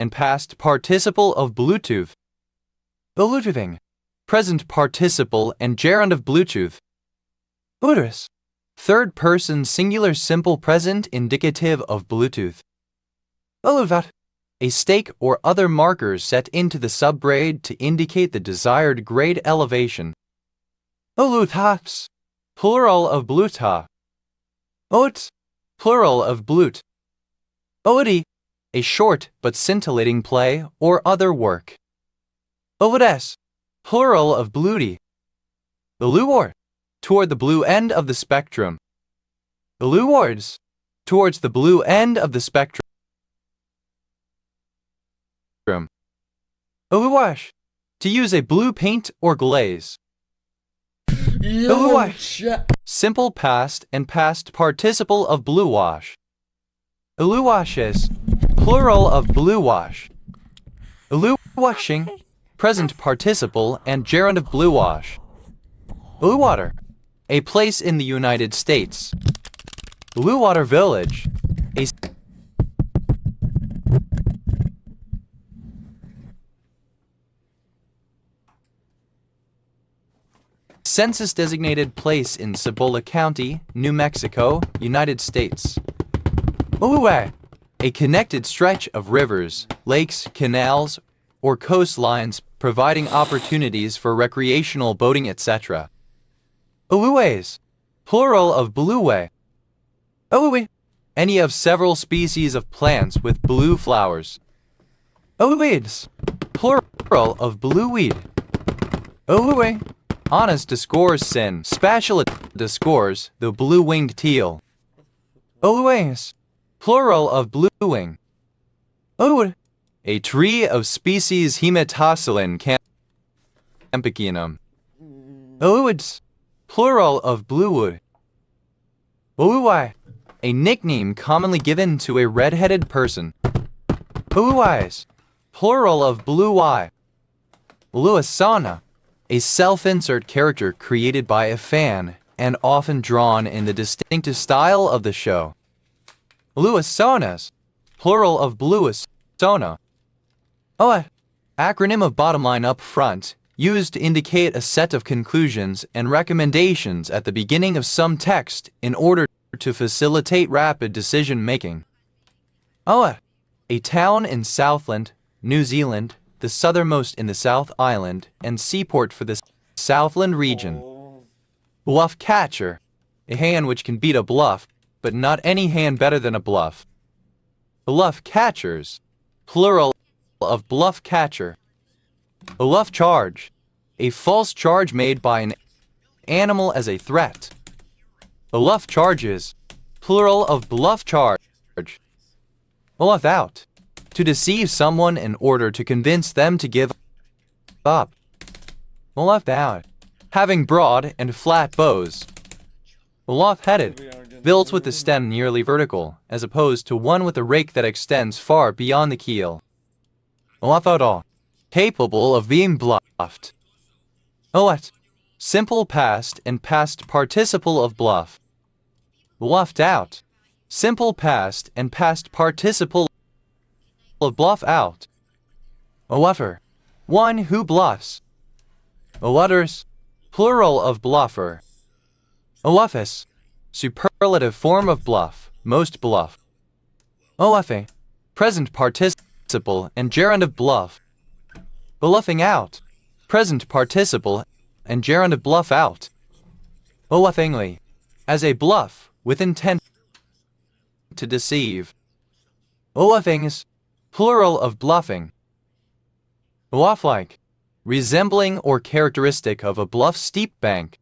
and past participle of Bluetooth. Bluetoothing. Present participle and gerund of Bluetooth. Bluetooth. Third person singular simple present indicative of Bluetooth. Bluetooth. A stake or other markers set into the subgrade to indicate the desired grade elevation. Bluetooths. Plural of Bluetooth. Oats. Plural of Blut. Odi. A short but scintillating play or other work. Odes. Plural of Bluty. Blueward. Toward the blue end of the spectrum. Bluewards. Towards the blue end of the spectrum. Bluewash. To use a blue paint or glaze. Bluewash. Simple past and past participle of bluewash. Bluewashes. Plural of bluewash. Bluewashing. Present participle and gerund of bluewash. Bluewater. A place in the United States. Bluewater Village. A census-designated place in Cibola County, New Mexico, United States. Blueway. A connected stretch of rivers, lakes, canals, or coastlines providing opportunities for recreational boating, etc. Blueways. Plural of blueway. Blueway. Any of several species of plants with blue flowers. Blueweeds. Plural of blueweed. Blueway. Honest discourse sin. Spatial discourse the blue-winged teal. Blueways. Plural of bluewing. Bluewood. A tree of species Hematocylin campicinum. Bluewoods. Plural of bluewood. Blueweye. A nickname commonly given to a red-headed person. Blue eyes. Plural of blue eye. Bluesana. A self-insert character created by a fan and often drawn in the distinctive style of the show. Bluesonas. Plural of bluesona. Acronym of bottom line up front, used to indicate a set of conclusions and recommendations at the beginning of some text in order to facilitate rapid decision-making. A town in Southland, New Zealand, the southernmost in the South Island, and seaport for the Southland region. Bluff catcher. A hand which can beat a bluff, but not any hand better than a bluff. Bluff catchers. Plural of bluff catcher. Bluff charge. A false charge made by an animal as a threat. Bluff charges. Plural of bluff charge. Bluff out. To deceive someone in order to convince them to give up. Bluff out. Having broad and flat bows. Bluff-headed. Built with the stem nearly vertical, as opposed to one with a rake that extends far beyond the keel. Bluff-out. Capable of being bluffed. Simple past and past participle of bluff. Bluffed out. Simple past and past participle of bluff out. Bluffer. One who bluffs. Blutters. Plural of bluffer. Bluffus. Superlative form of bluff, most bluff. Bluffing. Present participle and gerund of bluff. Bluffing out. Present participle and gerund of bluff out. Bluffingly. As a bluff with intent to deceive. Bluffings. Plural of bluffing. Bluff-like. Resembling or characteristic of a bluff steep bank.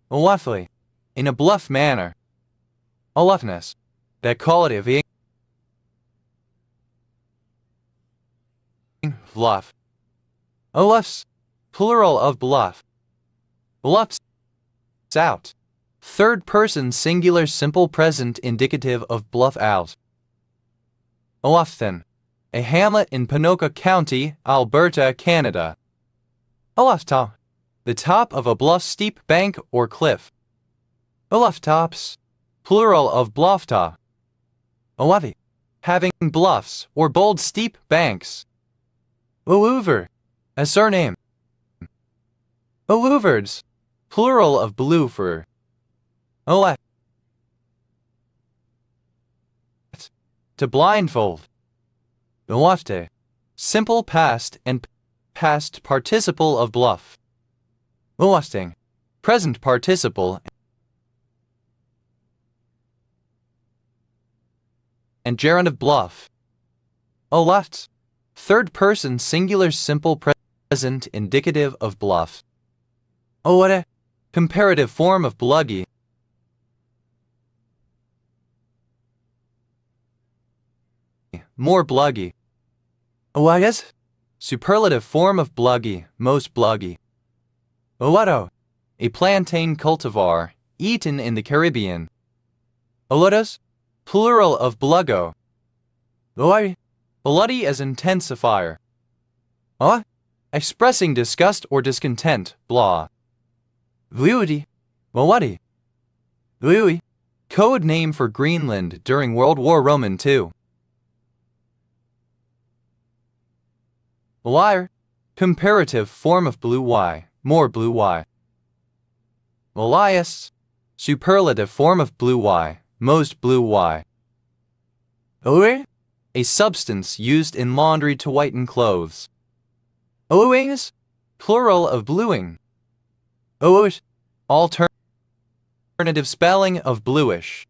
Bluffly. In a bluff manner. Bluffness. That quality of being bluff. Bluffs. Plural of bluff. Bluffs out. Third person singular simple present indicative of bluff out. Bluffton. A hamlet in Ponoka County, Alberta, Canada. Bluff-top. The top of a bluff steep bank or cliff. Bluff-tops. Plural of bluff-top. Bluffy. having bluffs or bold steep banks. Hhuhhu, a surname. Hhuhhus, plural of bloofer. Oa, to blindfold. Bluffte, simple past and past participle of bluff. Bluffing, present participle and gerund of bluff. Olat, third person singular simple present indicative of bluff. Oare, comparative form of bluggy. More bluggy. Oagas, superlative form of bluggy, most bluggy. Owato, a plantain cultivar, eaten in the Caribbean. Olodos, plural of bluggo. Oai, bloody as intensifier. Oa, expressing disgust or discontent, blah. Vuudi, Mawadi. Vui, code name for Greenland during World War Roman II. Wire, comparative form of blue Y, more blue Y. Malias, superlative form of blue Y, most blue Y. Oe, a substance used in laundry to whiten clothes. Oings, plural of bluing. Ooish, alternative spelling of bluish.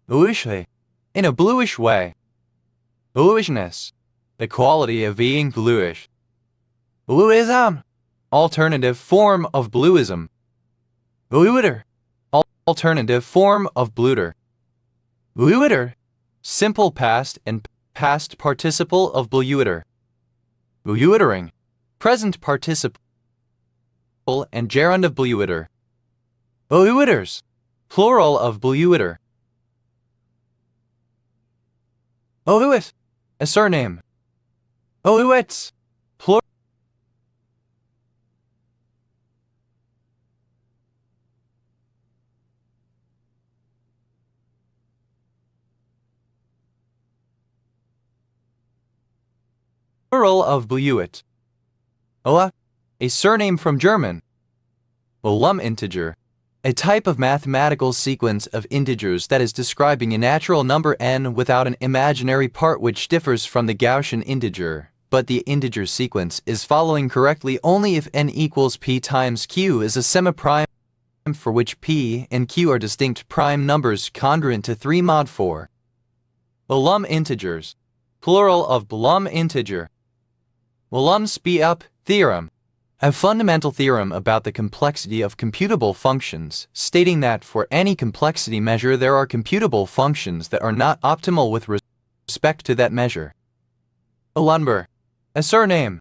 Ooishe, in a bluish way. Bluishness, the quality of being bluish. Bluism, alternative form of bluism. Bluiter, alternative form of bluter. Bluiter, simple past and past participle of bluiter. Bluitering, present participle and gerund of bluiter. Bluiters, plural of bluiter. Ohuit, a surname. Ohuits, plural of bluit. Oa, a surname from German. Olum integer, a type of mathematical sequence of integers that is describing a natural number n without an imaginary part which differs from the Gaussian integer, but the integer sequence is following correctly only if n equals p times q is a semi-prime for which p and q are distinct prime numbers congruent to 3 mod 4. Olum integers, plural of Blum integer. Olum speed up theorem, a fundamental theorem about the complexity of computable functions, stating that for any complexity measure there are computable functions that are not optimal with respect to that measure. Olumber, a surname.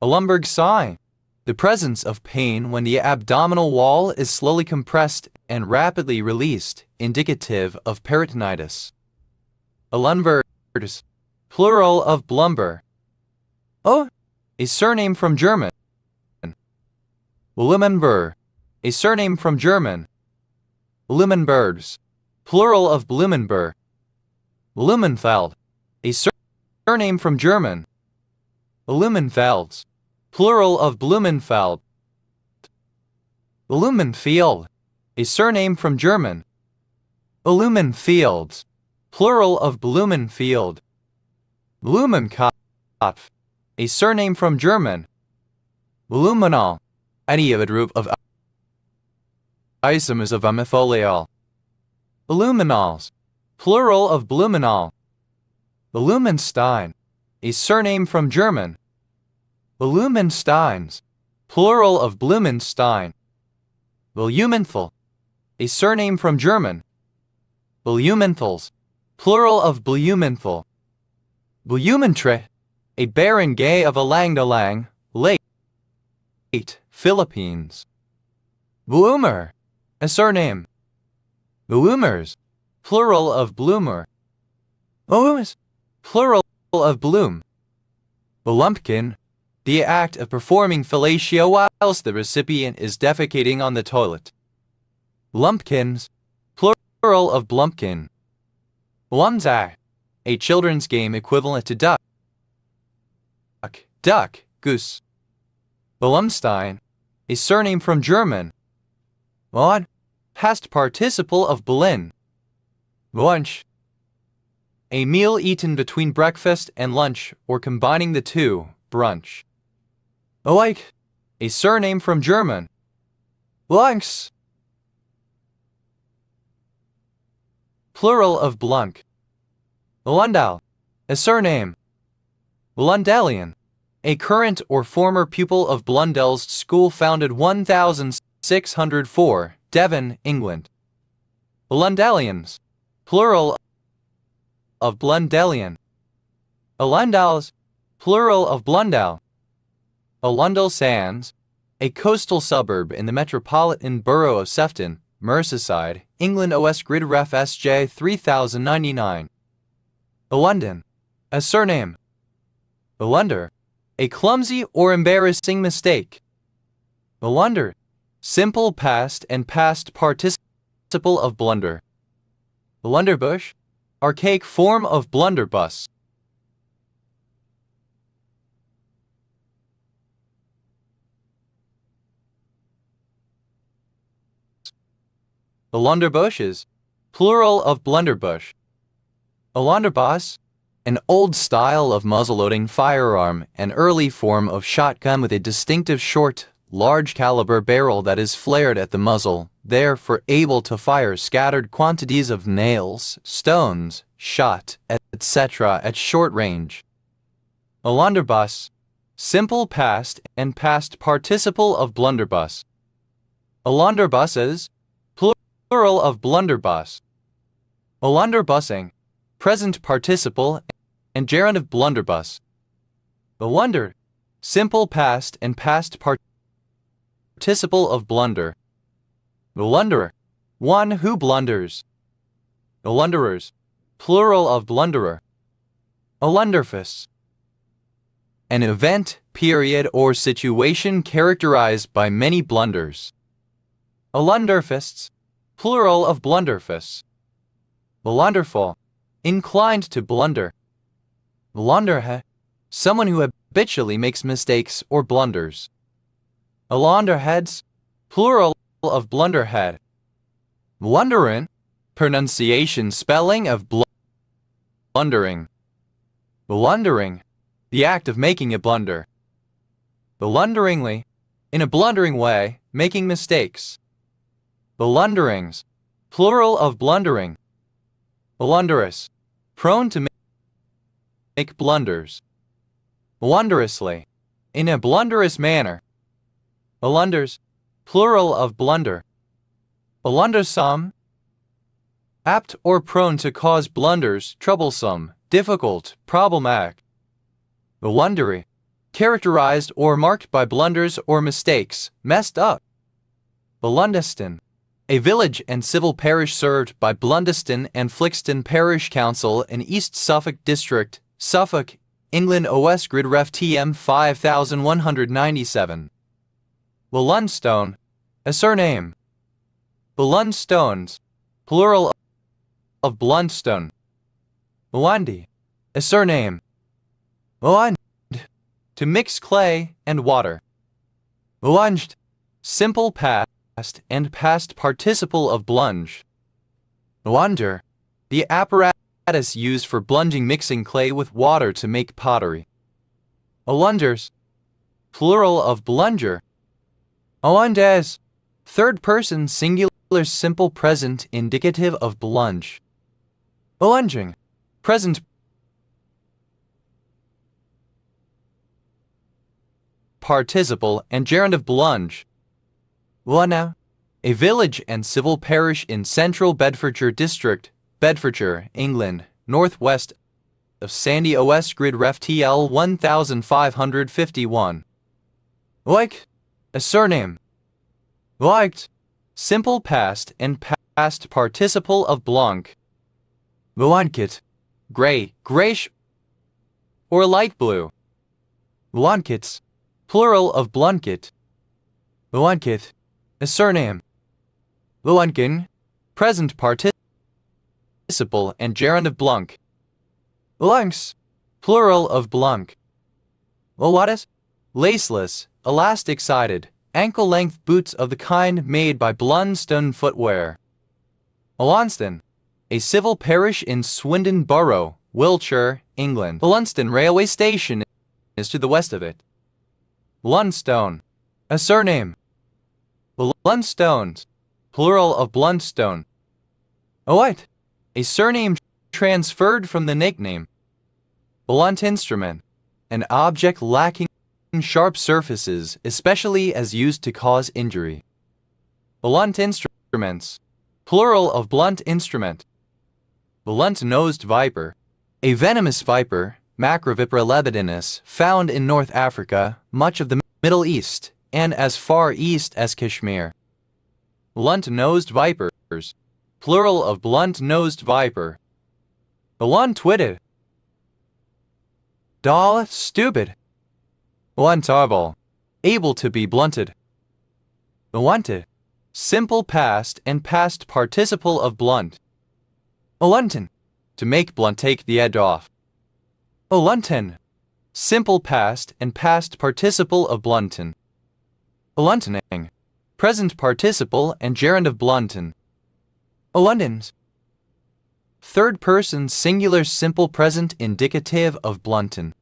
Olumberg sign, the presence of pain when the abdominal wall is slowly compressed and rapidly released, indicative of peritonitis. Olumbergs, plural of blumber. Oh, a surname from German. Blumenberg, a surname from German. Blumenbergs, plural of Blumenberg. Blumenfeld, a surname from German. Blumenfelds, plural of Blumenfeld. Blumenfield, a surname from German. Blumenfields, plural of Blumenfield. Blumenkopf, a surname from German. Blumenau, any derivative of isomers of ametholiol. Blumenals, plural of Blumenau. Blumenstein, a surname from German. Blumensteins, plural of Blumenstein. Blumenthal, a surname from German. Blumenthals, plural of Blumenthal. Blumentritt, a barangay of Alang-Dalang, Leyte, Philippines. Bloomer, a surname. Bloomers, plural of bloomer. Blooms, plural of bloom. Blumpkin, the act of performing fellatio whilst the recipient is defecating on the toilet. Lumpkins, plural of blumpkin. Blumzak, a children's game equivalent to duck, duck, goose. Blumstein, a surname from German. Mod, past participle of Berlin. Lunch, a meal eaten between breakfast and lunch or combining the two, brunch. Like, a surname from German. Lunks, plural of Blunk. Lundal, a surname. Blundellian, a current or former pupil of Blundell's School founded 1604, Devon, England. Blundellians, plural of Blundellian. Alundals, plural of Blundell. Alundal Sands, a coastal suburb in the metropolitan borough of Sefton, Merseyside, England. OS Grid Ref SJ 3099. London, a surname. Blunder, a clumsy or embarrassing mistake. Blunder, simple past and past participle of blunder. Blunderbush, archaic form of blunderbuss. Blunderbushes, plural of blunderbush. Blunderbuss, an old style of muzzle-loading firearm, an early form of shotgun with a distinctive short, large-caliber barrel that is flared at the muzzle, therefore able to fire scattered quantities of nails, stones, shot, etc. at short range. Blunderbuss, simple past and past participle of blunderbuss. Blunderbusses, plural of blunderbuss. Blunderbussing, present participle and gerund of blunderbuss. Blunder, simple past and past participle of blunder. Blunderer, one who blunders. Blunderers, plural of blunderer. Blunderfuss, an event, period, or situation characterized by many blunders. Blunderfists, plural of blunderfuss. Blunderful, inclined to blunder. Blunderhead, someone who habitually makes mistakes or blunders. Blunderheads, plural of blunderhead. Blunderin, pronunciation spelling of blundering. Blundering, the act of making a blunder. Blunderingly, in a blundering way, making mistakes. Blunderings, plural of blundering. Blunderous, prone to make blunders. Blunderously, in a blunderous manner. Blunders, plural of blunder. Blundersome, apt or prone to cause blunders, troublesome, difficult, problematic. Blundery, characterized or marked by blunders or mistakes, messed up. Blundeston, a village and civil parish served by Blundeston and Flixton Parish Council in East Suffolk District, Suffolk, England. OS Grid Ref TM 5197. Blundstone, a surname. Blundstones, plural of Blundstone. Blundy, a surname. Blund, to mix clay and water. Blunged, simple past and past participle of blunge. Blunder, the apparatus used for blunging, mixing clay with water to make pottery. Blunders, plural of blunger. Blundes, third person singular simple present indicative of blunge. Blunging, present participle and gerund of blunge. Lunau, a village and civil parish in central Bedfordshire District, Bedfordshire, England, northwest of Sandy. OS Grid Ref TL 1551. Like, a surname. Liked, simple past and past participle of blanc. Blanket, gray, grayish, or light blue. Blankets, plural of blanket. Blanket, a surname. Blanken, present participle and gerund of blanc. Lunks, plural of blunk. What is? Laceless, elastic-sided, ankle-length boots of the kind made by Blundstone Footwear. Blunstone, a civil parish in Swindon Borough, Wiltshire, England. Blunstone railway station is to the west of it. Blundstone, a surname. Blundstones, plural of Blundstone. What? A surname transferred from the nickname. Blunt instrument, an object lacking sharp surfaces, especially as used to cause injury. Blunt instruments, plural of blunt instrument. Blunt-nosed viper, a venomous viper, Macrovipera lebedinus, found in North Africa, much of the Middle East, and as far east as Kashmir. Blunt-nosed vipers, plural of blunt-nosed viper. Blunt-witted, dull, stupid. Bluntable, able to be blunted. Blunted, simple past and past participle of blunt. Blunten, to make blunt, take the edge off. Blunten, simple past and past participle of blunten. Bluntening, present participle and gerund of blunten. Bluntens, third person singular simple present indicative of blunten.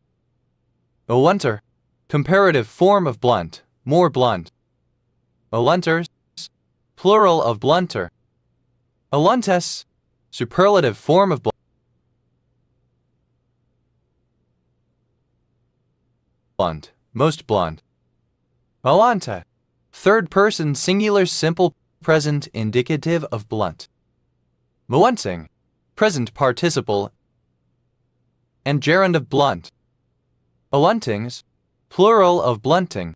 Blunter, comparative form of blunt, more blunt. Blunters, plural of blunter. Bluntes, superlative form of blunt, most blunt. Blunta, third person singular simple present indicative of blunt. Blunting, present participle and gerund of blunt. Bluntings, plural of blunting.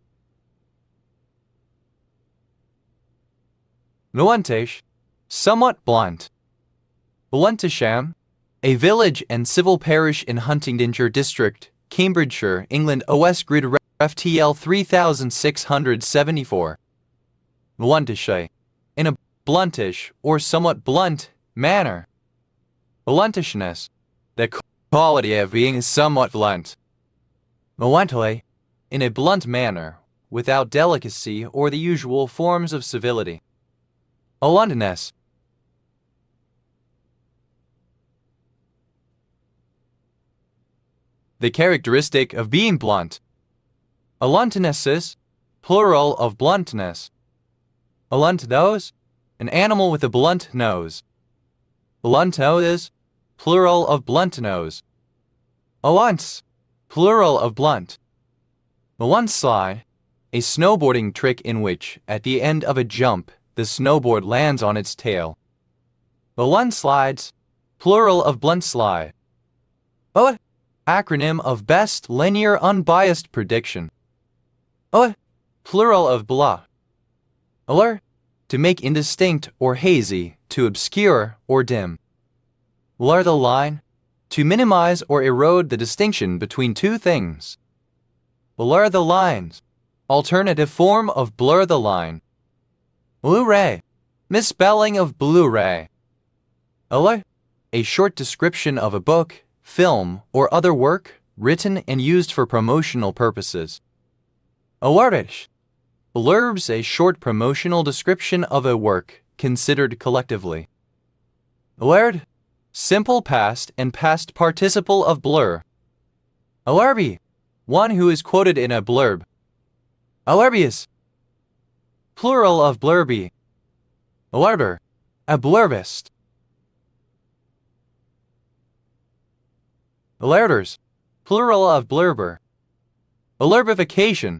Bluntish, somewhat blunt. Bluntisham, a village and civil parish in Huntingdonshire district, Cambridgeshire, England. OS grid FTL 3674. Bluntishe, in a bluntish or somewhat blunt manner. Bluntishness, the quality of being somewhat blunt. Bluntly, in a blunt manner, without delicacy or the usual forms of civility. Bluntness, the characteristic of being blunt. Bluntnesses, plural of bluntness. Blunt nose, an animal with a blunt nose. Blunt nose, plural of blunt nose. Blunts, plural of blunt. Blunt slide, a snowboarding trick in which, at the end of a jump, the snowboard lands on its tail. Blunt slides, plural of blunt slide. Acronym of best linear unbiased prediction. Plural of blah. To make indistinct or hazy, to obscure or dim. Blur the line, to minimize or erode the distinction between two things. Blur the lines, alternative form of blur the line. Blu-ray, misspelling of Blu-ray. A short description of a book, film, or other work, written and used for promotional purposes. Blurbish, blurbs, a short promotional description of a work, considered collectively. Blurred, simple past and past participle of blur. Blurby, one who is quoted in a blurb. Blurbius, plural of blurby. Blurber, a blurbist. Blurders, plural of blurber. Blurbification,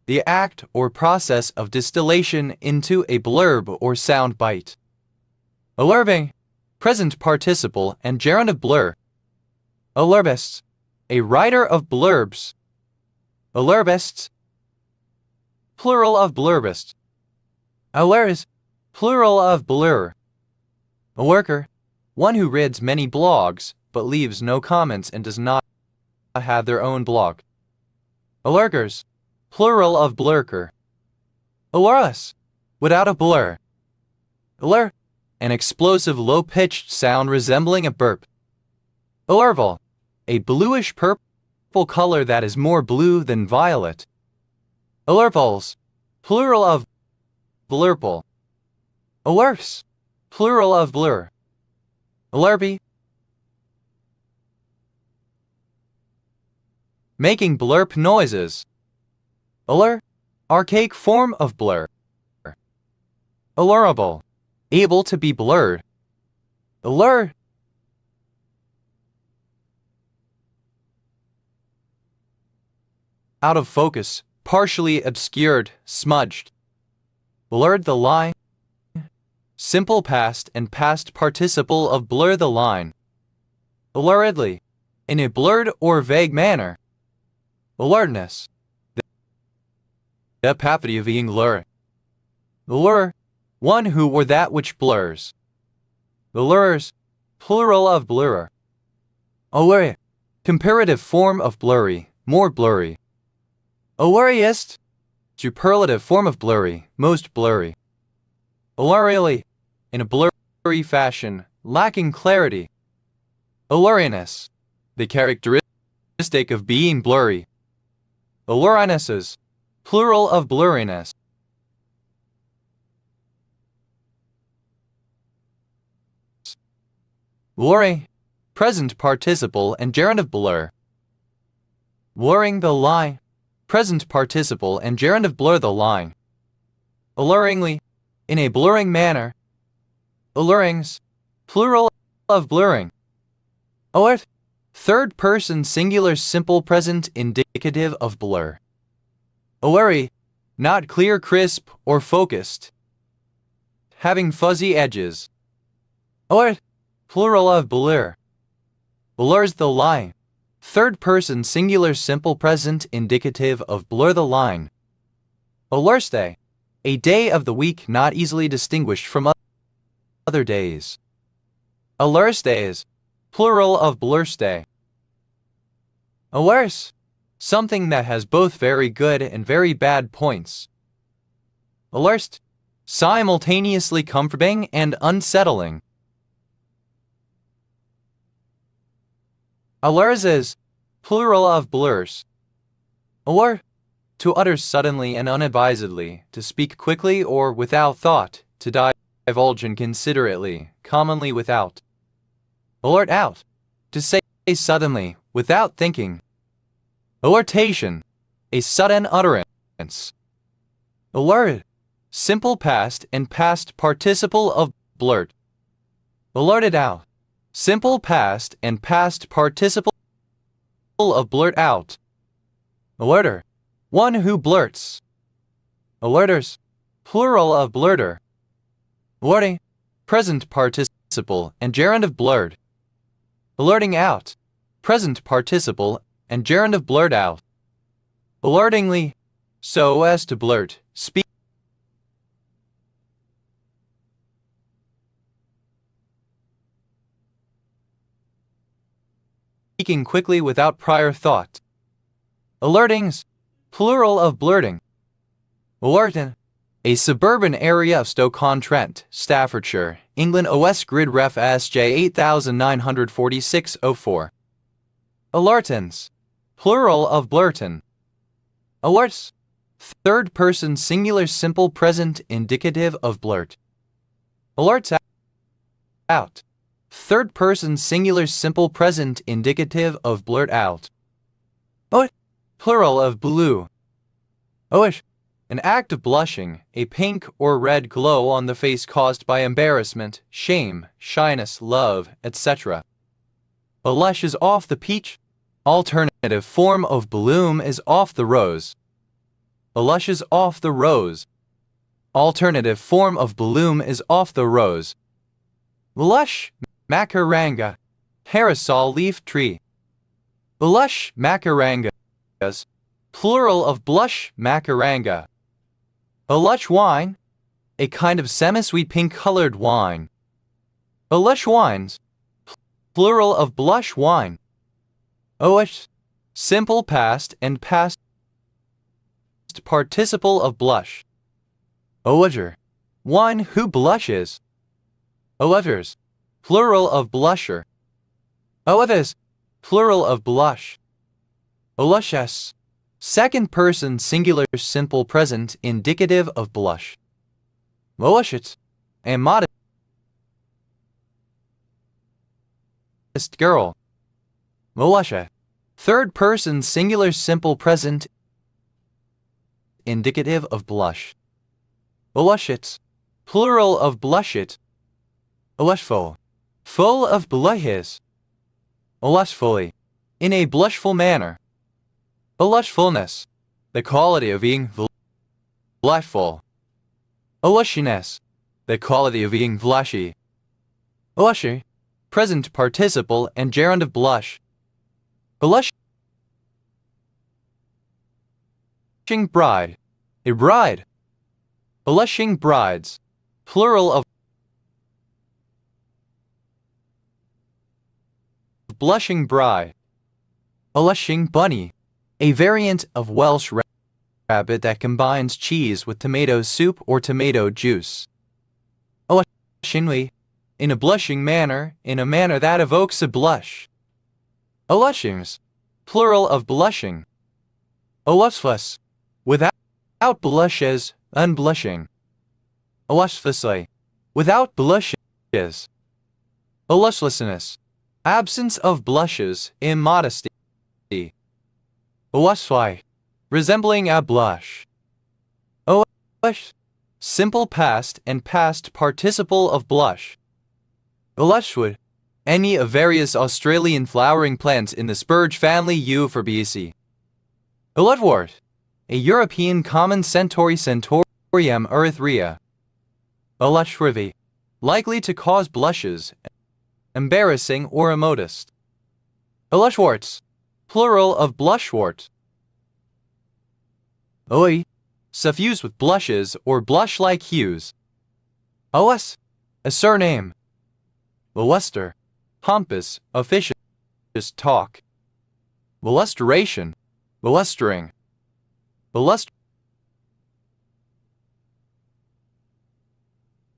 the act or process of distillation into a blurb or sound bite. Blurbing, present participle and gerund of blur. Blurbist, a writer of blurbs. Blurbists, plural of blurbist. Blurs, plural of blur. A lurker, one who reads many blogs but leaves no comments and does not have their own blog. Lurkers, plural of blurker. Blurless, without a blur. Blur, an explosive low-pitched sound resembling a burp. Oerval, a bluish-purple color that is more blue than violet. Oervals, plural of blurple. Oerfs, plural of blur. Olerby, making blurp noises. Olur, archaic form of blur. Allurable, able to be blurred. Allure, out of focus, partially obscured, smudged. Blurred the line, simple past and past participle of blur the line. Alluredly, in a blurred or vague manner. Alertness, the capacity of being lured. Allure, one who or that which blurs. Allures, plural of blurrer. Allure, comparative form of blurry, more blurry. Alluriest, superlative form of blurry, most blurry. Allurially, in a blurry fashion, lacking clarity. Alluriness, the characteristic of being blurry. Allurinesses, plural of blurriness. Blurry, present participle and gerund of blur. Blurring the line, present participle and gerund of blur the line. Alluringly, in a blurring manner. Allurings, plural of blurring. Alert, third person singular simple present indicative of blur. Alluri, not clear, crisp, or focused. Having fuzzy edges. Alert, plural of blur. Blurs the line. Third person singular simple present indicative of blur the line. Allurste, a day of the week not easily distinguished from other days. Allurstays, plural of blurstay. Allurs, something that has both very good and very bad points. Allurst, simultaneously comforting and unsettling. Allures, plural of blurs. Allure, to utter suddenly and unadvisedly, to speak quickly or without thought, to divulge inconsiderately, commonly without. Allurt out, to say suddenly, without thinking. Allurtation, a sudden utterance. Allurted, simple past and past participle of blurt. Allurted out, simple past and past participle of blurt out. Allurter, one who blurts. Allurters, plural of blurter. Allurting, present participle and gerund of blurred. Alerting out, present participle and gerund of blurt out. Alertingly, so as to blurt, speaking quickly without prior thought. Alertings, plural of blurting. Alerton, a suburban area of Stoke-on-Trent, Staffordshire, England. OS Grid Ref SJ 8946-04. Alertons, plural of blurton. Alerts, third person singular simple present indicative of blurt. Alerts out, third person singular simple present indicative of blurt out. Oet, plural of blue. Oet, an act of blushing, a pink or red glow on the face caused by embarrassment, shame, shyness, love, etc. Blush is off the peach. Alternative form of bloom is off the rose. Blush is off the rose. Alternative form of bloom is off the rose. Blush, macaranga, parasol leaf tree. Blush macarangas, plural of blush macaranga. Blush wine, a kind of semi-sweet pink-colored wine. Blush wines, plural of blush wine. Oet, simple past and past participle of blush. Oeter, one who blushes. Oeters, plural of blusher. Others, plural of blush. Blushes, second person singular simple present indicative of blush. Blushet, a modest girl. Blusha, third person singular simple present indicative of blush. Blushit, plural of blushit. Blushful, full of blushes. Blushfully, in a blushful manner. Blushfulness, the quality of being blushful. Blushiness, the quality of being blushy. Blushy, present participle and gerund of blush. Blushing bride, a bride. Blushing brides, plural of blushing bride. Blushing bunny, a variant of Welsh rabbit that combines cheese with tomato soup or tomato juice. Blushingly, in a blushing manner, in a manner that evokes a blush. Blushings, plural of blushing. Blushless, without blushes, unblushing. Blushlessly, without blushes. Blushlessness, absence of blushes, immodesty. Blushly, resembling a blush. Blush, simple past and past participle of blush. Blushwood, any of various Australian flowering plants in the spurge family Euphorbiaceae. Bloodwort, a European common centauri Centaurum erythrea. Blushworthy, likely to cause blushes, embarrassing or immodest. Blushworts, plural of blushwort. Oi, suffused with blushes or blush-like hues. Os, a surname. Bluster, pompous, officious talk. Blusteration, blustering.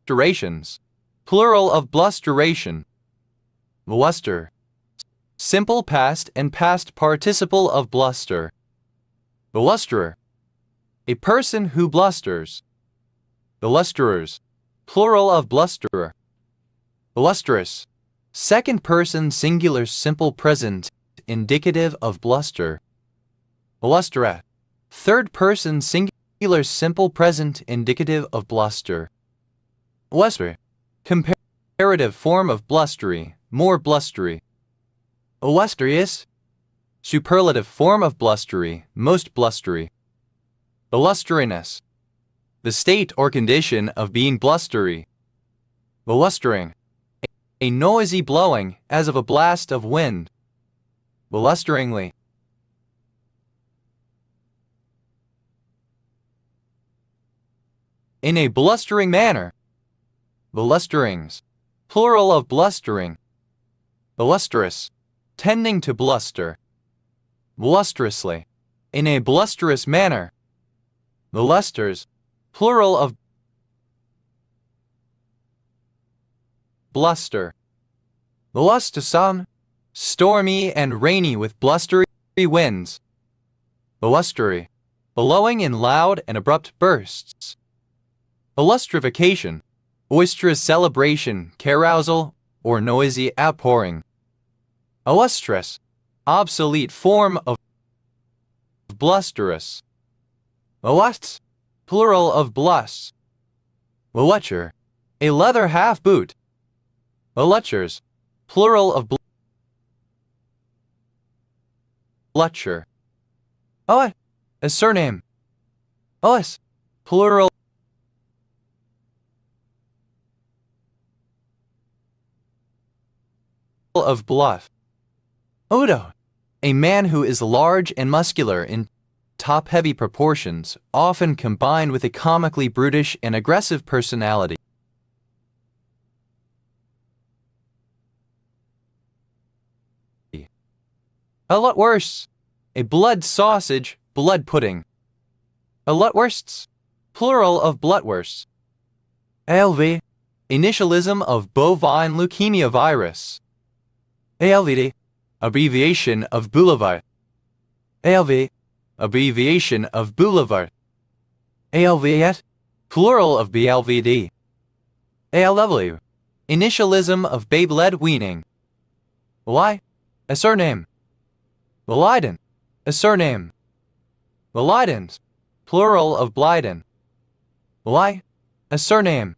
Blusterations, plural of blusteration. Bluster, simple past and past participle of bluster. Blusterer, a person who blusters. Blusterers, plural of blusterer. Blusterous, second person singular simple present indicative of bluster. Blustera, third person singular simple present indicative of bluster. Bluster, comparative form of blustery, more blustery. Blustrious, superlative form of blustery, most blustery. Blusteriness, the state or condition of being blustery. Blustering, a noisy blowing as of a blast of wind. Blusteringly, in a blustering manner. Blusterings, plural of blustering. Blusterous, tending to bluster. Blusterously, in a blusterous manner. Blusters, plural of bluster. Blustersome, stormy and rainy with blustery winds. Blustery, blowing in loud and abrupt bursts. Blustrification, boisterous celebration, carousal, or noisy outpouring. Illustrious, obsolete form of blusterous. Blusts, plural of blusts. Blucher, a leather half boot. Bluchers, plural of blucher. Oh, a surname. Os, plural of bluff. Odo, a man who is large and muscular in top-heavy proportions, often combined with a comically brutish and aggressive personality. A lot worse, a blood sausage, blood pudding. A Lutwursts, plural of Blutwurst. LV, initialism of bovine leukemia virus. ALVD, abbreviation of boulevard. ALV, abbreviation of boulevard. ALVet, plural of BLVD. ALW, initialism of babe-led weaning. Y, a surname. Leiden, a surname. Leidens, plural of Blyden. Ly, a surname.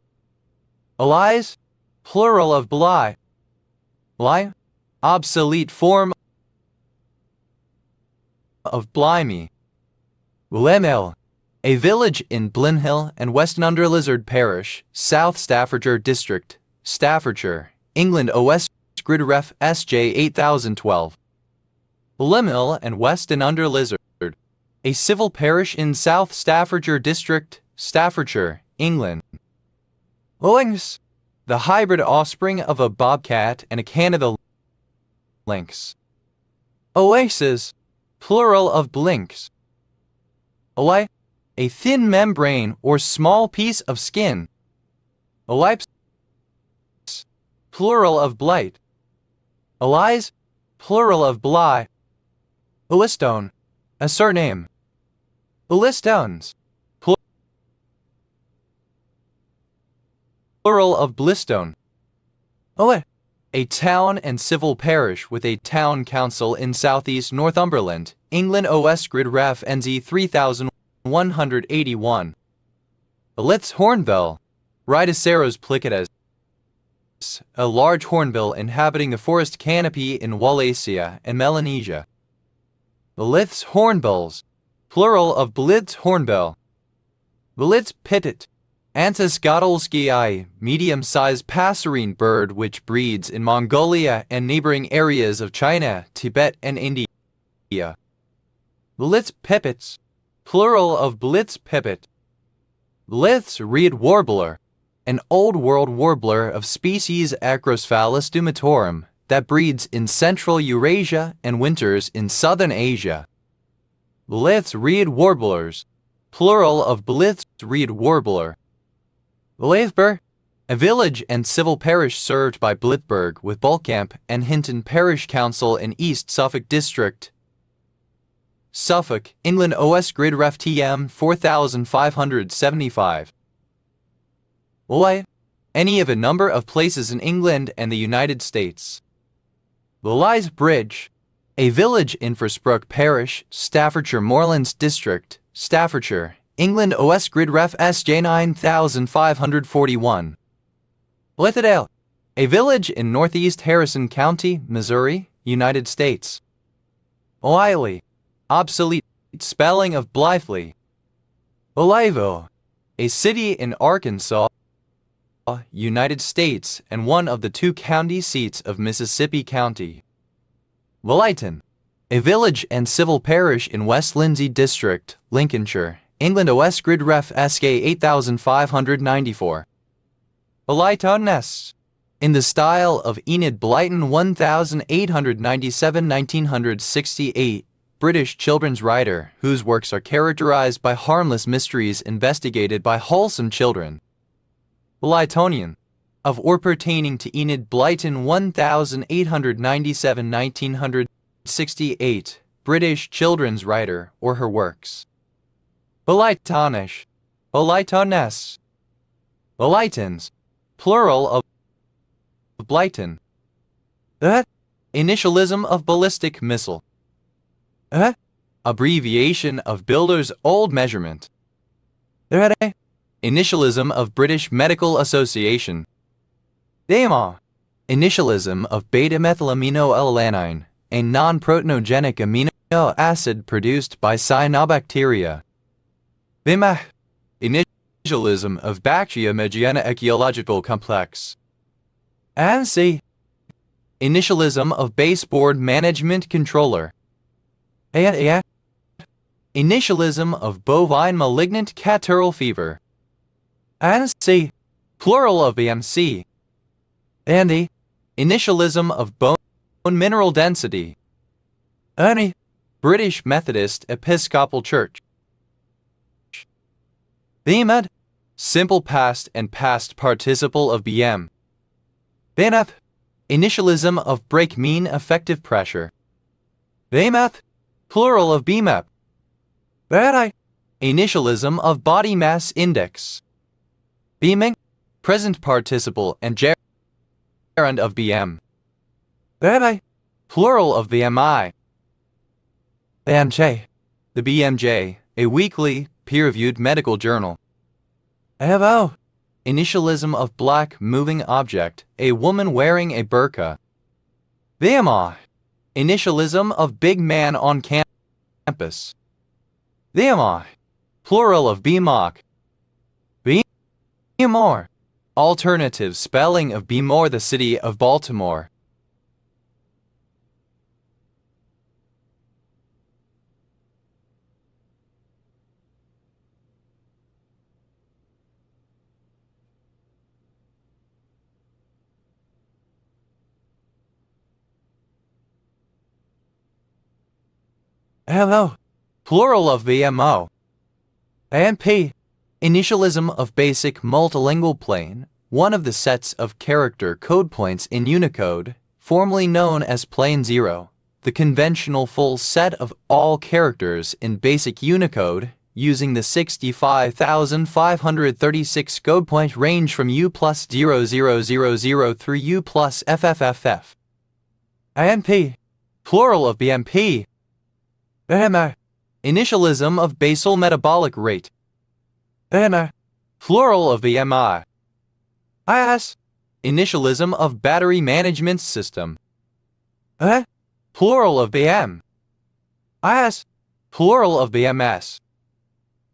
Elias, plural of Bly. Bly, obsolete form of Blimey. Willemhill, a village in Blinhill and Weston-under-Lizard Parish, South Staffordshire District, Staffordshire, England. OS Grid Ref SJ 8012. Willemhill and Weston-under-Lizard, a civil parish in South Staffordshire District, Staffordshire, England. Lynx, the hybrid offspring of a bobcat and a Canada lynx. Oasis, plural of blinks. Olay, a thin membrane or small piece of skin. Olipes, plural of blight. Elias, plural of bly. Ulistone, a surname. Ulistones, plural of Blistone. Ole, a town and civil parish with a town council in southeast Northumberland, England. OS Grid Ref NZ 3181. Litz Hornbill, Rhidoceros plicatus, a large hornbill inhabiting the forest canopy in Wallacea and Melanesia. Blitz hornbills, plural of Blitz hornbill. Blitz pittet, Antis godolskii, medium-sized passerine bird which breeds in Mongolia and neighboring areas of China, Tibet, and India. Blitz pipits, plural of Blitz pipit. Blitz reed warbler, an old world warbler of species Acrosphalis dumatorum that breeds in central Eurasia and winters in southern Asia. Blitz reed warblers, plural of Blitz reed warbler. Blythburgh, a village and civil parish served by Blithburgh with Bulkamp and Hinton Parish Council in East Suffolk District, Suffolk, England. OS Grid Ref TM 4575. Why? Any of a number of places in England and the United States. Lies Bridge, a village in Frithsbrook Parish, Staffordshire Moorlands District, Staffordshire, England. OS Grid Ref SJ 9541. Blithedale, a village in northeast Harrison County, Missouri, United States. Wiley, obsolete spelling of Blithely. Olayville, a city in Arkansas, United States, and one of the two county seats of Mississippi County. Williton, a village and civil parish in West Lindsey District, Lincolnshire, England. OS Grid Ref SK 8594. Willitoness, in the style of Enid Blyton 1897-1968, British children's writer whose works are characterized by harmless mysteries investigated by wholesome children. Blytonian, of or pertaining to Enid Blyton 1897-1968, British children's writer or her works. Blytonish, Blytoness. Blytons, plural of Blyton. Initialism of ballistic missile. Abbreviation of builder's old measurement. Initialism of British Medical Association. DEMA, initialism of beta-methylaminoalanine, a non-proteinogenic amino acid produced by cyanobacteria. BIMA, initialism of Bacteria Megana ecological complex. ANSI, initialism of baseboard management controller. Initialism of bovine malignant catarrhal fever. ANSI, plural of BMC. Andy, initialism of bone mineral density. Annie, British Methodist Episcopal Church. BMed, simple past and past participle of BM. BNF, Initialism of brake mean effective pressure. BMF, plural of BMAP. BMI, initialism of body mass index. Beaming, present participle and gerund of BM. BMI, plural of BMI. BMJ, the BMJ, a weekly, peer-reviewed medical journal. AVO, initialism of black moving object, a woman wearing a burqa. BMI, initialism of big man on campus. BMI, plural of BMOC. BMOR, alternative spelling of BMOR, the city of Baltimore. Hello, plural of BMO. AMP, initialism of basic multilingual plane, one of the sets of character code points in Unicode, formerly known as plane 0, the conventional full set of all characters in basic Unicode, using the 65,536 code point range from U plus 0000 through U plus FFFF. AMP, plural of BMP. BMR, initialism of basal metabolic rate. BMR, plural of BMI. IS, initialism of battery management system. Plural of BM. IS, plural of BMS.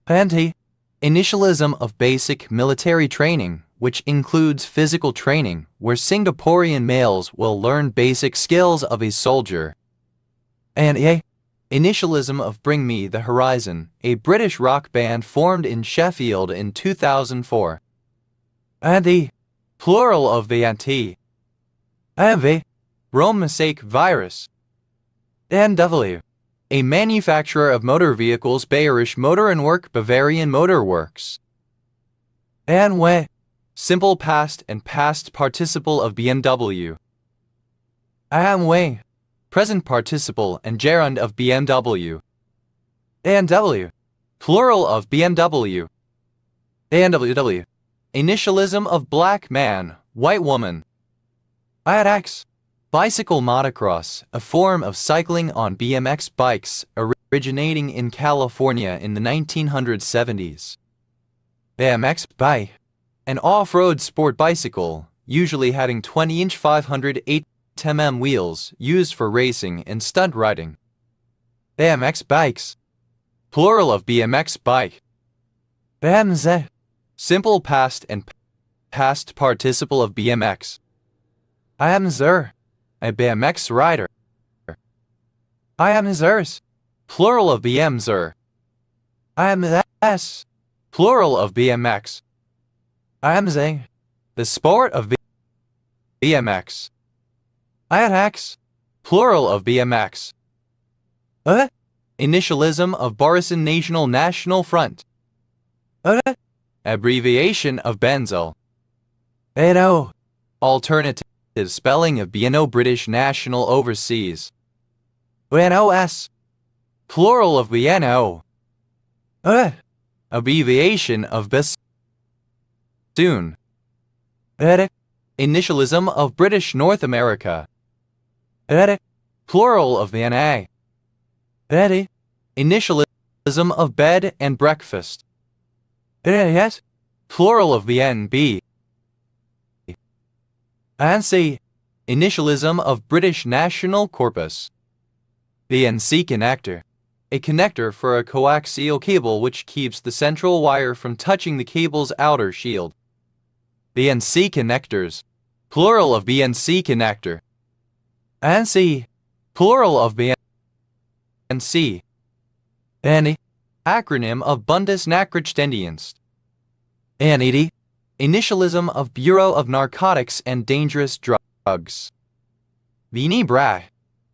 PNT, initialism of basic military training, which includes physical training, where Singaporean males will learn basic skills of a soldier. And initialism of Bring Me the Horizon, a British rock band formed in Sheffield in 2004. And the plural of the anti. AV, Rome mosaic virus. NW, a manufacturer of motor vehicles, Bayerisch Motor and Work, Bavarian Motor Works. NW, simple past and past participle of BMW. AMW, present participle and gerund of BMW. ANW, plural of BMW. ANWW, initialism of black man, white woman. IADX, bicycle motocross, a form of cycling on BMX bikes originating in California in the 1970s. BMX bike, an off-road sport bicycle, usually having 20-inch 508 mm wheels used for racing and stunt riding. BMX bikes, plural of BMX bike. BMZ, simple past and past participle of BMX. I am Zer, a BMX rider. I am Zers, plural of BMZer. I am S, plural of BMX. I am Zing, the sport of BMX. IADX, plural of BMX. Initialism of Barisan National Front. Abbreviation of Benzel. BNO, alternative spelling of BNO, British National Overseas. BNOS, plural of BNO. Abbreviation of Bassoon. Initialism of British North America. Plural of BNA. Initialism of bed and breakfast. Plural of BNB. ANSI, initialism of British National Corpus. BNC connector, a connector for a coaxial cable which keeps the central wire from touching the cable's outer shield. BNC connectors, plural of BNC connector. ANSI, plural of BNC. ANI, acronym of Bundesnachrichtendienst. ANED, initialism of Bureau of Narcotics and Dangerous Drugs. Vini Bra,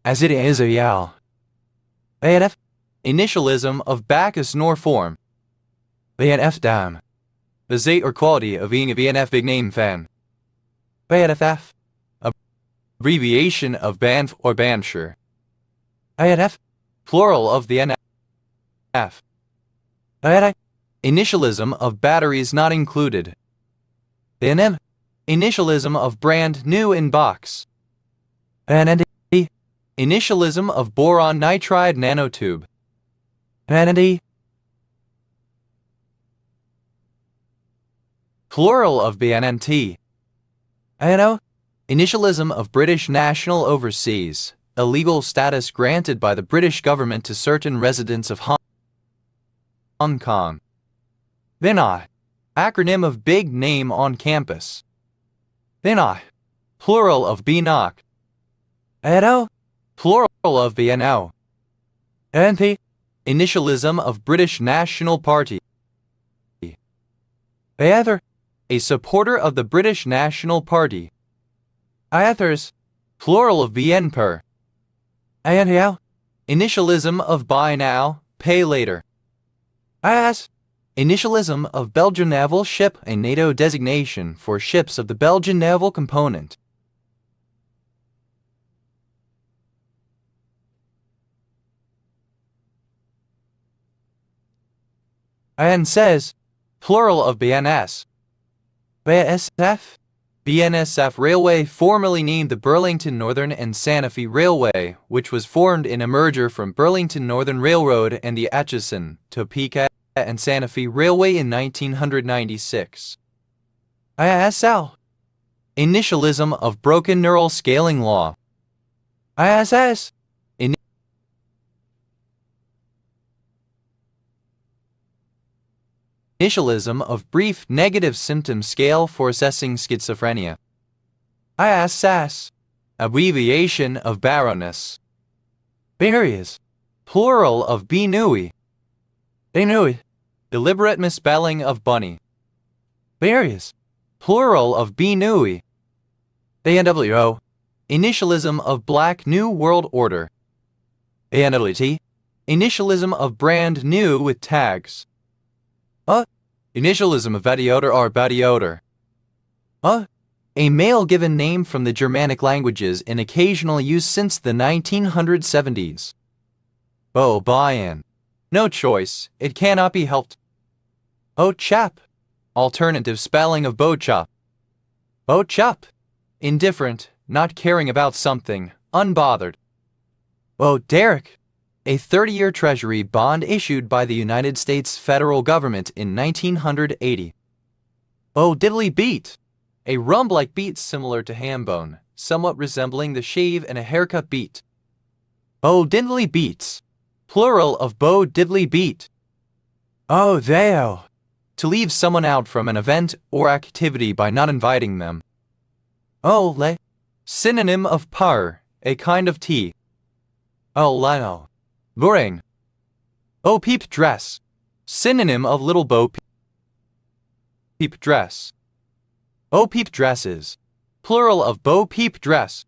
as it is a yell. BNF, initialism of Bacchus nor form. BNF dam, the zate or quality of being a BNF big name fan. BNFF, abbreviation of Banff or Banshire. INF, plural of the NF. INI, initialism of batteries not included. NM, initialism of brand new in box. ND, initialism of boron nitride nanotube. ND, plural of BNNT. ANO, initialism of British national overseas, a legal status granted by the British government to certain residents of Hong Kong. BNI, acronym of big name on campus. BNI, plural of BNOC. ANO, plural of BNO. NP, initialism of British National Party. Either, a supporter of the British National Party. Ithers, plural of BNPer. Anyhow, initialism of buy now, pay later. IS, initialism of Belgian naval ship, a NATO designation for ships of the Belgian naval component. IN says, plural of BNS. BNSF, BNSF Railway, formerly named the Burlington Northern and Santa Fe Railway, which was formed in a merger from Burlington Northern Railroad and the Atchison, Topeka, and Santa Fe Railway in 1996. ISL, initialism of broken neural scaling law. ISS, initialism of brief negative symptom scale for assessing schizophrenia. ISS, abbreviation of Baroness. Barriers, plural of Benui. Benui, deliberate misspelling of bunny. Barriers, plural of Benui. ANWO, initialism of Black New World Order. ANWT, initialism of brand new with tags. Initialism of Badioter or Badioter. A male given name from the Germanic languages in occasional use since the 1970s. Buy-in. No choice, it cannot be helped. Chap, alternative spelling of Bochap. Chap, indifferent, not caring about something, unbothered. Derek, a 30-year Treasury bond issued by the United States federal government in 1980. Diddly beat, a rump-like beat similar to ham bone, somewhat resembling the shave and a haircut beat. Diddly beats, plural of Bo diddly beat. They'o, to leave someone out from an event or activity by not inviting them. Le, synonym of par, a kind of tea. Leno, boring. Peep dress, synonym of little Bo peep dress. Peep dresses, plural of Bo peep dress.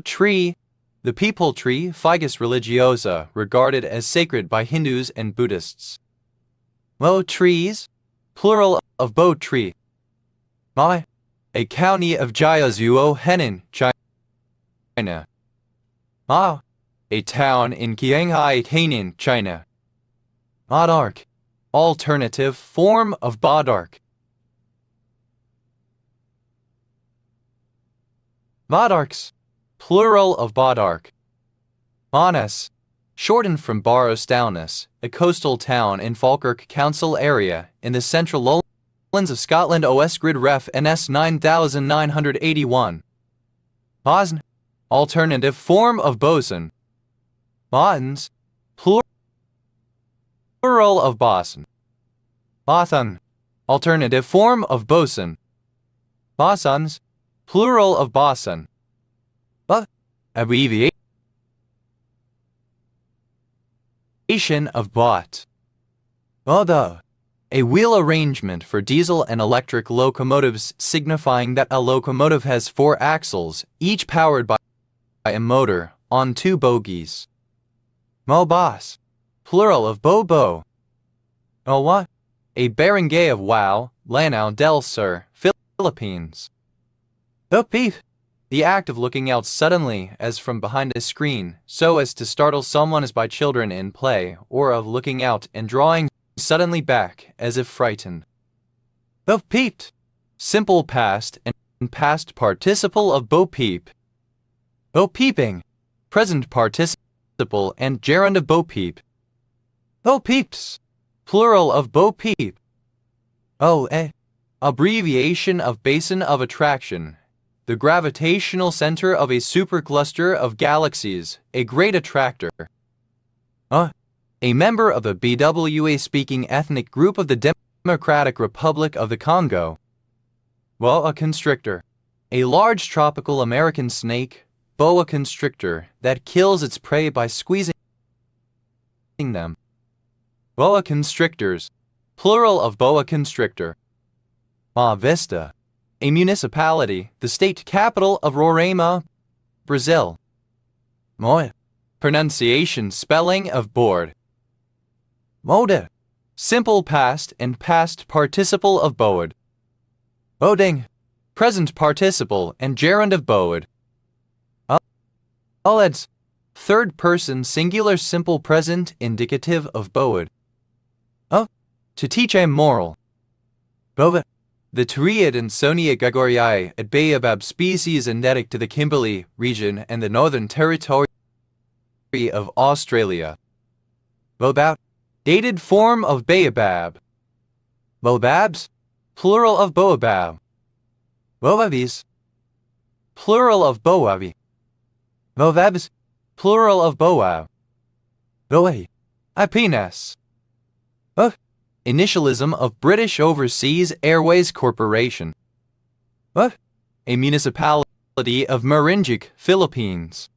Tree, the peepal tree, Ficus religiosa, regarded as sacred by Hindus and Buddhists. Trees, plural of Bo tree. Mai, a county of Jiazhuo, Henan, China. Mao, a town in Qianghai, Henan, China. Badark, alternative form of Badark. Badarks, plural of Badark. Manas, shortened from Barrow-Stowness, a coastal town in Falkirk Council area in the central lowlands of Scotland. OS Grid Ref NS 9981. Bosn, alternative form of bosun. Botans, plural of bosun. Bothun, alternative form of bosun. Bosuns, plural of bosun. Abbreviation of bot. Although, a wheel arrangement for diesel and electric locomotives, signifying that a locomotive has 4 axles, each powered by a motor, on 2 bogies. Mobos, plural of bobo. What? A barangay of Wow, Lanao del Sur, Philippines. Beef, The act of looking out suddenly as from behind a screen so as to startle someone as by children in play, or of looking out and drawing suddenly back as if frightened. Bo peeped. Simple past and past participle of bo peep. Bo peeping. Present participle and gerund of bo peep. Bo peeps. Plural of bo peep. Abbreviation of basin of attraction. The gravitational center of a supercluster of galaxies, a great attractor. A member of the BWA-speaking ethnic group of the Democratic Republic of the Congo. Boa constrictor. A large tropical American snake, boa constrictor, that kills its prey by squeezing them. Boa constrictors. Plural of boa constrictor. Boa Vista. A municipality, the state capital of Roraima, Brazil. Moi. Pronunciation spelling of board. Mode. Simple past and past participle of boed. Boding. Present participle and gerund of boed. Uleds. Third person singular simple present indicative of boed. To teach a moral. Bovet. The Teriid and Sonia gagoriae at baobab species endemic to the Kimberley region and the Northern Territory of Australia. Bobout. Dated form of baobab. Boababs. Plural of boabab. Boabis. Plural of boabi. Boabs. Plural of boab. Boe. Apenas. Initialism of British Overseas Airways Corporation. A municipality of Marinduque, Philippines.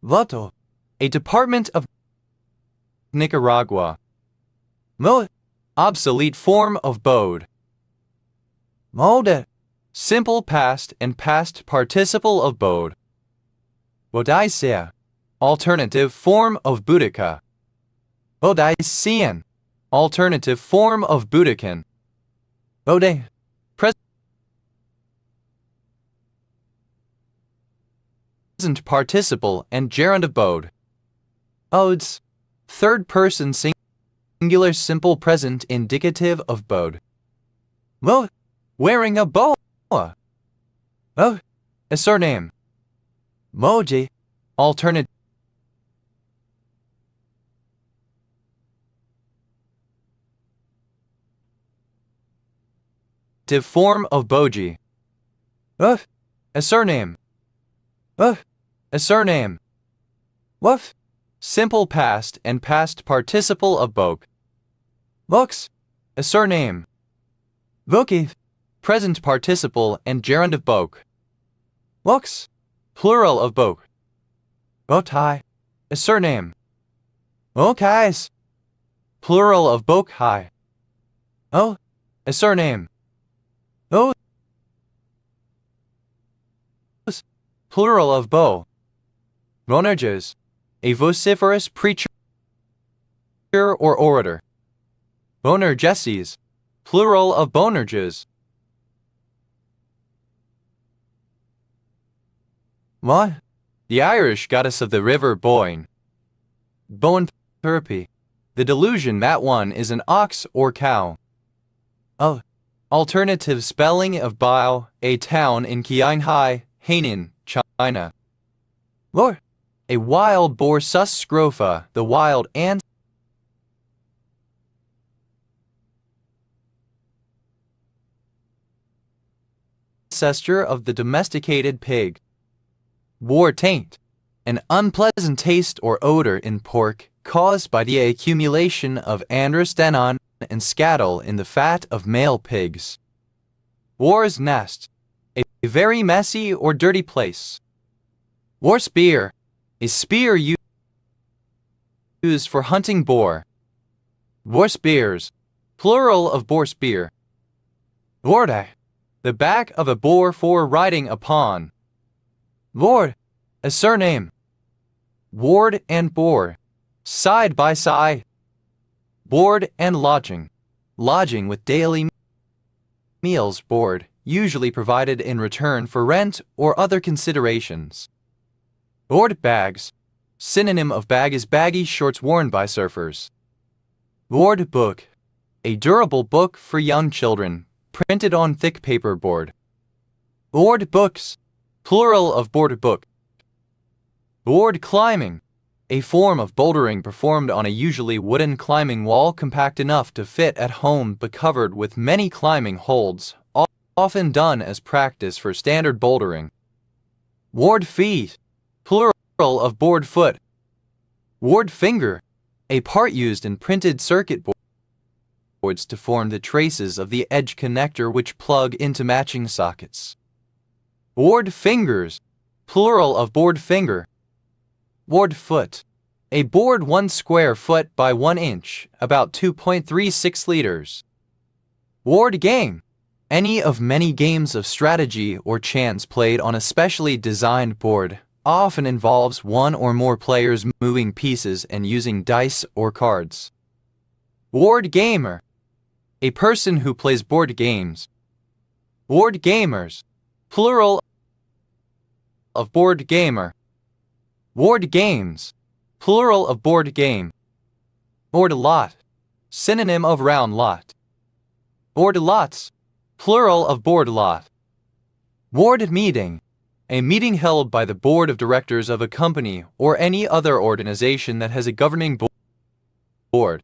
Voto. A department of Nicaragua. Obsolete form of bode. Mode. Simple past and past participle of bode. Bodaicea. Alternative form of Boudica. Bodaician. Alternative form of Budokan. Bode. Present participle and gerund of bode. Odes. Third person singular simple present indicative of bode. Mo. Wearing a boa. A surname. Moji. Alternative form of boji. A surname. A surname. Woof. Simple past and past participle of boke. Books. A surname. Boki. Present participle and gerund of boke. Books. Plural of boke. Botai. A surname. Bokais. Plural of bokai. A surname. Plural of bo. Bonerges. A vociferous preacher or orator. Bonergesses. Plural of bonerges. What? The Irish goddess of the river Boyne. Boenthurpi. The delusion that one is an ox or cow. Alternative spelling of Bao, a town in Qianhai, Hainan, China. Boar. A wild boar sus scrofa, the wild ancestor of the domesticated pig. Boar taint. An unpleasant taste or odor in pork caused by the accumulation of androstenone and scatol in the fat of male pigs. Boar's nest. A very messy or dirty place. Boar spear. A spear used for hunting boar. Boar spears. Plural of boar spear. Boarde. The back of a boar for riding upon. Board. A surname. Ward and boar. Side by side. Board and lodging. Lodging with daily meals board, usually provided in return for rent or other considerations. Board bags. Synonym of bag is baggy shorts worn by surfers. Board book. A durable book for young children, printed on thick paper board. Board books. Plural of board book. Board climbing. A form of bouldering performed on a usually wooden climbing wall compact enough to fit at home but covered with many climbing holds, often done as practice for standard bouldering. Board feet. Plural of board foot. Board finger. A part used in printed circuit boards to form the traces of the edge connector which plug into matching sockets. Board fingers. Plural of board finger. Board foot. A board 1 square foot by 1 inch, about 2.36 liters. Board game. Any of many games of strategy or chance played on a specially designed board, often involves one or more players moving pieces and using dice or cards. Board gamer. A person who plays board games. Board gamers. Plural of board gamer. Board games. Plural of board game. Board lot. Synonym of round lot. Board lots. Plural of board lot. Board meeting. A meeting held by the board of directors of a company or any other organization that has a governing board.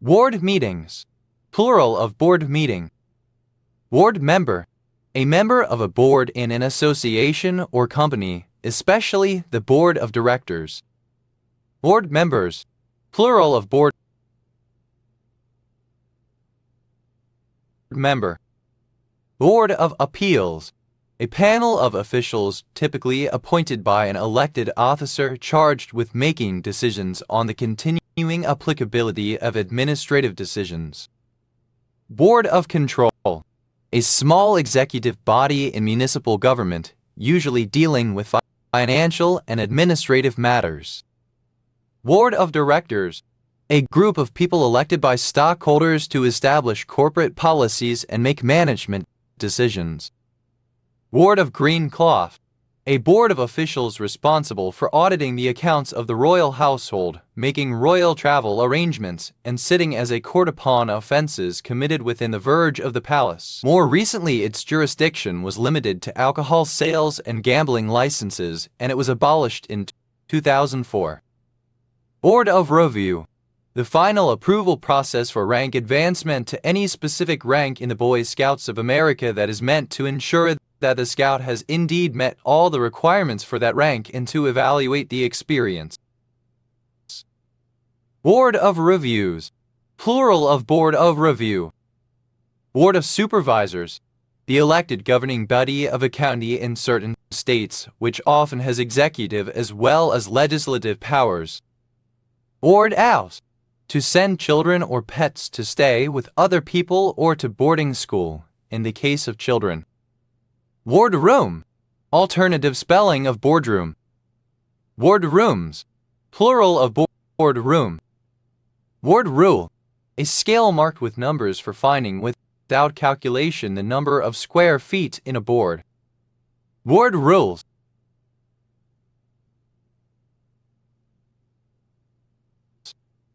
Board meetings. Plural of board meeting. Board member. A member of a board in an association or company, especially the board of directors. Board members. Plural of board member. Board of Appeals. A panel of officials typically appointed by an elected officer charged with making decisions on the continuing applicability of administrative decisions. Board of Control. A small executive body in municipal government, usually dealing with financial and administrative matters. Board of Directors. A group of people elected by stockholders to establish corporate policies and make management decisions. Board of Green Cloth. A board of officials responsible for auditing the accounts of the royal household, making royal travel arrangements, and sitting as a court upon offenses committed within the verge of the palace. More recently, its jurisdiction was limited to alcohol sales and gambling licenses, and it was abolished in 2004. Board of Review. The final approval process for rank advancement to any specific rank in the Boy Scouts of America that is meant to ensure that the scout has indeed met all the requirements for that rank and to evaluate the experience. Board of Reviews. Plural of Board of Review. Board of Supervisors. The elected governing body of a county in certain states, which often has executive as well as legislative powers. Board House. To send children or pets to stay with other people or to boarding school, in the case of children. Boardroom. Alternative spelling of boardroom. Boardrooms. Plural of boardroom. Board rule. A scale marked with numbers for finding without calculation the number of square feet in a board. Board rules.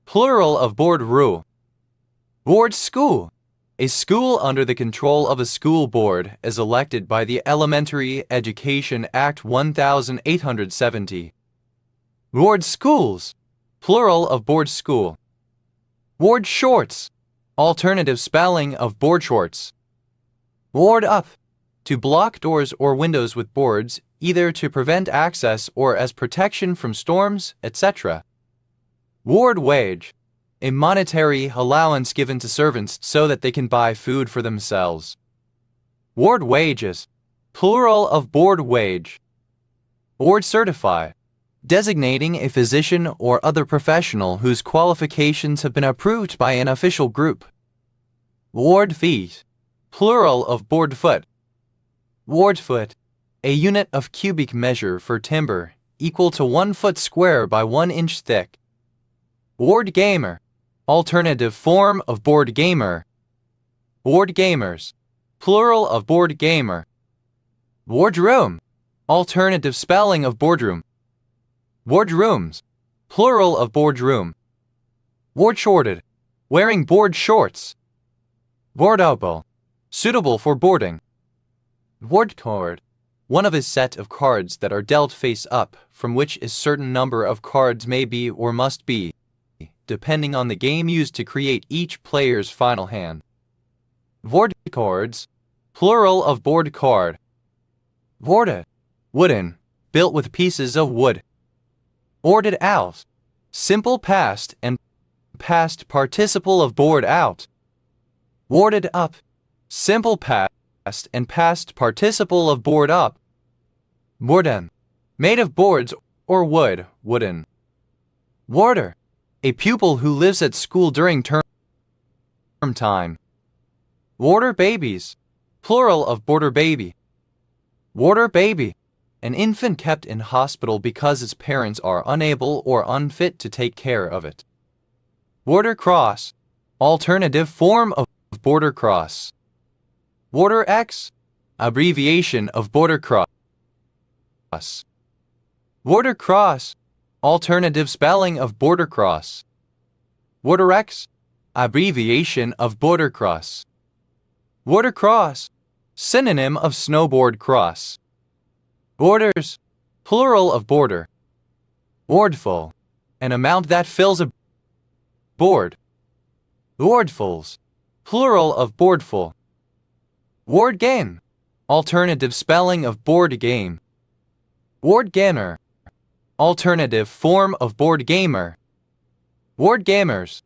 Plural of board rule. Board school. A school under the control of a school board as elected by the Elementary Education Act 1870. Board schools. Plural of board school. Board shorts. Alternative spelling of board shorts. Board up. To block doors or windows with boards, either to prevent access or as protection from storms, etc. Board wage. A monetary allowance given to servants so that they can buy food for themselves. Board wages. Plural of board wage. Board certify. Designating a physician or other professional whose qualifications have been approved by an official group. Board feet. Plural of board foot. Board foot. A unit of cubic measure for timber, equal to 1 foot square by 1 inch thick. Board gamer. Alternative form of board gamer. Board gamers. plural of board gamer. Wardroom, alternative spelling of boardroom. Wardrooms, plural of boardroom. Ward-shorted, wearing board shorts. Boardable, suitable for boarding. Ward card, one of a set of cards that are dealt face up, from which a certain number of cards may be or must be, depending on the game used to create each player's final hand. Board cards, plural of board card. Boarded, wooden, built with pieces of wood. Boarded out, simple past and past participle of board out. Boarded up, simple past and past participle of board up. Boarden, made of boards or wood, wooden. Warder, a pupil who lives at school during term time. Warder babies, plural of boarder baby. Warder baby, an infant kept in hospital because its parents are unable or unfit to take care of it. Warder cross, alternative form of border cross. Warder X, abbreviation of border cross. Warder cross, alternative spelling of border cross. Warder X, abbreviation of border cross. Warder cross, synonym of snowboard cross. Borders, plural of border. Boardful, an amount that fills a board. Boardfuls, plural of boardful. Ward game, alternative spelling of board game. Ward gamer, alternative form of board gamer. Ward gamers,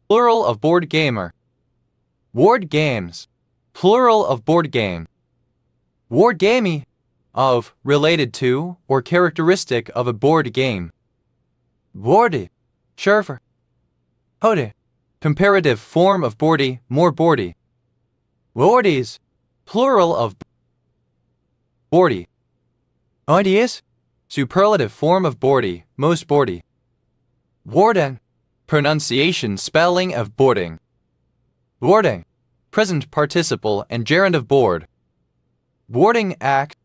plural of board gamer. Ward games, plural of board game. Ward gamey, of, related to, or characteristic of a board game. Boardy, schurfer. Hode, comparative form of boardy, more boardy. Boardies, plural of boardy. Ideas, superlative form of boardy, most boardy. Warden, pronunciation spelling of boarding. Boarding, present participle and gerund of board. Boarding axe,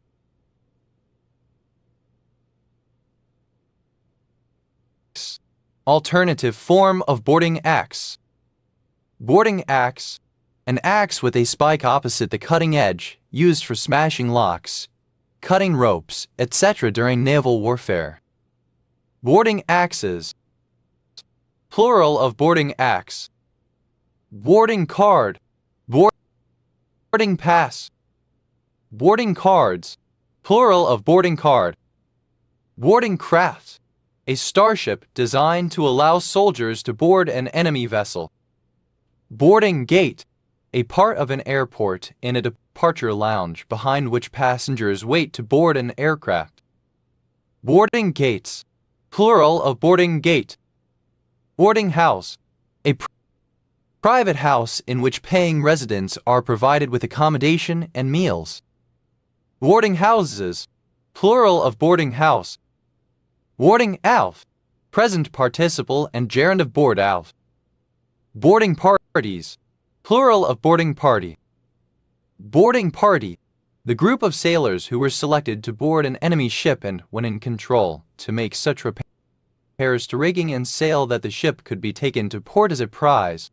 alternative form of boarding axe. Boarding axe, an axe with a spike opposite the cutting edge, used for smashing locks, cutting ropes, etc. during naval warfare. Boarding axes, plural of boarding axe. Boarding card, boarding pass. Boarding cards, plural of boarding card. Boarding craft, a starship designed to allow soldiers to board an enemy vessel. Boarding gate, a part of an airport in a departure lounge behind which passengers wait to board an aircraft. Boarding gates, plural of boarding gate. Boarding house, a private house in which paying residents are provided with accommodation and meals. Boarding houses, plural of boarding house. Boarding out, present participle and gerund of board out. Boarding parties, plural of boarding party. Boarding party, the group of sailors who were selected to board an enemy ship and, when in control, to make such repairs to rigging and sail that the ship could be taken to port as a prize.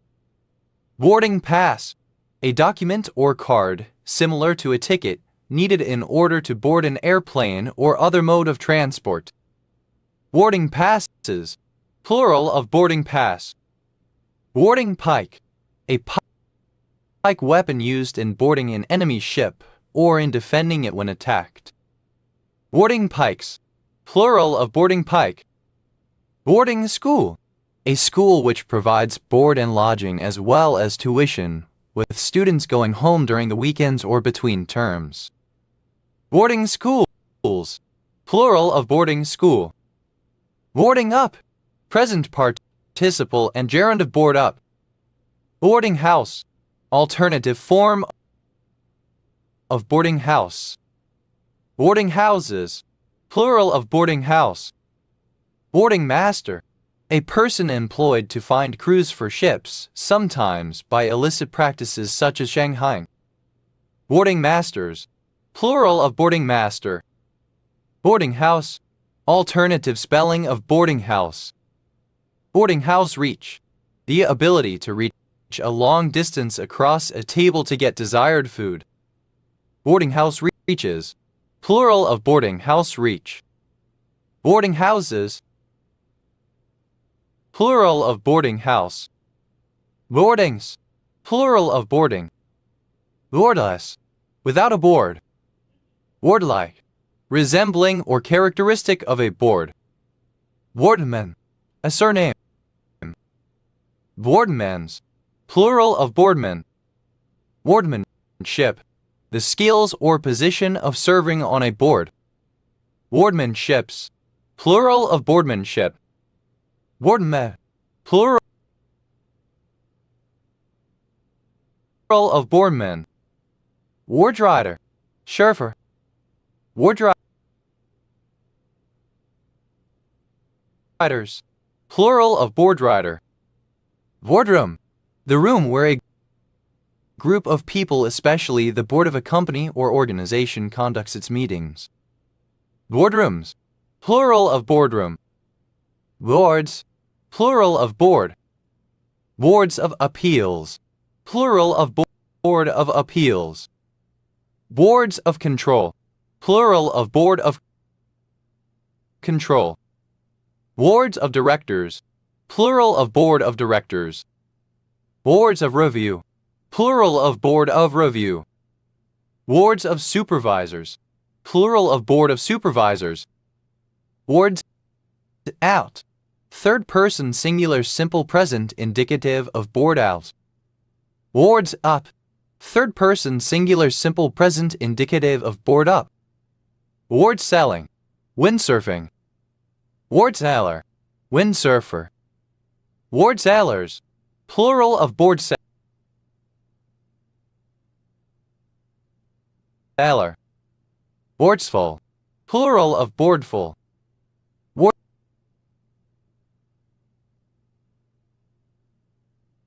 Boarding pass, a document or card, similar to a ticket, needed in order to board an airplane or other mode of transport. Boarding passes, plural of boarding pass. Boarding pike, a pike weapon used in boarding an enemy ship or in defending it when attacked. Boarding pikes, plural of boarding pike. Boarding school, a school which provides board and lodging as well as tuition, with students going home during the weekends or between terms. Boarding schools, plural of boarding school. Boarding up, present participle and gerund of board up. Boarding house, alternative form of boarding house. Boarding houses, plural of boarding house. Boarding master, A person employed to find crews for ships, sometimes by illicit practices such as shanghaiing. Boarding masters, plural of boarding master. Boarding house, alternative spelling of boarding house. Boarding house reach, the ability to reach a long distance across a table to get desired food. Boarding house reaches, plural of boarding house reach. Boarding houses, plural of boarding house. Boardings, plural of boarding. Boardless, without a board. Board-like, resembling or characteristic of a board. Boardman, a surname. Boardmans, plural of boardman. Boardmanship, the skills or position of serving on a board. Boardmanships, plural of boardmanship. Boardman, plural of boardman. Wardrider, chauffeur. Wardriders, plural of boardrider. Boardroom, the room where a group of people, especially the board of a company or organization, conducts its meetings. Boardrooms, plural of boardroom. Boards, plural of board. Boards of appeals, plural of board of appeals. Boards of control, plural of board of control. Boards of directors, plural of board of directors. Boards of review, plural of board of review. Boards of supervisors, plural of board of supervisors. Boards out, third person singular simple present indicative of board out. Boards up, third person singular simple present indicative of board up. Board selling, windsurfing. Board seller, windsurfer. Board sellers, plural of board seller. Boardsful, plural of boardful.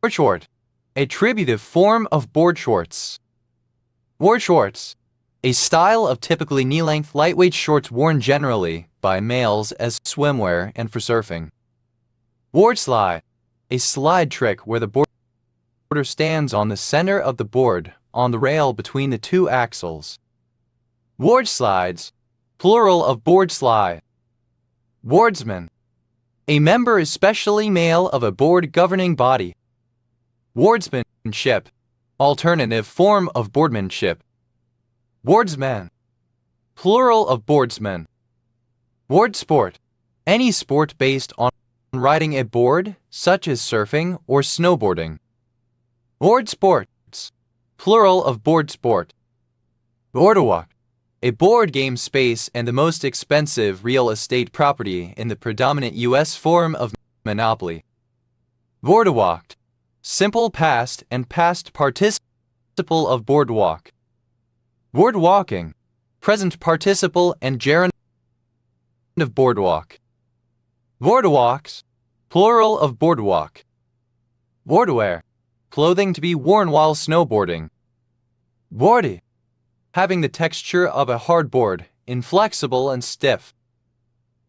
Board short, attributive form of board shorts. Board shorts, a style of typically knee-length lightweight shorts worn generally by males as swimwear and for surfing. Board slide, a slide trick where the boarder stands on the center of the board on the rail between the two axles. Board slides, plural of board slide. Boardsman, a member especially male of a board governing body. Boardsmanship, alternative form of boardmanship. Boardsman, plural of boardsman. Board sport, any sport based on riding a board, such as surfing or snowboarding. Board sports, plural of board sport. Boardwalk, a board game space and the most expensive real estate property in the predominant U.S. form of monopoly. Boardwalked, simple past and past participle of boardwalk. Boardwalking, present participle and gerund of boardwalk. Boardwalks, plural of boardwalk. Boardwear, clothing to be worn while snowboarding. Boardy, having the texture of a hard board, inflexible and stiff.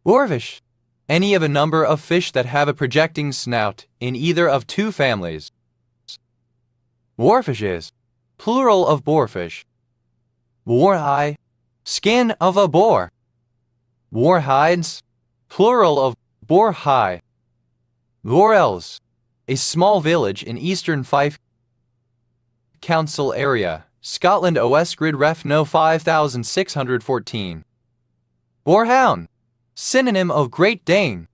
Boarfish, any of a number of fish that have a projecting snout in either of two families. Boarfishes, plural of boarfish. Boarhide, skin of a boar. Boarhides, plural of boarhide. Boreals, a small village in eastern Fife Council area, Scotland. OS Grid Ref No 5614. Boarhound, synonym of Great Dane.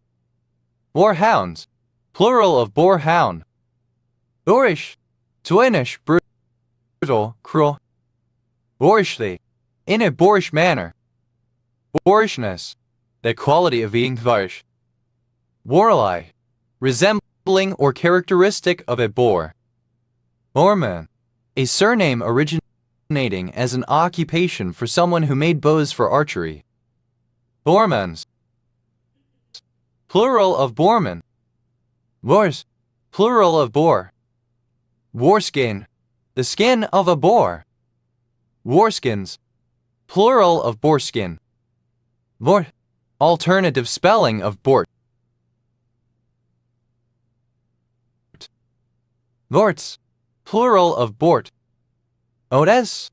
Boarhounds, plural of boarhound. Boorish, twinish, brutal, cruel. Boorishly, in a boorish manner. Boorishness, the quality of being boorish. Boorlike, resembling or characteristic of a boar. Boorman, a surname originating as an occupation for someone who made bows for archery. Boormans, plural of boorman. Boars, plural of boar. Warskin, the skin of a boar. Warskins, plural of boarskin. Bort, alternative spelling of bort. Borts, plural of bort. Odes,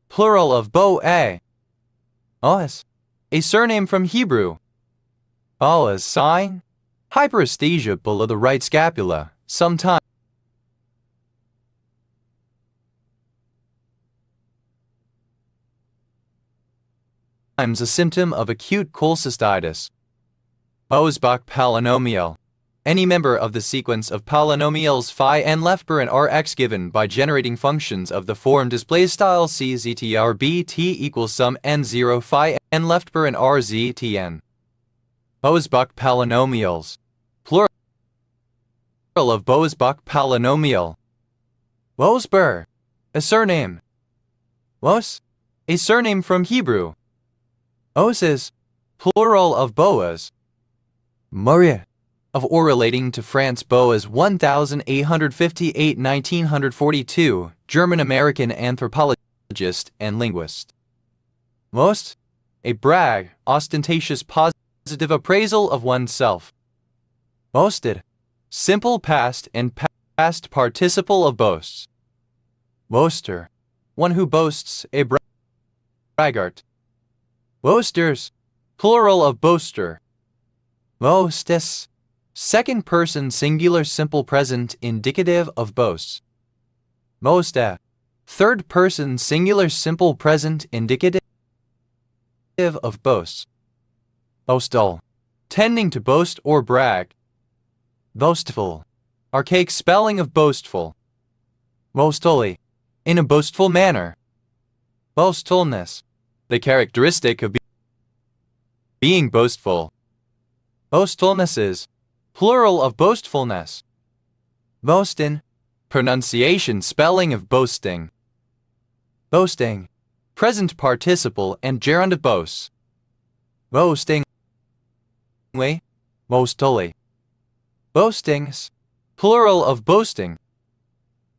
plural of bo-a. Os, a surname from Hebrew. Allah's sign, hyperesthesia below the right scapula, sometimes a symptom of acute cholecystitis. Bose-Bach polynomial. Any member of the sequence of polynomials phi n left bar and rx given by generating functions of the form displaystyle cztr_bt equals sum n0 phi n left bar and rztn. Bose-Bach polynomials. Plural of Bose-Bach polynomial. Bose-Ber, a surname. Bos, a surname from Hebrew. Oses, plural of Boas. Maria, of or relating to France. Boas 1858-1942, German-American anthropologist and linguist. Most, a brag, ostentatious positive appraisal of oneself. Boasted, simple past and past participle of boasts. Boaster, one who boasts, a braggart. Boasters, plural of boaster. Boastis, second person singular simple present indicative of boasts. Boasta, third person singular simple present indicative of boasts. Boastal, tending to boast or brag. Boastful, archaic spelling of boastful. Boastfully, in a boastful manner. Boastfulness, the characteristic of being boastful. Boastfulnesses, plural of boastfulness. Boastin, pronunciation spelling of boasting. Boasting, present participle and gerund of boast. Boastingly, boastfully. Boastings, plural of boasting.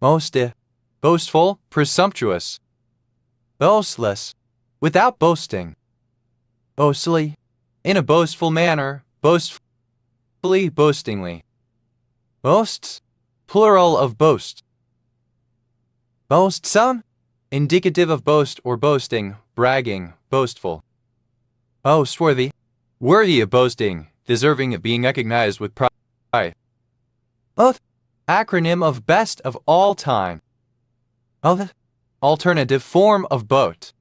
Boasti, boastful, presumptuous. Boastless, without boasting. Boastfully, in a boastful manner, boastfully, boastingly. Boasts, plural of boast. Boastsome, indicative of boast or boasting, bragging, boastful. Boastworthy, worthy of boasting, deserving of being recognized with pride. Both, acronym of best of all time. Both, alternative form of boat.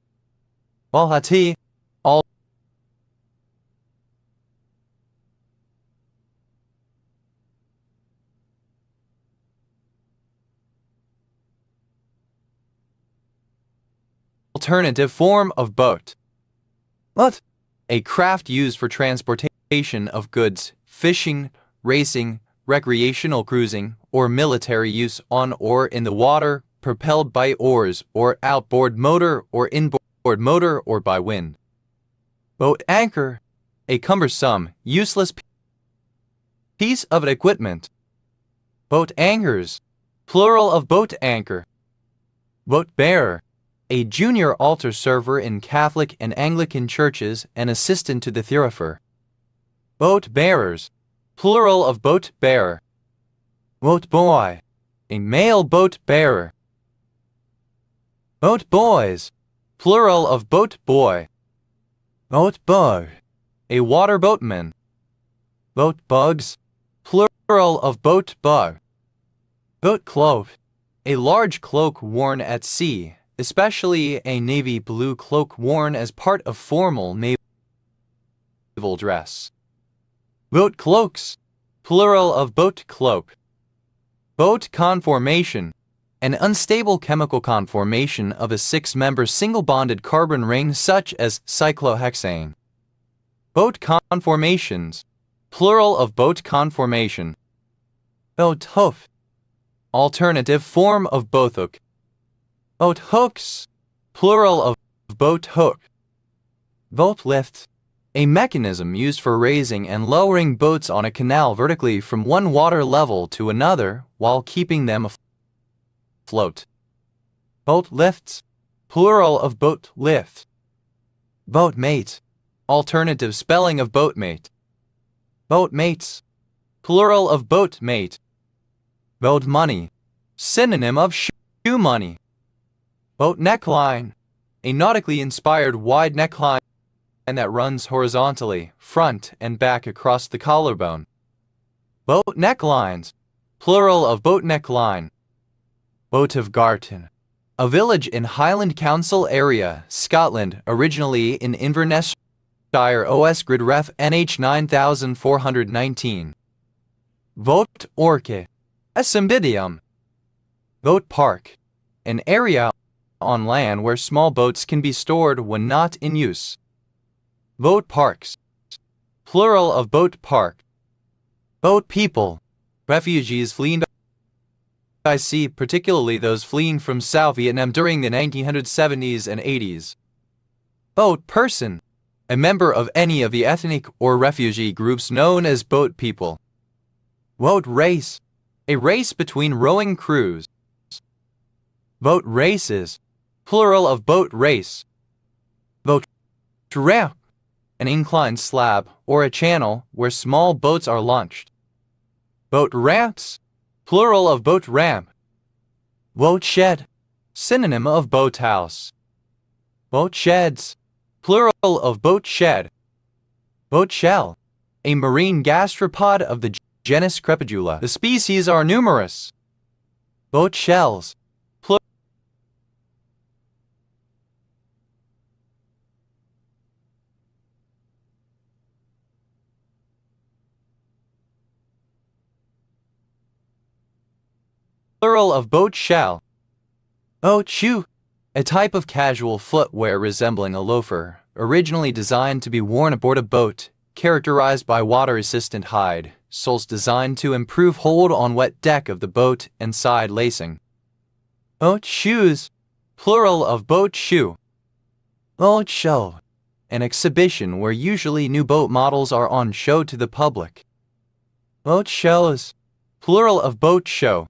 Balhati, alternative form of boat. But, a craft used for transportation of goods, fishing, racing, recreational cruising, or military use on or in the water, propelled by oars, or outboard motor, or inboard motor, or by wind. Boat anchor, a cumbersome, useless piece of equipment. Boat anchors, plural of boat anchor. Boat bearer, a junior altar server in Catholic and Anglican churches and assistant to the thurifer. Boat bearers, plural of boat bearer. Boat boy, a male boat bearer. Boat boys, plural of boat boy. Boat bug, a water boatman. Boat bugs, plural of boat bug. Boat cloak, a large cloak worn at sea, especially a navy blue cloak worn as part of formal naval dress. Boat cloaks, plural of boat cloak. Boat conformation, an unstable chemical conformation of a six-member single-bonded carbon ring such as cyclohexane. Boat conformations, plural of boat conformation. Boat hoof, alternative form of boat hook. Boat hooks, plural of boat hook. Boat lift, a mechanism used for raising and lowering boats on a canal vertically from one water level to another while keeping them afloat. Boat lifts, plural of boat lift. Boatmate, alternative spelling of boatmate. Boatmates, plural of boatmate. Boat money, synonym of shoe money. Boat neckline, a nautically inspired wide neckline that runs horizontally, front and back across the collarbone. Boat necklines, plural of boat neckline. Boat of Garton, a village in Highland Council area, Scotland, originally in Inverness, OS grid ref NH 9419. Boat orche, a cymbidium. Boat park, an area on land where small boats can be stored when not in use. Boat parks, plural of boat park. Boat people, refugees fleeing by sea, particularly those fleeing from South Vietnam during the 1970s and 80s. Boat person, a member of any of the ethnic or refugee groups known as boat people. Boat race, a race between rowing crews. Boat races, plural of boat race. Boat ramp, an inclined slab or a channel where small boats are launched. Boat ramps, plural of boat ramp. Boat shed, synonym of boathouse. Boat sheds, plural of boat shed. Boat shell, a marine gastropod of the genus Crepidula. The species are numerous. Boat shells, plural of boat shell. Boat shoe, a type of casual footwear resembling a loafer, originally designed to be worn aboard a boat, characterized by water-resistant hide, soles designed to improve hold on wet deck of the boat and side lacing. Boat shoes, plural of boat shoe. Boat show, an exhibition where usually new boat models are on show to the public. Boat shows, plural of boat show.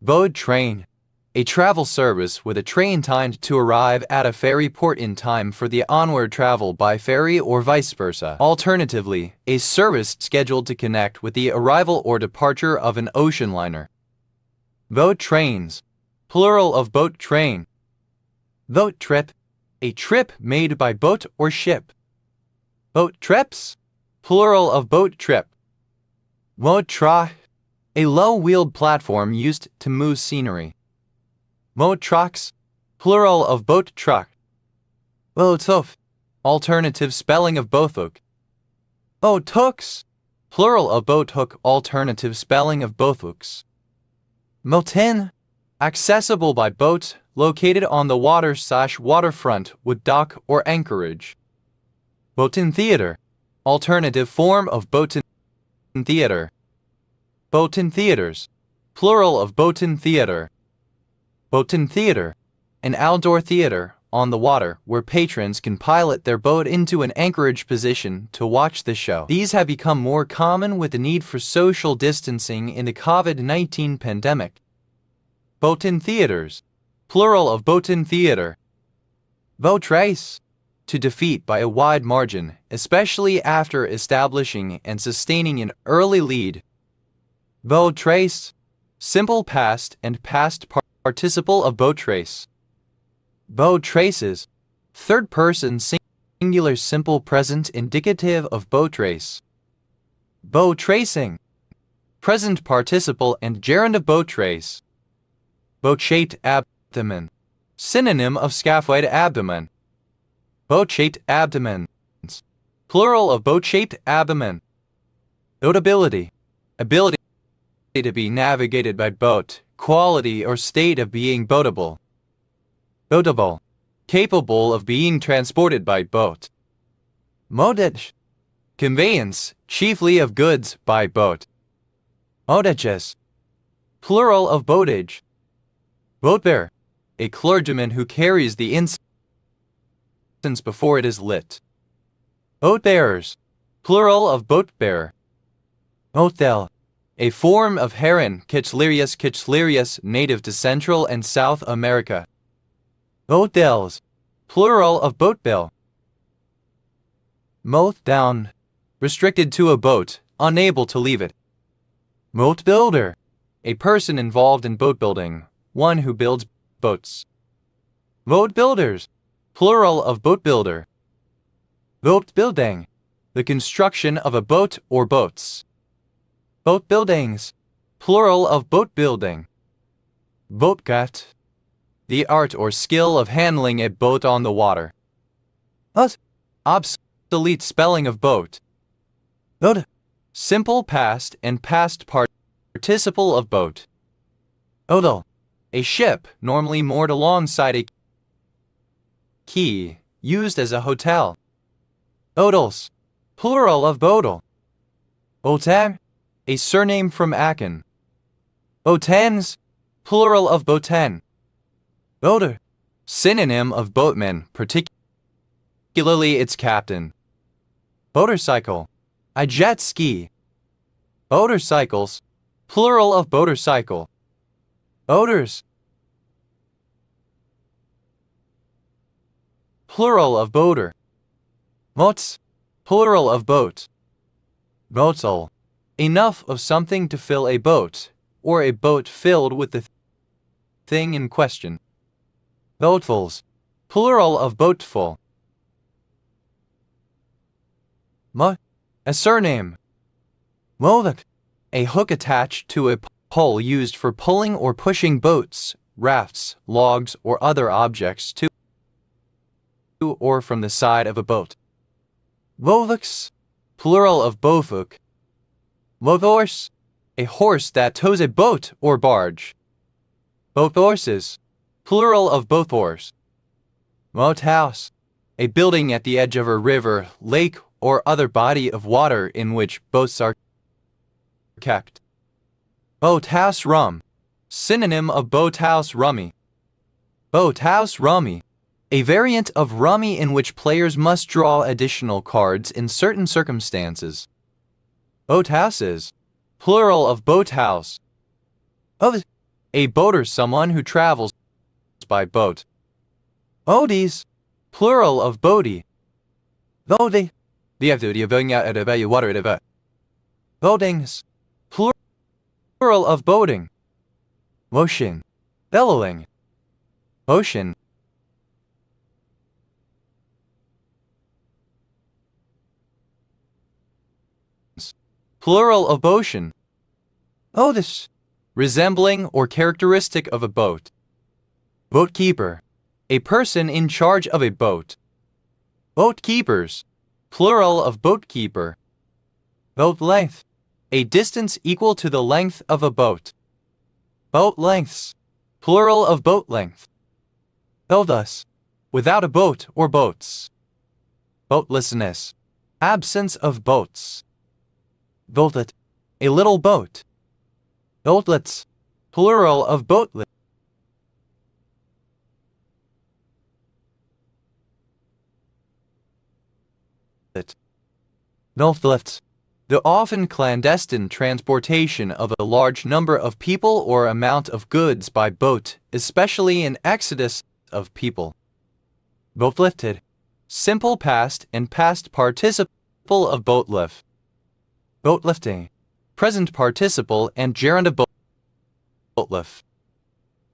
Boat train, a travel service with a train timed to arrive at a ferry port in time for the onward travel by ferry or vice versa. Alternatively, a service scheduled to connect with the arrival or departure of an ocean liner. Boat trains, plural of boat train. Boat trip, a trip made by boat or ship. Boat trips, plural of boat trip. Boat truck, a low-wheeled platform used to move scenery. Boat trucks, plural of boat truck. Boat hoof, alternative spelling of boat hook. Boat hooks, plural of boat hook, alternative spelling of both hooks. Motin, accessible by boat, located on the water/waterfront with dock or anchorage. Boatin theater, alternative form of boatin theater. Boatin theaters, plural of boatin theater. Boatin theater, an outdoor theater on the water where patrons can pilot their boat into an anchorage position to watch the show. These have become more common with the need for social distancing in the COVID-19 pandemic. Boatin theaters, plural of boatin theater. Boat race, to defeat by a wide margin, especially after establishing and sustaining an early lead. Boat trace, simple past and past participle of boat trace. Boat traces, third person singular simple present indicative of boat race. Boat tracing, present participle and gerund of boat trace. Boat-shaped abdomen, synonym of scaphoid abdomen. Boat-shaped abdomens, plural of boat-shaped abdomen. Boatability, ability to be navigated by boat, quality or state of being boatable. Boatable, capable of being transported by boat. Modage, conveyance, chiefly of goods, by boat. Modages, plural of boatage. Boatbearer, a clergyman who carries the incense before it is lit. Boat bearers, plural of boat bearer. Boatel, a form of heron, Kitchlerius native to Central and South America. Boatels, plural of boat bill. Moat down, restricted to a boat, unable to leave it. Boat builder, a person involved in boat building, one who builds boats. Boat builders, plural of boat builder. Boat building, the construction of a boat or boats. Boat buildings, plural of boat building. Boatgat, the art or skill of handling a boat on the water. Obsolete spelling of boat. Boat, simple past and past participle of boat. Odal, a ship normally moored alongside a quay, used as a hotel. Odals, plural of bodal. Botan, a surname from Aachen. Botans, plural of botan. Boater, synonym of boatman, particularly its captain. Motorcycle, a jet ski. Motorcycles, plural of motorcycle. Boaters, plural of boater. Mots, plural of boat. Boatsel, enough of something to fill a boat, or a boat filled with the thing in question. Boatfuls, plural of boatful. A surname. Modak, a hook attached to a pole used for pulling or pushing boats, rafts, logs, or other objects to or from the side of a boat. Bovux, plural of bovuk. Boathorse, a horse that tows a boat or barge. Boathorses, plural of boathorse. Boathouse, a building at the edge of a river, lake, or other body of water in which boats are kept. Boathouse rum, synonym of boathouse rummy. Boathouse rummy, a variant of rummy in which players must draw additional cards in certain circumstances. Boathouses, plural of boathouse. A boater, someone who travels by boat. Boaties, plural of boaty. Boaty, boatings, plural of boating. Motion, bellowing. Ocean, plural of ocean. Otis, resembling or characteristic of a boat. Boatkeeper, a person in charge of a boat. Boatkeepers, plural of boatkeeper. Boat length, a distance equal to the length of a boat. Boat lengths, plural of boat length. Thus, without a boat or boats. Boatlessness, absence of boats. Boatlet, a little boat. Boatlets, plural of boatlet. Boatlets, the often clandestine transportation of a large number of people or amount of goods by boat, especially an exodus of people. Boatlifted, simple past and past participle of boatlift. Boatlifting, present participle and gerund of boatlift.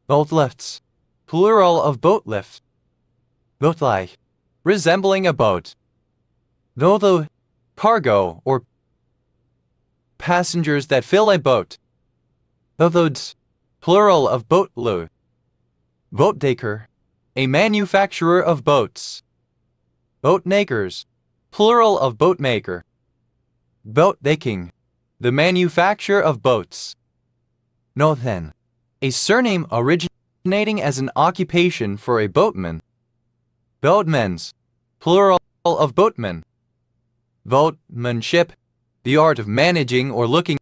Boatlifts, plural of boatlift. Boatlike, resembling a boat. Boatlu, cargo or passengers that fill a boat. Boatloads, plural of boatload. Boatdaker, a manufacturer of boats. Boatmakers, plural of boatmaker. Boatmaking, the manufacture of boats. Nothen, a surname originating as an occupation for a boatman. Boatmen's, plural of boatmen. Boatmanship, the art of managing or looking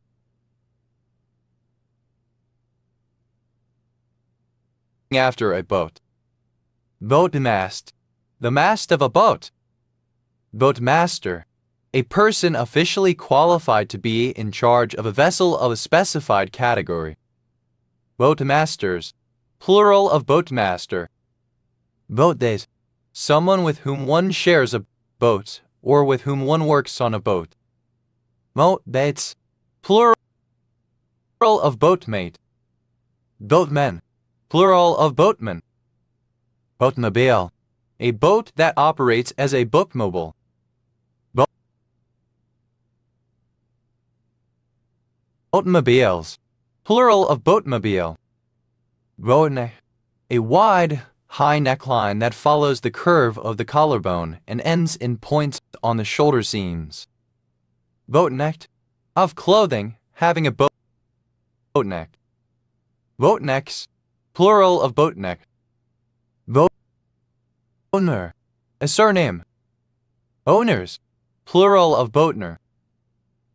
after a boat. Boatmast, the mast of a boat. Boatmaster. A person officially qualified to be in charge of a vessel of a specified category. Boatmasters. Plural of boatmaster. Boatdate. Someone with whom one shares a boat or with whom one works on a boat. Boatmates. Plural of boatmate. Boatmen. Plural of boatman. Boatmobile. A boat that operates as a boatmobile. Boatmobiles. Plural of boatmobile. Boatneck. A wide, high neckline that follows the curve of the collarbone and ends in points on the shoulder seams. Boatneck. Of clothing having a boatneck. Boatnecks. Plural of boatneck. Owner. A surname. Owners. Plural of boatner.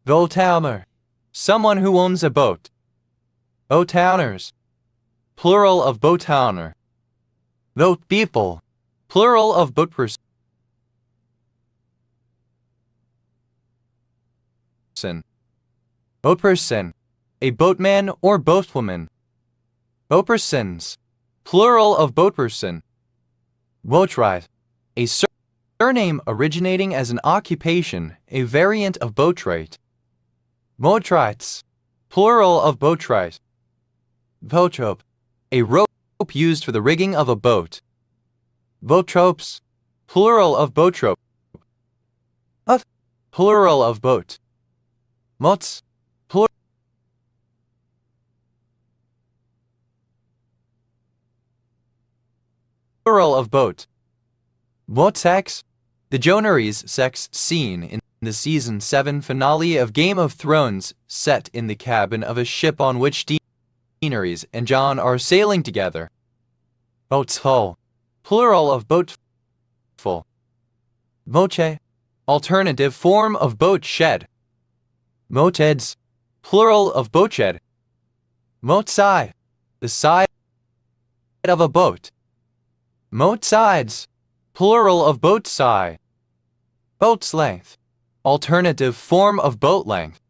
Boatowner. Someone who owns a boat. Boatowners. Plural of boatowner. Boat people. Plural of boatperson. Boatperson. A boatman or boatwoman. Boatpersons. Plural of boatperson. Boatwright. A surname originating as an occupation, a variant of boatwright. Boatwrights. Plural of boatwright. Boatrope. A rope used for the rigging of a boat. Boatropes. Plural of boatrope. Plural of boat. Mots. Plural of boat. Boatsex. The Jonary's sex scene in the Season 7 finale of Game of Thrones, set in the cabin of a ship on which Daenerys and Jon are sailing together. Boatful. Plural of boatful. Moche. Alternative form of boat shed. Moteds. Plural of boatshed. Motside. The side of a boat. Motsides. Plural of boat side. Boat's length. Alternative form of boat length.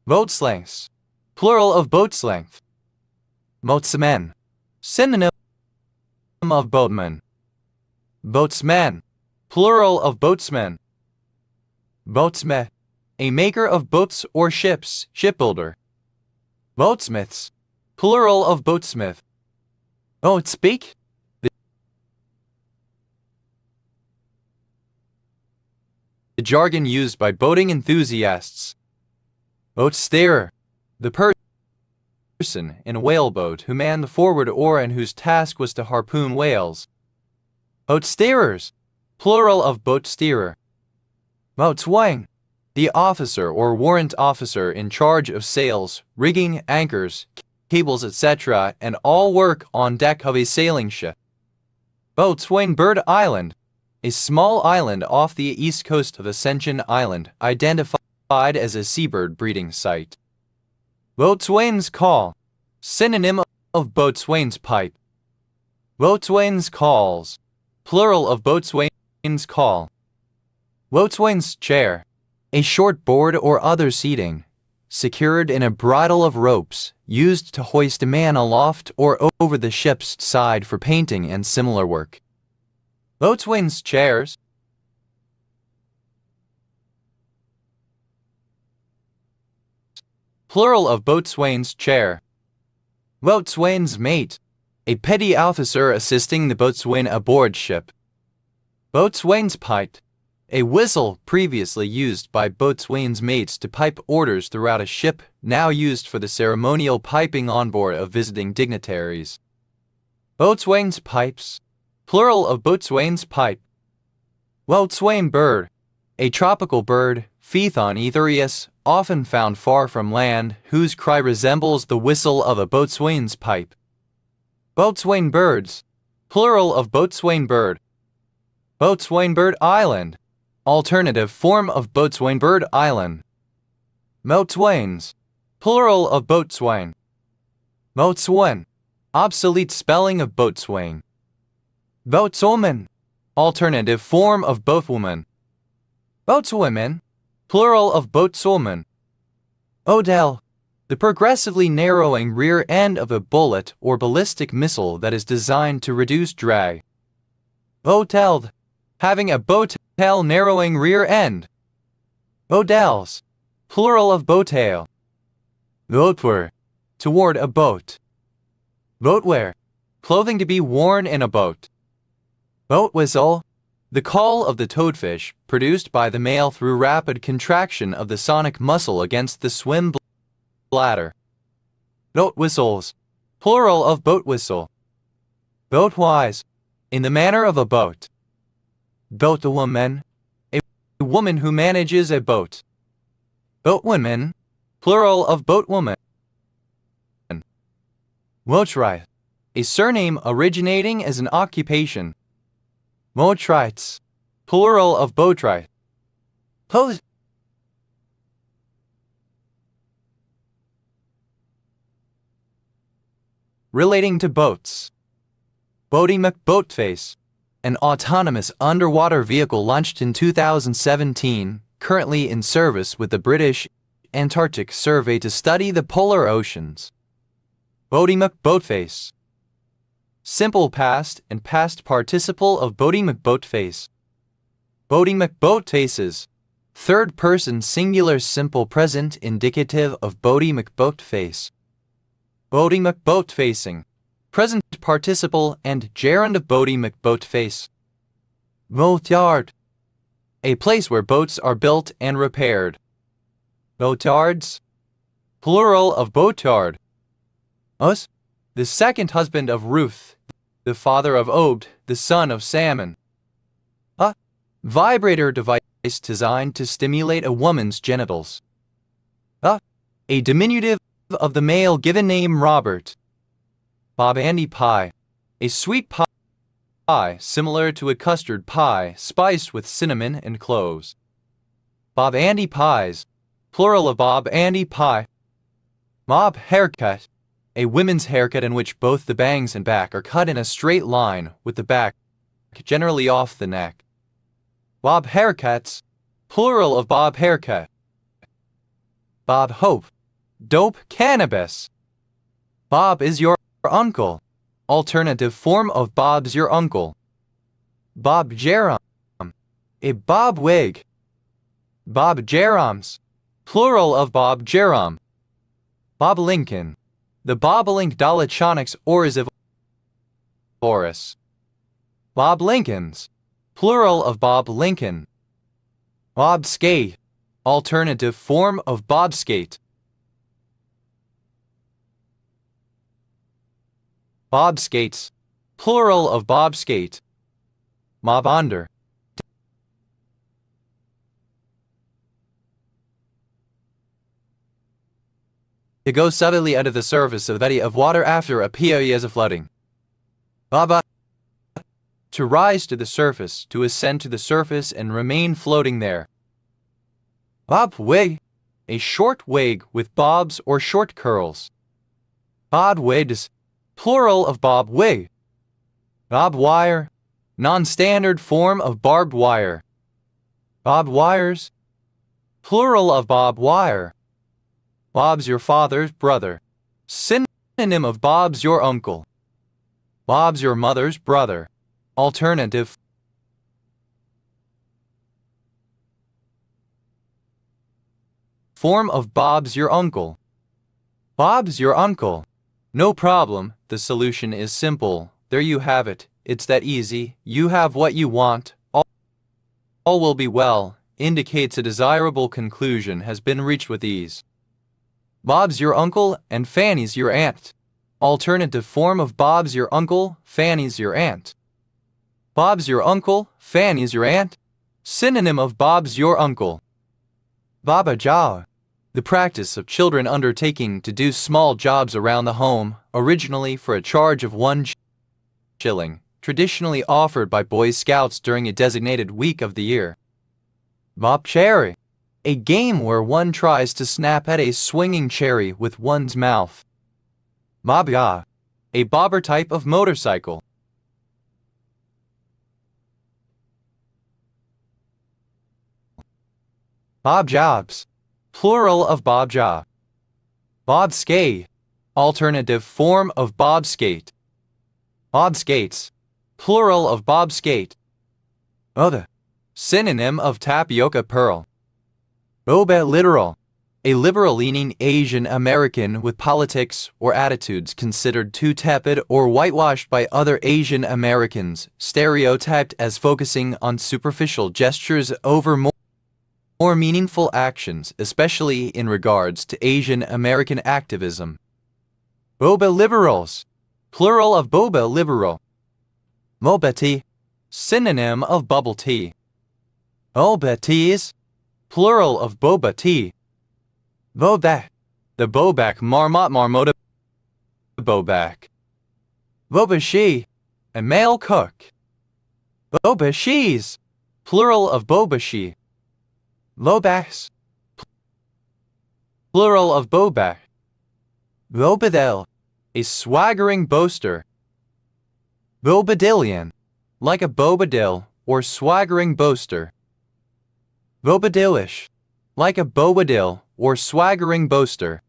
Boat's lengths. Plural of boat's length. Boatsmen. Synonym of boatman. Boatsman. Plural of boatsmen. Boatsmith. A maker of boats or ships, shipbuilder. Boatsmiths. Plural of boatsmith. Boatspeak. The jargon used by boating enthusiasts. Boatsteerer. The person in a whaleboat who manned the forward oar and whose task was to harpoon whales. Boatsteerers. Plural of boatsteerer. Boatswain. The officer or warrant officer in charge of sails, rigging, anchors, cables, etc., and all work on deck of a sailing ship. Boatswain Bird Island. A small island off the east coast of Ascension Island, identified as a seabird breeding site. Boatswain's call. Synonym of boatswain's pipe. Boatswain's calls. Plural of boatswain's call. Boatswain's chair. A short board or other seating, secured in a bridle of ropes, used to hoist a man aloft or over the ship's side for painting and similar work. Boatswain's chairs. Plural of boatswain's chair. Boatswain's mate. A petty officer assisting the boatswain aboard ship. Boatswain's pipe. A whistle previously used by boatswain's mates to pipe orders throughout a ship, now used for the ceremonial piping on board of visiting dignitaries. Boatswain's pipes. Plural of boatswain's pipe. Boatswain bird. A tropical bird, Phaethon aetherius, often found far from land, whose cry resembles the whistle of a boatswain's pipe. Boatswain birds. Plural of boatswain bird. Boatswain Bird Island. Alternative form of Boatswain Bird Island. Boatswains. Plural of boatswain. Boatswain. Obsolete spelling of boatswain. Boatswoman. Alternative form of boatwoman. Boatswomen, plural of boatswoman. Odell, the progressively narrowing rear end of a bullet or ballistic missile that is designed to reduce drag. Boatel, having a boatel narrowing rear end. Bodels, plural of boattail. Boatwear, toward a boat. Boatwear, clothing to be worn in a boat. Boat whistle, the call of the toadfish produced by the male through rapid contraction of the sonic muscle against the swim bladder. Boat whistles, plural of boat whistle. Boatwise, in the manner of a boat. Boatwoman, a woman who manages a boat. Boatwomen, plural of boatwoman. Motrite, a surname originating as an occupation. Motrites, plural of boatrite. Pose. Relating to boats. Boaty McBoatface, an autonomous underwater vehicle launched in 2017, currently in service with the British Antarctic Survey to study the polar oceans. Boaty McBoatface. Simple past and past participle of Boaty McBoatface. Boaty McBoatfaces. Third person singular simple present indicative of Boaty McBoatface. Boaty McBoatfacing. Present participle and gerund of Boaty McBoatface. Boatyard. A place where boats are built and repaired. Boatyards. Plural of boatyard. Us, the second husband of Ruth, the father of Obed, the son of Salmon. A vibrator device designed to stimulate a woman's genitals. A diminutive of the male given name Robert. Bob Andy pie, a sweet pie similar to a custard pie spiced with cinnamon and cloves. Bob Andy pies, plural of Bob Andy pie. Mob haircut, a women's haircut in which both the bangs and back are cut in a straight line with the back generally off the neck. Bob haircuts, plural of Bob haircut. Bob Hope, dope cannabis. Bob is your uncle, alternative form of Bob's your uncle. Bob Jerome, a bob wig. Bob Jeroms, plural of Bob Jerome. Bob Lincoln, the bobolink Dolichonyx orizivorus. Bob Lincolns, plural of Bob Lincoln. Bob skate, alternative form of bob skate. Bob skates, plural of bob skate. Mob under. To go suddenly under the surface of the body of water after a period of flooding. Baba. To rise to the surface, to ascend to the surface and remain floating there. Bob wig, a short wig with bobs or short curls. Bob wigs, plural of bob wig. Bob wire, non-standard form of barbed wire. Bob wires, plural of bob wire. Bob's your father's brother, synonym of Bob's your uncle. Bob's your mother's brother, alternative form of Bob's your uncle. Bob's your uncle. No problem, the solution is simple. There you have it, it's that easy, you have what you want, all will be well, indicates a desirable conclusion has been reached with ease. Bob's your uncle and Fanny's your aunt. Alternative form of Bob's your uncle, Fanny's your aunt. Bob's your uncle, Fanny's your aunt. Synonym of Bob's your uncle. Baba Jaw. The practice of children undertaking to do small jobs around the home, originally for a charge of 1 shilling, traditionally offered by Boy Scouts during a designated week of the year. Bob Cherry. A game where one tries to snap at a swinging cherry with one's mouth. Bobya, a bobber type of motorcycle. Bob jobs, plural of bob job. Bob skate, alternative form of bob skate. Bob skates, plural of bob skate. Other, synonym of tapioca pearl. Boba literal, a liberal-leaning Asian American with politics or attitudes considered too tepid or whitewashed by other Asian Americans, stereotyped as focusing on superficial gestures over more meaningful actions, especially in regards to Asian American activism. Boba liberals, plural of boba liberal. Boba tea, synonym of bubble tea. Boba teas, plural of boba tea. Bobak, the bobak marmot marmota. Bobak. Bobashi, a male cook. Bobashis, plural of bobashi. Bobaks, plural of bobak. Bobadil, a swaggering boaster. Bobadillion, like a bobadil or swaggering boaster. Bobadilish, like a bobadil or swaggering boaster.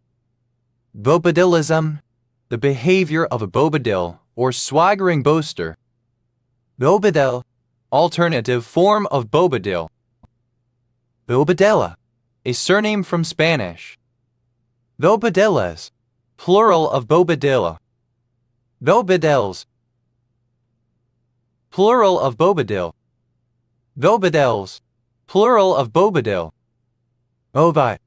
Bobadilism, the behavior of a bobadil or swaggering boaster. Bobadil, alternative form of bobadil. Bobadilla, a surname from Spanish. Bobadillas, plural of bobadilla. Bobadils, plural of bobadil. Bobadils, plural of bobadil. Bobai,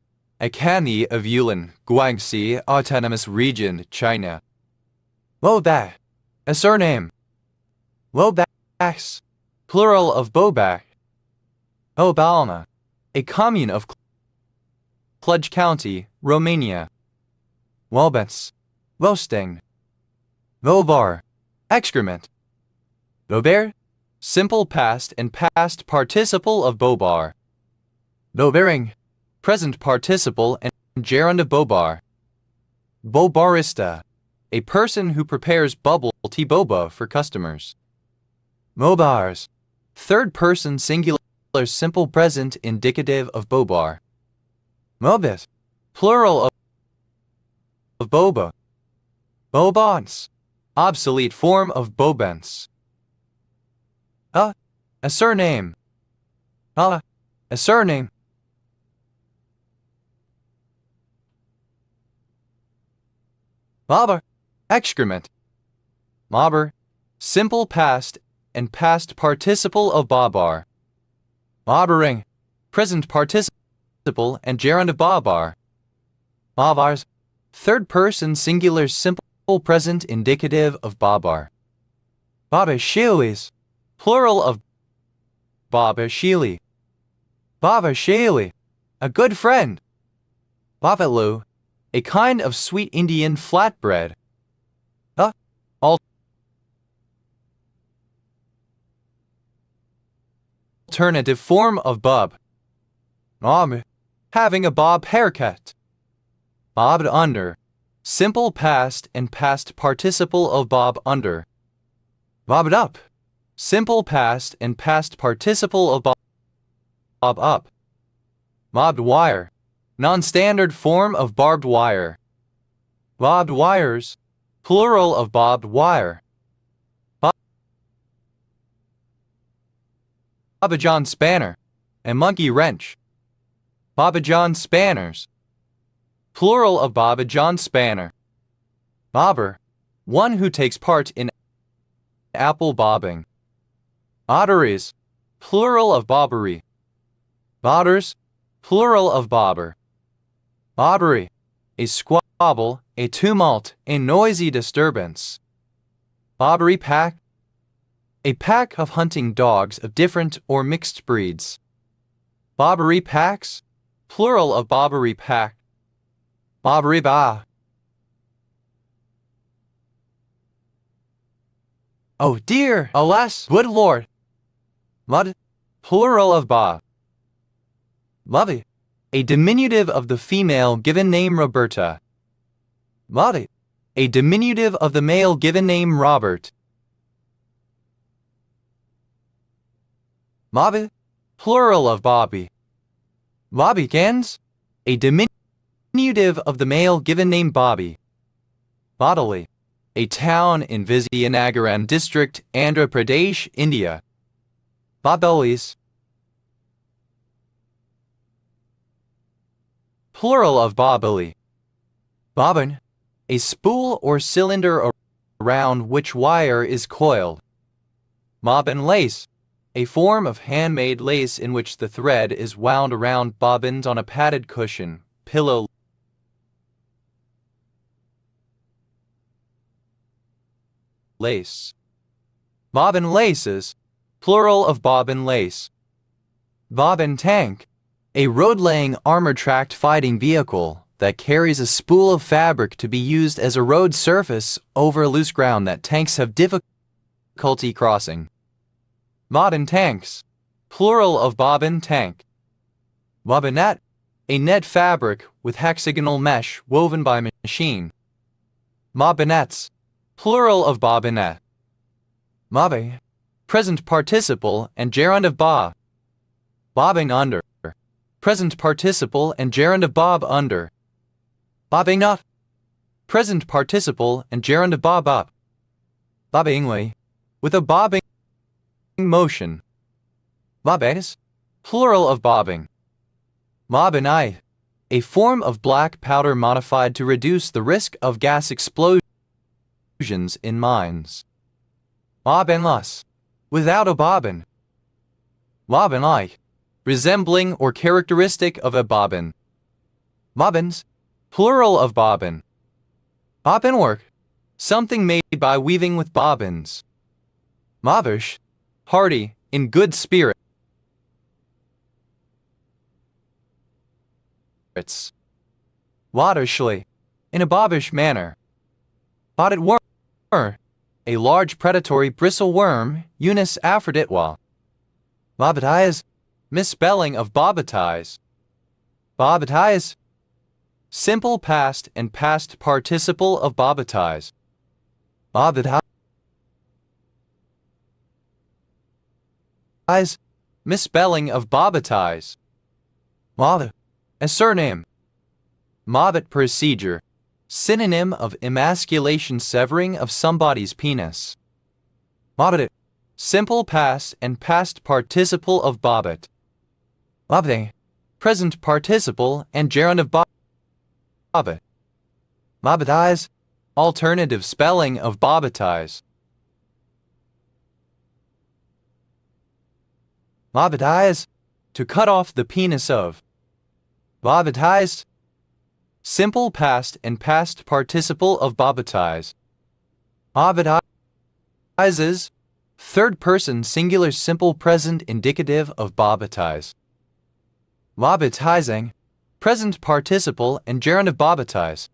a county of Yulin, Guangxi Autonomous Region, China. Bobai, a surname. Bobaks, plural of bobak. Obalna, a commune of Cluj County, Romania. Wobens, Wosting. Vobar, excrement. Vober, simple past and past participle of bobar. Vobering, present participle and gerund of bobar. Bobarista, a person who prepares bubble tea boba for customers. Mobars, third person singular simple present indicative of bobar. Mobis, plural of boba. Bobons, obsolete form of bobens. A surname. A surname. Mobber, excrement. Mobber, simple past and past participle of bobar. Mobbering, present participle and gerund of bobar. Mobars, third person singular simple present indicative of bobar. Babashilis, plural of babashili. Babashili, a good friend. Babalu, a kind of sweet Indian flatbread. Alternative form of bob. Having a bob haircut. Bobbed under, simple past and past participle of bob under. Bobbed up, simple past and past participle of bob up. Bobbed wire, non-standard form of barbed wire. Bobbed wires, plural of bobbed wire. Baba John spanner, a monkey wrench. Baba John spanners, plural of Baba John spanner. Bobber, one who takes part in apple bobbing. Botteries, plural of bobbery. Botters, plural of bobber. Bobbery, a squabble, a tumult, a noisy disturbance. Bobbery pack, a pack of hunting dogs of different or mixed breeds. Bobbery packs, plural of bobbery pack. Bobbery ba. Oh dear, alas, good lord. Mud, plural of ba. Lovey, a diminutive of the female given name Roberta. Muddy, a diminutive of the male given name Robert. Mobby, plural of Bobby. Bobbykins, a diminutive of the male given name Bobby. Bodali, a town in Vizianagaram district, Andhra Pradesh, India. Bobolis, plural of boboli. Bobbin, a spool or cylinder around which wire is coiled. Bobbin lace, a form of handmade lace in which the thread is wound around bobbins on a padded cushion, pillow. Lace. Bobbin laces, plural of bobbin lace. Bobbin tank, a road-laying armor-tracked fighting vehicle that carries a spool of fabric to be used as a road surface over loose ground that tanks have difficulty crossing. Bobbin tanks, plural of bobbin tank. Bobbinette, a net fabric with hexagonal mesh woven by machine. Bobbinettes, plural of bobbinette. Bobby, present participle and gerund of bob. Bobbing under, present participle and gerund of bob under. Bobbing not, present participle and gerund of bob up. Bobbingly, with a bobbing motion. Bobbes, plural of bobbing. Bobbinite, a form of black powder modified to reduce the risk of gas explosions in mines. Bobbinless, without a bobbin. Bobbin-like, resembling or characteristic of a bobbin. Bobbins, plural of bobbin. Bobbin work, something made by weaving with bobbins. Bobbish, hearty, in good spirits. Wattishly, in a bobbish manner. Botted worm, a large predatory bristle worm, Eunice aphroditwa. Bobbitize, misspelling of bobbitize. Bobbitize, simple past and past participle of bobbitize. Bobbitize, misspelling of bobbitize. Bobbit, a surname. Bobbit procedure, synonym of emasculation, severing of somebody's penis. Bobbit, simple past and past participle of bobbit. Bobbite, present participle and gerund of bobbit. Bobbitize, alternative spelling of bobbitize. Bobbitize, to cut off the penis of. Bobbitized, simple past and past participle of bobbitize. Bobbitizes, third person singular simple present indicative of bobbitize. Bobbitizing, present participle and gerund of bobbitize.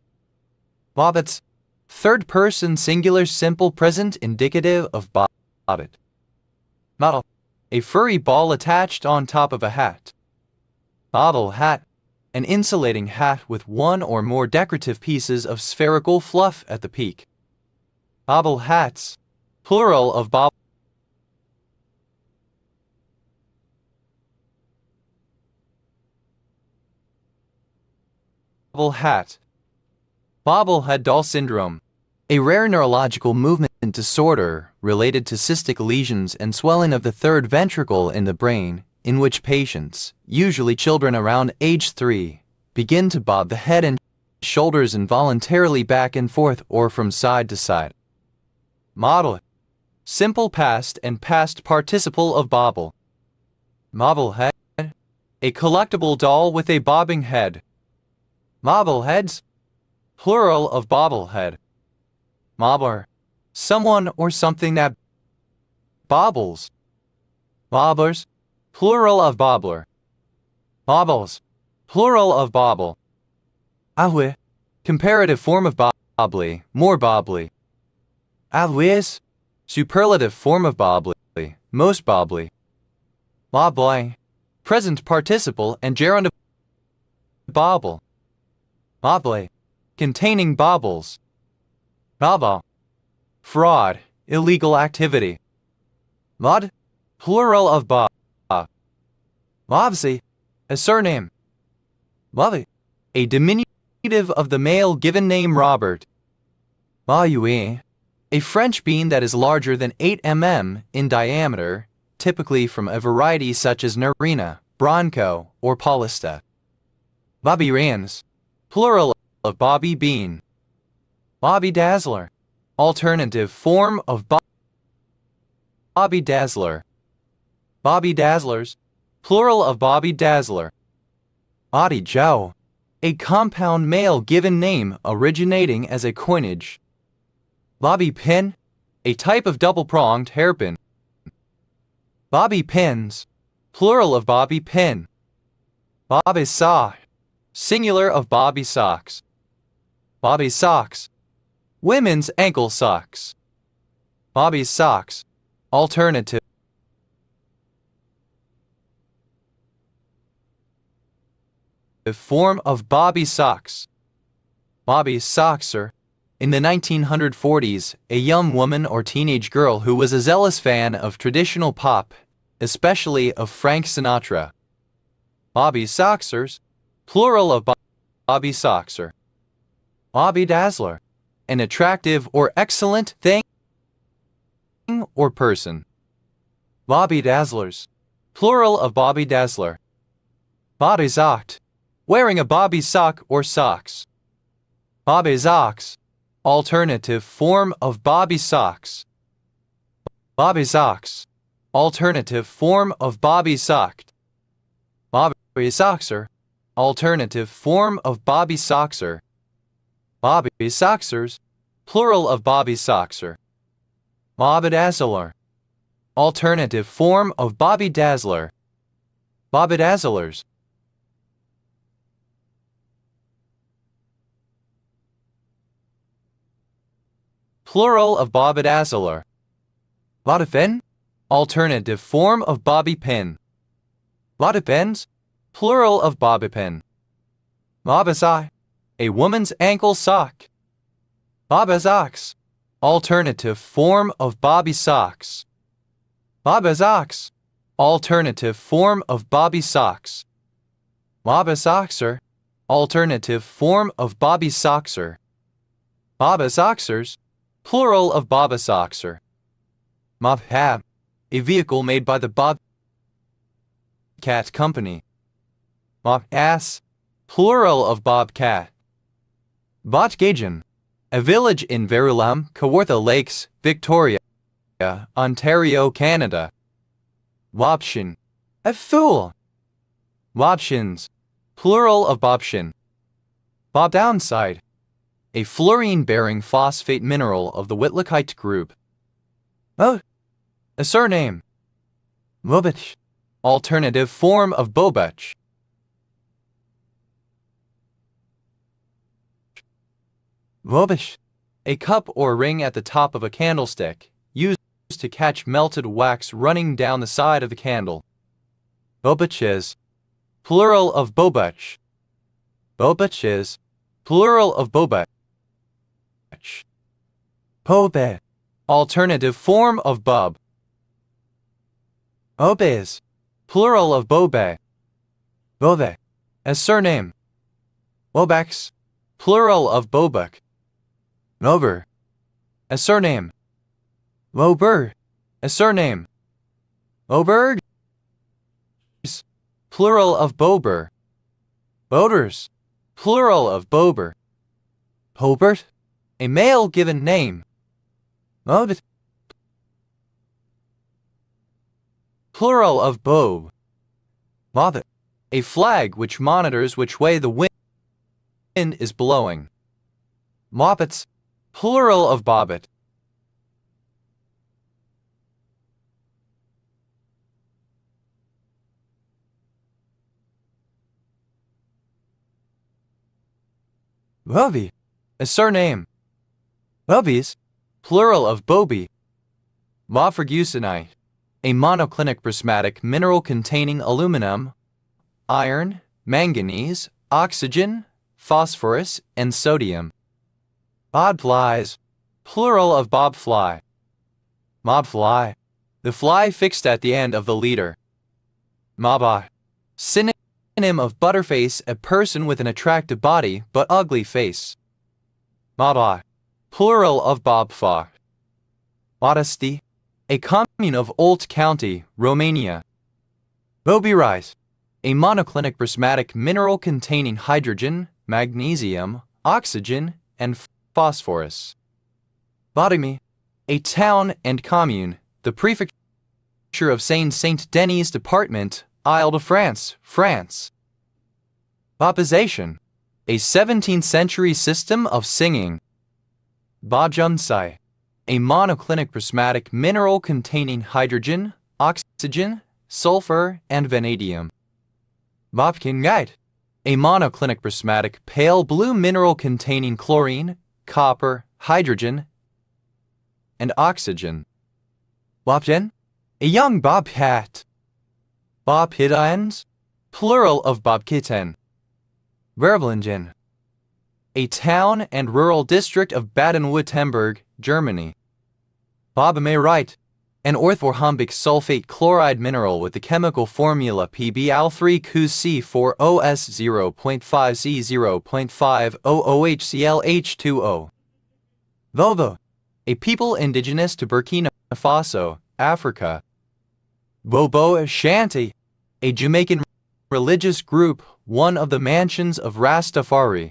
Bobbits, third person singular simple present indicative of bobbit. Model, a furry ball attached on top of a hat. Bobble hat, an insulating hat with one or more decorative pieces of spherical fluff at the peak. Bobble hats, plural of bobble hat. Bobblehead doll syndrome, a rare neurological movement disorder related to cystic lesions and swelling of the third ventricle in the brain, in which patients, usually children around age 3, begin to bob the head and shoulders involuntarily back and forth or from side to side. Model, simple past and past participle of bobble. Bobblehead, a collectible doll with a bobbing head. Bobbleheads, plural of bobblehead. Bobbler, someone or something that bobbles. Bobblers, plural of bobbler. Bobbles, plural of bobble. Ahwe, comparative form of bobbly, more bobbly. Ahwes, superlative form of bobbly, most bobbly. Bobbly, present participle and gerund of bobble. Bobbly, containing bobbles. Bobble, fraud, illegal activity. Bod, plural of bob. Bobsy, a surname, Bobby, a diminutive of the male given name Robert. Bayou, a French bean that is larger than 8 mm in diameter, typically from a variety such as Narina, Bronco, or Paulista. Bobby Rans, plural of Bobby bean. Bobby Dazzler, alternative form of Bobby Dazzler. Bobby Dazzlers, plural of Bobby Dazzler. Bobby Joe, a compound male given name originating as a coinage. Bobby pin, a type of double-pronged hairpin. Bobby pins, plural of Bobby pin. Bobby sock, singular of Bobby socks. Bobby socks, women's ankle socks. Bobby socks, alternative form of Bobby socks. Bobby Soxer. In the 1940s, a young woman or teenage girl who was a zealous fan of traditional pop, especially of Frank Sinatra. Bobby Soxers, plural of Bobby Soxer. Bobby Dazzler, an attractive or excellent thing or person. Bobby Dazzlers, plural of Bobby Dazzler. Bobby Zocked, wearing a Bobby sock or socks. Bobby Zocks, alternative form of Bobby socks. Bobby socks, alternative form of Bobby socked. Bobby soxer, alternative form of Bobby soxer. Bobby soxers, plural of Bobby soxer. Bobby Dazzler, alternative form of Bobby Dazzler. Bobby Dazzlers. Plural of Bobby Dazzler. Bobby pin, alternative form of Bobby pin. Bobby pins, plural of Bobby pin. Bobby sock, a woman's ankle sock. Bobby socks, alternative form of Bobby socks. Bobby socks, alternative form of Bobby socks. Bobby soxer, alternative form of Bobby soxer. Bobby soxers, plural of Bobby soxer. Bobcat, a vehicle made by the Bobcat Company. Bobass, plural of Bobcat. Botgagen, a village in Verulam, Kawartha Lakes, Victoria, Ontario, Canada. Wopshin, a fool. Wopshins, plural of Bobshin. Bob downside, a fluorine-bearing phosphate mineral of the Whitlockite group. Oh, a surname. Bobich, alternative form of Bobach. Bobich, a cup or ring at the top of a candlestick, used to catch melted wax running down the side of the candle. Bobaches, plural of Bobach. Bobaches, plural of Bobach. Bobe, alternative form of Bub. Obes, plural of Bobe. Bobe, a surname. Bobax, plural of Bobak. Mober, a surname. Mober, a surname. Moberg, plural of Bober. Boders, plural of Bober. Hobert, a male given name. Mobit, plural of Bob. Mobbit, a flag which monitors which way the wind is blowing. Moppets, plural of Bobbit. Bobby, a surname. Bobbies, plural of Bobby. Moffergusinite, a monoclinic prismatic mineral containing aluminum, iron, manganese, oxygen, phosphorus, and sodium. Bodflies, plural of bobfly. Mobfly, the fly fixed at the end of the leader. Mobot, synonym synonym of butterface, a person with an attractive body but ugly face. Mada, plural of bobfa. Modesty, a commune of Olt County, Romania. Bobirise, a monoclinic prismatic mineral containing hydrogen, magnesium, oxygen, and phosphorus. Botany, a town and commune, the prefecture of Saint-Denis Department, Île-de-France, France. Bopization, a 17th century system of singing. Bobjunsai, a monoclinic prismatic mineral containing hydrogen, oxygen, sulfur, and vanadium. Bobkingite, a monoclinic prismatic pale blue mineral containing chlorine, copper, hydrogen, and oxygen. Bobjen, a young bobcat. Bobhidans, plural of bobkitten. Werblingen, a town and rural district of Baden-Württemberg, Germany. Bobamerite, an orthorhombic sulfate chloride mineral with the chemical formula PbAl3Cu4OS0.5C0.5OOHClH2O. Vovo, a people indigenous to Burkina Faso, Africa. Bobo Ashanti, a Jamaican religious group, one of the mansions of Rastafari.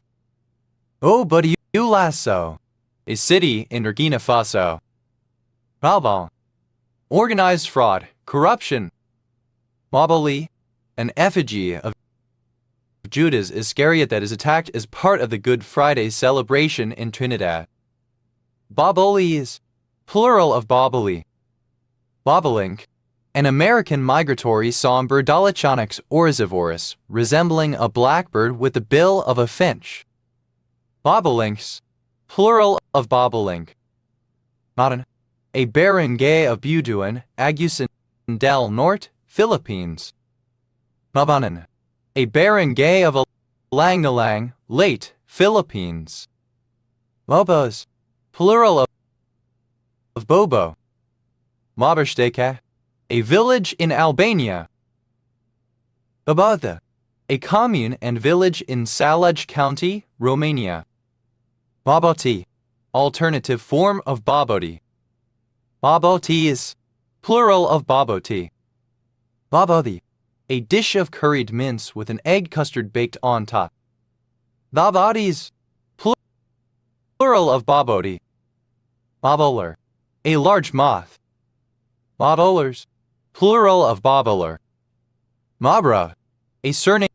Obodiulasso, a city in Burkina Faso. Balbon, organized fraud, corruption. Mabali, an effigy of Judas Iscariot that is attacked as part of the Good Friday celebration in Trinidad. Bobolis, plural of Boboli. Bobolink, an American migratory somber Dolichonyx oryzivorus, resembling a blackbird with the bill of a finch. Bobolinks, plural of bobolink. Modern, a barangay of Buduan, Agusan del Norte, Philippines. Mabanan, a barangay of Alang-Nalang, Leyte, Philippines. Mobos, plural of Bobo. Mabersteka, a village in Albania. Babotha, a commune and village in Salaj County, Romania. Baboti, alternative form of Baboti. Babotis, plural of Baboti. Babodi, a dish of curried mince with an egg custard baked on top. Babodis, plural of Babodi. Baboler, a large moth. Babolers, plural of Baboler. Mabra, a surname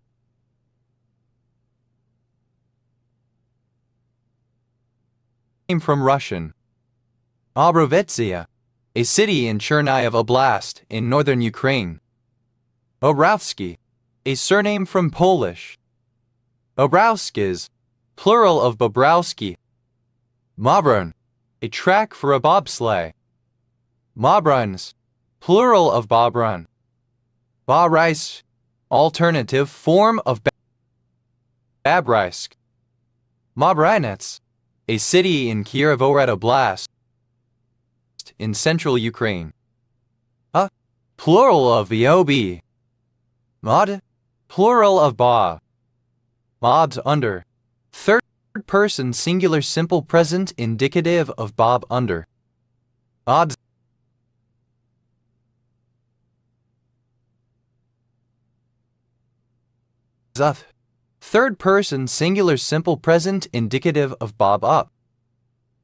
from Russian. Obrovetsia, a city in Chernihiv Oblast in northern Ukraine. Obrowski, a surname from Polish. Obrowskis, plural of Bobrowski. Mobrun, a track for a bobsleigh. Mobruns, plural of Bobrun. Babrice, alternative form of Babrisk. Mobrinets, a city in Kiev-Orad Oblast in central Ukraine. Plural of Vob. Mod, plural of Ba. Mobs under. Third person singular simple present indicative of Bob under. Odds. Zuth. Third person singular simple present indicative of Bob up.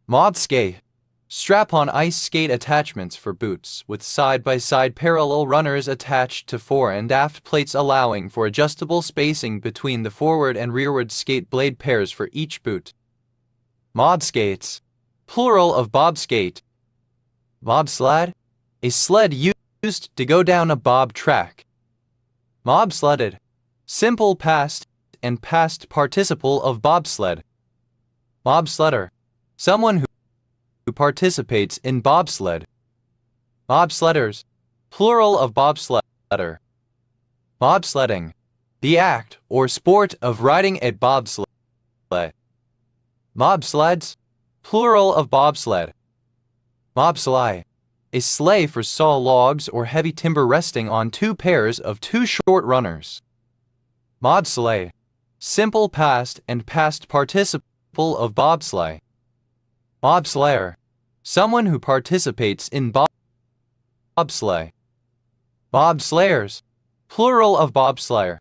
Mod skate. Strap-on ice skate attachments for boots with side-by-side parallel runners attached to fore and aft plates allowing for adjustable spacing between the forward and rearward skate blade pairs for each boot. Mod skates. Plural of bobskate. Bobsled. A sled used to go down a bob track. Mobsledded. Simple past and past participle of bobsled. Bobsledder. Someone who participates in bobsled. Bobsledders, plural of bobsledder. Bobsledding, the act or sport of riding a bobsled. Bobsleds, plural of bobsled. Bobsleigh, a sleigh for saw logs or heavy timber resting on two pairs of two short runners. Bobsleigh. Simple past and past participle of bobsleigh. Bobslayer. Someone who participates in bobsleigh. Bobslayers. Plural of bobslayer.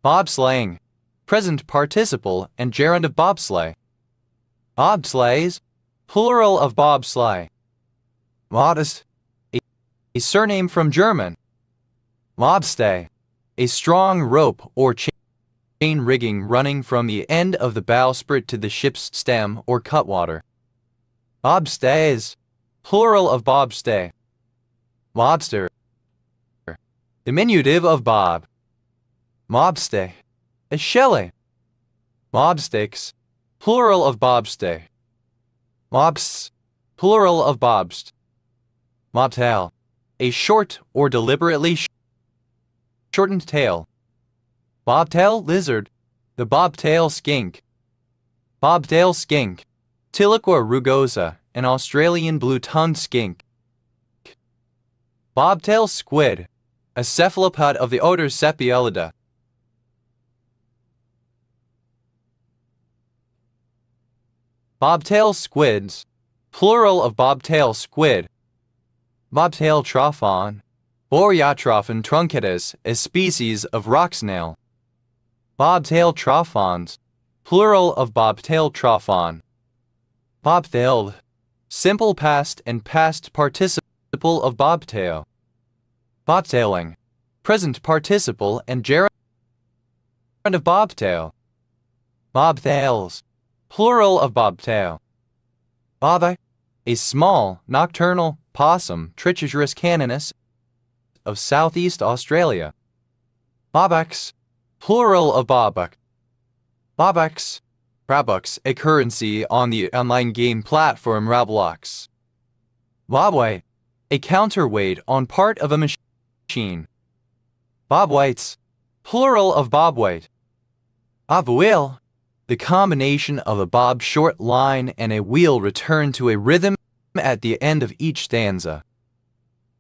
Bobsleighing. Present participle and gerund of bobsleigh. Bobsleighs. Plural of bobsleigh. Modest. A surname from German. Lobstay. A strong rope or chain rigging running from the end of the bowsprit to the ship's stem or cutwater. Bobstays. Plural of bobstay. Lobster. Diminutive of bob. Mobstay. A shelly. Mobsticks. Plural of bobstay. Mobsts. Plural of bobst. Mobtail. A short or deliberately shortened tail. Bobtail lizard. The bobtail skink. Bobtail skink. Tiliqua rugosa, an Australian blue-tongued skink. Bobtail squid. A cephalopod of the order Sepielida. Bobtail squids. Plural of bobtail squid. Bobtail trophon. Boreatrophon truncatus, a species of rock snail. Bobtail trophons. Plural of bobtail trophon. Bobtailed. Simple past and past participle of bobtail. Bobtailing. Present participle and gerund of bobtail. Bobtails. Plural of bobtail. Bobby. A small, nocturnal possum, Trichuris caninus, of Southeast Australia. Bobax. Plural of bobuck. Bobax. Robux, a currency on the online game platform Roblox. Bobweight. A counterweight on part of a machine. Bobweights. Plural of bobweight. Bobwheel. The combination of a bob short line and a wheel returned to a rhythm at the end of each stanza.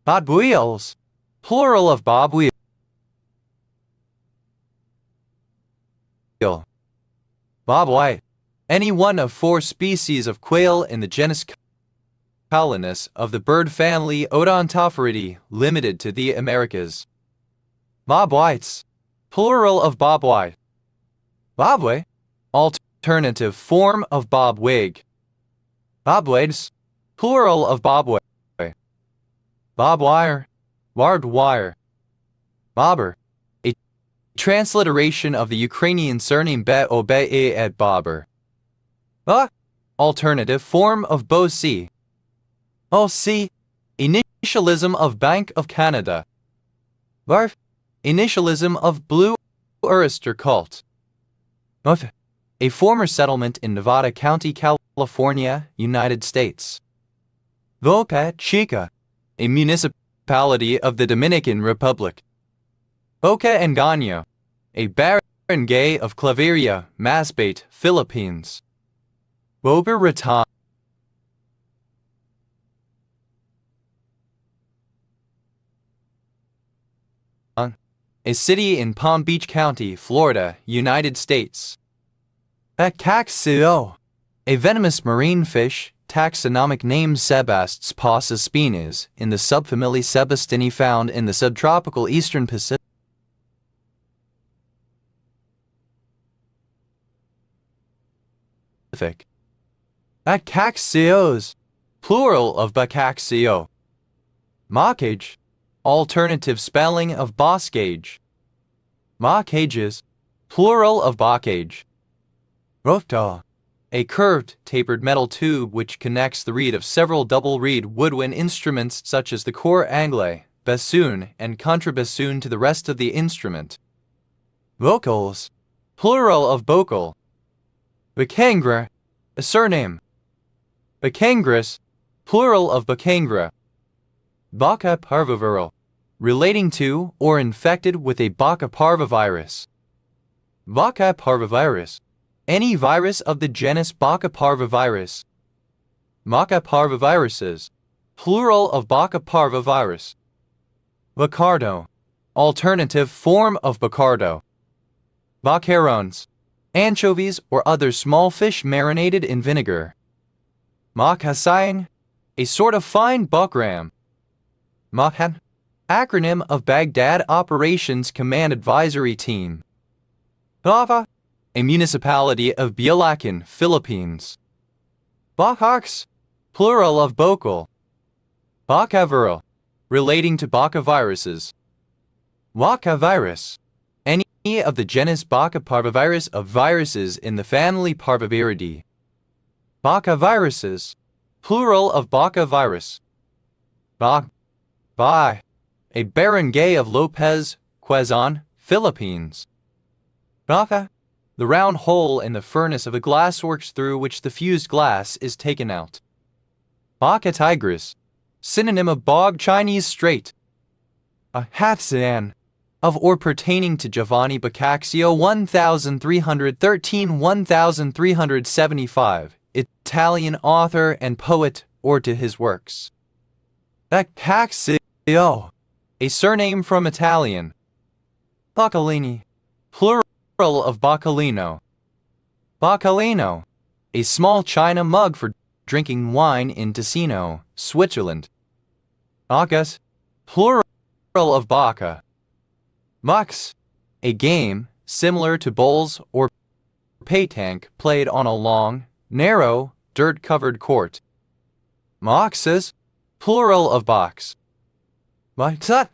Bobwheels. Plural of bobwheel. Bobwhite. Any one of 4 species of quail in the genus Calanus of the bird family Odontophoridae, limited to the Americas. Bobwhites. Plural of bobwhite. Bobway. Alternative form of bobwig. Bobwigs. Plural of bobway. Bobwire. Barbed wire. Bobber. A transliteration of the Ukrainian surname Be-Obe-E et Bobber. Alternative form of Bo-C. O-C. Initialism of Bank of Canada. Barf. Initialism of Blue Oyster Cult. A former settlement in Nevada County, California, United States. Boca Chica. A municipality of the Dominican Republic. Boca Engaño. A barangay of Claveria, Masbate, Philippines. Boca Raton. A city in Palm Beach County, Florida, United States. Bacaxio. A venomous marine fish, taxonomic name Sebasts paucispines, in the subfamily Sebastini, found in the subtropical eastern Pacific. Bacaxios. Plural of bacaxio. Mockage. Alternative spelling of boscage. Mockages. Plural of bocage. Rofta. A curved, tapered metal tube which connects the reed of several double-reed woodwind instruments such as the cor anglais, bassoon, and contrabassoon to the rest of the instrument. Vocals. Plural of vocal. Bacangra. A surname. Bacangris. Plural of bacangra. Baca parvoviral. Relating to or infected with a Baca parvovirus. Baca parvovirus. Any virus of the genus Baca parvovirus. Baca parvoviruses. Plural of Baca parvovirus. Bacardo. Alternative form of Bacardo. Macarons, anchovies or other small fish marinated in vinegar. Makasayang, a sort of fine buckram. Makhan, acronym of Baghdad Operations Command Advisory Team. Bava, a municipality of Bulacan, Philippines. Bakaks, plural of Bokal. Bakaviro, relating to Baka viruses. Waka virus, any of the genus Baka parvovirus of viruses in the family Parviviridae. Baka viruses, plural of Baka virus. Bai, a barangay of Lopez, Quezon, Philippines. Baka, the round hole in the furnace of a glassworks through which the fused glass is taken out. Baka tigris, synonym of bog Chinese strait. A Hatsan, of or pertaining to Giovanni Boccaccio 1313-1375, Italian author and poet, or to his works. Boccaccio, a surname from Italian. Boccalini, plural of Boccalino. Boccalino, a small china mug for drinking wine in Ticino, Switzerland. Bacchus, plural of Bacca. Mox, a game similar to bowls or pétanque played on a long, narrow, dirt-covered court. Moxes, plural of box. Moxat,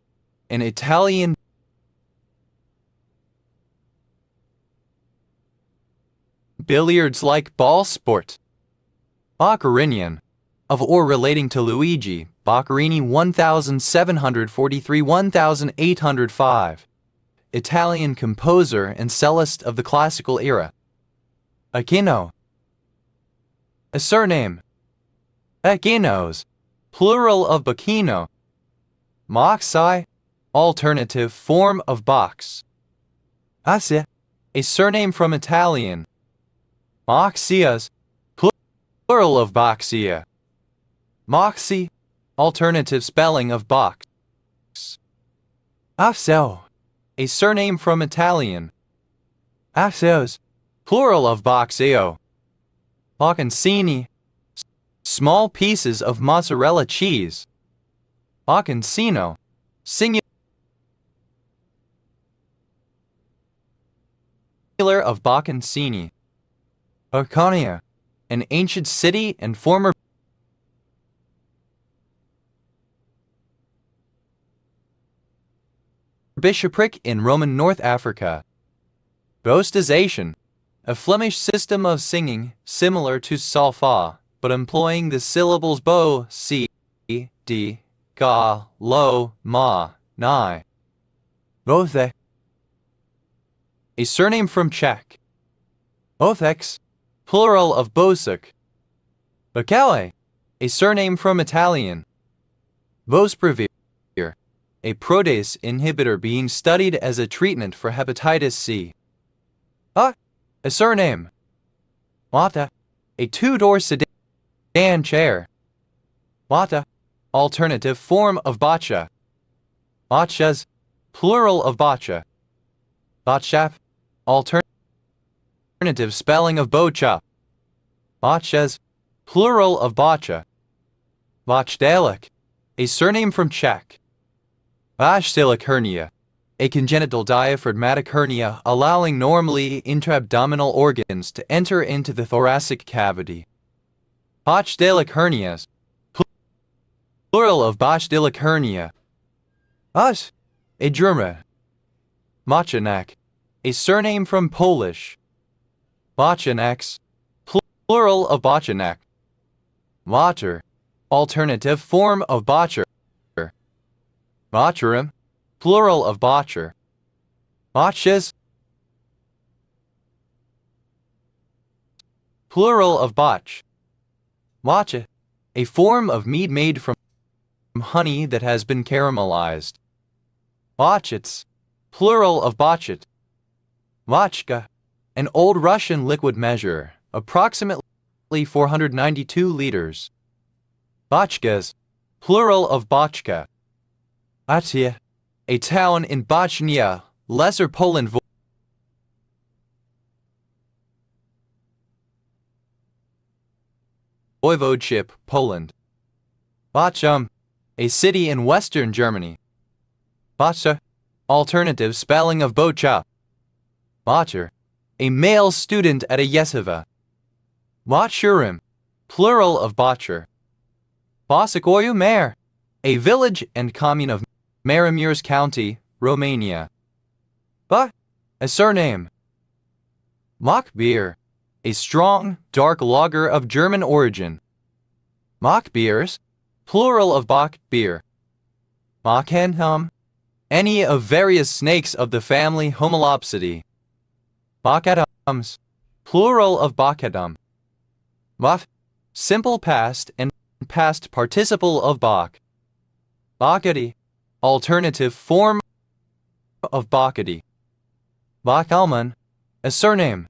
an Italian billiards-like ball sport. Boccarinian, of or relating to Luigi Boccarini 1743-1805, Italian composer and cellist of the classical era. Aquino, a surname. Aquino's, plural of Bacchino. Moxai, alternative form of box. Asia, a surname from Italian. Moxias, plural of Boxia. Moxie, alternative spelling of box. Afseo, a surname from Italian. Afseos, plural of Boxeo. Bocconcini, small pieces of mozzarella cheese. Bocconcino, singular of Bocconcini. Bocconia, an ancient city and former bishopric in Roman North Africa. Boastization, a Flemish system of singing similar to solfa, but employing the syllables bo, si, di, ga, lo, ma, ni. Bothe, a surname from Czech. Othex, plural of Bosuk. Bacale, a surname from Italian. Vosprevir, a protease inhibitor being studied as a treatment for hepatitis C. A surname. Wata, a two-door sedan chair. Wata, alternative form of boccia. Boccias, plural of boccia. Bocciap, alternative spelling of boccia. Boccias, plural of boccia. Bochdalic, a surname from Czech. Bachdalic hernia, a congenital diaphragmatic hernia allowing normally intra-abdominal organs to enter into the thoracic cavity. Bochdalic hernias, plural of Bochdalic hernia. Us, a German. Machinak, a surname from Polish. Bochinaks, plural of Bochinak. Water, alternative form of botcher. Botcherum, plural of botcher. Botches, plural of botch. Matcha, a form of mead made from honey that has been caramelized. Botchets, plural of botchet. Vachka, an Old Russian liquid measure, approximately 492 liters. Bachkas, plural of bachka. Atia, a town in Bochnia, Lesser Poland. Voivodeship, Poland. Bochum, a city in western Germany. Bocha, alternative spelling of Bocha. Bocher, a male student at a yeshiva. Bochurim, plural of Bocher. Bosikoyu Mer, a village and commune of Maramuresh County, Romania. Ba, a surname. Mock beer, a strong, dark lager of German origin. Mock beers, plural of Bock beer. Mockenhum, any of various snakes of the family Homolopsidae. Bockadums, plural of Bockadum. Boff, simple past and past participle of Bach. Bockady, alternative form of Bockady. Bockelman, a surname.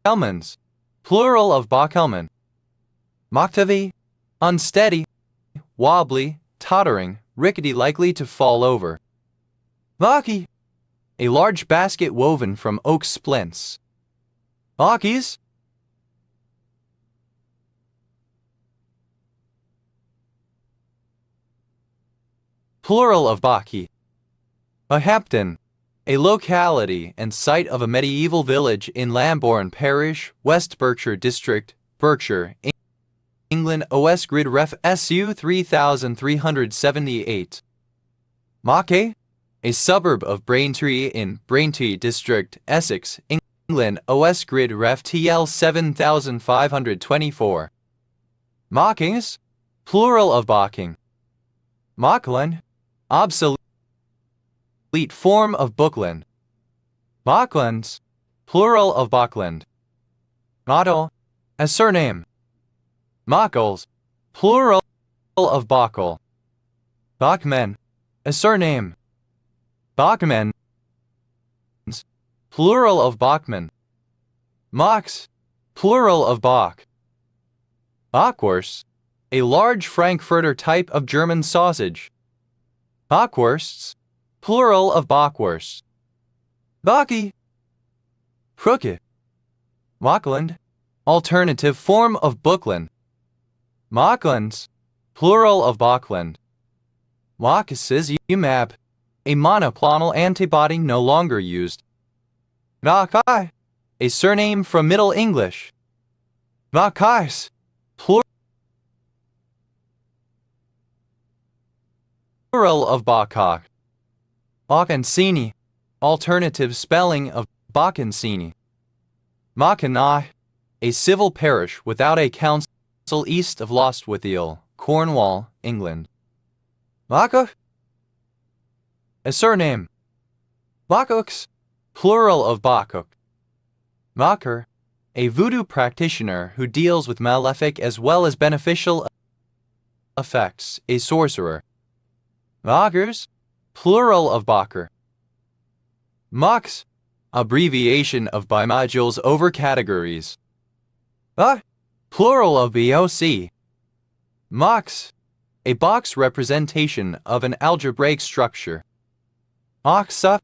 Bockelmans, plural of Bockelman. Moctavy, unsteady, wobbly, tottering, rickety, likely to fall over. Baki, a large basket woven from oak splints. Bakis, plural of Baki. Bahapton, a locality and site of a medieval village in Lambourne Parish, West Berkshire District, Berkshire, England. OS Grid Ref SU 3378. Mackay, a suburb of Braintree in Braintree District, Essex, England. OS Grid Ref TL 7524. Mockings, plural of Bocking. Mockland, obsolete form of Bookland. Bocklands, plural of Bockland. Motto, a surname. Mockles, plural of Bockle. Bachman, a surname. Bachmans, plural of Bachman. Mox, plural of Bach. Bockwurst, a large Frankfurter type of German sausage. Bockwursts, plural of Bockwurst. Baki, Crooked. Mockland, alternative form of Bookland. Mocklands, plural of Bockland. Mockacizumab, a monoclonal antibody no longer used. Vakai, a surname from Middle English. Vakais, plural of Bacchok. Baccancini, alternative spelling of Baccancini. Mackinac, a civil parish without a council east of Lostwithiel, Cornwall, England. Bacchok, a surname. Bacchooks, plural of Bacchok. Macher, a voodoo practitioner who deals with malefic as well as beneficial effects, a sorcerer. Bachers, plural of Bacher. Mox, abbreviation of bimodules over categories. Plural of BOC. Mox, a box representation of an algebraic structure. Moxa,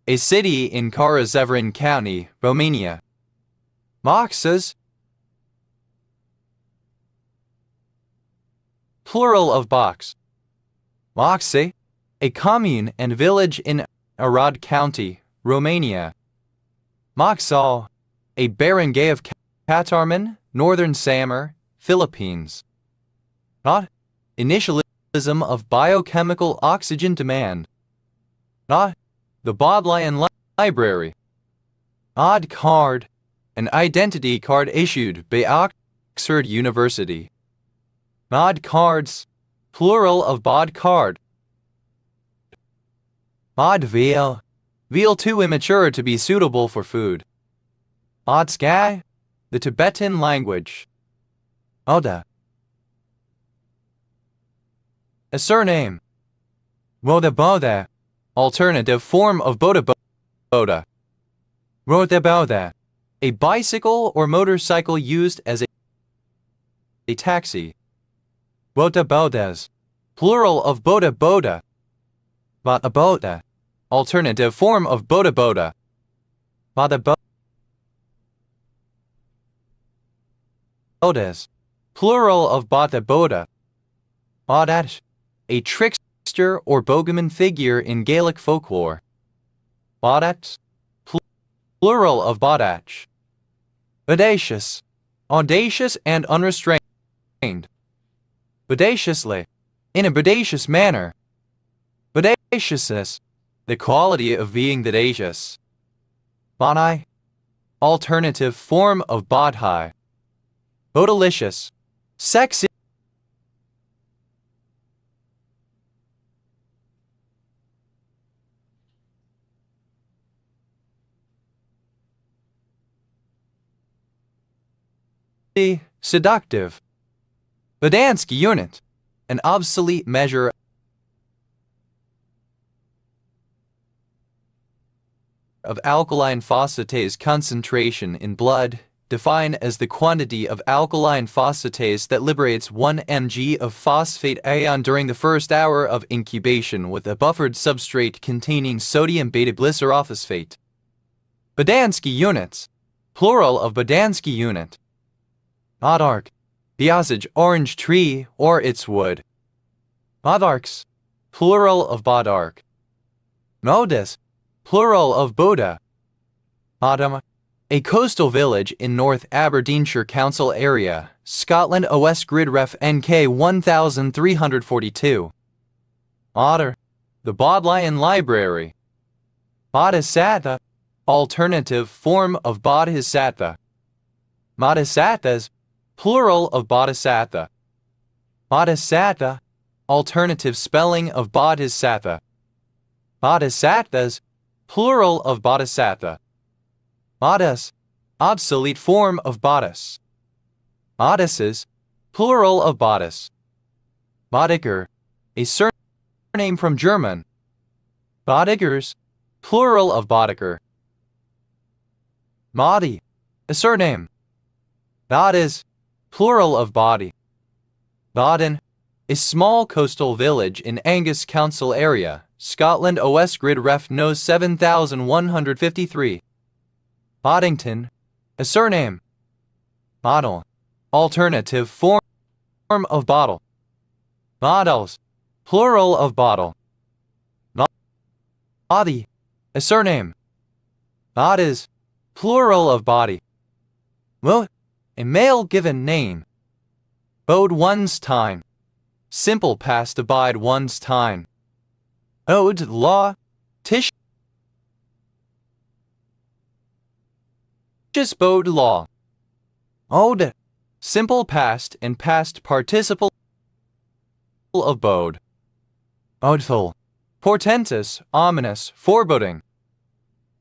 a city in Karaseverin County, Romania. Moxas, plural of box. Moxe, a commune and village in Arad County, Romania. Moxal, a barangay of Katarman, Northern Samar, Philippines. Not initialism of biochemical oxygen demand. Not the Bodleian Library. Odd card, an identity card issued by Oxford University. Bod cards, plural of bod card. Bod veal, veal too immature to be suitable for food. Bod sky, the Tibetan language. Oda, a surname. Boda Boda, alternative form of Boda Boda. Boda Boda, a bicycle or motorcycle used as a taxi. Boda Bodas, plural of Boda Boda. Bada Boda, alternative form of Boda Boda. Bada Boda, Bodas, plural of Bota Boda. Bodat, a trickster or bogeyman figure in Gaelic folklore. Bodat, plural of Bodach. Bodacious, audacious and unrestrained. Bodaciously, in a bodacious manner. Bodaciousness, the quality of being bodacious. Bonai, alternative form of bodhi. Bodalicious, sexy. Seductive. Bodansky unit, an obsolete measure of alkaline phosphatase concentration in blood, defined as the quantity of alkaline phosphatase that liberates 1 mg of phosphate ion during the first hour of incubation with a buffered substrate containing sodium beta-glycerophosphate. Bodansky units, plural of Bodansky unit. Bodark, the Osage orange tree or its wood. Bodarks, plural of Bodark. Modas, plural of Boda. Bodham, a coastal village in North Aberdeenshire Council area, Scotland. OS Grid Ref NK 1342. Otter, the Bodleian Library. Bodhisattva, alternative form of Bodhisattva. Bodhisattvas, plural of Bodhisattva. Bodhisattva, alternative spelling of Bodhisattva. Bodhisattvas, plural of Bodhisattva. Bodhis, obsolete form of bodice. Bodices, plural of bodice. Bodiger, a surname from German. Bodigers, plural of Bodiger. Body, a surname. Bodies, plural of body. Bodden, a small coastal village in Angus Council area, Scotland. OS Grid Ref No 7153. Boddington, a surname. Bottle, alternative form of bottle. Bottles, plural of bottle. Body, a surname. Bodies, plural of body. Mo, a male given name. Bode one's time, simple past abide one's time. Ode law, tish. Bode law. Ode, simple past and past participle of bode. Bodeful, portentous, ominous, foreboding.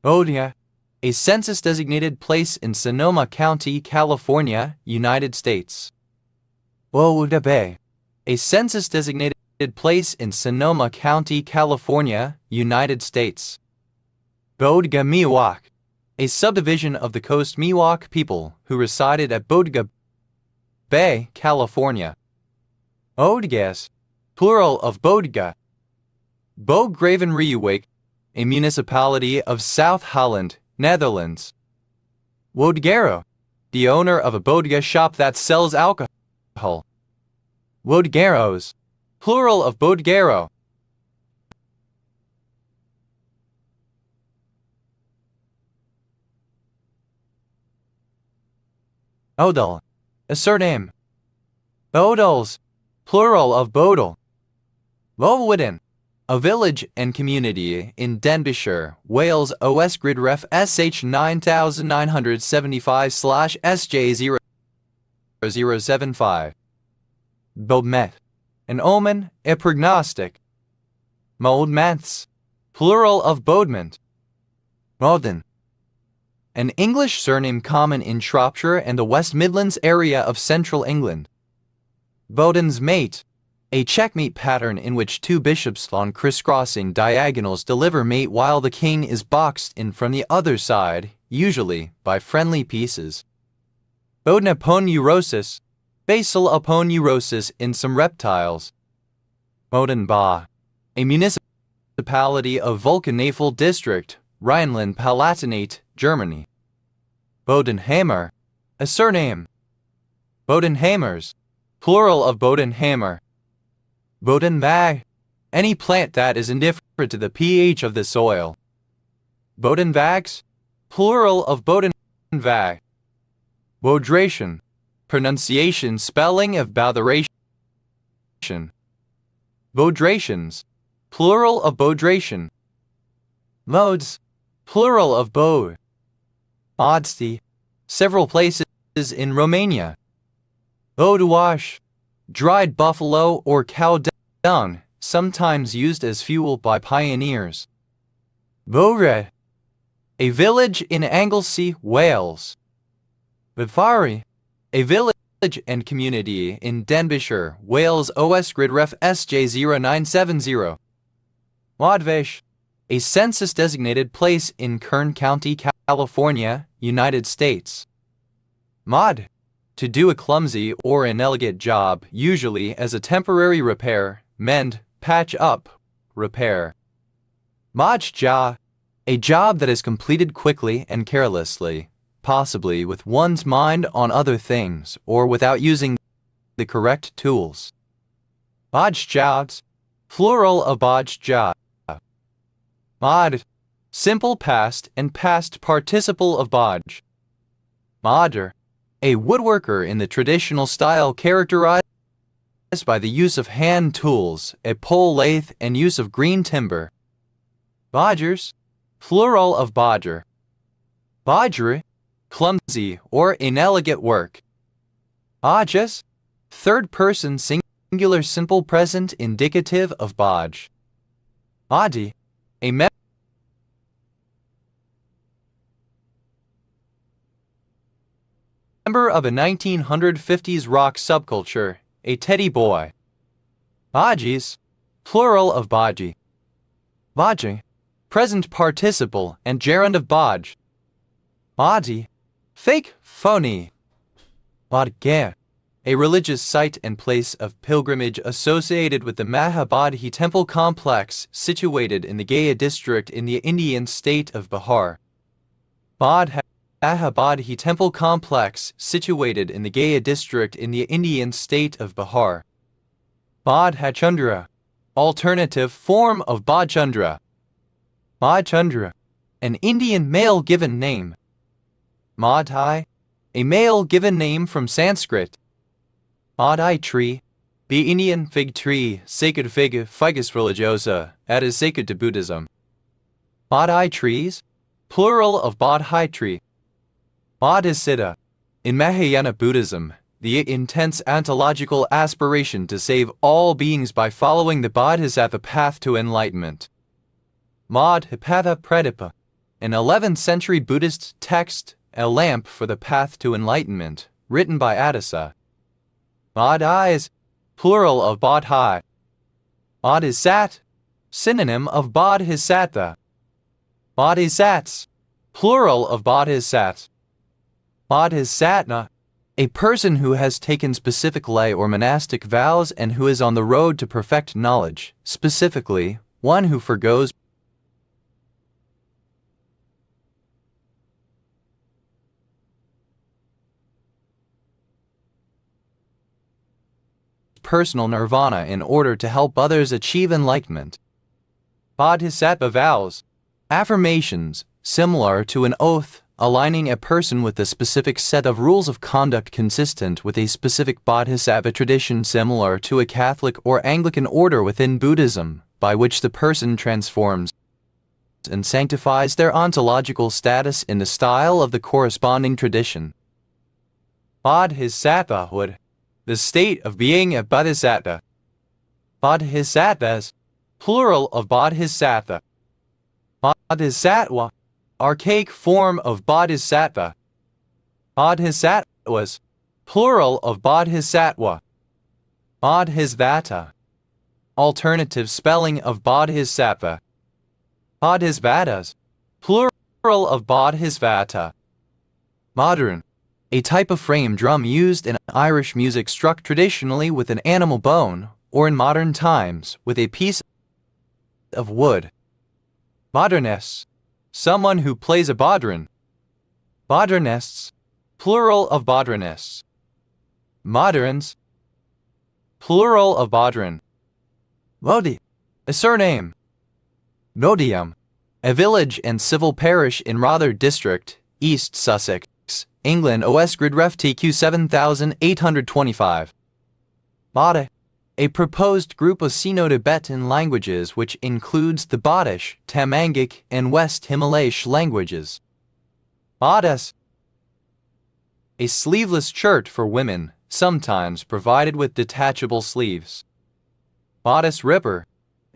Bodia, a census-designated place in Sonoma County, California, United States. Boda Bay, a census-designated place in Sonoma County, California, United States. Bodega Miwok, a subdivision of the Coast Miwok people who resided at Bodega Bay, California. Bodegas, plural of Bodega. Bograven Reeuwijk, a municipality of South Holland, Netherlands. Wodgero, the owner of a bodega shop that sells alcohol. Wodgeros, plural of Bodgero. Odal, a surname. Bodals, plural of Bodal. Lowwooden, a village and community in Denbighshire, Wales. OS Grid Ref SH 9975/SJ0075. Bodmet, an omen, a prognostic. Moldments, plural of Bodement. Moden, an English surname common in Shropshire and the West Midlands area of central England. Boden's mate, a checkmate pattern in which two bishops on crisscrossing diagonals deliver mate while the king is boxed in from the other side, usually by friendly pieces. Bodnaponeurosis, basal aponeurosis in some reptiles. Bodenbach, a municipality of Vulkaneifel district, Rhineland-Palatinate, Germany. Bodenhammer, a surname. Bodenhamers, plural of Bodenhammer. Bodenbag, any plant that is indifferent to the pH of the soil. Bodenvags, plural of Bodenvag. Bodration, pronunciation spelling of botheration. Bodrations, plural of bodration. Modes, plural of bod. Odsti, several places in Romania. Bodewash, dried buffalo or cow dung, sometimes used as fuel by pioneers. Bowred, a village in Anglesey, Wales. Bifari, a village and community in Denbighshire, Wales. OS grid ref SJ0970. Wadvesh, a census-designated place in Kern County, California, United States. Mod, to do a clumsy or inelegant job, usually as a temporary repair, mend, patch up, repair. Majja, a job that is completed quickly and carelessly, possibly with one's mind on other things or without using the correct tools. Bajjabs, plural of bajja. Mod, simple past and past participle of baj. Modder, a woodworker in the traditional style characterized by the use of hand tools, a pole lathe, and use of green timber. Bodgers, plural of bodger. Bodger, clumsy or inelegant work. Bodges, third person singular simple present indicative of bodge. Body, a member of a 1950s rock subculture, a teddy boy. Bodgies, plural of bodgy. Bodging, present participle and gerund of bodge. Body, fake, phony. Bodgeh, a religious site and place of pilgrimage associated with the Mahabodhi temple complex situated in the Gaya district in the Indian state of Bihar. Mahabodhi temple complex situated in the Gaya district in the Indian state of Bihar. Bodhachandra, alternative form of Bhajchandra. Bhajchandra, an Indian male given name. Madhai, a male given name from Sanskrit. Madhai tree, the Indian fig tree, sacred fig, Ficus religiosa, that is sacred to Buddhism. Madhai trees, plural of Bodhi tree. Bodhisiddha, in Mahayana Buddhism, the intense ontological aspiration to save all beings by following the Bodhisattva path to enlightenment. Madhipatha Pradipa, an 11th century Buddhist text, a lamp for the path to enlightenment, written by Adisa. Bodhis, plural of Bodhi. Bodhisat, synonym of Bodhisattva. Bodhisats, plural of Bodhisat. Bodhisattva, a person who has taken specific lay or monastic vows and who is on the road to perfect knowledge, specifically, one who forgoes personal nirvana in order to help others achieve enlightenment. Bodhisattva vows, affirmations, similar to an oath, aligning a person with a specific set of rules of conduct consistent with a specific Bodhisattva tradition similar to a Catholic or Anglican order within Buddhism, by which the person transforms and sanctifies their ontological status in the style of the corresponding tradition. Bodhisattvahood, the state of being a bodhisattva. Bodhisattvas, plural of bodhisattva. Bodhisattva, archaic form of bodhisattva. Bodhisattvas, plural of bodhisattva. Bodhisvata, alternative spelling of bodhisattva. Bodhisvatas, plural of bodhisvata. Modern, a type of frame drum used in Irish music struck traditionally with an animal bone, or in modern times, with a piece of wood. Moderness, someone who plays a bodhran. Bodhranists, plural of bodhranists. Moderns, plural of Bodron. Lodi, a surname. Lodium, a village and civil parish in Rother District, East Sussex, England. OS Grid Ref TQ 7825. Bada, a proposed group of Sino-Tibetan languages which includes the Badish, Tamangic, and West Himalayish languages. Badas, a sleeveless shirt for women, sometimes provided with detachable sleeves. Bodice Ripper,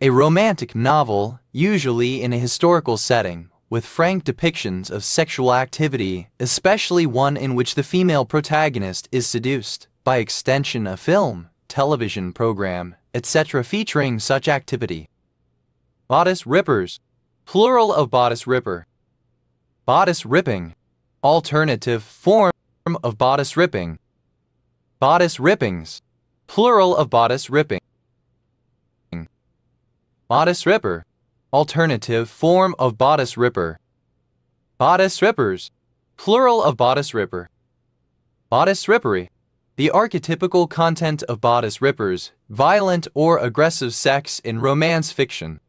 a romantic novel, usually in a historical setting, with frank depictions of sexual activity, especially one in which the female protagonist is seduced, by extension a film, television program, etc. featuring such activity. Bodice Rippers, plural of bodice ripper. Bodice ripping, alternative form of bodice ripping. Bodice rippings, plural of bodice ripping. Bodice ripper, alternative form of bodice ripper. Bodice rippers, plural of bodice ripper. Bodice rippery, the archetypical content of bodice rippers, violent or aggressive sex in romance fiction.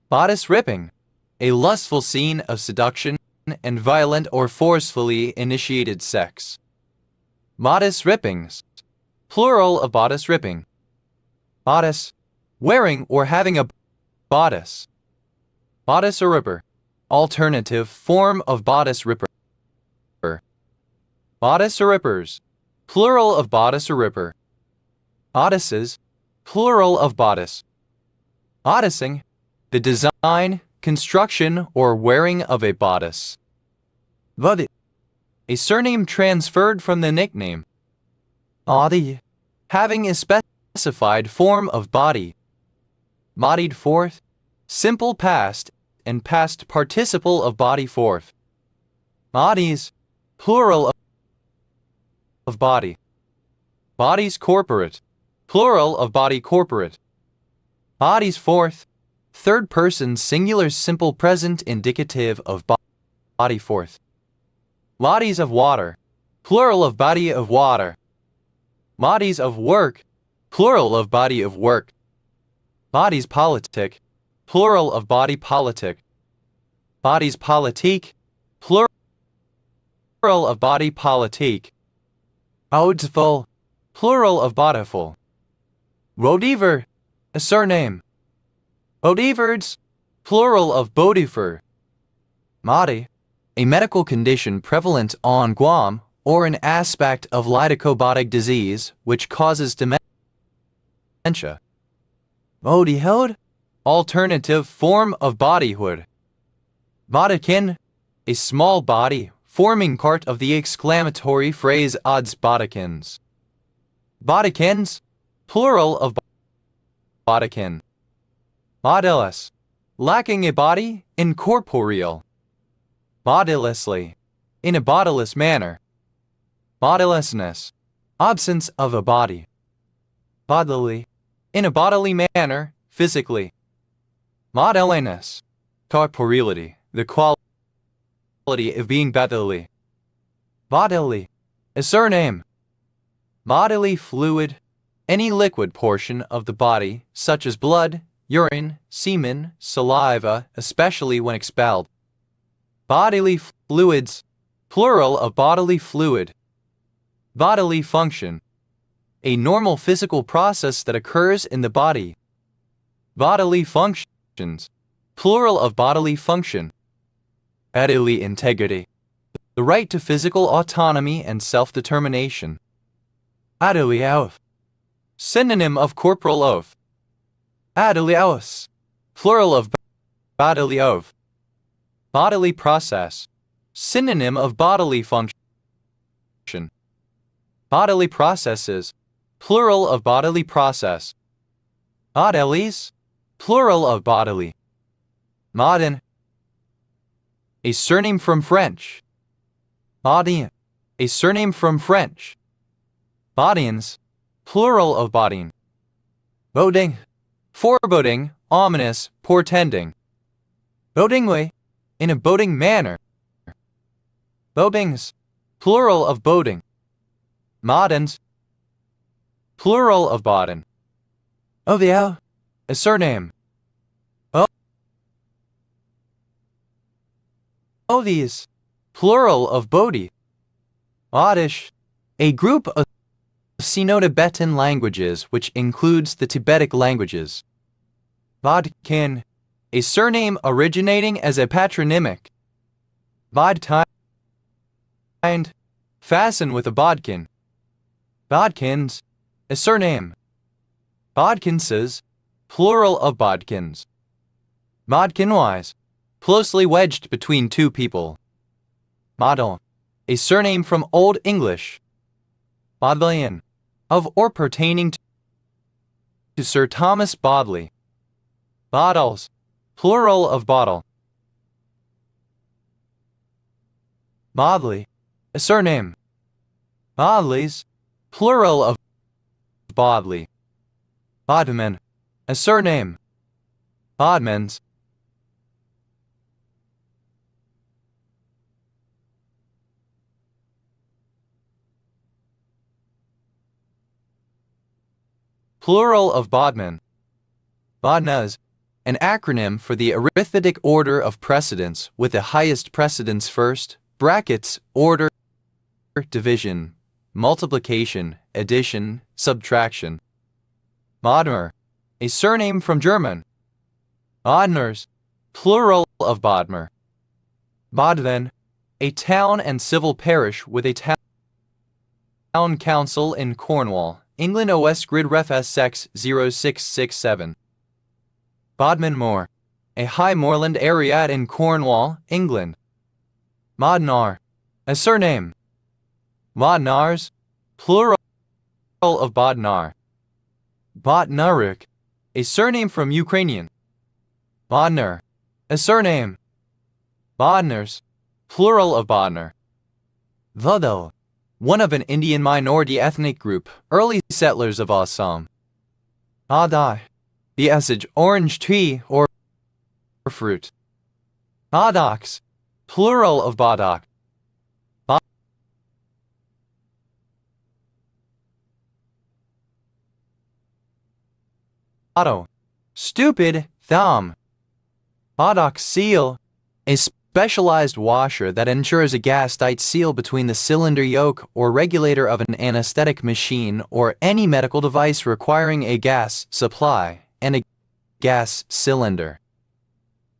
Bodice ripping, a lustful scene of seduction and violent or forcefully initiated sex. Bodice rippings, plural of bodice ripping. Bodice, wearing or having a bodice. Bodice or ripper, alternative form of bodice ripper. Bodice or rippers, plural of bodice or ripper. Bodices, plural of bodice. Bodicing, the design, construction, or wearing of a bodice. Body, a surname transferred from the nickname. Body, having a specified form of body. Bodied forth, simple past and past participle of body forth. Bodies, plural of body. Bodies corporate, plural of body corporate. Bodies forth, third person singular simple present indicative of body forth. Bodies of water, plural of body of water. Bodies of work, plural of body of work. Bodies politic, plural of body politic. Bodies politique, plural of body politique. Bountiful, plural of bountiful. Rodiver, a surname. Bodiverds, plural of bodifer. Madi, a medical condition prevalent on Guam or an aspect of lidocobotic disease which causes dementia. Bodyhood, alternative form of bodyhood. Bodykin, a small body forming part of the exclamatory phrase odds bodykins. Bodykins, plural of bodykin. Bodiless, lacking a body, incorporeal. Bodilessly, in a bodiless manner. Bodilessness, absence of a body. Bodily, in a bodily manner, physically. Bodiliness, corporeality, the quality of being bodily. Bodily, a surname. Bodily fluid, any liquid portion of the body, such as blood, urine, semen, saliva, especially when expelled. Bodily fluids, plural of bodily fluid. Bodily function, a normal physical process that occurs in the body. Bodily functions, plural of bodily function. Bodily integrity, the right to physical autonomy and self-determination. Bodily oath, synonym of corporal oath. Bodily oath, plural of bodily oath. Bodily process, synonym of bodily function. Bodily processes, plural of bodily process. Bodilies, plural of bodily. Modern, a surname from French. Bodien, a surname from French. Bodians, plural of bodine. Boding, foreboding, ominous, portending. Bodingly, in a boding manner. Bodings, plural of boding. Modens, plural of Baden. Ovio, a surname. Ovies, plural of Bodhi. Oddish, a group of Sino-Tibetan languages which includes the Tibetic languages. Bodkin, a surname originating as a patronymic. Bodkind, fasten with a bodkin. Bodkins, a surname. Bodkinses, plural of bodkins. Bodkinwise, closely wedged between two people. Model, a surname from Old English. Bodleian, of or pertaining to Sir Thomas Bodley. Bottles, plural of bottle. Bodley, a surname. Bodleys, plural of Bodley. Bodman, a surname. Bodmans. Plural of Bodman. Bodnas, an acronym for the arithmetic order of precedence with the highest precedence first, brackets, order, division, multiplication, addition, subtraction. Bodmer, a surname from German. Bodners, plural of Bodmer. Bodven, a town and civil parish with a town council in Cornwall, England. OS Grid Ref SX 0667. Bodmin Moor, a high moorland area in Cornwall, England. Modnar, a surname. Bodnars, plural of Bodnar. Bodnaruk, a surname from Ukrainian. Bodner, a surname. Bodners, plural of Bodner. Vodal, one of an Indian minority ethnic group, early settlers of Assam. Adai, the Essage orange tree or fruit. Bodox, plural of Bodok. Botto, stupid, thumb. Bodok seal, a specialized washer that ensures a gas-tight seal between the cylinder yoke or regulator of an anesthetic machine or any medical device requiring a gas supply and a gas cylinder.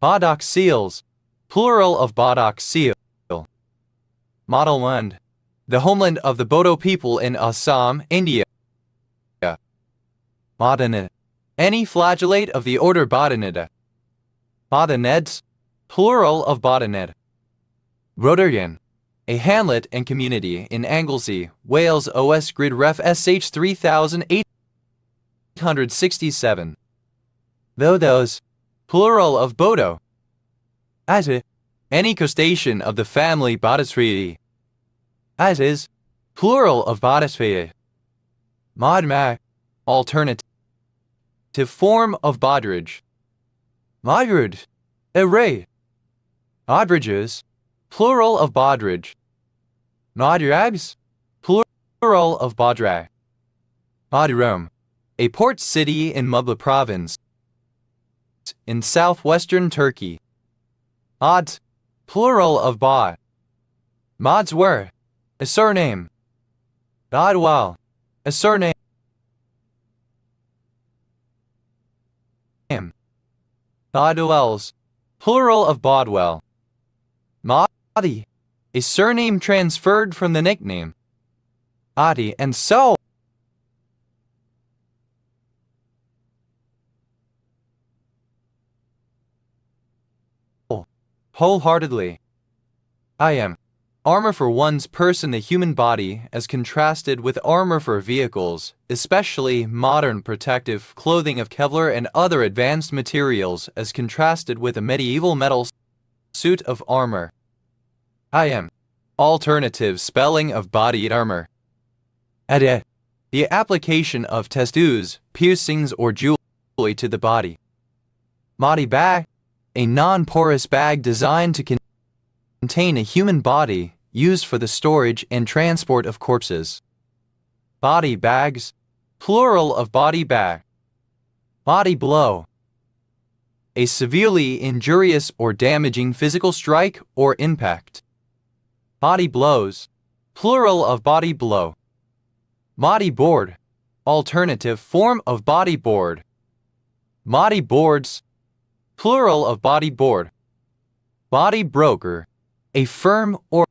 Bodok seals, plural of Bodok seal. Modelmund, the homeland of the Bodo people in Assam, India. Botanid, any flagellate of the order Botanida. Botaneds, plural of Botanid. Rodergan, a hamlet and community in Anglesey, Wales. OS Grid Ref SH 3867. Thodos, plural of Bodo. Ate, any crustacean of the family Bodotridae. Ates, plural of Bodotridae. Modmak, alternative form of Bodridge. Modrid, array. Bodridges, plural of Bodridge. Modrags, plural of Bodrag. Bodrum, a port city in Mubla province in southwestern Turkey. Mods, plural of Bod. Modswer, a surname. Bodwell, a surname. Bodwells, plural of Bodwell. Modi, a surname transferred from the nickname. Adi, and so wholeheartedly. I am. Armor for one's person, the human body, as contrasted with armor for vehicles, especially modern protective clothing of Kevlar and other advanced materials, as contrasted with a medieval metal suit of armor. I am. Alternative spelling of body armor. Ade, the application of tattoos, piercings, or jewelry to the body. Body bag, a non-porous bag designed to contain a human body, used for the storage and transport of corpses. Body bags, plural of body back. Body blow. A severely injurious or damaging physical strike or impact. Body blows, plural of body blow. Body board, alternative form of body board. Body boards, plural of body board. Body broker, a firm or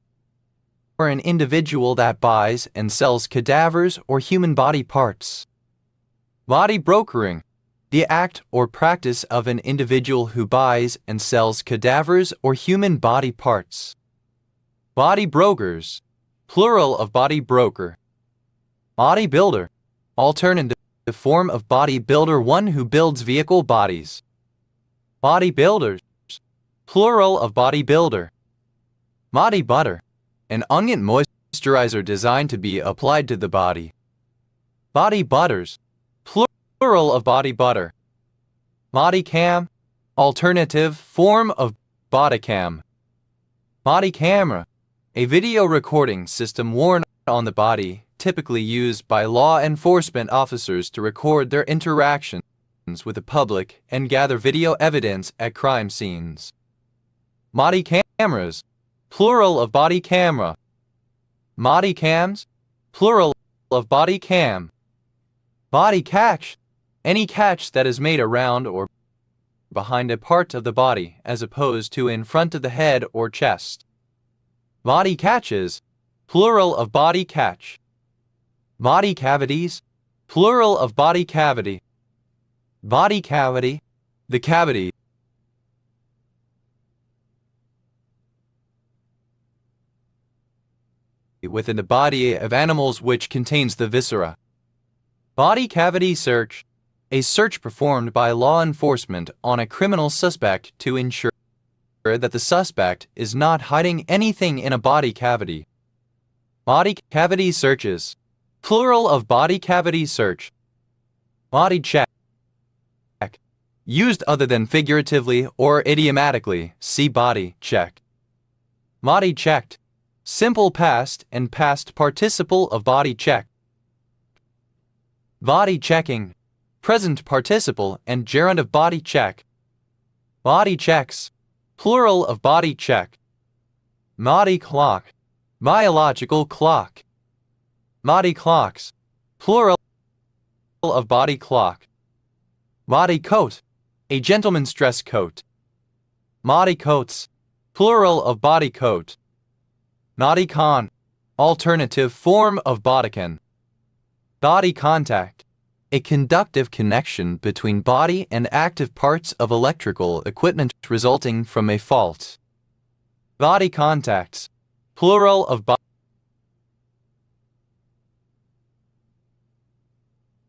an individual that buys and sells cadavers or human body parts. Body brokering, the act or practice of an individual who buys and sells cadavers or human body parts. Body brokers, plural of body broker. Bodybuilder, alternative form of bodybuilder, one who builds vehicle bodies. Bodybuilders, plural of bodybuilder. Body butter, an onion moisturizer designed to be applied to the body. Body butters, plural of body butter. Body cam, alternative form of body cam. Body camera, a video recording system worn on the body, typically used by law enforcement officers to record their interactions with the public and gather video evidence at crime scenes. Body cameras, plural of body camera. Body cams, plural of body cam. Body catch, any catch that is made around or behind a part of the body as opposed to in front of the head or chest. Body catches, plural of body catch. Body cavities, plural of body cavity. Body cavity, the cavity within the body of animals which contains the viscera. Body cavity search, a search performed by law enforcement on a criminal suspect to ensure that the suspect is not hiding anything in a body cavity. Body cavity searches, plural of body cavity search. Body check, used other than figuratively or idiomatically, see body check. Body checked, simple past and past participle of body check. Body checking, present participle and gerund of body check. Body checks, plural of body check. Body clock, biological clock. Body clocks, plural of body clock. Body coat, a gentleman's dress coat. Body coats, plural of body coat. Bodycon, alternative form of bodycon. Body contact, a conductive connection between body and active parts of electrical equipment resulting from a fault. Body contacts, plural of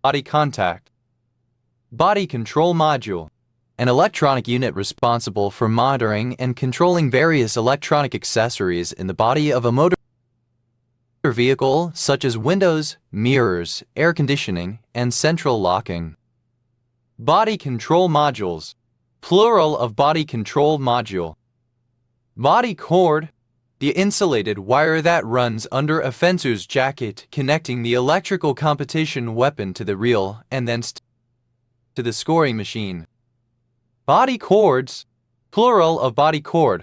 body contact. Body control module, an electronic unit responsible for monitoring and controlling various electronic accessories in the body of a motor vehicle such as windows, mirrors, air conditioning, and central locking. Body control modules, plural of body control module. Body cord, the insulated wire that runs under a fencer's jacket connecting the electrical competition weapon to the reel and thence to the scoring machine. Body cords, plural of body cord.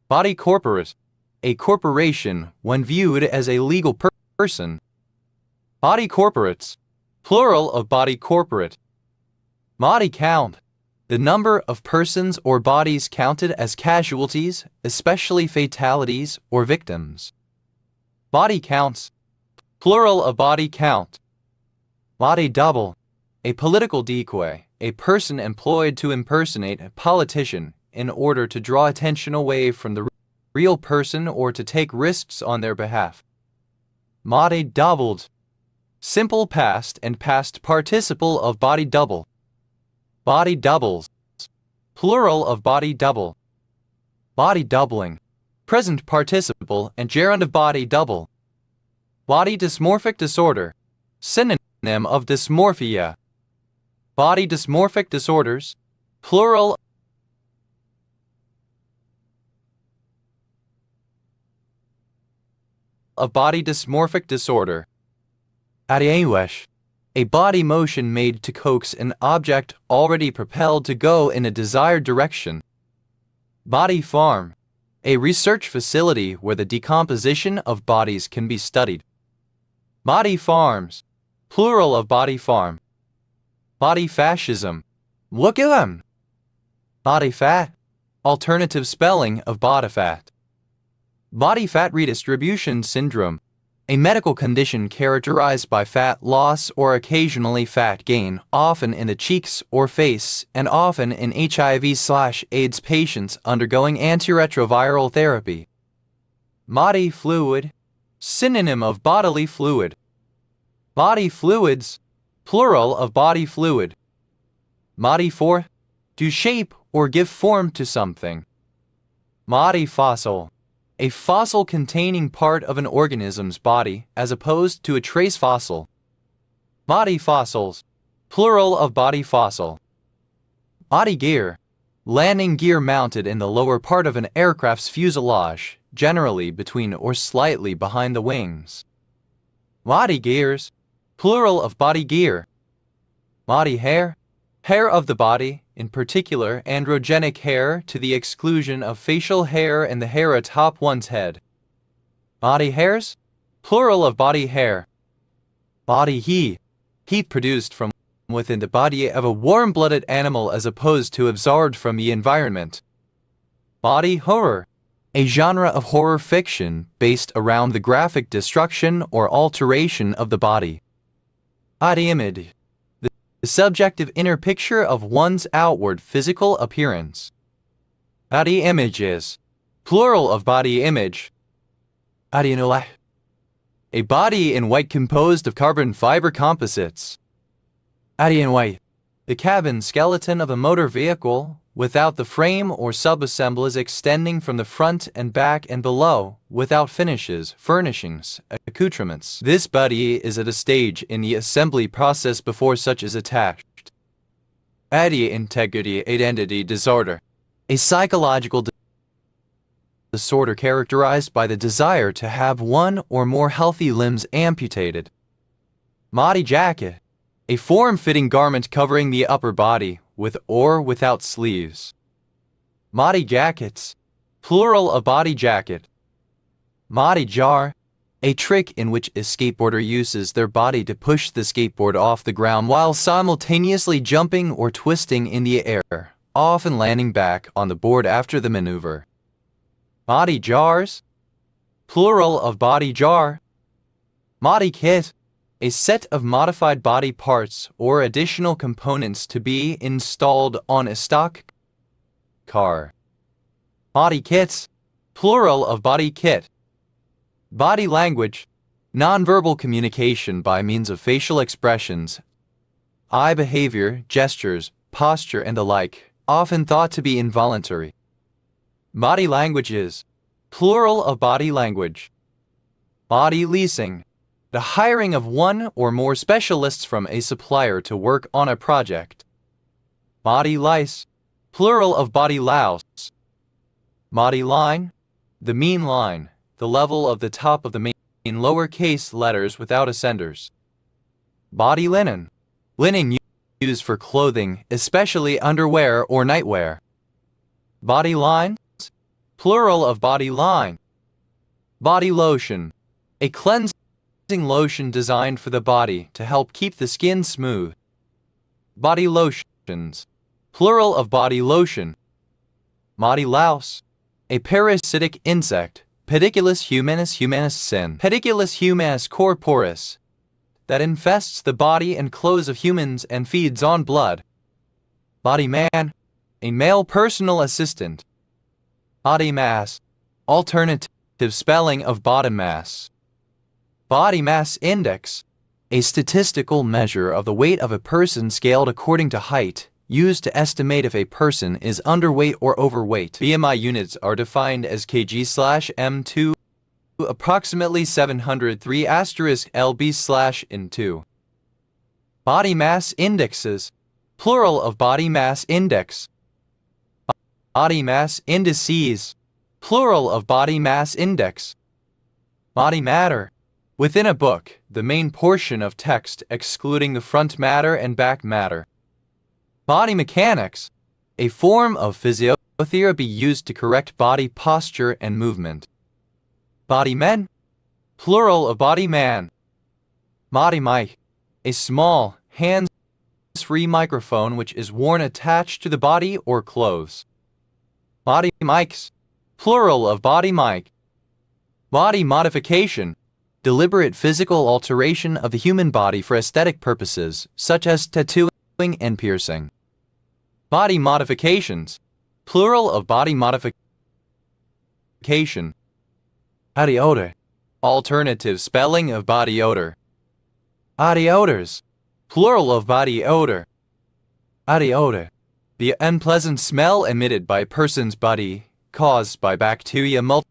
Body corporate, a corporation when viewed as a legal person. Body corporates, plural of body corporate. Body count, the number of persons or bodies counted as casualties, especially fatalities or victims. Body counts, plural of body count. Body double, a political decoy, a person employed to impersonate a politician in order to draw attention away from the real person or to take risks on their behalf. Body doubled, simple past and past participle of body double. Body doubles, plural of body double. Body doubling, present participle and gerund of body double. Body dysmorphic disorder, synonym of dysmorphia. Body dysmorphic disorders, plural of body dysmorphic disorder. Adiawesh. a body motion made to coax an object already propelled to go in a desired direction. Body farm, a research facility where the decomposition of bodies can be studied. Body farms, plural of body farm. Body fascism, look at them. Body fat, alternative spelling of body fat. Body fat redistribution syndrome, a medical condition characterized by fat loss or occasionally fat gain, often in the cheeks or face, and often in HIV/AIDS patients undergoing antiretroviral therapy. Body fluid, synonym of bodily fluid. Body fluids, plural of body fluid. Body for, to shape or give form to something. Body fossil, a fossil containing part of an organism's body as opposed to a trace fossil. Body fossils, plural of body fossil. Body gear, landing gear mounted in the lower part of an aircraft's fuselage, generally between or slightly behind the wings. Body gears, plural of body gear. Body hair, hair of the body, in particular androgenic hair to the exclusion of facial hair and the hair atop one's head. Body hairs, plural of body hair. Body heat, heat produced from within the body of a warm-blooded animal as opposed to absorbed from the environment. Body horror, a genre of horror fiction based around the graphic destruction or alteration of the body. Body image, the subjective inner picture of one's outward physical appearance. Body images, plural of body image. Body in white, a body in white composed of carbon fiber composites. Body in white, the cabin skeleton of a motor vehicle without the frame or subassemblies extending from the front and back and below, without finishes, furnishings, accoutrements. This body is at a stage in the assembly process before such is attached. Body integrity identity disorder, a psychological disorder characterized by the desire to have one or more healthy limbs amputated. Body jacket, a form-fitting garment covering the upper body, with or without sleeves. Body jackets, plural of body jacket. Body jar, a trick in which a skateboarder uses their body to push the skateboard off the ground while simultaneously jumping or twisting in the air, often landing back on the board after the maneuver. Body jars, plural of body jar. Body kit, a set of modified body parts or additional components to be installed on a stock car. Body kits, plural of body kit. Body language, nonverbal communication by means of facial expressions, eye behavior, gestures, posture, and the like, often thought to be involuntary. Body languages, plural of body language. Body leasing, the hiring of one or more specialists from a supplier to work on a project. Body lice, plural of body louse. Body line, the mean line, the level of the top of the main lowercase letters without ascenders. Body linen, linen used for clothing, especially underwear or nightwear. Body lines, plural of body line. Body lotion, a cleansing lotion designed for the body to help keep the skin smooth. Body lotions, plural of body lotion. Body louse, a parasitic insect, Pediculus humanus sin, Pediculus humanus corporis, that infests the body and clothes of humans and feeds on blood. Body man, a male personal assistant. Body mass, alternative spelling of bottom mass. Body mass index, a statistical measure of the weight of a person scaled according to height, used to estimate if a person is underweight or overweight. BMI units are defined as kg/m2, approximately 703 *lb/in2. Body mass indexes, plural of body mass index. Body mass indices, plural of body mass index. Body matter, Within a book, the main portion of text excluding the front matter and back matter. Body mechanics, a form of physiotherapy used to correct body posture and movement. Body men, plural of body man. Body mic, a small, hands-free microphone which is worn attached to the body or clothes. Body mics, plural of body mic. Body modification, deliberate physical alteration of the human body for aesthetic purposes, such as tattooing and piercing. Body modifications, plural of body modification. Body odor, alternative spelling of body odor. Body odors, plural of body odor. Body odor, the unpleasant smell emitted by a person's body caused by bacteria multiplied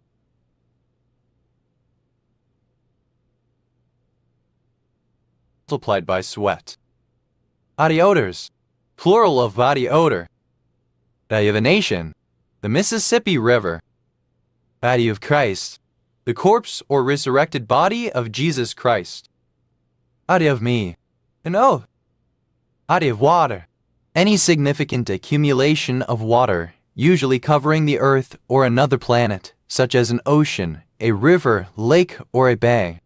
by sweat. Body odors, plural of body odor. Body of a nation, the Mississippi River. Body of Christ, the corpse or resurrected body of Jesus Christ. Body of me, an oath. Body of water, any significant accumulation of water, usually covering the earth or another planet, such as an ocean, a river, lake, or a bay.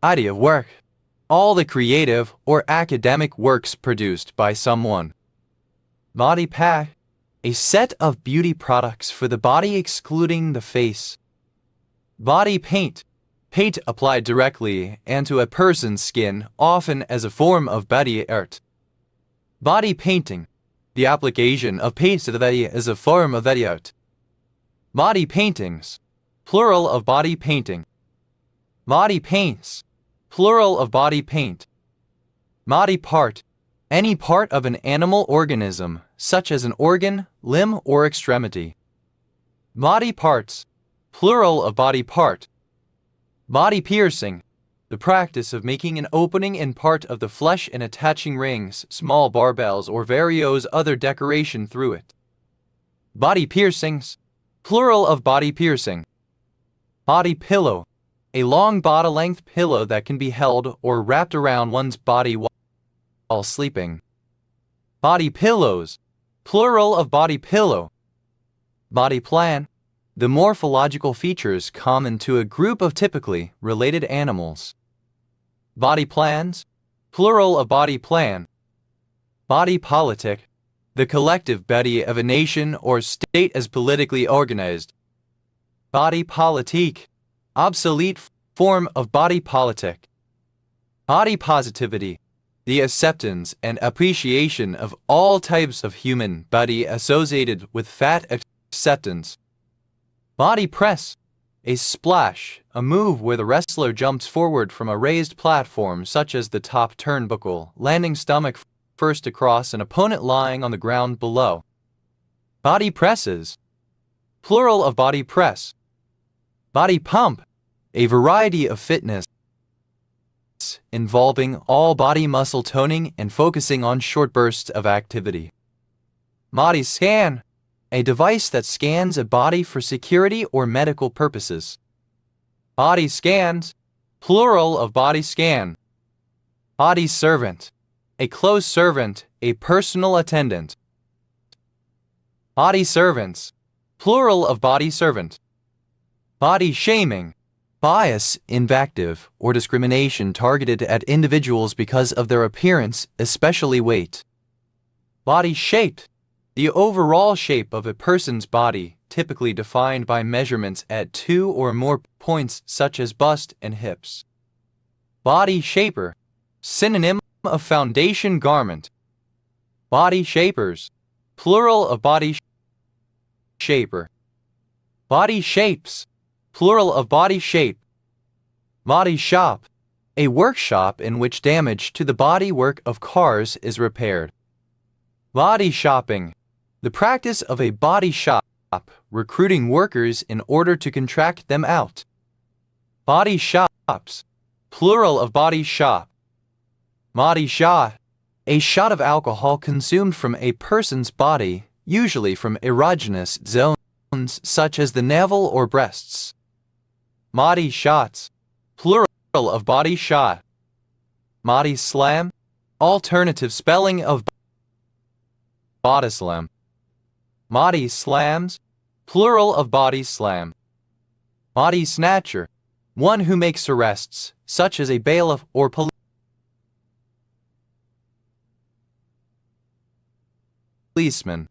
Body of work, all the creative or academic works produced by someone. Body pack, a set of beauty products for the body excluding the face. Body paint, paint applied directly and to a person's skin, often as a form of body art. Body painting, the application of paint to the body as a form of body art. Body paintings, plural of body painting. Body paints, plural of body paint. Body part, any part of an animal organism, such as an organ, limb, or extremity. Body parts, plural of body part. Body piercing, the practice of making an opening in part of the flesh and attaching rings, small barbells, or various other decoration through it. Body piercings, plural of body piercing. Body pillow, a long body-length pillow that can be held or wrapped around one's body while sleeping. Body pillows, plural of body pillow. Body plan, the morphological features common to a group of typically related animals. Body plans, plural of body plan. Body politic, the collective body of a nation or state as politically organized. Body politique, obsolete form of body politic. Body positivity, the acceptance and appreciation of all types of human body associated with fat acceptance. Body press, a splash, a move where the wrestler jumps forward from a raised platform such as the top turnbuckle, landing stomach first across an opponent lying on the ground below. Body presses, plural of body press. Body pump, a variety of fitness involving all body muscle toning and focusing on short bursts of activity. Body scan, a device that scans a body for security or medical purposes. Body scans, plural of body scan. Body servant, a close servant, a personal attendant. Body servants, plural of body servant. Body shaming, bias, invective, or discrimination targeted at individuals because of their appearance, especially weight. Body shaped, the overall shape of a person's body, typically defined by measurements at 2 or more points such as bust and hips. Body shaper, synonym of foundation garment. Body shapers, plural of body shaper. Body shapes, plural of body shape. Body shop, a workshop in which damage to the bodywork of cars is repaired. Body shopping, the practice of a body shop, recruiting workers in order to contract them out. Body shops, plural of body shop. Body shot, a shot of alcohol consumed from a person's body, usually from erogenous zones such as the navel or breasts. Body shots, plural of body shot. Body slam, alternative spelling of body slam. Body slams, plural of body slam. Body snatcher, one who makes arrests, such as a bailiff or policeman.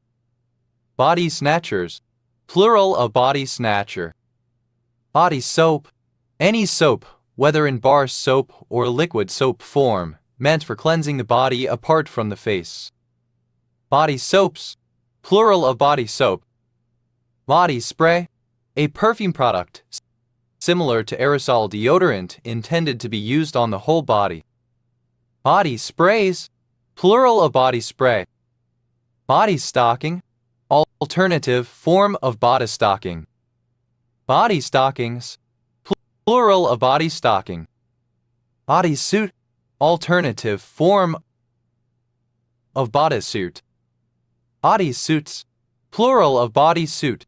Body snatchers, plural of body snatcher. Body soap, any soap, whether in bar soap or liquid soap form, meant for cleansing the body apart from the face. Body soaps, plural of body soap. Body spray, a perfume product similar to aerosol deodorant intended to be used on the whole body. Body sprays, plural of body spray. Body stocking, alternative form of body stocking. Body stockings, plural of body stocking. Body suit, alternative form of body suit. Body suits, plural of body suit.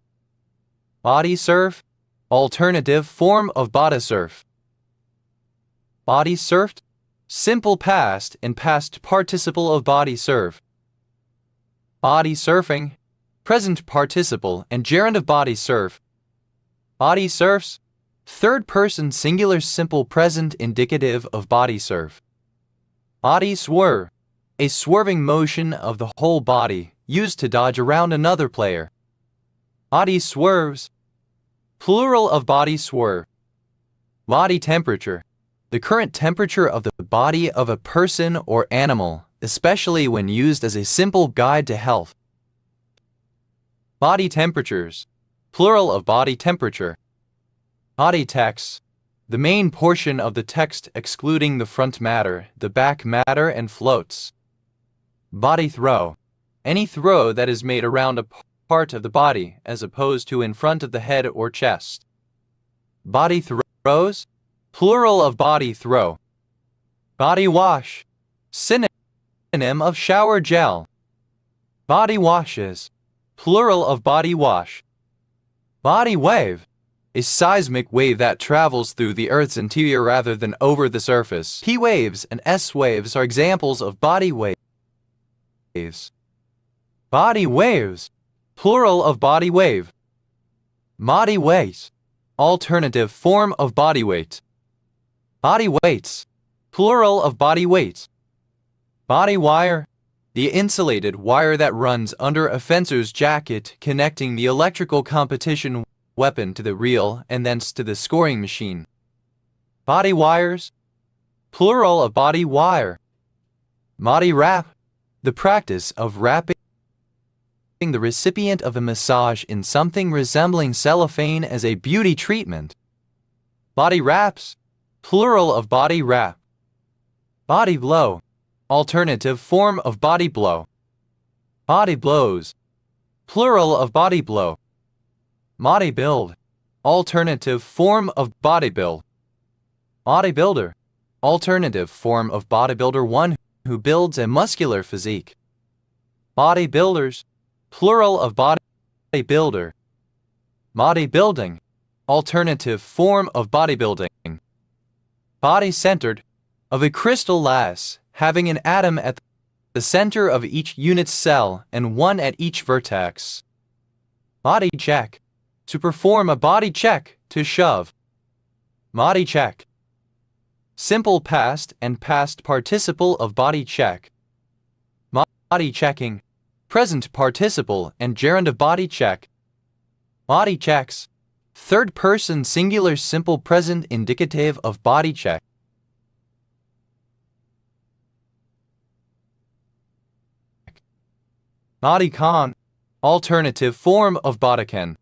Body surf, alternative form of body surf. Body surfed, simple past and past participle of body surf. Body surfing, present participle and gerund of body surf. Body surfs, third person singular simple present indicative of body surf. Body swerve, a swerving motion of the whole body used to dodge around another player. Body swerves, plural of body swerve. Body temperature, the current temperature of the body of a person or animal, especially when used as a simple guide to health. Body temperatures, plural of body temperature. Body text, the main portion of the text excluding the front matter, the back matter and floats. Body throw, any throw that is made around a part of the body as opposed to in front of the head or chest. Body throws, plural of body throw. Body wash, synonym of shower gel. Body washes, plural of body wash. Body wave, a seismic wave that travels through the Earth's interior rather than over the surface. P waves and S waves are examples of body waves. Body waves, plural of body wave. Body weight, alternative form of body weight. Body weights, plural of body weight. Body wire, the insulated wire that runs under a fencer's jacket connecting the electrical competition weapon to the reel and thence to the scoring machine. Body wires, plural of body wire. Body wrap, the practice of wrapping the recipient of a massage in something resembling cellophane as a beauty treatment. Body wraps, plural of body wrap. Body blow, alternative form of body blow. Body blows, plural of body blow. Body build, alternative form of bodybuild. Bodybuilder, alternative form of bodybuilder, one who builds a muscular physique. Bodybuilders, plural of bodybuilder. Bodybuilding, alternative form of bodybuilding. Body-centered, of a crystal lattice having an atom at the center of each unit cell and one at each vertex. Body check, to perform a body check, to shove. Body check, simple past and past participle of body check. Body checking, present participle and gerund of body check. Body checks, third person singular simple present indicative of body check. Bodycon, alternative form of bodycon.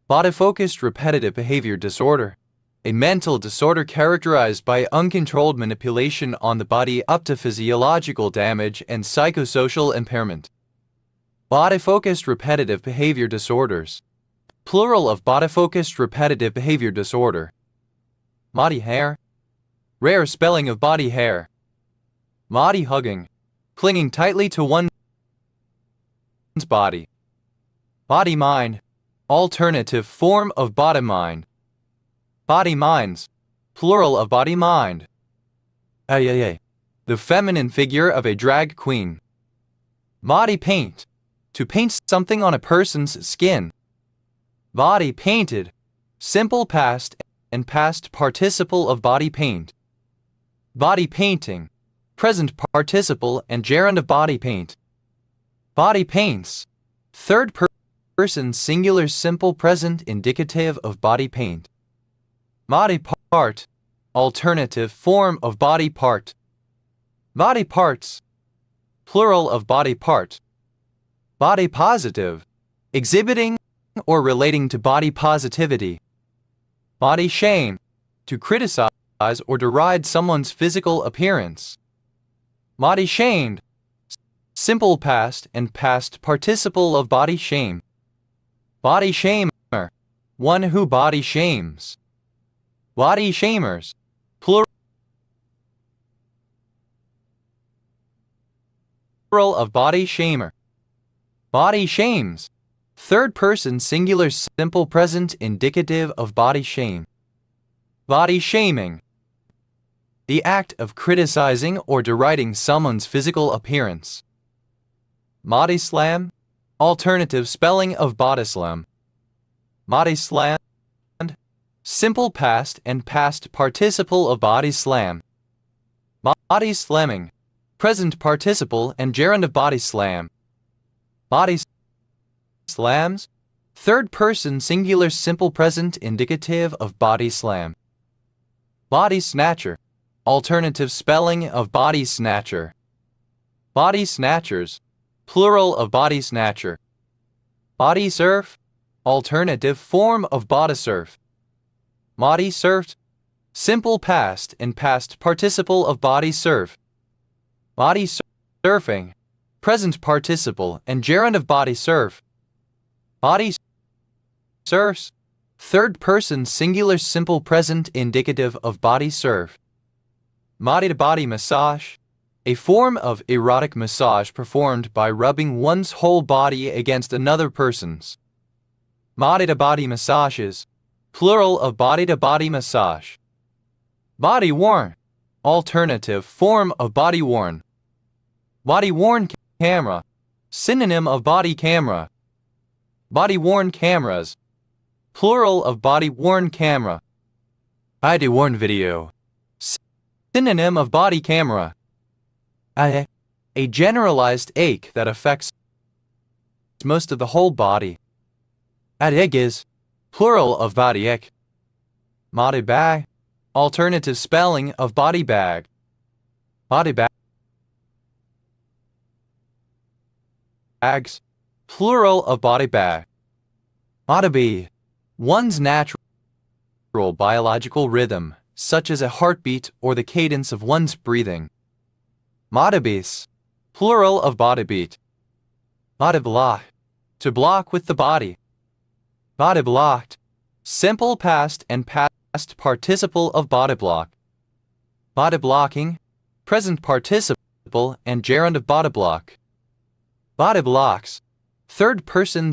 Body-focused repetitive behavior disorder, a mental disorder characterized by uncontrolled manipulation on the body up to physiological damage and psychosocial impairment. Body-focused repetitive behavior disorders, plural of body-focused repetitive behavior disorder. Body hair, rare spelling of body hair. Body hugging, clinging tightly to one's body. Body mind, alternative form of body mind. Body minds, plural of body mind. Ay. The feminine figure of a drag queen. Body paint. To paint something on a person's skin. Body painted. Simple past and past participle of body paint. Body painting. Present participle and gerund of body paint. Body paints. Third person singular simple present indicative of body paint. Body part. Alternative form of body part. Body parts. Plural of body part. Body positive. Exhibiting or relating to body positivity. Body shame. To criticize or deride someone's physical appearance. Body shamed. Simple past and past participle of body shame. Body shamer. One who body shames. Body shamers. Plural of body shamer. Body shames. Third person singular simple present indicative of body shame. Body shaming. The act of criticizing or deriding someone's physical appearance. Body slam. Alternative spelling of body slam. Body slammed. Simple past and past participle of body slam. Body slamming. Present participle and gerund of body slam. Body slams. Third person singular simple present indicative of body slam. Body snatcher. Alternative spelling of body snatcher. Body snatchers. Plural of body snatcher. Body surf. Alternative form of body surf. Body surfed. Simple past and past participle of body surf. Body surfing. Present participle and gerund of body surf. Body surfs. Third person singular simple present indicative of body surf. Body-to-body massage. A form of erotic massage performed by rubbing one's whole body against another person's. Body-to-body massages. Plural of body-to-body massage. Body worn. Alternative form of body worn. Body worn camera. Synonym of body camera. Body worn cameras. Plural of body worn camera. Body worn video. Synonym of body camera. A generalized ache that affects most of the whole body. Ache is plural of body ache. Body bag. Alternative spelling of body bag. Body bags. Plural of body bag. Body be. One's natural biological rhythm, such as a heartbeat or the cadence of one's breathing. Body beats. Plural of body beat. Body block. To block with the body. Body blocked. Simple past and past participle of body block. Body blocking. Present participle and gerund of body block. Body blocks. Third person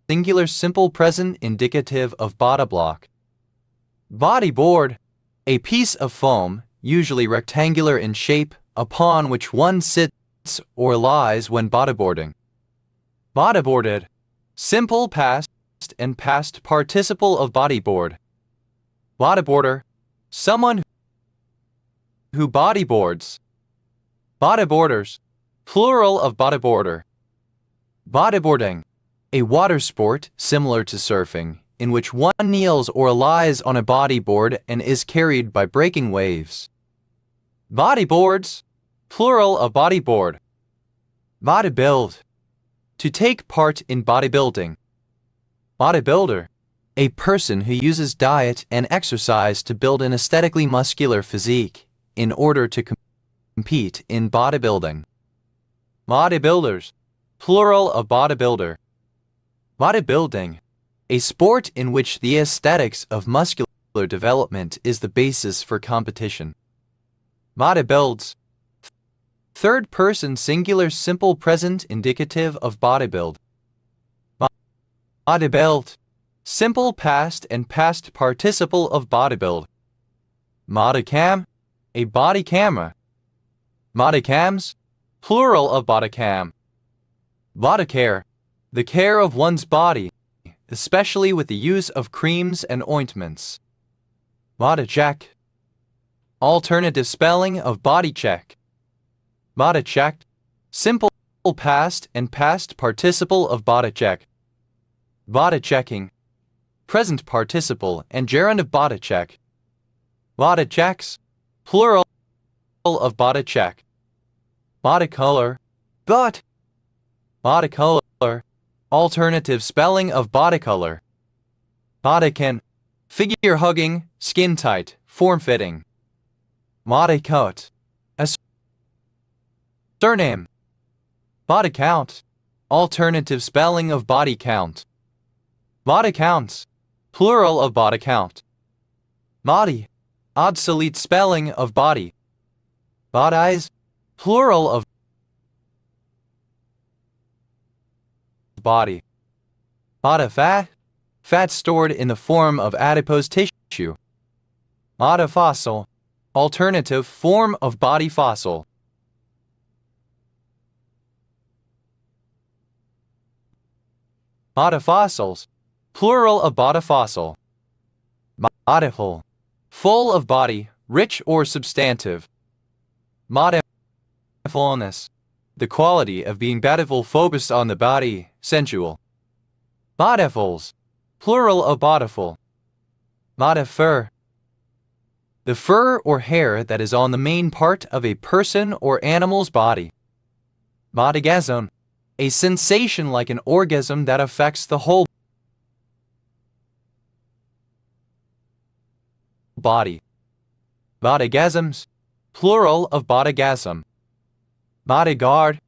singular simple present indicative of body block. Bodyboard. A piece of foam, usually rectangular in shape, upon which one sits or lies when bodyboarding. Bodyboarded. Simple past and past participle of bodyboard. Bodyboarder. Someone who bodyboards. Bodyboarders. Plural of bodyboarder. Bodyboarding. A water sport similar to surfing, in which one kneels or lies on a bodyboard and is carried by breaking waves. Bodyboards. Plural of bodyboard. Bodybuild. To take part in bodybuilding. Bodybuilder. A person who uses diet and exercise to build an aesthetically muscular physique in order to compete in bodybuilding. Bodybuilders. Plural of bodybuilder. Bodybuilding. A sport in which the aesthetics of muscular development is the basis for competition. Bodybuilds. Third person singular simple present indicative of bodybuild. Bodybuild. Simple past and past participle of bodybuild. Bodycam. A body camera. Bodycams. Plural of bodycam. Bodycare. The care of one's body, especially with the use of creams and ointments. Bodycheck. Alternative spelling of body check. Bodycheck. Simple past and past participle of bodycheck. Bodychecking. Present participle and gerund of bodycheck. Bodychecks. Plural of bodycheck. Bodycolor. Bodycolor. Alternative spelling of bodycolor. Bodykin. Figure hugging, skin tight, form fitting. Bodycoat. A surname. Body count. Alternative spelling of body count. Body counts. Plural of body count. Body. Obsolete spelling of body. Bodies. Plural of body. Body fat. Fat stored in the form of adipose tissue. Body fossil. Alternative form of body fossil. Body fossils. Plural of body fossil. Bodyful. Full of body, rich or substantive. Bodyfulness. The quality of being bodyful focused on the body, sensual. Bodyfuls. Plural of bodyful. Body fur. The fur or hair that is on the main part of a person or animal's body. Bodygasm. A sensation like an orgasm that affects the whole body. Bodygasms. Plural of bodygasm. Bodyguard.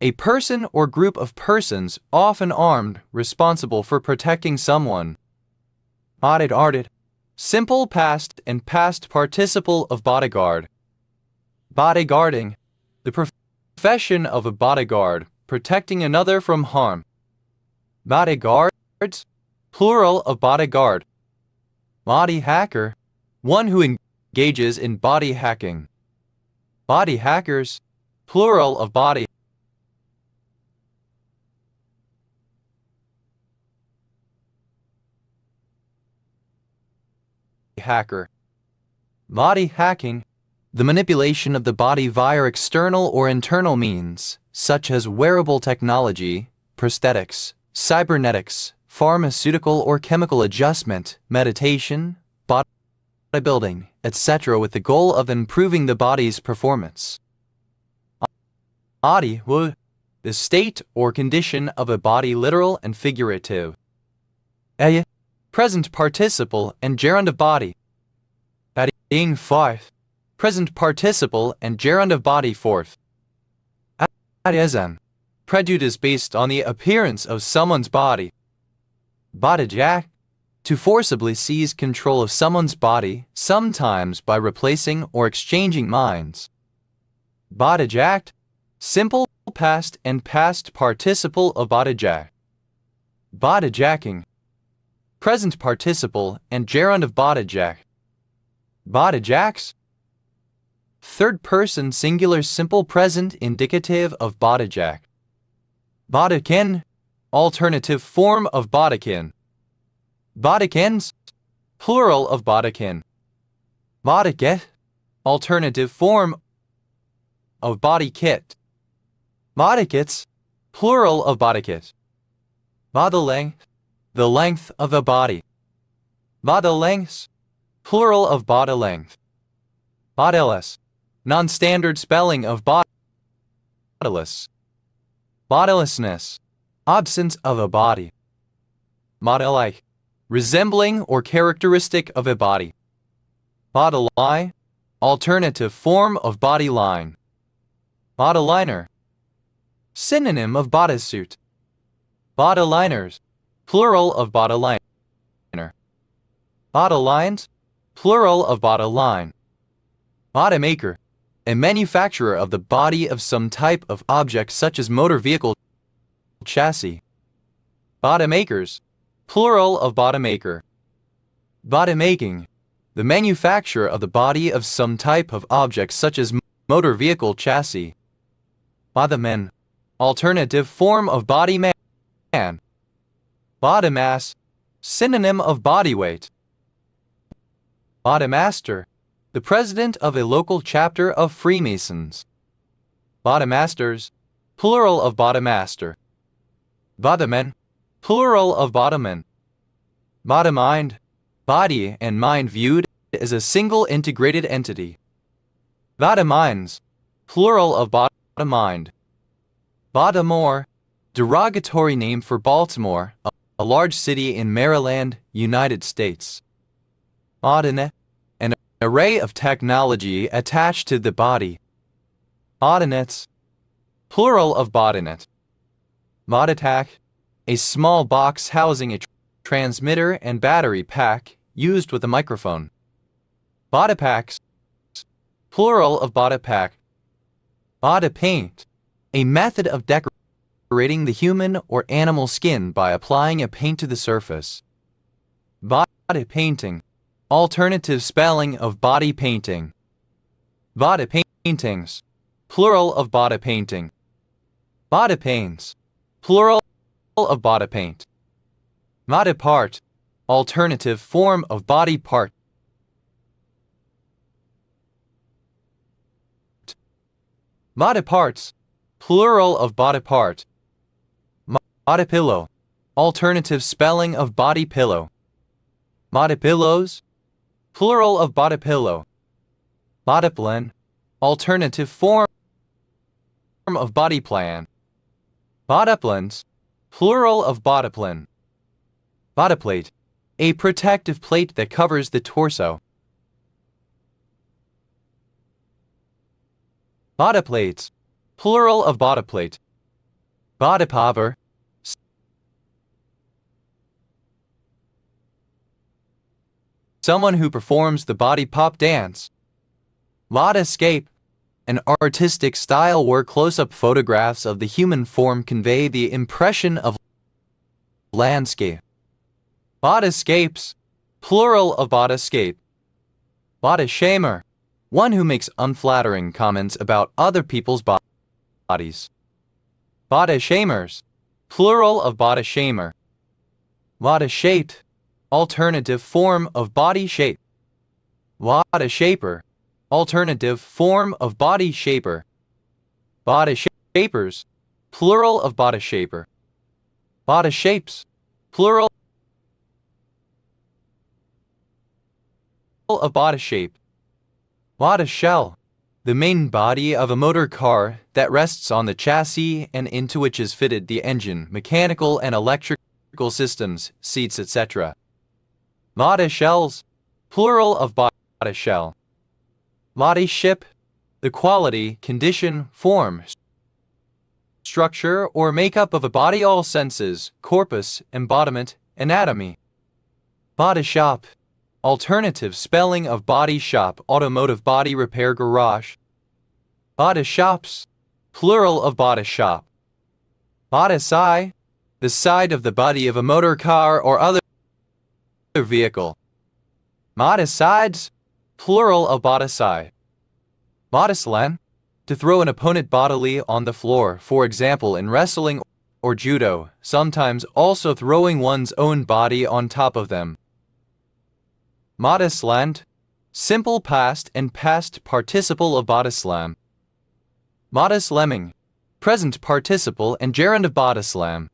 A person or group of persons, often armed, responsible for protecting someone. Bodyguarded. Simple past and past participle of bodyguard. Bodyguarding. The profession of a bodyguard, protecting another from harm. Bodyguards. Plural of bodyguard. Body hacker. One who engages in body hacking. Body hackers. Plural of body hacker. Body hacking. The manipulation of the body via external or internal means, such as wearable technology, prosthetics, cybernetics, pharmaceutical or chemical adjustment, meditation, bodybuilding, etc., with the goal of improving the body's performance. Hhuhhu. The state or condition of a body, literal and figurative. Present participle and gerund of body. Being forth. Present participle and gerund of body forth. Prejudice based on the appearance of someone's body. Bodyjack. To forcibly seize control of someone's body, sometimes by replacing or exchanging minds. Bodyjacked. Simple past and past participle of bodyjack. Bodyjacking. Present participle and gerund of bodyjack. Bodyjacks. Third person singular simple present indicative of bodyjack. Bodykin. Alternative form of bodykin. Bodykins. Plural of bodykin. Bodykit. Alternative form of body kit. Bodykits. Plural of bodykit. Body length. The length of a body. Body lengths. Plural of body length. Bodiless. Non-standard spelling of bodiless. Bodilessness. Absence of a body. Body-like. Resembling or characteristic of a body. Body-line. Alternative form of body line. Bodyliner. Synonym of bodysuit. Bodyliners. Plural of bodyliner. Bodylines. Plural of bodyline. Bodymaker. A manufacturer of the body of some type of object such as motor vehicle chassis. Bodymakers. plural of body maker. Body making, the manufacture of the body of some type of object such as motor vehicle chassis. Body man, alternative form of body man. Body mass, synonym of body weight. Body master, the president of a local chapter of Freemasons. Body masters, plural of body master. Body men, plural of body men. Body mind, body and mind viewed as a single integrated entity. Body minds, plural of body mind. Baltimore, derogatory name for Baltimore, a large city in Maryland, United States. Body, an array of technology attached to the body. Bodynets, plural of bodynet. Bodytack, a small box housing a transmitter and battery pack used with a microphone. Bodypacks, plural of bodypack. Body paint, a method of decorating the human or animal skin by applying a paint to the surface. Body painting, alternative spelling of body painting. Body paintings, plural of body painting. Body paints, plural of body paint. Body part, alternative form of body part. Body parts, plural of body part. Body pillow, alternative spelling of body pillow. Body pillows, plural of body pillow. Body plan, alternative form of body plan. Body plans, plural of body plan. Body plate, a protective plate that covers the torso. Body plates, plural of body plate. Body popper, someone who performs the body pop dance. Bodyscape, an artistic style where close-up photographs of the human form convey the impression of landscape. Bodyscapes, plural of bodyscape. Body shamer, one who makes unflattering comments about other people's bodies. Body shamers, plural of body shamer. Body shaped, alternative form of body shape. Body shaper, alternative form of body shaper. Body shapers, plural of body shaper. Body shapes, plural of body shape. Body shell, the main body of a motor car that rests on the chassis and into which is fitted the engine, mechanical and electrical systems, seats, etc. Body shells, plural of body shell. Body ship, the quality, condition, form, structure, or makeup of a body, all senses, corpus, embodiment, anatomy. Body shop, alternative spelling of body shop, automotive body repair garage. Body shops, plural of body shop. Body side, the side of the body of a motor car or other vehicle. Body sides, plural of body side. Body slam, to throw an opponent bodily on the floor, for example in wrestling or judo, sometimes also throwing one's own body on top of them. Body slant, simple past and past participle of body slam. Body slamming, present participle and gerund of body slam.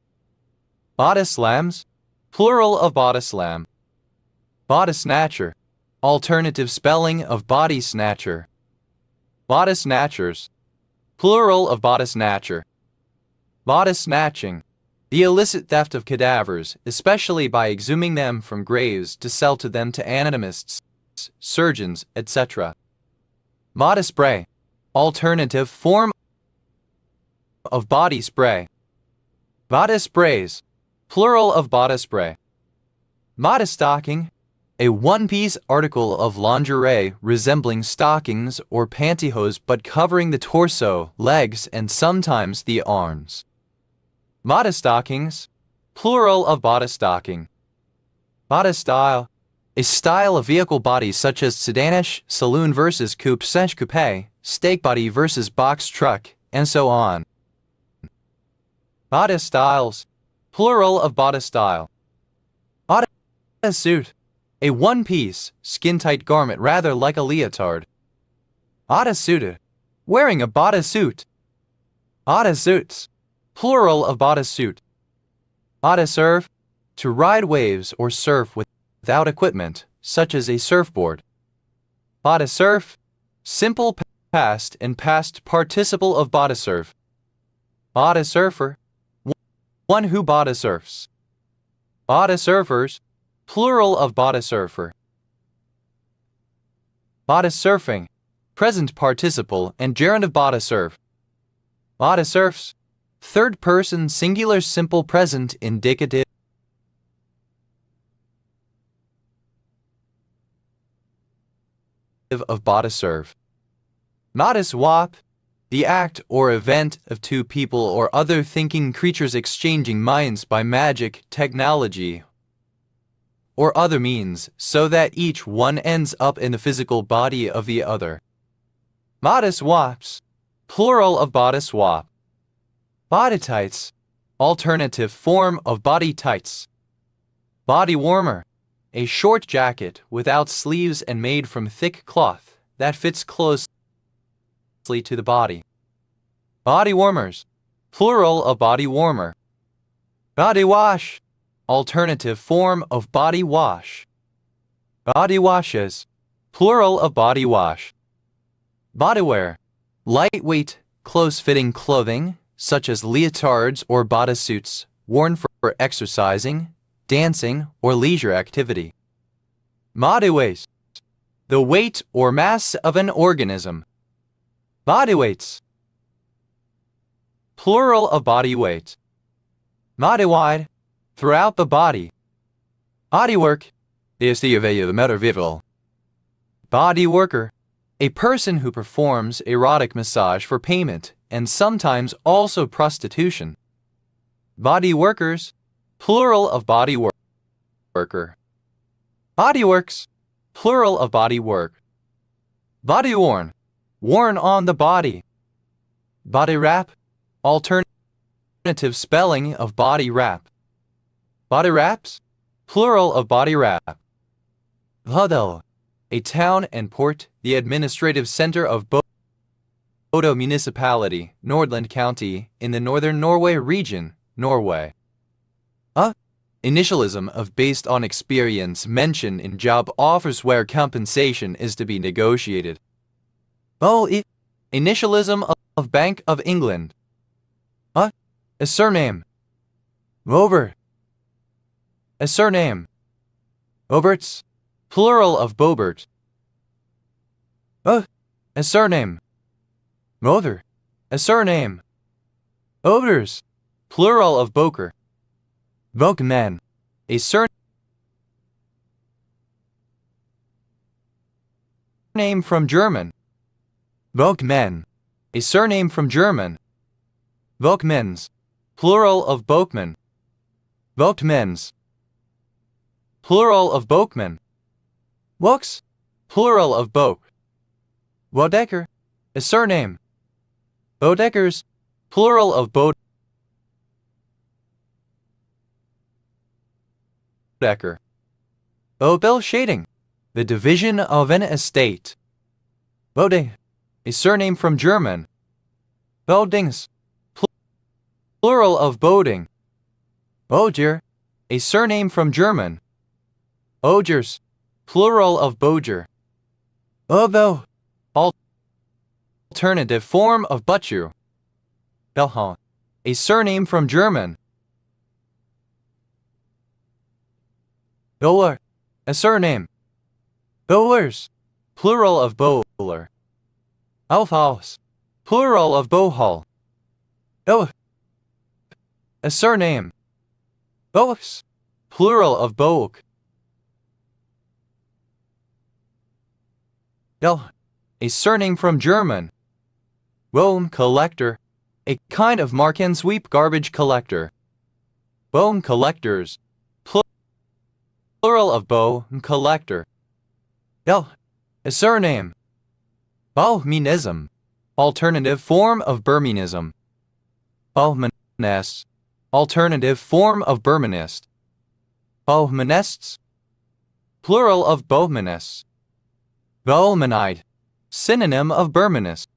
Body slams, plural of body slam. Body snatcher, alternative spelling of body snatcher. Body snatchers, plural of body snatcher. Body snatching, the illicit theft of cadavers, especially by exhuming them from graves to sell to them to anatomists, surgeons, etc. Body spray, alternative form of body spray. Body sprays, plural of body spray. Body stocking, a one-piece article of lingerie resembling stockings or pantyhose but covering the torso, legs, and sometimes the arms. Body stockings, plural of body stocking. Body style. A style of vehicle body such as sedanish, saloon versus coupe, steak body versus box truck, and so on. Body styles. Plural of body style. Bodysuit. A one-piece, skin-tight garment rather like a leotard. Bodysuited. Wearing a bodysuit. Bodysuits. Plural of bodysuit. Bodysurf. To ride waves or surf without equipment, such as a surfboard. Bodysurf. Simple past and past participle of bodysurf. Bodysurfer. One who bodysurfs. Bodysurfers. Plural of bodysurfer. Bodysurfing. Present participle and gerund of bodysurf. Bodysurfs. Third person singular simple present indicative of bodysurf. Bodyswap. The act or event of two people or other thinking creatures exchanging minds by magic, technology, or other means, so that each one ends up in the physical body of the other. Bodyswaps. Plural of bodyswap. Body tights. Alternative form of body tights. Body warmer. A short jacket without sleeves and made from thick cloth that fits closely to the body. Body warmers. Plural of body warmer. Body wash. Alternative form of body wash. Body washes. Plural of body wash. Bodywear. Lightweight, close-fitting clothing, such as leotards or bodysuits, worn for exercising, dancing, or leisure activity. Body weight. The weight or mass of an organism. Body weights. Plural of body weight. Body wide. Throughout the body. Bodywork. Body worker. A person who performs erotic massage for payment and sometimes also prostitution. Body workers. Plural of body worker. Bodyworks. Plural of body work. Body worn. Worn on the body. Body wrap. Alternative spelling of body wrap. Body wraps. Plural of body wrap. Bodø. A town and port, the administrative center of Bodø Municipality, Nordland County, in the northern Norway region, Norway. Initialism of based on experience mentioned in job offers where compensation is to be negotiated. Initialism of Bank of England. A surname. Over. A surname. Boberts. Plural of Bobert. A surname. Mother. A surname. Odors. Plural of Boker. Bokman. A surname from German. Bokmen. A surname from German. Bokmens. Plural of Bokman. Bokmens. Plural of Bokman. Books. Plural of Bok. Bodecker. A surname. Bodeckers. Plural of Bodecker. Bobel shading. The division of an estate. Bode. A surname from German. Bodings. Plural of Boding. Boger. A surname from German. Ogers. Plural of Boger. Obo. Alternative form of butcher. Belhan. A surname from German. Bowler. A surname. Bowlers. Plural of bowler. Alfhaus. Plural of bowhall. A surname. Boaks. Plural of boak. A surname from German. Bohm collector. A kind of mark and sweep garbage collector. Bohm collectors. plural of bow, collector. L. A surname. Bohemianism. Alternative form of Burmanism. Bohmanist. Alternative form of Burmanist. Bohmanists. Plural of Bohmanists. Bohmanite. Synonym of Burmanist.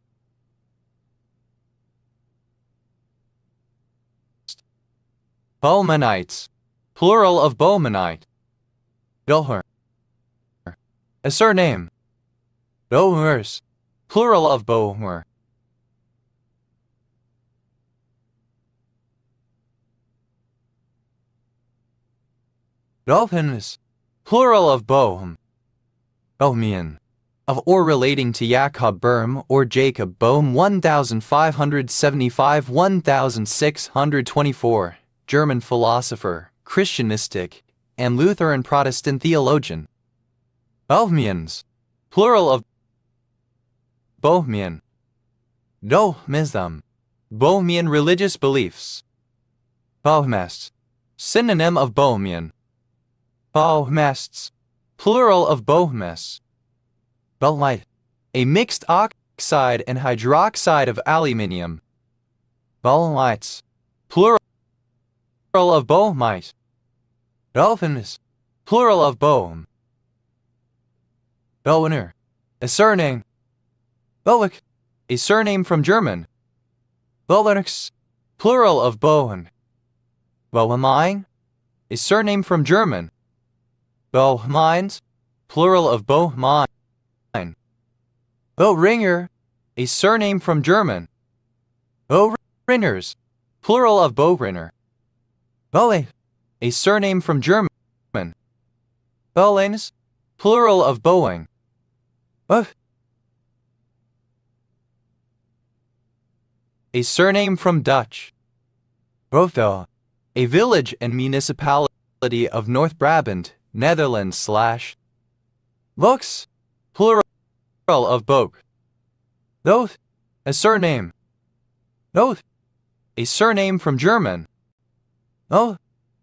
Bohmanites. Plural of Bohmanite. Doher. A surname. Dohmers. Plural of Bohmer. Bohmans. Plural of Bohm. Bohmian. Of or relating to Jacob Böhm or Jacob Bohm 1555-1624, German philosopher, Christian mystic, and Lutheran Protestant theologian. Bohmians. Plural of Bohmian. Bohmism. Bohemian religious beliefs. Bohmest. Synonym of Bohemian. Bohmests. Plural of Bohmes. Bohlite. A mixed oxide and hydroxide of aluminium. Bohmites. Plural of Bohmite. Bohmans. Plural of Bohm. Bohner. A surname. Bowick. A surname from German. Bohlerx. Plural of Bohen. Bohemine. A surname from German. Bohmines. Plural of Bohmine. Bohringer. A surname from German. Bohrinners. Plural of Bohrinner. Bohe. A surname from German. Bohlings. Plural of Boeing. Boh. A surname from Dutch. Botho. A village and municipality of North Brabant, Netherlands / Box. Plural of Boek. Doth. A surname. Doth. A surname from German. Oh.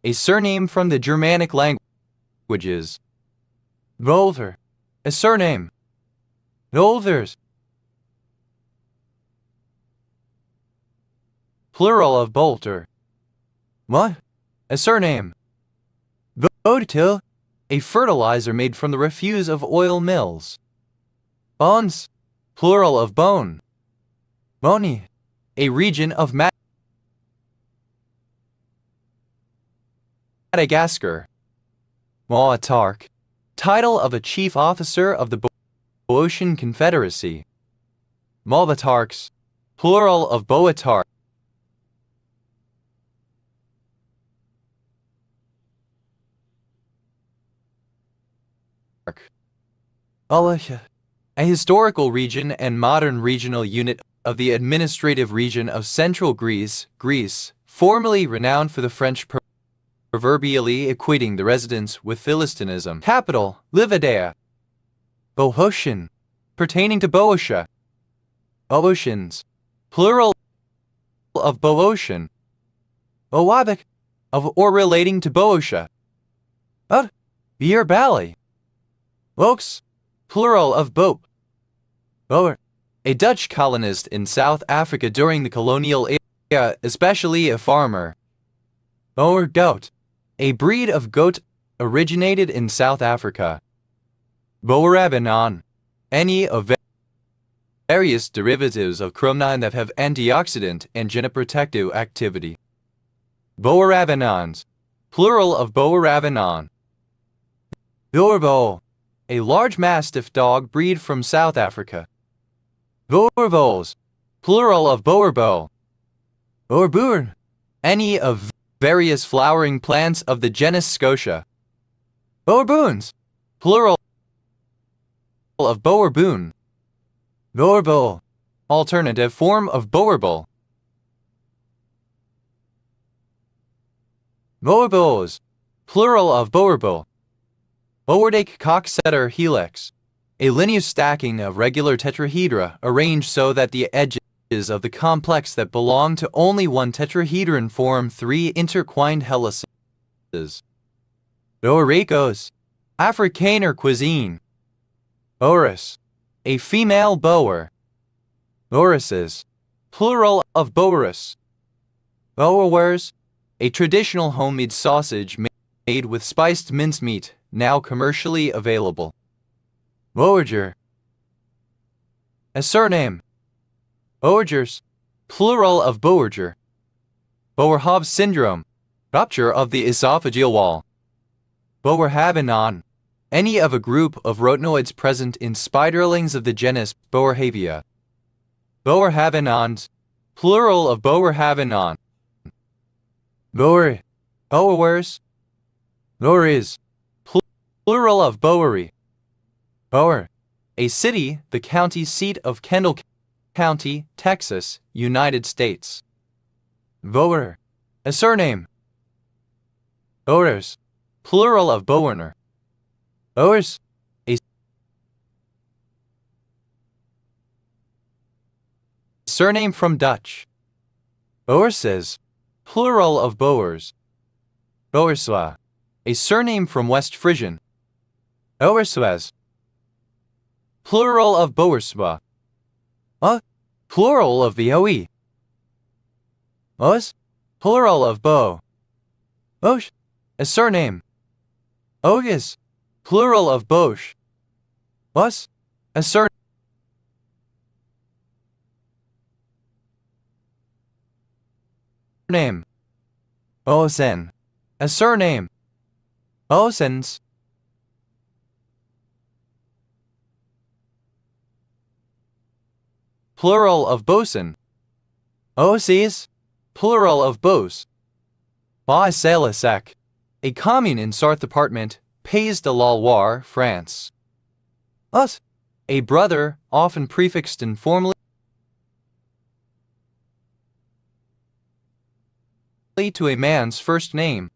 A surname from the Germanic languages. Volter. A surname. Volters. Plural of Bolter. What? A surname. Votil. A fertilizer made from the refuse of oil mills. Bones. Plural of bone. Boni. A region of Madagascar. Moatark. Title of a chief officer of the Boeotian Confederacy. Moatarks. Plural of Boatark. A historical region and modern regional unit of the administrative region of Central Greece, formerly renowned for the French proverbially equating the residents with Philistinism. Capital, Livadia. Boeotian, pertaining to Boeotia. Boeotians, plural of Boeotian. Boabic, of or relating to Boeotia. Beer Bally. Boeks, plural of Boop. Boer, a Dutch colonist in South Africa during the colonial era, especially a farmer. Boer Goat, a breed of goat originated in South Africa. Boerabinon, any of various derivatives of chromium that have antioxidant and genoprotective activity. Boerabinons, plural of Boerabinon. Boerbo, a large mastiff dog breed from South Africa. Boerboels, plural of Boerbo. Boerboer, any of various flowering plants of the genus Scotia. Boerboons, plural of Boerboon. Boerbol, alternative form of Boerbol. Boerboes, plural of Boerbol. Boerdic cocksetter helix, a linear stacking of regular tetrahedra arranged so that the edges of the complex that belong to only one tetrahedron form three intertwined helices. Boricos, Afrikaner cuisine. Boris, a female boer. Borises, plural of Boris. Boerwurst, a traditional homemade sausage made with spiced mincemeat, now commercially available. Boerger, a surname. Boergers, plural of Boerger. Boerhaave syndrome, rupture of the esophageal wall. Boerhavenon, any of a group of rotinoids present in spiderlings of the genus Boerhavia. Boerhavenons, plural of Boerhavenon. Boer, Boerwers, Boeris, plural of Bowery. Boer, a city, the county seat of Kendall County, Texas, United States. Boer, a surname. Boers, plural of Boerner. Boers, a surname from Dutch. Boerses, plural of Boers. Boerswa, a surname from West Frisian. Boerswes, plural of Boerswa. Plural of Voe. Os, plural of Bo. Bosch, a surname. Ogus, plural of Bosch. Bus, a surname. Osen, a surname. Osens, plural of bosun. Oses, plural of bos. Bas-Saint-Lasac, a commune in Sarthe department, Pays de la Loire, France. Us, a brother, often prefixed informally to a man's first name.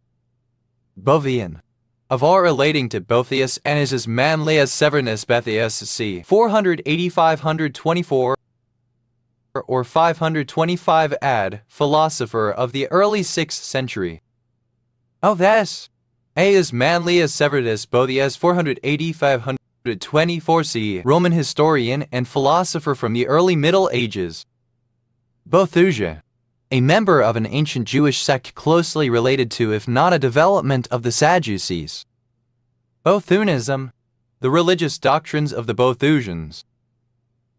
Bovian, of R relating to Boethius and is as manly as Severinus Bethius c. 480-524 or 525 ad, philosopher of the early 6th century. This, a as manly as Severinus Boethius 480-524 c. Roman historian and philosopher from the early Middle Ages. Boethusia, a member of an ancient Jewish sect closely related to, if not a development of, the Sadducees. Boethunism, the religious doctrines of the Boethusians.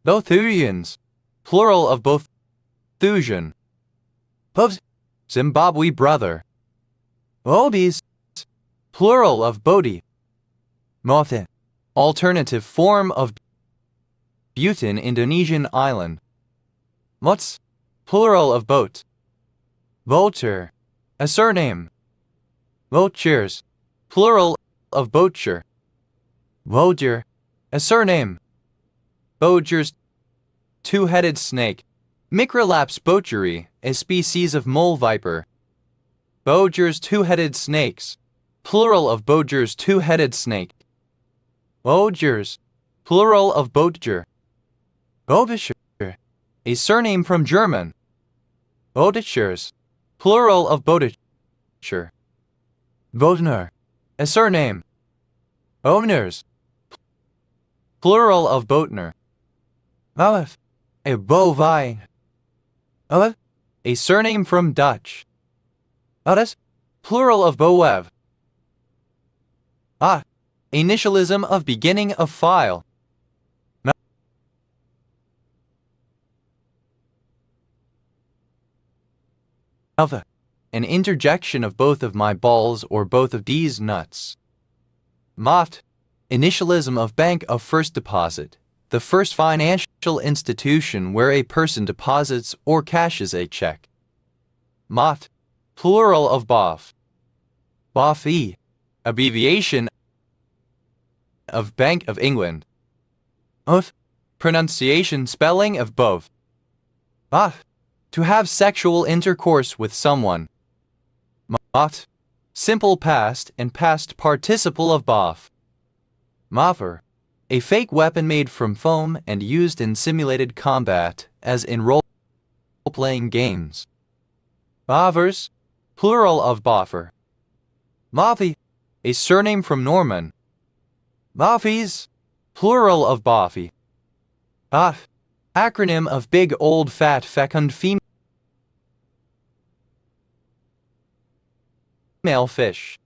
Boethusians, plural of Boethusian. Bobs, Zimbabwe brother. Bobis, plural of Bodhi. Mothin, alternative form of Butan, Indonesian island. Mots, plural of boat. Vulture, a surname. Vultures, plural of boature. Bodger, a surname. Bodgers, two-headed snake. Microlaps bocheri, a species of mole viper. Bodgers, two-headed snakes, plural of Bodgers, two-headed snake. Bodgers, plural of Bodger. Bodischer, a surname from German. Bodischers, plural of Bodischer. Bodner, a surname. Bodners, plural of Bodner. Olaf, a bovine. Olaf, a surname from Dutch. Otis, plural of Boev. Initialism of beginning of file. Alpha, an interjection of both of my balls or both of these nuts. Mot, initialism of bank of first deposit, the first financial institution where a person deposits or cashes a check. Mot, plural of Boff. Boff-e, abbreviation of Bank of England. Of, pronunciation spelling of both. Boff, to have sexual intercourse with someone. Mot, simple past and past participle of Boff. Moffer, a fake weapon made from foam and used in simulated combat, as in role-playing games. Boffers, plural of Boffer. Moffy, a surname from Norman. Boffies, plural of boffy. Boff, acronym of big old fat fecund female fish.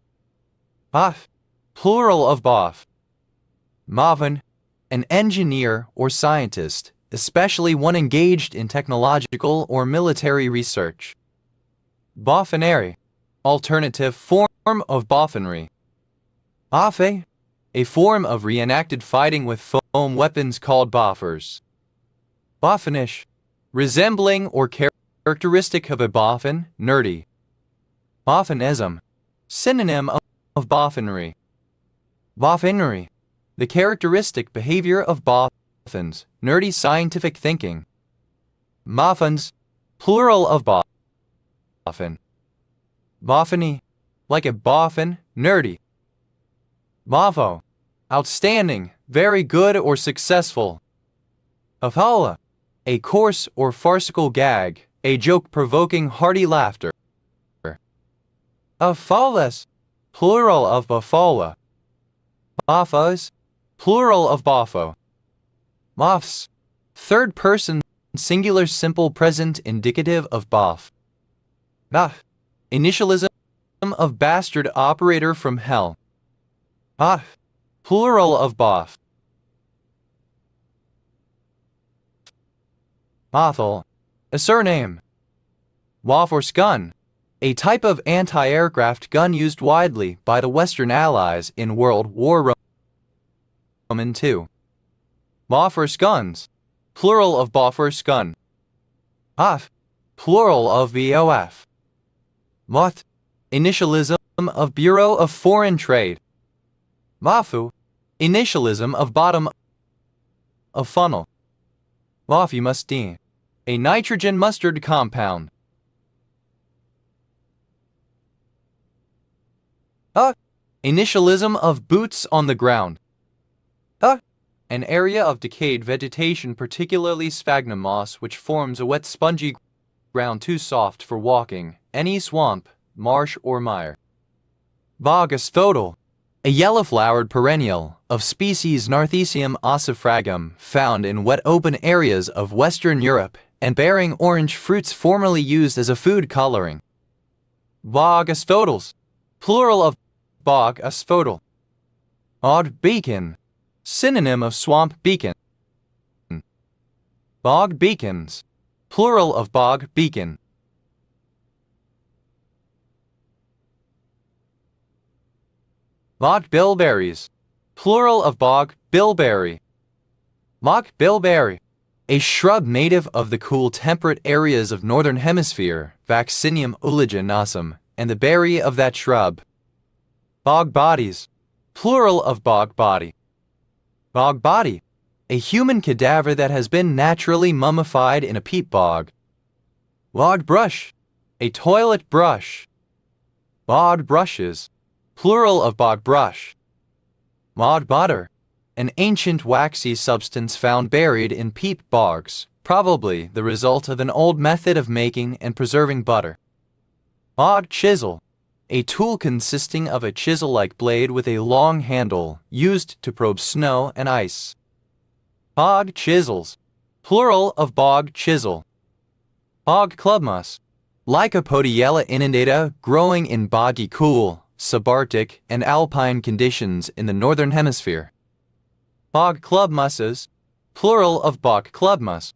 Boff, plural of boff. Mavin, an engineer or scientist, especially one engaged in technological or military research. Boffinary, alternative form of boffinry. Boffe, a form of reenacted fighting with foam weapons called boffers. Boffinish, resembling or characteristic of a boffin, nerdy. Boffinism, synonym of boffinry. Boffinery, the characteristic behavior of boffins, nerdy scientific thinking. Boffins, plural of boffin. Boffiny, like a boffin, nerdy. Boffo, outstanding, very good or successful. Afala, a coarse or farcical gag, a joke provoking hearty laughter. Afales, plural of bafala. Boffos, plural of boffo. Boffs, third person singular simple present indicative of boff. Boff, initialism of bastard operator from hell. Boff, plural of boff. Bothel, a surname. Bofors gun, a type of anti-aircraft gun used widely by the Western Allies in World War II. Bofors guns, plural of Bofors gun. Boff, plural of BOF. Moth, initialism of Bureau of Foreign Trade. Bofu, initialism of bottom of funnel. Bofumustine, a nitrogen mustard compound. Initialism of boots on the ground. An area of decayed vegetation, particularly sphagnum moss, which forms a wet spongy ground too soft for walking, any swamp, marsh or mire. Bog asphodel, a yellow-flowered perennial of species Narthecium ossifragum found in wet open areas of Western Europe and bearing orange fruits formerly used as a food coloring. Bog asphodels, plural of bog asphodel. Bog beacon, synonym of swamp beacon. Bog beacons, plural of bog beacon. Bog bilberries, plural of bog bilberry. Bog bilberry, a shrub native of the cool temperate areas of northern hemisphere, Vaccinium oleaginosum, and the berry of that shrub. Bog bodies, plural of bog body. Bog body, a human cadaver that has been naturally mummified in a peat bog. Bog brush, a toilet brush. Bog brushes, plural of bog brush. Bog butter, an ancient waxy substance found buried in peat bogs, probably the result of an old method of making and preserving butter. Bog chisel, a tool consisting of a chisel-like blade with a long handle used to probe snow and ice. Bog chisels, plural of bog chisel. Bog clubmoss, Lycopodiella inundata, growing in boggy cool, subarctic, and alpine conditions in the northern hemisphere. Bog clubmosses, plural of bog clubmoss.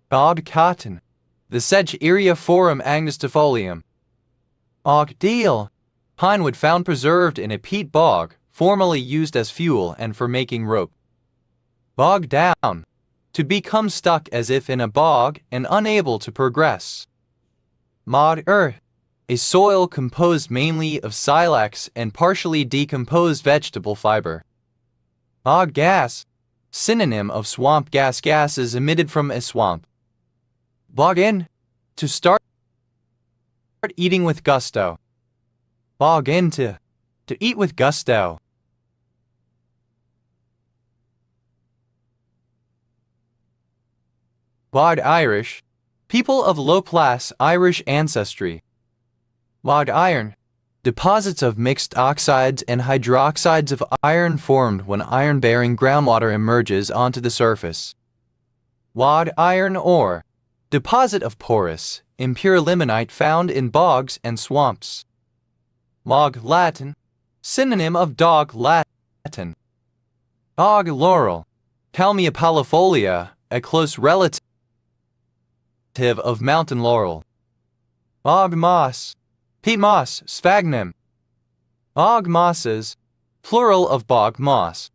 Bog cotton, the sedge Eriophorum angustifolium. Bog deal, pine wood found preserved in a peat bog, formerly used as fuel and for making rope. Bog down, to become stuck as if in a bog and unable to progress. Bog earth, a soil composed mainly of silex and partially decomposed vegetable fiber. Bog gas, synonym of swamp gas, gases emitted from a swamp. Bog in, to start eating with gusto. Bog into, to eat with gusto. Bog Irish, people of low-class Irish ancestry. Bog iron, Deposits of mixed oxides and hydroxides of iron formed when iron-bearing groundwater emerges onto the surface. Wad iron ore. Deposit of porous, impure limonite found in bogs and swamps. Log Latin. Synonym of dog Latin. Bog laurel. Kalmia pallifolia, a close relative of mountain laurel. Bog moss. Peat moss, sphagnum. Bog mosses, plural of bog moss.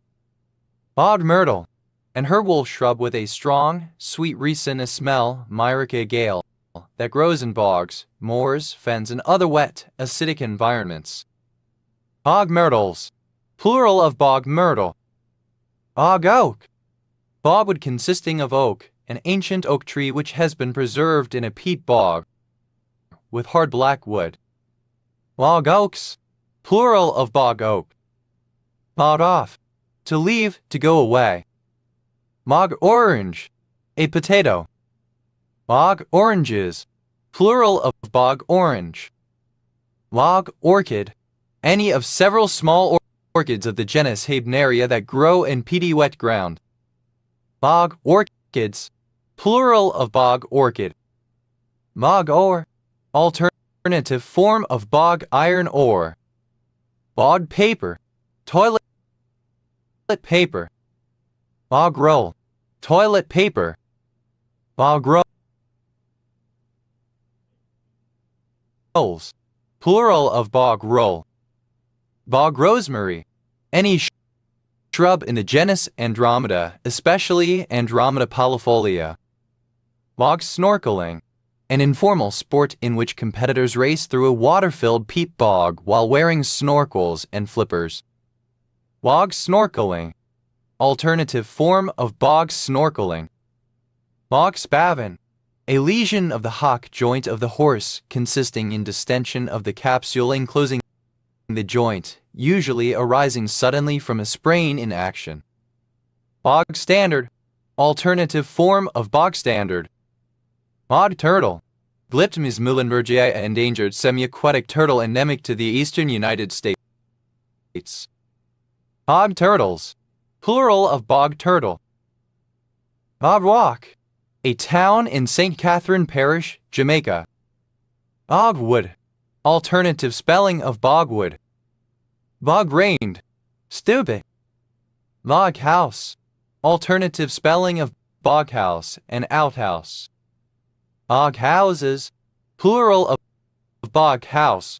Bog myrtle, an herbal shrub with a strong, sweet resinous smell, myrica gale, that grows in bogs, moors, fens, and other wet, acidic environments. Bog myrtles, plural of bog myrtle. Bog oak, bogwood consisting of oak, an ancient oak tree which has been preserved in a peat bog with hard black wood. Bog oaks, plural of bog oak. Bog off, to leave, to go away. Bog orange, a potato. Bog oranges, plural of bog orange. Bog orchid, any of several small orchids of the genus Habneria that grow in peaty wet ground. Bog orchids, plural of bog orchid. Bog ore, alternative form of bog iron ore. Bog paper, toilet paper. Bog roll, toilet paper. Bog rolls, plural of bog roll. Bog rosemary, any shrub in the genus Andromeda, especially Andromeda pallifolia. Bog snorkeling, an informal sport in which competitors race through a water-filled peat bog while wearing snorkels and flippers. Bog snorkeling, alternative form of bog snorkeling. Bog spavin, a lesion of the hock joint of the horse consisting in distension of the capsule enclosing the joint, usually arising suddenly from a sprain in action. Bog standard, alternative form of bog standard. Bog turtle, Glyptomis muhlenbergii, endangered semi-aquatic turtle endemic to the eastern United States. Bog turtles, plural of bog turtle. Bog walk, a town in St. Catherine Parish, Jamaica. Bogwood, alternative spelling of bogwood. Bog-rained, stupid. Bog house, alternative spelling of boghouse and outhouse. Bog houses, plural of bog house.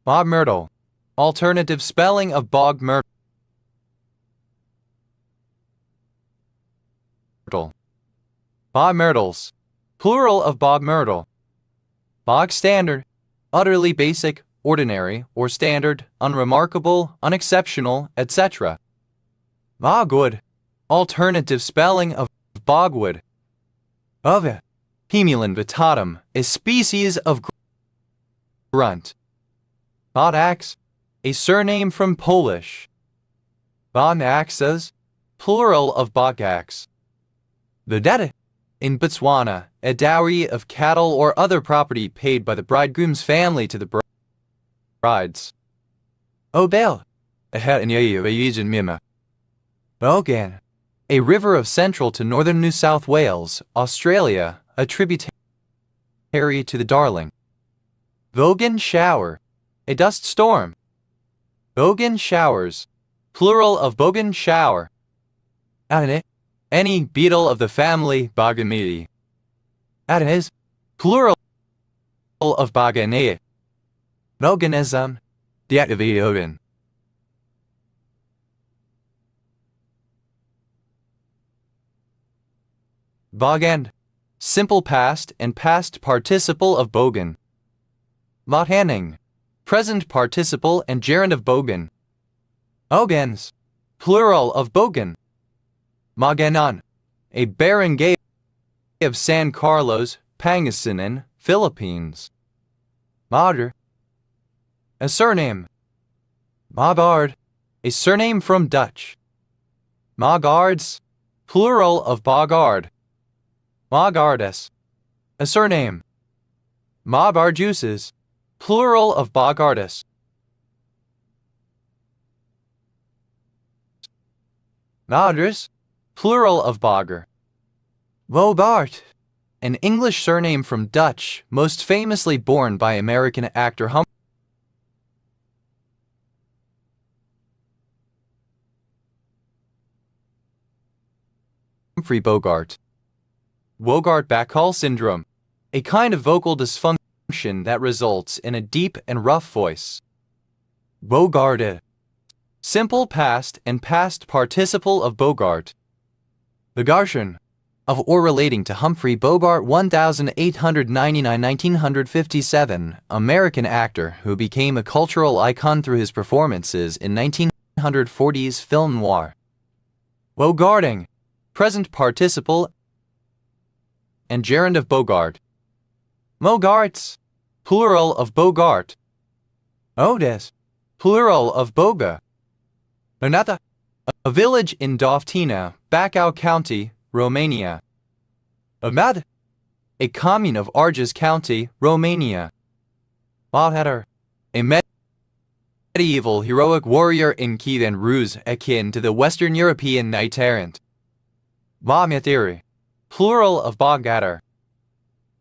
Bog myrtle, alternative spelling of bog myrtle. Bog myrtles, plural of bog myrtle. Bog standard, utterly basic, ordinary, or standard, unremarkable, unexceptional, etc. Bogwood, alternative spelling of bogwood. Ove, Hemulin vittatum, a species of grunt. Bodax, a surname from Polish. Bonaxas, plural of bogax. Vedetta, in Botswana, a dowry of cattle or other property paid by the bridegroom's family to the brides. Obel, Bogan, a river of central to northern New South Wales, Australia, a tributary to the Darling. Bogan shower, a dust storm. Bogan showers, plural of bogan shower. Adene, any beetle of the family Bogamidae. Adenes, plural of Boganeae. Boganism, deactivated. Bogend, simple past and past participle of bogan. Bothanning, present participle and gerund of bogan. Ogens, plural of bogan. Maganan, a barangay of San Carlos, Pangasinan, Philippines. Mater, a surname. Mogard, a surname from Dutch. Mogards, plural of bogard. Mogardus, a surname. Mobarjuses, plural of bogardus. Others, plural of Bogger. Bogart, an English surname from Dutch, most famously borne by American actor Humphrey Bogart. Bogart-Bacall syndrome, a kind of vocal dysfunction that results in a deep and rough voice. Bogarde, simple past and past participle of Bogart. Bogartian, of or relating to Humphrey Bogart 1899-1957, American actor who became a cultural icon through his performances in 1940s film noir. Bogarting, present participle and gerund of Bogart. Mogarts, plural of Bogart. Odes, plural of Boga. Bernata, a village in Doftina, Bacău County, Romania. Amad, a commune of Argeș County, Romania. Bahadar, a medieval heroic warrior in Kiev and Rus akin to the Western European knight errant. Bogmatiri, plural of Bogadar.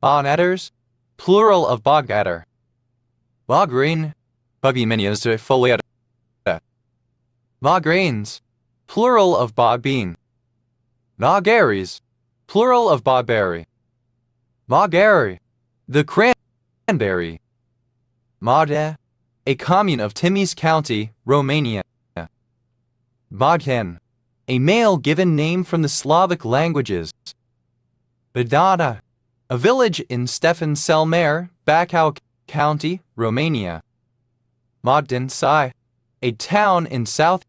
Bonetters, plural of Bogadar. Bogreen, Bogimenias de foliata. Bograins, plural of Bogbean. Bogaries, plural of Bogberry. Bogary, the cranberry. Mode, a commune of Timis County, Romania. Bogdan, a male given name from the Slavic languages. Badada, a village in Stefan cel Mare, Bacău County, Romania. Mogdensai, a town in southeastern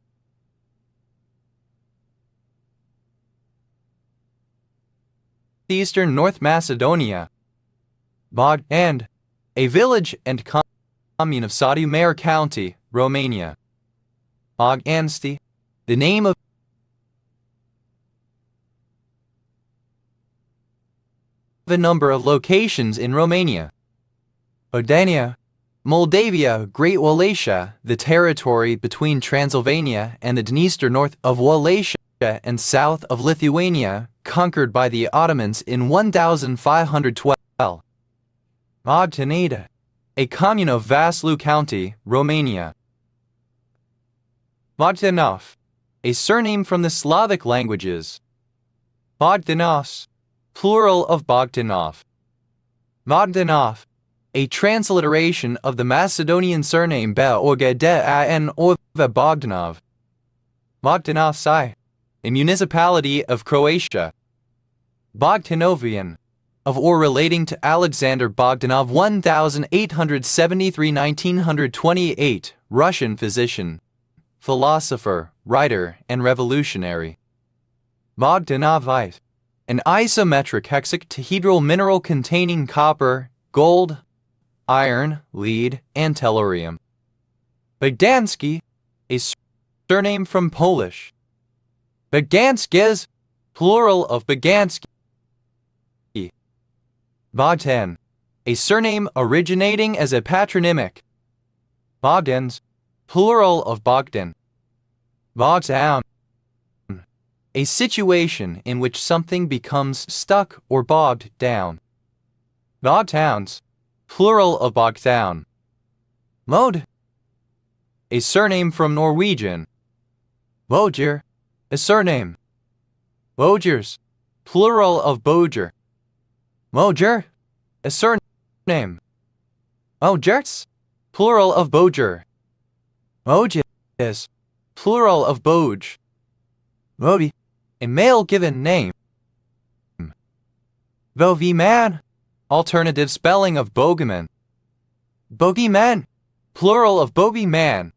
North Macedonia. Bogdan, a village and commune of Satu Mare County, Romania. Bogdansti, the name of a number of locations in Romania. Odania, Moldavia, Great Wallachia, the territory between Transylvania and the Dniester north of Wallachia and south of Lithuania, conquered by the Ottomans in 1512. Mogtanida, a commune of Vaslui County, Romania. Bogdanov, a surname from the Slavic languages. Bogdanovs, plural of Bogdanov. Bogdanov, a transliteration of the Macedonian surname Beogada or Bogdanov. Bogdanovci, a municipality of Croatia. Bogdanovian, of or relating to Alexander Bogdanov 1873-1928, Russian physician, philosopher, writer, and revolutionary. Bogdanovite, an isometric hexatetrahedral mineral containing copper, gold, iron, lead, and tellurium. Bogdansky, a surname from Polish. Boganskis, plural of Bogansky. Bogdan, a surname originating as a patronymic. Bogdans, plural of Bogdan. Bogdown, a situation in which something becomes stuck or bogged down. Bogtowns, plural of Bogtown. Mode, a surname from Norwegian. Boger, a surname. Bogers, plural of Boger. Moger, a surname. Mogerts, plural of Boger. Moges, plural of Boge. Moby, a male given name. Boviman, alternative spelling of Bogeyman. Bogeyman, plural of Bogeyman.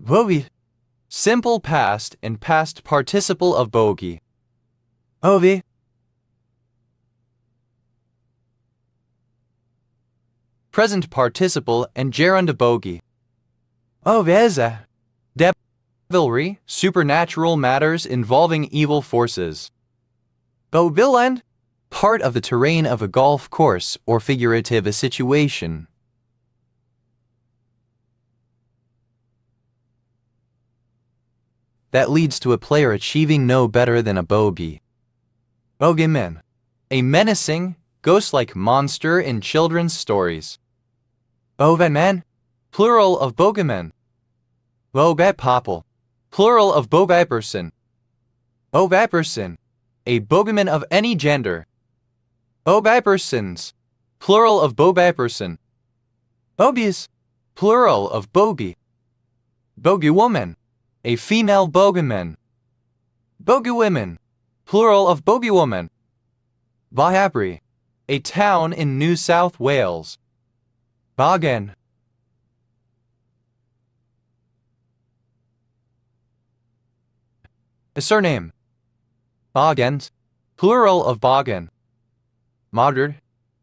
Bogey, simple past and past participle of bogey. Ovi, present participle and gerund of bogey. Oveza, devilry, supernatural matters involving evil forces. Bobiland, part of the terrain of a golf course or figurative a situation. that leads to a player achieving no better than a bogey. Bogeyman, a menacing, ghost-like monster in children's stories. Bogeyman, plural of bogeyman. Bogeypopple, plural of bogeyperson. Bogeyperson, a bogeyman of any gender. Bogeypersons, plural of bogeyperson. Bogies, plural of bogey. Bogeywoman, a female bogeyman. Bogeywomen, plural of bogeywoman. Bogabri, a town in New South Wales. Bogan, a surname. Bogans, plural of bogan. Modern,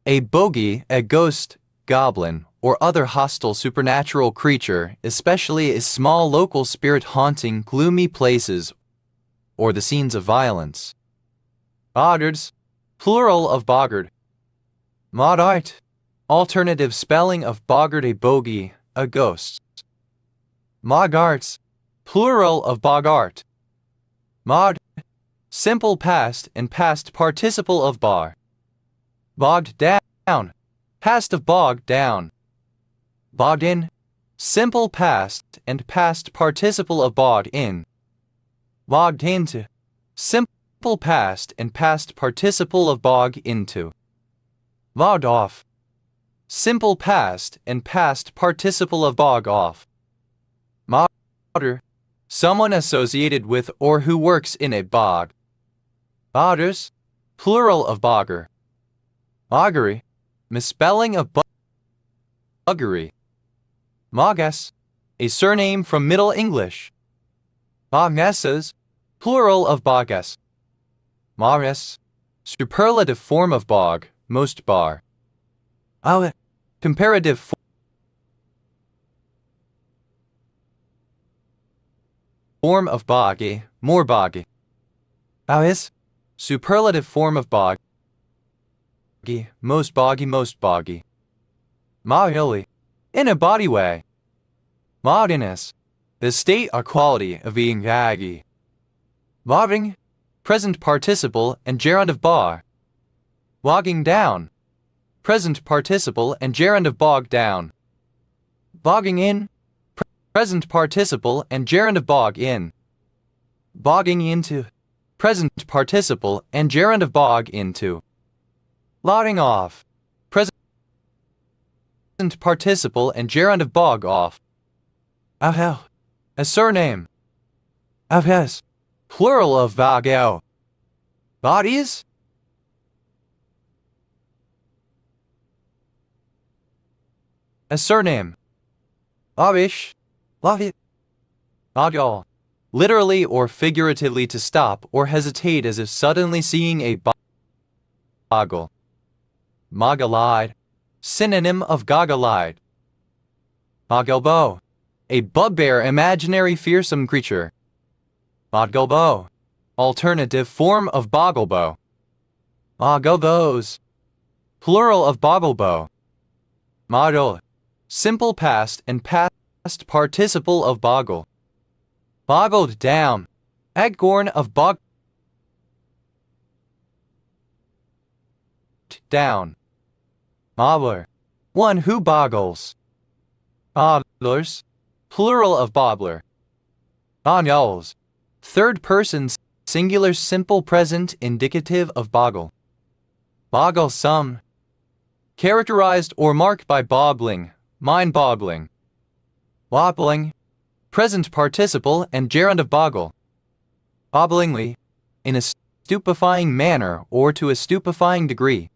a bogey, a ghost, goblin, or other hostile supernatural creature, especially a small local spirit haunting gloomy places or the scenes of violence. Boggards, plural of boggard. Moddart, alternative spelling of boggard, a bogey, a ghost. Moggarts, plural of boggart. Mod, simple past and past participle of bar. Bogged down, past of bogged down. Bogged in, simple past and past participle of bogged in. Bogged into, simple past and past participle of bog into. Bogged off, simple past and past participle of bog off. Bogger, someone associated with or who works in a bog. Boggers, plural of bogger. Boggery, misspelling of buggery. Mogas, a surname from Middle English. Bognessas, plural of bogas. Mares, superlative form of bog, most bar. Awe, comparative form of boggy, more boggy. Awis, superlative form of bog, most boggy, most boggy. Mahioli, in a body way. Modiness, the state or quality of being gaggy. Bobbing, present participle and gerund of bar. Bogging down, present participle and gerund of bog down. Bogging in, present participle and gerund of bog in. Bogging into, present participle and gerund of bog into. Lotting off, present participle and gerund of bog off. Ahel, a surname. Avhes, plural of vagel. Bodies, a surname. Avish, lavit. Agal, literally or figuratively to stop or hesitate as if suddenly seeing a boggle. Mogalide, synonym of goggle-eyed. Mogelbo, a bugbear, imaginary fearsome creature. Mogelbo, alternative form of bogglebo. Mogelbos, plural of bogglebo. Model, simple past and past participle of boggle. Boggled down, agorn of bog down. Bobbler, one who boggles. Bobblers, plural of bobbler. Bognoles, third person singular simple present indicative of boggle. Bogglesome, characterized or marked by bobbling, mind-boggling. Wobbling, present participle and gerund of boggle. Bobblingly, in a stupefying manner or to a stupefying degree.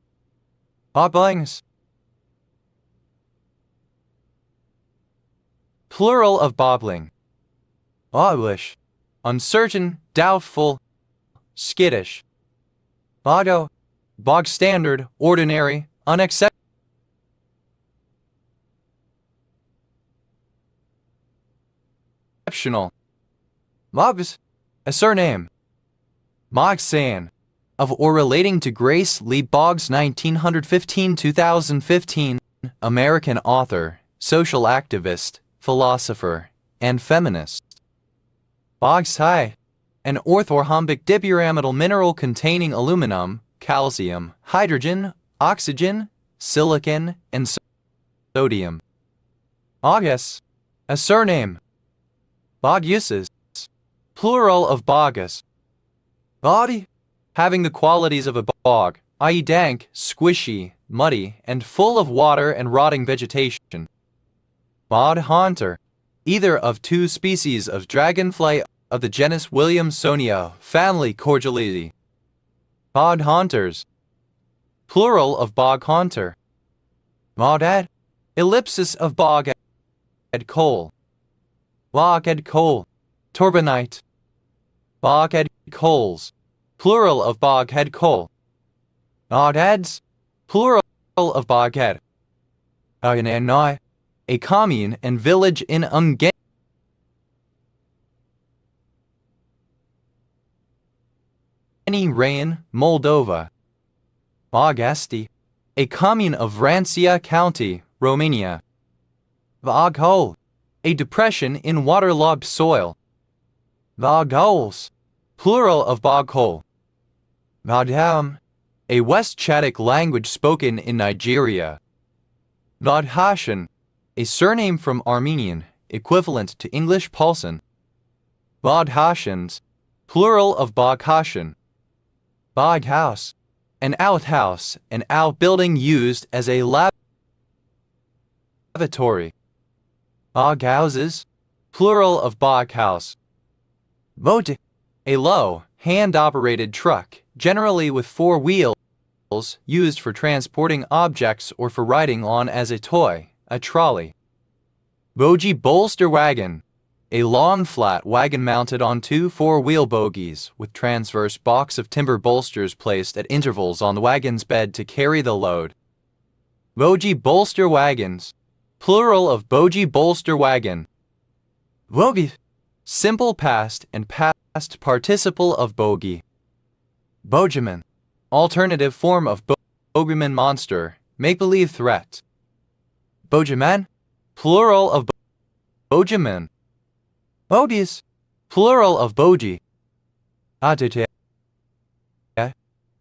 Bobblings, plural of bobbling. Bobblish, uncertain, doubtful, skittish. Boggo, bog standard, ordinary, unexceptional. Mobs, a surname. Mogsan, of or relating to Grace Lee Boggs, 1915-2015, American author, social activist, philosopher, and feminist. Bauxite, an orthorhombic dipyramidal mineral containing aluminum, calcium, hydrogen, oxygen, silicon, and sodium. Bogus, a surname. Boguses, plural of bogus. Body, having the qualities of a bog, i.e. dank, squishy, muddy, and full of water and rotting vegetation. Bod haunter, either of two species of dragonfly of the genus Williamsonia, family Cordialidae. Bod haunters, plural of bog haunter. Bodad, ellipsis of bog ed coal. Bog ed coal, turbinite. Bog ed coals, plural of bog head coal. Bodads, plural of boghead. A commune and village in Ungarian Rain, Moldova. Bogasti, a commune of Vrancia County, Romania. Voghole, a depression in waterlogged soil. Vogholes, plural of boghole. Vodham, a West Chadic language spoken in Nigeria. Vodhashan, a surname from Armenian, equivalent to English Paulson. Bodhashans, plural of Boghashan. Boghouse, an outhouse, an outbuilding used as a lavatory. Boghouses, plural of boghouse. Boat, a low, hand-operated truck, generally with 4 wheels, used for transporting objects or for riding on as a toy, a trolley. Bogie bolster wagon, a long flat wagon mounted on 2 4-wheel bogies with transverse box of timber bolsters placed at intervals on the wagon's bed to carry the load. Bogie bolster wagons, plural of bogie bolster wagon. Bogie, simple past and past participle of bogey. Bogeman, alternative form of bogeyman monster, make-believe threat. Bogeman, plural of bogeman. Bogies, plural of bogie. Adite,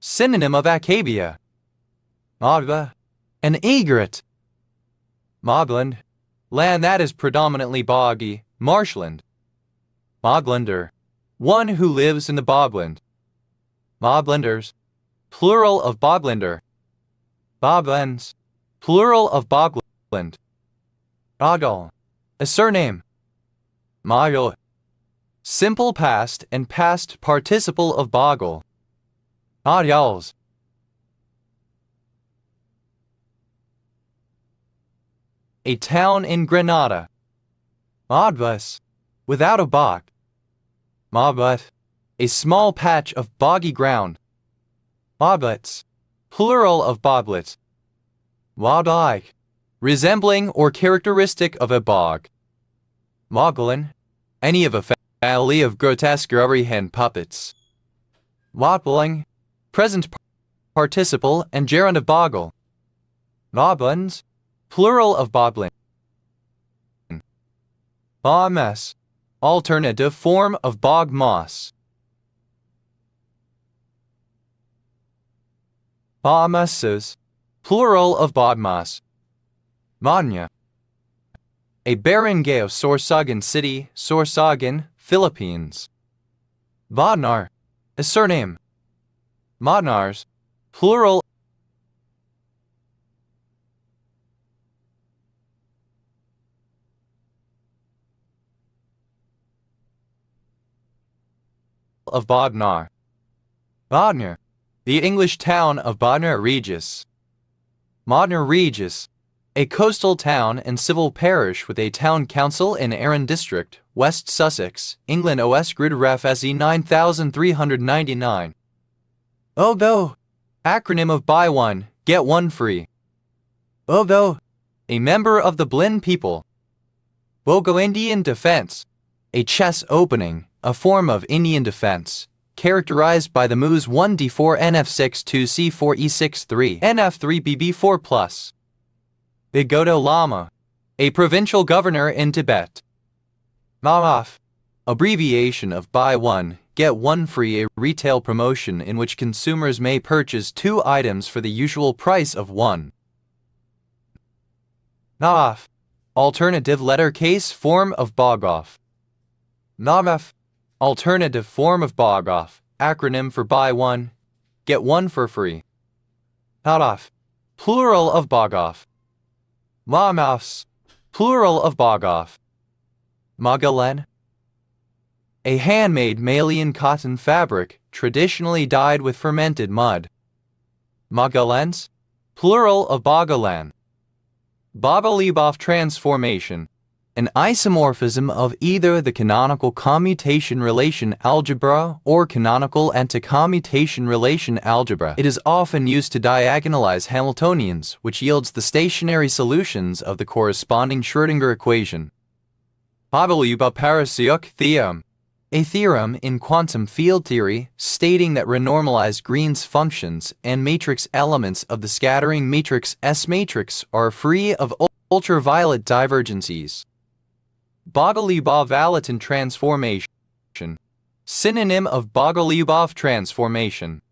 synonym of acabia. Mogba, an egret. Mogland, land that is predominantly boggy, marshland. Moglander, one who lives in the bogland. Boglanders, plural of boglander. Boglands, plural of bogland. Ogle, a surname. Mogul, simple past and past participle of boggle. Odyals, a town in Granada. Modbus, without a bog. Mobut, a small patch of boggy ground. Boblets, plural of boblets. Wildike, resembling or characteristic of a bog. Moglin, any of a family of grotesque rubbery hen puppets. Wobbling, present participle and gerund of boggle. Boblins, plural of boblin. Bogmess, alternative form of bog moss. Bogmosses, plural of bogmoss. Manya, a barangay of Sorsogon City, Sorsogon, Philippines. Bodnar, a surname. Modnars, plural of Bodnar. Bodnar, the English town of Bodnar Regis. Bodnar Regis, a coastal town and civil parish with a town council in Arran District, West Sussex, England. OS Grid Ref SE 9399. Obo, acronym of buy one, get one free. Obo, a member of the Blin people. Bogo Indian defense, a chess opening, a form of Indian defense, characterized by the moves 1d4 nf6 2c4 e6 3 nf3 bb4+. Bigodo Lama, a provincial governor in Tibet. Maaf, abbreviation of buy one, get one free, a retail promotion in which consumers may purchase 2 items for the usual price of 1. Naaf, alternative letter case form of bog-off. Naaf, alternative form of bog-off, acronym for buy one, get one for free. Naaf, plural of bog-off. Maamaafs, plural of bog-off. Magalan, a handmade Malian cotton fabric traditionally dyed with fermented mud. Magalans, plural of Bogalan. Baba-Lebov transformation, an isomorphism of either the canonical commutation relation algebra or canonical anticommutation relation algebra. It is often used to diagonalize Hamiltonians, which yields the stationary solutions of the corresponding Schrödinger equation. Baba-Lebov parasiuk theorem, a theorem in quantum field theory stating that renormalized Green's functions and matrix elements of the scattering matrix S matrix are free of ultraviolet divergences. Bogoliubov-Vallotton transformation, synonym of Bogoliubov transformation.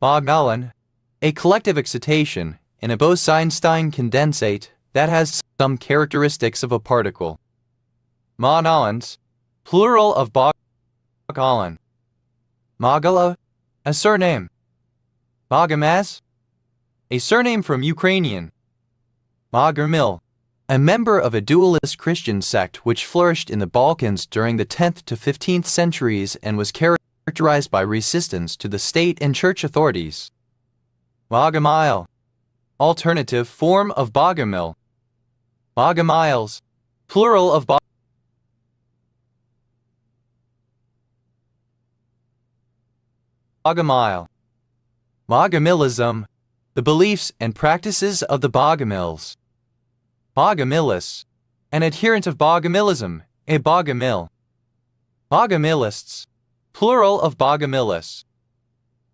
Bogdalan, a collective excitation in a Bose-Einstein condensate that has some characteristics of a particle. Monons, plural of Bogalan. Magala, a surname. Bogamaz, a surname from Ukrainian. Bogomil, a member of a dualist Christian sect which flourished in the Balkans during the 10th to 15th centuries and was characterized by resistance to the state and church authorities. Bogomil, alternative form of Bogomil. Bogomiles, plural of Bogomil. Bogomilism, the beliefs and practices of the Bogomils. Bogomilis, an adherent of Bogomilism, a Bogomil. Bogomilists, plural of Bogomilis.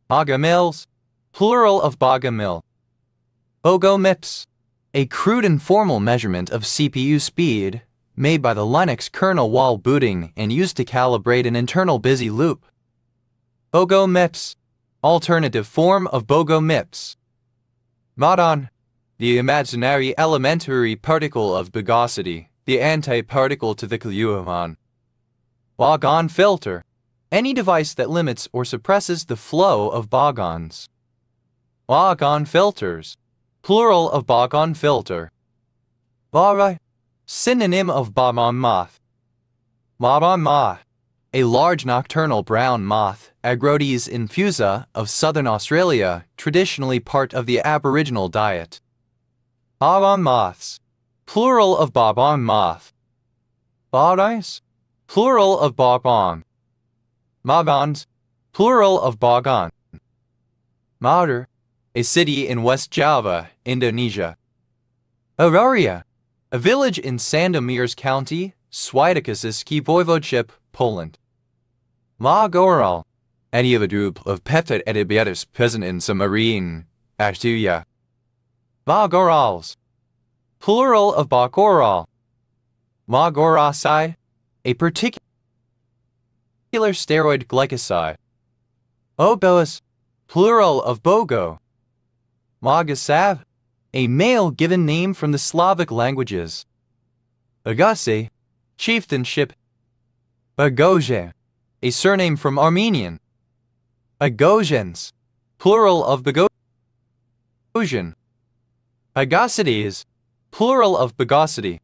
Bogomils, plural of Bogomil. Bogomips, a crude informal measurement of CPU speed made by the Linux kernel while booting and used to calibrate an internal busy loop. Bogomips, alternative form of Bogomips. Modon, the imaginary elementary particle of bogosity, the antiparticle to the gluon. Bogon filter, any device that limits or suppresses the flow of bogons. Bogon filters, plural of bogon filter. Bara, synonym of bogon moth. Bogon moth, a large nocturnal brown moth, Agrodes infusa of southern Australia, traditionally part of the Aboriginal diet. Bogon moths, plural of bogon moth. Bogons, plural of bogon. Mogons, plural of bogon. Mauter, a city in West Java, Indonesia. Auraria, a village in Sandomierz County, Świętokrzyski Voivodeship, Poland. Magoral, any of a group of peptide adibiotics present in some marine bacteria. Magorals, plural of Bagoral. Magoroside, a particular steroid glycoside. Obos, plural of Bogo. Magasav, a male given name from the Slavic languages. Agase, chieftainship. Bagoje, a surname from Armenian. Bagosians, plural of Bagosian. Bagosides, plural of Bagosity.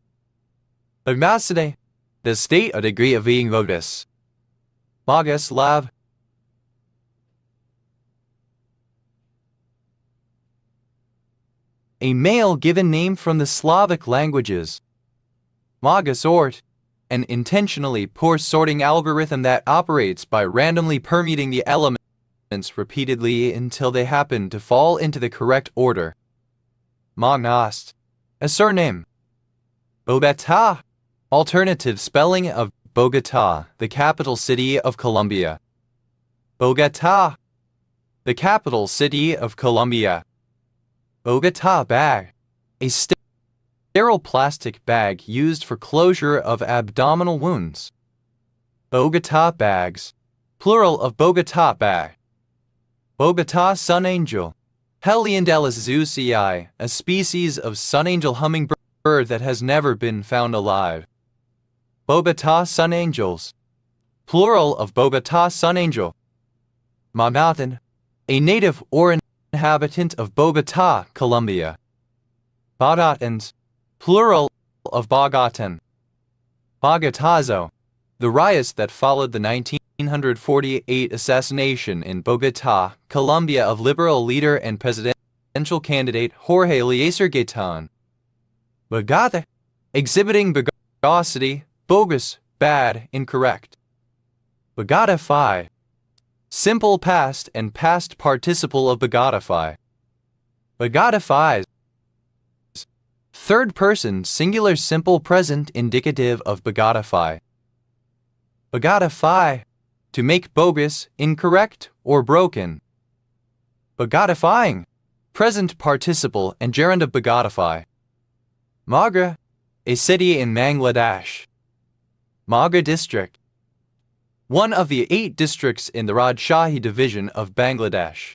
Bagoside, the state or degree of being votus. Bogoslav, a male given name from the Slavic languages. Magasort, an intentionally poor sorting algorithm that operates by randomly permuting the elements repeatedly until they happen to fall into the correct order. Magnost, a surname. Bogotá, alternative spelling of Bogotá, the capital city of Colombia. Bogotá, the capital city of Colombia. Bogotá bag, a sterile plastic bag used for closure of abdominal wounds. Bogota bags, plural of Bogota bag. Bogota sun angel, Heliandelus zeusii, a species of sun angel hummingbird that has never been found alive. Bogota sun angels, plural of Bogota sun angel. Bogotán, a native or inhabitant of Bogota, Colombia. Bogotans, plural of Bogotán. Bogotazo, the riots that followed the 1948 assassination in Bogota, Colombia of liberal leader and presidential candidate Jorge Eliezer Gaitán. Bogotá, exhibiting bogosity, bogus, bad, incorrect. Bogotify, simple past and past participle of bogotify. Bogotifies, third person singular simple present indicative of bogotify. Bogotify, to make bogus, incorrect, or broken. Bogotifying, present participle and gerund of bogotify. Magra, a city in Bangladesh. Magra district, one of the 8 districts in the Rajshahi division of Bangladesh.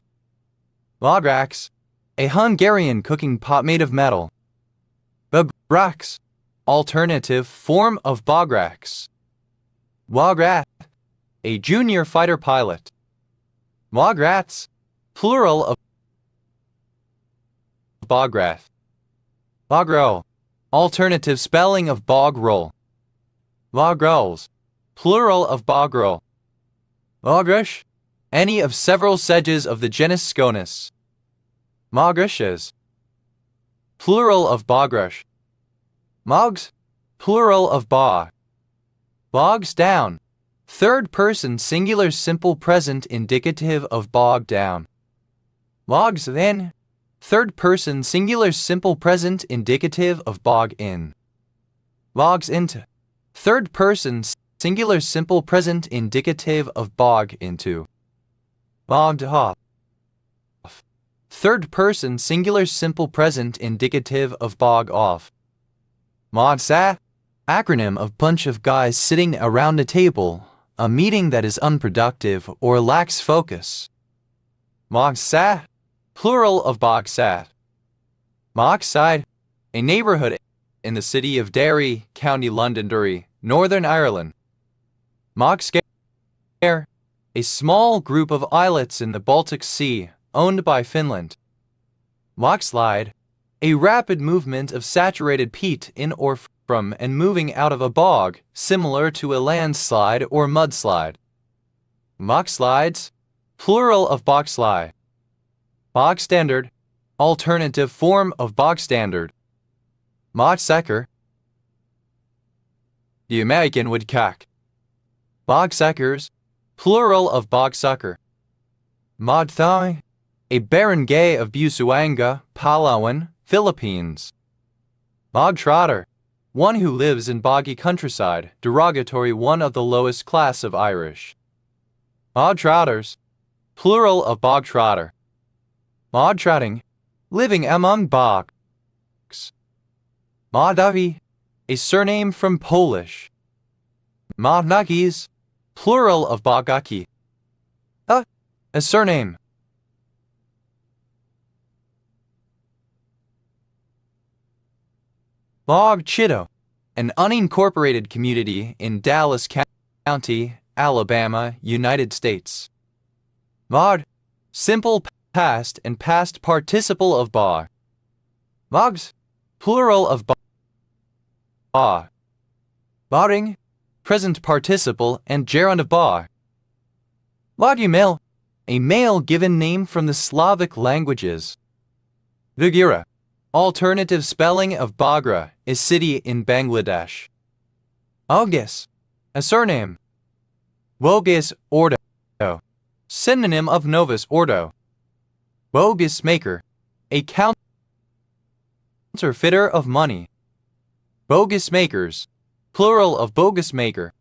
Bograx, a Hungarian cooking pot made of metal. Bograx, alternative form of Bograx. Bograt, a junior fighter pilot. Bograts, plural of Bograt. Bogro, alternative spelling of bog-roll. Bogrolls, plural of bogro. Bogrush, any of several sedges of the genus Sconus. Bogrushes, plural of bogrush. Mogs, plural of bog. Bogs down, third person singular simple present indicative of bog down. Bogs then, third person singular simple present indicative of bog in. Bogs into, third person singular simple present indicative of bog into. Bogged off, third person singular simple present indicative of bog off. Modsat, acronym of bunch of guys sitting around a table, a meeting that is unproductive or lacks focus. Mogsat, plural of Bogsat. Mogside, a neighborhood in the city of Derry, County Londonderry, Northern Ireland. Mogscare, a small group of islets in the Baltic Sea, owned by Finland. Mokslide, a rapid movement of saturated peat in or from and moving out of a bog, similar to a landslide or mudslide. Mockslides, plural of bogslide. Bogstandard, alternative form of bogstandard. Modsucker, the American woodcock. Bogsuckers, plural of bogsucker. Modthong, a barangay of Busuanga, Palawan, Philippines. Bogtrotter, one who lives in boggy countryside, derogatory one of the lowest class of Irish. Bogtrotters, plural of bogtrotter. Bogtrotting, living among bogs. Modawi, a surname from Polish. Modnakis, plural of bogaki. A surname. Bog Chitto, an unincorporated community in Dallas County, Alabama, United States. Bog, simple past and past participle of bog. Bogs, plural of bog. Bogging, present participle and gerund of bog. Bogumil, a male given name from the Slavic languages. Vigira, alternative spelling of Bagra, a city in Bangladesh. Ogis, a surname. Bogus Ordo, synonym of Novus Ordo. Bogus maker, a counterfeiter of money. Bogus makers, plural of bogus maker.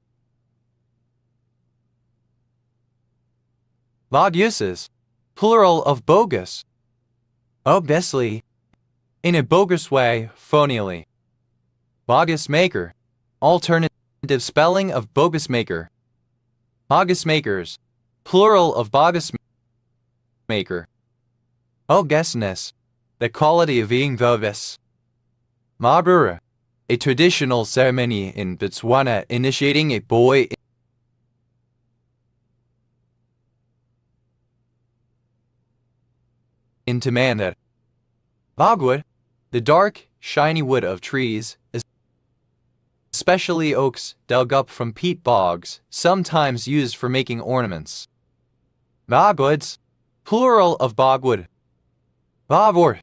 Boguses, plural of bogus. Obviously, in a bogus way, phonially. Bogus maker, alternative spelling of bogus maker. Bogus makers, plural of bogus maker. Guessness, the quality of being bogus. Mabura, a traditional ceremony in Botswana initiating a boy into manhood. Bogwood, the dark, shiny wood of trees, especially oaks dug up from peat bogs, sometimes used for making ornaments. Bogwoods, plural of bogwood. Bogwood,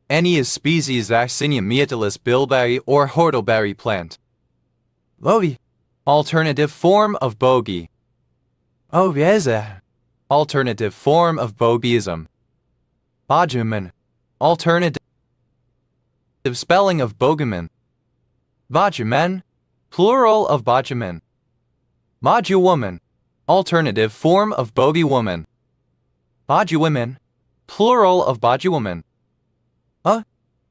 any species Vaccinium myrtillus bilberry or whortleberry plant. Bogey, alternative form of bogey. Bogieza, alternative form of bogeyism. Bogeman, alternative spelling of bogeman. Bogeman, plural of bogeman. Bogewoman, alternative form of bogeywoman. Bogewomen, plural of bogewoman.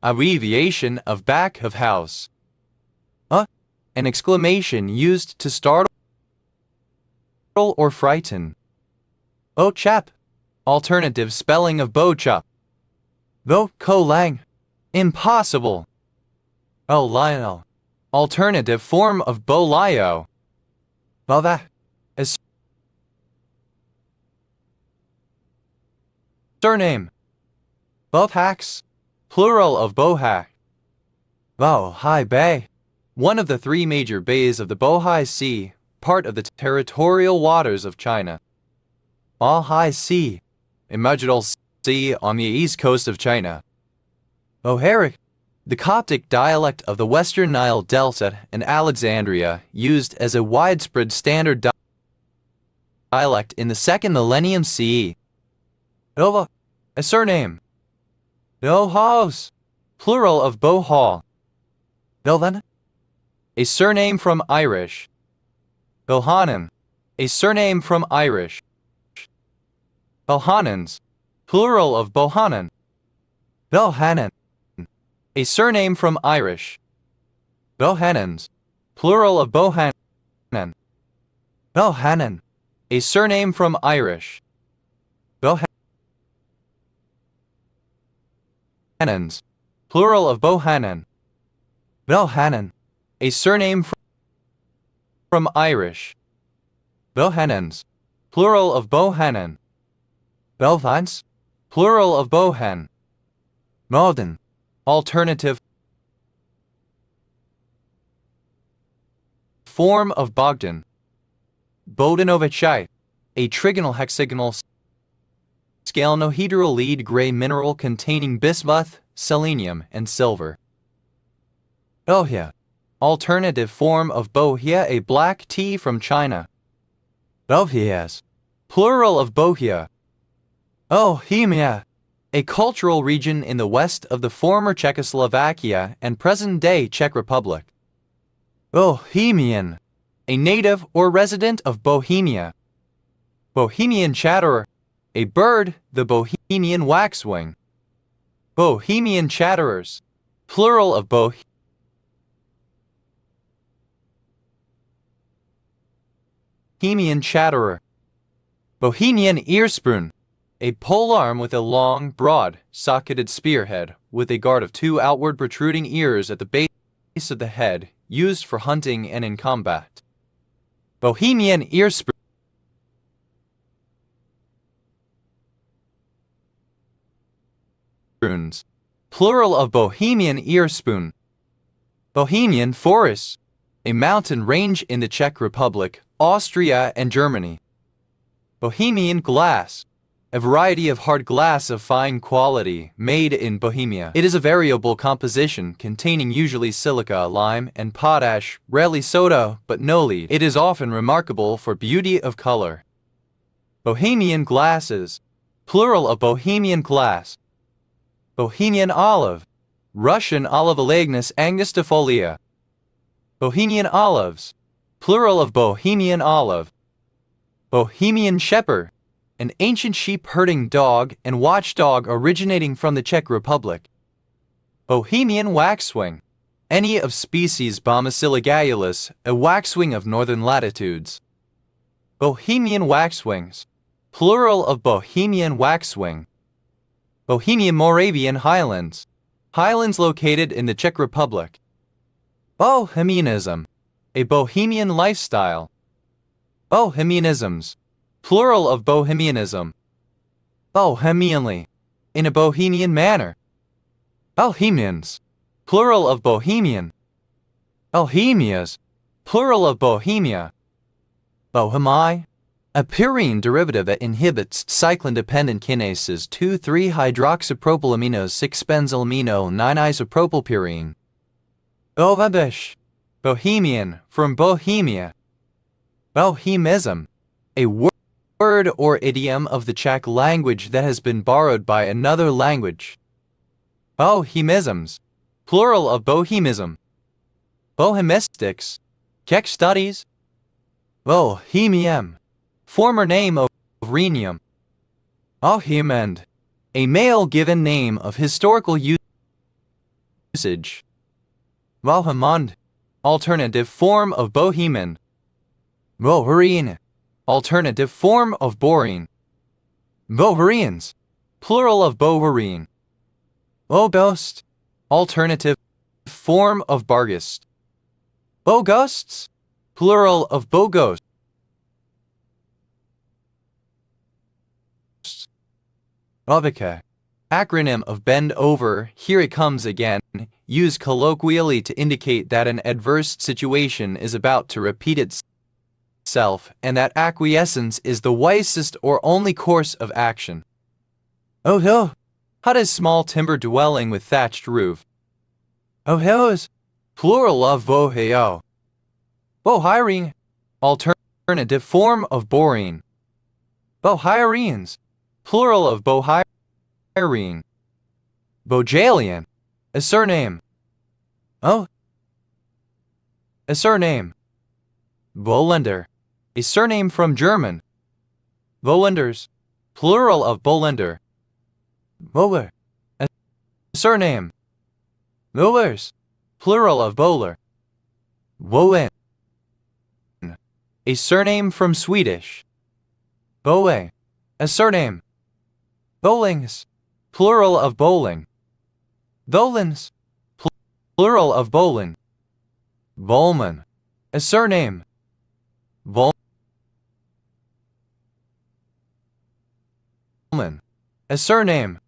Abbreviation of back of house. An exclamation used to startle or frighten. Chap, alternative spelling of bochap. Kolang, impossible. Lionel, alternative form of bolio. Bova, a surname. Bohax, plural of bohak. Bohai Bay, one of the three major bays of the Bohai Sea, part of the territorial waters of China. Bohai Sea, a marginal sea on the east coast of China. Boharik, the Coptic dialect of the Western Nile Delta and Alexandria, used as a widespread standard dialect in the 2nd millennium CE. Nova, a surname. Bohaus, plural of Bohal. Bilvan, a surname from Irish. Bohanan, a surname from Irish. Bohanans, plural of Bohanan. Bohanan, a surname from Irish. Bohanans, plural of Bohanan. Bohanan, a surname from Irish. Bohanans, plural of Bohanan. Bohanan, a surname from Irish. Bohanans, plural of Bohanan. Belvans, plural of Bohan. Malden, alternative form of Bogdan. Bodanovicite, a trigonal hexagonal scalenohedral lead gray mineral containing bismuth, selenium, and silver. Bohia, alternative form of Bohia, a black tea from China. Bohias, plural of Bohia. Bohemia, a cultural region in the west of the former Czechoslovakia and present-day Czech Republic. Bohemian, a native or resident of Bohemia. Bohemian chatterer, a bird, the Bohemian waxwing. Bohemian chatterers, plural of Bohemian chatterer. Bohemian earspoon, a polearm with a long, broad, socketed spearhead with a guard of 2 outward protruding ears at the base of the head, used for hunting and in combat. Bohemian earspoon. Plural of Bohemian earspoon. Bohemian forest, a mountain range in the Czech Republic, Austria, and Germany. Bohemian glass, a variety of hard glass of fine quality made in Bohemia. It is a variable composition containing usually silica, lime, and potash, rarely soda, but no lead. It is often remarkable for beauty of color. Bohemian glasses, plural of Bohemian glass. Bohemian olive, Russian Olivolagnis angustifolia. Bohemian olives, plural of Bohemian olive. Bohemian shepherd, an ancient sheep-herding dog and watchdog originating from the Czech Republic. Bohemian waxwing, any of species Bomacilligallus, a waxwing of northern latitudes. Bohemian waxwings, plural of Bohemian waxwing. Bohemian Moravian Highlands, highlands located in the Czech Republic. Bohemianism, a Bohemian lifestyle. Bohemianisms, plural of Bohemianism. Bohemianly, in a Bohemian manner. Bohemians, plural of Bohemian. Bohemias, plural of Bohemia. Bohemi, a purine derivative that inhibits cyclin-dependent kinases 2,3-hydroxypropylamino 6-benzylamino 9-isopropylpurine. Bohemish, Bohemian, from Bohemia. Bohemism, a word or idiom of the Czech language that has been borrowed by another language. Bohemisms, plural of Bohemism. Bohemistics, Czech studies. Bohemian, former name of Rhenium. Bohemond, a male given name of historical usage. Bohemond, alternative form of Boheman. Bohemien, alternative form of Boreen. Bohemians, plural of Bohemien. Bogost, alternative form of Bargist. Bogosts, plural of Bogost. Bobike, acronym of bend over, here it comes again, used colloquially to indicate that an adverse situation is about to repeat itself and that acquiescence is the wisest or only course of action. Hut is small timber dwelling with thatched roof. Hus, plural of boheo. Bohiring, alternative form of boreen. Bohirians, plural of Bohirene. Bojalian, a surname. A surname. Bolender, a surname from German. Bolenders, plural of Bolender. Bower, a surname. Bowers, plural of Bowler. Bowen, a surname from Swedish. Bowe, a surname. Bowlings, plural of bowling. Bowlins, plural of bowling. Bowman, a surname. Bowman, a surname.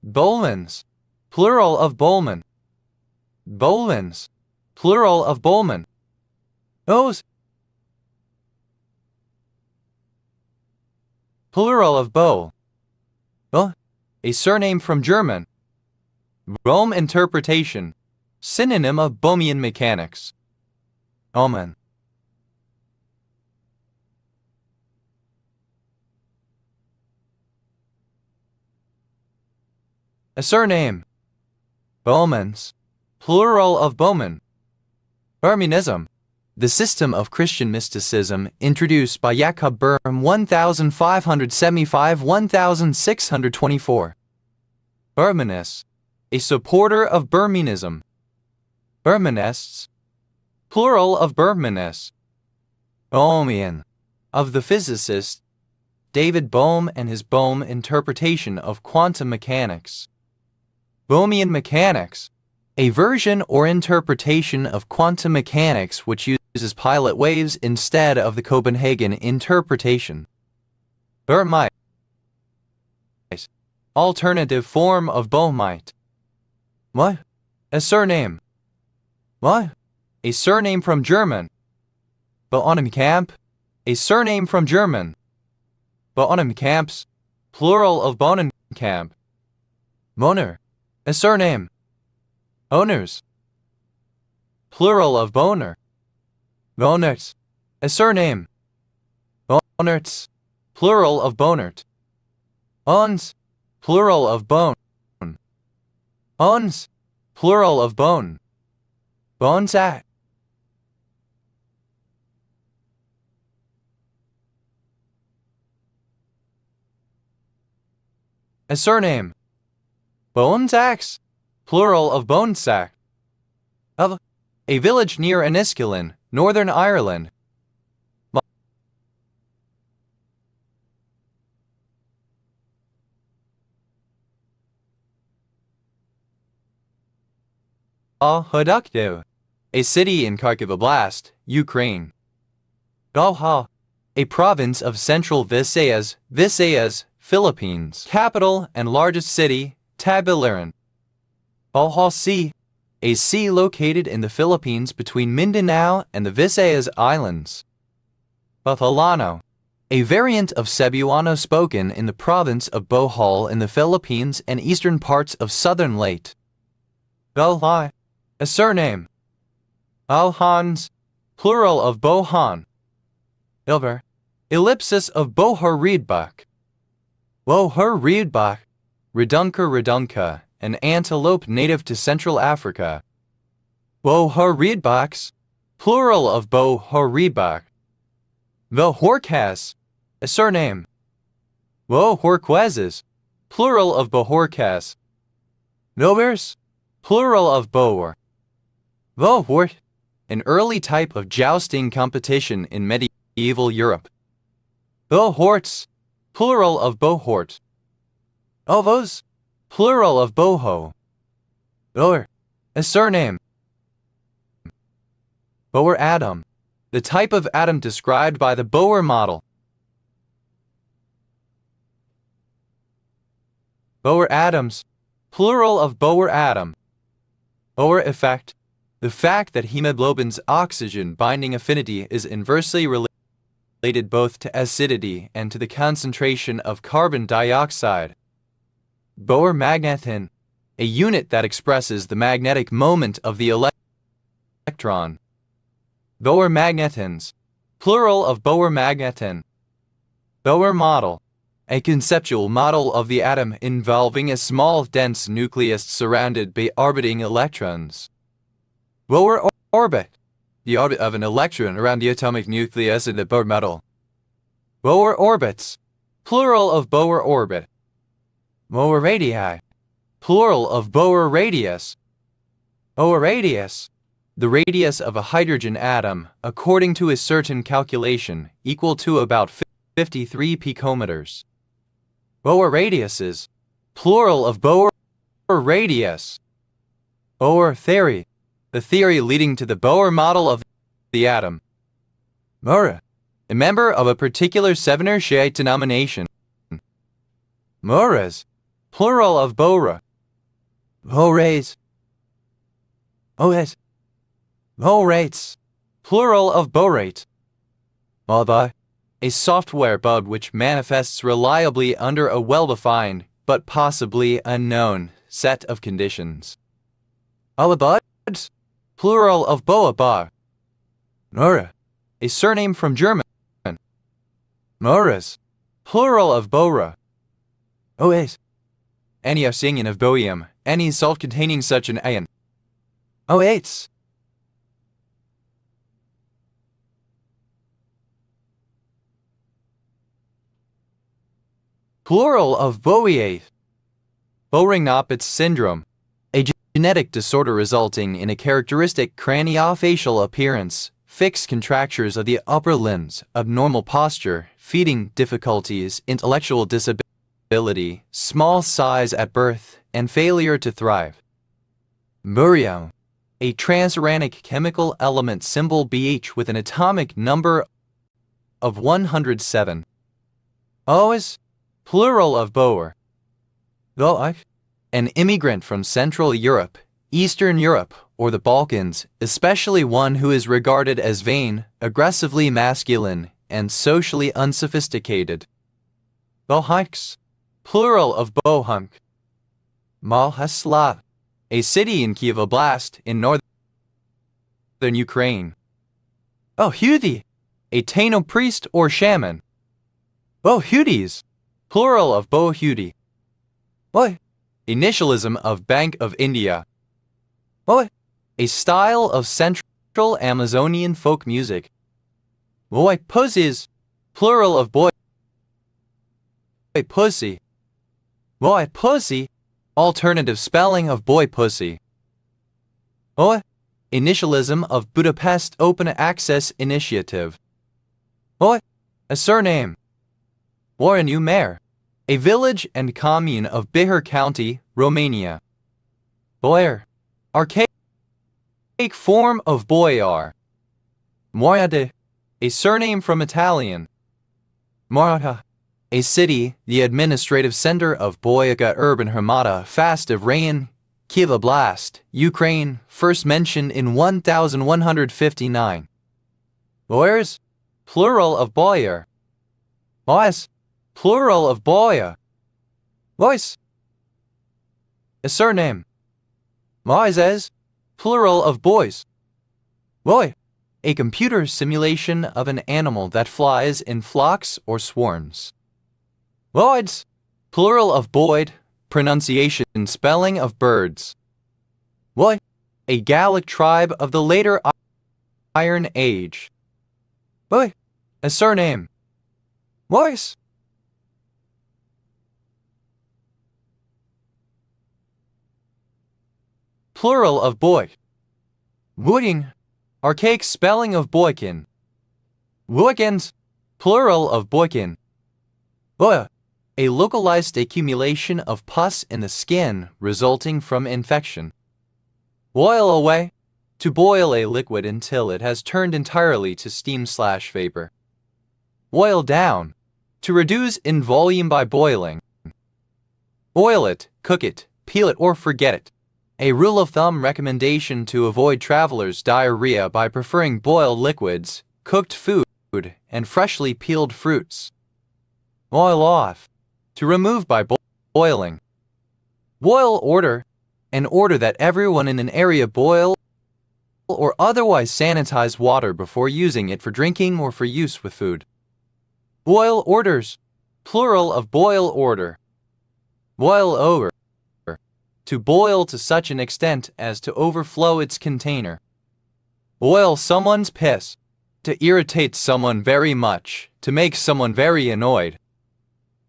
Bowmans, plural of Bowman. Bowlins, plural of Bowman. O's, plural of bow. A surname from German. Bohm interpretation, synonym of Bohmian mechanics. Omen, a surname. Bowmans, plural of Bowman. Bohemianism, the system of Christian mysticism introduced by Jacob Bohm 1575-1624. Bohemianists, a supporter of Bohemianism. Bohemianists, plural of Bohemianists. Bohmian, of the physicist David Bohm and his Bohm interpretation of quantum mechanics. Bohmian mechanics, a version or interpretation of quantum mechanics which uses pilot waves instead of the Copenhagen interpretation. Bohmite, alternative form of Bohmite. What? A surname. What? A surname from German. Bohnemkamp, a surname from German. Bohnemkamps, plural of Bohnenkamp. Moner, a surname. Owners, plural of Boner. Bonerts, a surname. Bonerts, plural of Bonert. Ons, plural of bone. Ons, plural of bone. Bonesat. A surname. Bonesax, plural of Bonesack. Of, a village near Enniskillen, Northern Ireland. hhuhhu, a city in Kharkiv Oblast, Ukraine. hhuhhu, a province of Central Visayas, Philippines. Capital and largest city, Tagbilaran. hhuhhu, a sea located in the Philippines between Mindanao and the Visayas Islands. Boholano, a variant of Cebuano spoken in the province of Bohol in the Philippines and eastern parts of southern Leyte. Bohai, a surname. Bohans, plural of Bohan. Ilver, ellipsis of Bohurriedbach. Bohurriedbach, redunca, an antelope native to Central Africa. Bohurriedbachs, plural of Bohurriedbach. Bohorkas, a surname. Bohorquezes, plural of Bohorkas. Nobers, plural of Boer. Bohort, an early type of jousting competition in medieval Europe. Bohorts, plural of Bohort. Ovos, plural of Boho. Boer, a surname. Boer atom, the type of atom described by the Boer model. Boer atoms, plural of Boer atom. Boer effect, the fact that hemoglobin's oxygen binding affinity is inversely related both to acidity and to the concentration of carbon dioxide. Boer magneton, a unit that expresses the magnetic moment of the electron. Boer magnetons, plural of Boer magneton. Boer model, a conceptual model of the atom involving a small dense nucleus surrounded by orbiting electrons. Boer orbit, the orbit of an electron around the atomic nucleus in the Boer model. Boer orbits, plural of Boer orbit. Boer radii, plural of Boer radius. Boer radius, the radius of a hydrogen atom, according to a certain calculation, equal to about 53 picometers. Boer radiuses, plural of Boer radius. Boer theory, the theory leading to the Boer model of the atom. Mora, a member of a particular Sevener Shiite denomination. Moras, plural of Bora. Borates. Boet. Borates, plural of borate. Malba, a software bug which manifests reliably under a well-defined, but possibly unknown, set of conditions. Alabuds, plural of boabar. Nora, a surname from German. Moras, plural of bora. Oes, any Osingin of boium, any salt containing such an ion. Oates. Plural of Bowiate. Boring-Knopitz syndrome, a genetic disorder resulting in a characteristic craniofacial appearance, fixed contractures of the upper limbs, abnormal posture, feeding difficulties, intellectual disability, small size at birth, and failure to thrive. Burium, a transuranic chemical element symbol BH with an atomic number of 107. Ois, plural of Boer. Goach, an immigrant from Central Europe, Eastern Europe, or the Balkans, especially one who is regarded as vain, aggressively masculine, and socially unsophisticated. Bohunks, plural of Bohunk. Malhaslav, a city in Kiev Oblast in northern Ukraine. Hhuhhu, a Taino priest or shaman. Bohudis, plural of Bohudi. Boy, initialism of Bank of India. Boy, a style of central Amazonian folk music. Boy pussies, plural of boy pussy. Boy pussy, alternative spelling of boy pussy. Boy, initialism of Budapest Open Access Initiative. Boy, a surname. Waranu Mare, a village and commune of Bihar County, Romania. Boyer, archaic form of boyar. Moiade, a surname from Italian. Moiata, a city, the administrative center of Boyaga urban Hermata fast of Rayan, Kiev Oblast, Ukraine, first mentioned in 1159. Boyars, plural of boyar. Boys, plural of boya. Boys, a surname. Moises, plural of boys. Boy, a computer simulation of an animal that flies in flocks or swarms. Boids, plural of boyd, pronunciation spelling of birds. Boy, a Gallic tribe of the later Iron Age. Boy, a surname. Boys. Plural of boy. Wooding, archaic spelling of boykin. Woikins, plural of boykin. Boya, a localized accumulation of pus in the skin resulting from infection. Boil away, to boil a liquid until it has turned entirely to steam/vapor. Boil down, to reduce in volume by boiling. Boil it, cook it, peel it, or forget it. A rule of thumb recommendation to avoid travelers' diarrhea by preferring boiled liquids, cooked food, and freshly peeled fruits. Boil off, to remove by boiling. Boil order, an order that everyone in an area boil or otherwise sanitize water before using it for drinking or for use with food. Boil orders, plural of boil order. Boil over, to boil to such an extent as to overflow its container. Boil someone's piss, to irritate someone very much, to make someone very annoyed.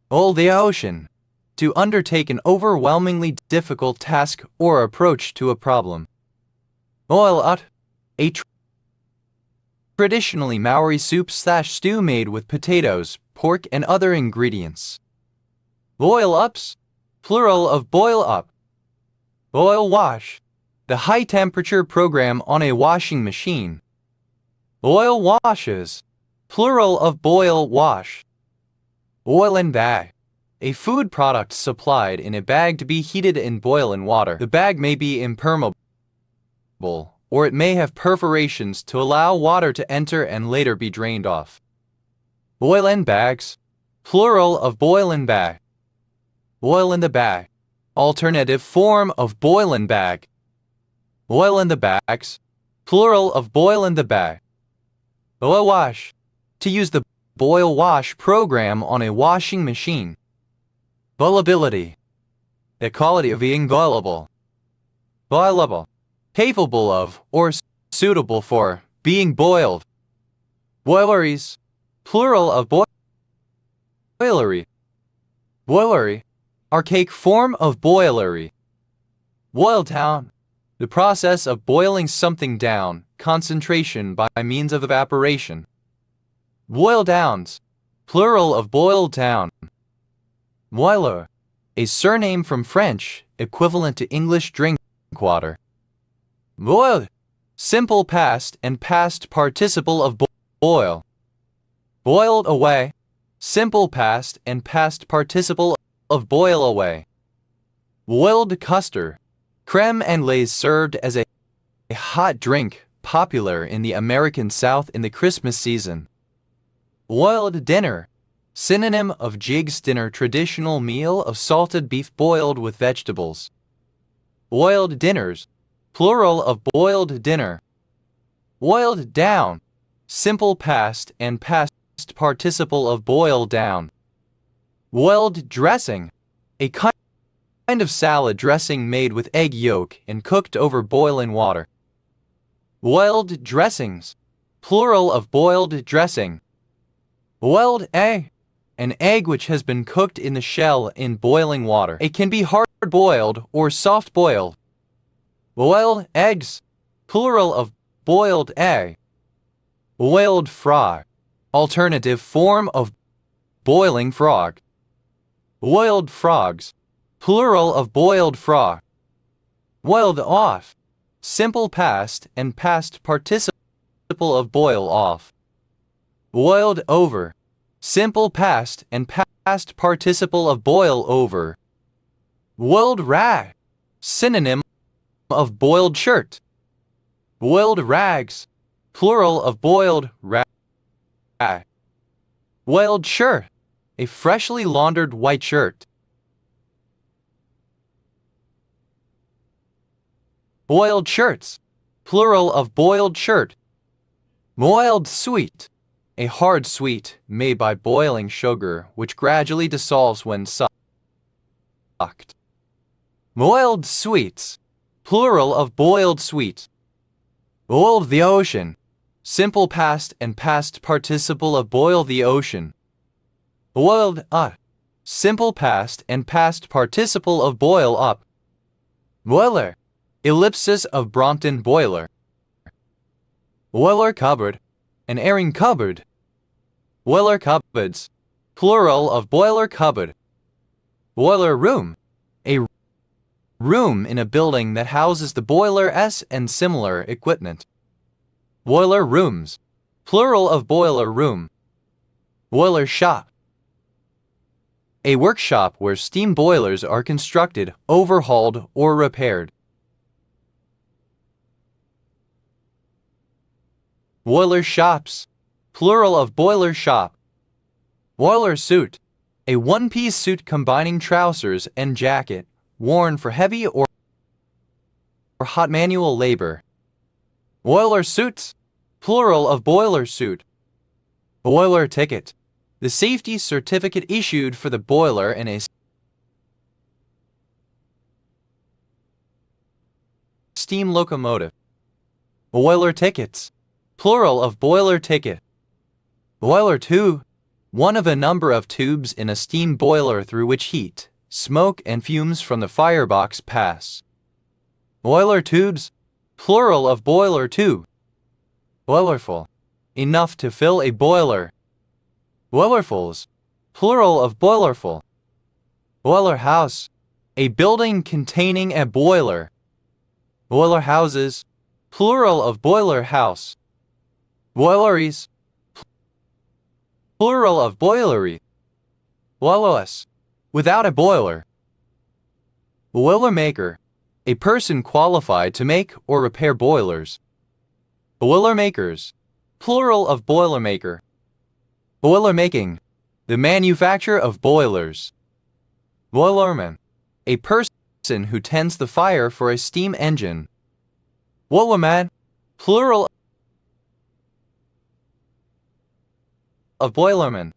Boil the ocean, to undertake an overwhelmingly difficult task or approach to a problem. Boil ut, a traditionally Maori soup/stew made with potatoes, pork, and other ingredients. Boil ups, plural of boil up. Boil wash, the high-temperature program on a washing machine. Boil washes, plural of boil wash. Boil and bag, a food product supplied in a bag to be heated in boiling water. The bag may be impermeable, or it may have perforations to allow water to enter and later be drained off. Boil and bags, plural of boil and bag. Boil in the bag, alternative form of boil and bag. Boil in the bags, plural of boil in the bag. Boil wash, to use the boil wash program on a washing machine. Boilability, the quality of being boilable. Boilable, capable of or suitable for being boiled. Boileries, plural of boilery. Boilery, archaic form of boilery. Boil down, the process of boiling something down, concentration by means of evaporation. Boil downs, plural of boiled down. Boiler, a surname from French, equivalent to English drink water. Boiled, simple past and past participle of boil. Boiled away, simple past and past participle of boil away. Boiled custard, creme anglaise served as a hot drink, popular in the American South in the Christmas season. Boiled dinner, synonym of Jig's dinner, traditional meal of salted beef boiled with vegetables. Boiled dinners, plural of boiled dinner. Boiled down, simple past and past participle of boil down. Boiled dressing, a kind of salad dressing made with egg yolk and cooked over boiling water. Boiled dressings, plural of boiled dressing. Boiled egg, an egg which has been cooked in the shell in boiling water. It can be hard-boiled or soft-boiled. Boiled eggs, plural of boiled egg. Boiled frog, alternative form of boiling frog. Boiled frogs, plural of boiled frog. Boiled off, simple past and past participle of boil off. Boiled over, simple past and past participle of boil over. Boiled rag, synonym of boiled shirt. Boiled rags, plural of boiled rag. Boiled shirt, a freshly laundered white shirt. Boiled shirts, plural of boiled shirt. Boiled sweet, a hard sweet made by boiling sugar which gradually dissolves when sucked. Boiled sweets, plural of boiled sweet. Boiled the ocean, simple past and past participle of boil the ocean. Boiled simple past and past participle of boil up. Boiler, ellipsis of Brompton boiler. Boiler cupboard, an airing cupboard. Boiler cupboards, plural of boiler cupboard. Boiler room, a room in a building that houses the boiler and similar equipment. Boiler rooms, plural of boiler room. Boiler shop, a workshop where steam boilers are constructed, overhauled, or repaired. Boiler shops, plural of boiler shop. Boiler suit, a one-piece suit combining trousers and jacket, worn for heavy or hot manual labor. Boiler suits, plural of boiler suit. Boiler ticket, the safety certificate issued for the boiler in a steam locomotive. Boiler tickets, plural of boiler ticket. Boiler tube, one of a number of tubes in a steam boiler through which heat, smoke, and fumes from the firebox pass. Boiler tubes, plural of boiler tube. Boilerful, enough to fill a boiler. Boilerfuls, plural of boilerful. Boiler house, a building containing a boiler. Boiler houses, plural of boiler house. Boileries, plural of boilery. Boilerless, without a boiler. Boilermaker, a person qualified to make or repair boilers. Boilermakers, plural of boilermaker. Boilermaking, the manufacture of boilers. Boilerman, a person who tends the fire for a steam engine. Boilerman, plural of boilerman.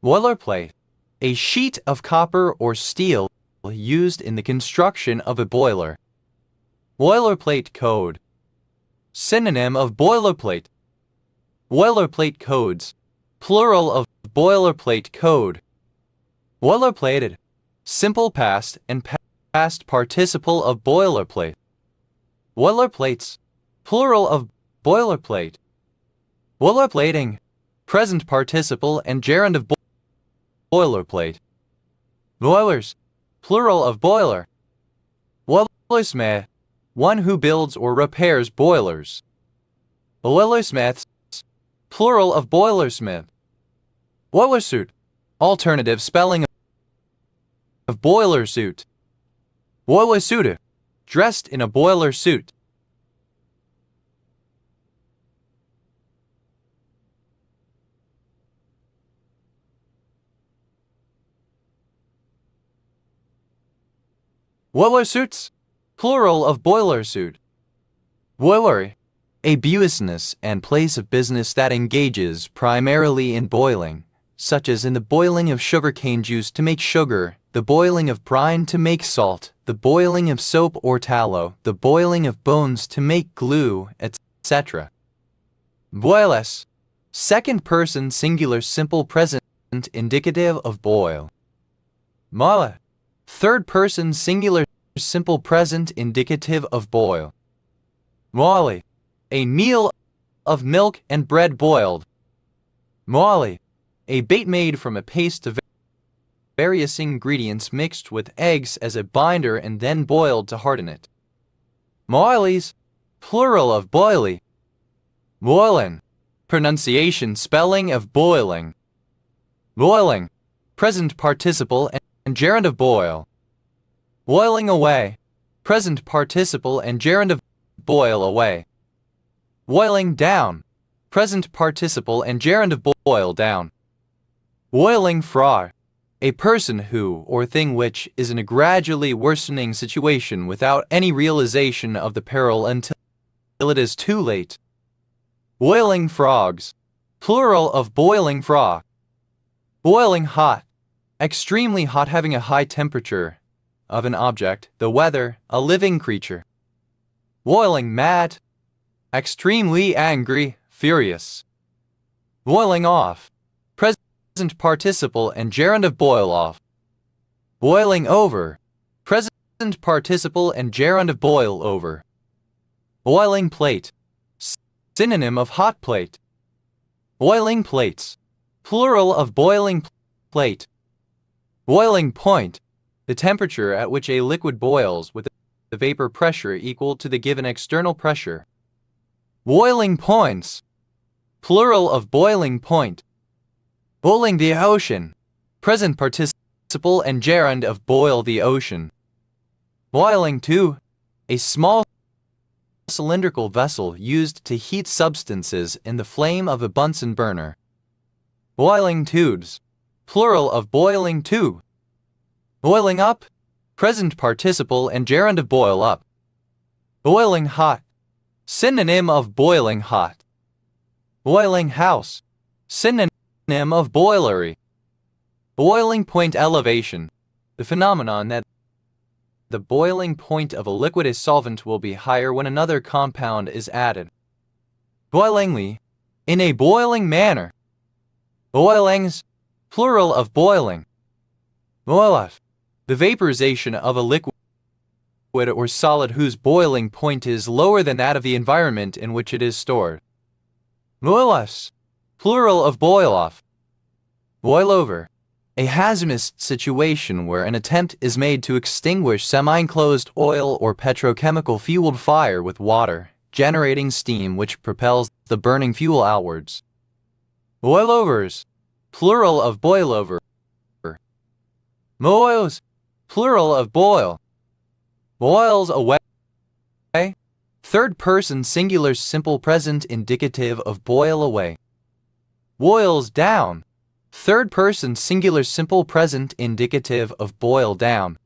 Boilerplate, a sheet of copper or steel used in the construction of a boiler. Boilerplate code, synonym of boilerplate. Boilerplate codes, plural of boilerplate code. Boilerplated, simple past and past participle of boilerplate. Boilerplates, plural of boilerplate. Boilerplating, present participle and gerund of boilerplate. Boilers, plural of boiler. Boilersmith, one who builds or repairs boilers. Boilersmiths, plural of boilersmith. Boiler suit, alternative spelling of boiler suit. Boiler suit, dressed in a boiler suit. Boiler suits, plural of boiler suit. Boilery, a business and place of business that engages primarily in boiling, such as in the boiling of sugarcane juice to make sugar, the boiling of brine to make salt, the boiling of soap or tallow, the boiling of bones to make glue, etc. Boilless, second person singular simple present indicative of boil. Molle, third person singular simple present indicative of boil. Molle, a meal of milk and bread boiled. Molle, a bait made from a paste of various ingredients mixed with eggs as a binder and then boiled to harden it. Boilies, plural of boily. Boiling, pronunciation spelling of boiling. Boiling, present participle and gerund of boil. Boiling away, present participle and gerund of boil away. Boiling down, present participle and gerund of boil down. Boiling fra, a person who or thing which is in a gradually worsening situation without any realization of the peril until it is too late. Boiling frogs, plural of boiling frog. Boiling hot, extremely hot, having a high temperature of an object, the weather, a living creature. Boiling mad, extremely angry, furious. Boiling off, present participle and gerund of boil off. Boiling over, present participle and gerund of boil over. Boiling plate, synonym of hot plate. Boiling plates, plural of boiling plate. Boiling point, the temperature at which a liquid boils with the vapor pressure equal to the given external pressure. Boiling points, plural of boiling point. Boiling the ocean, present participle and gerund of boil the ocean. Boiling to, a small cylindrical vessel used to heat substances in the flame of a Bunsen burner. Boiling tubes, plural of boiling tube. Boiling up, present participle and gerund of boil up. Boiling hot, synonym of boiling hot. Boiling house, synonym of boilery. Boiling point elevation, the phenomenon that the boiling point of a liquid solvent will be higher when another compound is added. Boilingly, in a boiling manner. Boilings, plural of boiling. Boil off, the vaporization of a liquid or solid whose boiling point is lower than that of the environment in which it is stored. Boil off, plural of boil off. Boil over, a hazardous situation where an attempt is made to extinguish semi-enclosed oil or petrochemical fueled fire with water, generating steam which propels the burning fuel outwards. Boilovers, plural of boilover. Boils, plural of boil. Boils away, third person singular simple present indicative of boil away. Boils down, third person singular simple present indicative of boil down.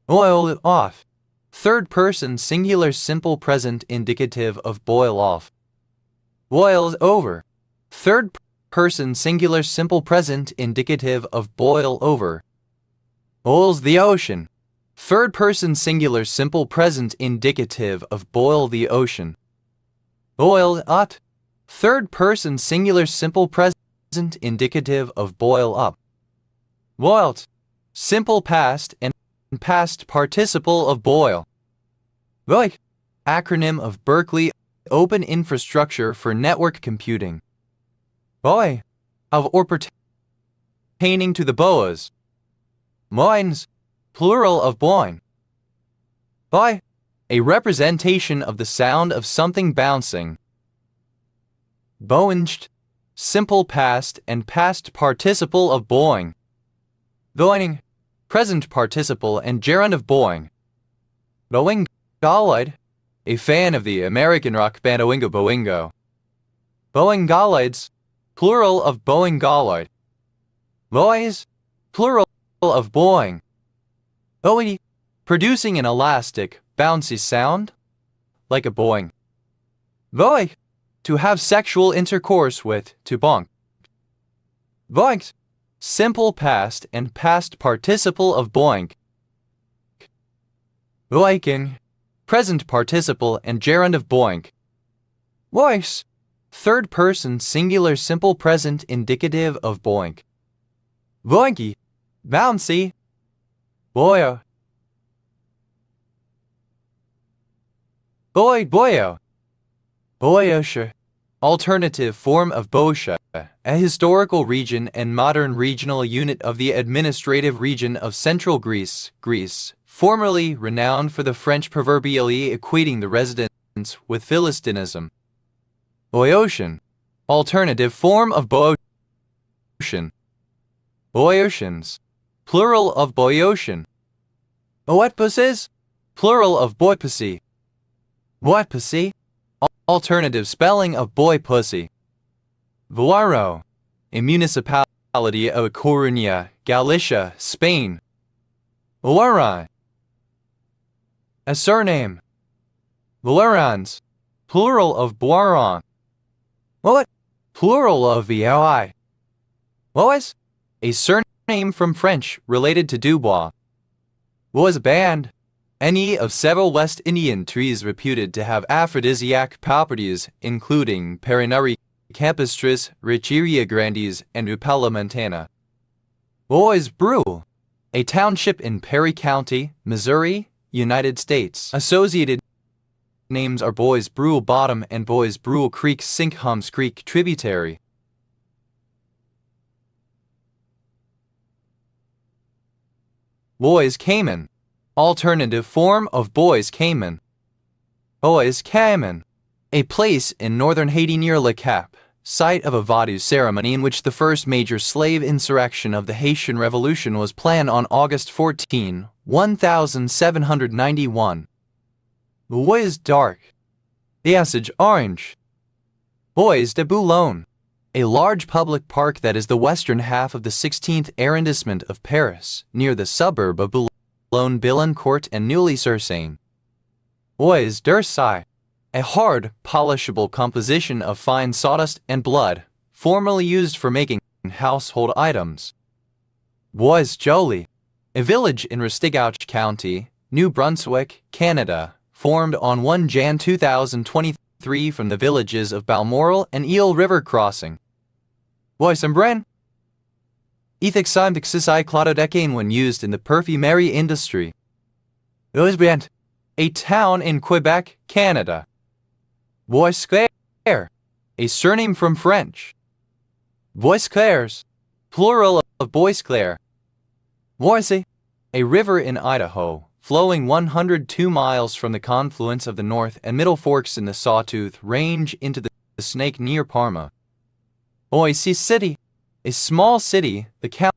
Boil off, third person singular simple present indicative of boil off. Boils over, third person singular simple present indicative of boil over. Boils the ocean, third person singular simple present indicative of boil the ocean. Boiled up, third person singular simple present indicative of boil up. Boiled, simple past and past participle of boil. BOIC, acronym of Berkeley Open Infrastructure for Network Computing. BOI, of or pertaining to the BOAs. Boins, plural of boin. BOI, a representation of the sound of something bouncing. Boinged, simple past and past participle of boing. Boining, present participle and gerund of boing. Boing Gallide, a fan of the American rock band Oingo Boingo. Boing Gallides, plural of Boing Gallide. Boys, plural of boing. Boing, producing an elastic, bouncy sound, like a boing. Boy, to have sexual intercourse with, to bonk. Boinked, simple past and past participle of boink. Boiking, present participle and gerund of boink. Boiks, third person singular simple present indicative of boink. Boinky, bouncy. Boyo. Boyo. Boyosha, alternative form of Bosha, a historical region and modern regional unit of the administrative region of Central Greece, formerly renowned for the French proverbially equating the residents with Philistinism. Boeotian, alternative form of Boeotian. Boeotians, plural of Boeotian. Boetpuses, plural of Boypussy. Boypussy, alternative spelling of boy pussy. Voaro, a municipality of Coruña, Galicia, Spain. Voarai, a surname. Voarans, plural of Boiron. What? Plural of Voi. Vois, a surname from French related to Dubois. Was a band, any of several West Indian trees reputed to have aphrodisiac properties, including Perinari campestris, Richeria grandis, and Rupella montana. Bois Brule, a township in Perry County, Missouri, United States. Associated names are Bois Brule Bottom and Bois Brule Creek Sinkhams Creek tributary. Bois Cayman, alternative form of Bois Cayman. Bois Cayman, a place in northern Haiti near Le Cap, site of a Vodou ceremony in which the first major slave insurrection of the Haitian Revolution was planned on August 14, 1791. Bois Dark, Passage Orange. Bois de Boulogne, a large public park that is the western half of the 16th arrondissement of Paris, near the suburb of Boulogne-Billancourt and Neuilly-sur-Seine. Bois d'Orsay, a hard, polishable composition of fine sawdust and blood, formerly used for making household items. Bois Joli, a village in Restigouche County, New Brunswick, Canada, formed on 1 Jan 2023 from the villages of Balmoral and Eel River Crossing. Bois Embrun, Ethiximdixisai Clotodecane when used in the perfumery industry. Boisbriand, a town in Quebec, Canada. Bois Claire, a surname from French. Bois Claires, plural of Bois Claire. Boise, a river in Idaho, flowing 102 miles from the confluence of the North and Middle Forks in the Sawtooth Range into the Snake near Parma. Boise City, a small city, the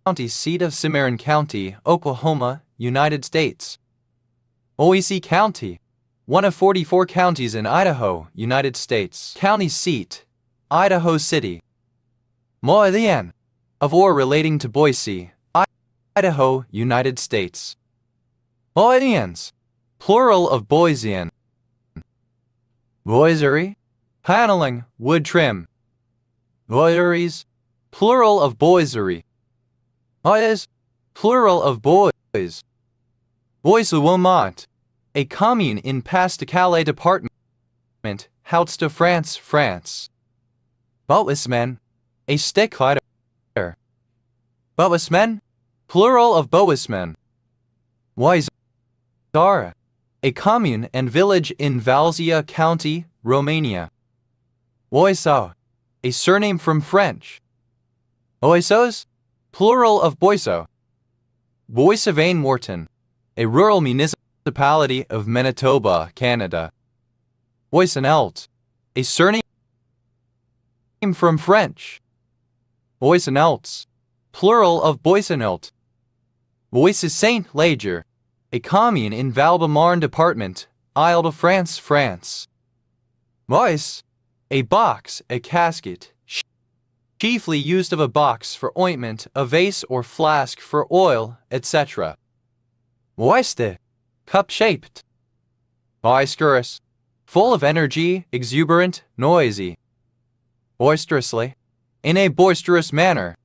county seat of Cimarron County, Oklahoma, United States. Boise County, one of 44 counties in Idaho, United States. County seat, Idaho City. Moynihan, of or relating to Boise, Idaho, United States. Boysians, plural of Boisian. Boiserie, paneling, wood trim. Boiseries, plural of boiserie. Bois, plural of bois. Bois-au-Mont, a commune in Pas-de-Calais department, Hauts de France, France. Boismen, a sticklighter. Boismen, plural of Boismen. Boisara, a commune and village in Valzia County, Romania. Boisau, a surname from French. Boissos, plural of Boisseau. Boissavaine-Morton, a rural municipality of Manitoba, Canada. Boissenelt, a surname from French. Boissenelts, plural of Boissenelt. Boissy-Saint-Léger, a commune in Val-de-Marne department, Isle-de-France, France. Bois, a box, a casket, chiefly used of a box for ointment, a vase or flask for oil, etc. Boiste, cup-shaped. Boisterous, full of energy, exuberant, noisy. Boisterously, in a boisterous manner.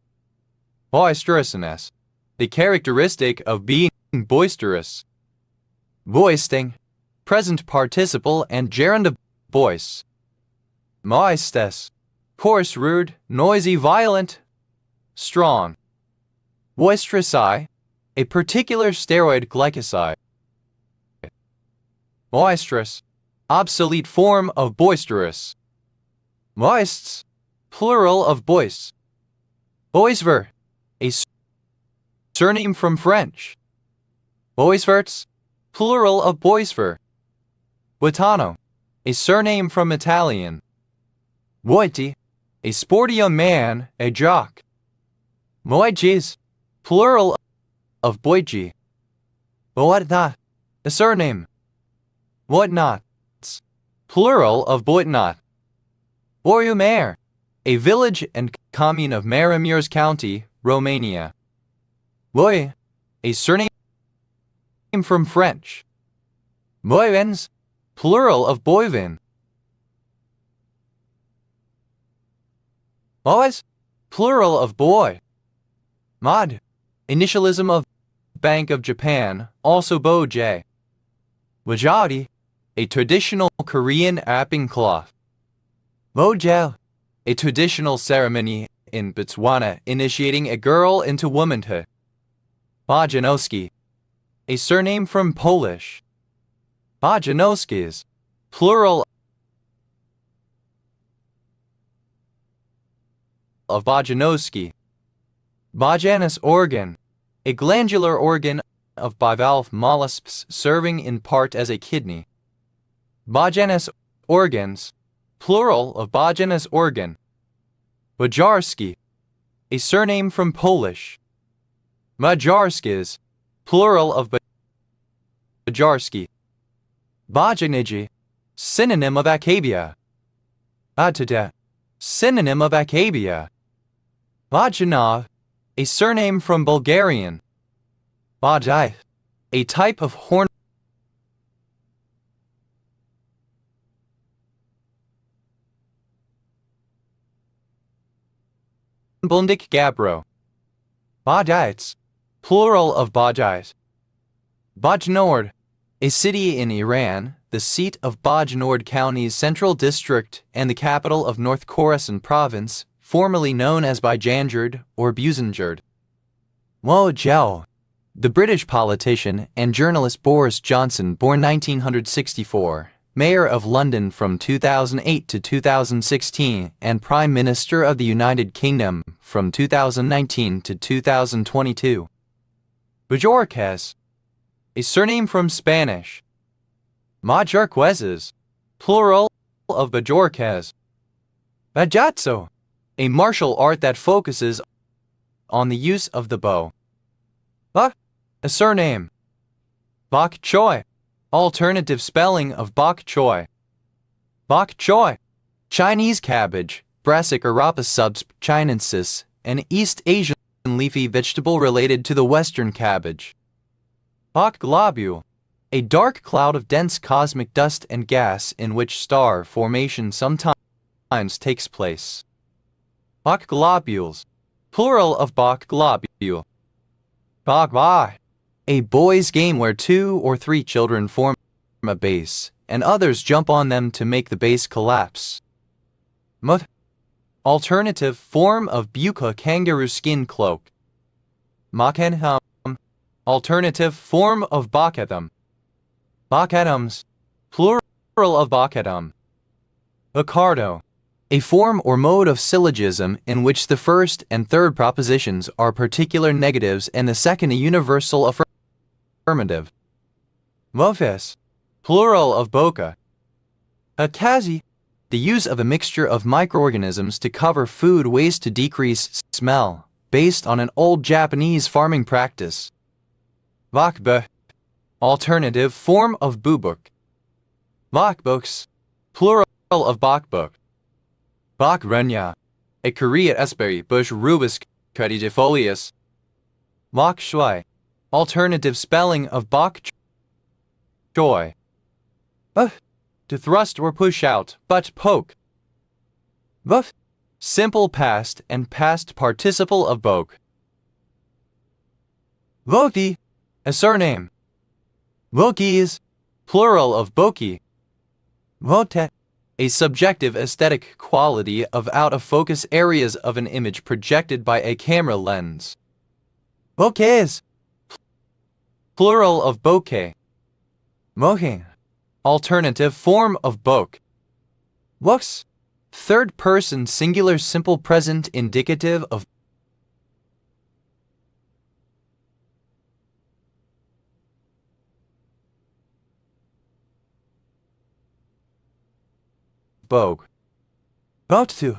Boisterousness, the characteristic of being boisterous. Boisting, present participle and gerund of bois. Moistes, coarse, rude, noisy, violent, strong. Boisterousai, a particular steroid glycoside. Boisterous, obsolete form of boisterous. Moists, plural of bois. Boisver, a surname from French. Boisverts, plural of Boisver. Boitano, a surname from Italian. Boiti, a sporty young man, a jock. Boigis, plural of Boigi. Boatna, a surname. Boitnots, plural of Boitnot. Boiumer, a village and commune of Maramureș County, Romania. Boi, a surname from French. Boivens, plural of Boivin. Bois, plural of boy. Mod, initialism of Bank of Japan, also Bo-J. Wajadi, a traditional Korean wrapping cloth. Mojel, a traditional ceremony in Botswana initiating a girl into womanhood. Bojanowski, a surname from Polish. Bojanowskis, plural of Bojanowski. Bojanus organ, a glandular organ of bivalve mollusks serving in part as a kidney. Bojanus organs, plural of Bojanus organ. Bojarski, a surname from Polish. Majarskis, plural of Bojarski. Bojaniji, synonym of Acacia. Atada, synonym of Acacia. Bojanov, a surname from Bulgarian. Bodai, a type of horn. Bundik Gabro. Badites, plural of Badais. Bajnord, a city in Iran, the seat of Bajnord County's Central District and the capital of North Khorasan Province, formerly known as Bijanjard or Buzanjard. Mo Jiao, the British politician and journalist Boris Johnson, born 1964, Mayor of London from 2008 to 2016 and Prime Minister of the United Kingdom from 2019 to 2022. Bajorquez, a surname from Spanish. Majarquezes, plural of Bajorquez. Bajatso, a martial art that focuses on the use of the bow. Bak, a surname. Bok choy, alternative spelling of bok choy. Bok choy, Chinese cabbage, Brassica subsp. Chinensis, an East Asian leafy vegetable related to the western cabbage. Bok globule, a dark cloud of dense cosmic dust and gas in which star formation sometimes takes place. Bok globules, plural of Bok globule. Bok bai, a boys' game where 2 or 3 children form a base and others jump on them to make the base collapse. Mut, alternative form of buka kangaroo skin cloak. Makenham, alternative form of bakadam. Bakadams, plural of bakadam. Bacardo, a form or mode of syllogism in which the first and third propositions are particular negatives and the second a universal affirmative. Mofes, plural of boca. Akazi, the use of a mixture of microorganisms to cover food waste to decrease smell, based on an old Japanese farming practice. Vakbe, alternative form of bubuk. Bakbooks, plural of bakbook. Bakrenya, a Korea Esperi bush rubus caridifolius. Bok shui, alternative spelling of bok choy. To thrust or push out, but poke. Buff, simple past and past participle of boke. Voki, a surname. Vokis, plural of boki. Vote, a subjective aesthetic quality of out-of-focus areas of an image projected by a camera lens. Bokehs, plural of bokeh. Mohe, alternative form of bok. Wux, third person singular simple present indicative of Bog. Boktu,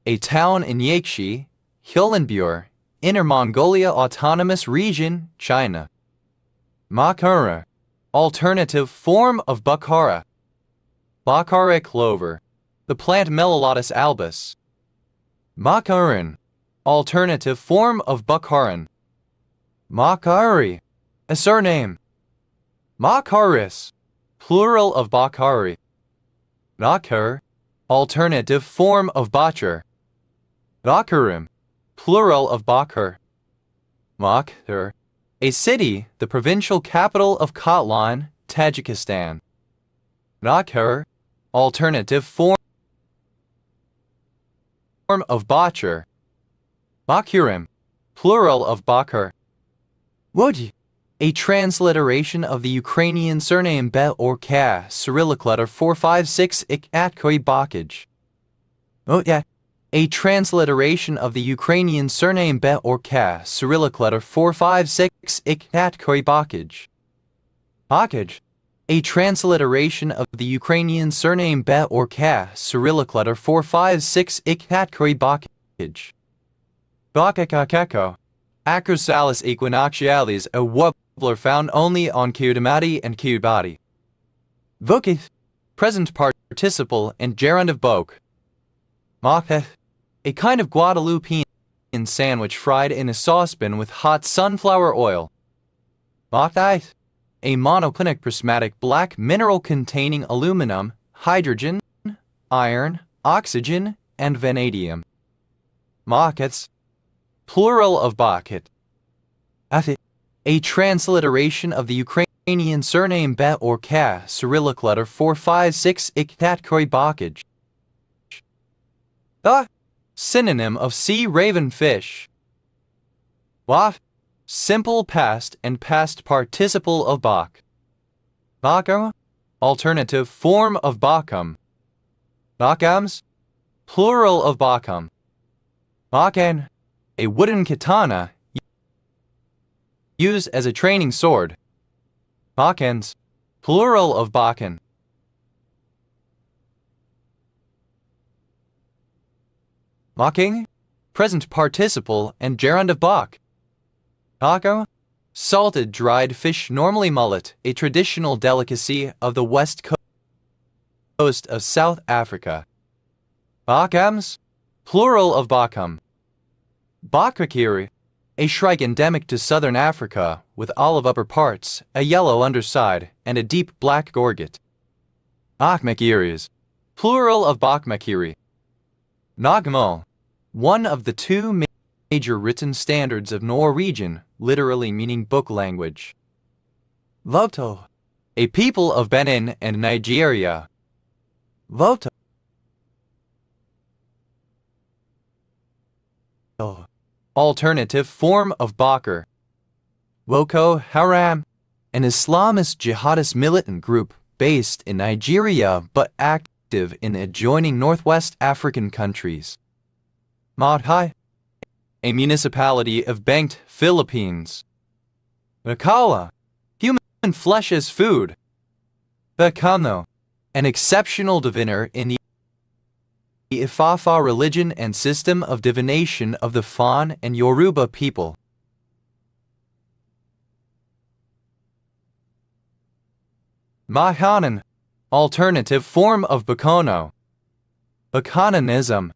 a town in Yakshi, Ulanbur, Inner Mongolia Autonomous Region, China. Makhara, alternative form of Bukhara. Bukhara clover, the plant Melolotus albus. Makharan, alternative form of Bukharan. Makhari, a surname. Makharis, plural of Bakhari. Bakhar, alternative form of Bachar. Bakharim, plural of Bakhar. Makhar, a city, the provincial capital of Kotlan, Tajikistan. Bakhar, alternative form of Bachar. Bakhurim, plural of Bakhar. Wodi, a transliteration of the Ukrainian surname Be or Ka, Cyrillic letter 456 Ik Atkoi Bakaj. Oya, a transliteration of the Ukrainian surname Be or Ka, Cyrillic letter 456 Ik Atkoi Bakaj. Bakaj, a transliteration of the Ukrainian surname Be or Ka, Cyrillic letter 456 Ik Atkoi Bakaj. Bakakakeko, Acrosalis equinoxialis, a warbler found only on Kiribati and Kiribati. Vokith, present participle and gerund of Bok. Maketh, a kind of Guadalupean sandwich fried in a saucepan with hot sunflower oil. Makthite, a monoclinic prismatic black mineral containing aluminum, hydrogen, iron, oxygen, and vanadium. Makeths, plural of Bakit. Athit, a transliteration of the Ukrainian surname Be or Ka, Cyrillic letter 456 Iktatkoi Bakaj. Synonym of sea raven fish. Waf, simple past and past participle of Bak. Bakam, alternative form of Bakam. Bakams, plural of Bakam. Bakan, a wooden katana used as a training sword. Bakans, plural of Bakan. Mocking, present participle and gerund of Bak. Taco, salted dried fish, normally mullet, a traditional delicacy of the west coast of South Africa. Bakams, plural of Bakam. Bakakiri, a shrike endemic to southern Africa, with olive upper parts, a yellow underside, and a deep black gorget. Bakmakiris, plural of Bakmakiri. Nagmal, one of the two major written standards of Norwegian, literally meaning book language. Voto, a people of Benin and Nigeria. Voto, alternative form of Bakr. Boko Haram, an Islamist jihadist militant group based in Nigeria but active in adjoining northwest African countries. Madhai, a municipality of Bengt, Philippines. Bakawa, human flesh as food. Bakano, an exceptional diviner in the Ifafa religion and system of divination of the Fan and Yoruba people. Mahanan, alternative form of Bakono. Bakonanism,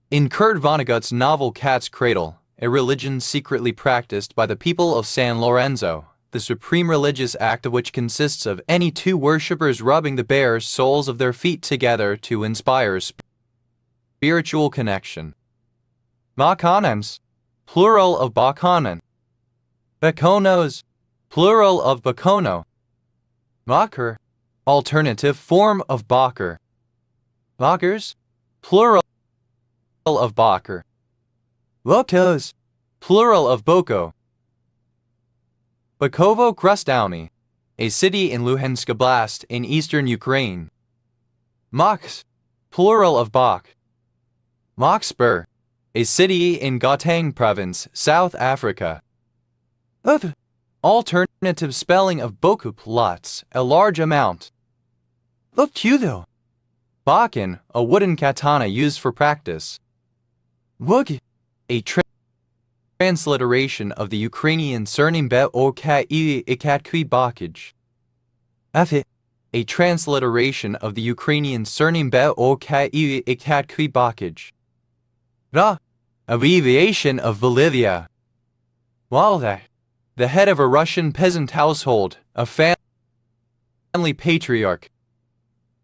in Kurt Vonnegut's novel Cat's Cradle, a religion secretly practiced by the people of San Lorenzo, the supreme religious act of which consists of any two worshippers rubbing the bare soles of their feet together to inspire spiritual connection. Bakonams, plural of Bakonan. Bakonos, plural of Bakono. Bakr, alternative form of Bakr. Bakers, plural of Bakr. Bokos, plural of Boko. Bakovo Krustowny, a city in Luhansk Oblast in eastern Ukraine. Moks, plural of Bak. Mokspur, a city in Gauteng province, South Africa. Alternative spelling of Bokup lots, a large amount. Look, Bakken, a wooden katana used for practice. Wug, a transliteration of the Ukrainian surname Be o ka ikatkui bakij. F, a transliteration of the Ukrainian surname Be o ka ikatkui bakij. Ra, abbreviation of Bolivia. Walda, the head of a Russian peasant household, a family patriarch.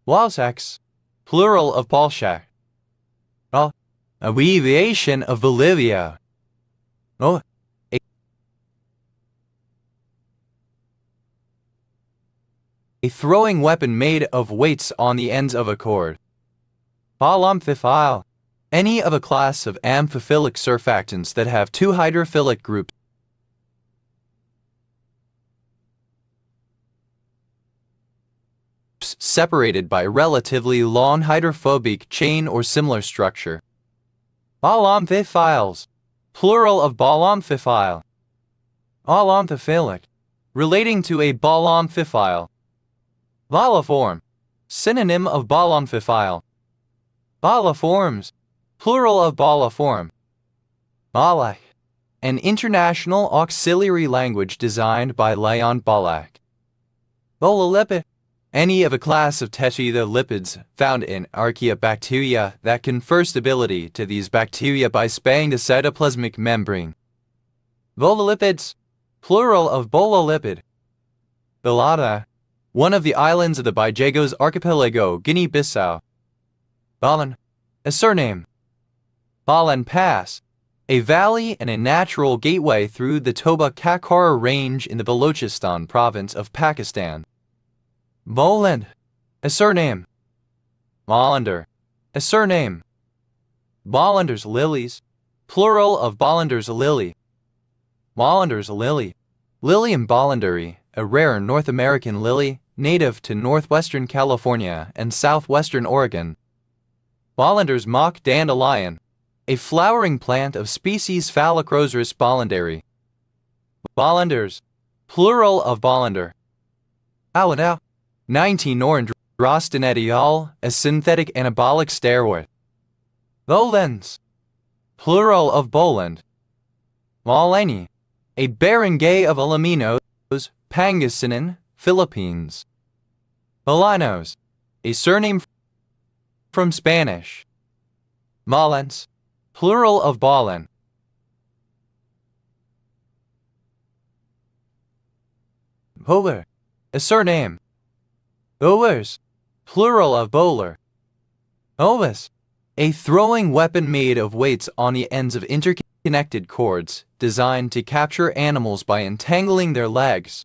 Walsax, plural of Bolshak. Ra, abbreviation of Bolivia. Oh, a throwing weapon made of weights on the ends of a cord. Polyamphiphyl, any of a class of amphiphilic surfactants that have two hydrophilic groups separated by a relatively long hydrophobic chain or similar structure. Polyamphiphiles, plural of polyamphiphyl. Polyamphilic, relating to a polyamphiphyl. Boliform, synonym of polyamphiphyl. Boliforms, plural of boliform. Balak, an international auxiliary language designed by Leon Balak. Bololipid, any of a class of lipids found in archaeobacteria that confer stability to these bacteria by spanning the cytoplasmic membrane. Bololipids, plural of bololipid. Balata, one of the islands of the Bijagos archipelago, Guinea-Bissau. Balan, a surname. Balan Pass, a valley and a natural gateway through the Toba Kakara range in the Balochistan province of Pakistan. Boland, a surname. Bollander, a surname. Bollander's lilies, plural of Bollander's lily. Bollander's lily, Lilium bollanderi, a rare North American lily, native to northwestern California and southwestern Oregon. Bollander's mock dandelion, a flowering plant of species Phallocrosis bollanderi. Bollanders, plural of Bollander. Aladau, 19 orange rostanediol, a synthetic anabolic steroid. Bolens, plural of Boland. Malani, a barangay of alaminos, Pangasinan, Philippines. Bolanos, a surname from Spanish. Malens, plural of Balan. Bowler, a surname. Bowlers, plural of bowler. Obus, a throwing weapon made of weights on the ends of interconnected cords, designed to capture animals by entangling their legs.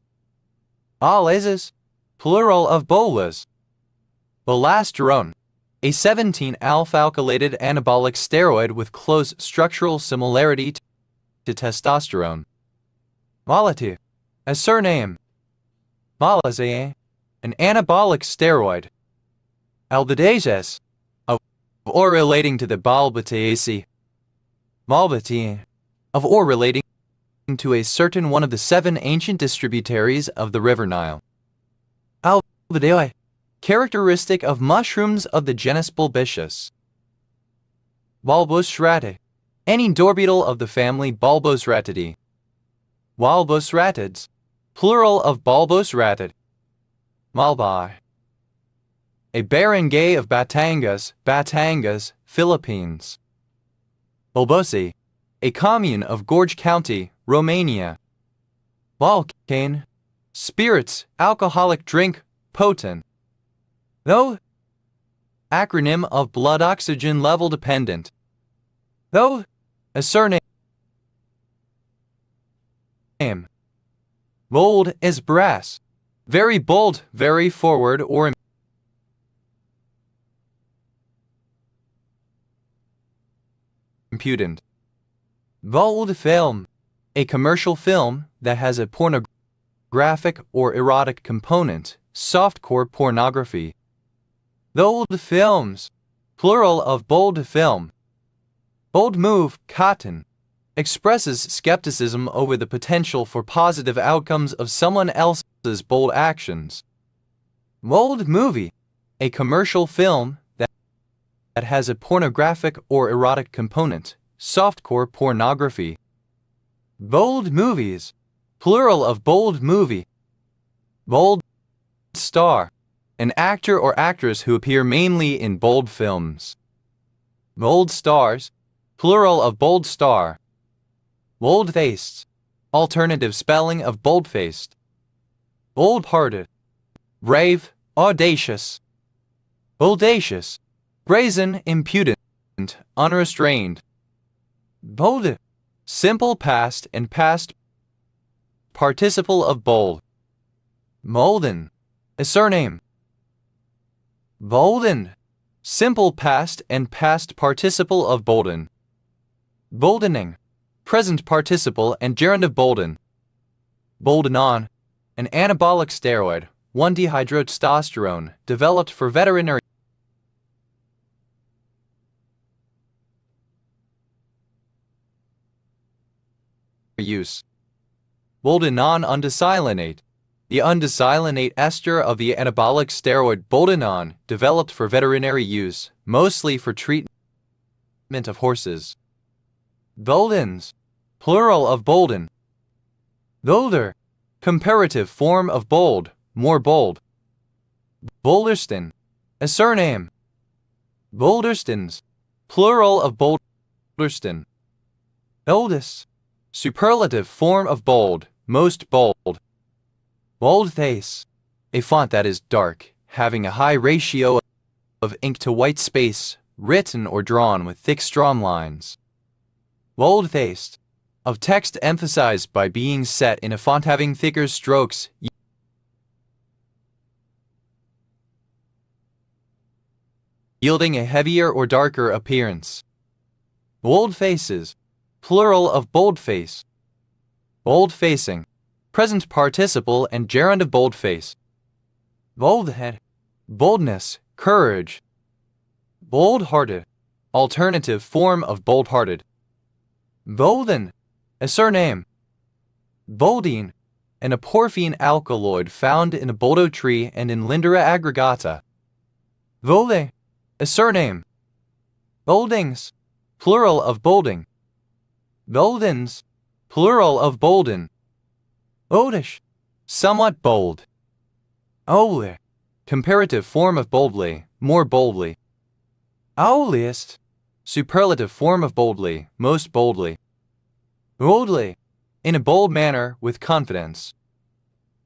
Alazes, plural of bolas. Bolasterone, a 17-alpha-alkylated anabolic steroid with close structural similarity to testosterone. Molatu, a surname. Malazae, an anabolic steroid. Albidases, or relating to the Balbitaceae. Malbitae, of or relating to a certain one of the 7 ancient distributaries of the river Nile. Albidae, characteristic of mushrooms of the genus Bulbicius. Bulbosratidae, any dorbeetle of the family Bulbosratidae. Bulbosratids, plural of Bulbosratid. Malbai, a barangay of Batangas, Philippines. Bulbosi, a commune of Gorge County, Romania. Balkane, spirits, alcoholic drink, potent. Though, acronym of blood oxygen level dependent. Though, a surname. Bold as brass, very bold, very forward or impudent. Bold film, a commercial film that has a pornographic or erotic component, softcore pornography. Bold films, plural of bold film. Bold move, cotton, expresses skepticism over the potential for positive outcomes of someone else's bold actions. Bold movie, a commercial film that has a pornographic or erotic component, softcore pornography. Bold movies, plural of bold movie. Bold star, an actor or actress who appear mainly in bold films. Bold stars, plural of bold star. Bold-faced, alternative spelling of bold-faced. Bold-hearted, brave, audacious. Boldacious, brazen, impudent, unrestrained. Bold, simple past and past participle of bold. Molden, a surname. Boldened, simple past and past participle of bolden. Boldening, present participle and gerund of bolden. Boldenon, an anabolic steroid, 1-dehydrotestosterone, developed for veterinary use. Boldenon undesyalinate, the undesyalinate ester of the anabolic steroid boldenon, developed for veterinary use, mostly for treatment of horses. Boldens, plural of bolden. Bolder, comparative form of bold, more bold. Boulderston, a surname. Boulderstons, plural of Boulderston. Boldest, superlative form of bold, most bold. Boldface, a font that is dark, having a high ratio of ink to white space, written or drawn with thick strong lines. Bold-faced, of text emphasized by being set in a font having thicker strokes, yielding a heavier or darker appearance. Bold faces, plural of bold-face. Bold-facing, present participle and gerund of bold-face. Bold-head, boldness, courage. Bold-hearted, alternative form of bold-hearted. Bolden, a surname. Boldine, an aporphine alkaloid found in a boldo tree and in Lindera aggregata. Vole, a surname. Boldings, plural of bolding. Boldens, plural of bolden. Odish, somewhat bold. Ole, comparative form of boldly, more boldly. Owliest, superlative form of boldly, most boldly. Boldly, in a bold manner with confidence.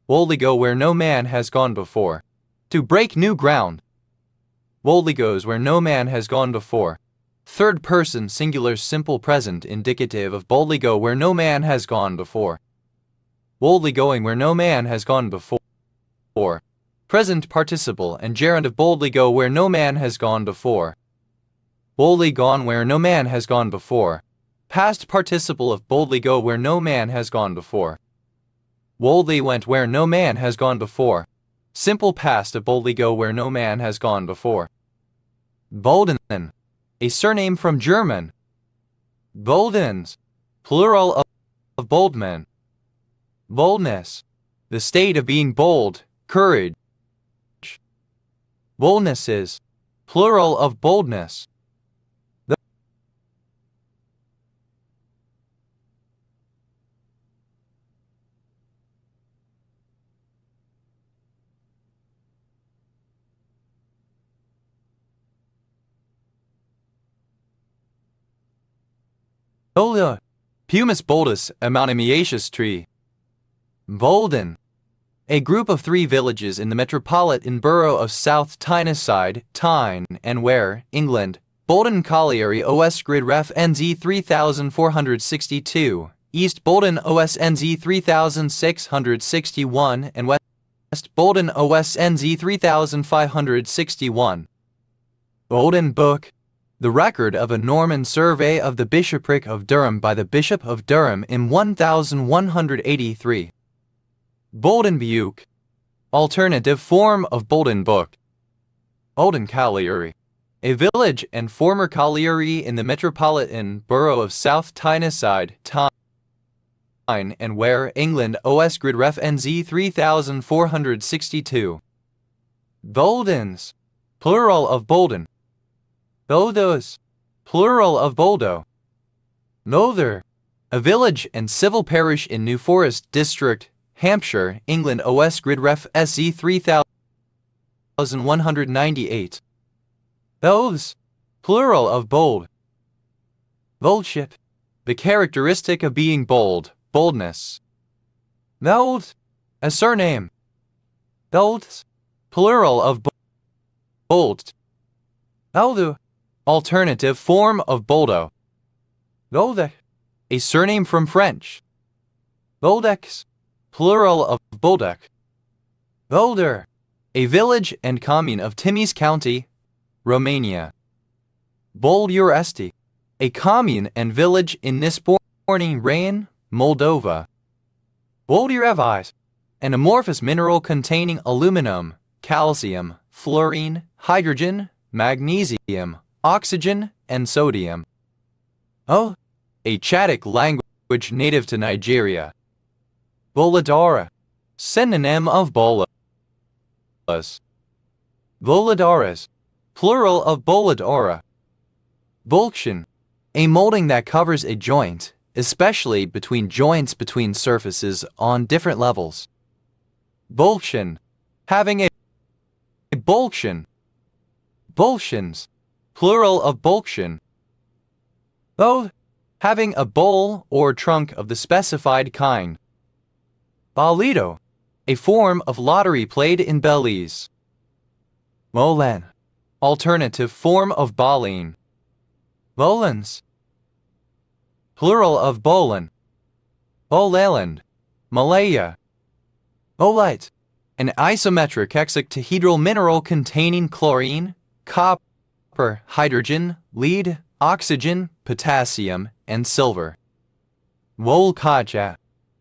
Boldly go where no man has gone before. To break new ground. Boldly goes where no man has gone before. Third person singular simple present indicative of boldly go where no man has gone before. Boldly going where no man has gone before. Present participle and gerund of boldly go where no man has gone before. Boldly gone where no man has gone before. Past participle of boldly go where no man has gone before. Boldly went where no man has gone before. Simple past of boldly go where no man has gone before. Bolden, a surname from German. Boldens, plural of bold men. Boldness, the state of being bold, courage. Boldnesses, plural of boldness. Bolda, Pumis boldus, a monoecious tree. Bolden, a group of 3 villages in the metropolitan borough of South Tyneside, Tyne and Ware, England. Bolden Colliery OS Grid Ref NZ 3462, East Bolden OS NZ 3661 and West Bolden OS NZ 3561. Bolden Book, the record of a Norman survey of the bishopric of Durham by the Bishop of Durham in 1183. Boldenbuke, alternative form of Bolden Book. Bolden Colliery, a village and former colliery in the metropolitan borough of South Tyneside, Tyne and Ware, England. OS Grid Ref NZ 3462. Boldens, plural of Bolden. Boldos, plural of Boldo. Nother, a village and civil parish in New Forest District, Hampshire, England. OS Grid Ref SE 3198. Those, plural of bold. Boldship, the characteristic of being bold, boldness. Bold, a surname. Bolds, plural of bold. Boldo, alternative form of boldo. Boldec, a surname from French. Boldex, plural of Boldec. Boulder, a village and commune of Timis County, Romania. Bolduresti, a commune and village in Nisporni Rayon, Moldova. Boldurevite, an amorphous mineral containing aluminum, calcium, fluorine, hydrogen, magnesium, oxygen, and sodium. Oh, a Chadic language native to Nigeria. Boladara, synonym of bolas. Boladaras, plural of boladora. Bulction, a molding that covers a joint, especially between joints between surfaces on different levels. Bulction, having a bulction. Bulsions, plural of bulction. Both, having a bowl or trunk of the specified kind. Balido, a form of lottery played in Belize. Molen, alternative form of baleen. Bolans, plural of bolan. Bolaland, Malaya. Bolite, an isometric hexactahedral mineral containing chlorine, copper, hydrogen, lead, oxygen, potassium, and silver. Wolkaja,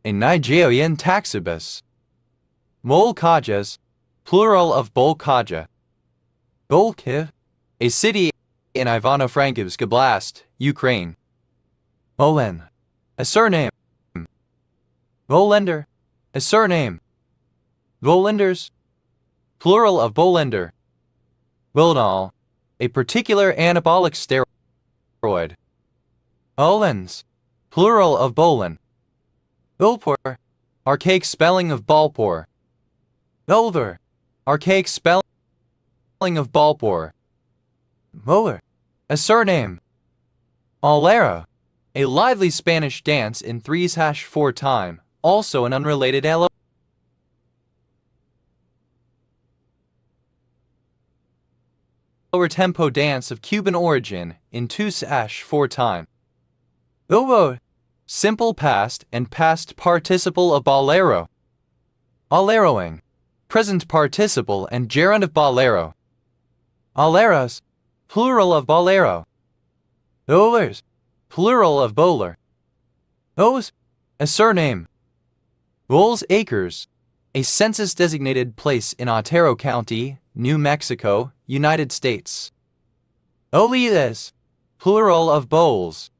a Nigerian taxibus. Molkajas, plural of Bolkaja. Bolkiv, a city in Ivano-Frankivsk Oblast, Ukraine. Molen, a surname. Bolender, a surname. Bolenders, plural of Bolender. Wilnol, a particular anabolic steroid. Bolens, plural of Bolin. Bulpor, archaic spelling of Balpor. Bolver, archaic spelling of Balpor. Moller, a surname. Alera, a lively Spanish dance in 3/4 time, also an unrelated lower tempo dance of Cuban origin in 2/4 time. Bobo, simple past and past participle of bolero. Aleroing, present participle and gerund of bolero. Aleros, plural of bolero. Bowlers, plural of bowler. Bowes, a surname. Bowles Acres, a census-designated place in Otero County, New Mexico, United States. Olides, plural of bowls.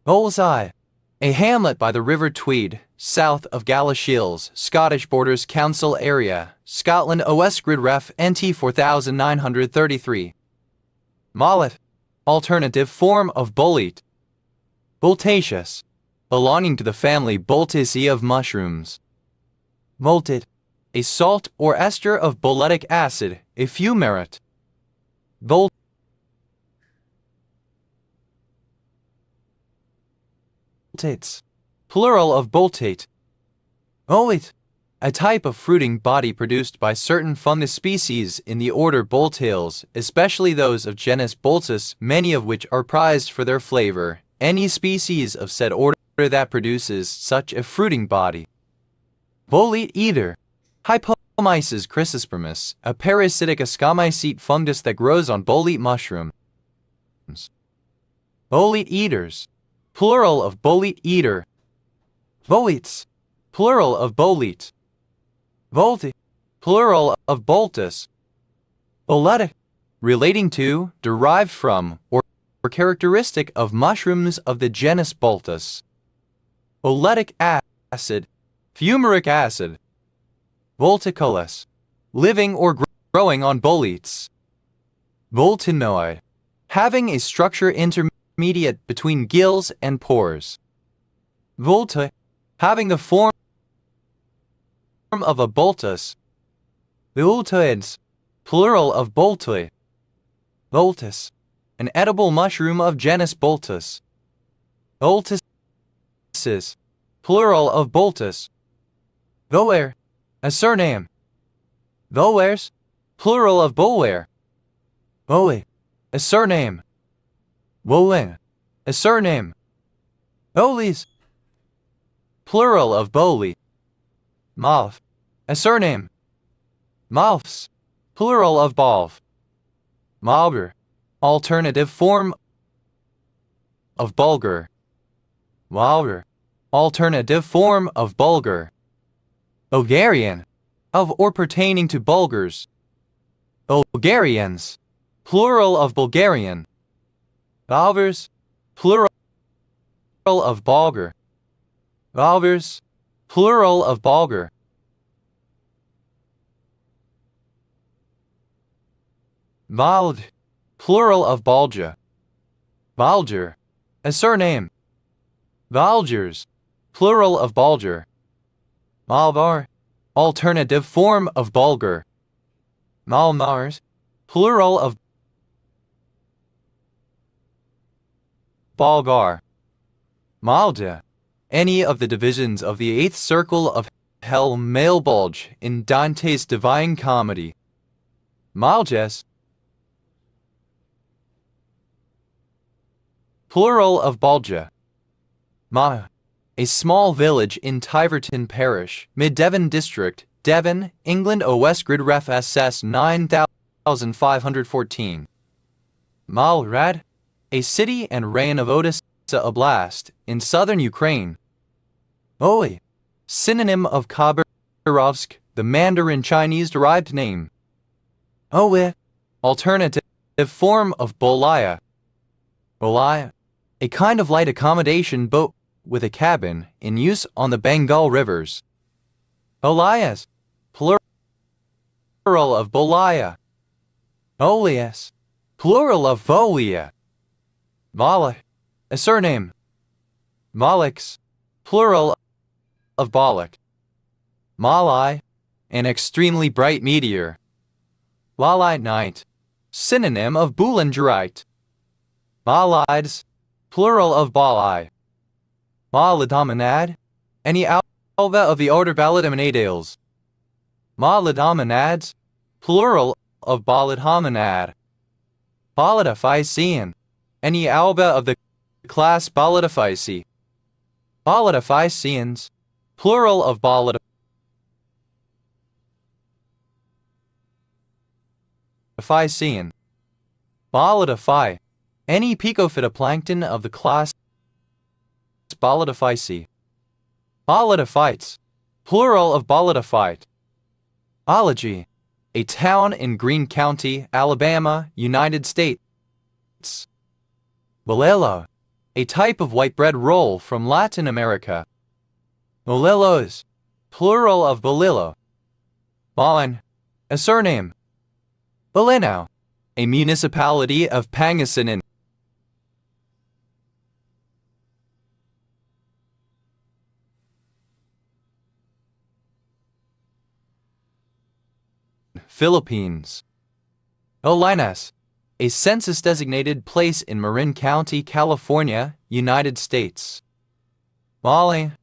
Bullseye, a hamlet by the River Tweed, south of Galashiels, Scottish Borders Council area, Scotland. OS Grid Ref NT 4933. Mollet, alternative form of bolete. Boltaceous, belonging to the family Boltaceae of mushrooms. Bolted, a salt or ester of boletic acid, a fumarate. Boltates, plural of boltate. Bolete, a type of fruiting body produced by certain fungus species in the order Boltales, especially those of genus Boltus, many of which are prized for their flavor. Any species of said order that produces such a fruiting body. Bolete eater, Hypomyces chrysospermus, a parasitic ascomycete fungus that grows on bolete mushrooms. Bolete eaters, plural of bolete eater. Boletes, plural of bolete. Volte, plural of boltus. Boletic, relating to, derived from, or characteristic of mushrooms of the genus Boltus. Boletic acid, fumaric acid. Volticolous, living or growing on boletes. Voltinoid, having a structure intermediate between gills and pores. Volta, having the form of a boltus. Voltoids, plural of boltoi. Voltus, an edible mushroom of genus Boltus. Voltuses, plural of Boltus. Voer, a surname. Voers, plural of Bolware. Voe, a surname. Woen, a surname. Bolis, plural of Boli. Malf, a surname. Malfs, plural of Balv. Malber, alternative form of Bulgar. Walber, alternative form of Bulgar. Bulgarian, of or pertaining to Bulgars. Bulgarians, plural of Bulgarian. Bulgars, plural of Bulgar. Bulgars, plural of Bulgar. Vald, plural of Balja. Valger, a surname. Valgers, plural of Balger. Malvar, alternative form of Bulgar. Malmars, plural of Bulgar. Malda, any of the divisions of the eighth circle of hell male bulge in Dante's Divine Comedy. Malges, plural of Bulga. Ma, a small village in Tiverton Parish, Mid-Devon District, Devon, England. OS Grid Ref SS 9514. Malrad, a city and rayon of Odessa Oblast, in southern Ukraine. Oi, synonym of Khabarovsk, the Mandarin Chinese derived name. Oe, alternative form of Bolaya. Bolaya, a kind of light accommodation boat with a cabin in use on the Bengal rivers. Bolayas, plural of Bolaya. Olias, plural of Volia. Vala, a surname. Malix, plural of Balak. Malai, an extremely bright meteor. Lalite night, synonym of Boulangerite. Balides, plural of Balai. Maladominad, any alva of the order Baladominadales. Maladominads, plural of Balidhominad. Balidophycean, any alba of the class Balidophyceae. Balidophyceans, plural of Balidophycean. Balidophy, any picophytoplankton of the class Balidophyceae. Balidophytes, plural of Balidophyte. Ology, a town in Greene County, Alabama, United States. Bolelo, a type of white bread roll from Latin America. Bolelos, plural of Bolillo. Bolin, a surname. Boleno, a municipality of Pangasinan. Philippines. Olinas, a census-designated place in Marin County, California, United States. Mali,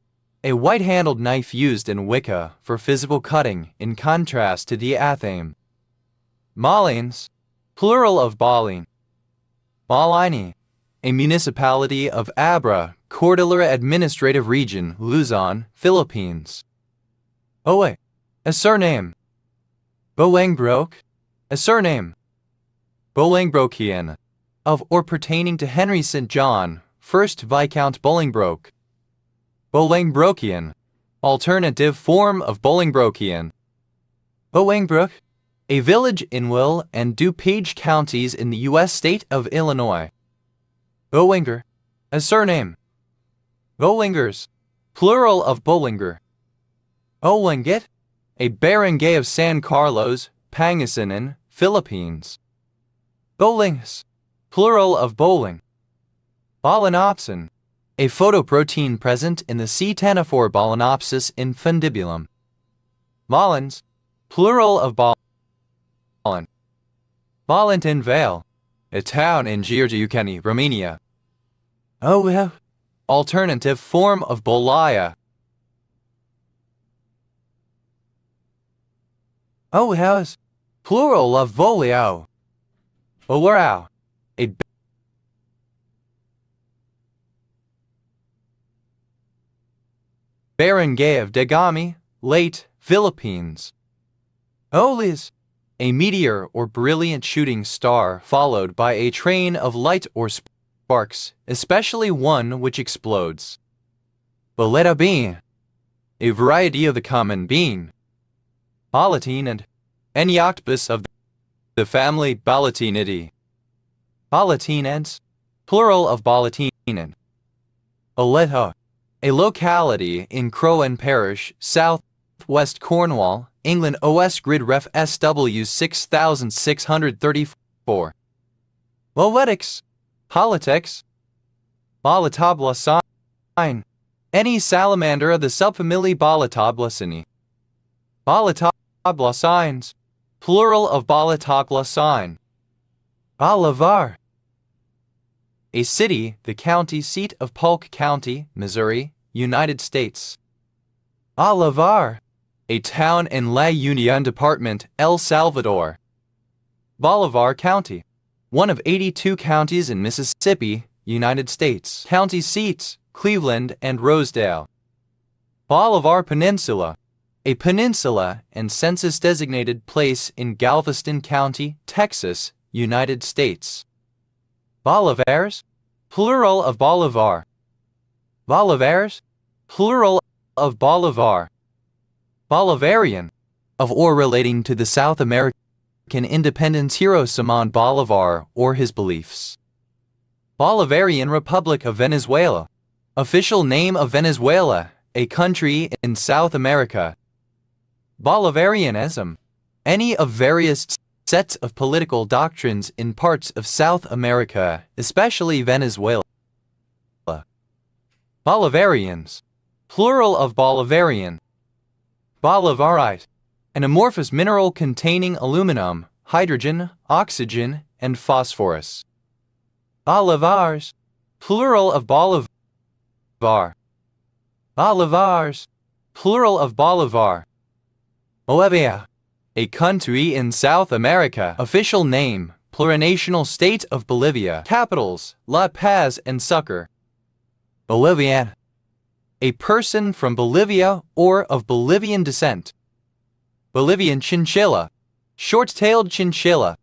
a white-handled knife used in Wicca for physical cutting in contrast to the athame. Malines, plural of Balin. Malini, a municipality of Abra, Cordillera Administrative Region, Luzon, Philippines. Oe, a surname. Bolingbroke, a surname. Bolingbrokean, of or pertaining to Henry St. John, 1st Viscount Bolingbroke. Bolingbrokean, alternative form of Bolingbrokean. Bolingbroke, a village in Will and DuPage counties in the U.S. state of Illinois. Bowinger, a surname. Bowlingers, plural of Bowlinger. Owlingit, a barangay of San Carlos, Pangasinan, Philippines. Bowlings, plural of bowling. Balanopsin, a photoprotein present in the C10-4 Balanopsis infundibulum. Balans, plural of Balan. Valentin Vale, a town in Giurgiu, Romania. Oh, alternative form of Bolaya. Oh, house, plural of Volio. Bolorao, a barangay of Degami, late Philippines. Olis, a meteor or brilliant shooting star followed by a train of light or sparks, especially one which explodes. Boleta bean, a variety of the common bean. Balatine and Enioctopus of the family Balatinidae. Balatinens, plural of Balatinen. Oleta, a locality in Crowan Parish, south-west Cornwall, England. OS grid ref SW 6634. Loetics, politics. Balatabla sign, any salamander of the subfamily Balatablasini. Balatabla signs, plural of Balatabla sign. Bolivar, a city, the county seat of Polk County, Missouri, United States. Bolivar, a town in La Union Department, El Salvador. Bolivar County, one of 82 counties in Mississippi, United States. County seats, Cleveland and Rosedale. Bolivar Peninsula, a peninsula and census-designated place in Galveston County, Texas, United States. Bolivars, plural of Bolivar. Bolivars, plural of Bolivar. Bolivarian, of or relating to the South American independence hero Simón Bolivar or his beliefs. Bolivarian Republic of Venezuela, official name of Venezuela, a country in South America. Bolivarianism, any of various sets of political doctrines in parts of South America, especially Venezuela. Bolivarians, plural of Bolivarian. Bolivarite, an amorphous mineral containing aluminum, hydrogen, oxygen, and phosphorus. Bolivars, plural of Bolivar. Bolivars, plural of Bolivar. Bolivia, a country in South America. Official name, plurinational state of Bolivia. Capitals, La Paz and Sucre. Bolivian, a person from Bolivia or of Bolivian descent. Bolivian chinchilla, short-tailed chinchilla.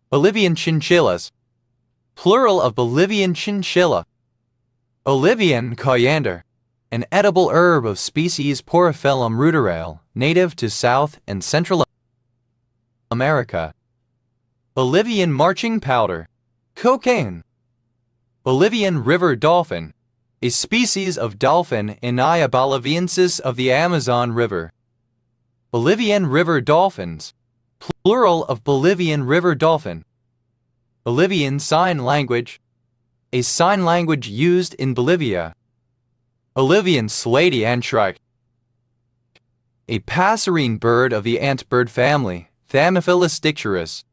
Bolivian chinchillas, plural of Bolivian chinchilla. Bolivian coriander, an edible herb of species Porphyllum ruderale, native to South and Central America. Bolivian marching powder, cocaine. Bolivian river dolphin, a species of dolphin Inia boliviensis of the Amazon River. Bolivian river dolphins, plural of Bolivian river dolphin. Bolivian sign language, a sign language used in Bolivia. Bolivian slaty antrike, a passerine bird of the antbird family, Thamnophilus dicturus.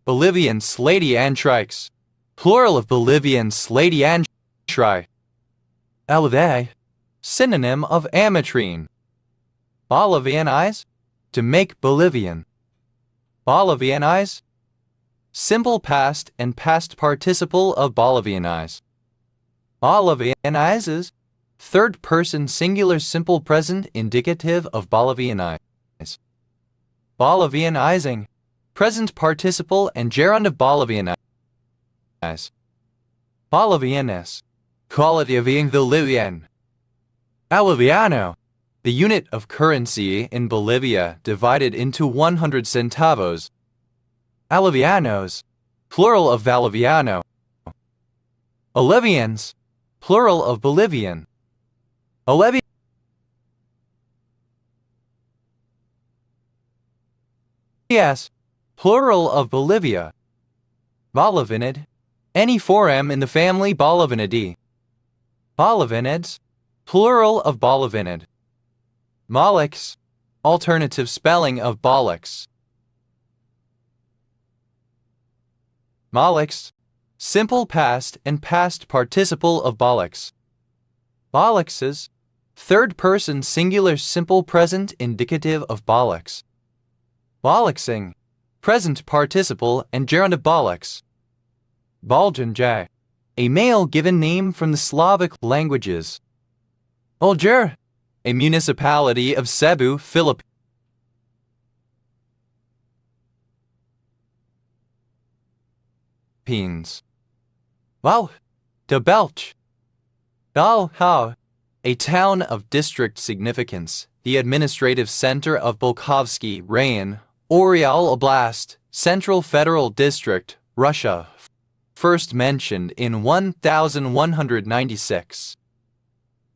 Bolivian slaty antrikes, plural of Bolivian slaty antrike. Alve, synonym of ametrine. Bolivianize, to make Bolivian. Bolivianize, simple past and past participle of Bolivianize. Bolivianizes, third person singular simple present indicative of Bolivianize. Bolivianizing, present participle and gerund of Bolivianize. Bolivianes, quality of being Bolivian. Boliviano, the unit of currency in Bolivia divided into 100 centavos. Bolivianos, plural of Boliviano. Bolivians, plural of Bolivian. Bolivian, plural of Bolivia. Bolavinid. Any foram in the family Bolavinidae. Bolavinids. Plural of Bolavinid. Mollix. Alternative spelling of bollocks. Mollix. Simple past and past participle of bollocks. Bollockses. Third person singular simple present indicative of bollocks. Bollocksing. Present participle and gerund of bollocks. Boljanjay. A male given name from the Slavic languages. Bulgar. A municipality of Cebu, Philippines. Wow. De Belch. Dalhau. A town of district significance, the administrative center of Bolkovsky Rayon, Oryol Oblast, Central Federal District, Russia. First mentioned in 1196.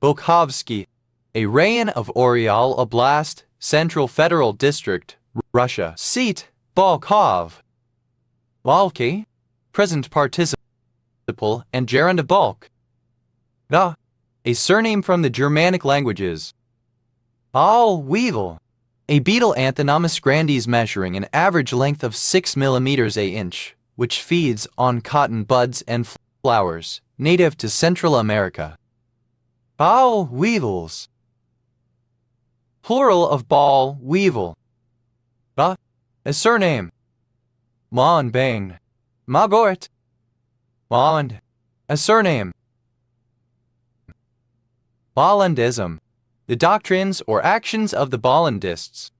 Bolkovsky, a rayon of Oryol Oblast, Central Federal District, Russia. Seat, Bolkov. Valky, present participle and gerund of bulk. Da, a surname from the Germanic languages. Weevil, a beetle Anthinomus grandis measuring an average length of 6 mm an inch, which feeds on cotton buds and flowers, native to Central America. Weevils. Plural of ball weevil. A surname. Maunbang. Magort. Maund. A surname. Bollandism. The doctrines or actions of the Bollandists.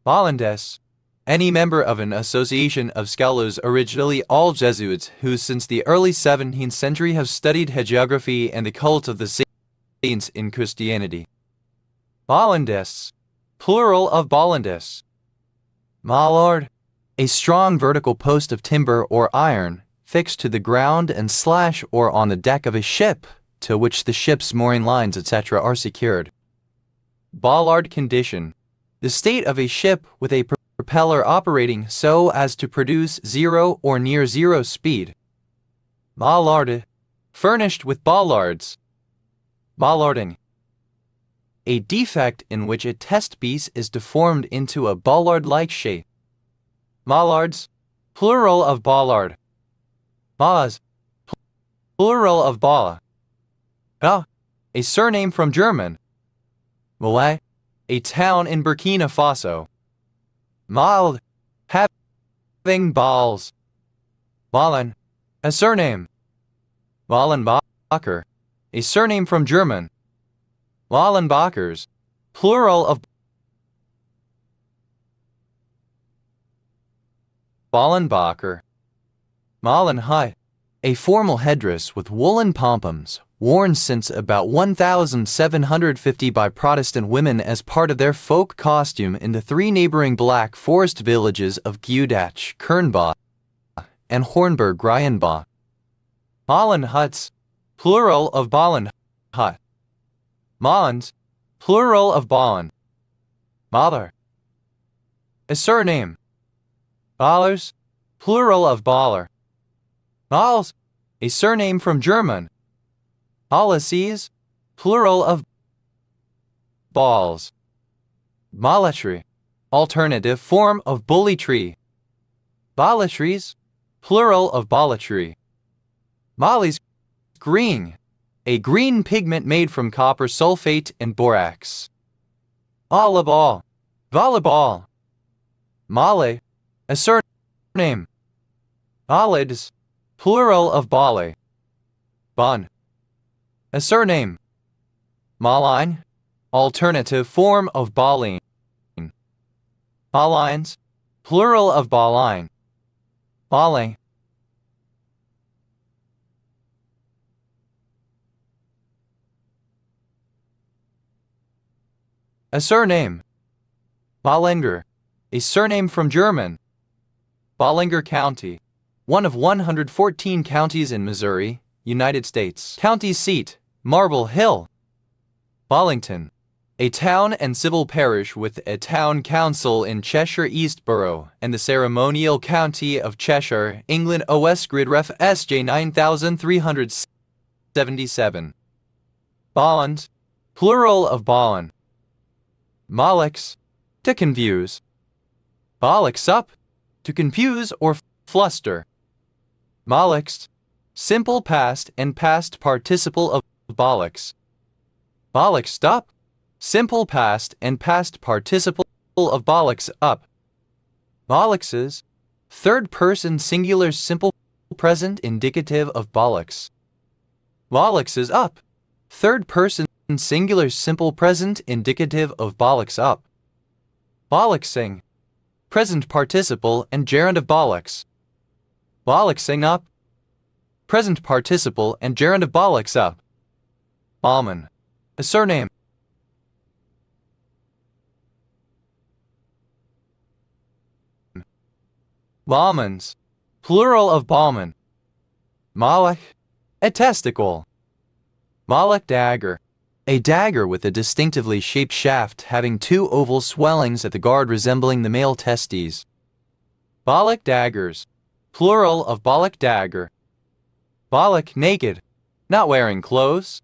Bollandists. Any member of an association of scholars, originally all Jesuits, who since the early 17th century have studied hagiography and the cult of the saints in Christianity. Bollandists. Plural of Bollandists. Mallard. A strong vertical post of timber or iron, fixed to the ground and slash or on the deck of a ship, to which the ship's mooring lines, etc. are secured. Bollard condition. The state of a ship with a propeller operating so as to produce zero or near zero speed. Bollard. Furnished with bollards. Bollarding. A defect in which a test piece is deformed into a bollard-like shape. Bollards. Plural of bollard. Baz. Plural of bala. A surname from German. Malay, a town in Burkina Faso. Mild, having balls. Ballen, a surname. Wallenbacher, a surname from German. Wallenbachers, plural of Wallenbacher. Malenhai, a formal headdress with woolen pompons, worn since about 1750 by Protestant women as part of their folk costume in the three neighboring Black Forest villages of Giudach, Kernbach, and Hornburg-Rheinbach. Ballen huts, plural of Ballen hut. Mons, plural of Ballen. Baller, a surname. Ballers, plural of Baller. Balls, a surname from German. Policies, plural of balls. Bolletry, alternative form of bullytree. Bolletries, plural of bolletry. Molly's green, a green pigment made from copper sulfate and borax. Volleyball, volleyball. Molly, a surname. Bollids, plural of bolle. Bon, a surname. Malign, alternative form of Balline. Ballines, plural of Balline. Balling. A surname. Ballinger, a surname from German. Ballinger County, one of 114 counties in Missouri, United States. County seat, Marble Hill. Ballington, a town and civil parish with a town council in Cheshire East Borough and the ceremonial county of Cheshire, England. OS Grid Ref SJ 9377. Bond, plural of Ballon. Bollocks, to confuse. Bollocks up, to confuse or fluster. Bollocks, simple past and past participle of bollocks. Bollocks up, simple past and past participle of bollocks up. Bollockses, third person singular simple present indicative of bollocks. Bollockses up, third person singular simple present indicative of bollocks up. Bollocksing, present participle and gerund of bollocks. Bollocksing up, present participle and gerund of bollocks up. Ballman, a surname. Ballmans, plural of Ballman. Malach, a testicle. Malach dagger, a dagger with a distinctively shaped shaft having two oval swellings at the guard resembling the male testes. Balak daggers, plural of Balak dagger. Balak naked, not wearing clothes.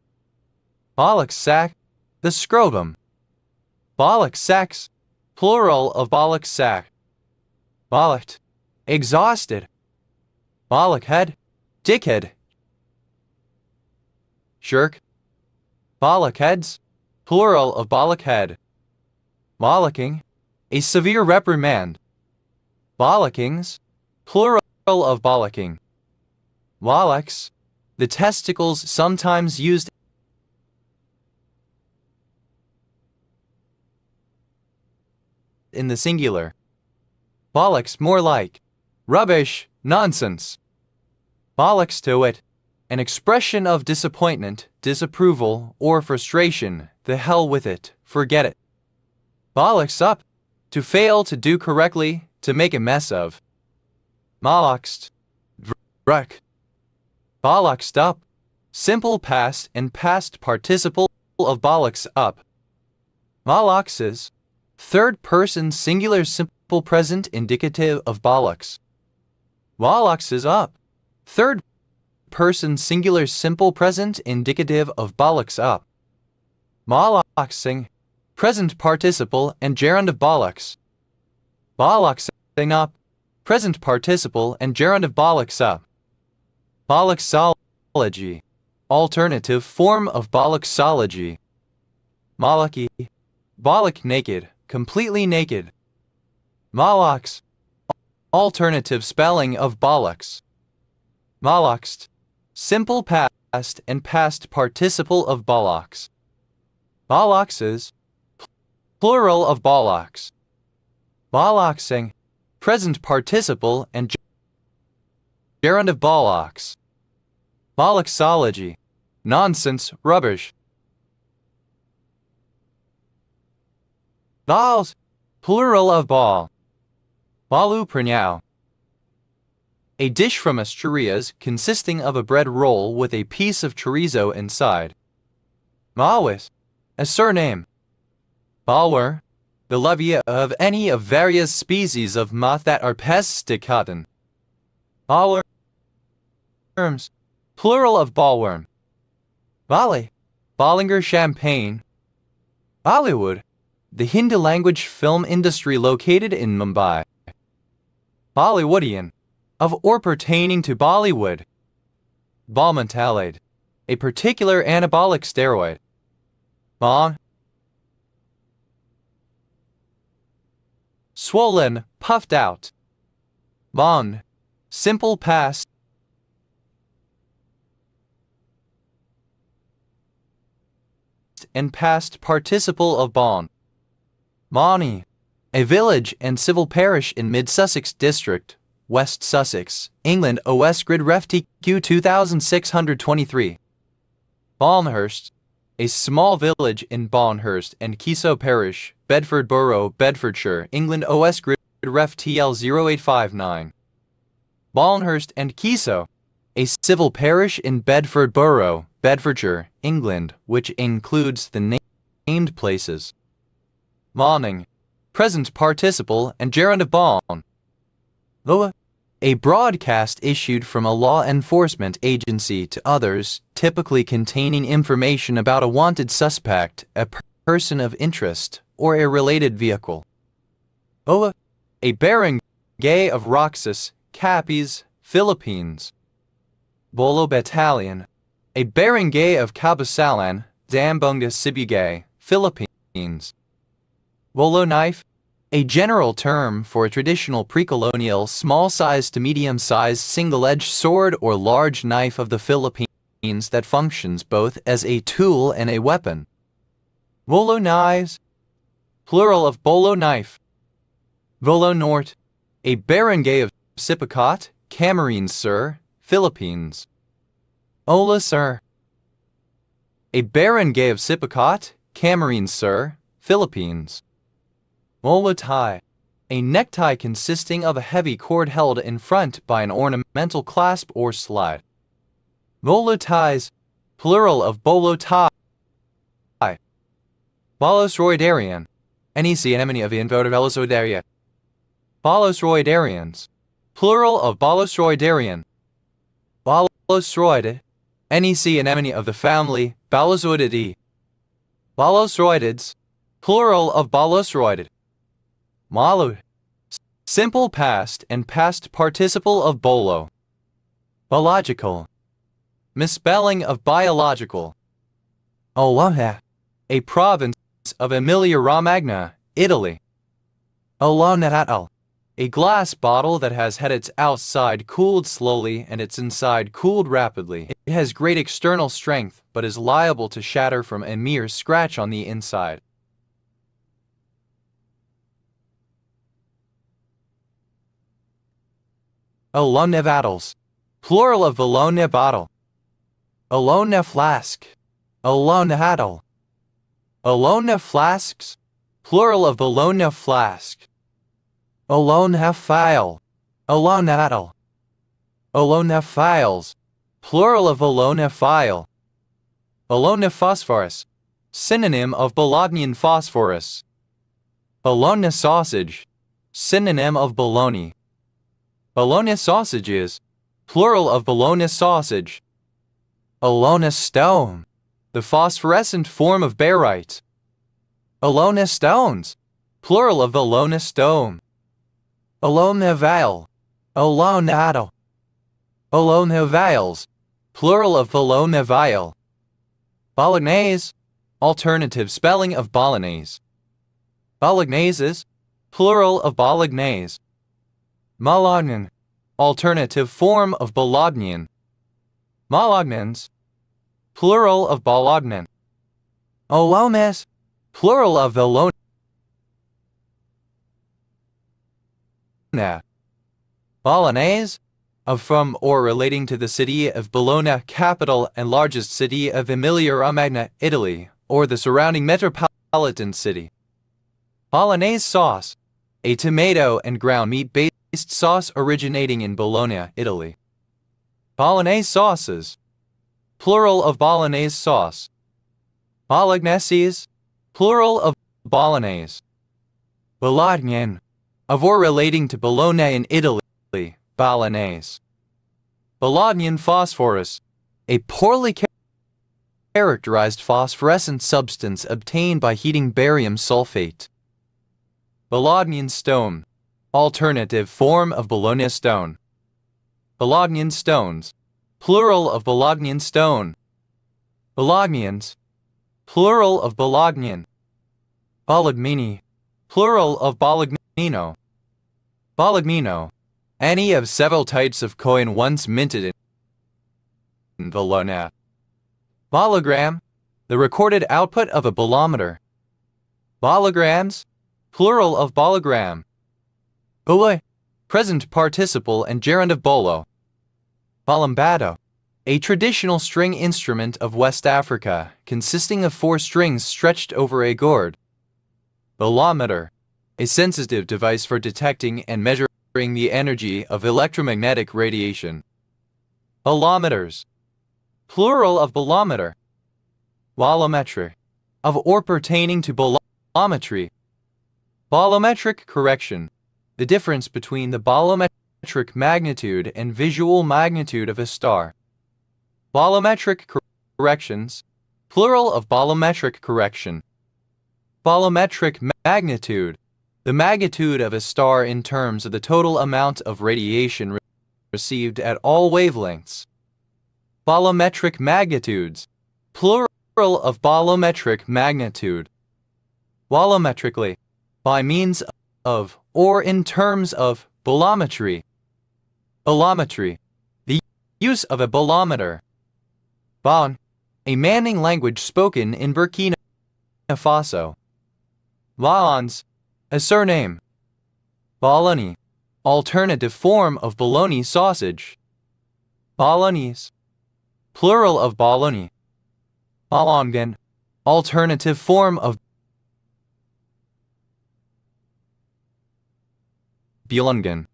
Balak sack, the scrotum. Balak sacks, plural of Balak sack. Balaked, exhausted. Balak head, dickhead. Shirk, Balak heads, plural of Balak head. Bollocking, a severe reprimand. Bollockings, plural of bollocking. Bollocks, the testicles sometimes used in the singular. Bollocks more like rubbish, nonsense. Bollocks to it, an expression of disappointment, disapproval, or frustration. The hell with it, forget it. Bollocks up, to fail to do correctly, to make a mess of. Molloxed, vruck. Bollocksed up, simple past and past participle of bollocks up. Molloxes, third person singular simple present indicative of bollocks. Bollockses up, third person singular simple present indicative of bollocks up. Molloxing, present participle and gerund of bollocks. Bollocksing up, present participle and gerund of bollocks up. Bollocksology, alternative form of bollocksology. Bollocky, bollock naked, completely naked. Mollocks, alternative spelling of bollocks. Molloxed, simple past and past participle of bollocks. Bollockses, plural of bollocks. Bollocksing, present participle and gerund of bollocks. Bollocksology, nonsense, rubbish. Balls, plural of ball. Balu pranyao, a dish from Asturias consisting of a bread roll with a piece of chorizo inside. Malwis, a surname. Balwer, the larvae of any of various species of moth that are pests to cotton. Balworms, plural of ballworm. Bali, Bollinger Champagne. Bollywood, the Hindi language film industry located in Mumbai. Bollywoodian, of or pertaining to Bollywood. Balmentalide, a particular anabolic steroid. Bong, swollen, puffed out. Bon, simple past and past participle of bon. Bonny, a village and civil parish in Mid-Sussex District, West Sussex, England. OS Grid Ref TQ 2623. Balmhurst, a small village in Balmhurst and Keso Parish, Bedford Borough, Bedfordshire, England. OS Grid Ref TL 0859. Balmhurst and Keso, a civil parish in Bedford Borough, Bedfordshire, England, which includes the named places. Morning, present participle and gerund of bon. Loa, a broadcast issued from a law enforcement agency to others, typically containing information about a wanted suspect, a person of interest, or a related vehicle. Oa, a barangay of Roxas, Capiz, Philippines. Bolo Battalion, a barangay of Cabasalan, Zamboanga Sibugay, Philippines. Bolo Knife, a general term for a traditional pre-colonial small-sized to medium-sized single-edged sword or large knife of the Philippines that functions both as a tool and a weapon. Bolo knives, plural of bolo knife. Bolo Norte, a barangay of Sipacot, Camarines Sur, Philippines. Ola Sur, a barangay of Sipacot, Camarines Sur, Philippines. Mola tie, a necktie consisting of a heavy cord held in front by an ornamental clasp or slide. Mola ties, plural of bolo tie. Balosroidarian, NEC anemone of the inverted Balosroidaria. Balosroidarians, plural of Balosroidarian. Balosroidid, NEC anemone of the family Balosroididae. Balosroidids, plural of Balosroidid. Malu, simple past and past participle of bolo. Biological, misspelling of biological. Olona, a province of Emilia-Romagna, Italy. Oloneratal, a glass bottle that has had its outside cooled slowly and its inside cooled rapidly. It has great external strength but is liable to shatter from a mere scratch on the inside. Olonevadals, plural of Bologna bottle. Olona flask, Olonadal. Olona flasks, plural of Bologna flask. Olona file, Olonadal. Olona files, plural of Olona file. Olona phosphorus, synonym of Bolognian phosphorus. Bologna sausage, synonym of bologna. Bologna sausages, plural of Bologna sausage. Olona stone, the phosphorescent form of barite. Olona stones, plural of Olona stone. Olona vale, Olonado. Olona vales, plural of Bologna vial. Bolognese, alternative spelling of bolognese. Bologneses, plural of bolognese. Bolognan, alternative form of Bolognian. Bolognans, plural of Bolognan. Olones, plural of Bologna. Bolognese, of from or relating to the city of Bologna, capital and largest city of Emilia-Romagna, Italy, or the surrounding metropolitan city. Bolognese sauce, a tomato and ground meat based sauce originating in Bologna, Italy. Bolognese sauces, plural of Bolognese sauce. Bologneses, plural of Bolognese. Bolognian, of or relating to Bologna in Italy, Bolognese. Bolognian phosphorus, a poorly characterized phosphorescent substance obtained by heating barium sulfate. Bolognian stone, alternative form of Bologna stone. Bolognian stones, plural of Bolognian stone. Bolognians, plural of Bolognian. Bolognini, plural of Bolognino. Bolognino, any of several types of coin once minted in Bologna. Bologram, the recorded output of a bolometer. Bolograms, plural of bologram. Bolo, present participle and gerund of bolo. Bolombado, a traditional string instrument of West Africa consisting of 4 strings stretched over a gourd. Bolometer, a sensitive device for detecting and measuring the energy of electromagnetic radiation. Bolometers, plural of bolometer. Bolometry, of or pertaining to bolometry. Bolometric correction. The difference between the bolometric magnitude and visual magnitude of a star. Bolometric corrections. Plural of bolometric correction. Bolometric magnitude. The magnitude of a star in terms of the total amount of radiation received at all wavelengths. Bolometric magnitudes. Plural of bolometric magnitude. Bolometrically. By means of or in terms of bolometry. Bolometry. The use of a bolometer. Bon. A Manding language spoken in Burkina Faso. Valons. A surname. Bologna. Alternative form of bologna sausage. Bolognese. Plural of bologna. Bolongan. Alternative form of Bulungan.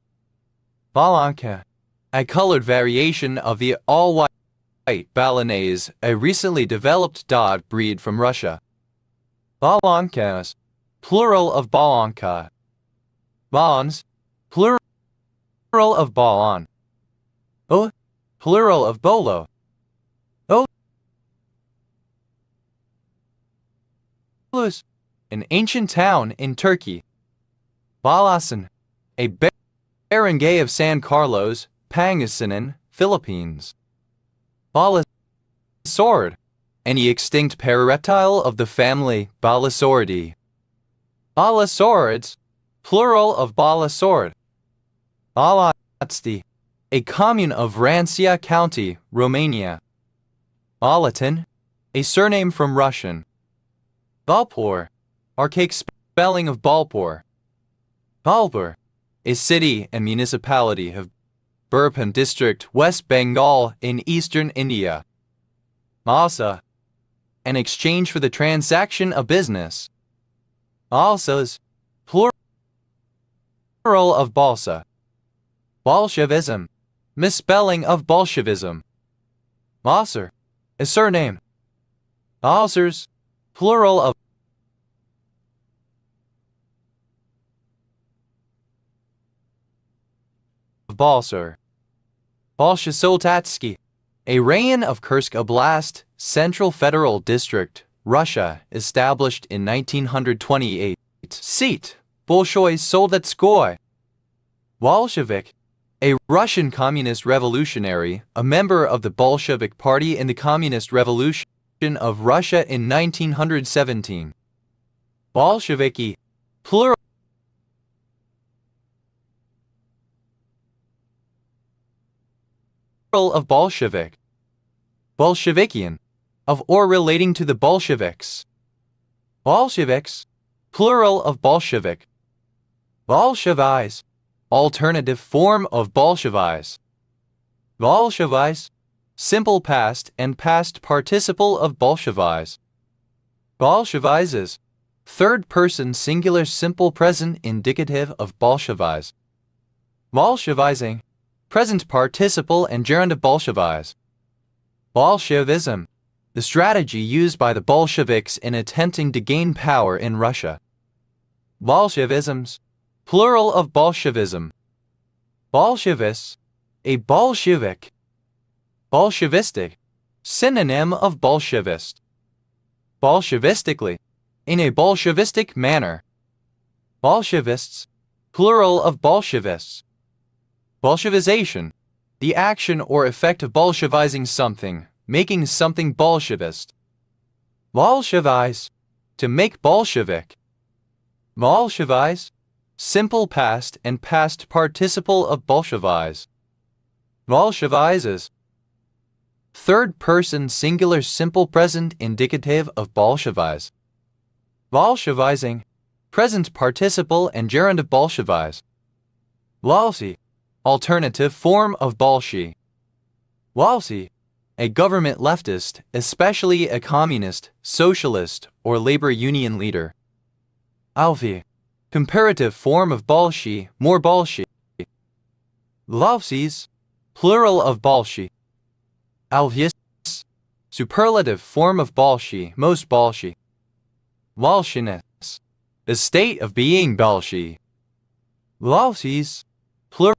Balanca. A colored variation of the all-white Balinese, a recently developed dog breed from Russia. Balancas. Plural of balanca. Balans. Plural of balon. O. Plural of bolo. O. An ancient town in Turkey. Balasan. A barangay of San Carlos, Pangasinan, Philippines. Balasaurid. Any extinct parareptile of the family Balasauridae. Balasaurids. Plural of balasaurid. Balatsti. A commune of Rancia County, Romania. Balaton. A surname from Russian. Balpur. Archaic spelling of Balpur. Balpur. A city and municipality of Birpam district, West Bengal in eastern India. Masa. An exchange for the transaction of business. Balsas. Plural of balsa. Bolshevism. Misspelling of Bolshevism. Balser. A surname. Balsers. Plural of Balser. Bolshesoltatsky. A rayon of Kursk Oblast, Central Federal District, Russia, established in 1928. Seat. Bolshoi Soldatskoy. Bolshevik. A Russian communist revolutionary, a member of the Bolshevik Party in the Communist Revolution of Russia in 1917. Bolsheviki. Plural of Bolshevik. Bolshevikian. Of or relating to the Bolsheviks. Bolsheviks. Plural of Bolshevik. Bolsheviks. Alternative form of Bolsheviks. Bolsheviks. Simple past and past participle of Bolsheviks. Bolshevizes. Third person singular simple present indicative of Bolsheviks. Bolshevizing. Present participle and gerund of Bolsheviks. Bolshevism. The strategy used by the Bolsheviks in attempting to gain power in Russia. Bolshevisms. Plural of Bolshevism. Bolshevists. A Bolshevik. Bolshevistic. Synonym of Bolshevist. Bolshevistically. In a Bolshevistic manner. Bolshevists. Plural of Bolshevists. Bolshevization. The action or effect of Bolshevizing something, making something Bolshevist. Bolshevize. To make Bolshevik. Bolshevize. Simple past and past participle of Bolshevize. Bolshevizes. Third person singular simple present indicative of Bolshevize. Bolshevizing. Present participle and gerund of Bolshevize. Walsy. Alternative form of Bolshi. Walsy. A government leftist, especially a communist, socialist, or labor union leader. Alfie. Comparative form of Bolshi, more Bolshi. Lovsies. Plural of Bolshi. Alvius. Superlative form of Bolshi, most Bolshi. Walshiness. The state of being Belshi. Walsis. Plural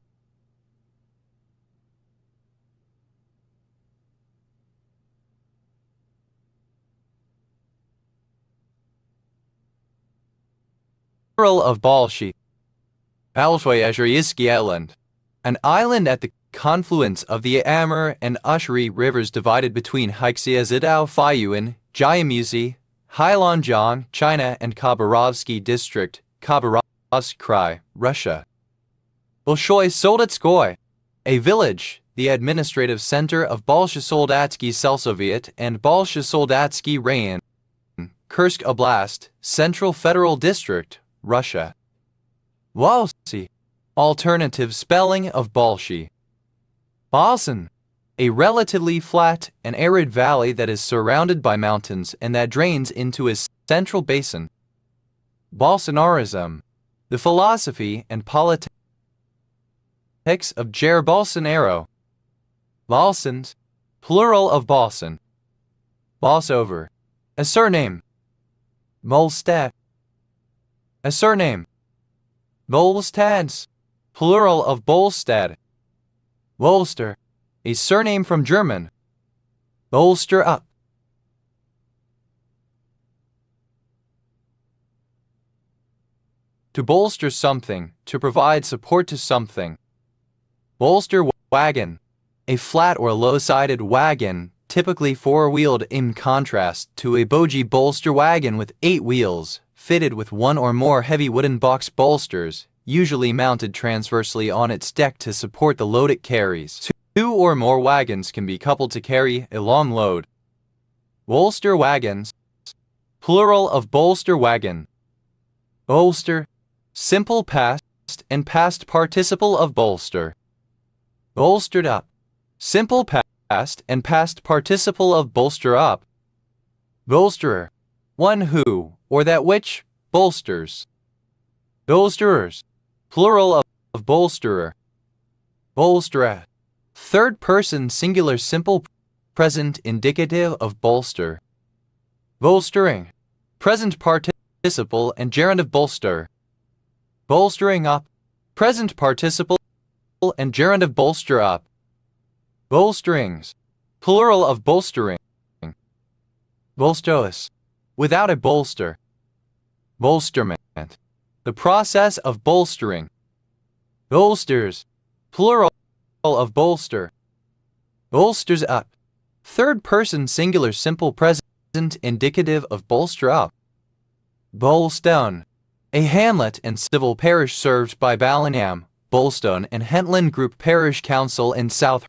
of Balshi. Balshwayashriiski Island. An island at the confluence of the Amur and Ushri rivers divided between Haixiazidao Fayuan, Jiamusi, Heilongjiang, China and Khabarovsky District, Khabarovsk Krai, Russia. Bolshoi Soldatskoy, a village, the administrative center of Bolshosoldatsky Selsoviet and Bolshosoldatsky Rayon, Kursk Oblast, Central Federal District, Russia. Walsi, alternative spelling of Balshi. Balsan, a relatively flat and arid valley that is surrounded by mountains and that drains into a central basin. Bolsonarism, the philosophy and politics of Jair Bolsonaro. Balsans, plural of Balsan. Bolsover, a surname. Molstad, a surname. Bolstads, plural of Bolstad. Bolster, a surname from German. Bolster up. To bolster something, to provide support to something. Bolster wagon, a flat or low-sided wagon, typically four-wheeled in contrast to a bogie bolster wagon with 8 wheels, fitted with one or more heavy wooden box bolsters, usually mounted transversely on its deck to support the load it carries. 2 or more wagons can be coupled to carry a long load. Bolster wagons, plural of bolster wagon. Bolster, simple past and past participle of bolster. Bolstered up, simple past and past participle of bolster up. Bolsterer, one who, or that which, bolsters. Bolsterers, plural of bolsterer. Bolsterer, third person singular simple present indicative of bolster. Bolstering, present participle and gerund of bolster. Bolstering up, present participle and gerund of bolster up. Bolsterings, plural of bolstering. Bolsterless, without a bolster. Bolsterment, the process of bolstering. Bolsters, plural of bolster. Bolsters up, third person singular simple present indicative of bolster up. Bolstone, a hamlet and civil parish served by Ballingham, Bolstone and Hentland Group Parish Council in South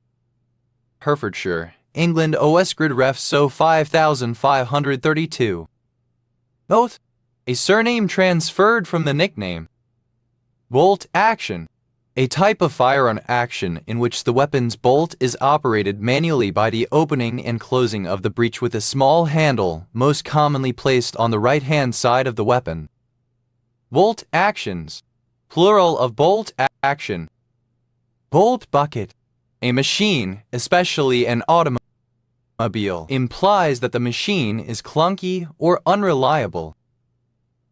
Herefordshire, England. Osgrid Ref. So 5532. Both, a surname transferred from the nickname. Bolt action, a type of firearm action in which the weapon's bolt is operated manually by the opening and closing of the breech with a small handle, most commonly placed on the right-hand side of the weapon. Bolt actions, plural of bolt action. Bolt bucket, a machine, especially an automobile, implies that the machine is clunky or unreliable.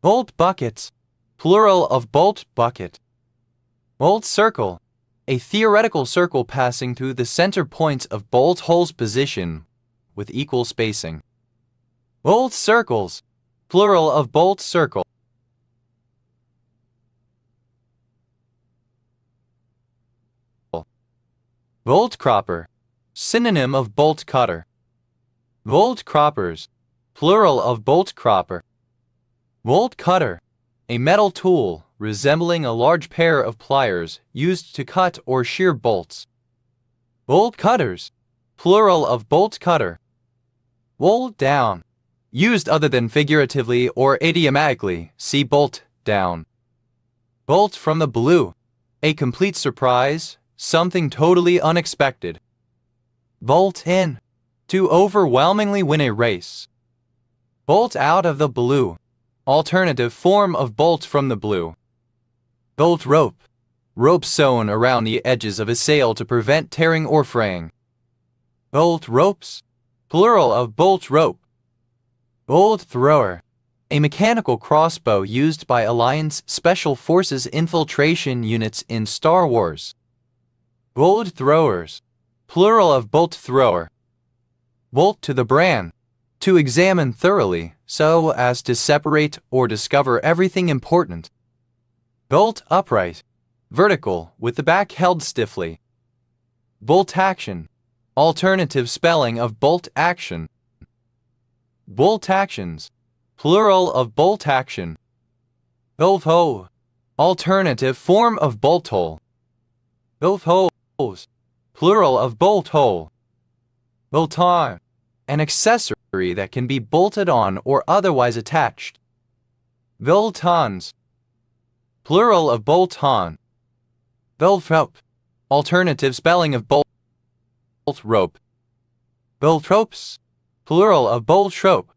Bolt buckets, plural of bolt bucket. Bolt circle, a theoretical circle passing through the center points of bolt holes position with equal spacing. Bolt circles, plural of bolt circle. Bolt cropper, synonym of bolt cutter. Bolt croppers, plural of bolt cropper. Bolt cutter, a metal tool resembling a large pair of pliers used to cut or shear bolts. Bolt cutters, plural of bolt cutter. Bolt down, used other than figuratively or idiomatically, see bolt down. Bolt from the blue, a complete surprise, something totally unexpected. Bolt in, to overwhelmingly win a race. Bolt out of the blue, alternative form of bolt from the blue. Bolt rope, rope sewn around the edges of a sail to prevent tearing or fraying. Bolt ropes, plural of bolt rope. Bolt thrower, A mechanical crossbow used by Alliance Special Forces infiltration units in Star Wars. Bolt throwers, plural of bolt thrower. Bolt to the bran, to examine thoroughly so as to separate or discover everything important. Bolt upright, vertical with the back held stiffly. Bolt action, alternative spelling of bolt action. Bolt actions, plural of bolt action. Bolt hole, alternative form of bolt hole. Bolt holes, plural of bolt hole. Bolt-on, an accessory that can be bolted on or otherwise attached. Bolt-ons, plural of bolt-on. Bolt-rope, alternative spelling of bolt-rope. Bolt-ropes, plural of bolt-rope.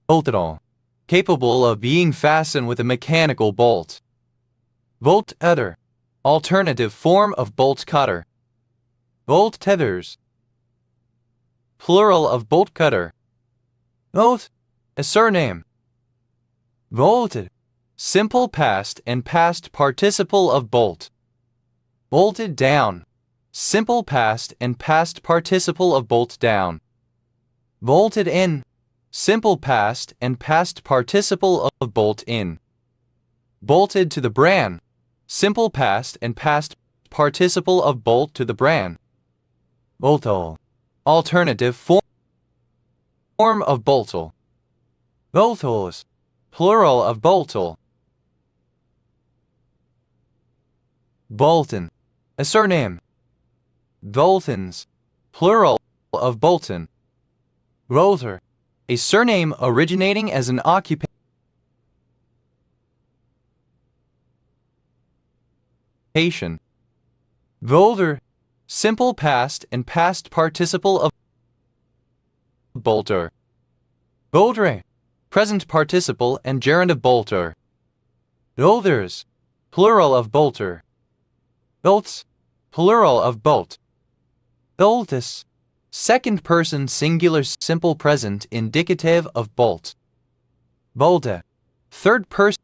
Bolt-all, capable of being fastened with a mechanical bolt. Bolt-cutter, alternative form of bolt cutter. Bolt tethers, plural of bolt cutter. Bolt, a surname. Bolted, simple past and past participle of bolt. Bolted down, simple past and past participle of bolt down. Bolted in, simple past and past participle of bolt in. Bolted to the bran, simple past and past participle of bolt to the bran. Bolthole, alternative form of bolthole. Boltholes, plural of bolthole. Bolton, a surname. Boltons, plural of Bolton. Rotor, a surname originating as an occupation. Bolter, simple past and past participle of bolter. Boltere, present participle and gerund of bolter. Bolters, plural of bolter. Bolts, plural of bolt. Boltus, second person singular simple present indicative of bolt. Bolta, third person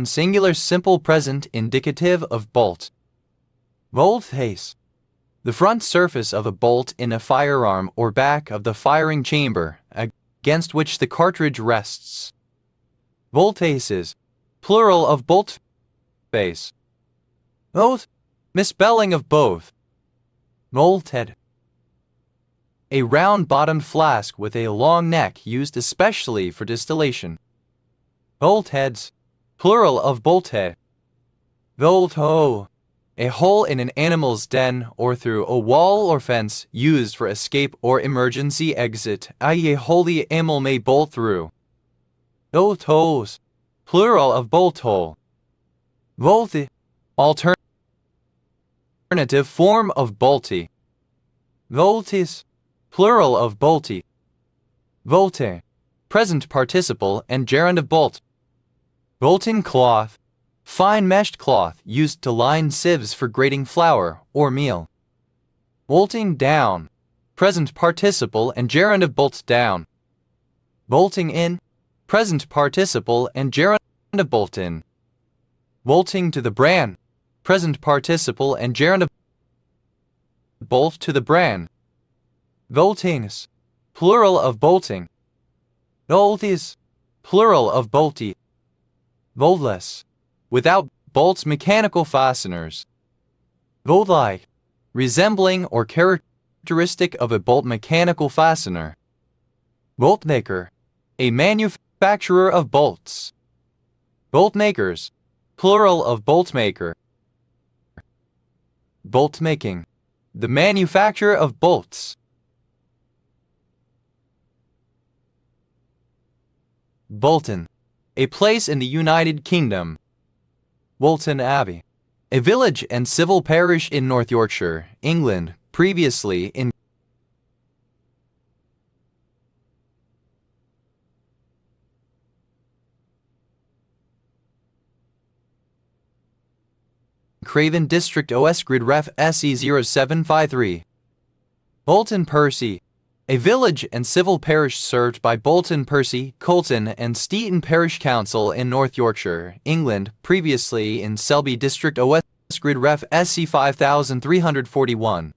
singular simple present indicative of bolt. Bolt face, the front surface of a bolt in a firearm or back of the firing chamber against which the cartridge rests. Bolt faces, plural of bolt face. Both, misspelling of both. Bolt head, a round-bottomed flask with a long neck used especially for distillation. Bolt heads, plural of bolt head. Bolt hole, a hole in an animal's den or through a wall or fence used for escape or emergency exit, i.e. a hole the animal may bolt through. Bolt holes, plural of bolt hole. Bolty, alternative form of bolty. Boltis, plural of bolty. Volte, present participle and gerund of bolt. Bolting cloth, fine meshed cloth used to line sieves for grating flour or meal. Bolting down, present participle and gerund of bolt down. Bolting in, present participle and gerund of bolt in. Bolting to the bran, present participle and gerund of bolt to the bran. Boltings, plural of bolting. Bolties, plural of bolty. Boltless, without bolts mechanical fasteners. Bolt-like, resembling or characteristic of a bolt mechanical fastener. Bolt maker, a manufacturer of bolts. Bolt makers, plural of bolt maker. Bolt making, the manufacture of bolts. Bolton, a place in the United Kingdom. Bolton Abbey, a village and civil parish in North Yorkshire, England, previously in Craven District OS Grid Ref SE0753. Bolton Percy, a village and civil parish served by Bolton Percy, Colton and Steeton Parish Council in North Yorkshire, England, previously in Selby District OS Grid Ref SC 5341.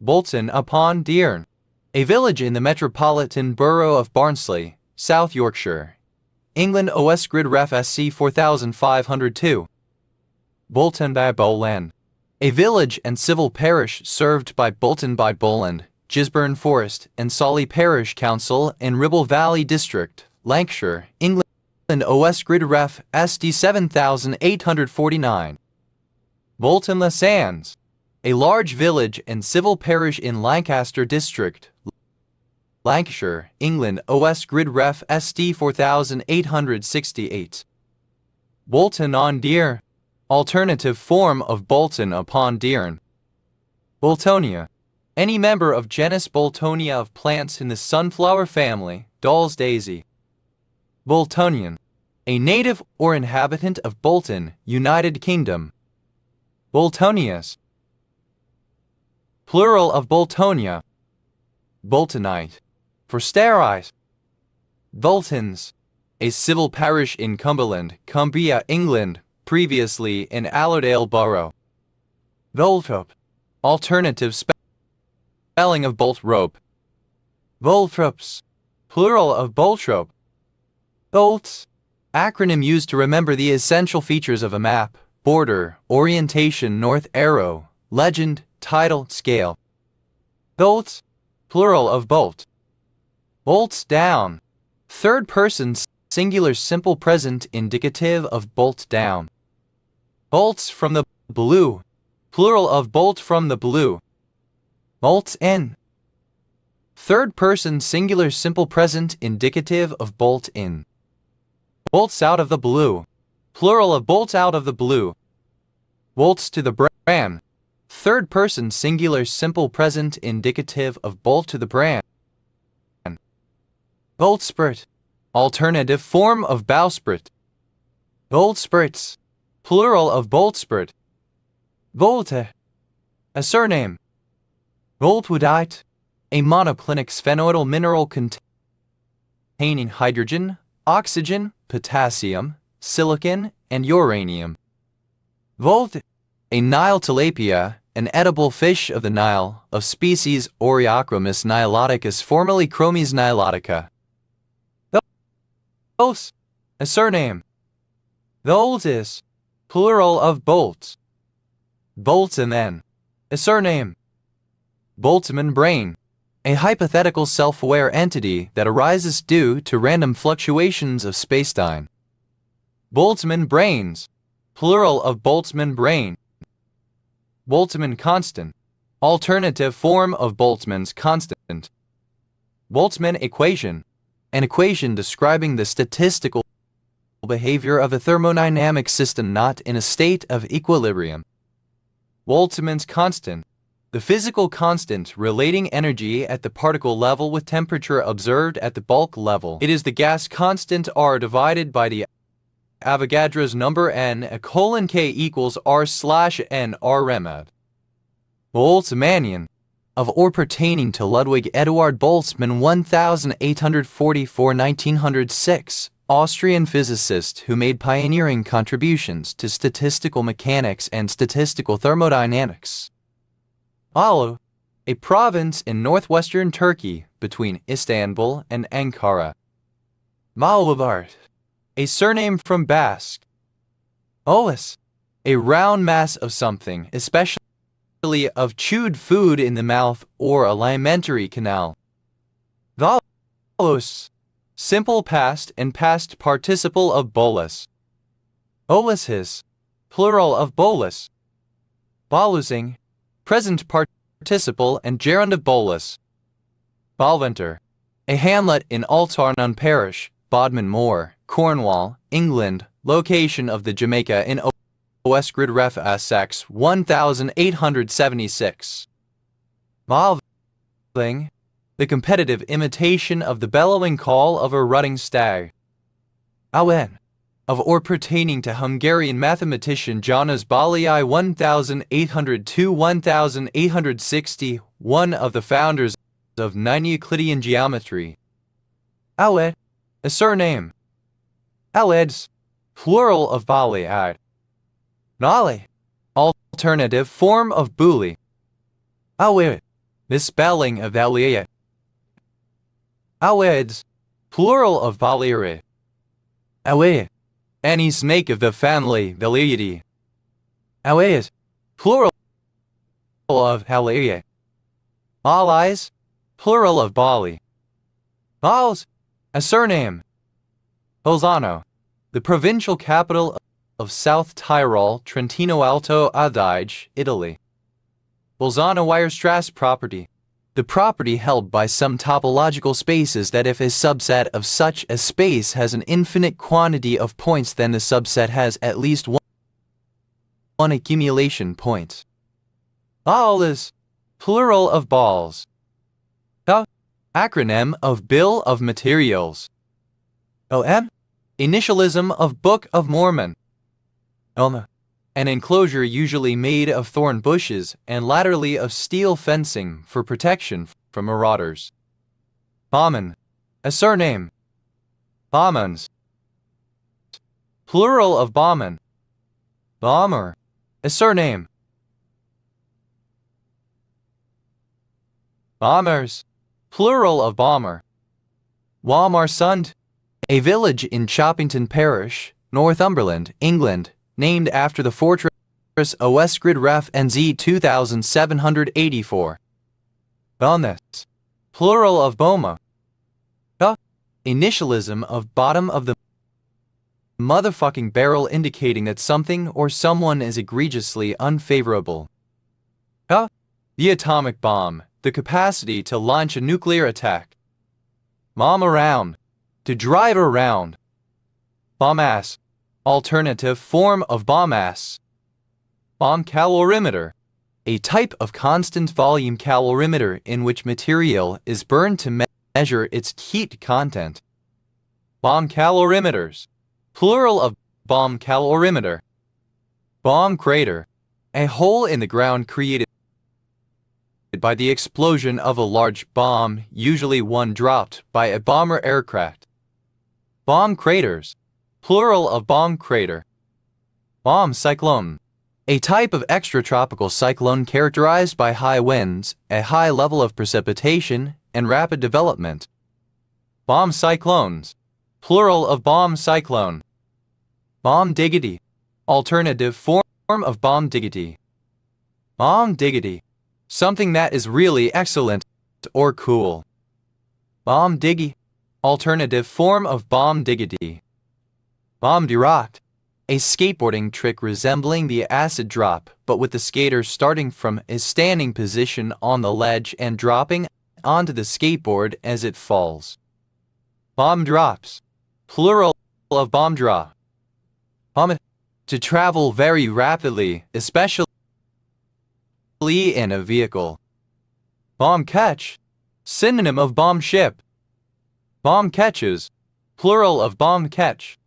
Bolton upon Dearne, a village in the metropolitan borough of Barnsley, South Yorkshire, England OS Grid Ref SC 4502. Bolton by Bowland, a village and civil parish served by Bolton by Bowland, Gisborne Forest and Solly Parish Council in Ribble Valley District, Lancashire, England OS Grid Ref SD 7849. Bolton Les Sands, a large village and civil parish in Lancaster District, Lancashire, England OS Grid Ref SD 4868. Bolton on Deer, alternative form of Bolton upon Dearne. Boltonia, any member of genus Boltonia of plants in the sunflower family, Doll's daisy. Boltonian, a native or inhabitant of Bolton, United Kingdom. Boltonias, plural of Boltonia. Boltonite, for sterile. Boltons, a civil parish in Cumberland, Cumbria, England, previously in Allerdale Borough. Boltrop, alternative spelling of bolt rope. Boltrops, plural of boltrop. Bolts, acronym used to remember the essential features of a map: border, orientation, north arrow, legend, title, scale. Bolts, plural of bolt. Bolts down, third person singular simple present indicative of bolt down. Bolts from the blue, plural of bolt from the blue. Bolts in, third person singular simple present indicative of bolt in. Bolts out of the blue, plural of bolts out of the blue. Bolts to the bran, third person singular simple present indicative of bolt to the bran. Boltspurt, alternative form of bowsprit. Boltspurts, plural of boltspurt. Volte, a surname. Voltwoodite, a monoclinic sphenoidal mineral containing hydrogen, oxygen, potassium, silicon, and uranium. Volt, a Nile tilapia, an edible fish of the Nile, of species Oreochromis niloticus, formerly Chromis nilotica. Thos, a surname. Voltis, plural of bolts. Boltzmann, a surname. Boltzmann brain, a hypothetical self-aware entity that arises due to random fluctuations of spacetime. Boltzmann brains, plural of Boltzmann brain. Boltzmann constant, alternative form of Boltzmann's constant. Boltzmann equation, an equation describing the statistical behavior of a thermodynamic system not in a state of equilibrium. Boltzmann's constant, the physical constant relating energy at the particle level with temperature observed at the bulk level. It is the gas constant R divided by the Avogadro's number N:(K equals R/N R Remad. Boltzmannian, of or pertaining to Ludwig Eduard Boltzmann 1844–1906, Austrian physicist who made pioneering contributions to statistical mechanics and statistical thermodynamics. Alu, a province in northwestern Turkey between Istanbul and Ankara. Malabart, a surname from Basque. Olis, a round mass of something, especially of chewed food in the mouth or alimentary canal. Volos, simple past and past participle of bolus. Boluses, plural of bolus. Bolusing, present participle and gerund of bolus. Balventer, a hamlet in Altarnon Parish, Bodmin Moor, Cornwall, England, location of the Jamaica in OS Grid Ref SX 1876. Malving, the competitive imitation of the bellowing call of a rutting stag. Awen, of or pertaining to Hungarian mathematician János Bolyai 1802–1860, one of the founders of non-Euclidean geometry. Aled, a surname. Aleds, plural of Bolyai. Nale, alternative form of Buli. Awed, misspelling of Aliyah. Aweds, plural of Bolyai. Awed, any snake of the family Veliidae. Awed, plural of Haliyah. Allies, plural of Bali. Als, a surname. Bolzano, the provincial capital of South Tyrol, Trentino Alto Adige, Italy. Bolzano Weierstrasse property. The property held by some topological spaces that if a subset of such a space has an infinite quantity of points, then the subset has at least one accumulation point. All is plural of balls. The acronym of Bill of Materials. OM, initialism of Book of Mormon. An enclosure usually made of thorn bushes and latterly of steel fencing for protection from marauders. Bauman, a surname. Baumans, plural of Bauman. Baumer, a surname. Baumers, plural of Baumer. Walmarsund, a village in Choppington Parish, Northumberland, England, named after the fortress Oesgrid Ref NZ 2784. Bonus, plural of Boma. Initialism of bottom of the motherfucking barrel, indicating that something or someone is egregiously unfavorable. The atomic bomb, the capacity to launch a nuclear attack. Bomb around, to drive around. Bomb-ass, alternative form of bomb-ass. Bomb calorimeter, a type of constant volume calorimeter in which material is burned to measure its heat content. Bomb calorimeters, plural of bomb calorimeter. Bomb crater, a hole in the ground created by the explosion of a large bomb, usually one dropped by a bomber aircraft. Bomb craters, plural of bomb crater. Bomb cyclone, a type of extratropical cyclone characterized by high winds, a high level of precipitation, and rapid development. Bomb cyclones, plural of bomb cyclone. Bomb diggity, alternative form of bomb diggity. Bomb diggity, something that is really excellent or cool. Bomb diggy, alternative form of bomb diggity. Bomb direct, a skateboarding trick resembling the acid drop, but with the skater starting from a standing position on the ledge and dropping onto the skateboard as it falls. Bomb drops, plural of bomb drop. Bomb, to travel very rapidly, especially in a vehicle. Bomb catch, synonym of bomb ship. Bomb catches, plural of bomb catch.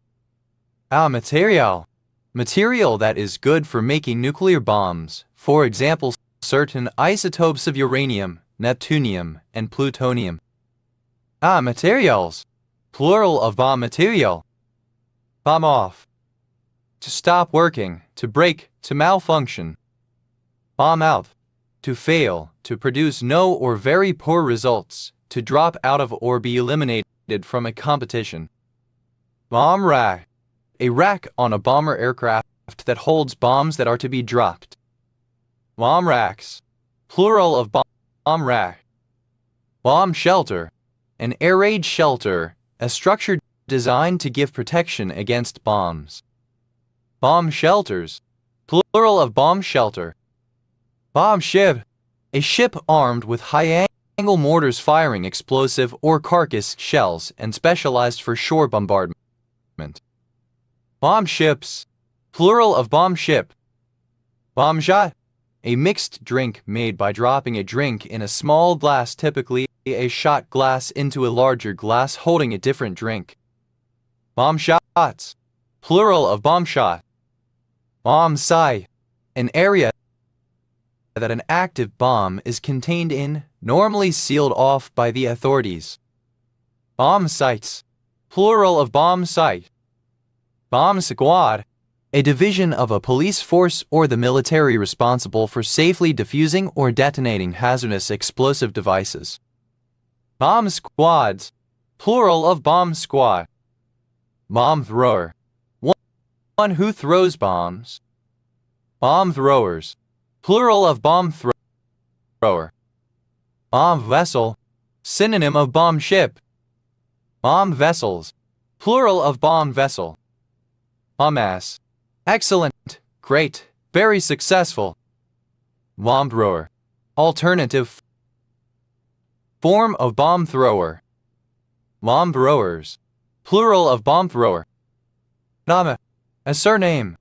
Material, material that is good for making nuclear bombs, for example certain isotopes of uranium, neptunium, and plutonium. Materials, plural of bomb material. Bomb off, to stop working, to break, to malfunction. Bomb out, to fail, to produce no or very poor results, to drop out of or be eliminated from a competition. Bomb rack, a rack on a bomber aircraft that holds bombs that are to be dropped. Bomb racks, plural of bomb rack. Bomb shelter, an air raid shelter, a structure designed to give protection against bombs. Bomb shelters, plural of bomb shelter. Bomb ship, a ship armed with high-angle mortars firing explosive or carcass shells and specialized for shore bombardment. Bomb ships, plural of bomb ship. Bomb shot, a mixed drink made by dropping a drink in a small glass, typically a shot glass, into a larger glass holding a different drink. Bomb shots, plural of bomb shot. Bomb site, an area that an active bomb is contained in, normally sealed off by the authorities. Bomb sites, plural of bomb site. Bomb squad, a division of a police force or the military responsible for safely defusing or detonating hazardous explosive devices. Bomb squads, plural of bomb squad. Bomb thrower, one who throws bombs. Bomb throwers, plural of bomb thrower. Bomb vessel, synonym of bomb ship. Bomb vessels, plural of bomb vessel. Bomb ass, excellent, great, very successful. Bomb thrower, alternative form of bomb thrower. Bomb throwers, plural of bomb thrower. Bomb, a surname.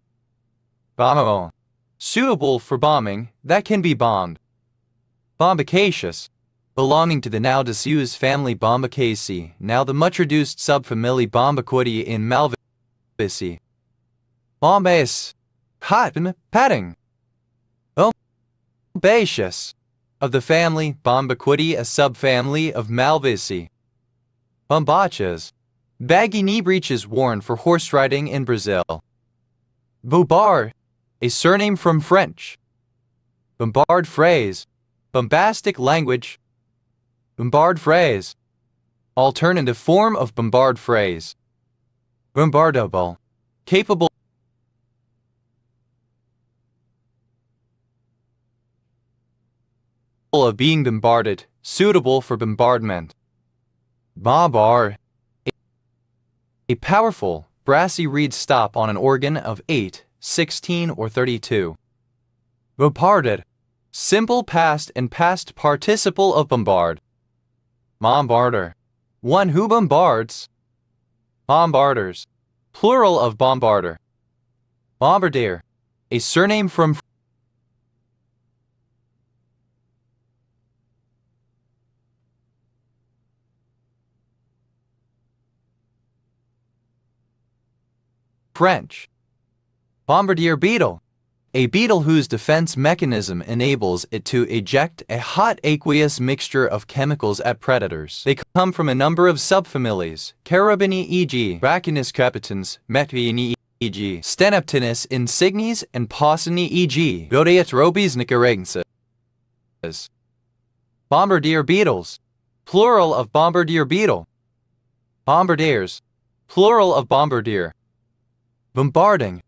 Bombable, suitable for bombing, that can be bombed. Bombicaceous, belonging to the now disused family Bombicaceae, now the much reduced subfamily Bombiquidae in Malvaceae. Bombaceous, cotton, padding. Bombaceous, of the family Bombiquidae, a subfamily of Malvaceae. Bombachas, baggy knee breeches worn for horse riding in Brazil. Boubard, a surname from French. Bombard phrase, bombastic language. Bombard phrase, alternative form of bombard phrase. Bombardable, capable of being bombarded, suitable for bombardment. Bombar, a powerful, brassy reed stop on an organ of 8, 16, or 32. Bombarded, simple past and past participle of bombard. Bombarder, one who bombards. Bombarders, plural of bombarder. Bombardier, a surname from French. Bombardier beetle, a beetle whose defense mechanism enables it to eject a hot aqueous mixture of chemicals at predators. They come from a number of subfamilies: Carabini e.g., Rachinus capitans, Metviini e.g., Stenoptinus insignis, and Paucini e.g., Godiatrobes nicaragensis. Bombardier beetles, plural of bombardier beetle. Bombardiers, plural of bombardier. Bombarding,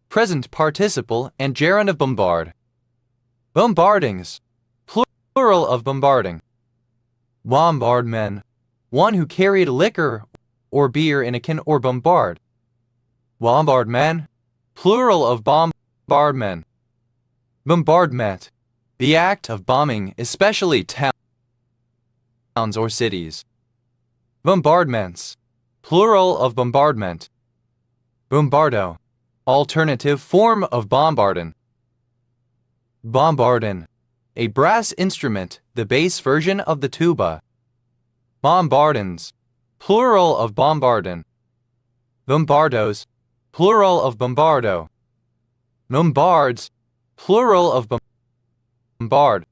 present participle and gerund of bombard. Bombardings, plural of bombarding. Bombardmen, one who carried liquor or beer in a can or bombard. Bombardman, plural of bombardmen. Bombardment, the act of bombing, especially towns or cities. Bombardments, plural of bombardment. Bombardo, alternative form of bombardin. Bombardin, a brass instrument, the bass version of the tuba. Bombardins, plural of bombardin. Bombardos, plural of bombardo. Bombards, plural of bombard.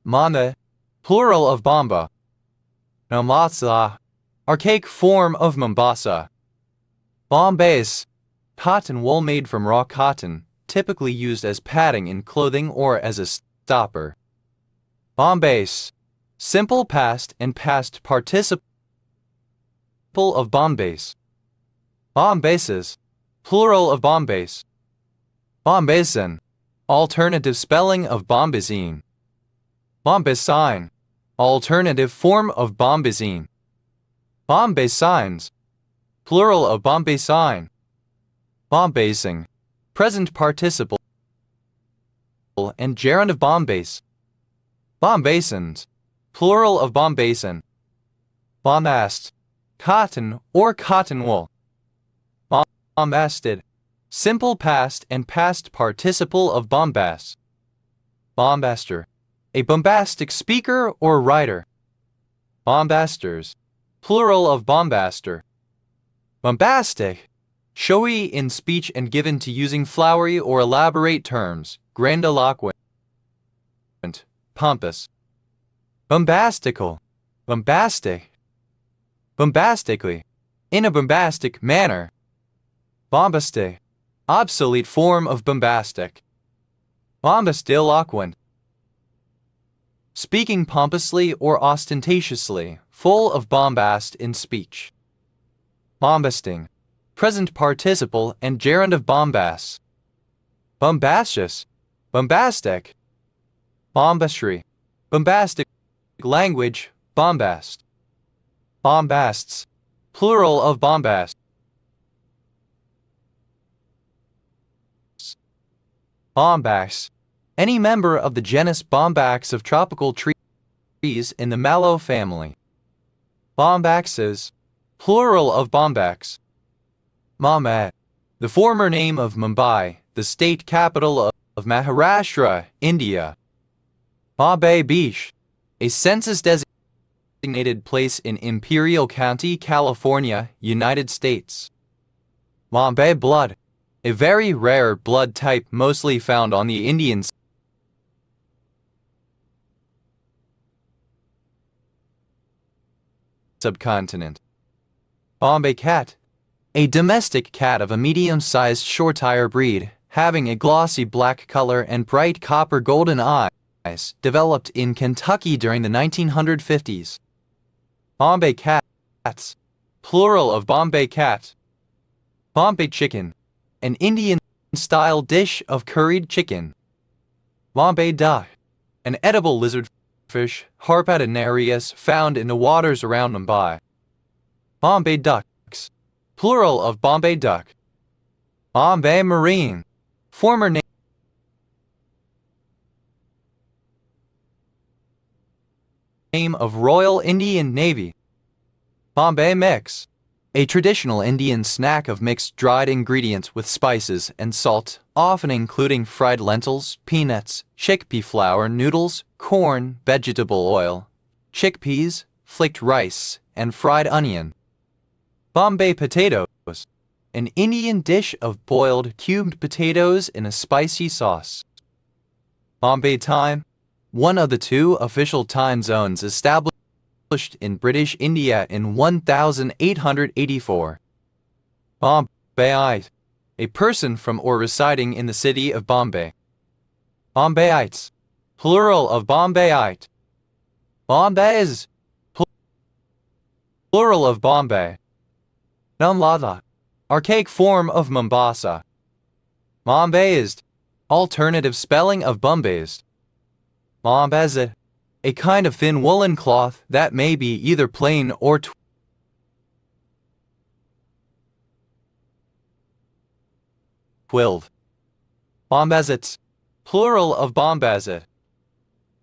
Manda, plural of bomba. Mombasa, archaic form of Mombasa. Bombace, cotton wool made from raw cotton, typically used as padding in clothing or as a stopper. Bombace, simple past and past participle of bombace. Bombaces, plural of bombace. Bombazine, alternative spelling of bombazine. Bombazine, alternative form of bombazine. Bombazines, plural of bombazine. Bombasing, present participle and gerund of bombase. Bombasins, plural of bombasin. Bombast, cotton or cotton wool. Bombasted, simple past and past participle of bombast. Bombaster, a bombastic speaker or writer. Bombasters, plural of bombaster. Bombastic, Showy in speech and given to using flowery or elaborate terms, grandiloquent, pompous. Bombastical, bombastic, bombastically, in a bombastic manner. Bombastic, obsolete form of bombastic. Bombastiloquent, speaking pompously or ostentatiously, full of bombast in speech. Bombasting, present participle and gerund of bombast. Bombastious, bombastic. Bombastry, bombastic language, bombast. Bombasts, plural of bombast. Bombax, any member of the genus Bombax of tropical trees in the mallow family. Bombaxes, plural of bombax. Bombay, the former name of Mumbai, the state capital of Maharashtra, India. Bombay Beach, a census-designated place in Imperial County, California, United States. Bombay blood, a very rare blood type mostly found on the Indian subcontinent. Bombay cat, a domestic cat of a medium-sized shorthair breed, having a glossy black color and bright copper golden eyes, developed in Kentucky during the 1950s. Bombay cats, plural of Bombay cat. Bombay chicken, an Indian-style dish of curried chicken. Bombay duck, an edible lizardfish, Harpaternarius, found in the waters around Mumbai. Bombay ducks, plural of Bombay duck. Bombay Marine, former name of Royal Indian Navy. Bombay mix, a traditional Indian snack of mixed dried ingredients with spices and salt, often including fried lentils, peanuts, chickpea flour, noodles, corn, vegetable oil, chickpeas, flaked rice, and fried onion. Bombay potatoes, an Indian dish of boiled, cubed potatoes in a spicy sauce. Bombay time, one of the two official time zones established in British India in 1884. Bombayite, a person from or residing in the city of Bombay. Bombayites, plural of Bombayite. Bombays, plural of Bombay. Namlada, archaic form of Mombasa. Bombayized, alternative spelling of Bombayized. Bombazit, a kind of thin woolen cloth that may be either plain or twilled. Bombazits, plural of bombazit.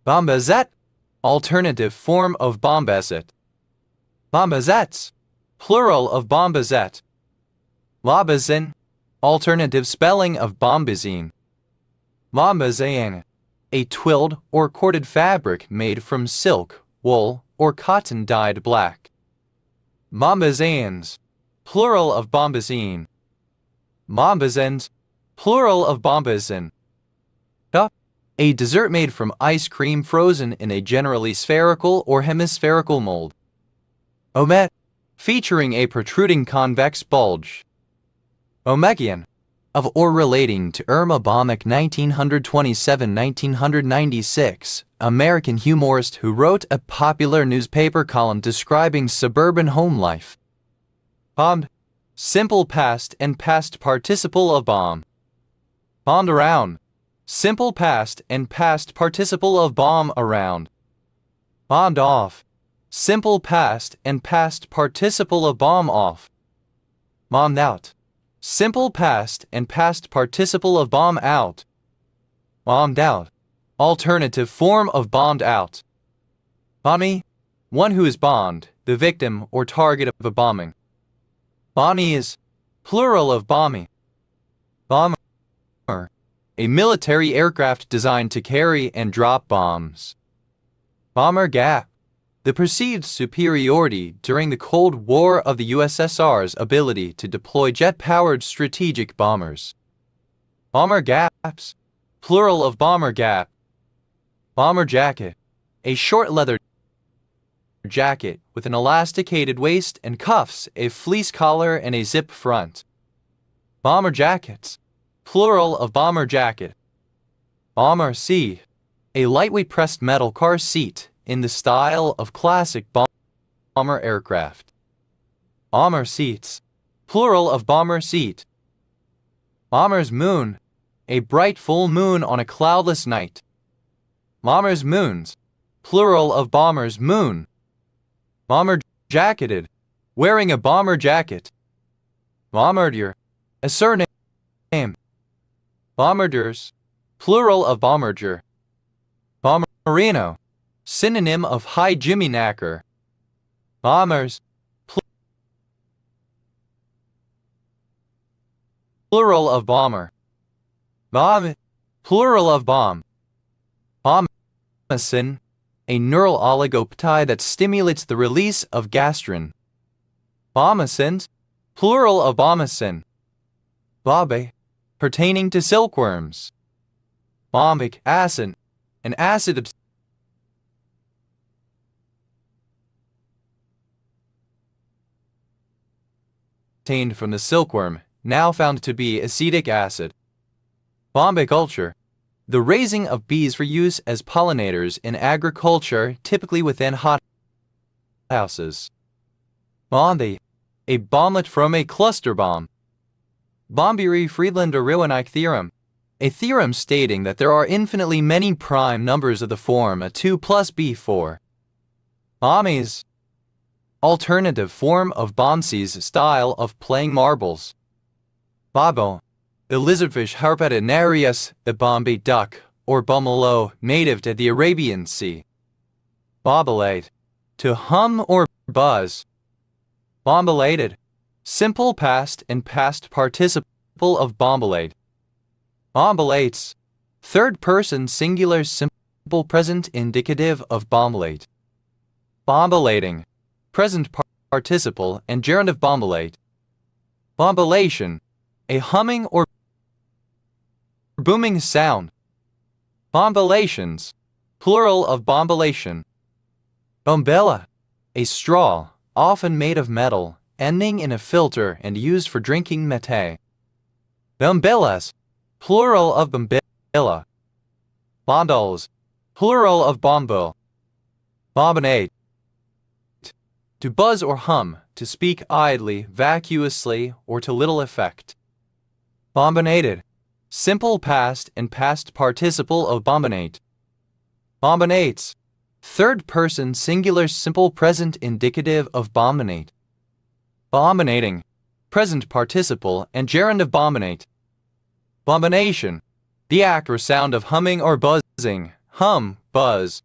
Bombazet, alternative form of bombazit. Bombazets, plural of bombazet. Bombazin, alternative spelling of bombazine. Bombazine, a twilled or corded fabric made from silk, wool, or cotton dyed black. Bombazines, plural of bombazine. Bombazins, plural of bombazin. A dessert made from ice cream frozen in a generally spherical or hemispherical mold. Omet, featuring a protruding convex bulge. Omegian, of or relating to Irma Bomek 1927-1996, American humorist who wrote a popular newspaper column describing suburban home life. Bombed, simple past and past participle of bomb. Bombed around, simple past and past participle of bomb around. Bombed off, simple past and past participle of bomb off. Bombed out, simple past and past participle of bomb out. Bombed out, alternative form of bombed out. Bombie, one who is bombed, the victim or target of a bombing. Bommy is plural of bomby. Bomber, a military aircraft designed to carry and drop bombs. Bomber gap, the perceived superiority during the Cold War of the USSR's ability to deploy jet-powered strategic bombers. Bomber gaps, plural of bomber gap. Bomber jacket, a short leather jacket with an elasticated waist and cuffs, a fleece collar, and a zip front. Bomber jackets, plural of bomber jacket. Bomber seat, a lightweight pressed metal car seat in the style of classic bomber aircraft. Bomber seats, plural of bomber seat. Bomber's moon, a bright full moon on a cloudless night. Bomber's moons, plural of bomber's moon. Bomber jacketed, wearing a bomber jacket. Bombardier, a surname. Bombardiers, plural of bombardier. Bomberino, synonym of high jimmy knacker. Bombers, plural of bomber. Bomb, plural of bomb. Bomacin, a neural oligopeptide that stimulates the release of gastrin. Bomacins, plural of bomacin. Bombay, pertaining to silkworms. Bombic acid, an acid obtained from the silkworm, now found to be acetic acid. Bombiculture, the raising of bees for use as pollinators in agriculture, typically within hothouses. Bombay, a bomblet from a cluster bomb. Bombiri-Friedlander-Rowanike theorem, a theorem stating that there are infinitely many prime numbers of the form a 2 plus b4. Bommies, alternative form of Bomsey's style of playing marbles. Babo, the lizardfish Harpedonarius, the Bombay duck, or bumelo, native to the Arabian Sea. Bobulate, to hum or buzz. Bombulated, simple past and past participle of bombulate. Bombulates, third person singular simple present indicative of bombulate. Bombulating, present participle and gerund of bombulate. Bombulation, a humming or booming sound. Bombulations, plural of bombulation. Bombella, a straw, often made of metal, ending in a filter and used for drinking mate. Bombillas, plural of bombilla. Bondols, plural of bombo. Bombinate, to buzz or hum, to speak idly, vacuously, or to little effect. Bombinated, simple past and past participle of bombinate. Bombinates, third person singular simple present indicative of bombinate. Bombinating, present participle and gerund of bombinate. Bombination, the act or sound of humming or buzzing, hum, buzz.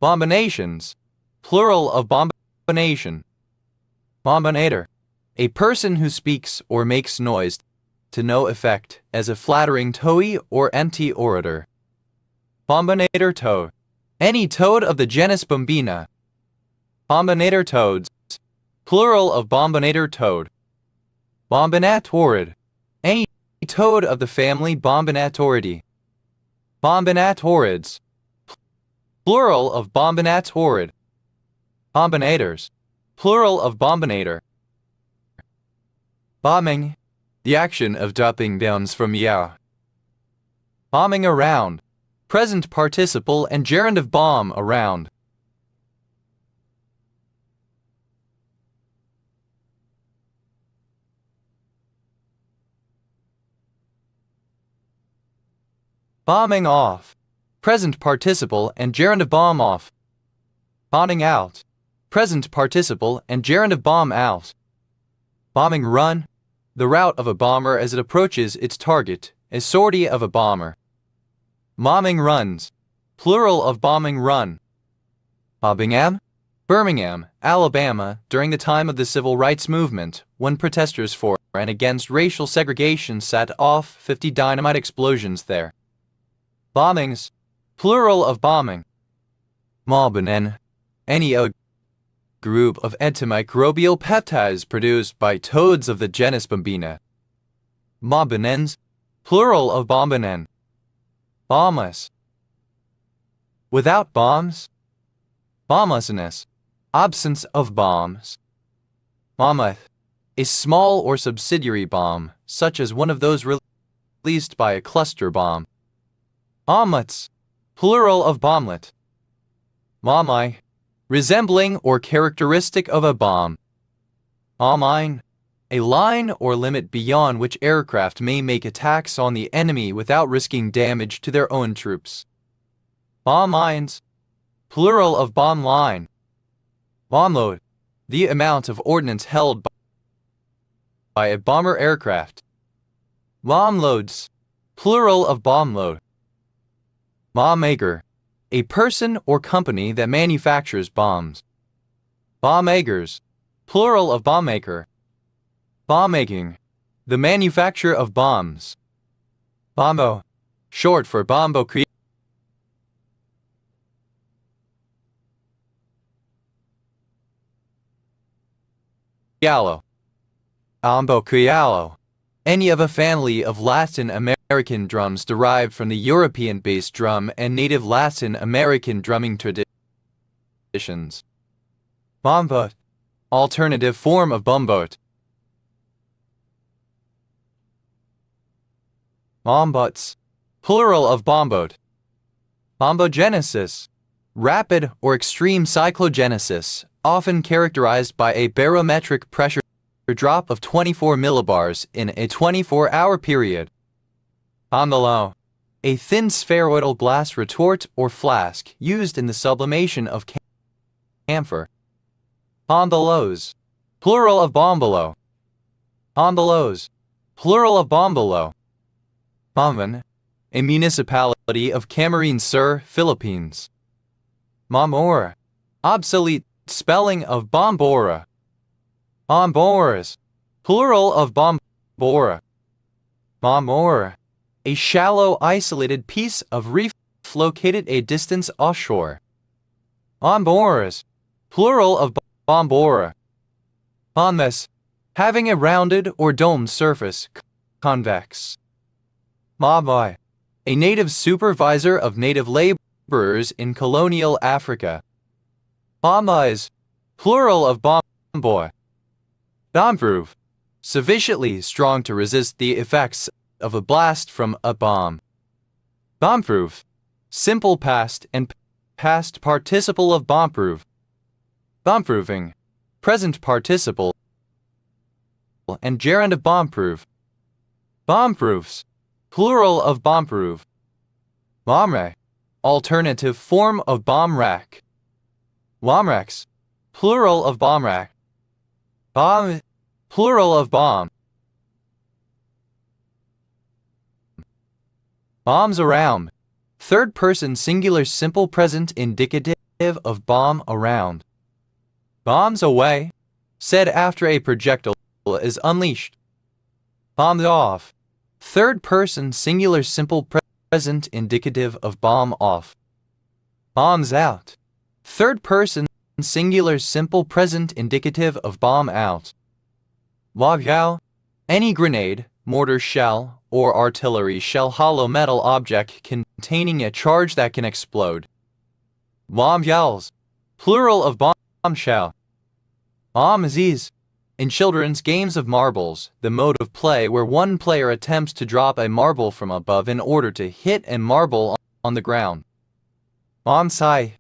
Bombinations, plural of bombination. Bombinator, a person who speaks or makes noise to no effect as a flattering toey or empty orator. Bombinator toad, any toad of the genus Bombina. Bombinator toads, plural of bombinator toad. Bombinatorid, any toad of the family Bombinatoridae. Bombinatorids, plural of bombinatorid. Bombinators, plural of bombinator. Bombing, the action of dropping bombs from the air. Bombing around, present participle and gerund of bomb around. Bombing off, present participle and gerund of bomb off. Bombing out, present participle and gerund of bomb out. Bombing run, the route of a bomber as it approaches its target, a sortie of a bomber. Bombing runs, plural of bombing run. Birmingham, Alabama, during the time of the Civil Rights Movement, when protesters for and against racial segregation set off 50 dynamite explosions there. Bombings, plural of bombing. Malbinen, Any a group of antimicrobial peptides produced by toads of the genus Bombina. Bombinens, plural of bombinen. Bombless. Without bombs. Bomblessness, absence of bombs. Mammoth, a small or subsidiary bomb, such as one of those released by a cluster bomb. Omelets, plural of bomblet. Momai, resembling or characteristic of a bomb. Mine, a line or limit beyond which aircraft may make attacks on the enemy without risking damage to their own troops. Bomb mines, plural of bomb line. Bomb load, the amount of ordnance held by a bomber aircraft. Bomb loads, plural of bomb load. Bomb maker, a person or company that manufactures bombs. Bomb makers, plural of bomb maker. Bomb making, the manufacture of bombs. Bombo, short for bombo criollo. Bombo criollo, any of a family of Latin American drums derived from the European bass drum and native Latin American drumming traditions. Bombot, alternative form of bombot. Bombots, plural of bombot. Bombogenesis, rapid or extreme cyclogenesis, often characterized by a barometric pressure drop of 24 millibars in a 24-hour period. Bombolo, a thin spheroidal glass retort or flask used in the sublimation of camphor. Bombolos, plural of bombolo. Bombolos, plural of bombolo. Bomban, a municipality of Camarines Sur, Philippines. Bombora, obsolete spelling of bombora. Bomboras, plural of bombora. Bombora, a shallow isolated piece of reef located a distance offshore. Bomboras, plural of bombora. Bombus, having a rounded or domed surface, convex. Mabai, a native supervisor of native laborers in colonial Africa. Bombais, plural of bomboy. Bombproof, sufficiently strong to resist the effects of a blast from a bomb. Bombproof, simple past and past participle of bombproof. Bombproofing, present participle and gerund of bombproof. Bombproofs, plural of bombproof. Bombray, alternative form of bomb rack. Bombrex, plural of bomb rack. Bomb, plural of bomb. Bombs around, third person singular simple present indicative of bomb around. Bombs away, said after a projectile is unleashed. Bombed off, third person singular simple present indicative of bomb off. Bombs out, third person singular simple present indicative of bomb out. Wagyao, any grenade, mortar shell, or artillery shell hollow metal object containing a charge that can explode. Bombshells, plural of bombshell. Bombs, in children's games of marbles, the mode of play where one player attempts to drop a marble from above in order to hit a marble on the ground. Bombsight,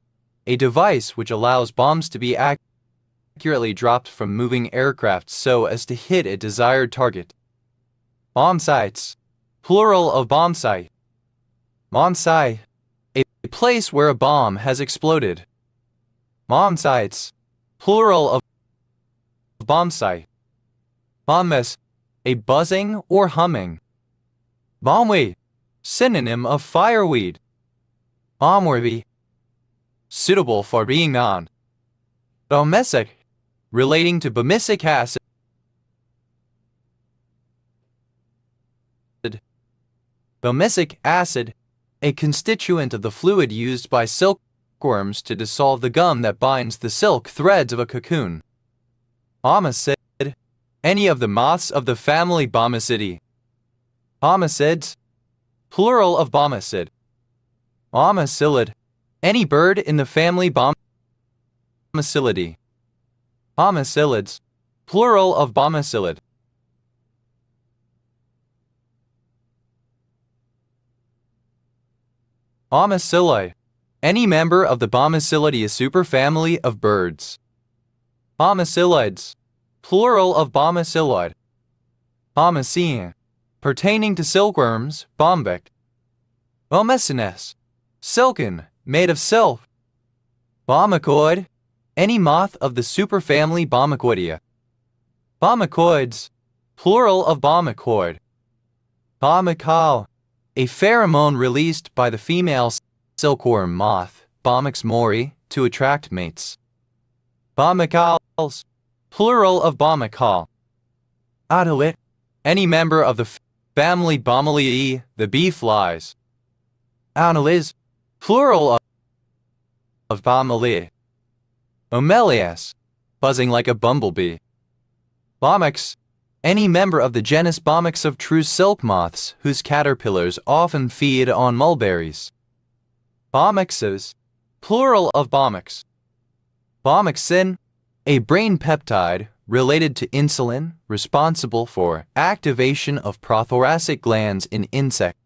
a device which allows bombs to be accurately dropped from moving aircraft so as to hit a desired target. Bombsights, plural of bombsight. Bombsight, a place where a bomb has exploded. Bombsights, plural of bombsight. Bombmess, a buzzing or humming. Bombweed, synonym of fireweed. Bombworthy, suitable for being on. Bomesic, relating to bomesic acid. Bomesic acid, a constituent of the fluid used by silk silkworms to dissolve the gum that binds the silk threads of a cocoon. Homicid. Any of the moths of the family Bomycidae. Homicids. Plural of Bomycid. Homicillid. Any bird in the family Bomycillidae. Homicillids. Plural of Bomycillid. Homicilli. Any member of the Bomycillidae superfamily of birds. Homicillids. Plural of Bomycillid. Bomycine. Pertaining to silkworms, bombic. Bomycines. Silken, made of silk. Bomycoid. Any moth of the superfamily Bomycoidea. Bomycoids. Plural of Bomycoid. Bomycal. A pheromone released by the female silkworm moth, Bomyx mori, to attract mates. Bomycals. Plural of Bomycal. Odolit. Any member of the family Bomyliae, the bee flies. Anolis. Plural of Bomyliae. Omelias. Buzzing like a bumblebee. Bomyx. Any member of the genus Bomyx of true silk moths whose caterpillars often feed on mulberries. Bomyxes. Plural of Bomyx. Bomyxin. A brain peptide related to insulin, responsible for activation of prothoracic glands in insects.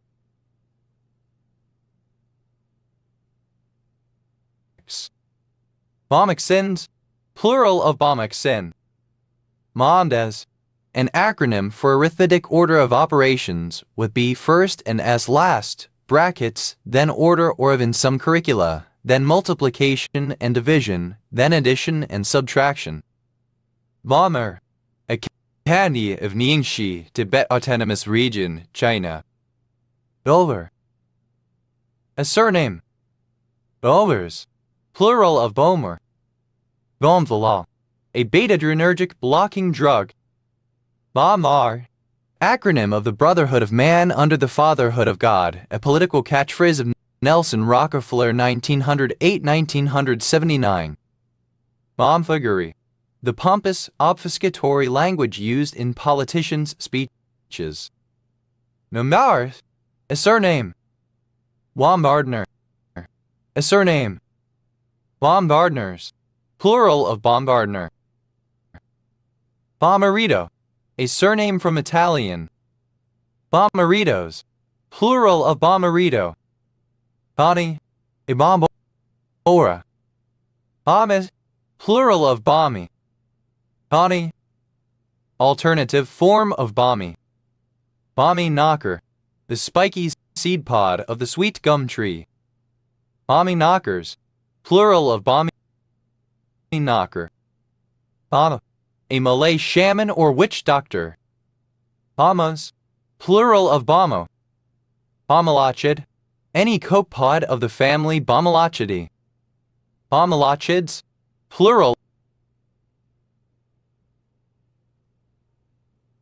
Bomyxins. Plural of Bomyxin. Mondes. An acronym for arithmetic order of operations with B first and S last, brackets, then order or of in some curricula, then multiplication and division, then addition and subtraction. Bomber. A candy of Ningxi, Tibet Autonomous Region, China. Bover. A surname. Bovers. Plural of Bomer. Bomvala. A beta-adrenergic blocking drug. Bomar. Acronym of the Brotherhood of Man under the Fatherhood of God, a political catchphrase of Nelson Rockefeller 1908-1979. Bomfuggery. The pompous, obfuscatory language used in politicians' speeches. Nomar. A surname. Bombardner. A surname. Bombardners. Plural of Bombardner. Bommarito. A surname from Italian. Bommaritos. Plural of Bommarito. Boni. A bombora. Bomis. Plural of Bommy. Boni. Alternative form of Bommy. Bommy knocker. The spiky seed pod of the sweet gum tree. Bommy knockers. Plural of Bommy knocker. Bama. A Malay shaman or witch doctor. Bamas. Plural of Bamo. Bommalachid. Any copepod of the family Bommallachidae. Bommallachids. Plural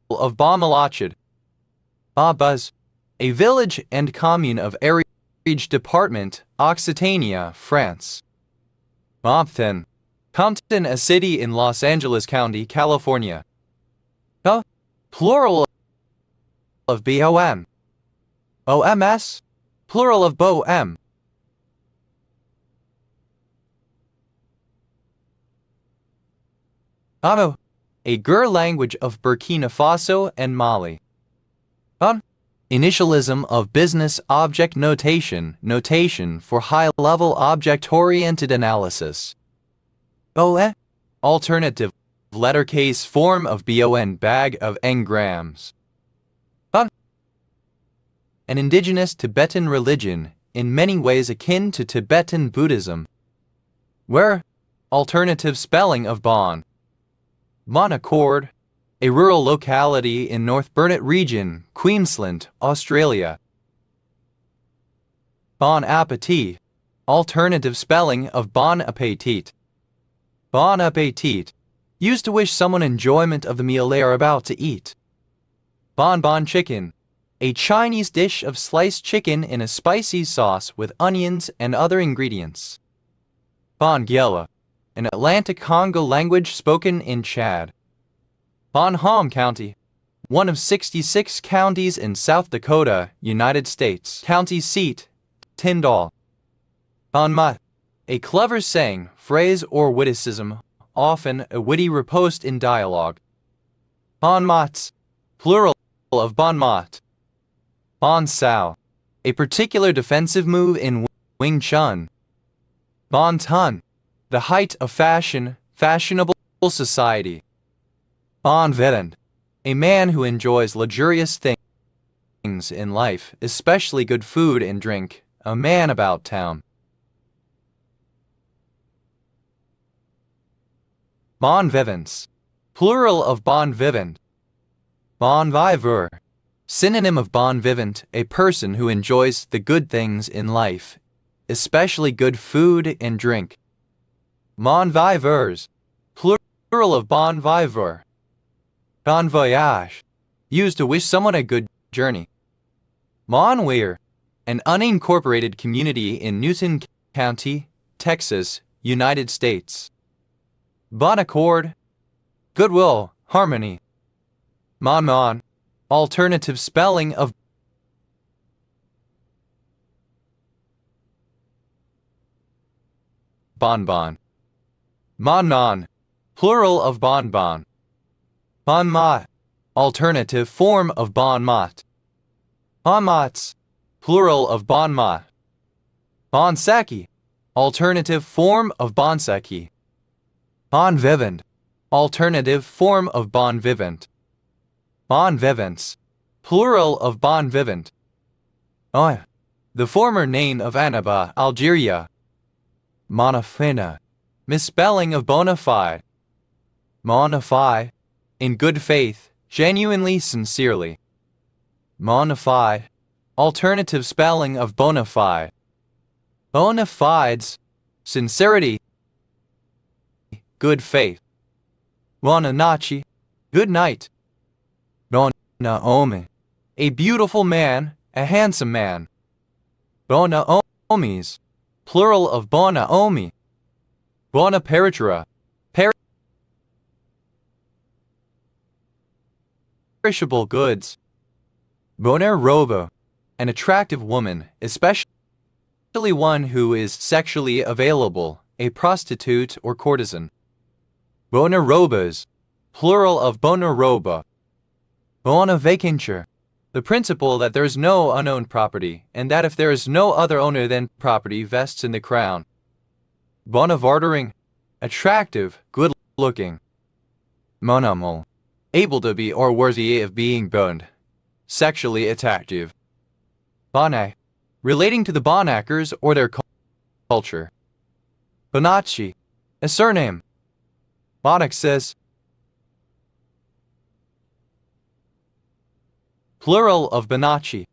of Bommallachid. Babas. A village and commune of Ariège Department, Occitania, France. Compton. Compton, a city in Los Angeles County, California. Plural of BOM. OMS. Plural of BOM. Amo. A Gur language of Burkina Faso and Mali. Initialism of business object notation, notation for high-level object-oriented analysis. Alternative letter case form of BON, bag of engrams. An indigenous Tibetan religion, in many ways akin to Tibetan Buddhism. Where? Alternative spelling of Bon. Monaccord. A rural locality in North Burnett Region, Queensland, Australia. Bon appetit. Alternative spelling of bon appetit. Bon appetit. Used to wish someone enjoyment of the meal they are about to eat. Bon bon chicken. A Chinese dish of sliced chicken in a spicy sauce with onions and other ingredients. Banguela, an Atlantic Congo language spoken in Chad. Bon County, one of 66 counties in South Dakota, United States. County seat, Tyndall. Bon mot, a clever saying, phrase, or witticism, often a witty riposte in dialogue. Bon mots, plural of bon mot. Bon sao, a particular defensive move in Wing Chun. Bon ton, the height of fashion, fashionable society. Bon vivant, a man who enjoys luxurious things in life, especially good food and drink, a man about town. Bon vivants, plural of bon vivant. Bon viveur, synonym of bon vivant, a person who enjoys the good things in life, especially good food and drink. Bon viveurs, plural of bon viveur. Bon voyage, used to wish someone a good journey. Bon Weir, an unincorporated community in Newton County, Texas, United States. Bon accord, goodwill, harmony. Mon, alternative spelling of bonbon. Mon, plural of bonbon. Bon mot, alternative form of bon mot. Bon mots, plural of bon mot. Bon seki, alternative form of bon seki. Bon vivant, alternative form of bon vivant. Bon vivants, plural of bon vivant. The former name of Annaba, Algeria. Bonafina, misspelling of bona fide. Bona fide, in good faith, genuinely, sincerely. Bona fide, alternative spelling of bona fide. Bona fides, sincerity, good faith. Bona noche, good night. Bona ome, a beautiful man, a handsome man. Bona omis, plural of bona omi. Bona peritura, perishable goods. Bona roba, an attractive woman, especially one who is sexually available, a prostitute or courtesan. Bona robas, plural of bona roba. Bona vacatur, the principle that there is no unowned property, and that if there is no other owner then property vests in the crown. Bona vartering, attractive, good-looking. Monamol, able to be or worthy of being boned, sexually attractive. Bonai, relating to the Bonacers or their culture. Bonacci, a surname. Bonac says, plural of Bonacci.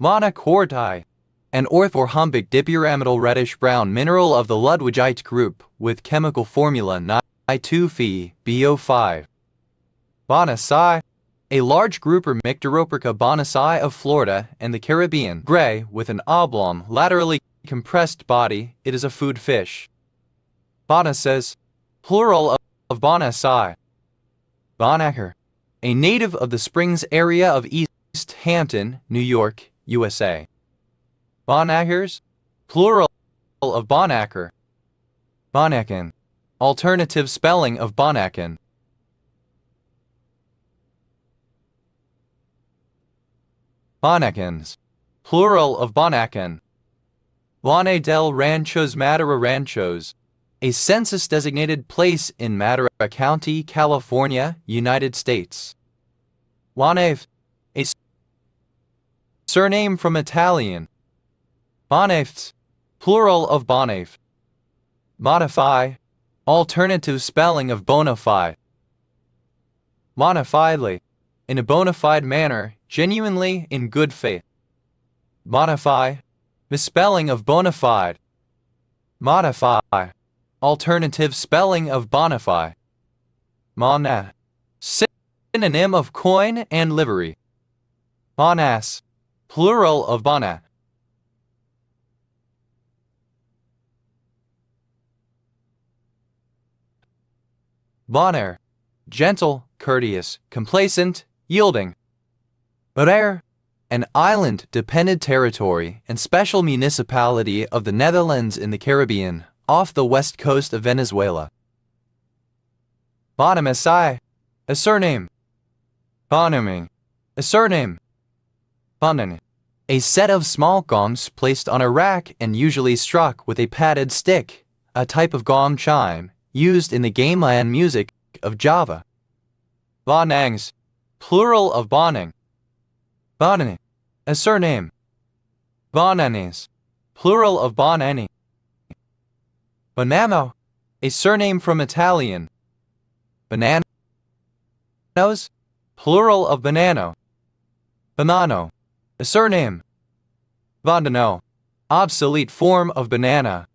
Monocordite, an orthorhombic dipyramidal reddish-brown mineral of the Ludwigite group with chemical formula Ni2Fe-BO5. Bonacea, a large grouper Mycteroperca bonacea of Florida and the Caribbean. Gray, with an oblong, laterally compressed body, it is a food fish. Bonaces, plural of Bonacea. Bonacker, a native of the Springs area of East Hampton, New York, USA. Bonacres, plural of Bonacker. Bonacan, alternative spelling of Bonacan. Bonacans, plural of Bonacan. Juane del Ranchos, Madera Ranchos, a census-designated place in Madera County, California, United States. Juanef, a surname from Italian. Bonafts, plural of Bonaf. Bonafide, alternative spelling of bona fide. Bona fidely, in a bona fide manner, genuinely in good faith. Bona fide, misspelling of bona fide. Modify, alternative spelling of bona fide. Mona, synonym of coin and livery. Bonas, plural of bonat. Bonaire, gentle, courteous, complacent, yielding. Bonaire, an island-dependent territory and special municipality of the Netherlands in the Caribbean, off the west coast of Venezuela. Bonamessai, a surname. Bonaming, a surname. Bonan, a set of small gongs placed on a rack and usually struck with a padded stick, a type of gong chime used in the gamelan music of Java. Bonangs, plural of bonang. Bonani, a surname. Bonanis, plural of bonani. Bonamo, a surname from Italian. Bananos, plural of banano. Banano, a surname. Bandano, obsolete form of banana.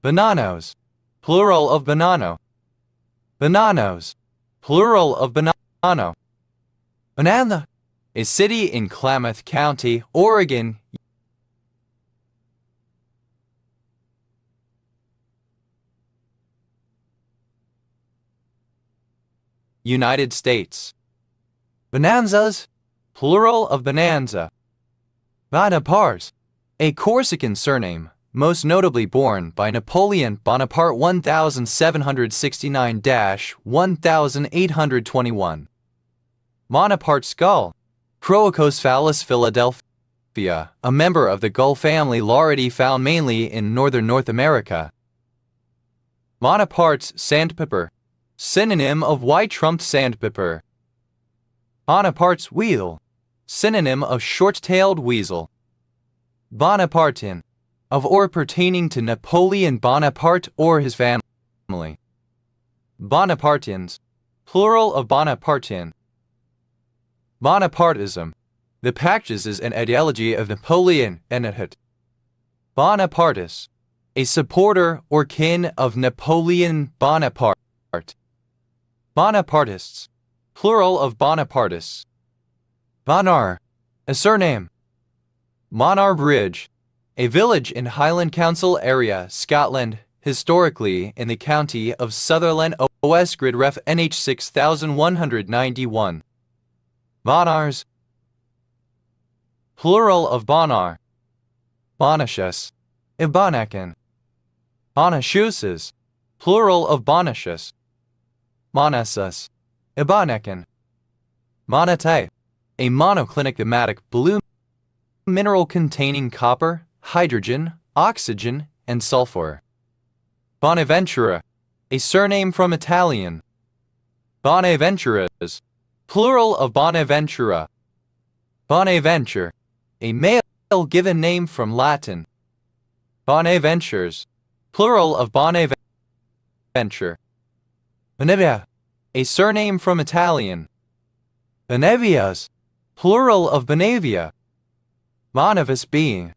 Bananos, plural of banano. Bananos, plural of banano. Banana, a city in Klamath County, Oregon. United States. Bonanzas, plural of bonanza. Bonaparte, a Corsican surname, most notably borne by Napoleon Bonaparte 1769-1821. Bonaparte skull, Crocosphalus philadelphia, a member of the gull family Lauridae found mainly in northern North America. Bonaparte's sandpiper, synonym of white-trumped sandpiper. Bonaparte's weasel, synonym of short-tailed weasel. Bonapartin, of or pertaining to Napoleon Bonaparte or his family. Bonapartins, plural of Bonapartin. Bonapartism, the practices and ideology of Napoleon Bonaparte. Bonapartis, a supporter or kin of Napoleon Bonaparte. Bonapartists, plural of Bonapartists. Bonar, a surname. Bonar Bridge, a village in Highland Council area, Scotland, historically in the county of Sutherland, OS Grid Ref NH 6191. Bonars, plural of Bonar. Bonachus, Ibanakan. Bonachuses, plural of Bonachus. Monasus, Ibanakan. Monatite, a monoclinic thematic blue mineral containing copper, hydrogen, oxygen, and sulfur. Bonaventura, a surname from Italian. Bonaventuras, plural of Bonaventura. Bonaventure, a male given name from Latin. Bonaventures, plural of Bonaventure. Benevia, a surname from Italian. Benevias, plural of Benevia. Bonavis being.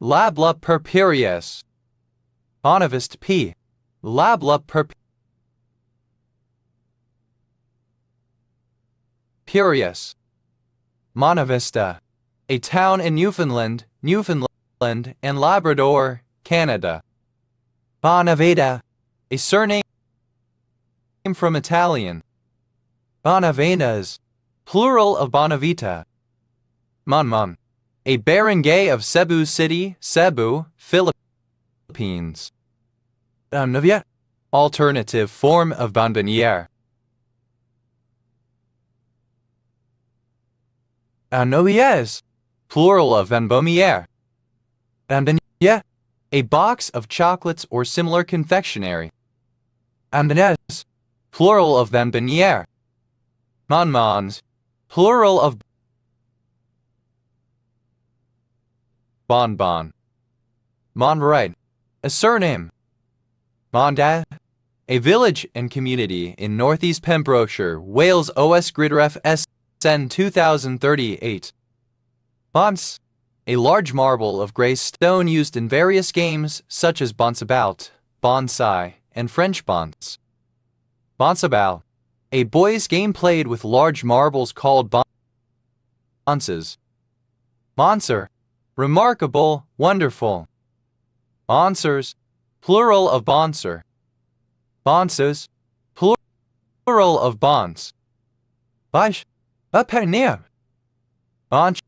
Labla purpureus. Bonavist p. Labla purpureus. Monavista, a town in Newfoundland, and Labrador, Canada. Bonaveda, a surname from Italian. Bonavenas, plural of Bonavita. Monmon, a barangay of Cebu City, Cebu, Philippines. Bonavia, alternative form of bonbonniere. Bonbonnières, plural of bonbonniere. Bonbonnière, a box of chocolates or similar confectionery. Bonbonnières, plural of bonbonniere. Bonbons, plural of bonbon. Monterey, a surname. Monda, a village and community in northeast Pembrokeshire, Wales. OS Grid Ref SN 2038. Bonce, a large marble of grey stone used in various games such as Bonsabout, Bonsai, and French Bonce. Bonsabal, a boys' game played with large marbles called bonces. Bonser, remarkable, wonderful. Bonsers, plural of bonser. Bonses, Plural of bonds. Baix. Apernia. Bonches.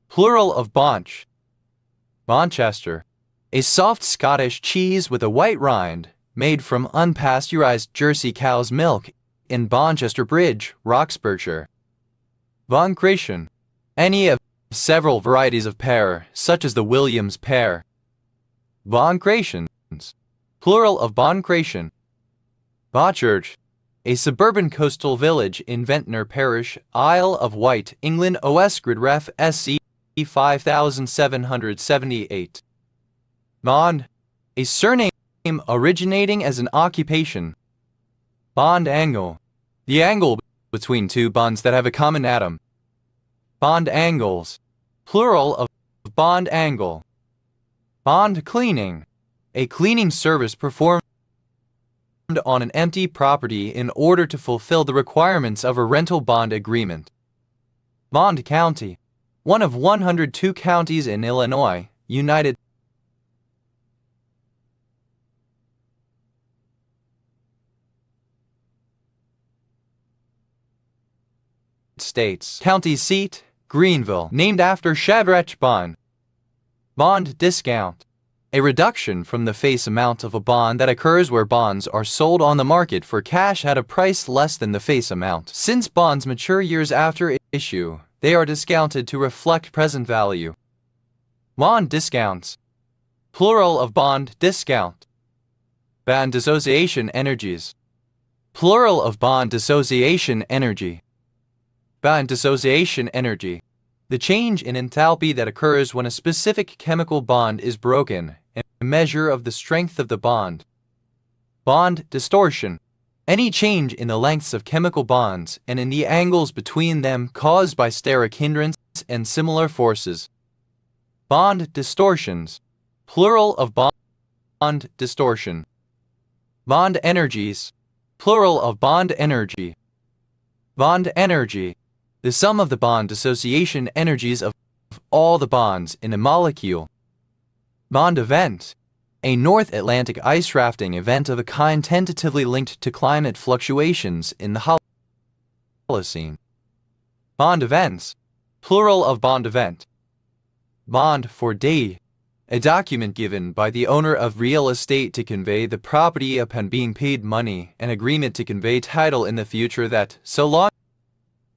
Plural of bonch. Bonchester. A soft Scottish cheese with a white rind, made from unpasteurized Jersey cow's milk in Bonchester Bridge, Roxburghshire. Boncration. Any of several varieties of pear, such as the Williams pear. Boncrations. Plural of boncration. Bochurch. A suburban coastal village in Ventnor Parish, Isle of Wight, England. Osgrid Ref. SC 5778. Bond. A surname originating as an occupation. Bond angle. The angle between two bonds that have a common atom. Bond angles. Plural of bond angle. Bond cleaning. A cleaning service performed on an empty property in order to fulfill the requirements of a rental bond agreement. Bond County. One of 102 counties in Illinois, United States. County seat, Greenville, named after Shadrach Bond. Bond discount. A reduction from the face amount of a bond that occurs where bonds are sold on the market for cash at a price less than the face amount. Since bonds mature years after issue, they are discounted to reflect present value. Bond discounts. Plural of bond discount. Bond dissociation energies. Plural of bond dissociation energy. Bond dissociation energy. The change in enthalpy that occurs when a specific chemical bond is broken, a measure of the strength of the bond. Bond distortion. Any change in the lengths of chemical bonds and in the angles between them caused by steric hindrance and similar forces. Bond distortions. Plural of bond distortion. Bond energies. Plural of bond energy. Bond energy. The sum of the bond dissociation energies of all the bonds in a molecule. Bond event. A North Atlantic ice rafting event of a kind tentatively linked to climate fluctuations in the Holocene. Bond events. Plural of bond event. Bond for deed. A document given by the owner of real estate to convey the property upon being paid money, an agreement to convey title in the future that, so long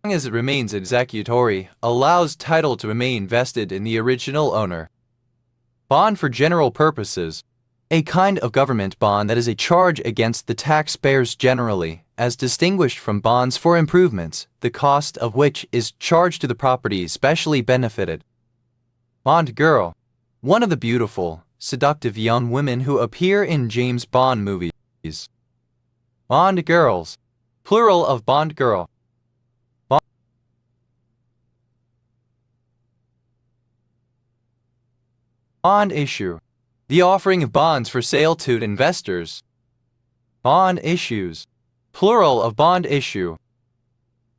as it remains executory, allows title to remain vested in the original owner. Bond for general purposes. A kind of government bond that is a charge against the taxpayers generally, as distinguished from bonds for improvements, the cost of which is charged to the property specially benefited. Bond girl. One of the beautiful, seductive young women who appear in James Bond movies. Bond girls. Plural of bond girl. Bond issue. The offering of bonds for sale to investors. Bond issues. Plural of bond issue.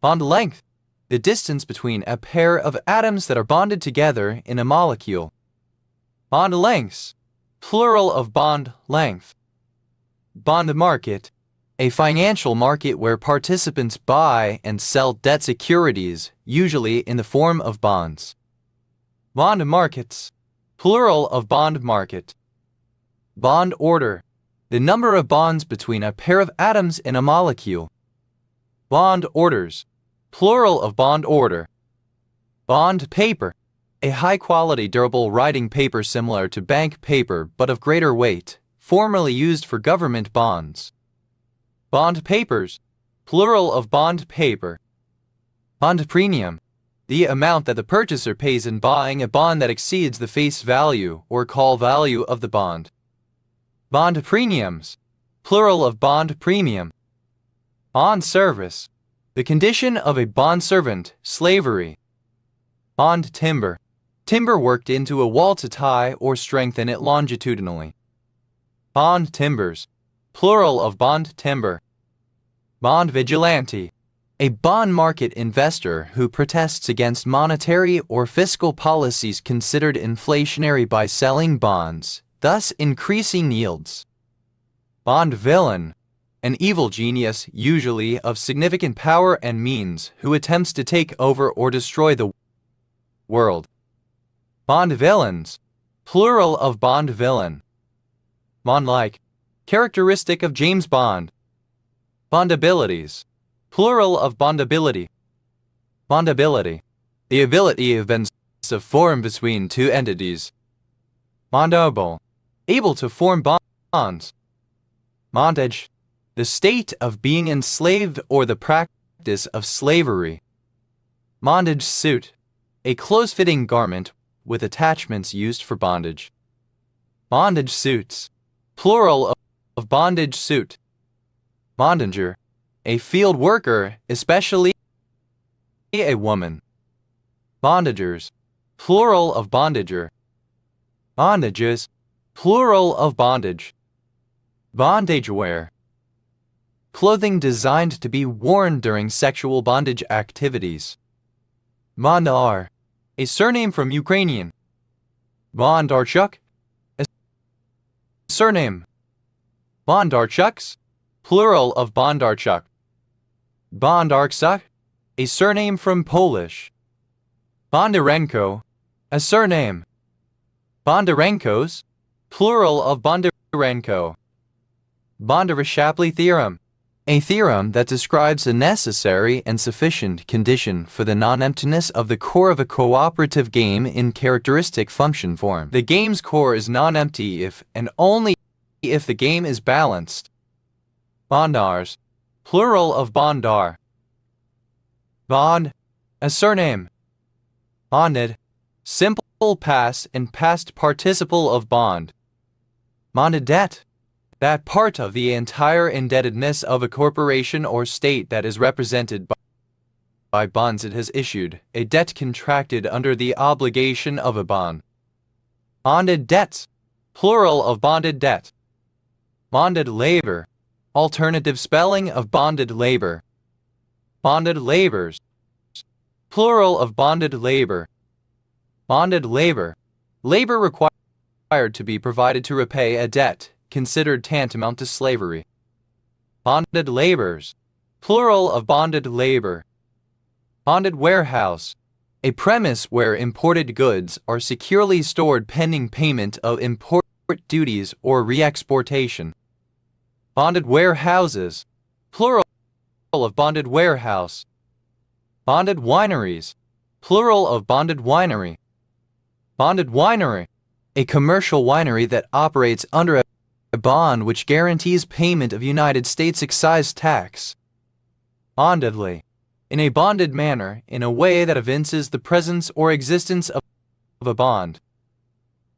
Bond length. The distance between a pair of atoms that are bonded together in a molecule. Bond lengths. Plural of bond length. Bond market. A financial market where participants buy and sell debt securities, usually in the form of bonds. Bond markets. Plural of bond market. Bond order. The number of bonds between a pair of atoms in a molecule. Bond orders. Plural of bond order. Bond paper. A high-quality durable writing paper similar to bank paper but of greater weight, formerly used for government bonds. Bond papers. Plural of bond paper. Bond premium. The amount that the purchaser pays in buying a bond that exceeds the face value or call value of the bond. Bond premiums. Plural of bond premium. Bond service. The condition of a bond servant, slavery. Bond timber. Timber worked into a wall to tie or strengthen it longitudinally. Bond timbers. Plural of bond timber. Bond vigilante. A bond market investor who protests against monetary or fiscal policies considered inflationary by selling bonds, thus increasing yields. Bond villain. An evil genius, usually of significant power and means, who attempts to take over or destroy the world. Bond villains. Plural of Bond villain. Bond-like. Characteristic of James Bond. Bondabilities. Plural of Bondability. Bondability. The ability of bonds to form between two entities. Bondable. Able to form bonds. Bondage. The state of being enslaved or the practice of slavery. Bondage suit. A close-fitting garment with attachments used for bondage. Bondage suits. Plural of bondage suit. Bondager. A field worker, especially a woman. Bondagers. Plural of bondager. Bondages. Plural of bondage. Bondage wear. Clothing designed to be worn during sexual bondage activities. Bondar. A surname from Ukrainian. Bondarchuk. A surname. Bondarchuks. Plural of Bondarchuk. Bondarczak. A surname from Polish. Bondarenko. A surname. Bondarenkos. Plural of Bondarenko. Bondarchuk theorem. A theorem that describes a necessary and sufficient condition for the non-emptiness of the core of a cooperative game in characteristic function form. The game's core is non-empty if and only if the game is balanced. Bondars. Plural of bondar. Bond. A surname. Bonded. Simple past and past participle of bond. Bonded debt. That part of the entire indebtedness of a corporation or state that is represented by bonds it has issued, a debt contracted under the obligation of a bond. Bonded debts. Plural of bonded debt. Bonded labor. Alternative spelling of bonded labor. Bonded labors. Plural of bonded labor. Bonded labor. Labor required to be provided to repay a debt, considered tantamount to slavery. Bonded labors. Plural of bonded labor. Bonded warehouse. A premise where imported goods are securely stored pending payment of import duties or re-exportation. Bonded warehouses. Plural of bonded warehouse. Bonded wineries. Plural of bonded winery. Bonded winery. A commercial winery that operates under a bond which guarantees payment of United States excise tax. Bondedly. In a bonded manner, in a way that evinces the presence or existence of a bond.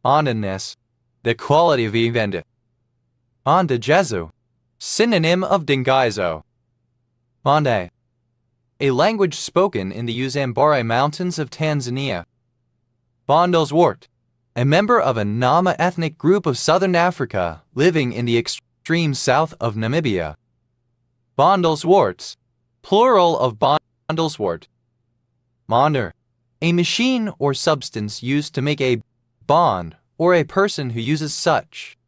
Bondedness. The quality of event. Bondagezo. Synonym of dingizo. Bonde. A language spoken in the Usambara Mountains of Tanzania. Bondelswart. A member of a Nama ethnic group of southern Africa living in the extreme south of Namibia. Bondelswarts. Plural of Bondelswart. Bonder. A machine or substance used to make a bond or a person who uses such.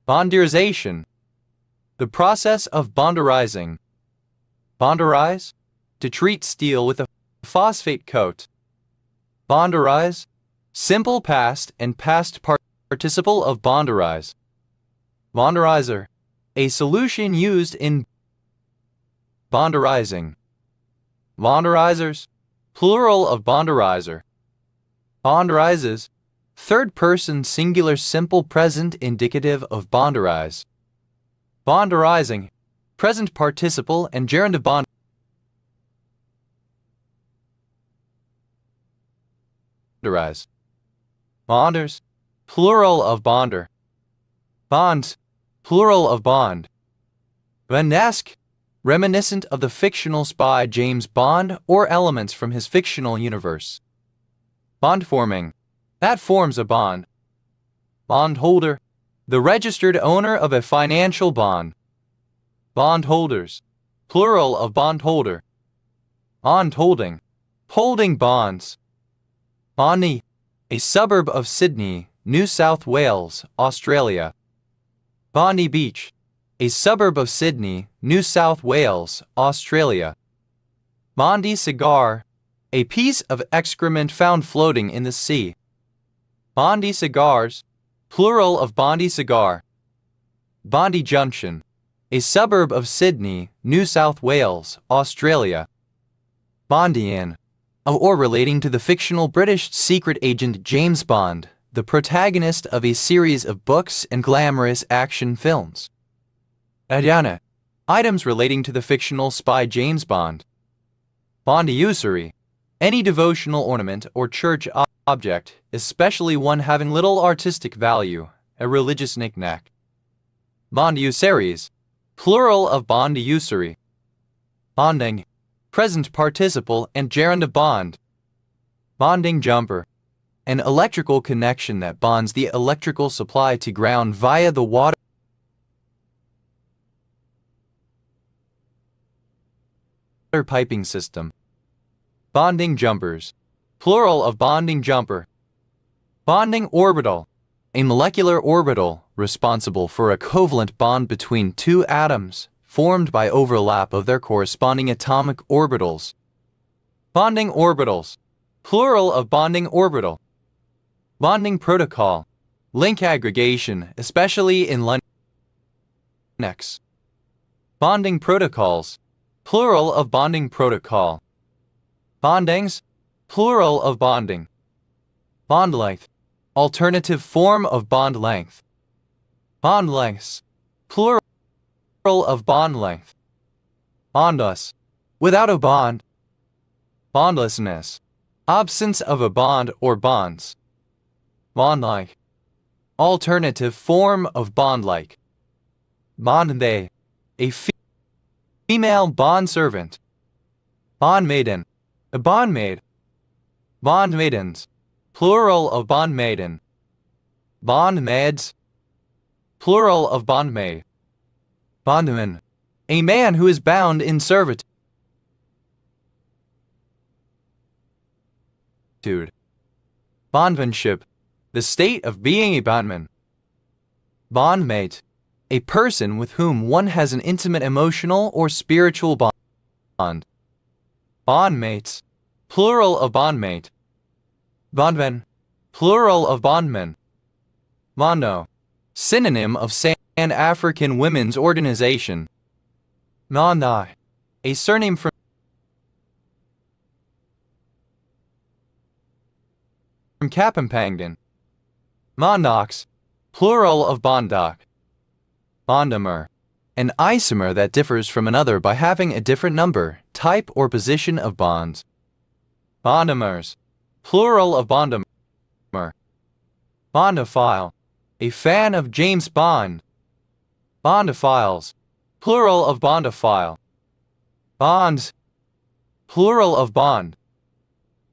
Bonderization. The process of bonderizing. Bonderize. To treat steel with a phosphate coat. Bonderize. Simple past and past participle of bonderize. Bonderizer. A solution used in bonderizing. Bonderizers. Plural of bonderizer. Bonderizes. Third person singular simple present indicative of bonderize. Bonderizing. Present participle and gerund of bonderize. Bonders. Plural of bonder. Bonds. Plural of bond. Bondesque. Reminiscent of the fictional spy James Bond or elements from his fictional universe. Bondforming. That forms a bond. Bondholder. The registered owner of a financial bond. Bondholders. Plural of bondholder. Bondholding. Holding bonds. Bonnie. A suburb of Sydney, New South Wales, Australia. Bondi Beach. a suburb of Sydney, New South Wales, Australia. Bondi cigar, a piece of excrement found floating in the sea. Bondi cigars, plural of Bondi cigar. Bondi Junction, a suburb of Sydney, New South Wales, Australia. Bondi Inn, or relating to the fictional British secret agent James Bond, the protagonist of a series of books and glamorous action films. Adana, items relating to the fictional spy James Bond. Bondi usury, any devotional ornament or church object, especially one having little artistic value, a religious knick-knack. Bondi usuries, plural of bondi usury. Bonding, present participle and gerund of bond. Bonding jumper, an electrical connection that bonds the electrical supply to ground via the water piping system. Bonding jumpers, plural of bonding jumper. Bonding orbital, a molecular orbital responsible for a covalent bond between two atoms formed by overlap of their corresponding atomic orbitals. Bonding orbitals, plural of bonding orbital. Bonding protocol, link aggregation, especially in Linux. Bonding protocols, plural of bonding protocol. Bondings, plural of bonding. Bond length, alternative form of bond length. Bond lengths, plural of bond length. Bondless, without a bond. Bondlessness, absence of a bond or bonds. Bondlike, alternative form of bondlike. Bondday, a female bondservant. Bondmaiden, a bondmaid. Bondmaidens, plural of bondmaiden. Bondmaids, plural of bondmaid. Bondman, a man who is bound in servitude. Bondmanship, the state of being a bondman. Bondmate, a person with whom one has an intimate emotional or spiritual bond. Bondmates, plural of bondmate. Bondman, plural of bondman. Mondo, synonym of Pan African Women's Organization. Mondai, a surname from Kapampangan. Mondox, plural of bondoc. Bondomer, an isomer that differs from another by having a different number, type, or position of bonds. Bondomers, plural of bondomer. Bondophile, a fan of James Bond. Bondophiles, plural of bondophile. Bonds, plural of bond.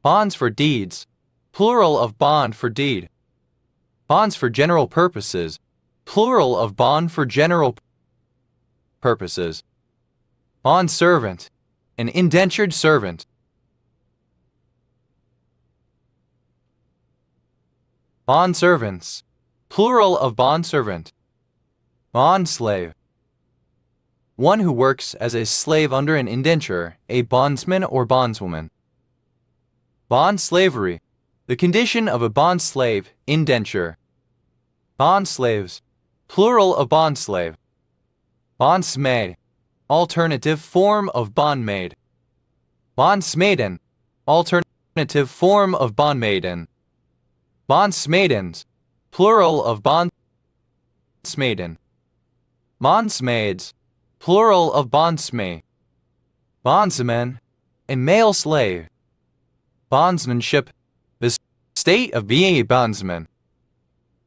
Bonds for deeds, plural of bond for deed. Bonds for general purposes, plural of bond for general purposes. Bondservant, an indentured servant. Bondservants, plural of bondservant. Bondslave, one who works as a slave under an indenture, a bondsman or bondswoman. Bondslavery, the condition of a bondslave, indenture. Bondslaves, plural of bondslave. Bondsmaid, alternative form of bondmaid. Bondsmaiden, alternative form of bondmaiden. Bondsmaidens, plural of bondsmaiden. Bondsmaids, plural of bondsmaid. Bondsman, a male slave. Bondsmanship, the state of being a bondsman.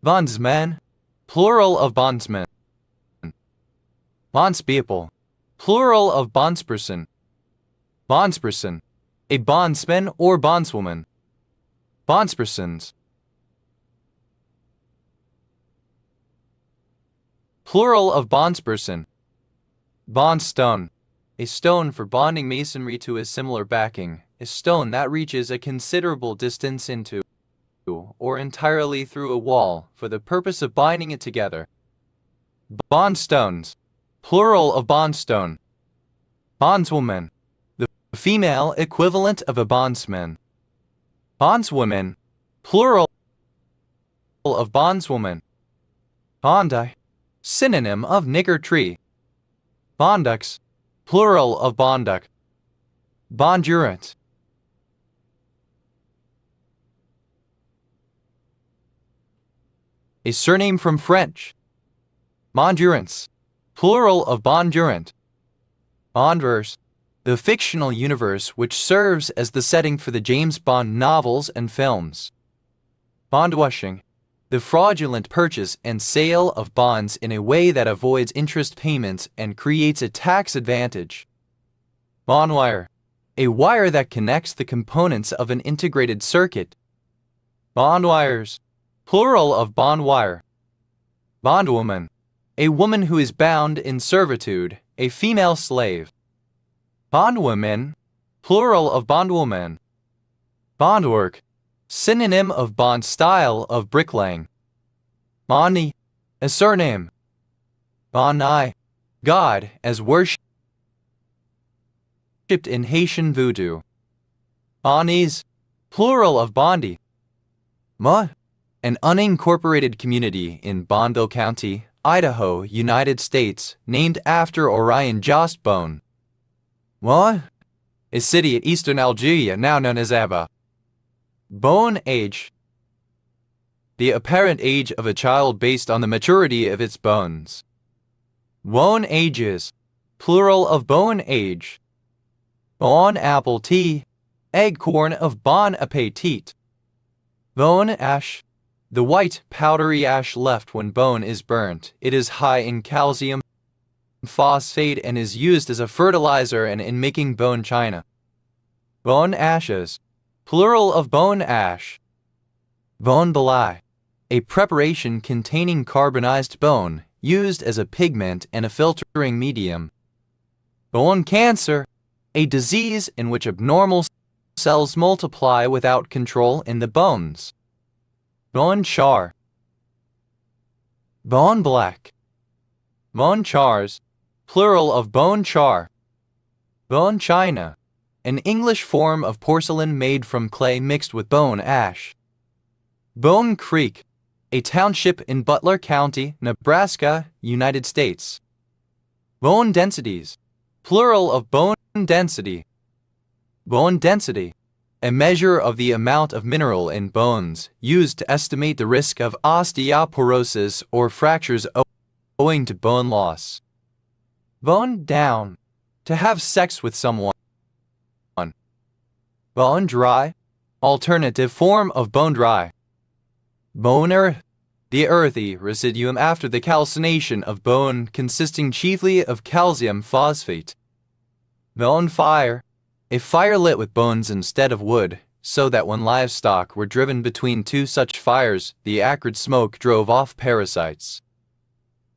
Bondsman, plural of bondsman. Bondspeople, plural of bondsperson. Bondsperson, a bondsman or bondswoman. Bondspersons, plural of bondsperson. Bondstone, a stone for bonding masonry to a similar backing, a stone that reaches a considerable distance into or entirely through a wall for the purpose of binding it together. Bondstones, plural of bondstone. Bondswoman, the female equivalent of a bondsman. Bondswoman, plural of bondswoman. Bondi, synonym of nigger tree. Bonducs, plural of bonduc. Bondurant, a surname from French. Bondurance, plural of bondurant. Bondverse, the fictional universe which serves as the setting for the James Bond novels and films. Bondwashing, the fraudulent purchase and sale of bonds in a way that avoids interest payments and creates a tax advantage. Bondwire, a wire that connects the components of an integrated circuit. Bondwires, plural of bondwire. Bondwoman, a woman who is bound in servitude, a female slave. Bondwomen, plural of bondwoman. Bondwork, synonym of bond style of bricklaying. Bondi, a surname. Bondi, God as worshipped in Haitian voodoo. Bondis, plural of Bondi. Ma, an unincorporated community in Bonneville County, Idaho, United States, named after Orion Jost Bone. Ma, a city in eastern Algeria now known as Abba. Bone age, the apparent age of a child based on the maturity of its bones. Bone ages, plural of bone age. Bon apple tea, eggcorn of bon appetit. Bone ash, the white powdery ash left when bone is burnt. It is high in calcium phosphate and is used as a fertilizer and in making bone china. Bone ashes, plural of bone ash. Bone belai, a preparation containing carbonized bone, used as a pigment and a filtering medium. Bone cancer, a disease in which abnormal cells multiply without control in the bones. Bone char. Bone black. Bone chars, plural of bone char. Bone china, an English form of porcelain made from clay mixed with bone ash. Bone Creek, a township in Butler County, Nebraska, United States. Bone densities, plural of bone density. Bone density, a measure of the amount of mineral in bones used to estimate the risk of osteoporosis or fractures owing to bone loss. Bone down, to have sex with someone. Bone dry, alternative form of bone dry. Bone earth, the earthy residuum after the calcination of bone consisting chiefly of calcium phosphate. Bone fire, a fire lit with bones instead of wood, so that when livestock were driven between two such fires, the acrid smoke drove off parasites.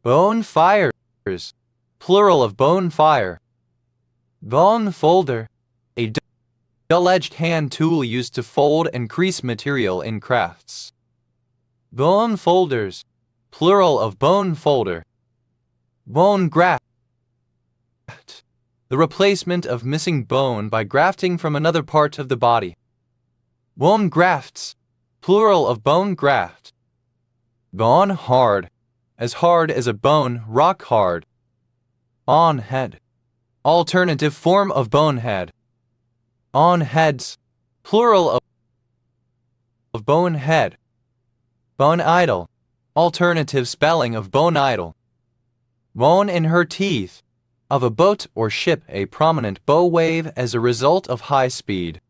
Bone fires, plural of bone fire. Bone folder, a dull-edged hand tool used to fold and crease material in crafts. Bone folders, plural of bone folder. Bone graft, the replacement of missing bone by grafting from another part of the body. Bone grafts, plural of bone graft. Bone hard, as hard as a bone, rock hard. On head, alternative form of bonehead. On heads, plural of bone head. Bone idol, alternative spelling of bone idol. Bone in her teeth, of a boat or ship, a prominent bow wave as a result of high speed.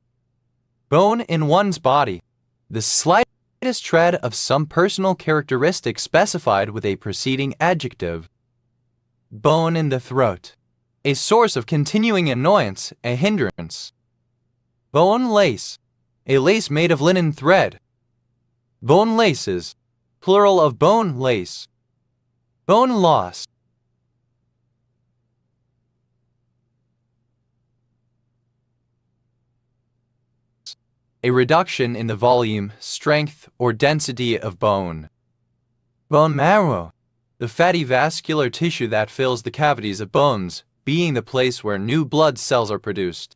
Bone in one's body, the slightest shred of some personal characteristic specified with a preceding adjective. Bone in the throat, a source of continuing annoyance, a hindrance. Bone lace, a lace made of linen thread. Bone laces, plural of bone lace. Bone loss, a reduction in the volume, strength, or density of bone. Bone marrow, the fatty vascular tissue that fills the cavities of bones, being the place where new blood cells are produced.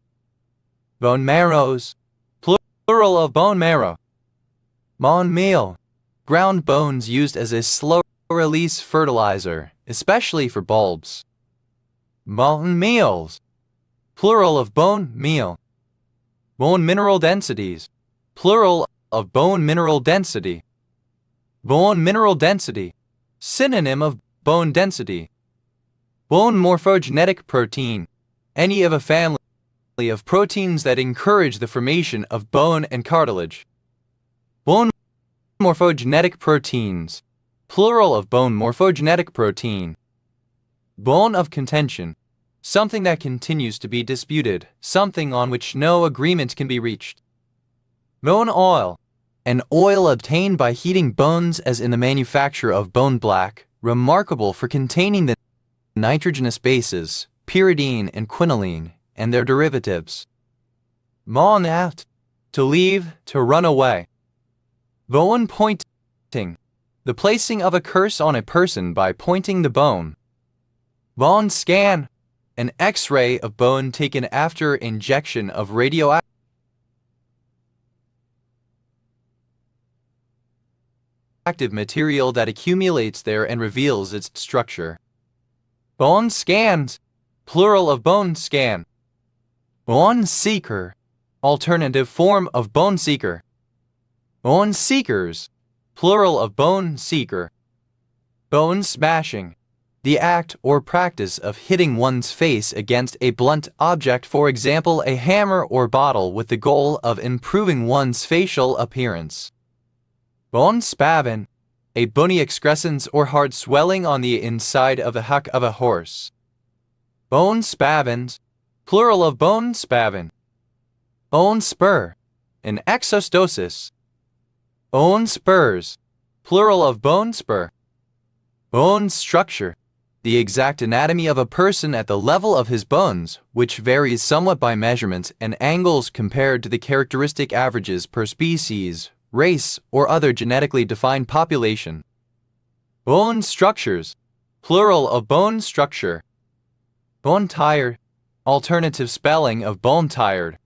Bone marrows, plural of bone marrow. Bone meal, ground bones used as a slow-release fertilizer, especially for bulbs. Bone meals, plural of bone meal. Bone mineral densities, plural of bone mineral density. Bone mineral density, synonym of bone density. Bone morphogenetic protein, any of a family of proteins that encourage the formation of bone and cartilage. Bone morphogenetic proteins, plural of bone morphogenetic protein. Bone of contention, something that continues to be disputed, something on which no agreement can be reached. Bone oil, an oil obtained by heating bones as in the manufacture of bone black, remarkable for containing the nitrogenous bases, pyridine and quinoline, and their derivatives. Bone out, to leave, to run away. Bone pointing, the placing of a curse on a person by pointing the bone. Bone scan, an X-ray of bone taken after injection of radioactive material that accumulates there and reveals its structure. Bone scans, plural of bone scan. Bone seeker, alternative form of bone seeker. Bone seekers, plural of bone seeker. Bone smashing, the act or practice of hitting one's face against a blunt object, for example a hammer or bottle, with the goal of improving one's facial appearance. Bone spavin, a bony excrescence or hard swelling on the inside of the hack of a horse. Bone spavins, plural of bone spavin. Bone spur, an exostosis. Bone spurs, plural of bone spur. Bone structure, the exact anatomy of a person at the level of his bones, which varies somewhat by measurements and angles compared to the characteristic averages per species, race, or other genetically defined population. Bone structures, plural of bone structure. Bone tired, alternative spelling of bone tired.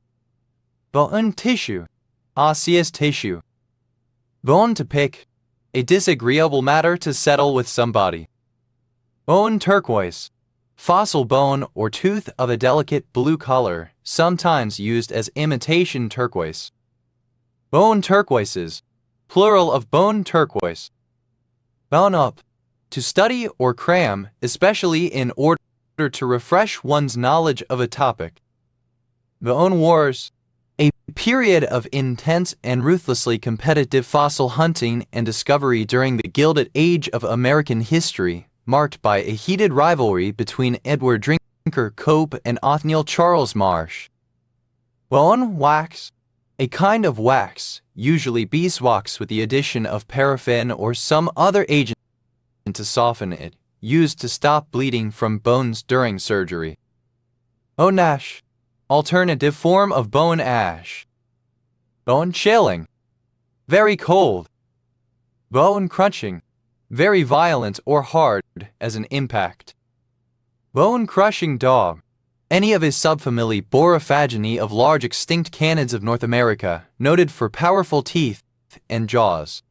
Bone tissue, osseous tissue. Bone to pick, a disagreeable matter to settle with somebody. Bone turquoise, fossil bone or tooth of a delicate blue color, sometimes used as imitation turquoise. Bone turquoises, plural of bone turquoise. Bone up, to study or cram, especially in order to refresh one's knowledge of a topic. Bone wars, a period of intense and ruthlessly competitive fossil hunting and discovery during the Gilded Age of American history, marked by a heated rivalry between Edward Drinker Cope and Othniel Charles Marsh. Bone wax, a kind of wax, usually beeswax with the addition of paraffin or some other agent to soften it, used to stop bleeding from bones during surgery. Bone ash, alternative form of bone ash. Bone chilling, very cold. Bone crunching, very violent or hard as an impact. Bone crushing dog, any of his subfamily Borophaginae of large extinct canids of North America, noted for powerful teeth and jaws.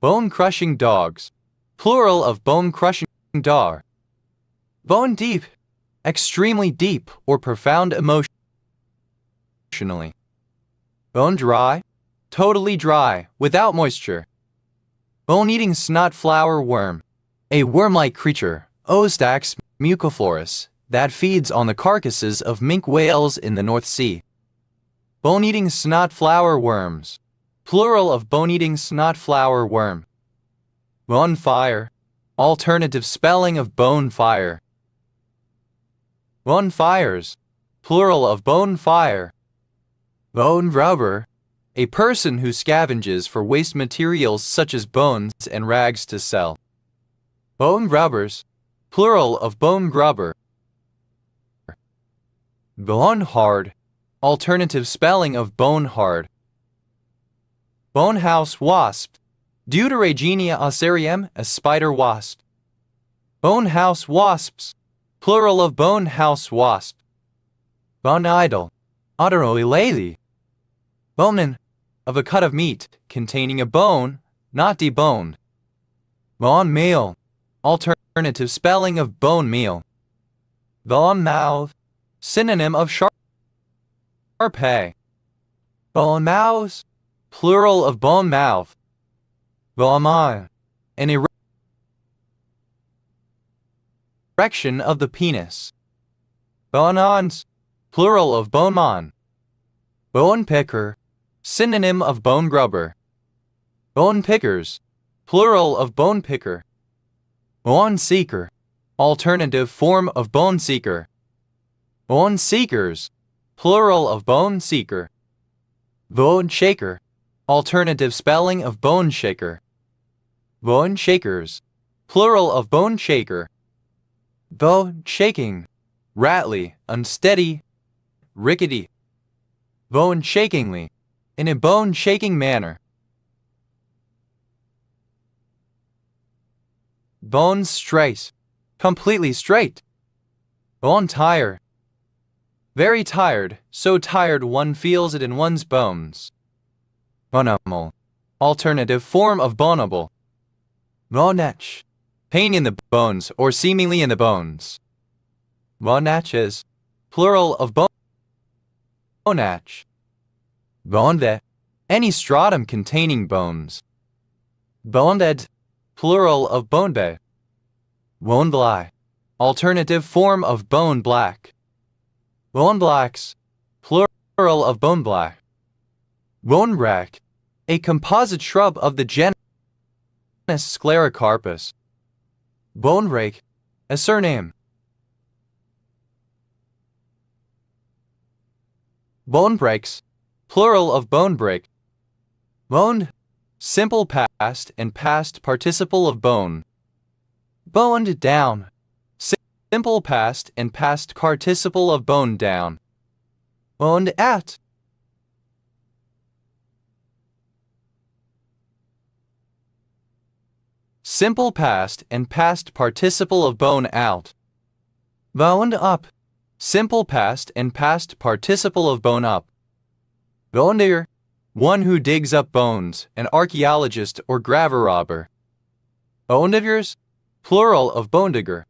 Bone crushing dogs, plural of bone crushing dog. Bone deep, extremely deep or profound emotionally. Bone dry, totally dry, without moisture. Bone-eating snot flower worm, a worm-like creature, Ostax muciflorus, that feeds on the carcasses of minke whales in the North Sea. Bone-eating snot flower worms, plural of bone-eating snot flower worm. Bonfire, alternative spelling of bone fire. Bonfires, plural of bone fire. Bone grubber, a person who scavenges for waste materials such as bones and rags to sell. Bone grubbers, plural of bone grubber. Bone hard, alternative spelling of bone hard. Bonehouse wasp, Deuteragenia ossarium, a spider wasp. Bone house wasps, plural of bone house wasp. Bone idle, utterly lazy. Bonen, of a cut of meat containing a bone, not deboned. Bone meal, alternative spelling of bone meal. Bone mouth, synonym of sharpay. Bone mouse, plural of bone mouth. Bone eye, an erection of the penis. Bonons, plural of bone mon. Bone picker, synonym of bone grubber. Bone pickers, plural of bone picker. Bone seeker, alternative form of bone seeker. Bone seekers, plural of bone seeker. Bone shaker, alternative spelling of bone shaker. Bone shakers, plural of bone shaker. Bone shaking, rattly, unsteady, rickety. Bone shakingly, in a bone shaking manner. Bone straight, completely straight. Bone tired, very tired, so tired one feels it in one's bones. Bonable, alternative form of bonable. Bonach, pain in the bones or seemingly in the bones. Bonatches, plural of bonach. Bonde, any stratum containing bones. Bonded, plural of bonebe. Bone black, alternative form of bone black. Bone blacks, plural of bone black. Bone brack, a composite shrub of the genus Sclerocarpus. Bone rake, a surname. Bone breaks, plural of bone break. Boned, simple past and past participle of bone. Boned down, simple past and past participle of bone down. Boned at. Simple past and past participle of bone out. Boned up, simple past and past participle of bone up. Bone digger, one who digs up bones, an archaeologist or gravel robber. Bone diggers, plural of bone digger.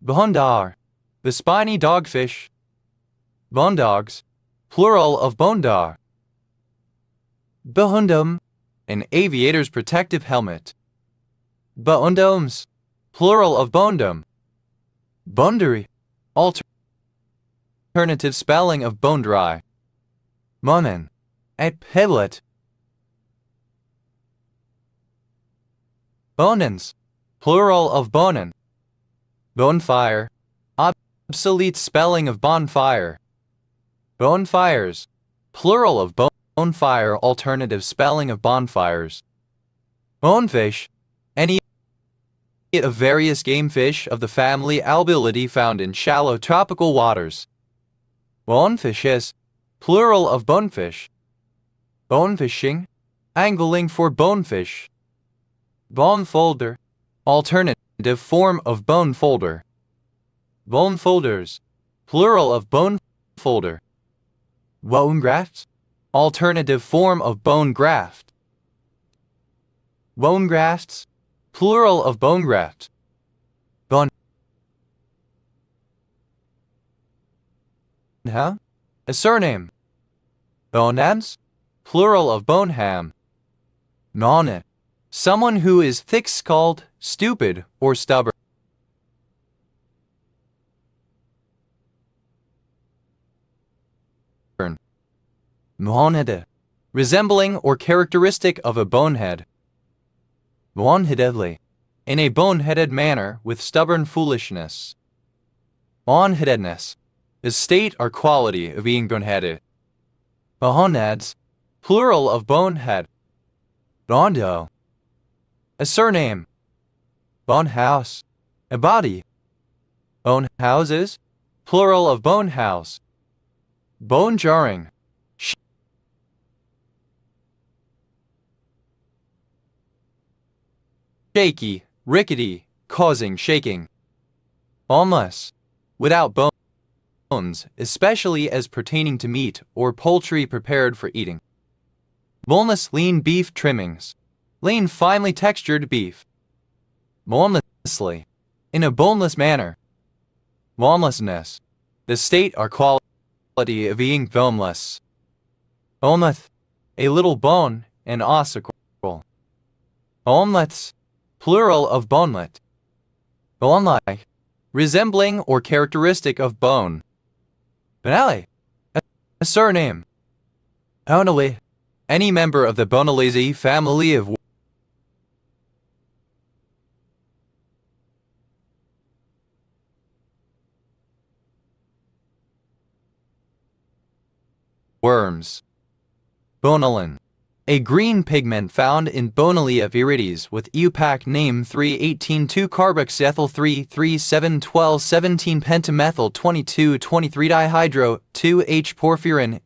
Bondar, the spiny dogfish. Bone dogs, plural of bondar. Behundum, an aviator's protective helmet. Bondoms, plural of bondom. Bundary, alternative spelling of bone dry. Monen, a peblet. Bonens, plural of bonen. Bonfire, obsolete spelling of bonfire. Bonfires, plural of bonfire, alternative spelling of bonfires. Bonefish, any of various game fish of the family Albilidae found in shallow tropical waters. Bonefishes, plural of bonefish. Bonefishing, angling for bonefish. Bonefolder, alternative form of bonefolder. Bonefolders, plural of bonefolder. Bone graft, alternative form of bone graft. Bone grafts, plural of bone graft. Bone ham, a surname. Bonehams, plural of boneham. Nonnet, someone who is thick-skulled, stupid, or stubborn. Bonehead, resembling or characteristic of a bonehead. Boneheadedly, in a boneheaded manner with stubborn foolishness. Boneheadedness, a state or quality of being boneheaded. Boneheads, plural of bonehead. Bondo, a surname. Bonehouse, a body. Bonehouses, plural of bonehouse. Bone jarring, shaky, rickety, causing shaking. Boneless, without bones, especially as pertaining to meat or poultry prepared for eating. Boneless lean beef trimmings, lean finely textured beef. Bonelessly, in a boneless manner. Bonelessness, the state or quality of being boneless. Boneless, a little bone, an ossicle. Bonelets, plural of bonelet. Bone-like, resembling or characteristic of bone. Bonelli, a surname. Bonelli, any member of the Bonelese family of worms. Bonelin, a green pigment found in Bonelia viridis with EUPAC name 3-18-2-carboxyethyl-3-3-7-12-17-pentamethyl 22-23-dihydro 2-H-porphyrin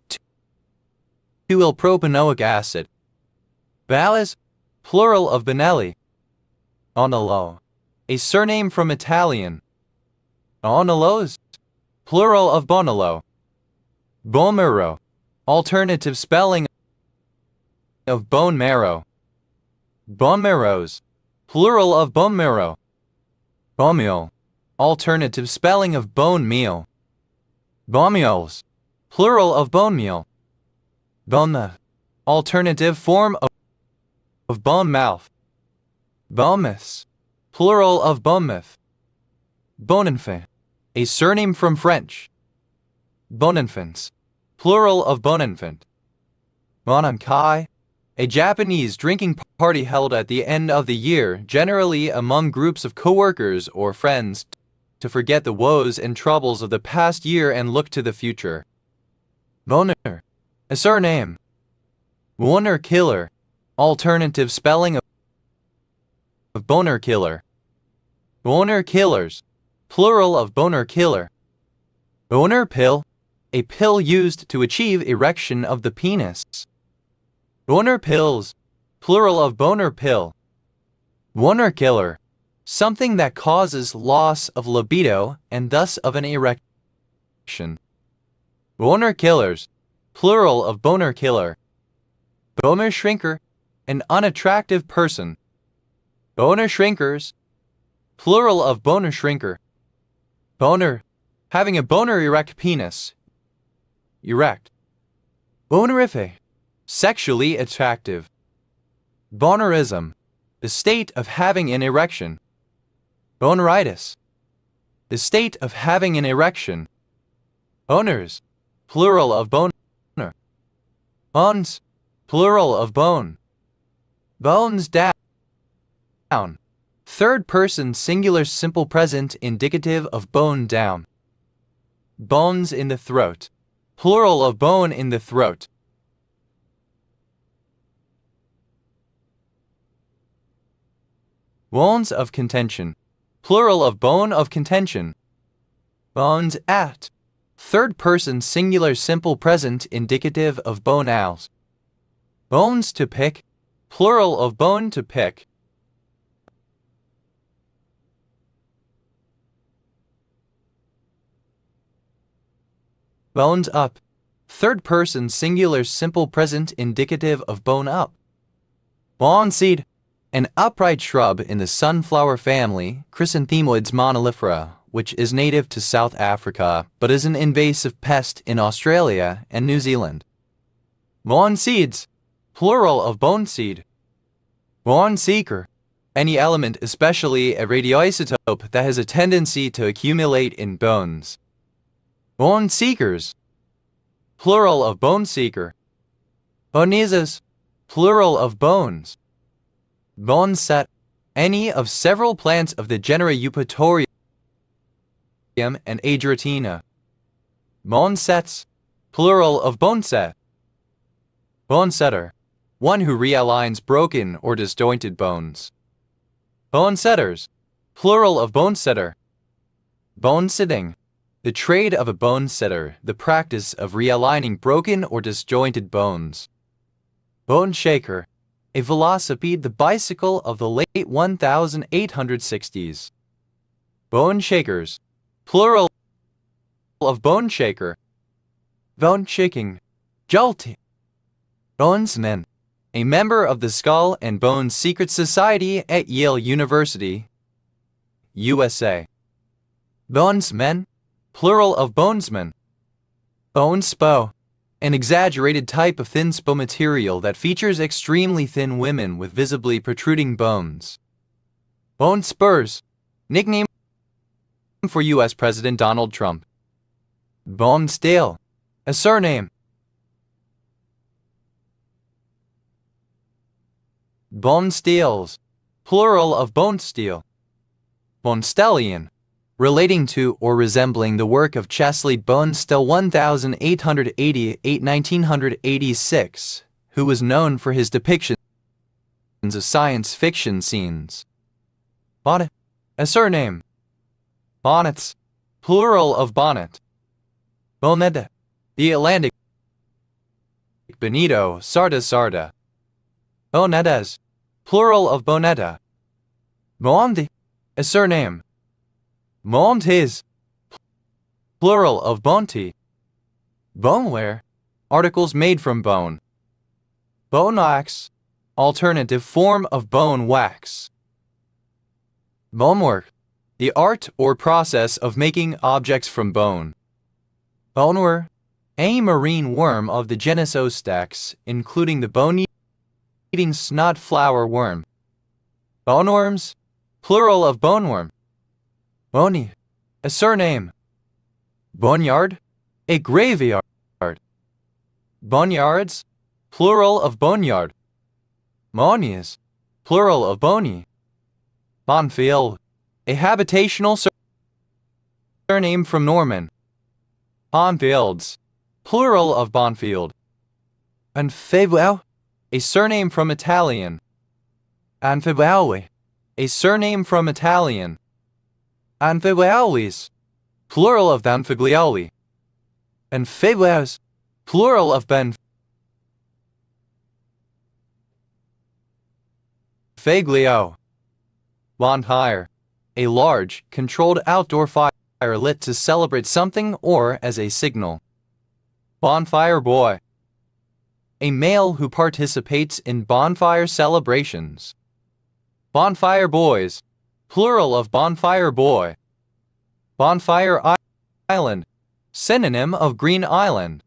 2-L-propanoic acid. Ballas, plural of Bonelli. Onolo, a surname from Italian. Onolos, plural of Bonello. Bone alternative spelling of bone marrow. Bone marrows, plural of bone marrow. Bone meal, alternative spelling of bone meal. Bone meals, plural of bone meal. Bone, alternative form of bone mouth. Bonus, plural of bone myth. Bonenfant, a surname from French. Bonenfants, plural of bonenfant. Bonankai, a Japanese drinking party held at the end of the year, generally among groups of co-workers or friends, to forget the woes and troubles of the past year and look to the future. Boner, a surname. Boner killer, alternative spelling of boner killer. Boner killers, plural of boner killer. Boner pill, a pill used to achieve erection of the penis. Boner pills, plural of boner pill. Boner killer, something that causes loss of libido and thus of an erection. Boner killers, plural of boner killer. Boner shrinker, an unattractive person. Boner shrinkers, plural of boner shrinker. Boner, having a boner erect penis. Erect. Bonerific, sexually attractive. Bonerism, the state of having an erection. Boneritis, the state of having an erection. Boners, plural of boner. Bones, plural of bone. Bones down. Third person singular simple present indicative of bone down. Bones in the throat, plural of bone in the throat. Bones of contention, plural of bone of contention. Bones at, third person singular simple present indicative of bone owls. Bones to pick, plural of bone to pick. Bones up, third person singular simple present indicative of bone up. Bone seed, an upright shrub in the sunflower family, Chrysanthemoids monilifera, which is native to South Africa but is an invasive pest in Australia and New Zealand. Bone seeds, plural of bone seed. Bone seeker, any element, especially a radioisotope that has a tendency to accumulate in bones. Bone seekers, plural of bone seeker. Boneses, plural of bones. Bone set, any of several plants of the genera Eupatorium and Agratina. Bone sets, plural of bone set. Bone setter, one who realigns broken or disjointed bones. Bone setters, plural of bone setter. Bone sitting, the trade of a bone setter, the practice of realigning broken or disjointed bones. Bone shaker, a velocipede, the bicycle of the late 1860s. Bone shakers, plural of bone shaker. Bone shaking, jolty. Bonesman, a member of the Skull and Bones Secret Society at Yale University, USA. Bonesmen, plural of bonesman. Bone spo, an exaggerated type of thin spo material that features extremely thin women with visibly protruding bones. Bone spurs, nickname for U.S. President Donald Trump. Bone stale, a surname. Bone steels, plural of bone steel. Bonstellian, relating to or resembling the work of Chesley Bonestell 1888-1986, who was known for his depictions of science fiction scenes. Bonnet, a surname. Bonnets, plural of bonnet. Bonetta, the Atlantic. Benito, sarda sarda. Bonettas, plural of bonetta. Mondi, a surname. Montes, plural of bonti. Boneware, articles made from bone. Bone wax, alternative form of bone wax. Bonework, the art or process of making objects from bone. Boneware, a marine worm of the genus Ostax, including the bone-eating snot flower worm. Boneworms, plural of boneworm. Bony, a surname. Boneyard, a graveyard. Boneyards, plural of boneyard. Monies, plural of bony. Bonfield, a habitational surname from Norman. Bonfields, plural of Bonfield. Anfibuel, a surname from Italian. Anfibuelli, a surname from Italian. Anfibuelis, plural of Anfiglioli. Anfibues, plural of Benfiglio. Bonfire, a large, controlled outdoor fire lit to celebrate something or as a signal. Bonfire boy, a male who participates in bonfire celebrations. Bonfire boys, plural of bonfire boy. Bonfire island, synonym of green island.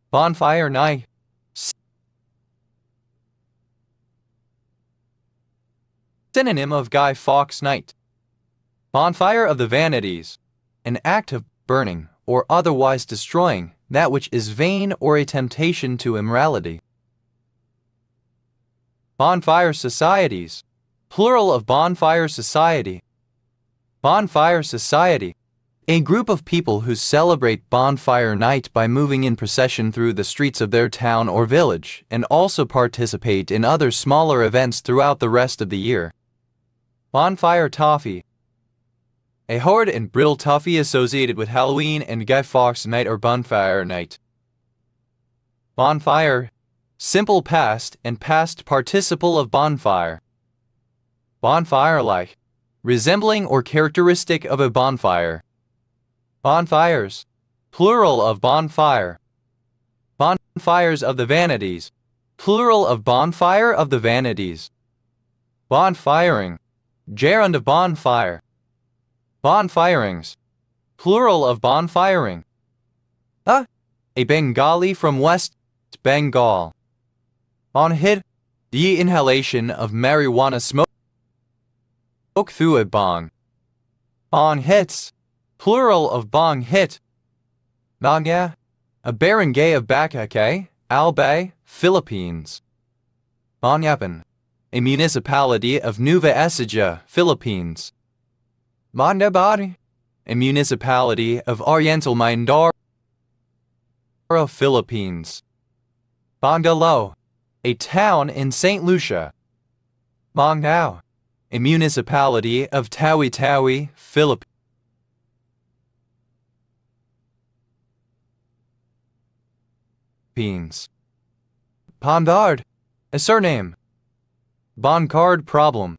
Bonfire night, synonym of Guy Fawkes night. Bonfire of the vanities, an act of burning or otherwise destroying that which is vain or a temptation to immorality. Bonfire societies, plural of bonfire society. Bonfire society, a group of people who celebrate bonfire night by moving in procession through the streets of their town or village and also participate in other smaller events throughout the rest of the year. Bonfire toffee, a hard and brittle toffee associated with Halloween and Guy Fawkes night or bonfire night. Bonfire, simple past and past participle of bonfire. Bonfire-like, resembling or characteristic of a bonfire. Bonfires, plural of bonfire. Bonfires of the vanities, plural of bonfire of the vanities. Bonfiring, gerund of bonfire. Bonfirings, plural of bonfiring. A Bengali from West Bengal. Bonhit, the inhalation of marijuana smoke through a bong. Bonhits, plural of bong hit. Bangya, a barangay of Bacacay, Albay, Philippines. Banyapan, a municipality of Nueva Ecija, Philippines. Mandabari, a municipality of Oriental Mindoro, Philippines. Bangalo, a town in St. Lucia. Bangtao, a municipality of Tawi-Tawi, Philippines. Pondard, a surname. Boncard problem,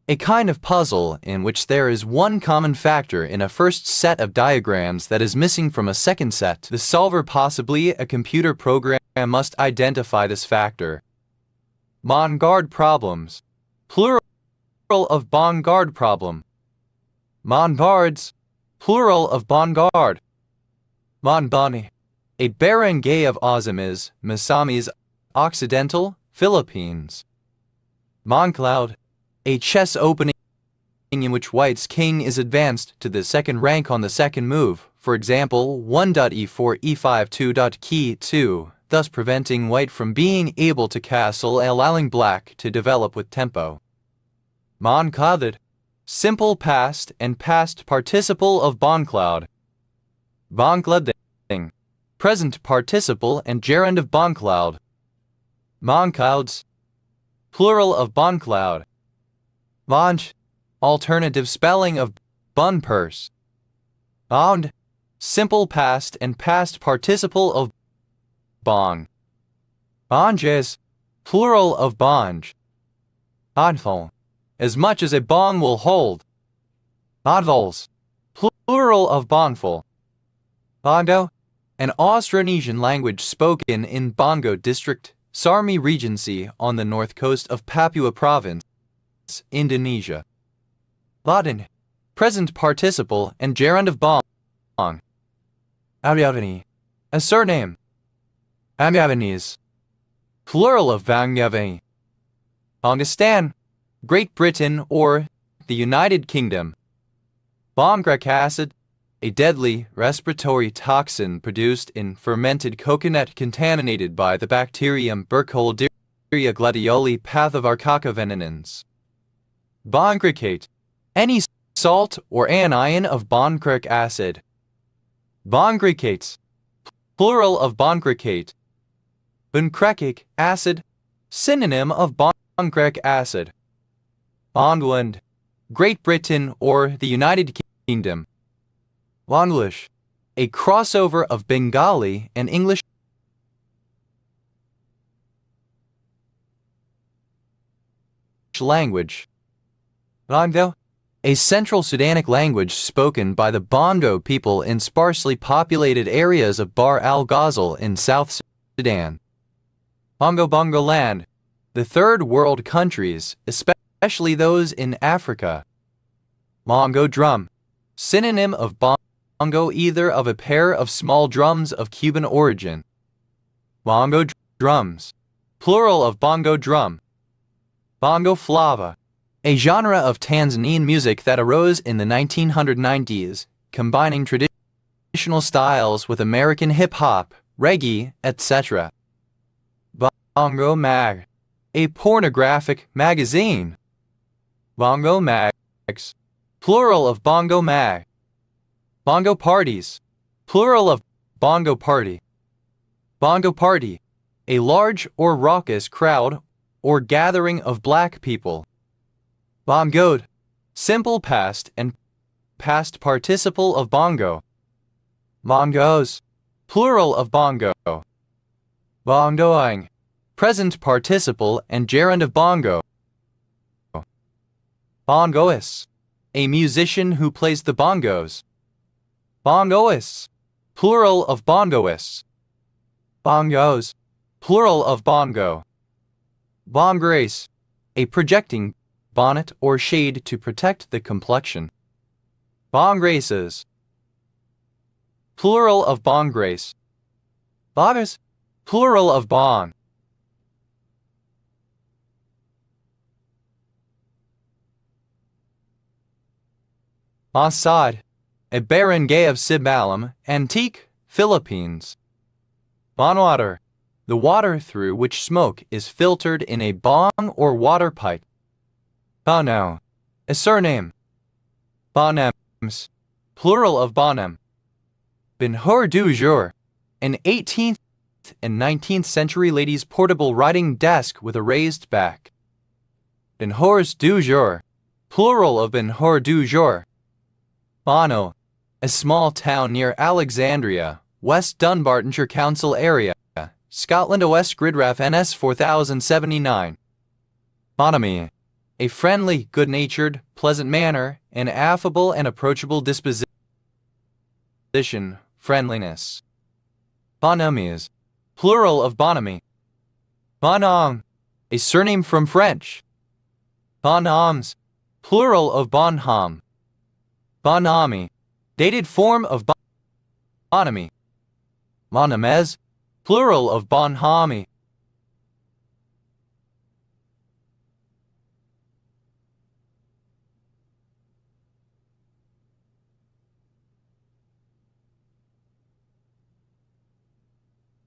A kind of puzzle in which there is one common factor in a first set of diagrams that is missing from a second set. The solver, possibly a computer program, must identify this factor. Vanguard problems. Plural of vanguard problem. Vanguards. Plural of vanguard. Manbani. A barangay of Ozamis, Misamis, Occidental, Philippines. Moncloud. A chess opening in which white's king is advanced to the second rank on the second move, for example 1.e4 e5 2.key 2, thus preventing white from being able to castle, allowing black to develop with tempo. Monclouded. Simple past and past participle of Boncloud. Bonclouding. Present participle and gerund of Boncloud. Monclouds. Plural of Boncloud. Vange. Alternative spelling of Bunpurse. Bond. Simple past and past participle of Bong. Bonges. Plural of Bonge. Odthol. As much as a bong will hold. Odvols. Plural of Bonful. Bongo. An Austronesian language spoken in Bongo District, Sarmi Regency on the north coast of Papua Province, Indonesia. Latin. Present participle and gerund of bong. Aryavani. A surname. Amyavanese. Plural of Vangyavani. Bangistan. Great Britain or the United Kingdom. Bongric acid. A deadly respiratory toxin produced in fermented coconut contaminated by the bacterium Burkholderia gladioli pathovarcaca venenans. Bongricate. Any salt or anion of boncric acid. Bongricates. Plural of bongricate. Buncrecic acid. Synonym of boncric acid. Bondland. Great Britain or the United Kingdom. Longlish. A crossover of Bengali and English language. Bondo. A Central Sudanic language spoken by the Bondo people in sparsely populated areas of Bahr al-Ghazal in South Sudan. Bongo Bongoland. The third world countries, especially those in Africa. Bongo drum. Synonym of bongo, either of a pair of small drums of Cuban origin. Bongo drums. Plural of bongo drum. Bongo flava. A genre of Tanzanian music that arose in the 1990s, combining traditional styles with American hip-hop, reggae, etc. Bongo mag. A pornographic magazine. Bongo mags. Plural of bongo mag. Bongo parties. Plural of bongo party. Bongo party. A large or raucous crowd or gathering of black people. Bongoed. Simple past and past participle of bongo. Bongos. Plural of bongo. Bongoing. Present participle and gerund of bongo. Bongoist. A musician who plays the bongos. Bongoists. Plural of bongoists. Bongos. Plural of bongo. Bongrace. A projecting bonnet or shade to protect the complexion. Bongraces. Plural of bongrace. Boggers. Plural of bon. Assad. A barangay of Sibalam, Antique, Philippines. Bonwater. The water through which smoke is filtered in a bong or water pipe. Bono. A surname. Bonems. Plural of bonem. Benhur du jour. An 18th and 19th century lady's portable writing desk with a raised back. Benhurs du jour. Plural of Benhur du jour. Bono. A small town near Alexandria, West Dunbartonshire Council area, Scotland OS Gridraff NS 4079. Bonamy. a friendly, good-natured, pleasant manner, an affable and approachable disposition, friendliness. Bonhomie, plural of bonhomie. Bonhomme, a surname from French. Bonhommes, plural of bonhomme. Bonhomie, dated form of bonhomie. Bonhommes, plural of bonhomie.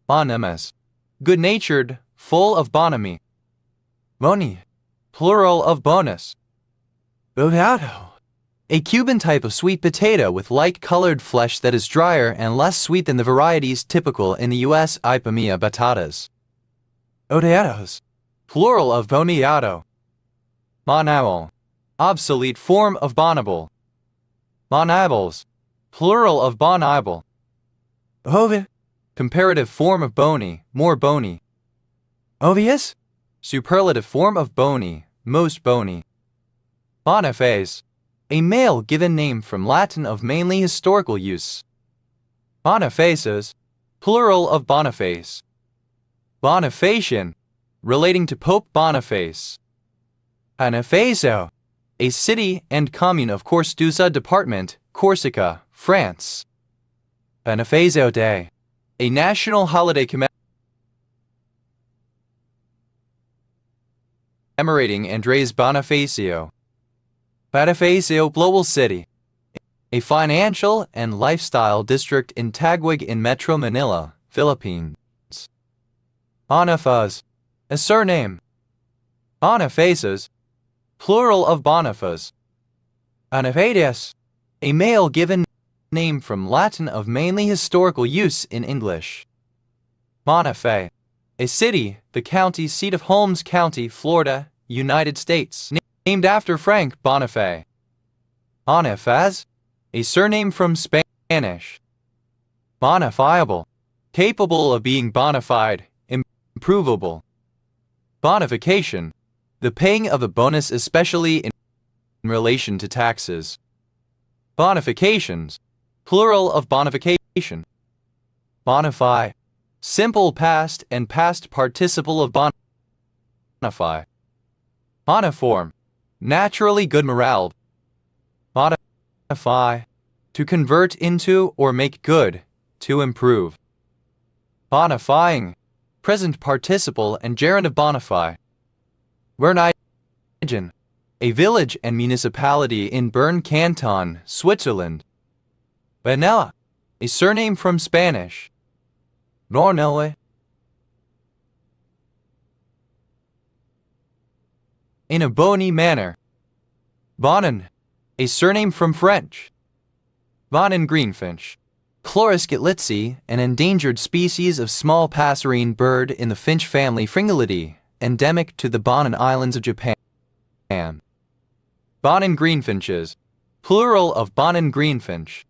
Bonhommes, good-natured, full of bonhomie. Boni, plural of bonus. Bovado, a Cuban type of sweet potato with light-colored flesh that is drier and less sweet than the varieties typical in the U.S. Ipamia batatas. Oteados, plural of boniato. Bonable, obsolete form of bonable. Bonables, plural of bonable. Ovid, comparative form of bony, more bony. Obvious, superlative form of bony, most bony. Boniface, a male given name from Latin of mainly historical use. Bonifaces, plural of Boniface. Bonifacian, relating to Pope Boniface. Bonifacio, a city and commune of Corsusa Department, Corsica, France. Bonifacio Day, a national holiday commemorating Andres Bonifacio. Bonifacio Global City, a financial and lifestyle district in Taguig in Metro Manila, Philippines. Bonifaz, a surname. Bonifaces, plural of Bonifaz. Bonifatius, a male given name from Latin of mainly historical use in English. Bonifay, a city, the county seat of Holmes County, Florida, United States, named after Frank Bonifay. Bonifaz, a surname from Spanish. Bonifiable, capable of being bonified, improvable. Bonification, the paying of a bonus especially in relation to taxes. Bonifications, plural of bonification. Bonify, simple past and past participle of bonify. Boniform, naturally good morale. Bonify, to convert into or make good, to improve. Bonifying, present participle and gerund of bonify. Bernigen, a village and municipality in Bern Canton, Switzerland. Benella, a surname from Spanish. Nornoe, in a bony manner. Bonin, a surname from French. Bonin greenfinch, Chloris gitlitzi, an endangered species of small passerine bird in the finch family Fringillidae, endemic to the Bonin Islands of Japan. Bonin greenfinches, plural of Bonin greenfinch.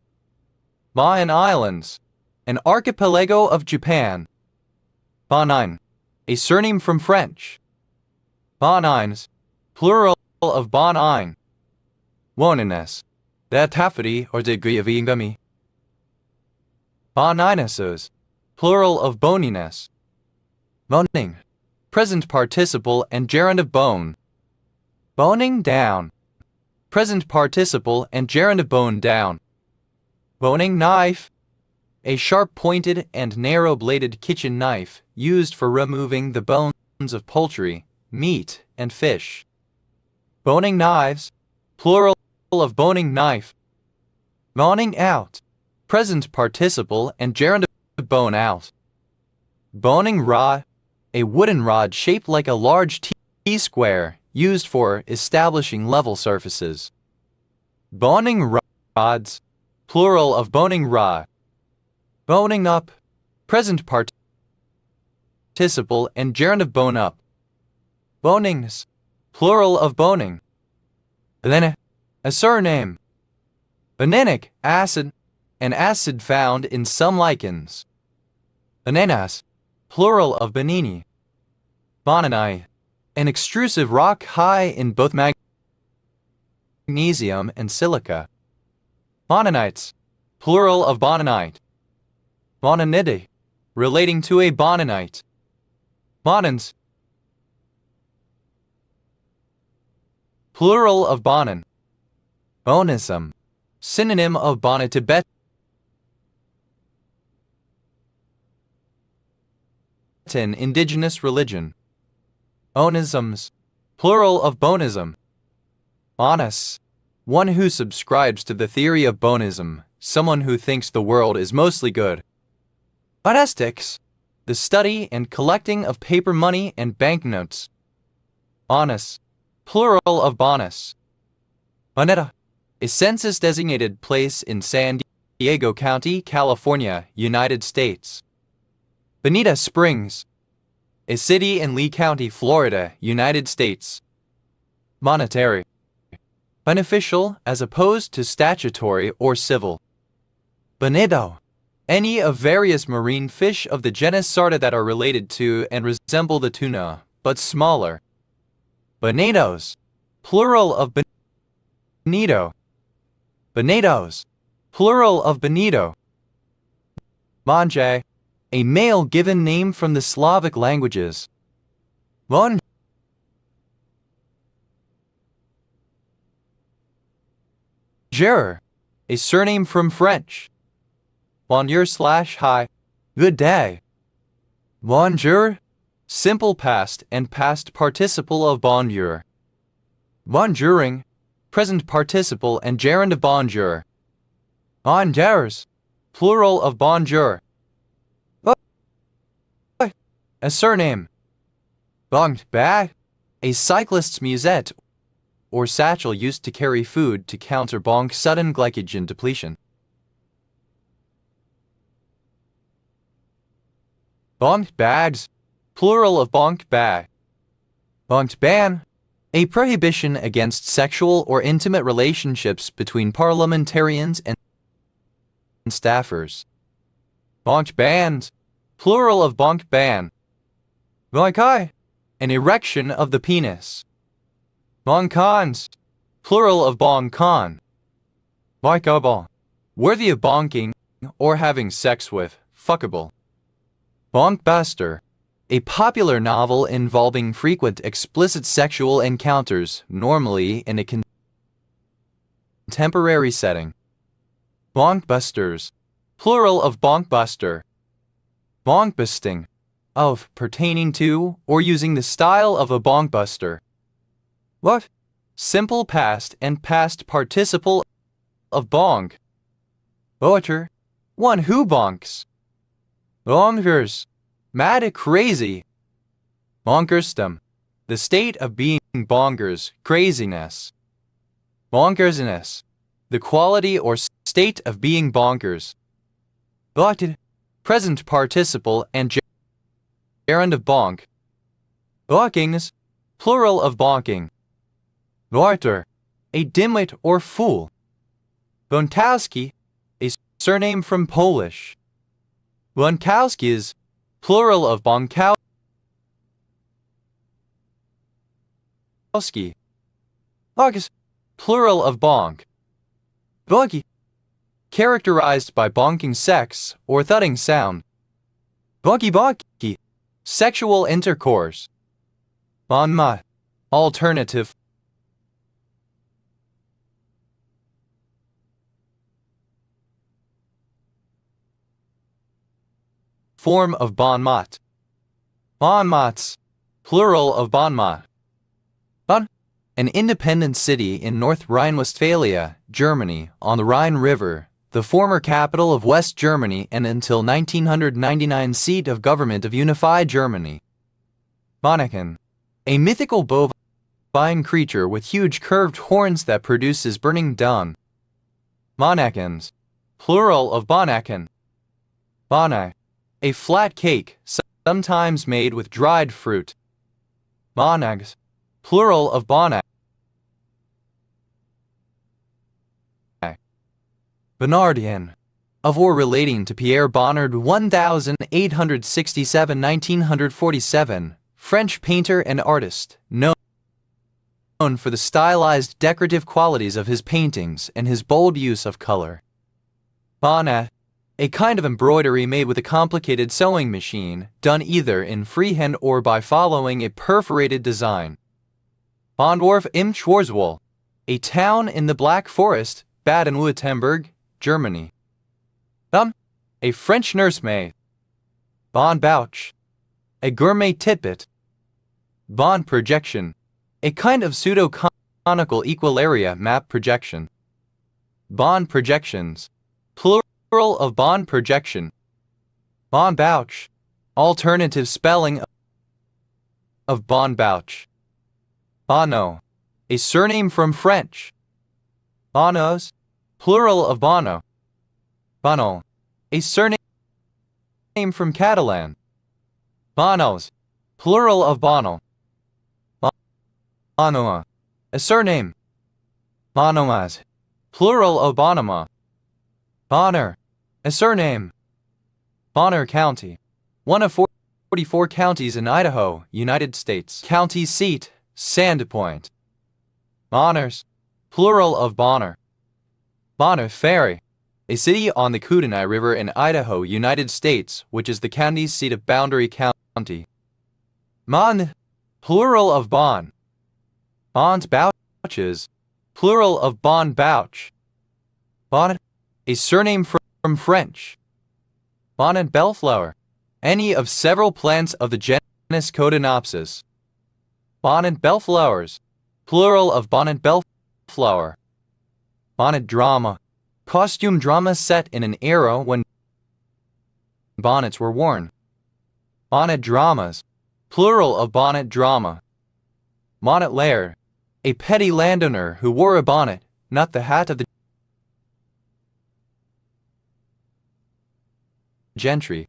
Bonin Islands, an archipelago of Japan. Bonin, a surname from French. Bonines, plural of bonine. Wonines, the taffety or degree of ingami. Boninuses, plural of boniness. Boning, present participle and gerund of bone. Boning down, present participle and gerund of bone down. Boning knife, a sharp-pointed and narrow-bladed kitchen knife used for removing the bones of poultry, meat, and fish. Boning knives, plural of boning knife. Boning out, present participle and gerund of bone out. Boning rod, a wooden rod shaped like a large T-square used for establishing level surfaces. Boning rods, plural of boning rod. Boning up, present participle and gerund of bone up. Bonings, plural of boning. Then a surname. Benenic, acid, an acid found in some lichens. Benenas, plural of benini. Bonini, an extrusive rock high in both magnesium and silica. Bonanites, plural of bonanite. Bonanide, relating to a bonanite. Bonans, plural of bonan. Bonism, synonym of Bona-Tibetan, indigenous religion. Bonisms, plural of bonism. Bonus, one who subscribes to the theory of bonism, someone who thinks the world is mostly good. Bonestics, the study and collecting of paper money and banknotes. Bonus, plural of bonus. Boneta, a census-designated place in San Diego County, California, United States. Bonita Springs, a city in Lee County, Florida, United States. Monetary, beneficial as opposed to statutory or civil. Bonito, any of various marine fish of the genus Sarda that are related to and resemble the tuna, but smaller. Bonitos, plural of bonito. Bonitos, plural of bonito. Bonje, a male given name from the Slavic languages. Bon Bonjour, a surname from French. Bonjour/hi, good day. Bonjour, simple past and past participle of bonjour. Bonjouring, present participle and gerund of bonjour. Bonjours, plural of bonjour. A surname. Bonged bag, a cyclist's musette or satchel used to carry food to counter bonk sudden glycogen depletion. Bonked bags, plural of bonk bag. Bonked ban, a prohibition against sexual or intimate relationships between parliamentarians and staffers. Bonked band, plural of bonk ban. Bonkai, an erection of the penis. Bonkons, plural of bonkon. Bonkable, worthy of bonking or having sex with, fuckable. Bonkbuster, a popular novel involving frequent explicit sexual encounters, normally in a contemporary setting. Bonkbusters, plural of bonkbuster. Bonkbusting, of, pertaining to, or using the style of a bonkbuster. What? Simple past and past participle of bonk. Boater, one who bonks. Bonkers, mad crazy. Bonkersdom, the state of being bonkers, craziness. Bonkersiness, the quality or state of being bonkers. Bonked, present participle and gerund of bonk. Bonkings, plural of bonking. Barter, a dimwit or fool. Bonkowski, a surname from Polish. Bonkowskis, plural of Bonkowski. August, plural of bonk. Bonky, characterized by bonking sex or thudding sound. Bonky bonky, sexual intercourse. Bonma, alternative. Form of bon mot. Bon mots, plural of bon mot. Bonn, an independent city in North Rhine-Westphalia, Germany, on the Rhine River, the former capital of West Germany and until 1999 seat of government of Unified Germany. Bonnechen, a mythical bovine creature with huge curved horns that produces burning dung. Bonneckens, plural of Bonnecken. Bonne, a flat cake, sometimes made with dried fruit. Bonnegs, plural of bonne. Bernardien, of or relating to Pierre Bonnard 1867-1947, French painter and artist, known for the stylized decorative qualities of his paintings and his bold use of color. Bonnet, a kind of embroidery made with a complicated sewing machine, done either in freehand or by following a perforated design. Bondorf im Schwarzwald, a town in the Black Forest, Baden-Württemberg, Germany. A French nursemaid. Bon Bouch, a gourmet titbit. Bon projection, a kind of pseudo-conical equal-area map projection. Bon projections, plural of bon projection. Bon Bouch, alternative spelling of Bon Bouch. Bono, a surname from French. Bonos, plural of Bono. Bono, a surname from Catalan. Bonos, plural of Bono. Bonoa, a surname. Bonomas, plural of Bonoma. Bonner, a surname. Bonner County, one of 44 counties in Idaho, United States. County seat, Sandpoint. Bonners, plural of Bonner. Bonner Ferry, a city on the Kootenai River in Idaho, United States, which is the county seat of Boundary County. Mon, plural of Bon. Bon's Bouches, plural of Bon Bouch. Bonnet, a surname from French. Bonnet bellflower, any of several plants of the genus Cotinopsis. Bonnet bellflowers, plural of bonnet bellflower. Bonnet drama, costume drama set in an era when bonnets were worn. Bonnet dramas, plural of bonnet drama. Bonnet laird, a petty landowner who wore a bonnet, not the hat of the gentry.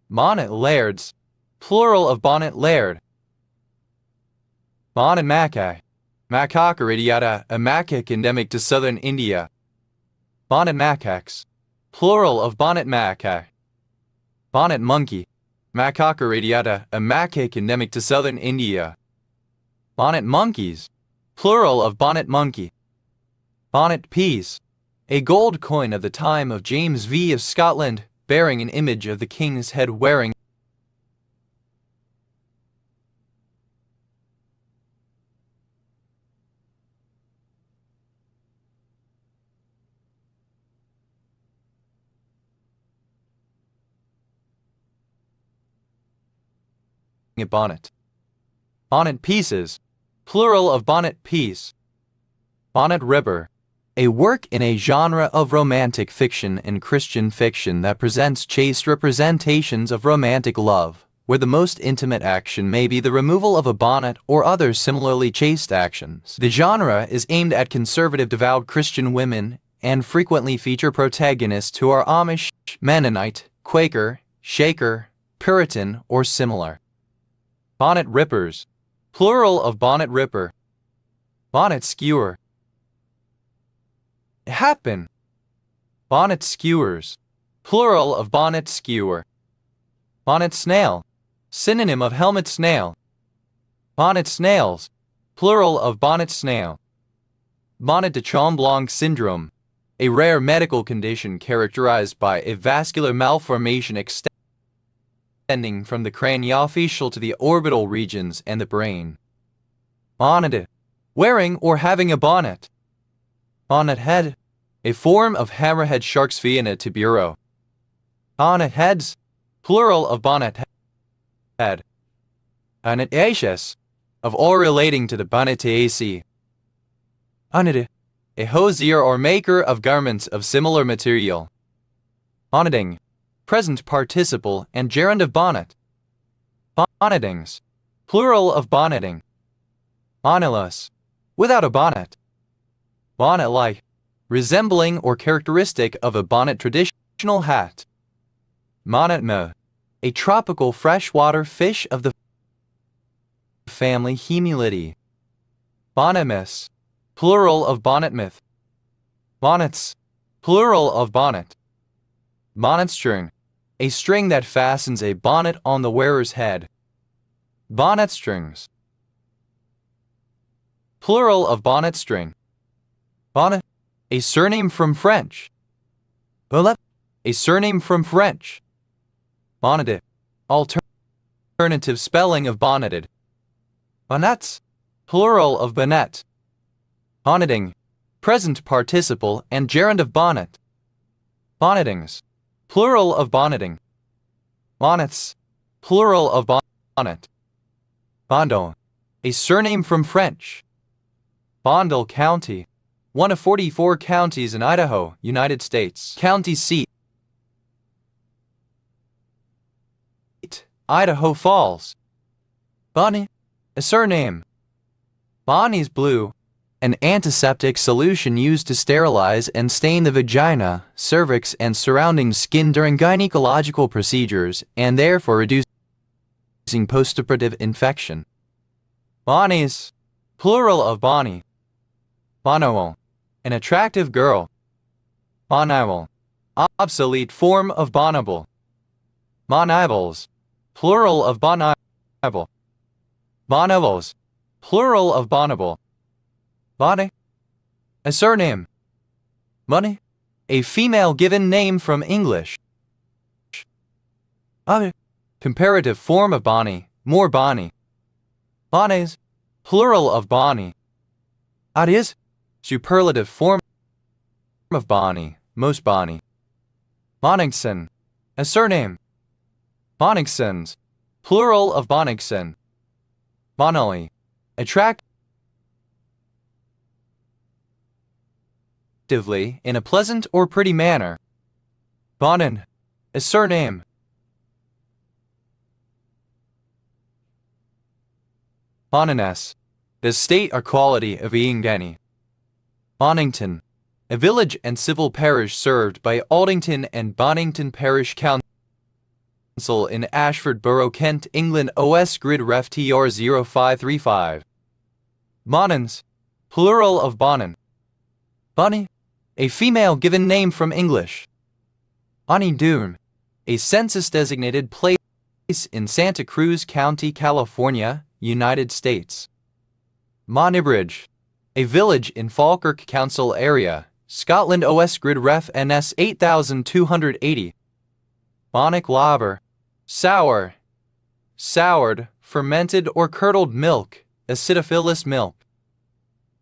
Bonnet lairds, plural of bonnet laird. Bonnet macaque, macaque irradiata, a macaque endemic to southern India. Bonnet macaques, plural of bonnet macaque. Bonnet monkey, macaque irradiata, a macaque endemic to southern India. Bonnet monkeys, plural of bonnet monkey. Bonnet piece, a gold coin of the time of James V of Scotland, bearing an image of the king's head wearing a bonnet. Bonnet pieces, plural of bonnet piece. Bonnet River, a work in a genre of romantic fiction and Christian fiction that presents chaste representations of romantic love, where the most intimate action may be the removal of a bonnet or other similarly chaste actions. The genre is aimed at conservative devout Christian women and frequently feature protagonists who are Amish, Mennonite, Quaker, Shaker, Puritan, or similar. Bonnet rippers, plural of bonnet ripper. Bonnet skewer. Happen. Bonnet skewers, plural of bonnet skewer. Bonnet snail, synonym of helmet snail. Bonnet snails, plural of bonnet snail. Bonnet de Tremblant syndrome, a rare medical condition characterized by a vascular malformation extending from the craniofacial to the orbital regions and the brain. Bonnet, wearing or having a bonnet. Bonnet head, a form of hammerhead shark's Fiona tiburo. Bonnet heads, plural of bonnet head. Bonnet aces, of or relating to the bonnetaceae. Bonnet, a hosier or maker of garments of similar material. Bonneting, present participle and gerund of bonnet. Bonnetings, plural of bonneting. Bonnetless, without a bonnet. Bonnet-like, resembling or characteristic of a bonnet traditional hat. Bonnetme, a tropical freshwater fish of the family Hemelidae. Bonnemis, plural of bonnetmouth. Bonnets, plural of bonnet. Bonnet string, a string that fastens a bonnet on the wearer's head. Bonnet strings. Plural of bonnet string. Bonnet, a surname from French. Bonnet, a surname from French. Bonneted, alternative spelling of bonneted. Bonnets, plural of bonnet. Bonneting, present participle and gerund of bonnet. Bonnetings, plural of bonneting. Bonnets, plural of bonnet. Bondel, a surname from French. Bondel County, one of 44 counties in Idaho, United States. County seat, Idaho Falls. Bonnie, a surname. Bonnie's Blue, an antiseptic solution used to sterilize and stain the vagina, cervix, and surrounding skin during gynecological procedures and therefore reducing postoperative infection. Bonnie's, plural of Bonnie. Bonneval, an attractive girl. Bonneval, obsolete form of bonnable. Bonnevals, plural of bonneval. Bonnevals, plural of bonnable. Bonnie, a surname. Money, a female given name from English. Comparative form of Bonnie, more Bonnie. Bonnes, plural of Bonnie. Adies, superlative form of Bonnie, most Bonnie. Bonningson, a surname. Bonningsons, plural of Bonningson. Bonally, attractively, in a pleasant or pretty manner. Bonnen, a surname. Bonnines, the state or quality of being any. Bonnington, a village and civil parish served by Aldington and Bonnington Parish Council in Ashford Borough, Kent, England. OS Grid Ref TR 0535. Bonnens, plural of Bonnin. Bonnie, a female given name from English. Bonnie Doon, a census-designated place in Santa Cruz County, California, United States. Monibridge, a village in Falkirk Council area, Scotland. OS Grid Ref NS 8280. Bonnick Laber, sour, soured, fermented or curdled milk, acidophilus milk.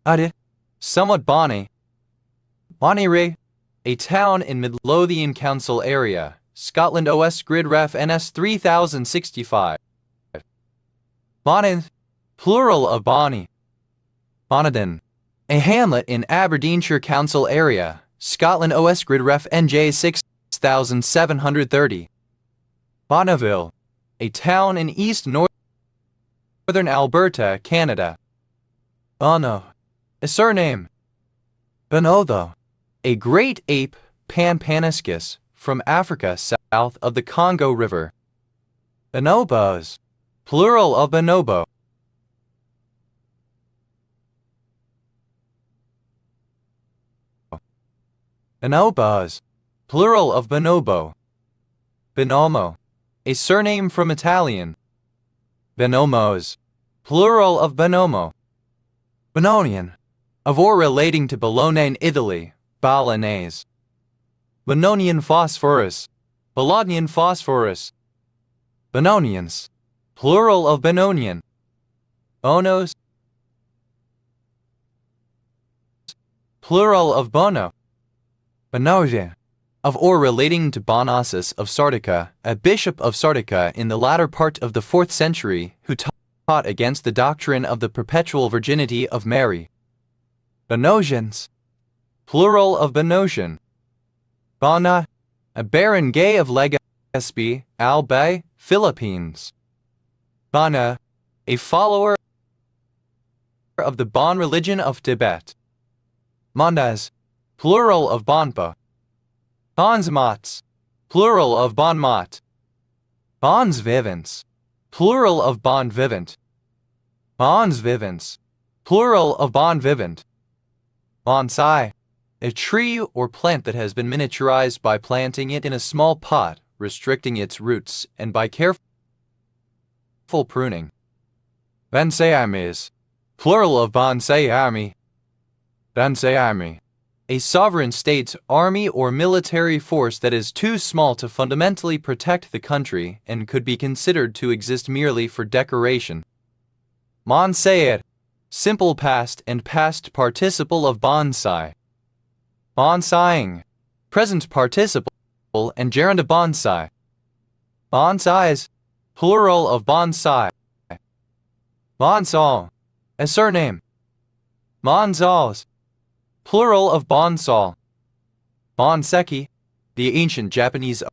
Ade, somewhat bonny. Bonnyrigg, a town in Midlothian Council area, Scotland. OS Grid Ref NS 3065. Bonnin, plural of Bonnie. Bonadin, a hamlet in Aberdeenshire Council area, Scotland. OS Grid Ref NJ 6730. Bonneville, a town in East Northern Alberta, Canada. Bono, a surname. Bonobo, a great ape, Pan-Paniscus, from Africa south of the Congo River. Bonobos, plural of bonobo. Bonobos, plural of bonobo. Bonomo, a surname from Italian. Bonomos, plural of bonomo. Bononian, of or relating to Bologna in Italy, Bolognese. Bononian phosphorus, Bolognian phosphorus. Bononians, plural of Bononian. Bonos, plural of bono. Bonoge, of or relating to Bonosus of Sardica, a bishop of Sardica in the latter part of the 4th century, who taught against the doctrine of the perpetual virginity of Mary. Bonosians, plural of Bonosian. Bona, a barangay of Legazpi, Albay, Philippines. Bana, a follower of the Bon religion of Tibet. Mondas, plural of Bonpa. Bonsmots, plural of Bonmot. Bons vivants, plural of Bon vivant. Bons vivants, plural of Bon vivant. Bonsai, a tree or plant that has been miniaturized by planting it in a small pot, restricting its roots, and by careful pruning. Banseamis, plural of Banseami. Banseami, a sovereign state's army or military force that is too small to fundamentally protect the country and could be considered to exist merely for decoration. Bonsayed, simple past and past participle of bonsai. Bonsaiing, present participle and gerund of bonsai. Bonsais, plural of bonsai. Bonsall, a surname. Bonsals, plural of bonsall. Bonseki, the ancient Japanese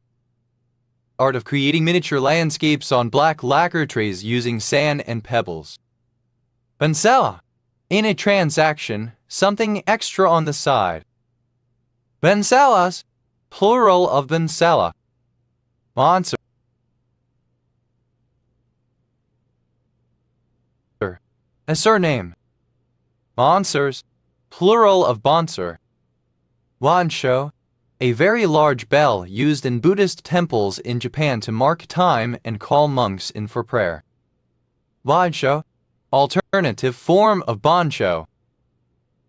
art of creating miniature landscapes on black lacquer trays using sand and pebbles. Bensella, in a transaction, something extra on the side. Bensellas, plural of bensella. Bonser, a surname. Bonsers, plural of bonser. Wansho, a very large bell used in Buddhist temples in Japan to mark time and call monks in for prayer. Wansho, alternative form of bonsho.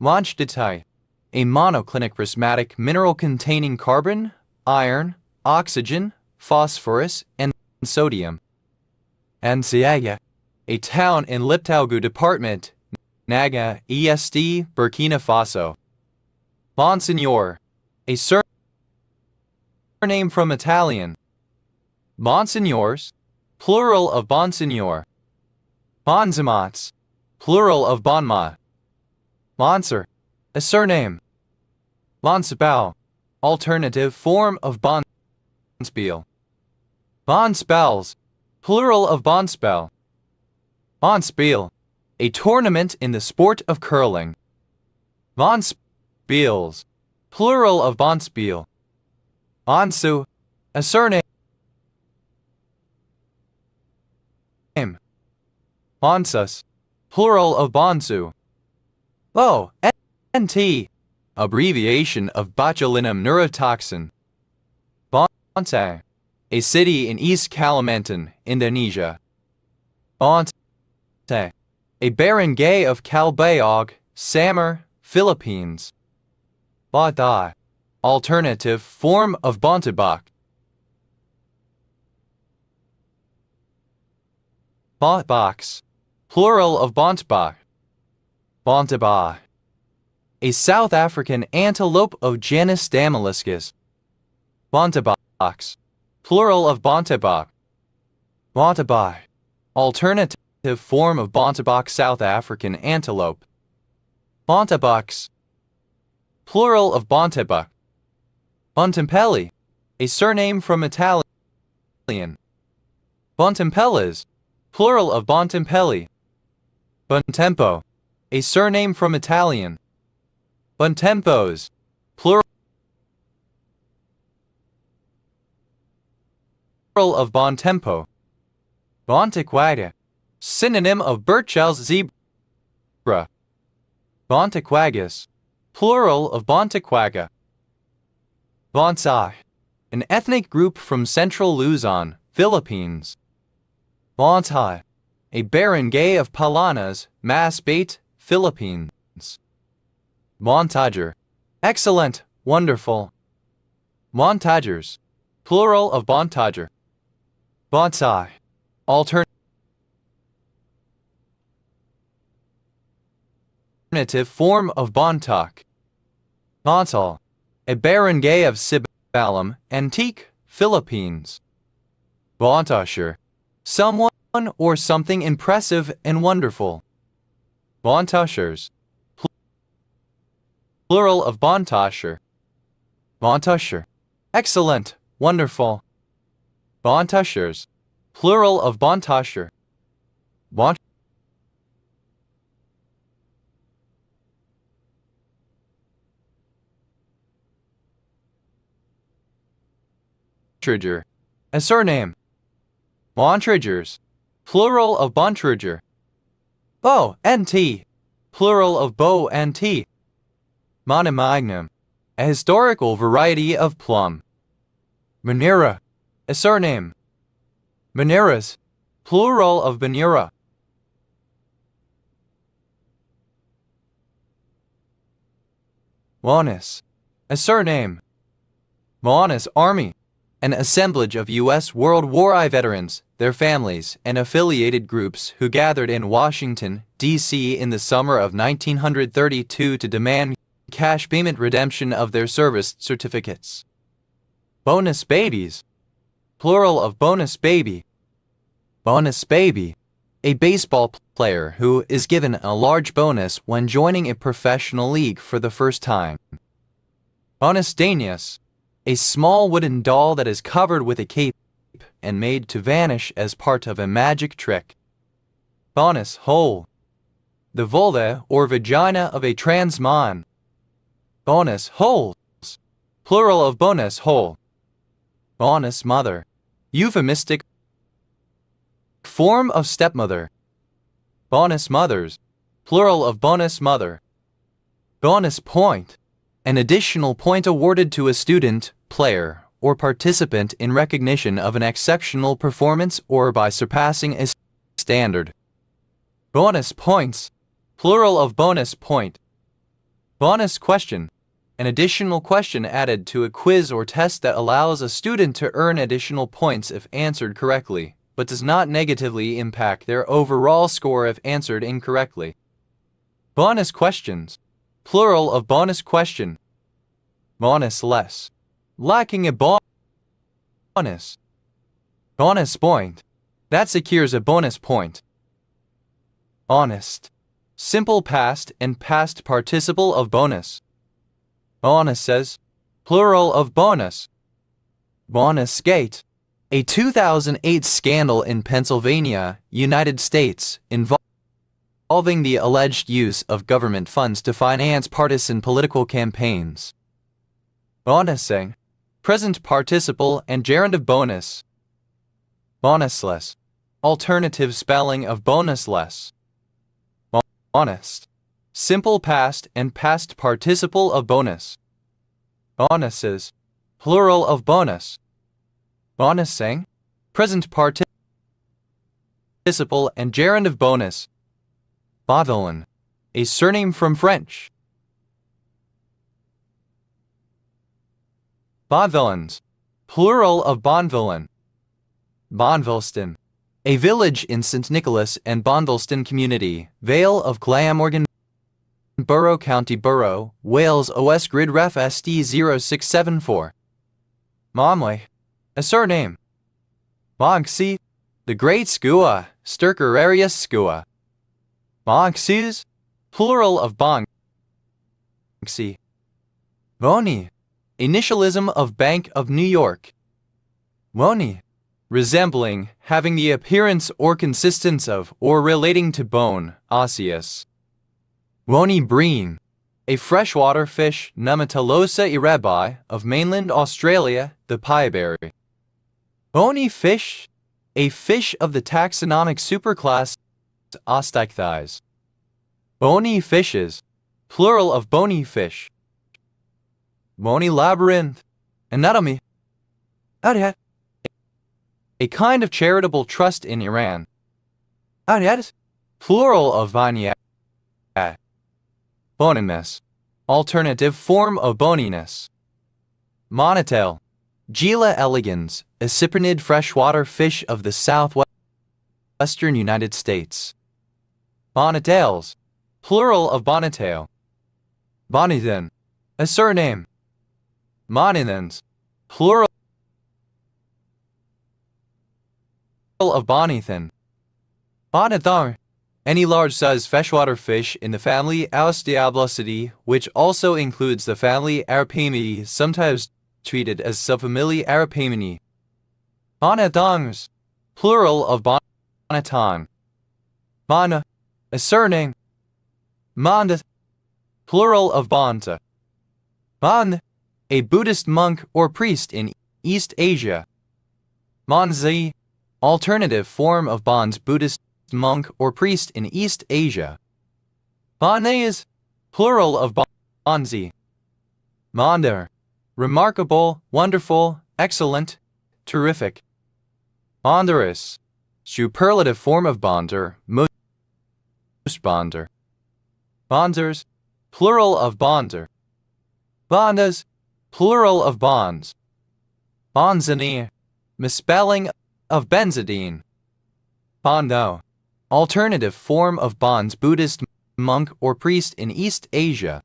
Wanchditai, a monoclinic prismatic mineral containing carbon, iron, oxygen, phosphorus, and sodium. Ansiaga, a town in Liptaugu Department, Naga, ESD, Burkina Faso. Monsignor, a surname from Italian. Monsignors, plural of bonsignor. Bonzamats, plural of bonma. Monser, a surname. Bonsabao, alternative form of bonspiel. Bonspels, plural of bonspel. Bonspiel, a tournament in the sport of curling. Bonspiels, plural of bonspiel. Bonsu, a surname. Bonsus, plural of bonsu. NT, abbreviation of botulinum neurotoxin. Bontai, a city in East Kalimantan, Indonesia. Bontai, a barangay of Calbayog, Samar, Philippines. Batai, alternative form of Bontebak. Bontbox, plural of Bontbach. Bontebah, a South African antelope of genus Dameliscus. Bontebox, plural of Bontebach. Bontebah, alternative form of Bontebok South African antelope. Bontebox, plural of Bontebok. Bontempelli, a surname from Italian. Bontempellas, plural of Bontempelli. Bontempo, a surname from Italian. Bontempos, plural of Bontempo. Bontequaga, synonym of Burchell's zebra. Bontequagus, plural of Bontequaga. Bonsai, an ethnic group from central Luzon, Philippines. Bontai, a barangay of Palanas, Masbate, Philippines. Montager, excellent, wonderful. Montagers, plural of Bontager. Bonsai, alternative form of Bontoc. Bonsal, a barangay of Sibalam, Antique, Philippines. Bontasher, someone or something impressive and wonderful. Bontashers, plural of Bontasher. Bontasher, excellent, wonderful. Bontashers, plural of Bontasher. Bontrager, a surname. Bontragers, plural of Bontrager. Bo-nt, plural of Bo-nt. Monomagnum, a historical variety of plum. Manera, a surname. Maneras, plural of Banera. Bonus. A surname. Bonus Army. An assemblage of U.S. World War I veterans, their families, and affiliated groups who gathered in Washington, D.C. in the summer of 1932 to demand cash payment redemption of their service certificates. Bonus babies. Plural of bonus baby. Bonus baby. A baseball player who is given a large bonus when joining a professional league for the first time. Bonus Danius. A small wooden doll that is covered with a cape and made to vanish as part of a magic trick. Bonus hole. The vulva or vagina of a trans man. Bonus holes. Plural of bonus hole. Bonus mother. Euphemistic form of stepmother. Bonus mothers. Plural of bonus mother. Bonus point. An additional point awarded to a student, player, or participant in recognition of an exceptional performance or by surpassing a standard. Bonus points. Plural of bonus point. Bonus question. An additional question added to a quiz or test that allows a student to earn additional points if answered correctly, but does not negatively impact their overall score if answered incorrectly. Bonus questions. Plural of bonus question. Bonus less. Lacking a bonus. Bonus point. That secures a bonus point. Honest. Simple past and past participle of bonus. Bonuses. Plural of bonus. Bonus gate. A 2008 scandal in Pennsylvania, United States, involving the alleged use of government funds to finance partisan political campaigns. Bonusing. Present participle and gerundive bonus. Bonusless. Alternative spelling of bonusless. Honest. Simple past and past participle of bonus. Bonuses. Plural of bonus. Bonusing. Present participle and gerundive bonus. Bonvillain. A surname from French. Bonvillains. Plural of Bonvillain. Bonvilston. A village in St. Nicholas and Bonvilston Community, Vale of Glamorgan, Borough County Borough, Wales OS Grid Ref SD 0674. Momley. A surname. Monksy. The Great Skua, Sturkerarius Skua. Monksees. Plural of Bonksy. Boni. Initialism of Bank of New York. Bony. Resembling, having the appearance or consistence of, or relating to bone, osseous. Bony bream. A freshwater fish, Nematolosa erebi, of mainland Australia, the pieberry. Bony fish. A fish of the taxonomic superclass Osteichthyes. Bony fishes. Plural of bony fish. Bony labyrinth. Anatomy. A kind of charitable trust in Iran. Plural of vania. Boniness. Alternative form of boniness. Monotail. Gila elegans, a cyprinid freshwater fish of the southwestern United States. Bonitails. Plural of bonitail. Bonithan. A surname. Monithans. Plural of Bonithan. Bonithar. Any large-sized freshwater fish in the family Austiablosidae, which also includes the family Arapamidie, sometimes treated as subfamily Arapamini. Bonithongs. Plural of bonithon. Mana. A surname. Mondath. Plural of bonta. Bon. A Buddhist monk or priest in East Asia. Monzi. Alternative form of Bon's Buddhist monk or priest in East Asia. Bonnaise. Plural of bonzi. Mondar. Remarkable, wonderful, excellent, terrific. Bonderous. Superlative form of bonder, most bonder. Bonders. Plural of bonder. Bondas, plural of bonds. Bonzani, misspelling of benzidine. Bondo, alternative form of bonds, Buddhist monk or priest in East Asia.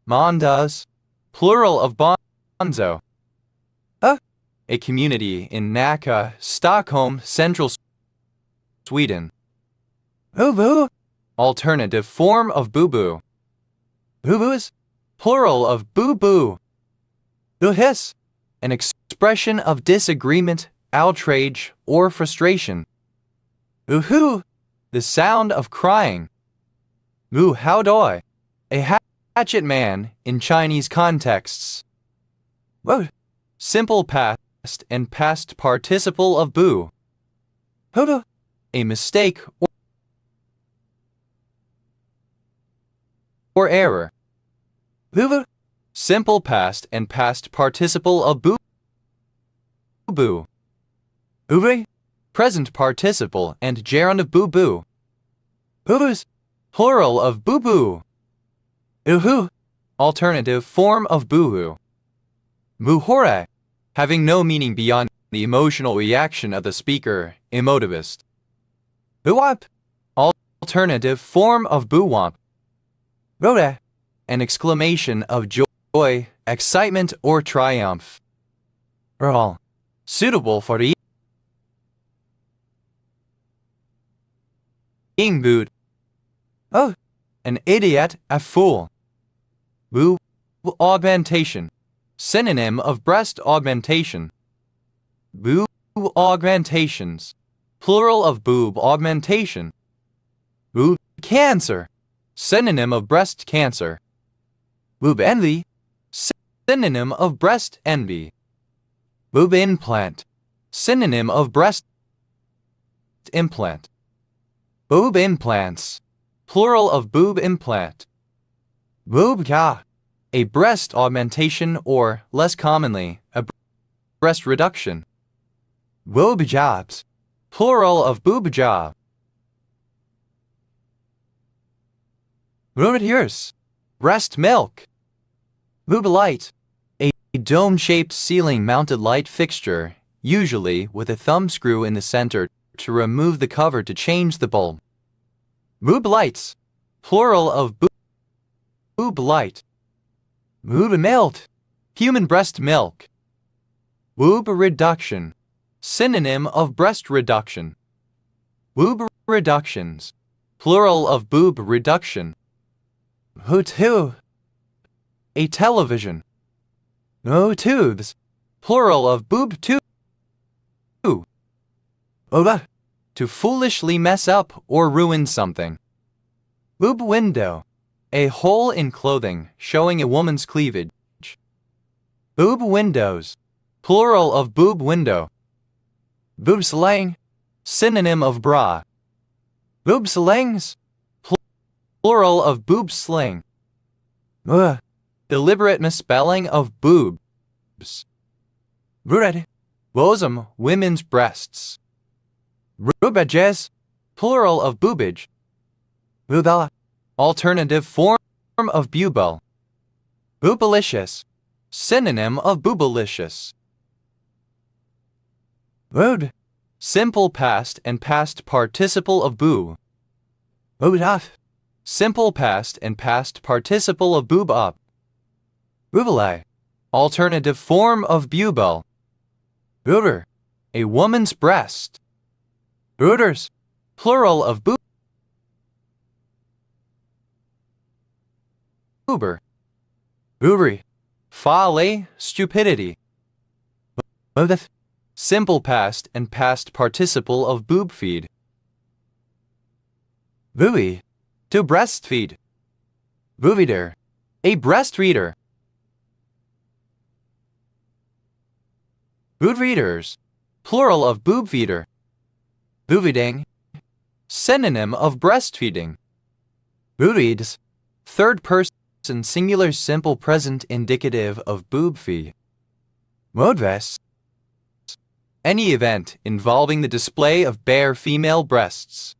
Mondas, plural of bonzo. A community in Nacka, Stockholm, central Sweden. Hhuhhu, alternative form of boo-boo. Hhuhhus, plural of boo-boo. Uhhiss, an expression of disagreement, outrage, or frustration. Hhuhhu, the sound of crying. Hhuhhaodoi, a hatchet man in Chinese contexts. Simple past and past participle of boo. Hhuhhu, a mistake or error. Hhuhhu, simple past and past participle of boo. Boo. Hhuhhu, present participle and gerund of boo-boo. Hhuhhus, plural of boo-boo. Hhuhhu, alternative form of boo-hoo. Muhore, having no meaning beyond the emotional reaction of the speaker, emotivist. Hhuwap, alternative form of boo-womp. Rode, an exclamation of joy, excitement, or triumph. All suitable for the Ingboot. An idiot, a fool. Boo, augmentation. Synonym of breast augmentation. Boob augmentations. Plural of boob augmentation. Boob cancer. Synonym of breast cancer. Boob envy. Synonym of breast envy. Boob implant. Synonym of breast implant. Boob implants. Plural of boob implant. Boobka, a breast augmentation or, less commonly, a breast reduction. Boob jobs. Plural of boob job. Yours. Breast milk. Boob light. A dome-shaped ceiling-mounted light fixture, usually with a thumb screw in the center to remove the cover to change the bulb. Boob lights. Plural of boob light. Boob milk. Human breast milk. Boob reduction. Synonym of breast reduction. Boob reductions. Plural of boob reduction. Hhuhhu, a television. No tubes. Plural of boob tube. Oba, to foolishly mess up or ruin something. Boob window, a hole in clothing showing a woman's cleavage. Boob windows. Plural of boob window. Boob slang. Synonym of bra. Boob slangs. Plural of boob sling. Deliberate misspelling of boobs. Red. Bosom, women's breasts. Boobages. Plural of boobage. Boobella. Alternative form of bubel. Boobalicious. Synonym of boobalicious. Boob. Simple past and past participle of boo. Boob up. Simple past and past participle of boob up. Boobale. Alternative form of bubel. Boober. A woman's breast. Booters. Plural of boober. Boobery. Folly, stupidity. Simple past and past participle of boob feed. Buoy. To breastfeed. Boobeater. A breastfeeder. Boob readers. Plural of boob feeder. Boobiding. Synonym of breastfeeding. Boobies. Third person singular simple present indicative of boob feed. Modvests. Any event involving the display of bare female breasts.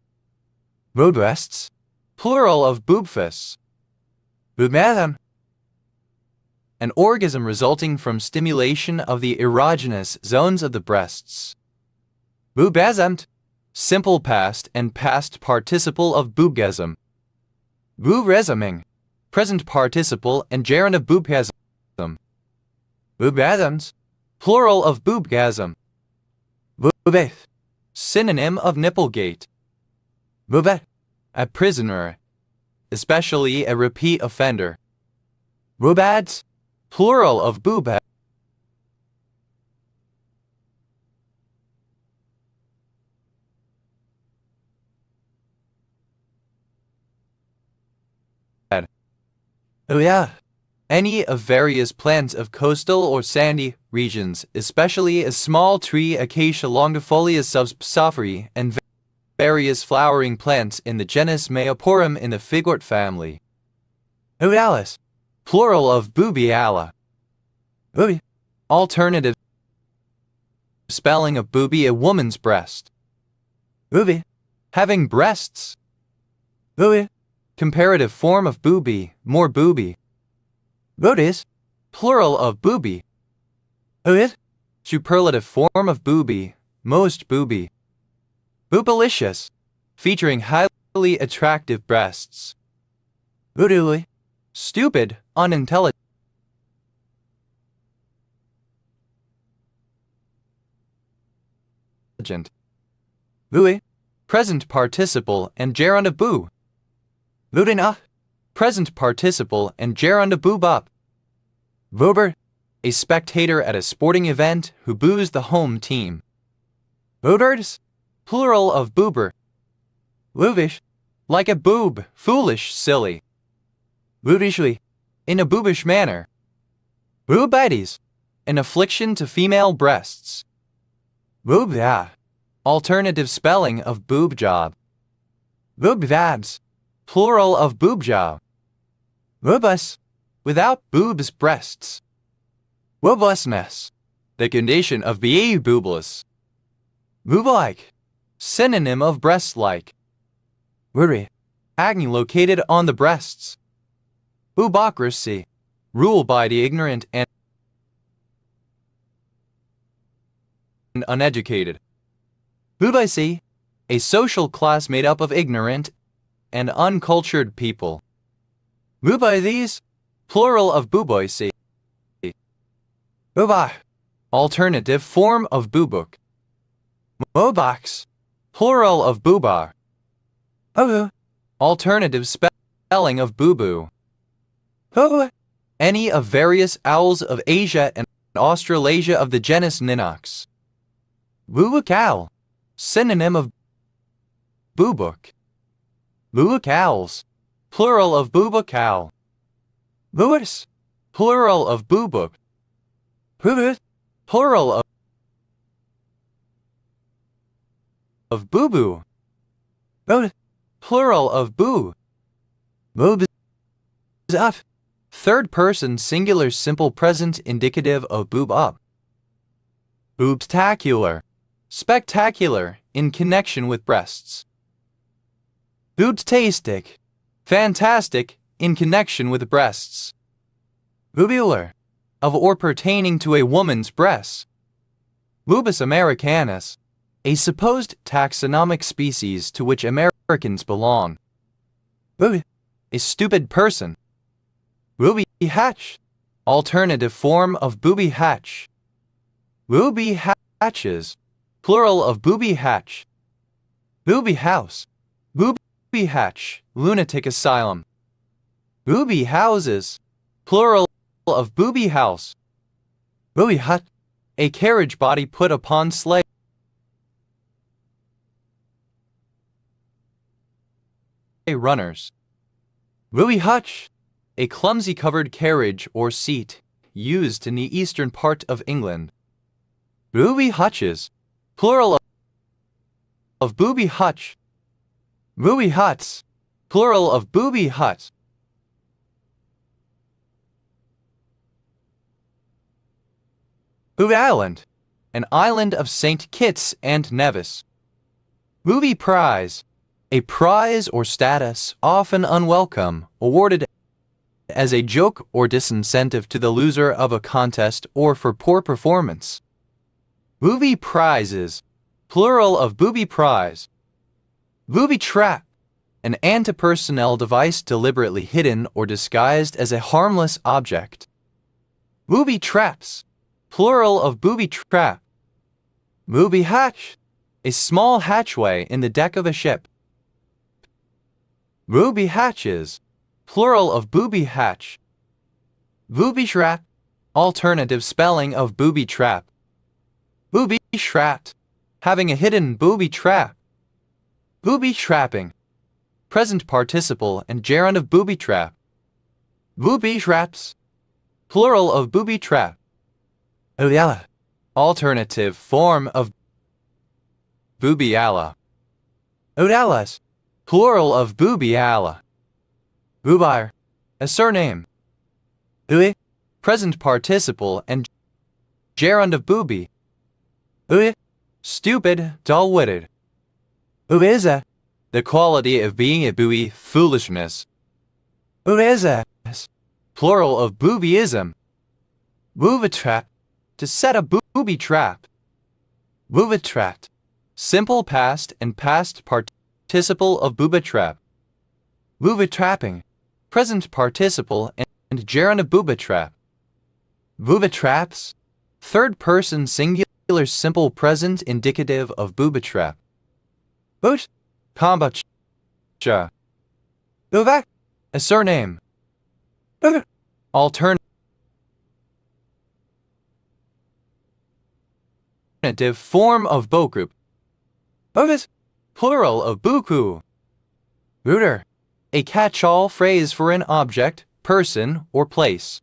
Boobvests. Plural of boobfests. Boobmathan. an orgasm resulting from stimulation of the erogenous zones of the breasts. Boobgasm, simple past and past participle of boobgasm. Boobgasming, present participle and gerund of boobgasm. Boobgasms, plural of boobgasm. Boobeth, synonym of nipplegate. Boobet, a prisoner, especially a repeat offender. Boobads, plural of boobad. Oh yeah. Any of various plants of coastal or sandy regions, especially a small tree Acacia longifolia subsophyri and various flowering plants in the genus Meoporum in the figwort family. Odalis, plural of boobiala. Booby, alternative spelling of booby, a woman's breast. Booby, having breasts. Booby, comparative form of booby, more booby. Boobies, plural of booby. Boobies, superlative form of booby, most booby. Boopalicious, featuring highly attractive breasts. Boodooly, stupid, unintelligent. Booey, present participle and gerund of boo. Boodina, present participle and gerund of boob up. Boober, a spectator at a sporting event who boos the home team. Boobers, plural of boober. Boobish, like a boob, foolish, silly. Boobishly, in a boobish manner. Boobitis, an affliction to female breasts. Boobya, alternative spelling of boob job. Boobvabs, plural of boob job. Boobus, without boobs, breasts. Boobusness, the condition of being boobless. Boob-like, synonym of breast-like. Booby, acne located on the breasts. Boobocracy, rule by the ignorant and uneducated. Boobicy, a social class made up of ignorant and uncultured people. Boobies, plural of booboicy. Boobah, alternative form of boobuk. Mobox, plural of boobar. Obu, alternative spelling of boo-boo. Hoo, any of various owls of Asia and Australasia of the genus Ninox. Boobook-owl, synonym of boobook. Boobook-owls, plural of boobook-owl. Boois, plural of boobook. Boobus, plural of boo-boo. Boobus, plural of boo. Boobs up, third person singular simple present indicative of boob up. Boobstacular, spectacular, in connection with breasts. Boobtastic, fantastic, in connection with breasts. Boobular, of or pertaining to a woman's breasts. Boobus americanus, a supposed taxonomic species to which Americans belong. Booby, a stupid person. Booby hatch, alternative form of booby hatch. Booby hatches, plural of booby hatch. Booby house, booby hatch, lunatic asylum. Booby houses, plural of booby house. Booby hut, a carriage body put upon sleigh. Runners. Booby hutch, a clumsy covered carriage or seat used in the eastern part of England. Booby hutches, plural of booby hutch. Booby huts, plural of booby hut. Booby Island, an island of St. Kitts and Nevis. Booby prize, a prize or status often unwelcome awarded as a joke or disincentive to the loser of a contest or for poor performance. Booby prizes, plural of booby prize. Booby trap, an anti-personnel device deliberately hidden or disguised as a harmless object. Booby traps, plural of booby trap. Booby hatch, a small hatchway in the deck of a ship. Booby hatches, plural of booby hatch. Booby trap, alternative spelling of booby trap. Booby trapped, having a hidden booby trap. Booby trapping, present participle and gerund of booby trap. Booby traps, plural of booby trap. Oyala, alternative form of boobyalla. Odalas, plural of boobyalla. Boobyre, a surname. Ui, present participle and gerund of booby. Ui, stupid, dull-witted. Uiza, the quality of being a booby, foolishness. Uiza, plural of boobyism. Booby-trap, to set a booby trap. Booby-trapped, simple past and past participle of booby-trap. Booby-trapping, present participle and gerund of booby-trap. Booby-traps, third person singular simple present indicative of booby-trap. Boot, kombucha. Buvak, a surname. Alternative form of bokrup. Bovis, plural of buku. Booter, a catch-all phrase for an object, person, or place.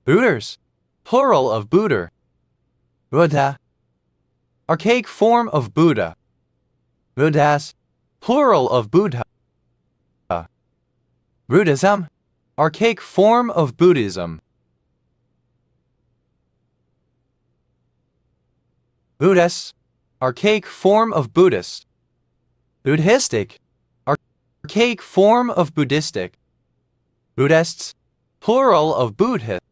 Booters, plural of booter. Buddha, archaic form of Buddha. Buddhas, plural of Buddha. Buddhism, archaic form of Buddhism. Buddhist, archaic form of Buddhist. Buddhistic, archaic form of Buddhistic. Buddhists, plural of Buddhist.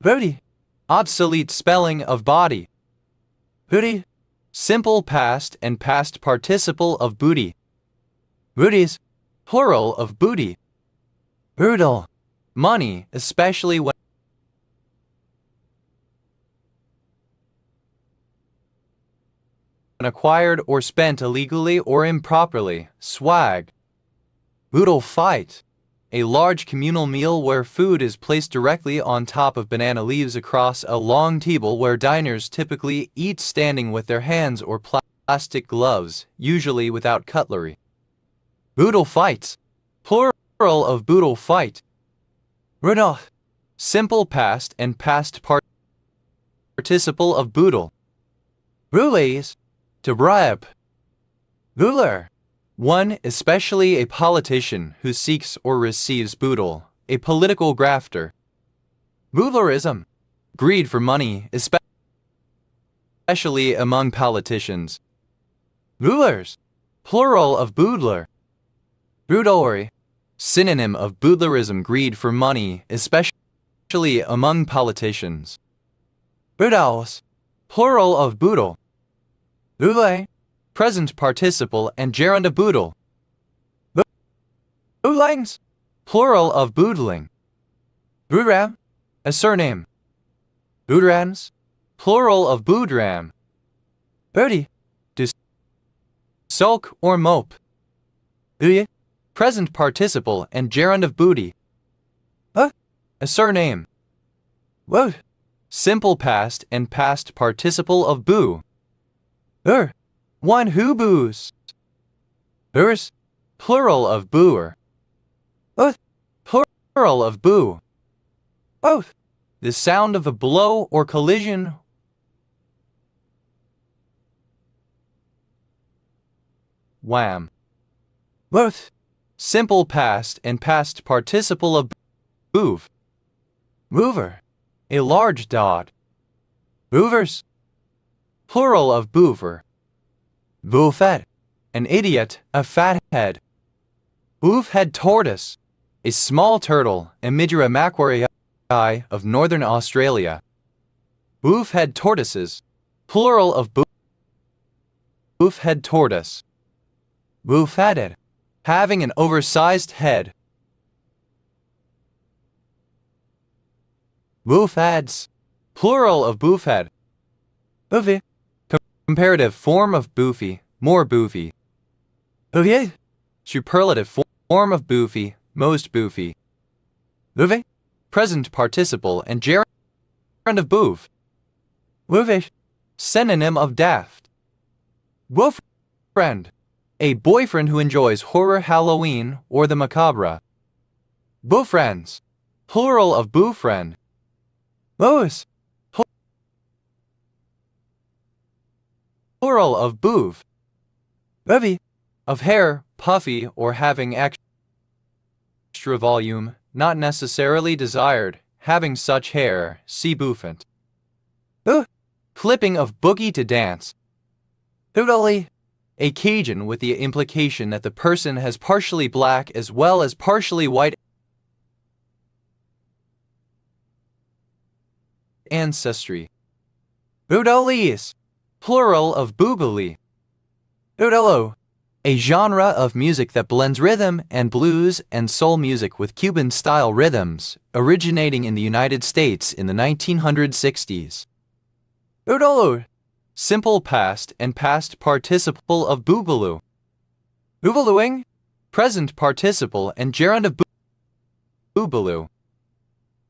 Booty, obsolete spelling of body. Booty, simple past and past participle of booty. Booties, plural of booty. Brutal, money, especially when acquired or spent illegally or improperly. Swag. Boodle fight, a large communal meal where food is placed directly on top of banana leaves across a long table where diners typically eat standing with their hands or plastic gloves, usually without cutlery. Boodle fights, plural of boodle fight. Rudolph, simple past and past participle of boodle. Roulees, to bribe. Ruler, one, especially a politician who seeks or receives boodle, a political grafter. Boodlerism, greed for money, especially among politicians. Boodlers, plural of boodler. Boodlery, synonym of boodlerism, greed for money, especially among politicians. Boodles, plural of boodle. Boodle, present participle and gerund of boodle. Boodlings, plural of boodling. Boodram, a surname. Boodrams, plural of boodram. Birdie, to sulk or mope. Booty, present participle and gerund of booty. A surname. Woat, simple past and past participle of boo. One who boos. Boors, plural of booer. Both, plural of boo. Both, the sound of a blow or collision. Wham. Both, simple past and past participle of move. Mover, a large dog. Movers, plural of boover. Buffet, an idiot, a fathead. Buffhead tortoise, a small turtle, Emydra macquarii of northern Australia. Buffhead tortoises, plural of buffhead tortoise. Buffheaded, having an oversized head. Buffheads, plural of buffhead. Buffy, comparative form of boofy, more boofy. Buffy, superlative form of boofy, most boofy. Buffy, present participle and gerund of boof. Woofish, synonym of daft. Boyfriend, a boyfriend who enjoys horror Halloween or the macabre. Boyfriends, plural of boyfriend. Lois, plural of boof. Bevy, of hair, puffy or having extra volume, not necessarily desired, having such hair, see bouffant. Flipping of boogie to dance. Hoodally, a Cajun with the implication that the person has partially black as well as partially white ancestry. Boodolies, plural of boogly. Boodolo, a genre of music that blends rhythm and blues and soul music with Cuban-style rhythms, originating in the United States in the 1960s. Boodolo, simple past and past participle of boogaloo. Boogalooing, present participle and gerund of boogaloo.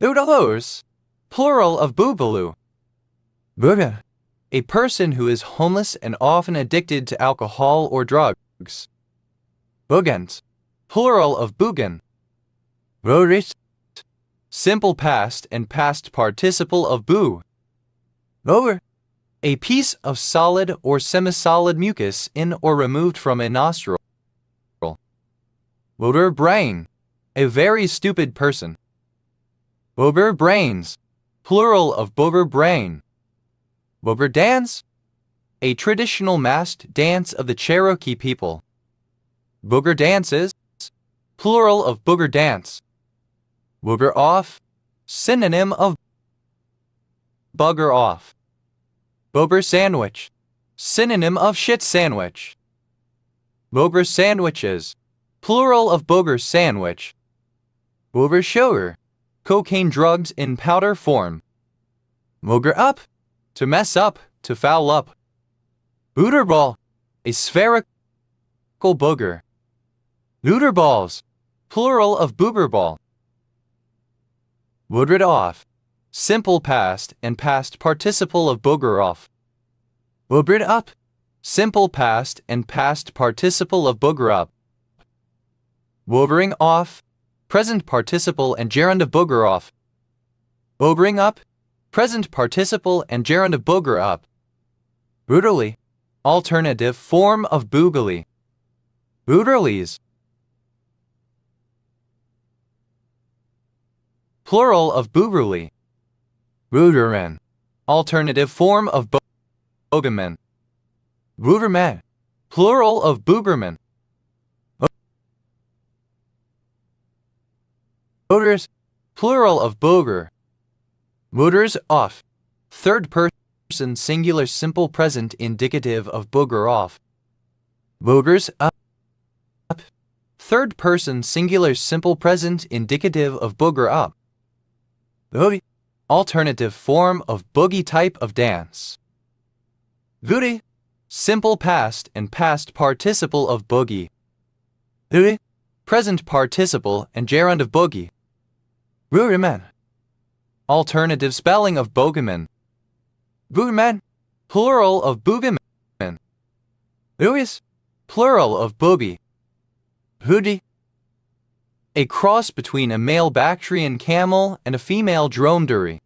Boodaloos, plural of boogaloo. Booga, a person who is homeless and often addicted to alcohol or drugs. Boogans, plural of boogan. Boris, simple past and past participle of boo. Over, a piece of solid or semi-solid mucus in or removed from a nostril. Bober brain, a very stupid person. Bober brains, plural of bober brain. Bober dance, a traditional masked dance of the Cherokee people. Booger dances, plural of booger dance. Booger off, synonym of bugger off. Bober sandwich, synonym of shit sandwich. Boger sandwiches, plural of boger sandwich. Boger sugar, cocaine drugs in powder form. Boger up, to mess up, to foul up. Booterball, a spherical booger. Booterballs, plural of boogerball. Woodred off, simple past and past participle of booger off. Woodred up, simple past and past participle of booger up. Woogering off, present participle and gerund of booger off. Boogering up, present participle and gerund of booger up. Brutally, alternative form of boogly. Booterlies, plural of boogerly. Booterman, alternative form of boogerman. Boogerman, plural of boogerman. Boogers, plural of booger. Boogers off, third person singular simple present indicative of booger off. Boogers up, third person singular simple present indicative of booger up. Boogie, alternative form of boogie type of dance. Booty, simple past and past participle of boogie. Booty, present participle and gerund of boogie. Boogerman, alternative spelling of bogeyman. Boogerman, plural of boogeyman. Boogies, plural of boogie. Hoodie, a cross between a male Bactrian camel and a female dromedary.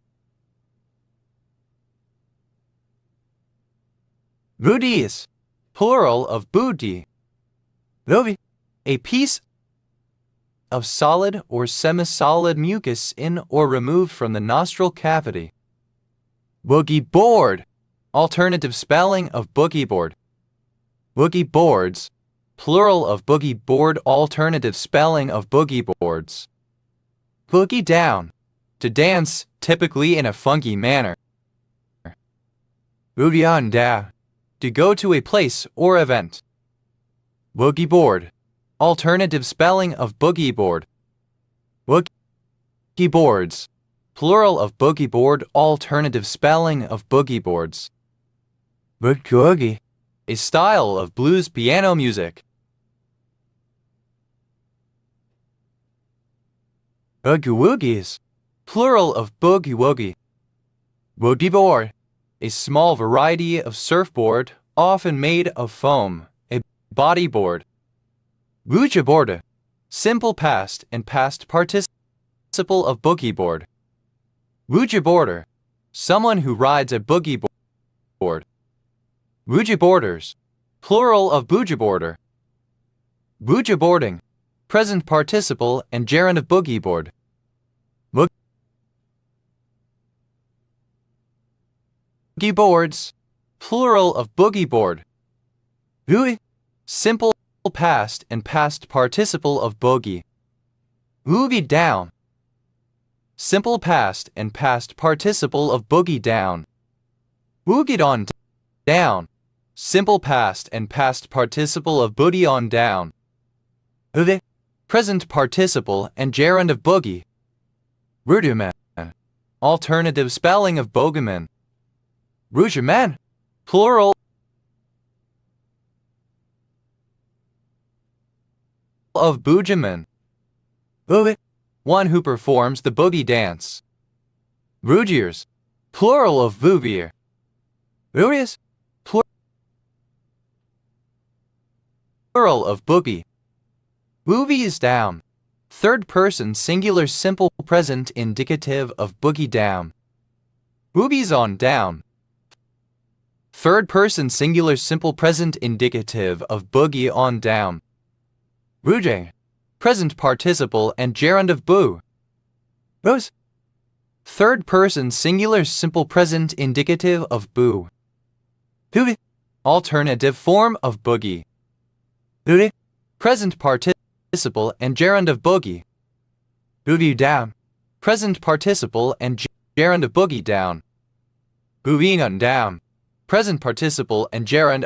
Booties, plural of booty. Booby, a piece of solid or semi-solid mucus in or removed from the nostril cavity. Boogie board, alternative spelling of boogie board. Boogie boards, plural of boogie board, alternative spelling of boogie boards. Boogie down, to dance, typically in a funky manner. Boogie on down, to go to a place or event. Boogie board, alternative spelling of boogie board. Boogie boards, plural of boogie board, alternative spelling of boogie boards. Boogie, a style of blues piano music. Boogie woogies, plural of boogie woogie. Boogie board, a small variety of surfboard, often made of foam, a bodyboard. Boogie board, simple past and past participle of boogie board. Boogie boarder, someone who rides a boogie board. Boogie boarders, plural of boogie boarder. Boogie boarding, present participle and gerund of boogie board. Boogie boards, plural of boogie board. Boogie, simple past and past participle of boogie. Boogie down, simple past and past participle of boogie down. Boogied on down, simple past and past participle of boogie on down. Boogie, present participle and gerund of boogie. Rudiman, alternative spelling of bogeyman. Rudiman, plural of boogeyman. Boogie, one who performs the boogie dance. Boogiers, plural of boogier. Boogies, plural of boogie. Boogie is down, third person singular simple present indicative of boogie down. Boogie's on down, third person singular simple present indicative of boogie on down. Boogie, present participle and gerund of boo. Boos, third person singular simple present indicative of boo. Boogie, alternative form of boogie. Boogie, present participle and gerund of boogie. Boogie down, present participle and gerund of boogie down. Boogieing on down, present participle and gerund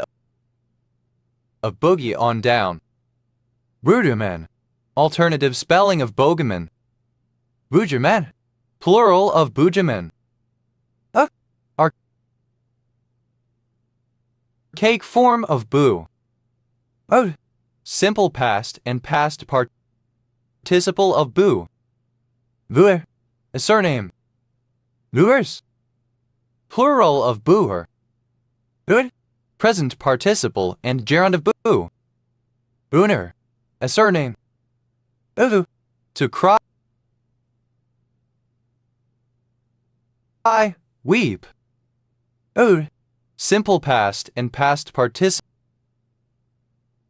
of boogie on down. Rudiman, alternative spelling of bogeyman. Boogeyman, plural of boogeyman. Archaic form of boo. Simple past and past participle of boo. Booer, a surname. Booers, plural of booer. Booer, present participle and gerund of boo. Booner, a surname. Boo, to cry, weep. Simple past and past participle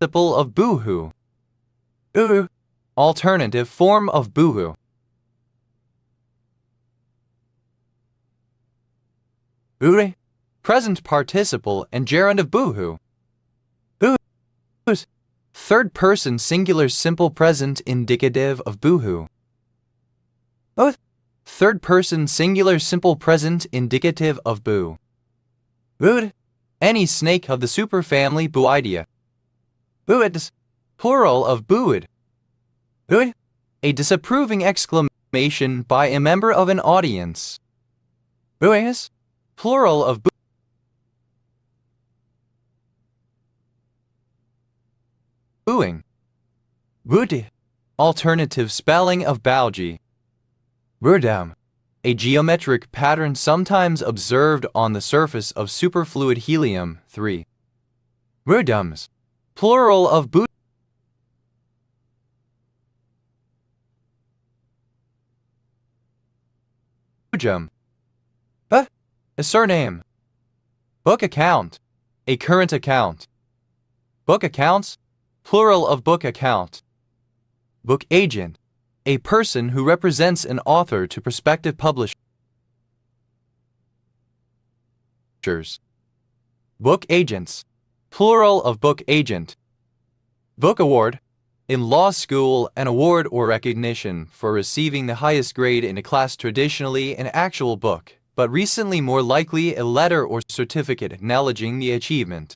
of boohoo. Alternative form of boohoo. Booey, present participle and gerund of boohoo. Boohoo's, third person singular simple present indicative of boohoo. Both, third person singular simple present indicative of boo. Booed, any snake of the superfamily Booidea. Booids, plural of booed. Booed, a disapproving exclamation by a member of an audience. Booies, plural of booing. Booty, alternative spelling of Balji. Burdam, a geometric pattern sometimes observed on the surface of superfluid helium-3. Burdams, plural of boojum. A surname. Book account, a current account. Book accounts, plural of book account. Book agent, a person who represents an author to prospective publishers. Book agents, plural of book agent. Book award. In law school, an award or recognition for receiving the highest grade in a class, traditionally an actual book, but recently more likely a letter or certificate acknowledging the achievement.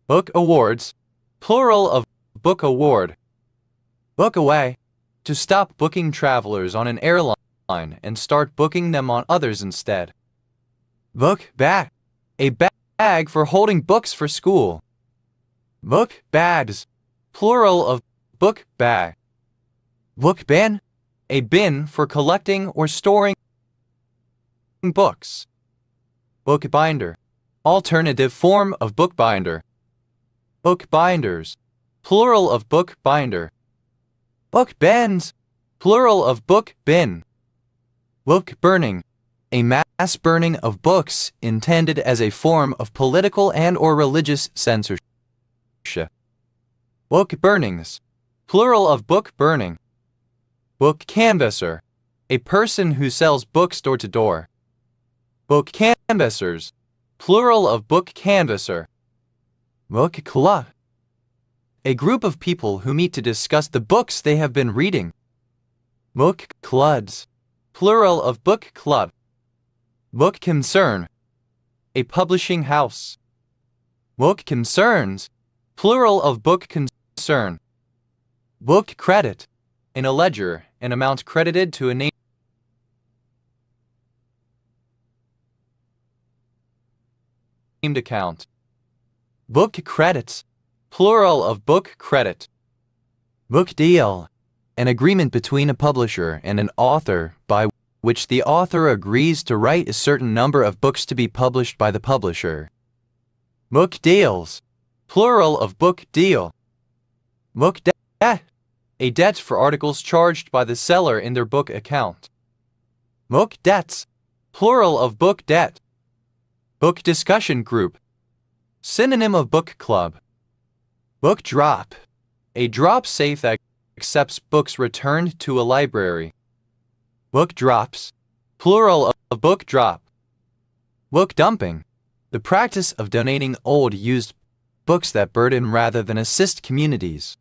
Book awards. Plural of book award. Book away. To stop booking travelers on an airline and start booking them on others instead. Book bag. A bag for holding books for school. Book bags. Plural of book bag. Book bin. A bin for collecting or storing books. Book binder. Alternative form of book binder. Book binders. Plural of book binder. Book bins. Plural of book bin. Book burning. A mass burning of books intended as a form of political and/or religious censorship. Book burnings. Plural of book burning. Book canvasser. A person who sells books door to door. Book canvassers. Plural of book canvasser. Book club. A group of people who meet to discuss the books they have been reading. Book clubs. Plural of book club. Book concern. A publishing house. Book concerns. Plural of book concern. Book credit. In a ledger, an amount credited to a named account. Book credits. Plural of book credit. Book deal. An agreement between a publisher and an author by which the author agrees to write a certain number of books to be published by the publisher. Book deals. Plural of book deal. Book debt. A debt for articles charged by the seller in their book account. Book debts. Plural of book debt. Book discussion group. Synonym of book club. Book drop. A drop safe that accepts books returned to a library. Book drops. Plural of book drop. Book dumping. The practice of donating old used books that burden rather than assist communities.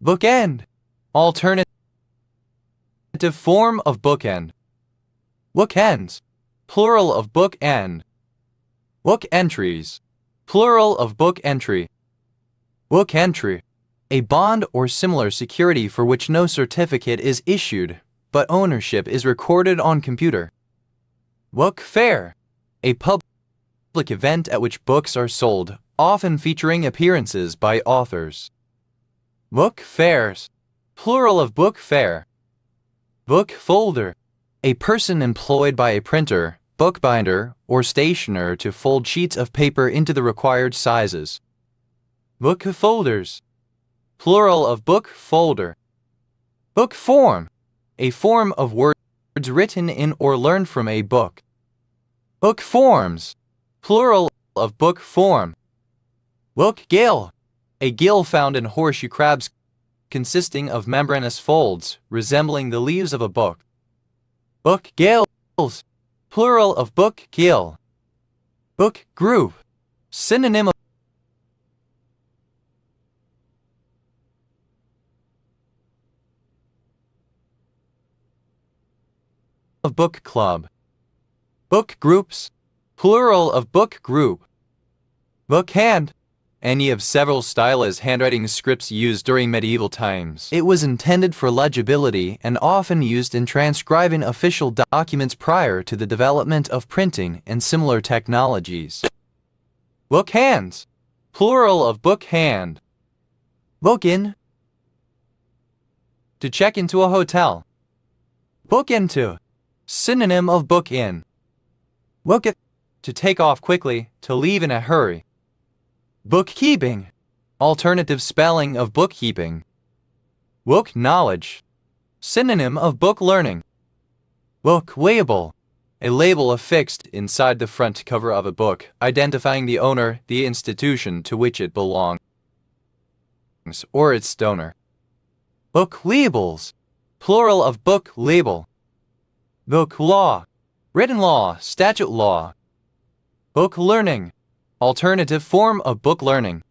Bookend. Alternative form of bookend. Bookends. Plural of bookend. Book entries. Plural of book entry. Book entry. A bond or similar security for which no certificate is issued, but ownership is recorded on computer. Book fair. A public event at which books are sold, often featuring appearances by authors. Book fairs. Plural of book fair. Book folder. A person employed by a printer, bookbinder, or stationer to fold sheets of paper into the required sizes. Book folders. Plural of book folder. Book form. A form of words written in or learned from a book. Book forms. Plural of book form. Book gill. A gill found in horseshoe crabs consisting of membranous folds resembling the leaves of a book. Book gills. Plural of book gill. Book group. Synonym of book club. Book groups. Plural of book group. Book hand. Any of several stylus handwriting scripts used during medieval times. It was intended for legibility and often used in transcribing official documents prior to the development of printing and similar technologies. Book hands. Plural of book hand. Book in. To check into a hotel. Book into. Synonym of book in. Book it. To take off quickly, to leave in a hurry. Bookkeeping. Alternative spelling of bookkeeping. Book knowledge. Synonym of book learning. Book label. A label affixed inside the front cover of a book, identifying the owner, the institution to which it belongs, or its donor. Book labels. Plural of book label. Book law. Written law, statute law. Book learning. alternative form of book learning.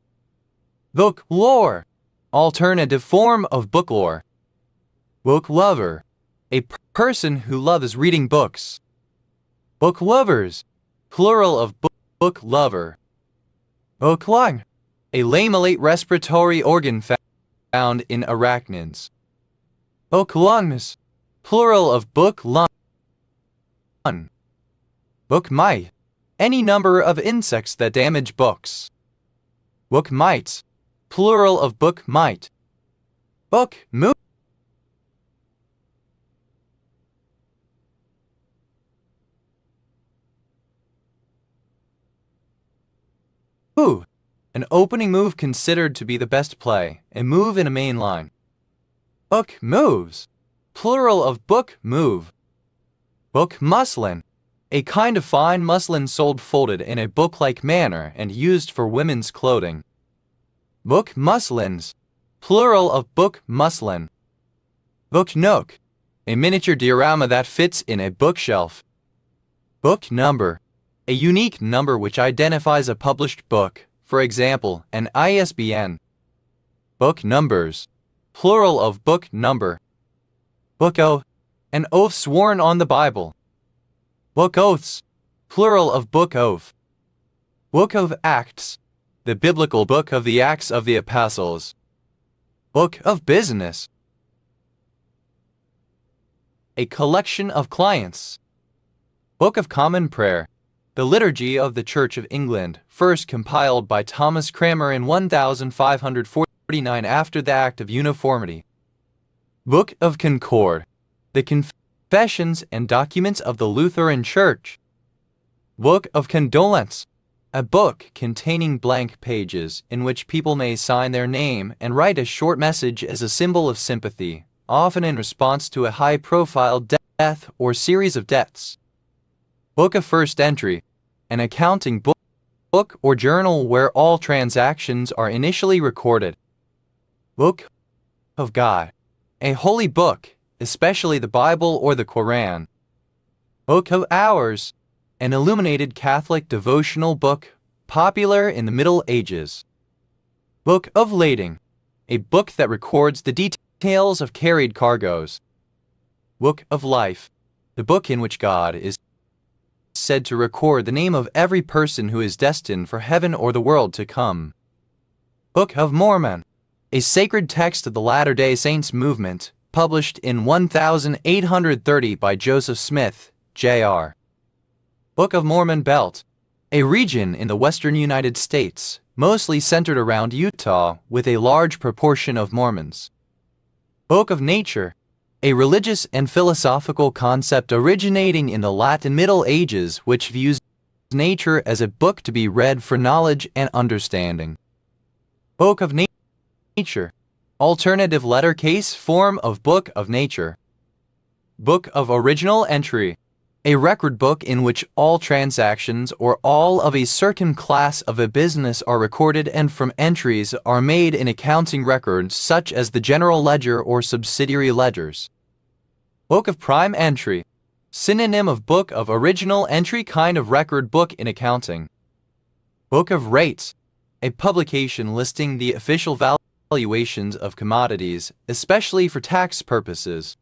Book lore, alternative form of book lore. Book lover, a person who loves reading books. Book lovers, plural of book lover. Book lung, a lamellate respiratory organ found in arachnids. Book lungs, plural of book lung. Book mite, any number of insects that damage books. Book mites, plural of book mite. Book move, an opening move considered to be the best play, a move in a main line. Book moves, plural of book move. Book muslin, a kind of fine muslin sold folded in a book-like manner and used for women's clothing. Book muslins, plural of book muslin. Book nook, a miniature diorama that fits in a bookshelf. Book number, a unique number which identifies a published book, for example, an ISBN. Book numbers, plural of book number. Book oath, an oath sworn on the Bible. Book oaths, plural of book oath. Book of Acts, the biblical book of the Acts of the Apostles. Book of business, a collection of clients. Book of Common Prayer, the liturgy of the Church of England, first compiled by Thomas Cranmer in 1549 after the Act of Uniformity. Book of Concord, the Confessions and Documents of the Lutheran Church. Book of Condolence, a book containing blank pages in which people may sign their name and write a short message as a symbol of sympathy, often in response to a high-profile death or series of deaths. Book of First Entry, an accounting book or journal where all transactions are initially recorded. Book of God, a holy book, especially the Bible or the Quran. Book of Hours, an illuminated Catholic devotional book popular in the Middle Ages. Book of Lading, a book that records the details of carried cargoes. Book of Life, the book in which God is said to record the name of every person who is destined for heaven or the world to come. Book of Mormon, a sacred text of the Latter-day Saints movement, published in 1830 by Joseph Smith, Jr. Book of Mormon Belt, a region in the western United States, mostly centered around Utah, with a large proportion of Mormons. Book of Nature, a religious and philosophical concept originating in the Latin Middle Ages which views nature as a book to be read for knowledge and understanding. Book of Nature, alternative letter case form of Book of Nature. Book of Original Entry, a record book in which all transactions or all of a certain class of a business are recorded and from entries are made in accounting records such as the general ledger or subsidiary ledgers. Book of Prime Entry, synonym of Book of Original Entry kind of record book in accounting. Book of Rates, a publication listing the official valuations of commodities, especially for tax purposes.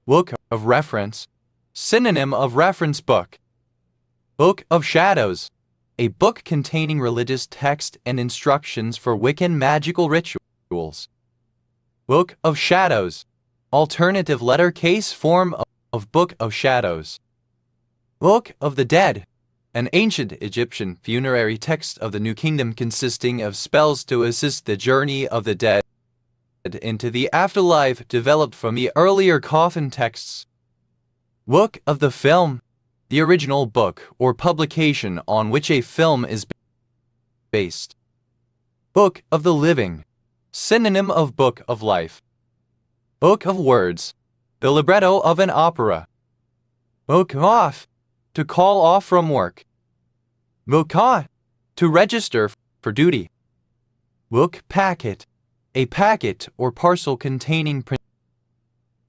Book of Reference, synonym of reference book. Book of Shadows, a book containing religious text and instructions for Wiccan magical rituals. Book of Shadows, alternative letter case form of Book of Shadows. Book of the Dead, an ancient Egyptian funerary text of the New Kingdom consisting of spells to assist the journey of the dead into the afterlife developed from the earlier coffin texts. Book of the Film, the original book or publication on which a film is based. Book of the Living, synonym of Book of Life. Book of Words, the libretto of an opera. Book off, to call off from work. Book on, to register for duty. Book packet, a packet or parcel containing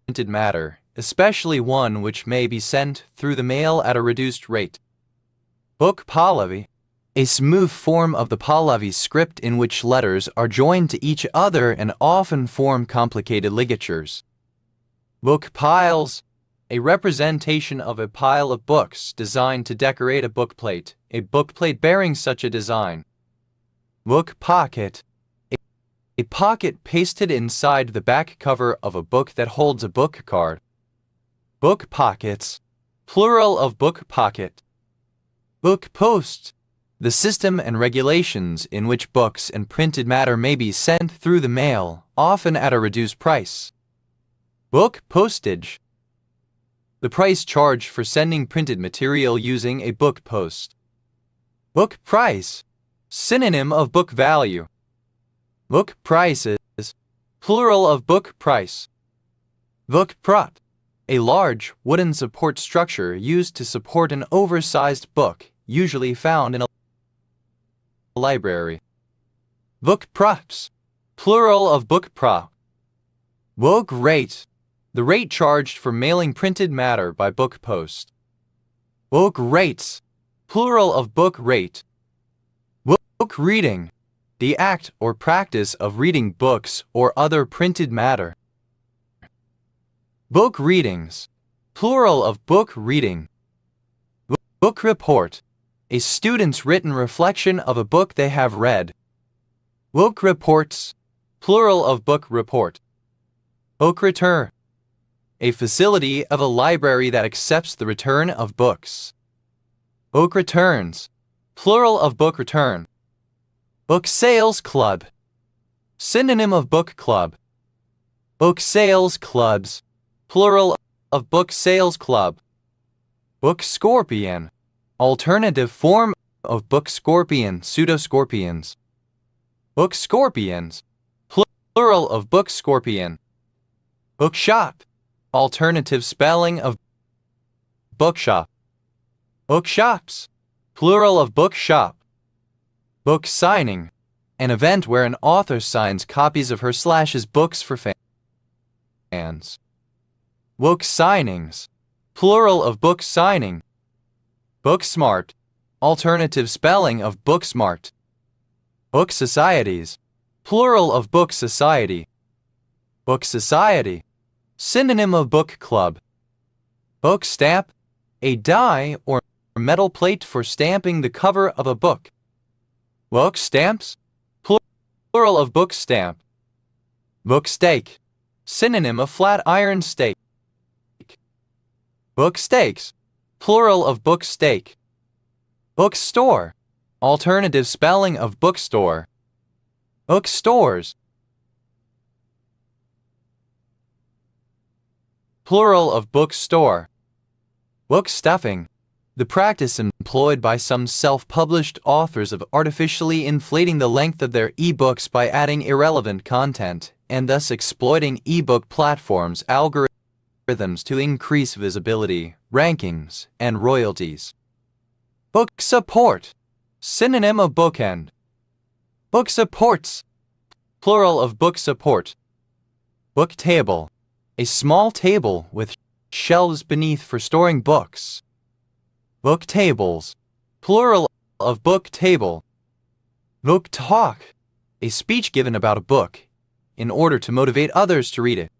printed matter, especially one which may be sent through the mail at a reduced rate. Book Pahlavi, a smooth form of the Pahlavi script in which letters are joined to each other and often form complicated ligatures. Book piles, a representation of a pile of books designed to decorate a bookplate, a bookplate bearing such a design. Book pocket, a pocket pasted inside the back cover of a book that holds a book card. Book pockets, plural of book pocket. Book post, the system and regulations in which books and printed matter may be sent through the mail, often at a reduced price. Book postage, the price charged for sending printed material using a book post. Book price, synonym of book value. Book prices, plural of book price. Book prop, a large wooden support structure used to support an oversized book, usually found in a library. Book props, plural of book prop. Book rate, the rate charged for mailing printed matter by book post. Book rates, plural of book rate. Book reading, the act or practice of reading books or other printed matter. Book readings, plural of book reading. Book report, a student's written reflection of a book they have read. Book reports, plural of book report. Book return, a facility of a library that accepts the return of books. Book returns, plural of book return. Book sales club, synonym of book club. Book sales clubs, plural of book sales club. Book scorpion, alternative form of book scorpion, pseudoscorpions. Book scorpions, plural of book scorpion. Bookshop, alternative spelling of bookshop. Bookshops, plural of bookshop. Book signing, an event where an author signs copies of her/his books for fans. Book signings, plural of book signing. Booksmart, alternative spelling of booksmart. Book societies, plural of book society. Book society, synonym of book club. Book stamp, a die or metal plate for stamping the cover of a book. Book stamps, plural of book stamp. Book stake, synonym of flat iron stake. Book stakes, plural of book stake. Bookstore, alternative spelling of bookstore. Bookstores, plural of bookstore. Book stuffing, the practice employed by some self-published authors of artificially inflating the length of their e-books by adding irrelevant content, and thus exploiting e-book platforms' algorithms to increase visibility, rankings, and royalties. Book support, synonym of bookend. Book supports, plural of book support. Book table, a small table with shelves beneath for storing books. Book tables, plural of book table. Book talk, a speech given about a book in order to motivate others to read it.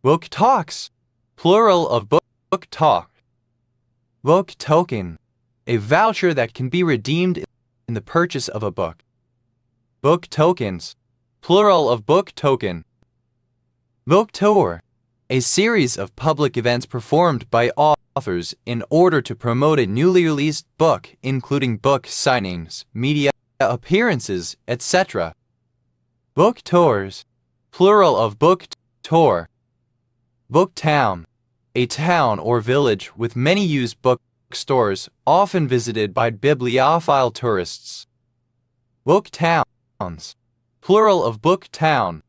Book talks, plural of book talk. Book token, a voucher that can be redeemed in the purchase of a book. Book tokens, plural of book token. Book tour, a series of public events performed by authors in order to promote a newly released book, including book signings, media appearances, etc. Book tours, plural of book tour. Book town, a town or village with many used bookstores, often visited by bibliophile tourists. Book towns, plural of book town.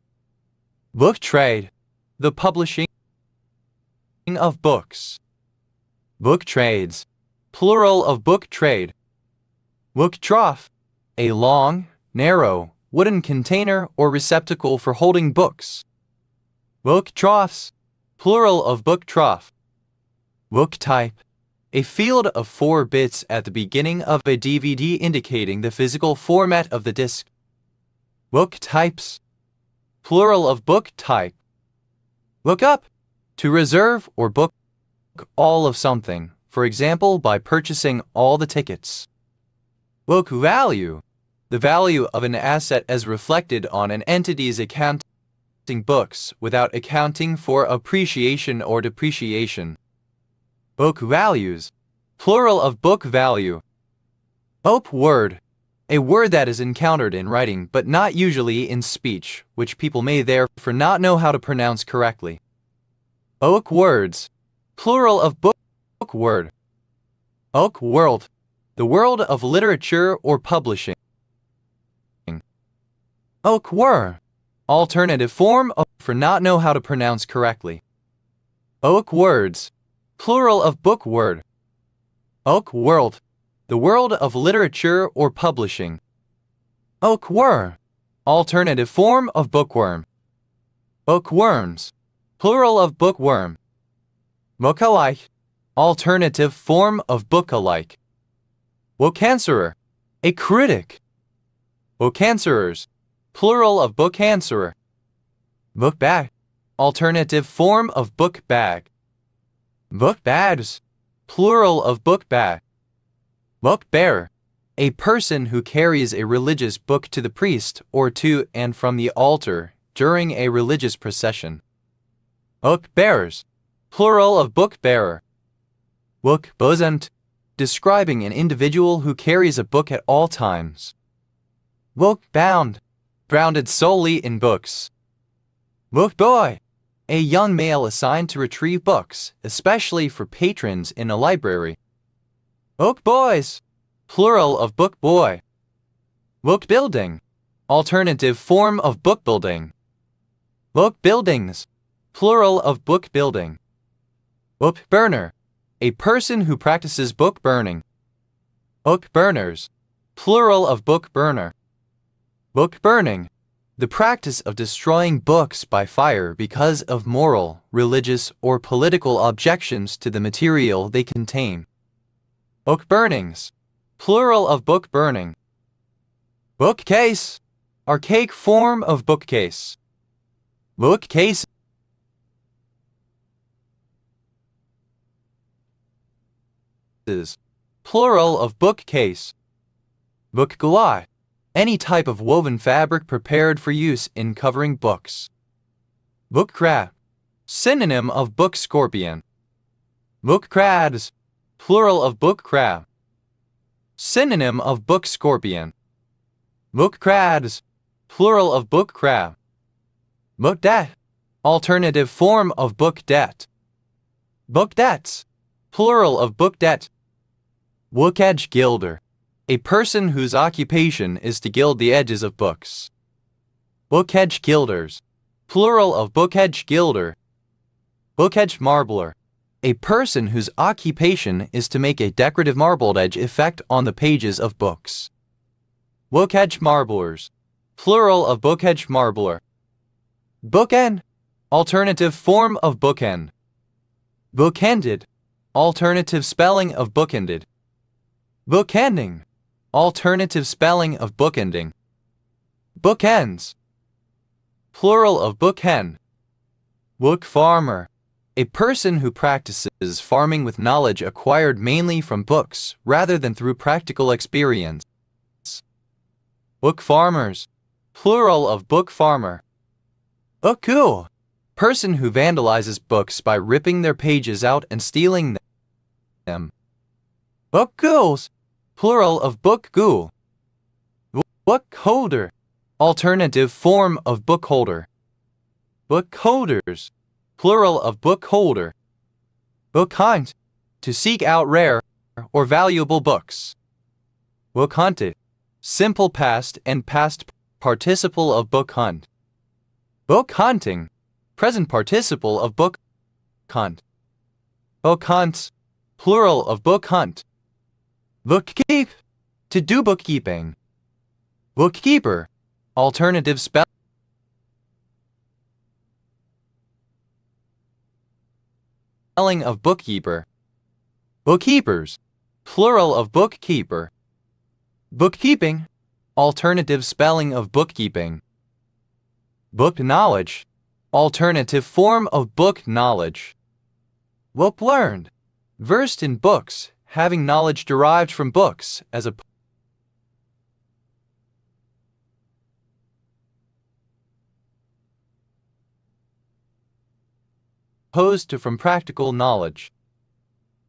Book trade, the publishing of books. Book trades, plural of book trade. Book trough, a long, narrow, wooden container or receptacle for holding books. Book troughs, plural of book trough. Book type, A field of 4 bits at the beginning of a DVD indicating the physical format of the disc. Book types. Plural of book type. Look up. To reserve or book all of something, for example by purchasing all the tickets. Book value. The value of an asset as reflected on an entity's accounting books without accounting for appreciation or depreciation. Book values. Plural of book value. Ope word. A word that is encountered in writing but not usually in speech, which people may therefore not know how to pronounce correctly. Oak words. Plural of book word. Oak world. The world of literature or publishing. Oak were. Alternative form of for not know how to pronounce correctly. Oak words. Plural of book word. Oak world. The world of literature or publishing. Oak were. Alternative form of bookworm. Bookworms. Plural of bookworm. Book-alike. Alternative form of book-alike. Book-answerer. A critic. Book-answerers. Plural of book-answerer. Book bag. Alternative form of book bag. Book bags. Plural of book bag. Book bearer. A person who carries a religious book to the priest or to and from the altar during a religious procession. Book bearers. Plural of book bearer. Book bosant. Describing an individual who carries a book at all times. Book bound. Bounded solely in books. Book boy. A young male assigned to retrieve books, especially for patrons in a library. Book boys. Plural of book boy. Book building. Alternative form of book building. Book buildings. Plural of book building. Book burner. A person who practices book burning. Book burners. Plural of book burner. Book burning. The practice of destroying books by fire because of moral, religious, or political objections to the material they contain. Book burnings. Plural of book burning. Bookcase. Archaic form of bookcase. Bookcase. Plural of bookcase. Book gouache. Any type of woven fabric prepared for use in covering books. Book crab. Synonym of book scorpion. Book crabs. Plural of book crab. Synonym of book scorpion. Book crabs. Plural of book crab. Book debt. Alternative form of book debt. Book debts. Plural of book debt. Book edge gilder. A person whose occupation is to gild the edges of books. Book edge gilders. Plural of book edge gilder. Book edge marbler. A person whose occupation is to make a decorative marbled edge effect on the pages of books. Book edge marblers. Plural of book edge marbler. Bookend. Alternative form of bookend. Bookended. Alternative spelling of bookended. Bookending. Alternative spelling of bookending. Bookends. Plural of bookend. Book farmer. A person who practices farming with knowledge acquired mainly from books rather than through practical experience. Book farmers. Plural of book farmer. Hhuhhu. Person who vandalizes books by ripping their pages out and stealing them. Book ghouls. Plural of book ghoul. Book holder. Alternative form of book holder. Book holders. Plural of book holder. Book hunt. To seek out rare or valuable books. Book hunted. Simple past and past participle of book hunt. Book hunting. Present participle of book hunt. Book hunts. Plural of book hunt. Bookkeep. To do bookkeeping. Bookkeeper. Alternative spelling of bookkeeper. Bookkeepers, plural of bookkeeper. Bookkeeping, alternative spelling of bookkeeping. Book knowledge, alternative form of book knowledge. Book learned, versed in books, having knowledge derived from books as opposed to from practical knowledge.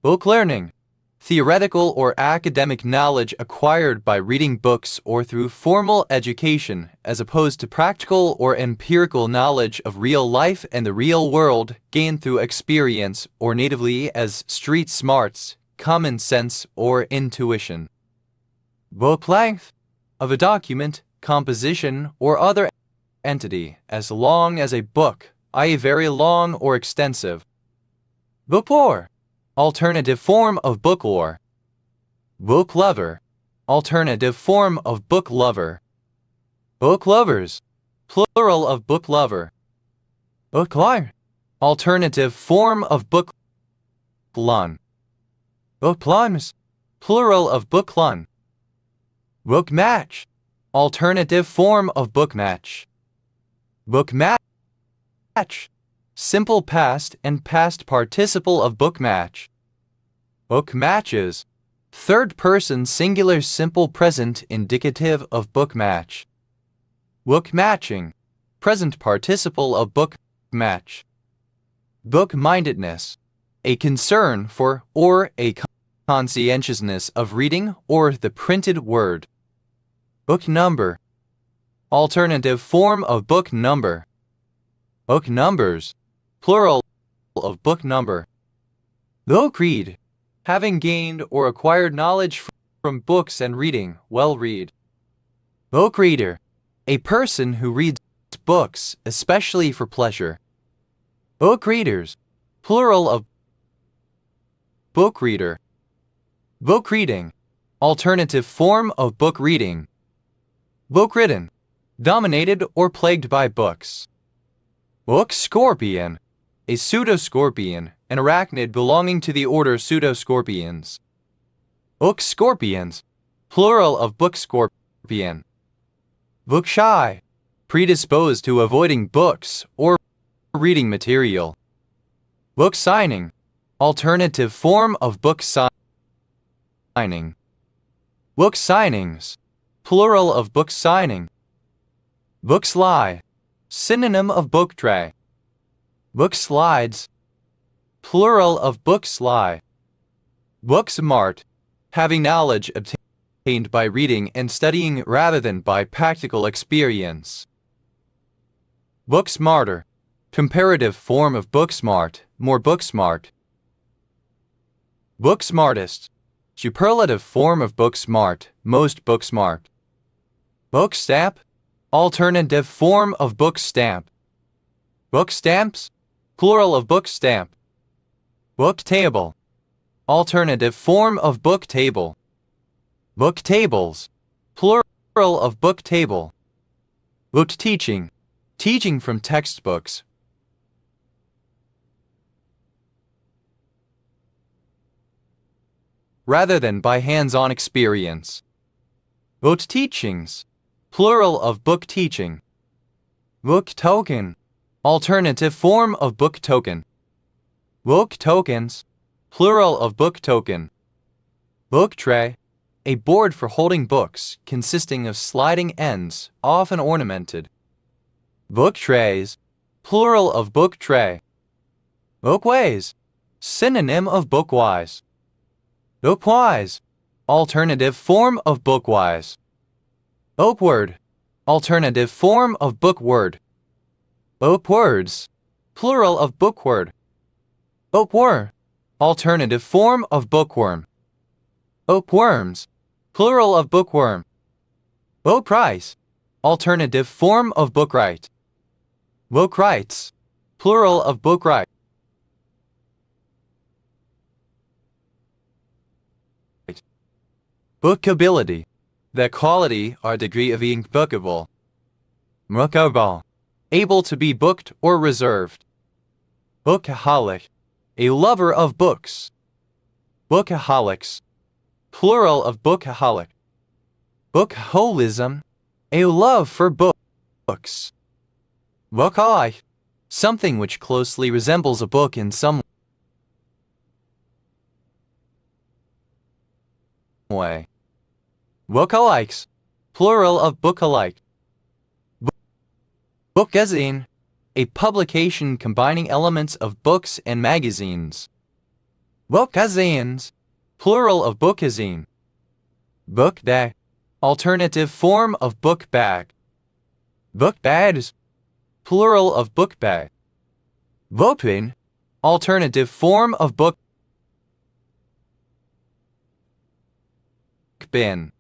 Book learning, theoretical or academic knowledge acquired by reading books or through formal education as opposed to practical or empirical knowledge of real life and the real world gained through experience or natively as street smarts, common sense, or intuition. Book length, of a document, composition, or other entity as long as a book, i.e. very long or extensive. Book lore, alternative form of book lore. Book lover, alternative form of book lover. Book lovers, plural of book lover. Book lun, alternative form of book lun. Book plums, plural of book lun. Book match, alternative form of book match. Book match, simple past and past participle of book match. Book matches, third person singular simple present indicative of book match. Book matching, present participle of book match. Book-mindedness, a concern for or a conscientiousness of reading or the printed word. Book number, alternative form of book number. Book numbers, plural of book number. Book read, having gained or acquired knowledge from books and reading, well read. Book reader, a person who reads books, especially for pleasure. Book readers, plural of book reader. Book reading, alternative form of book reading. Book ridden, dominated or plagued by books. Book scorpion, a pseudoscorpion, an arachnid belonging to the order pseudoscorpions. Book scorpions, plural of book scorpion. Book shy, predisposed to avoiding books or reading material. Book signing, alternative form of book signing. Book signings, plural of book signing. Book sly, synonym of book tray. Book slides, plural of book sly. Book smart, having knowledge obtained by reading and studying rather than by practical experience. Book smarter, comparative form of book smart, more book smart. Book smartest, superlative form of book smart, most book smart. Book stamp, alternative form of book stamp. Book stamps, plural of book stamp. Book table, alternative form of book table. Book tables, plural of book table. Book teaching, teaching from textbooks. Rather than by hands-on experience. Book teachings, plural of book teaching. Book token, alternative form of book token. Book tokens, plural of book token. Book tray, a board for holding books consisting of sliding ends, often ornamented. Book trays, plural of book tray. Bookways, synonym of bookwise. Bookwise, alternative form of bookwise. Bookword, alternative form of bookword. Bookwords, plural of bookword. Bookworm, alternative form of bookworm. Bookworms, plural of bookworm. Bookprice, alternative form of bookright. Bookrights, plural of bookright. Bookability, the quality or degree of being bookable. Bookable, able to be booked or reserved. Bookaholic, a lover of books. Bookaholics, plural of bookaholic. Bookholism, a love for books. Bookaholic, something which closely resembles a book in some way. Bookaholics, plural of bookalike. Bookazine, a publication combining elements of books and magazines. Bookazines, plural of bookazine. Book bag, alternative form of book bag. Book bags, plural of book bag. Bookbin, alternative form of book bin.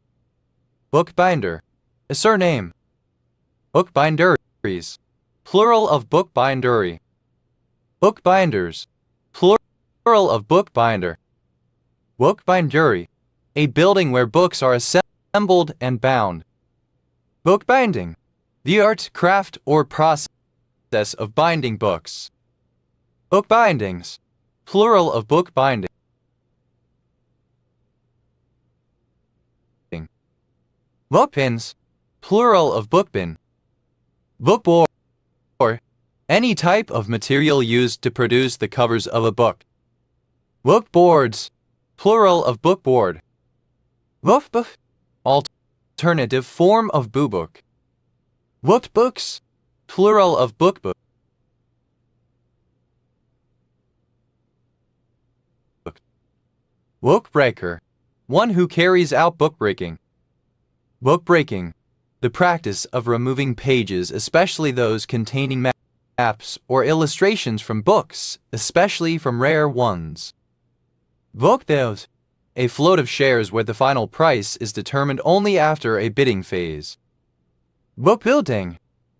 Bookbinder, a surname. Bookbinderies, plural of bookbindery. Bookbinders, plural of bookbinder. Bookbindery, a building where books are assembled and bound. Bookbinding, the art, craft, or process of binding books. Bookbindings, plural of bookbinding. Bookpins, plural of bookbin. Bookboard, any type of material used to produce the covers of a book. Bookboards, plural of bookboard. Bookbook, alternative form of book. Bookbooks, plural of bookbook. Bookbreaker, one who carries out bookbreaking. Bookbreaking, the practice of removing pages, especially those containing maps or illustrations from books, especially from rare ones. Bookbuild, a float of shares where the final price is determined only after a bidding phase. Bookbuilding,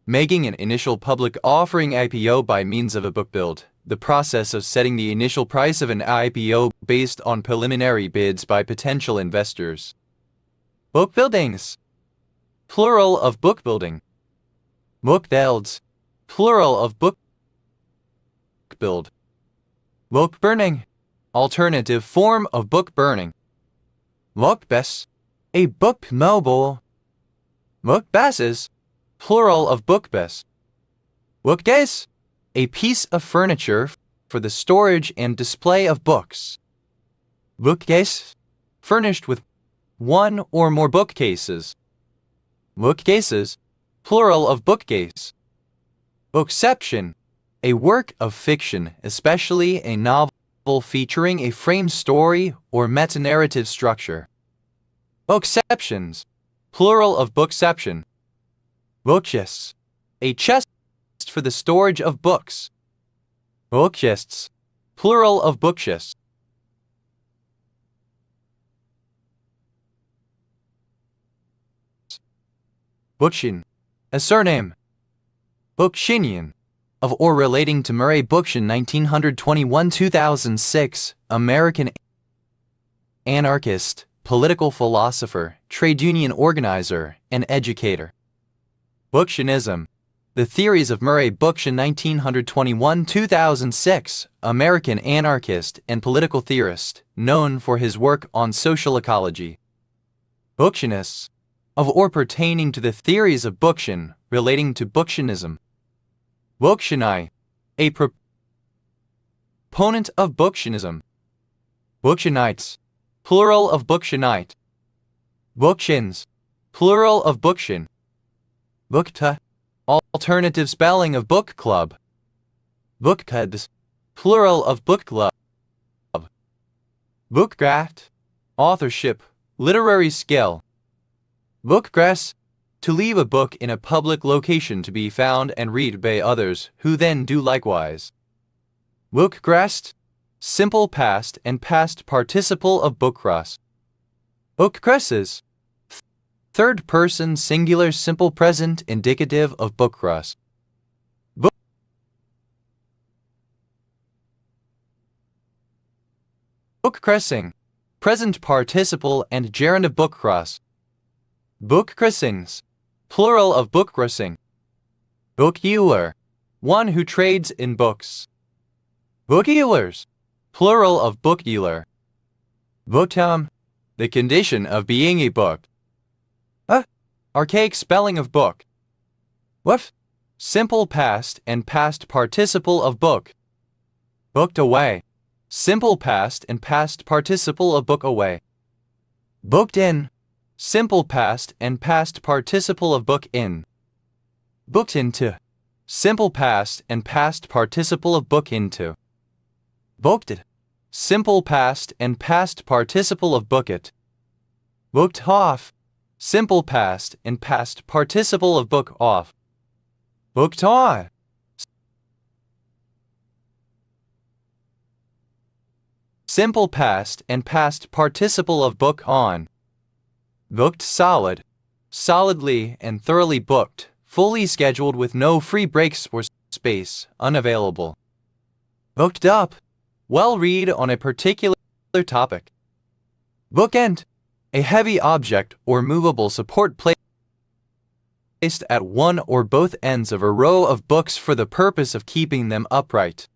making an initial public offering IPO by means of a bookbuild, the process of setting the initial price of an IPO based on preliminary bids by potential investors. Bookbuildings, plural of bookbuilding. Bookbuilds, plural of bookbuild. Bookburning, alternative form of book burning. Bookbus, a book mobile. Bookbases, plural of bookbus. Bookcase, a piece of furniture for the storage and display of books. Bookcase, furnished with one or more bookcases. Bookcases, plural of bookcase. Bookception, a work of fiction, especially a novel featuring a framed story or meta-narrative structure. Bookceptions, plural of bookception. Bookchests, a chest for the storage of books. Bookchests, plural of bookchests. Bookshin, a surname. Bookshinian, of or relating to Murray Bookchin 1921-2006, American anarchist, political philosopher, trade union organizer, and educator. Bookchinism, the theories of Murray Bookchin 1921-2006, American anarchist and political theorist, known for his work on social ecology. Bookchinists, of or pertaining to the theories of Bookchin relating to Bookchinism. Bookchinai, a proponent of Bookchinism. Bookchinites, plural of Bookchinite. Bookchins, plural of Bookchin. Bookta, alternative spelling of book club. Bookcubs, plural of book club. Bookcraft, authorship, literary skill. Bookgrass, to leave a book in a public location to be found and read by others who then do likewise. Bookcrast, simple past and past participle of bookcross. Bookcresses, third person singular simple present indicative of bookcross. Bookcressing, present participle and gerund of bookcross. Bookcressings, plural of bookcrossing. Bookdealer, one who trades in books. Bookdealers, plural of bookdealer. Booktum, the condition of being a book. Archaic spelling of book. What? Simple past and past participle of book. Booked away. Simple past and past participle of book away. Booked in. Simple past and past participle of book in. Booked into. Simple past and past participle of book into. Booked it. Simple past and past participle of book it. Booked off. Simple past and past participle of book off. Booked on. Simple past and past participle of book on. Booked solid. Solidly and thoroughly booked, fully scheduled with no free breaks or space unavailable. Booked up. Well read on a particular topic. Bookend. A heavy object or movable support placed at one or both ends of a row of books for the purpose of keeping them upright.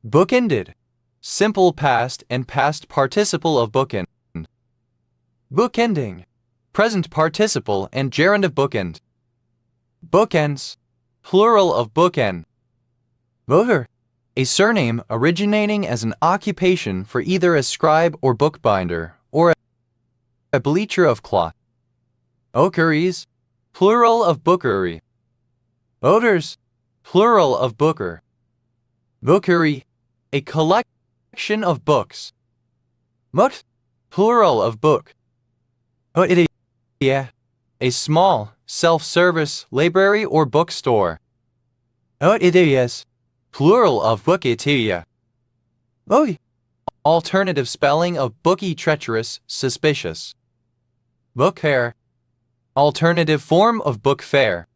Bookended. Simple past and past participle of bookend. Bookending. Present participle and gerund of bookend. Bookends. Plural of bookend. Boher. A surname originating as an occupation for either a scribe or bookbinder, or a bleacher of cloth. Okeries. Plural of bookery. Odors. Plural of booker. Bookery. A collection of books. Mut. Plural of book. Oidia. A small, self-service library or bookstore. Oidias. Plural of bookitiya. Oi. Alternative spelling of bookie, treacherous, suspicious. Bookfair. Alternative form of book fair.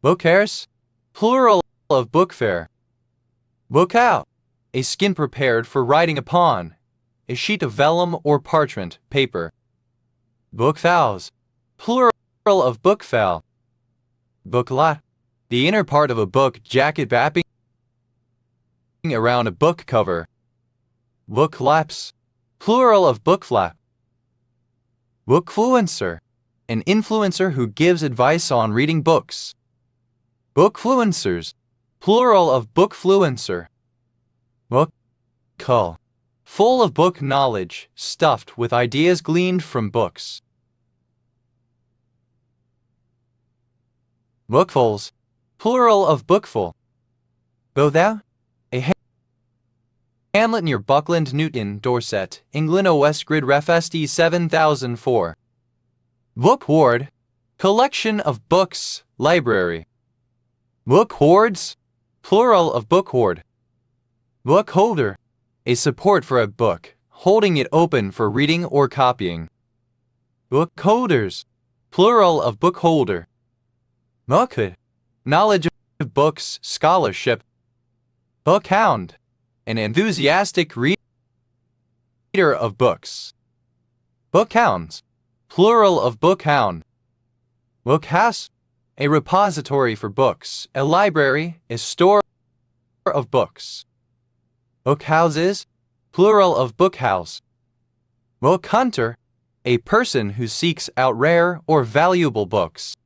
Bookers. Plural of book fair. Book out. A skin prepared for writing upon. A sheet of vellum or parchment, paper. Book fowls. Plural of book fowl. Booklet. The inner part of a book jacket wrapping around a book cover. Book flaps. Plural of book flap. Bookfluencer. An influencer who gives advice on reading books. Bookfluencers. Plural of bookfluencer. Book cull. Full of book knowledge, stuffed with ideas gleaned from books. Bookfuls. Plural of bookful. Go thou. A hamlet near Buckland, Newton, Dorset, England. OS Grid Ref SD 7004. Book ward. Collection of books, library. Book hoards. Plural of book hoard. Book holder. A support for a book, holding it open for reading or copying. Book holders. Plural of book holder. Bookhood. Knowledge of books, scholarship. Bookhound. An enthusiastic reader of books. Bookhounds. Plural of bookhound. Bookhouse. A repository for books, a library, a store of books. Bookhouses. Plural of bookhouse. Book hunter. A person who seeks out rare or valuable books.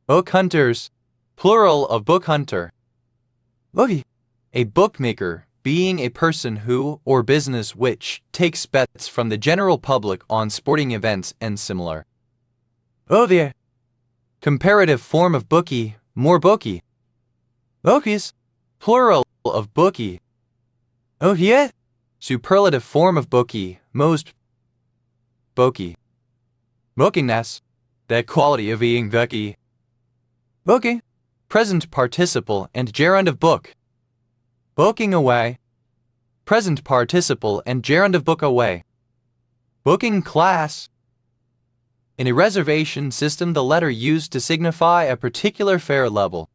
Book hunters. Plural of book hunter. Bookie. A bookmaker, being a person who, or business which, takes bets from the general public on sporting events and similar. Odie. Comparative form of bookie, more bookie. Bookies. Plural of bookie. Odie. Superlative form of bookie, most bookie. Bookingness. That quality of being bookie. Bookie. Present participle and gerund of book. Booking away. Present participle and gerund of book away. Booking class. In a reservation system, the letter used to signify a particular fare level.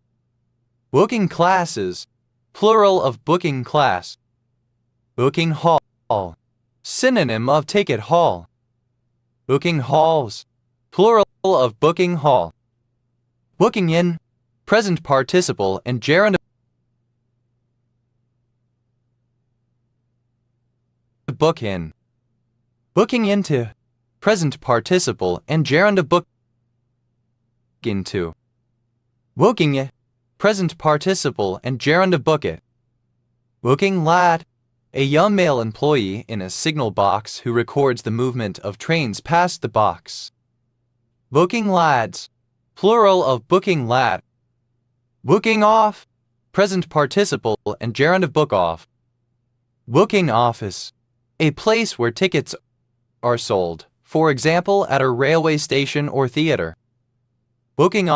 Booking classes. Plural of booking class. Booking hall. Synonym of ticket hall. Booking halls. Plural of booking hall. Booking in. Present participle and gerund book in. Booking into. Present participle and gerund of book into. Booking it. Present participle and gerund of book it. Booking lad. A young male employee in a signal box who records the movement of trains past the box. Booking lads. Plural of booking lad. Booking off. Present participle and gerund of book off. Booking office. A place where tickets are sold, for example at a railway station or theater. Booking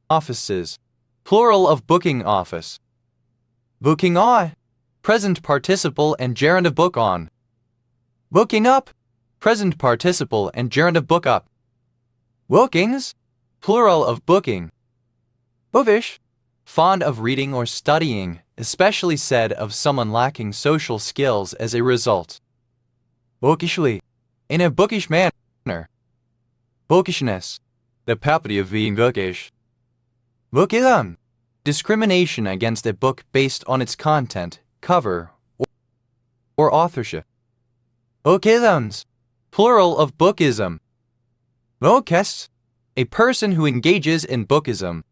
offices. Plural of booking office. Booking on. Present participle and gerund of book on. Booking up. Present participle and gerund of book up. Bookings. Plural of booking. Bookish. Fond of reading or studying, especially said of someone lacking social skills as a result. Bookishly. In a bookish manner. Bookishness. The property of being bookish. Bookism. Discrimination against a book based on its content, cover, or authorship. Bookisms. Plural of bookism. Bookist. A person who engages in bookism.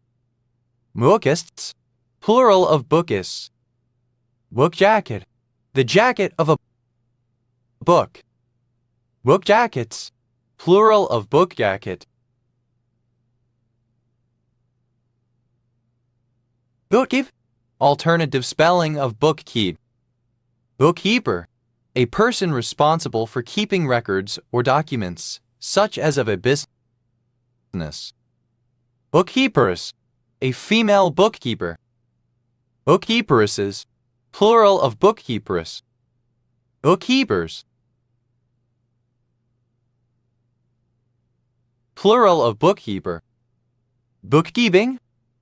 Bookists. Plural of bookists. Book jacket. The jacket of a book. Book jackets. Plural of book jacket. Bookkeep. Alternative spelling of bookkeep. Bookkeeper. A person responsible for keeping records or documents, such as of a business. Bookkeepers. A female bookkeeper. Bookkeeperesses. Plural of bookkeepers. Bookkeepers. Plural of bookkeeper. Bookkeeping.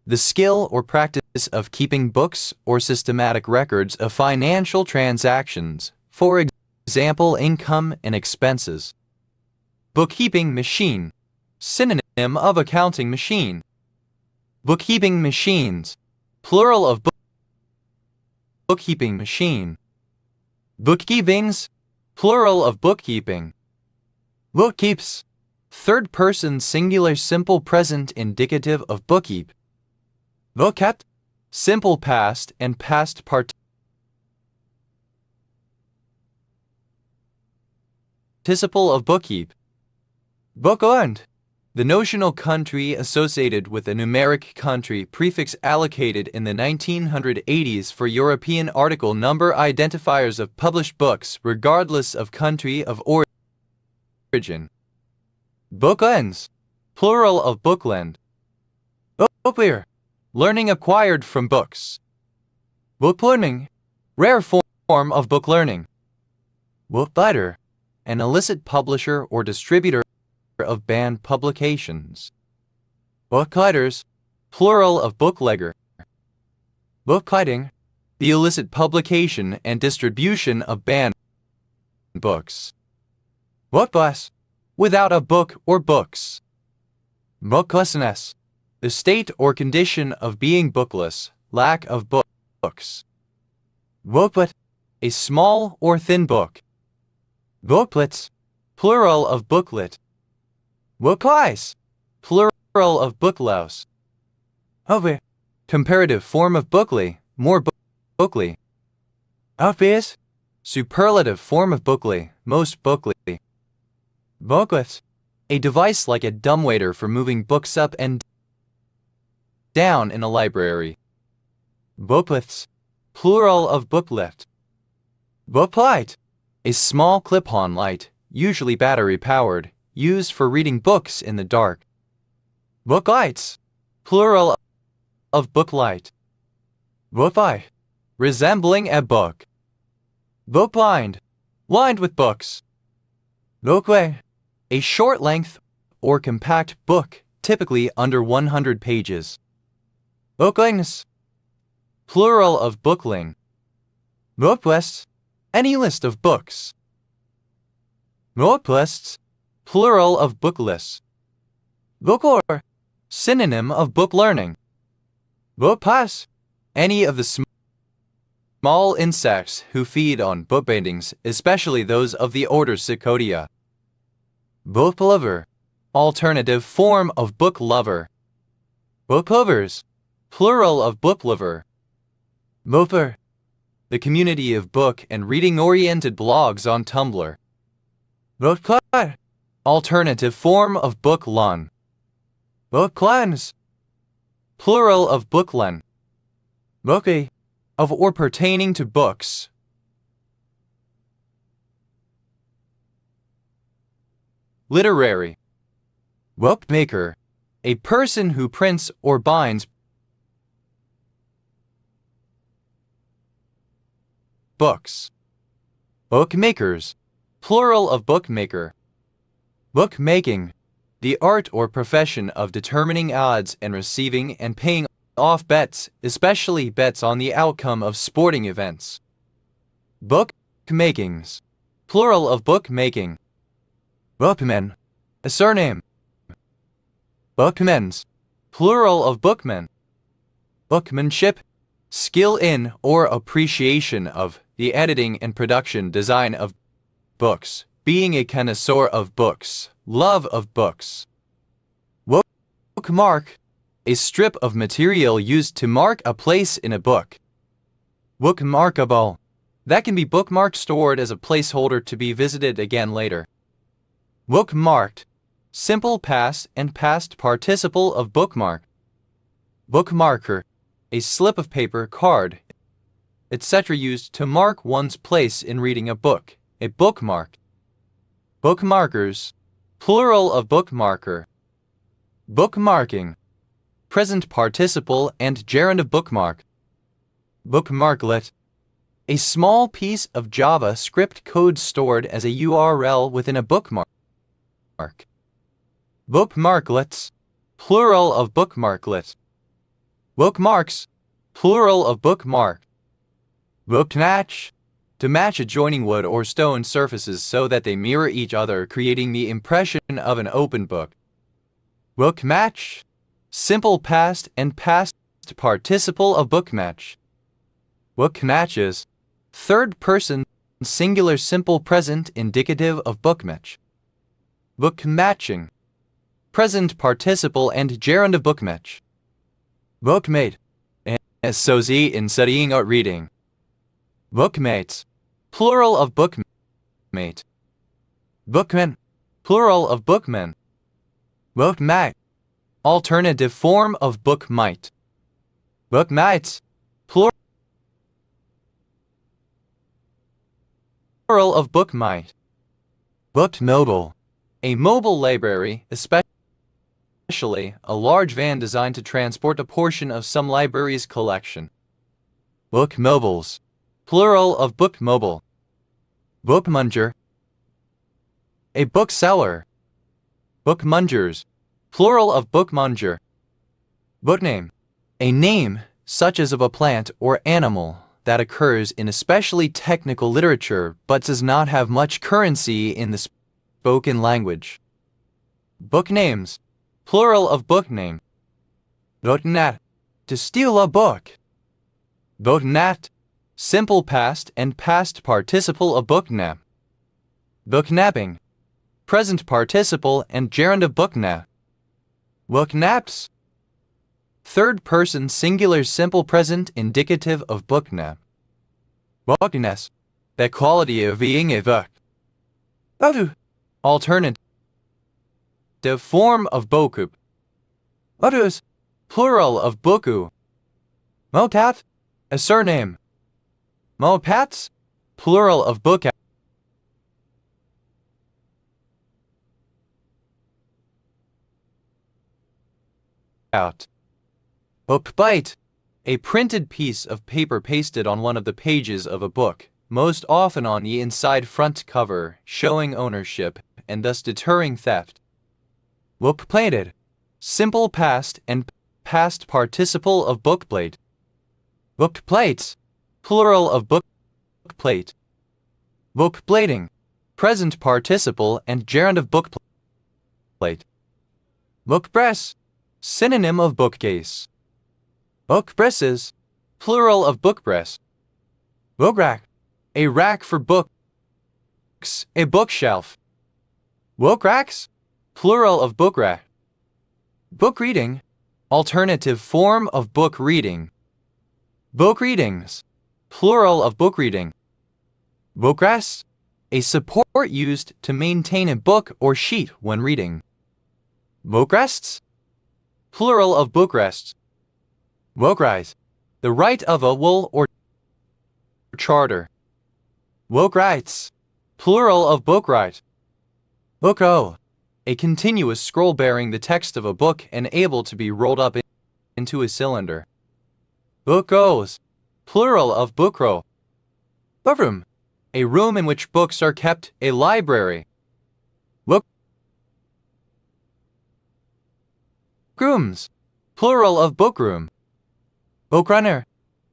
The skill or practice of keeping books or systematic records of financial transactions, for example income and expenses. Bookkeeping machine. Synonym of accounting machine. Bookkeeping machines. Plural of bookkeeping machine. Bookkeepings. Plural of bookkeeping. Bookkeeps. Third person singular simple present indicative of bookkeep. Bookkept. Simple past and past participle of bookkeep. Bookund. The notional country associated with a numeric country prefix allocated in the 1980s for European article number identifiers of published books regardless of country of origin. Bookends. Plural of bookland. Booklear. Learning acquired from books. Book learning. Rare form of book learning. Bookletter. An illicit publisher or distributor of banned publications. Bookletters. Plural of booklegger. Booklegging. The illicit publication and distribution of banned books. Bookbus. Without a book or books. Booklessness. The state or condition of being bookless, lack of books. Booklet. A small or thin book. Booklets. Plural of booklet. Booklice. Plural of booklouse. Over. Comparative form of bookly, more bookly. Obvious. Superlative form of bookly, most bookly. Booklets. A device like a dumbwaiter for moving books up and down in a library. Booklets. Plural of booklet. Booklight. A small clip-on light, usually battery-powered, used for reading books in the dark. Booklights. Plural of booklight. Bookeye. Resembling a book. Bookbind. Lined with books. Bookway. A short length or compact book, typically under 100 pages. Booklings. Plural of bookling. Booklist. Any list of books. Booklists. Plural of booklists. Booklore. Synonym of book learning. Bookpass. Any of the small insects who feed on book bindings, especially those of the order Cicodia. Book lover, alternative form of book lover. Book lovers, plural of book lover. Moper, the community of book and reading-oriented blogs on Tumblr. Bookclub, alternative form of booklan. Booklans, plural of booklen. Booky, of or pertaining to books. Literary. Bookmaker, a person who prints or binds books. Bookmakers, plural of bookmaker. Bookmaking, the art or profession of determining odds and receiving and paying off bets, especially bets on the outcome of sporting events. Bookmakings, plural of bookmaking. Bookmen, a surname. Bookmen's, plural of bookmen. Bookmanship, skill in or appreciation of the editing and production design of books, being a connoisseur of books, love of books. Bookmark, a strip of material used to mark a place in a book. Bookmarkable, that can be bookmarked, stored as a placeholder to be visited again later. Bookmarked, simple past and past participle of bookmark. Bookmarker, a slip of paper, card, etc. used to mark one's place in reading a book, a bookmark. Bookmarkers, plural of bookmarker. Bookmarking, present participle and gerund of bookmark. Bookmarklet, a small piece of JavaScript code stored as a URL within a bookmark. Bookmarklets, plural of bookmarklet. Bookmarks, plural of bookmark. Bookmatch, to match adjoining wood or stone surfaces so that they mirror each other, creating the impression of an open book. Bookmatch, simple past and past participle of bookmatch. Bookmatches, third person singular simple present indicative of bookmatch. Bookmatching, present participle and gerund of bookmatch. Bookmate, as sozi in studying or reading. Bookmates, plural of bookmate. Bookmen, plural of bookmen. Bookmate, alternative form of bookmite. Bookmites, plural of bookmite. Bookmobile, a mobile library, especially a large van designed to transport a portion of some library's collection. Bookmobiles, plural of bookmobile. Bookmonger, a bookseller. Bookmongers, plural of bookmonger. Bookname, a name such as of a plant or animal that occurs in especially technical literature but does not have much currency in the spoken language. Booknames, plural of bookname. Booknat, to steal a book. Booknat, simple past and past participle of booknap. Booknapping, present participle and gerund of booknap. Booknaps, third person singular simple present indicative of booknap. Bookness, the quality of being a book. Alternative form of boku. Others, plural of boku. Motat, a surname. Mopats, plural of book. Bookbite, a printed piece of paper pasted on one of the pages of a book, most often on the inside front cover, showing ownership and thus deterring theft. Bookplated, simple past and past participle of bookplate. Bookplates, plural of bookplate. Bookplating, present participle and gerund of bookplate. Bookpress, synonym of bookcase. Bookpresses, plural of bookpress. Bookrack, a rack for books, a bookshelf. Bookracks, plural of bookrack. Book reading, alternative form of book reading. Book readings, plural of book reading. Bookrest, a support used to maintain a book or sheet when reading. Bookrests, plural of bookrests. Bookrise, the right of a will or charter. Bookrights, plural of bookright. Booko, a continuous scroll bearing the text of a book and able to be rolled up into a cylinder. Bookos, plural of bookrow. Bookroom, a room in which books are kept, a library. Bookrooms, plural of bookroom. Bookrunner,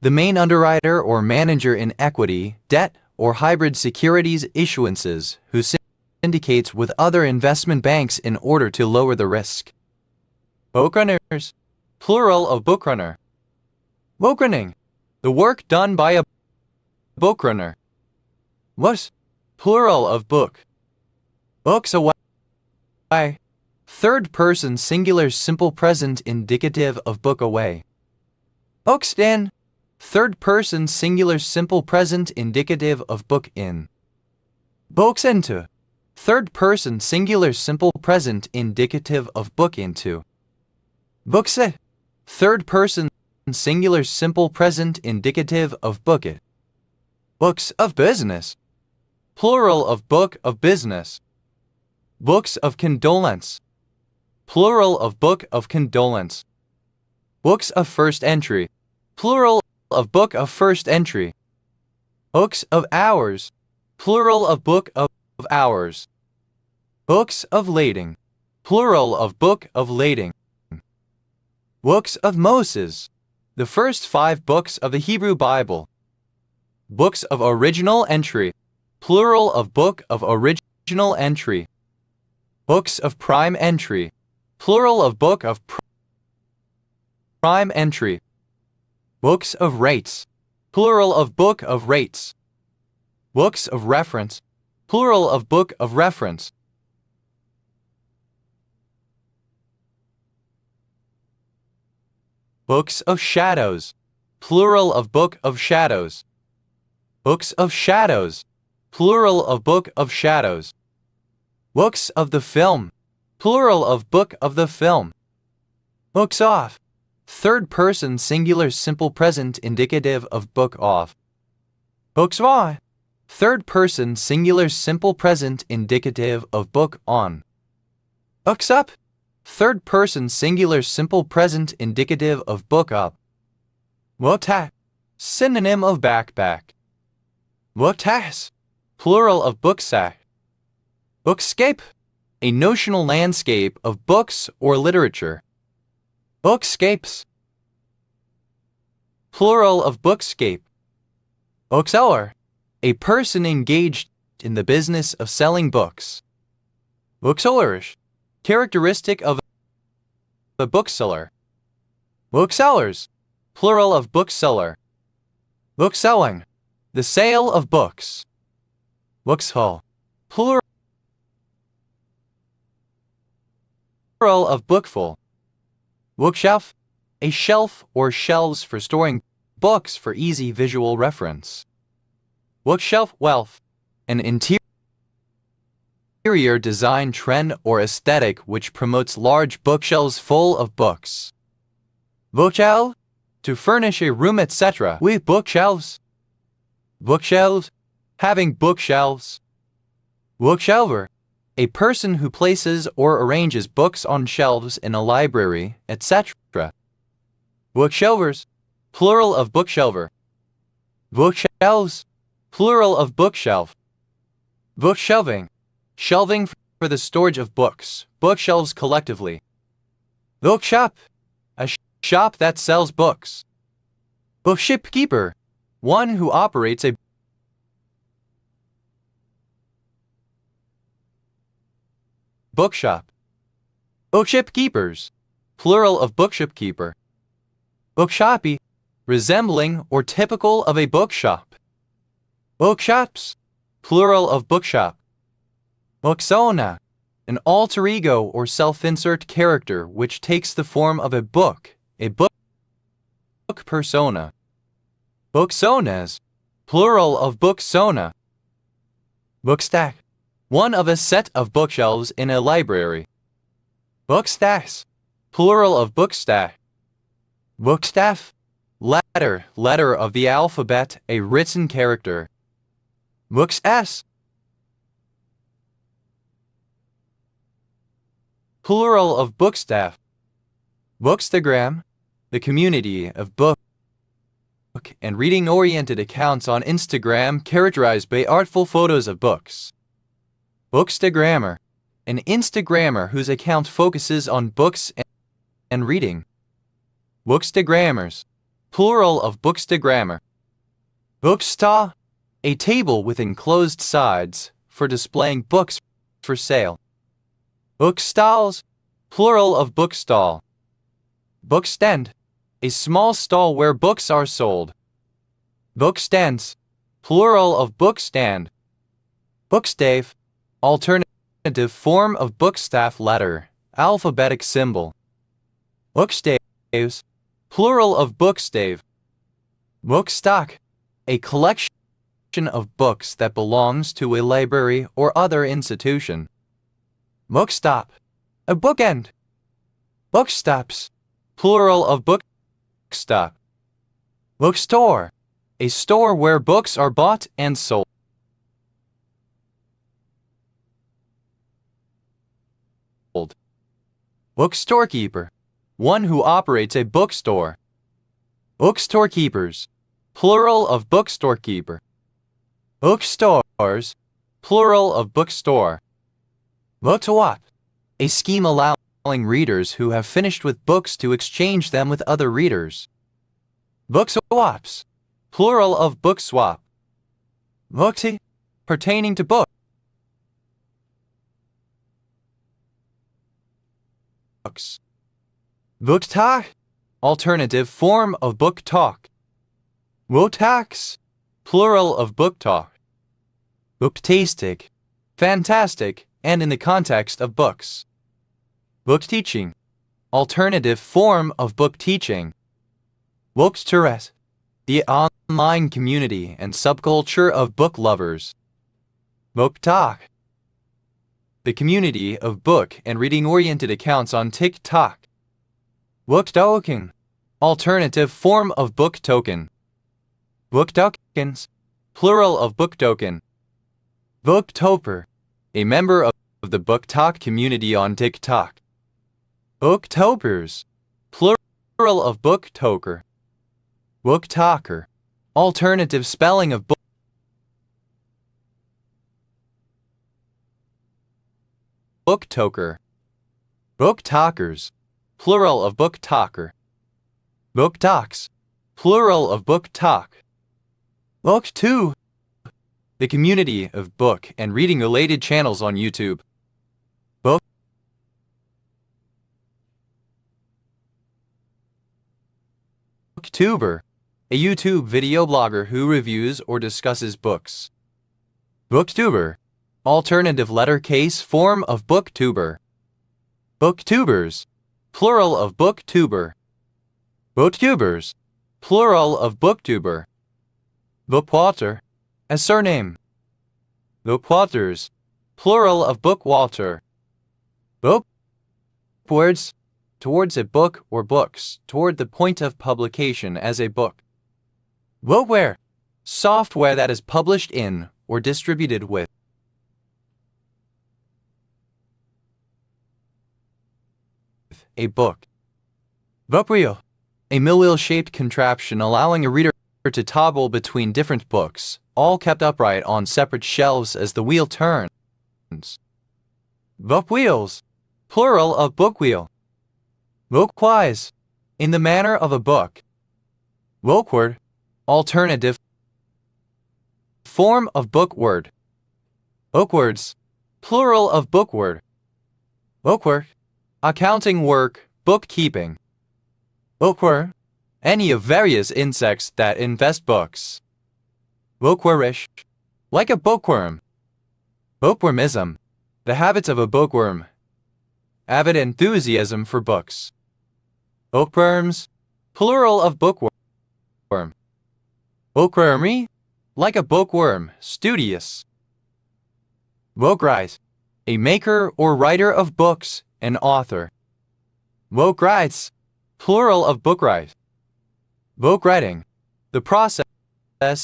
the main underwriter or manager in equity, debt, or hybrid securities issuances who syndicates with other investment banks in order to lower the risk. Bookrunners, plural of bookrunner. Bookrunning, the work done by a bookrunner. Books, plural of book. Books away, third person singular simple present indicative of book away. Books in, third person singular simple present indicative of book in. Books into, third person singular simple present indicative of book into. Books it, third person singular simple present indicative of book it. Books of business, plural of book of business. Books of condolence, plural of book of condolence. Books of first entry, plural of book of first entry. Books of hours, plural of book of hours. Books of lading, plural of book of lading. Books of Moses, the first 5 books of the Hebrew Bible. Books of original entry, plural of book of original entry. Books of prime entry, plural of book of prime entry. Books of rates, plural of book of rates. Books of reference, plural of book of reference. Books of shadows, plural of book of shadows. Books of shadows, plural of book of shadows. Books of the film, plural of book of the film. Books off, third person singular simple present indicative of book off. Books on, third person singular simple present indicative of book on. Books up, third person singular simple present indicative of book up. Booktat, synonym of backpack. Booktas, plural of booksack. Bookscape, a notional landscape of books or literature. Bookscapes, plural of bookscape. Bookseller, a person engaged in the business of selling books. Booksellerish, characteristic of a bookseller. Booksellers, plural of bookseller. Bookselling, the sale of books. Bookshall, plural of bookful. Bookshelf, a shelf or shelves for storing books for easy visual reference. Bookshelf wealth, an interior design trend or aesthetic which promotes large bookshelves full of books. Bookshelf, to furnish a room etc. with bookshelves. Bookshelves, having bookshelves. Bookshelver, a person who places or arranges books on shelves in a library, etc. Bookshelvers, plural of bookshelver. Bookshelves, plural of bookshelf. Bookshelving, shelving for the storage of books, bookshelves collectively. Bookshop, a shop that sells books. Bookshipkeeper, one who operates a bookshop. Bookshipkeepers, plural of bookshipkeeper. Bookshoppy, resembling or typical of a bookshop. Bookshops, plural of bookshop. Persona, an alter ego or self-insert character which takes the form of a book persona. Booksonas, plural of booksona. Bookstack, one of a set of bookshelves in a library. Bookstacks, plural of bookstack. Bookstaff, letter of the alphabet, a written character. Bookstass, plural of bookstaff. Bookstagram, the community of book and reading-oriented accounts on Instagram characterized by artful photos of books. Bookstagrammer, an Instagrammer whose account focuses on books and reading. Bookstagrammers, plural of bookstagrammer. Bookstall, a table with enclosed sides for displaying books for sale. Bookstalls, plural of bookstall. Bookstand, a small stall where books are sold. Bookstands, plural of bookstand. Bookstave, alternative form of bookstaff letter, alphabetic symbol. Bookstaves, plural of bookstave. Bookstock, a collection of books that belongs to a library or other institution. Bookstop, a bookend. Bookstops, plural of bookstop. Bookstore, a store where books are bought and sold. Bookstorekeeper, one who operates a bookstore. Bookstorekeepers, plural of bookstorekeeper. Bookstores, plural of bookstore. Book-to-swap, a scheme allowing readers who have finished with books to exchange them with other readers. Book-swaps, plural of book-swap. Bookty, pertaining to books. Book talk, alternative form of book talk. Booktalks, plural of book talk. Booktastic, fantastic, and in the context of books. Book teaching, alternative form of book teaching. Bookstores, the online community and subculture of book lovers. Book talk, the community of book and reading-oriented accounts on TikTok. Book token, alternative form of book token. Book tokens, plural of book token. Booktober, a member of the book talk community on TikTok. Booktopers, plural of booktoker. Booktalker, alternative spelling of booktoker. Booktalkers, plural of booktalker. Booktalks, plural of booktalk. Booktube, the community of book and reading-related channels on YouTube. Booktuber, a YouTube video blogger who reviews or discusses books. Booktuber, alternative lettercase form of booktuber. Booktubers, plural of booktuber. Booktubers, plural of booktuber. Bookwater, a surname. Bookwaters, plural of bookwater. Bookwards, towards a book or books, toward the point of publication as a book. Bookware, software that is published in or distributed with. A book. Bookwheel, a mill-wheel-shaped contraption allowing a reader to toggle between different books, all kept upright on separate shelves as the wheel turns. Bookwheels, plural of bookwheel. Bookwise, in the manner of a book. Bookward, alternative form of bookword. Bookwords, plural of bookword. Bookwork, accounting work, bookkeeping. Bookworm, Any of various insects that infest books. Bookwormish. Like a bookworm. Bookwormism. The habits of a bookworm. Avid enthusiasm for books. Bookworms. Plural of bookworm. Bookwormy. Like a bookworm, studious. Bookright. A maker or writer of books, an author. Bookrights. Plural of bookright. Bookwriting. The process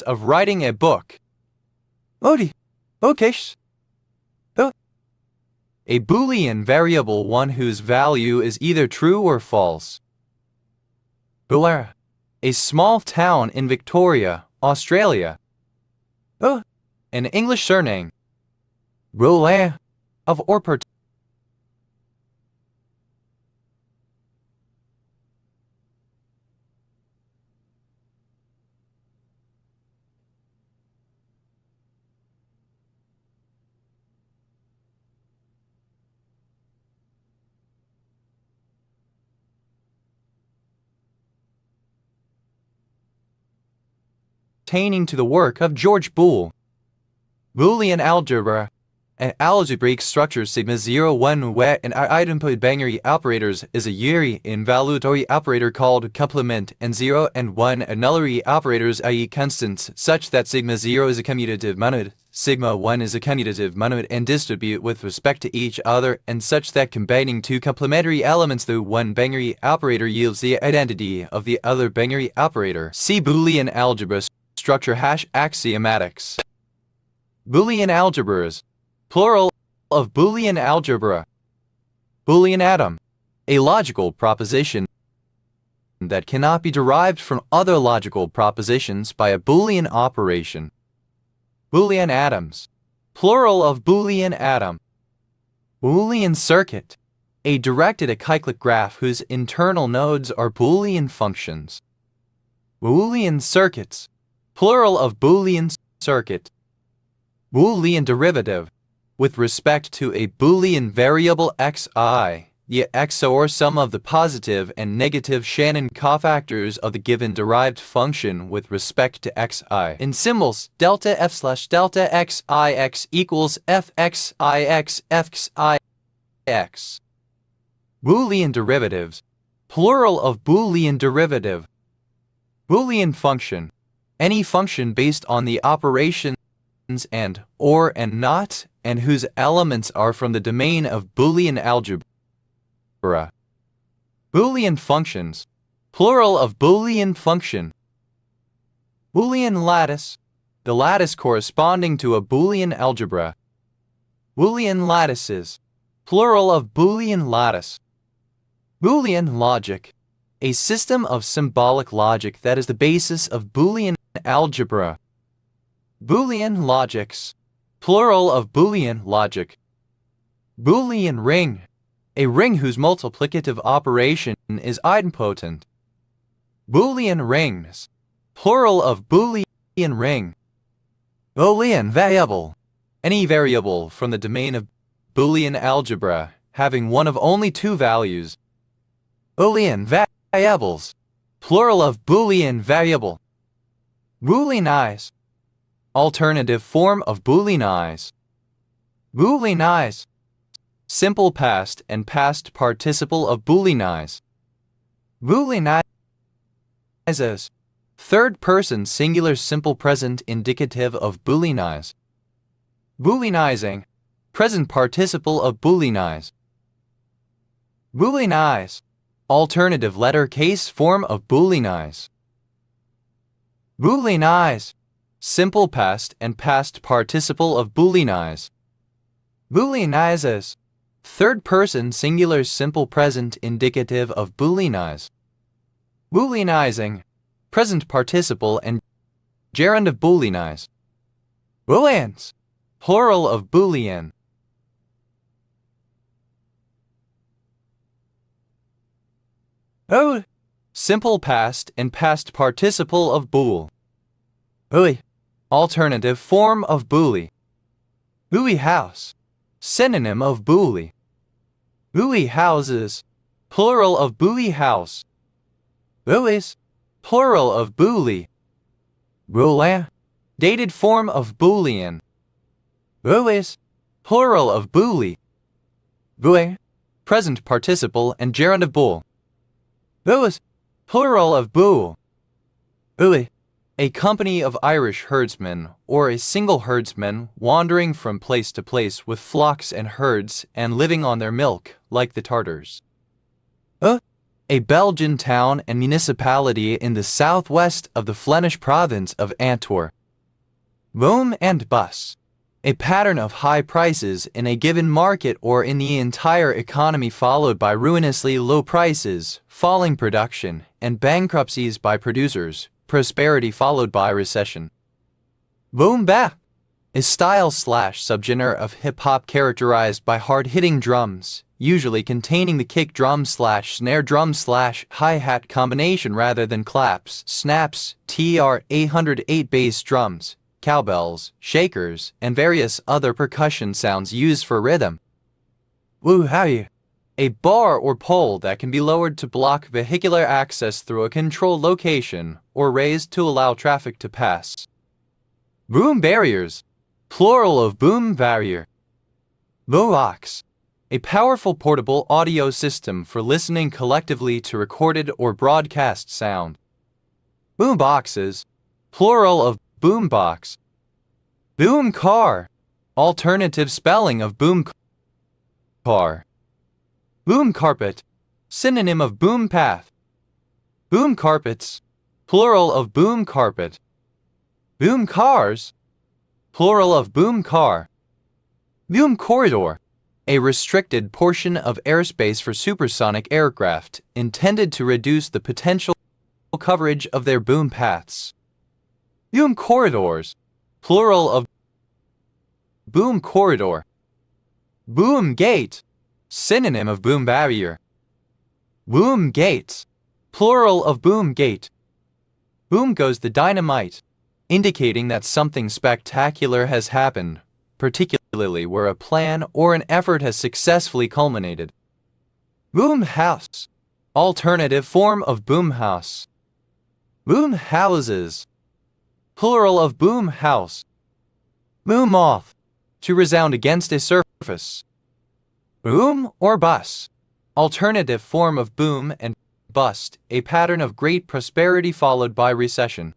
of writing a book. Bookish. A Boolean variable, one whose value is either true or false. Bulair. A small town in Victoria, Australia. An English surname. Roulin of or pertaining to the work of George Boole. Boolean algebra. An algebraic structure sigma 0 1 where an idempoid binary operators is a unary invaluatory operator called complement, and 0 and 1 are nullary operators, i.e. constants, such that sigma 0 is a commutative monoid, sigma 1 is a commutative monoid, and distribute with respect to each other, and such that combining two complementary elements through one binary operator yields the identity of the other binary operator. See Boolean algebra structure #axiomatics. Boolean algebras. Plural of Boolean algebra. Boolean atom. A logical proposition that cannot be derived from other logical propositions by a Boolean operation. Boolean atoms. Plural of Boolean atom. Boolean circuit. A directed acyclic graph whose internal nodes are Boolean functions. Boolean circuits. Plural of Boolean circuit. Boolean derivative. With respect to a Boolean variable xi, the XOR sum of the positive and negative Shannon cofactors of the given derived function with respect to xi. In symbols, delta f/delta xix equals fxix fxix. Boolean derivatives. Plural of Boolean derivative. Boolean function. Any function based on the operations and, or, and not, and whose elements are from the domain of Boolean algebra. Boolean functions. Plural of Boolean function. Boolean lattice. The lattice corresponding to a Boolean algebra. Boolean lattices. Plural of Boolean lattice. Boolean logic. A system of symbolic logic that is the basis of Boolean algebra. Boolean logics. Plural of Boolean logic. Boolean ring. A ring whose multiplicative operation is idempotent. Boolean rings. Plural of Boolean ring. Boolean variable. Any variable from the domain of Boolean algebra having one of only two values. Boolean variables. Plural of Boolean variable. Booleanize. Alternative form of Booleanize. Booleanize. Simple past and past participle of Booleanize. Booleanizes. Third person singular simple present indicative of Booleanize. Booleanizing. Present participle of Booleanize. Booleanize. Alternative letter case form of Booleanize. Booleanize. Simple past and past participle of Booleanize. Booleanizes. Third person singular simple present indicative of Booleanize. Booleanizing. Present participle and gerund of Booleanize. Booleans. Plural of Boolean. Simple past and past participle of bool. Booey. Alternative form of booly. Booey house. Synonym of booly. Booey houses. Plural of booey house. Buoys. plural of booli. Boolean, dated form of boolean. Boois, plural of booli. Bue, present participle and gerund of bool. Boois, plural of bool. Bui, a company of Irish herdsmen, or a single herdsman wandering from place to place with flocks and herds and living on their milk, like the Tartars. A Belgian town and municipality in the southwest of the Flemish province of Antwerp. Boom and bust, a pattern of high prices in a given market or in the entire economy followed by ruinously low prices, falling production, and bankruptcies by producers, prosperity followed by recession. Boom bap, a style/subgenre of hip-hop characterized by hard-hitting drums, usually containing the kick drum/snare drum/hi-hat combination rather than claps, snaps, TR-808 bass drums, cowbells, shakers, and various other percussion sounds used for rhythm. Hhuhhu, a bar or pole that can be lowered to block vehicular access through a controlled location or raised to allow traffic to pass. Boom barriers, plural of boom barrier. Boombox, a powerful portable audio system for listening collectively to recorded or broadcast sound. Boomboxes, plural of boombox. Boom car, alternative spelling of boom car. Boom carpet, synonym of boom path. Boom carpets, plural of boom carpet. Boom cars, plural of boom car. Boom corridor, a restricted portion of airspace for supersonic aircraft intended to reduce the potential coverage of their boom paths. Boom corridors, plural of boom corridor. Boom gate, synonym of boom barrier. Boom gates, plural of boom gate. Boom goes the dynamite, indicating that something spectacular has happened, particularly where a plan or an effort has successfully culminated. Boom house, alternative form of boom house. Boom houses, plural of boom house. Boom off, to resound against a surface. Boom or bust, alternative form of boom and bust, a pattern of great prosperity followed by recession.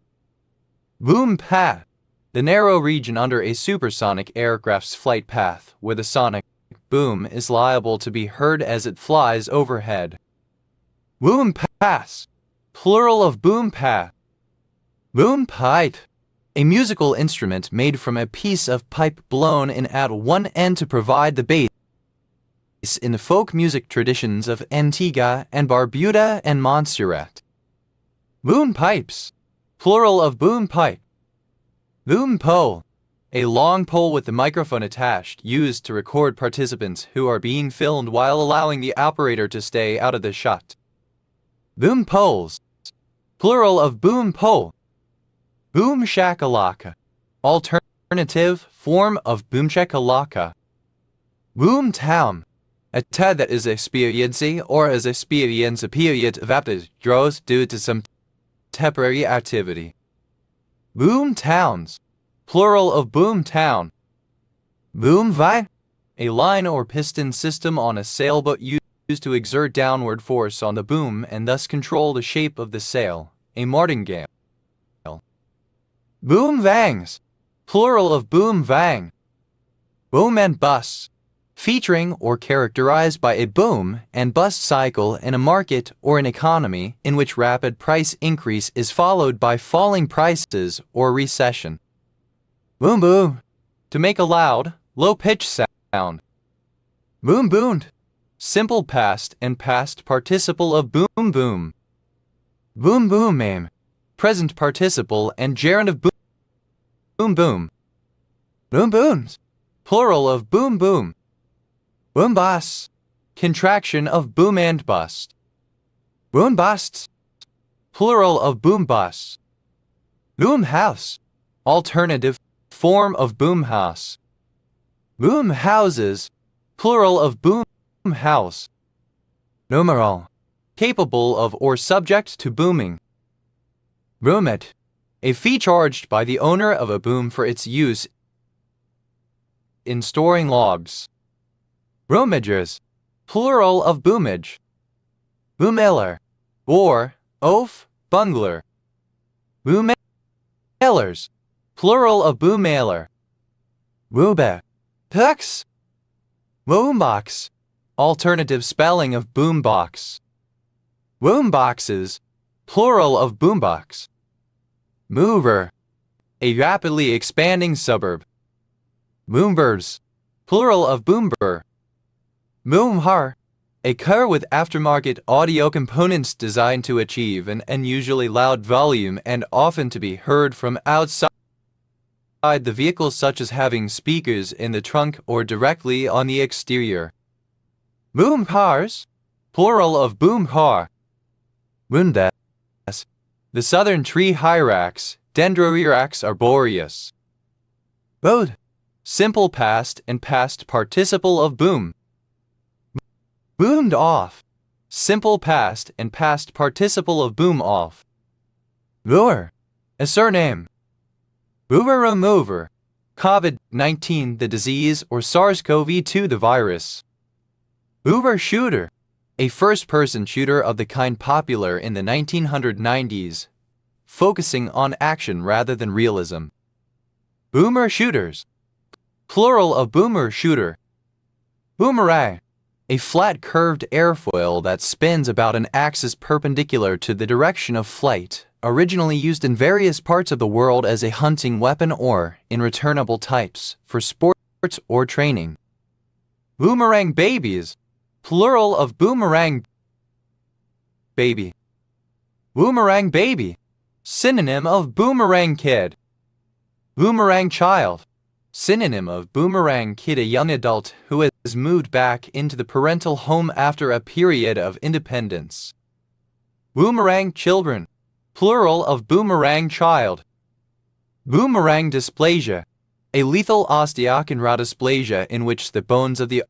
Boom path, the narrow region under a supersonic aircraft's flight path where the sonic boom is liable to be heard as it flies overhead. Boom pass, plural of boom path. Boom pipe, a musical instrument made from a piece of pipe blown in at one end to provide the bass in the folk music traditions of Antigua and Barbuda and Montserrat. Boom pipes, plural of boom pipe. Boom pole, a long pole with the microphone attached used to record participants who are being filmed while allowing the operator to stay out of the shot. Boom poles, plural of boom pole. Boom shakalaka, alternative form of boom shakalaka. Boom town, a town that is experiencing or has experienced a period of rapid growth due to some temporary activity. Boom towns, plural of boom town. Boom vine, a line or piston system on a sailboat used to exert downward force on the boom and thus control the shape of the sail, a martingale. Boom vangs, plural of boom vang. Boom and bust, featuring or characterized by a boom and bust cycle in a market or an economy in which rapid price increase is followed by falling prices or recession. Boom boom, to make a loud, low-pitched sound. Boom boomed, simple past and past participle of boom boom. Boom boom aim, present participle and gerund of boom boom. Boom booms, plural of boom boom. Boom bust, contraction of boom and bust. Boom busts, plural of boom bust. Boom house, alternative form of boom house. Boom houses, plural of boom house. Numeral, capable of or subject to booming. Boomet, a fee charged by the owner of a boom for its use in storing logs. Boomagers, plural of boomage. Boomeller, or oaf, bungler. Boomailers, plural of boomailer. Wooba, tux. Woombox, alternative spelling of boombox. Woomboxes, plural of boombox. Mover, a rapidly expanding suburb. Boombers, plural of boomber. Boomhar, a car with aftermarket audio components designed to achieve an unusually loud volume and often to be heard from outside the vehicle, such as having speakers in the trunk or directly on the exterior. Boom cars, plural of boom car. Bundes, the southern tree hyrax, Dendrohyrax arboreus. Bode, simple past and past participle of boom. Boomed off, simple past and past participle of boom off. Booer, a surname. Boomer remover, COVID-19 the disease or SARS-CoV-2 the virus. Boomer shooter, a first-person shooter of the kind popular in the 1990s, focusing on action rather than realism. Boomer shooters, plural of boomer shooter. Boomerang, a flat curved airfoil that spins about an axis perpendicular to the direction of flight, originally used in various parts of the world as a hunting weapon or, in returnable types, for sports or training. Boomerang babies, plural of boomerang baby. Boomerang baby, synonym of boomerang kid. Boomerang child, synonym of boomerang kid, a young adult who has moved back into the parental home after a period of independence. Boomerang children, plural of boomerang child. Boomerang dysplasia, a lethal osteochondrodysplasia in which the bones of the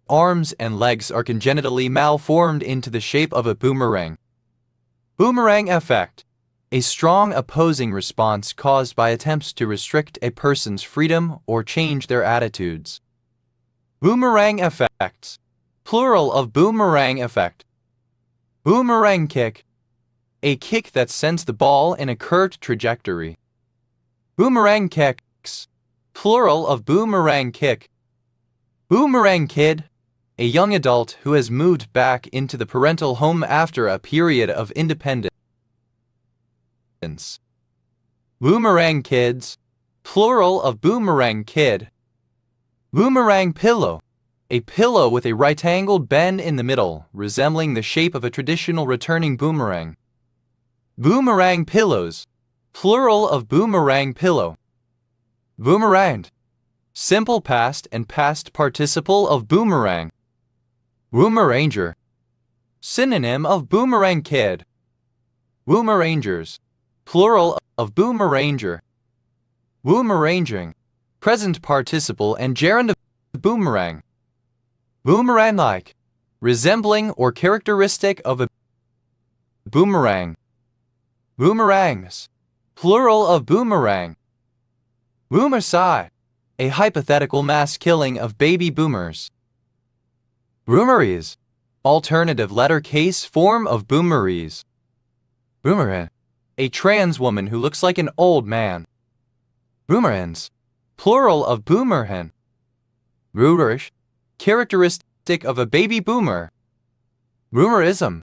arms and legs are congenitally malformed into the shape of a boomerang. Boomerang effect, a strong opposing response caused by attempts to restrict a person's freedom or change their attitudes. Boomerang effects, plural of boomerang effect. Boomerang kick, a kick that sends the ball in a curved trajectory. Boomerang kicks, plural of boomerang kick. Boomerang kid, a young adult who has moved back into the parental home after a period of independence. Boomerang kids, plural of boomerang kid. Boomerang pillow, a pillow with a right-angled bend in the middle, resembling the shape of a traditional returning boomerang. Boomerang pillows, plural of boomerang pillow. Boomeranged, simple past and past participle of boomerang. Boomeranger, synonym of boomerang kid. Boomerangers, plural of boomeranger. Boomeranging, present participle and gerund of boomerang. Boomerang-like, resembling or characteristic of a boomerang. Boomerangs, plural of boomerang. Boomercide, a hypothetical mass killing of baby boomers. Boomeries, alternative letter case form of boomeries. Boomeran, a trans woman who looks like an old man. Boomerans, plural of boomerhen. Boomerish, characteristic of a baby boomer. Boomerism,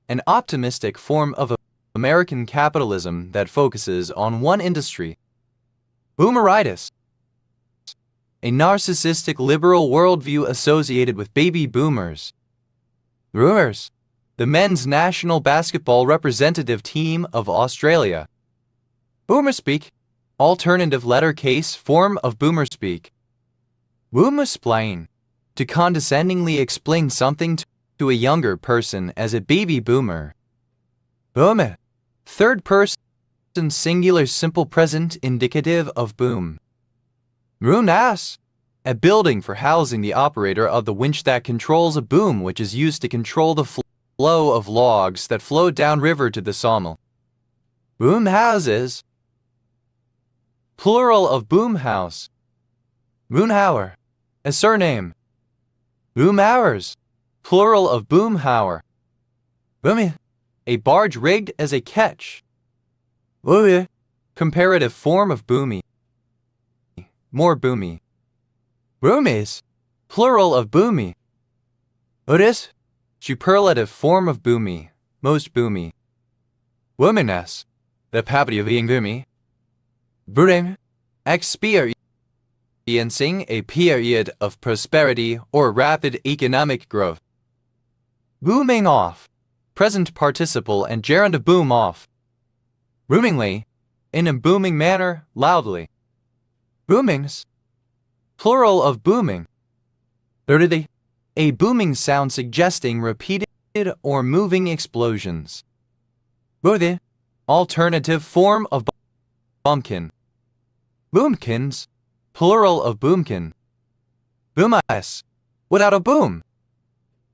an optimistic form of American capitalism that focuses on one industry. Boomeritis, a narcissistic liberal worldview associated with baby boomers. Boomers, the men's national basketball representative team of Australia. Boomerspeak, alternative letter case form of boomerspeak. Boomersplain, to condescendingly explain something to a younger person as a baby boomer. Boome, third person singular simple present indicative of boom. Roonas, a building for housing the operator of the winch that controls a boom which is used to control the flow of logs that flow downriver to the sawmill. Boom houses. Plural of boom house. Boomhauer. A surname. Boom hours. Plural of boomhauer. Boomy. A barge rigged as a ketch. Boomy. Comparative form of boomy. More boomy. Boomies. Plural of boomy. Otis. Superlative form of boomy. Most boomy. Womaness. The property of being boomy. Boom. Experiencing a period of prosperity or rapid economic growth. Booming off. Present participle and gerund of boom off. Boomingly. In a booming manner, loudly. Boomings. Plural of booming. Thirdly, a booming sound suggesting repeated or moving explosions. Boothy. Alternative form of bumpkin. Boomkins. Plural of boomkin. Boomice. Without a boom.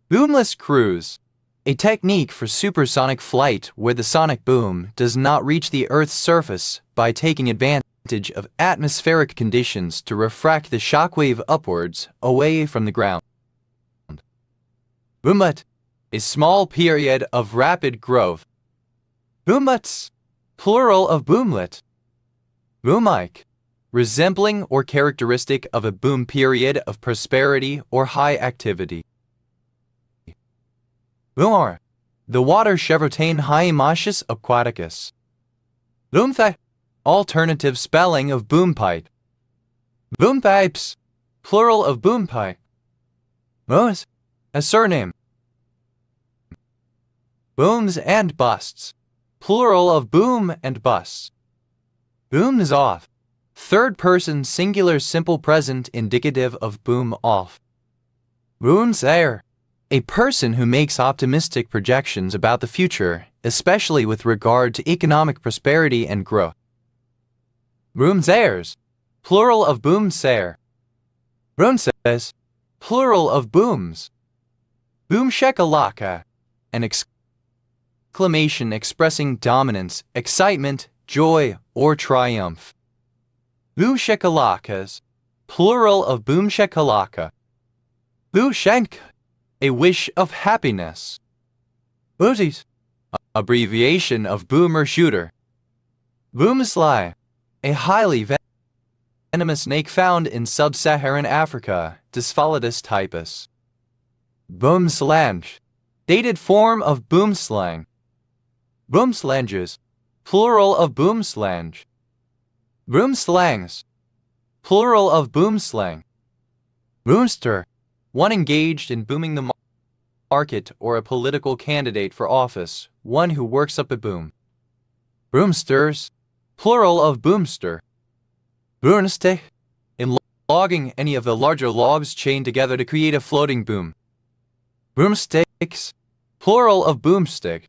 Boomless cruise. A technique for supersonic flight where the sonic boom does not reach the Earth's surface by taking advantage of atmospheric conditions to refract the shockwave upwards away from the ground. Boomlet. A small period of rapid growth. Boomlets. Plural of boomlet. Boomike. Resembling or characteristic of a boom period of prosperity or high activity. Boomar. The water chevrotain hyaemoschus aquaticus. Boomthe. Alternative spelling of boompipe. Boompipes. Plural of boompipe. Moes. A surname. Booms and busts. Plural of boom and busts. Booms off. Third person singular simple present indicative of boom off. Boomsayer. A person who makes optimistic projections about the future, especially with regard to economic prosperity and growth. Boomsayers. Plural of boomsayer. Boomsays. Plural of booms. Boomshakalaka. An exclamation expressing dominance, excitement, joy, or triumph. Boomshakalakas. Plural of boomshakalaka. Booshank. A wish of happiness. Booties. Abbreviation of boomer shooter. Boomsly. A highly venomous snake found in sub-Saharan Africa, Dysphalidus typus. Boomslange. Dated form of boomslang. Boomslanges. Plural of boomslange. Boomslangs. Plural of boomslang. Boomster. One engaged in booming the market or a political candidate for office, one who works up a boom. Boomsters. Plural of boomster. Boomstick. In logging any of the larger logs chained together to create a floating boom. Boomsticks. Plural of boomstick.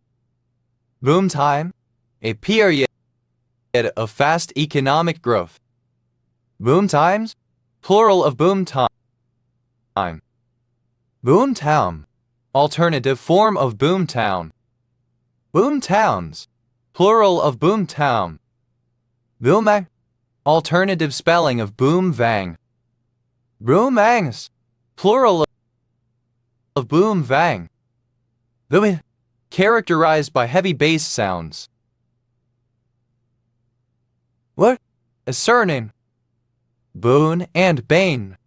Boom time. A period of fast economic growth. Boom times. Plural of boom time. Boomtown. Alternative form of boomtown. Boomtowns. Plural of boomtown. Boomang. Alternative spelling of boomvang. Boomangs. Plural of boomvang. Boomy. Characterized by heavy bass sounds. What? A surname. Boon and bane.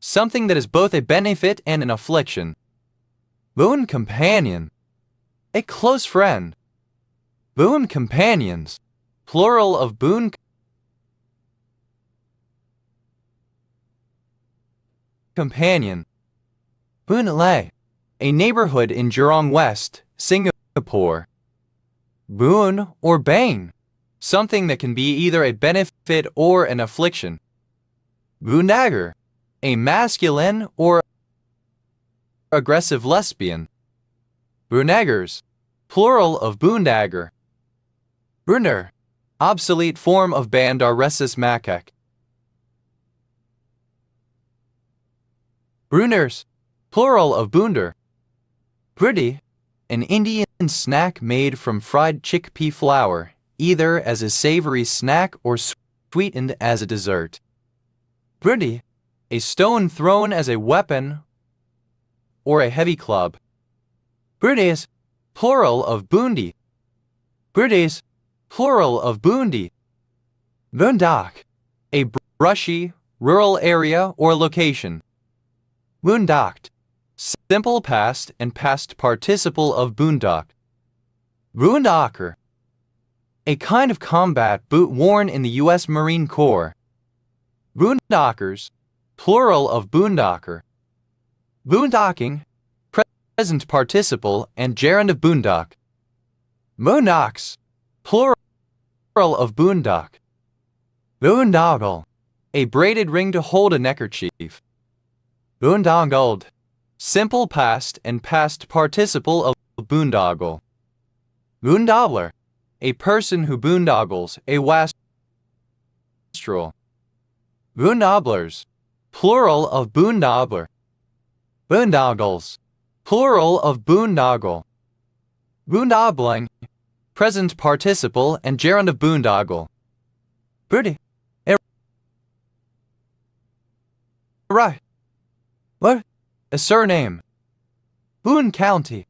Something that is both a benefit and an affliction. Boon companion. A close friend. Boon companions. Plural of boon companion. Boon Lay. A neighborhood in Jurong West, Singapore. Boon or bane. Something that can be either a benefit or an affliction. Boondagger. A masculine or aggressive lesbian. Boondaggers. Plural of boondagger. Bruner. Obsolete form of bandar rhesus macaque. Bruners. Plural of boonder. Pretty. An Indian snack made from fried chickpea flour, either as a savory snack or sweetened as a dessert. Bundi, a stone thrown as a weapon or a heavy club. Burdis, plural of bundi. Burdis, plural of bundi. Bundak, a brushy, rural area or location. Boondockt, simple past and past participle of boondock. Boondocker, a kind of combat boot worn in the U.S. Marine Corps. Boondockers, plural of boondocker. Boondocking, present participle and gerund of boondock. Boondocks, plural of boondock. Boondoggle, a braided ring to hold a neckerchief. Boondoggled, simple past and past participle of boondoggle. Boondoggler, a person who boondoggles a wastrel. Boondogglers, plural of boondoggler. Boondoggles, plural of boondoggle. Boondoggling, present participle and gerund of boondoggle. Birdie, right. What? A surname. Boone County,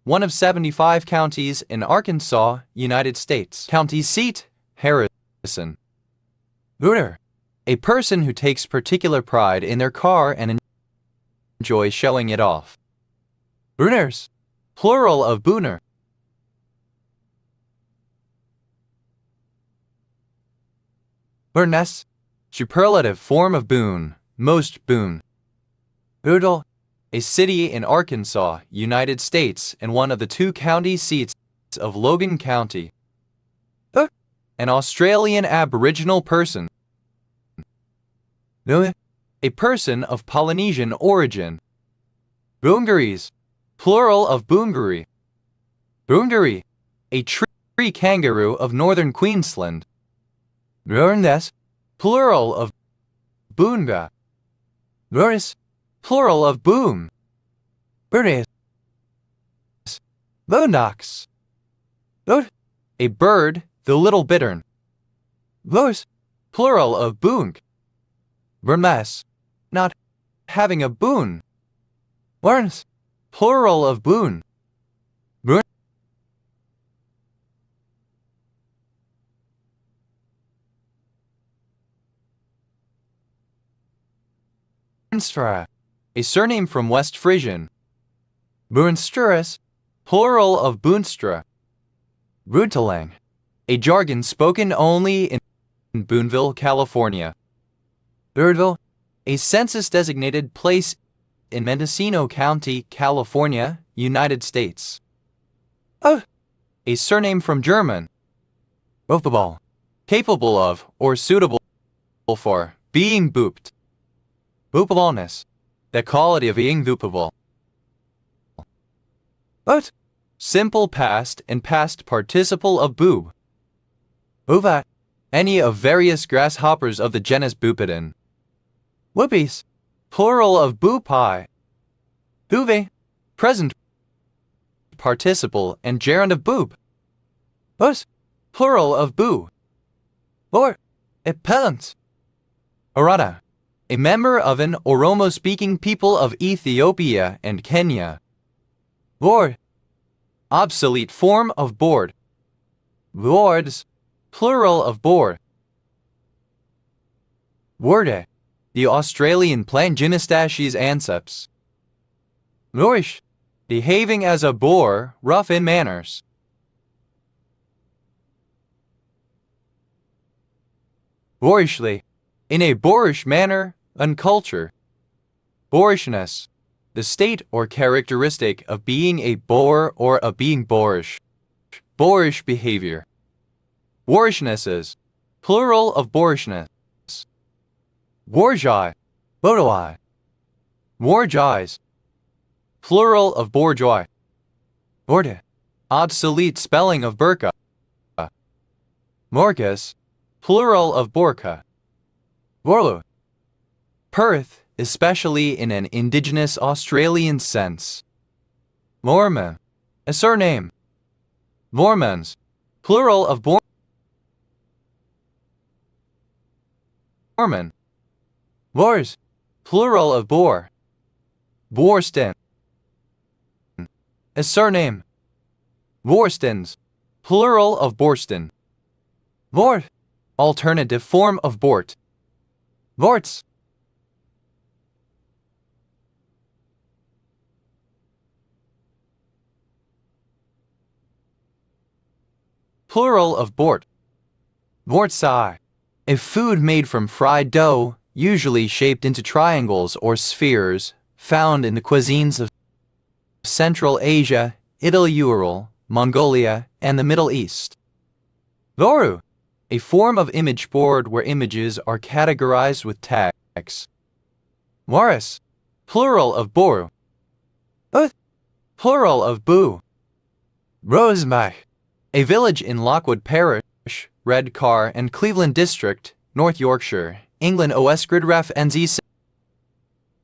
one of 75 counties in Arkansas, United States. County seat, Harrison. Booner, a person who takes particular pride in their car and enjoys showing it off. Booners, plural of booner. Booness, superlative form of boon, most boon. Boodle, a city in Arkansas, United States, and one of the 2 county seats of Logan County. An Australian Aboriginal person. A person of Polynesian origin. Boongarees, plural of boongaree. Boongaree, a tree kangaroo of northern Queensland. Boondes, plural of boonga. Boris, plural of boom. Birdies, boondocks. A bird, the little bittern. Burs, plural of boonk. Burnmess, not having a boon. Burns, plural of boon. Burnstra, a surname from West Frisian. Boonstruris, plural of boonstra. Brutalang, a jargon spoken only in Boonville, California. Birdville, a census-designated place in Mendocino County, California, United States. A surname from German. Boopable, capable of or suitable for being booped. Boopableness, the quality of being boopable. But, simple past and past participle of boob. Boovat, any of various grasshoppers of the genus Boopidon. Whoopies, plural of boopi. Boove, present participle and gerund of boob. Bus, plural of boo. Or, a pedant. Orada, a member of an Oromo-speaking people of Ethiopia and Kenya. Board, obsolete form of board. Boards, plural of board. Worde, the Australian plant Gymnostaches anceps. Boorish, behaving as a boor, rough in manners. Boorishly, in a boorish manner, unculture. Boorishness, the state or characteristic of being a boor or of being boorish. Boorish behavior. Boorishnesses, plural of boorishness. Bourgeois, bourgeois. Bourgeois, plural of bourgeois. Borde, obsolete spelling of burqa. Morcus, plural of borca. Borlu, Perth, especially in an indigenous Australian sense. Mormon, a surname. Vormans, plural of Borman. Vors, plural of Boar. Vorsten. A surname. Vorstens, plural of Borsten. Vort, alternative form of Bort. Vorts. Plural of Bort. Vortsai. A food made from fried dough, usually shaped into triangles or spheres, found in the cuisines of Central Asia, Italy-Ural, Mongolia, and the Middle East. Voru. A form of image board where images are categorized with tags. Waris. Plural of Boru. Uth. Plural of Bu. Rosemach. A village in Lockwood Parish, Redcar and Cleveland District, North Yorkshire, England. OS Gridref NZ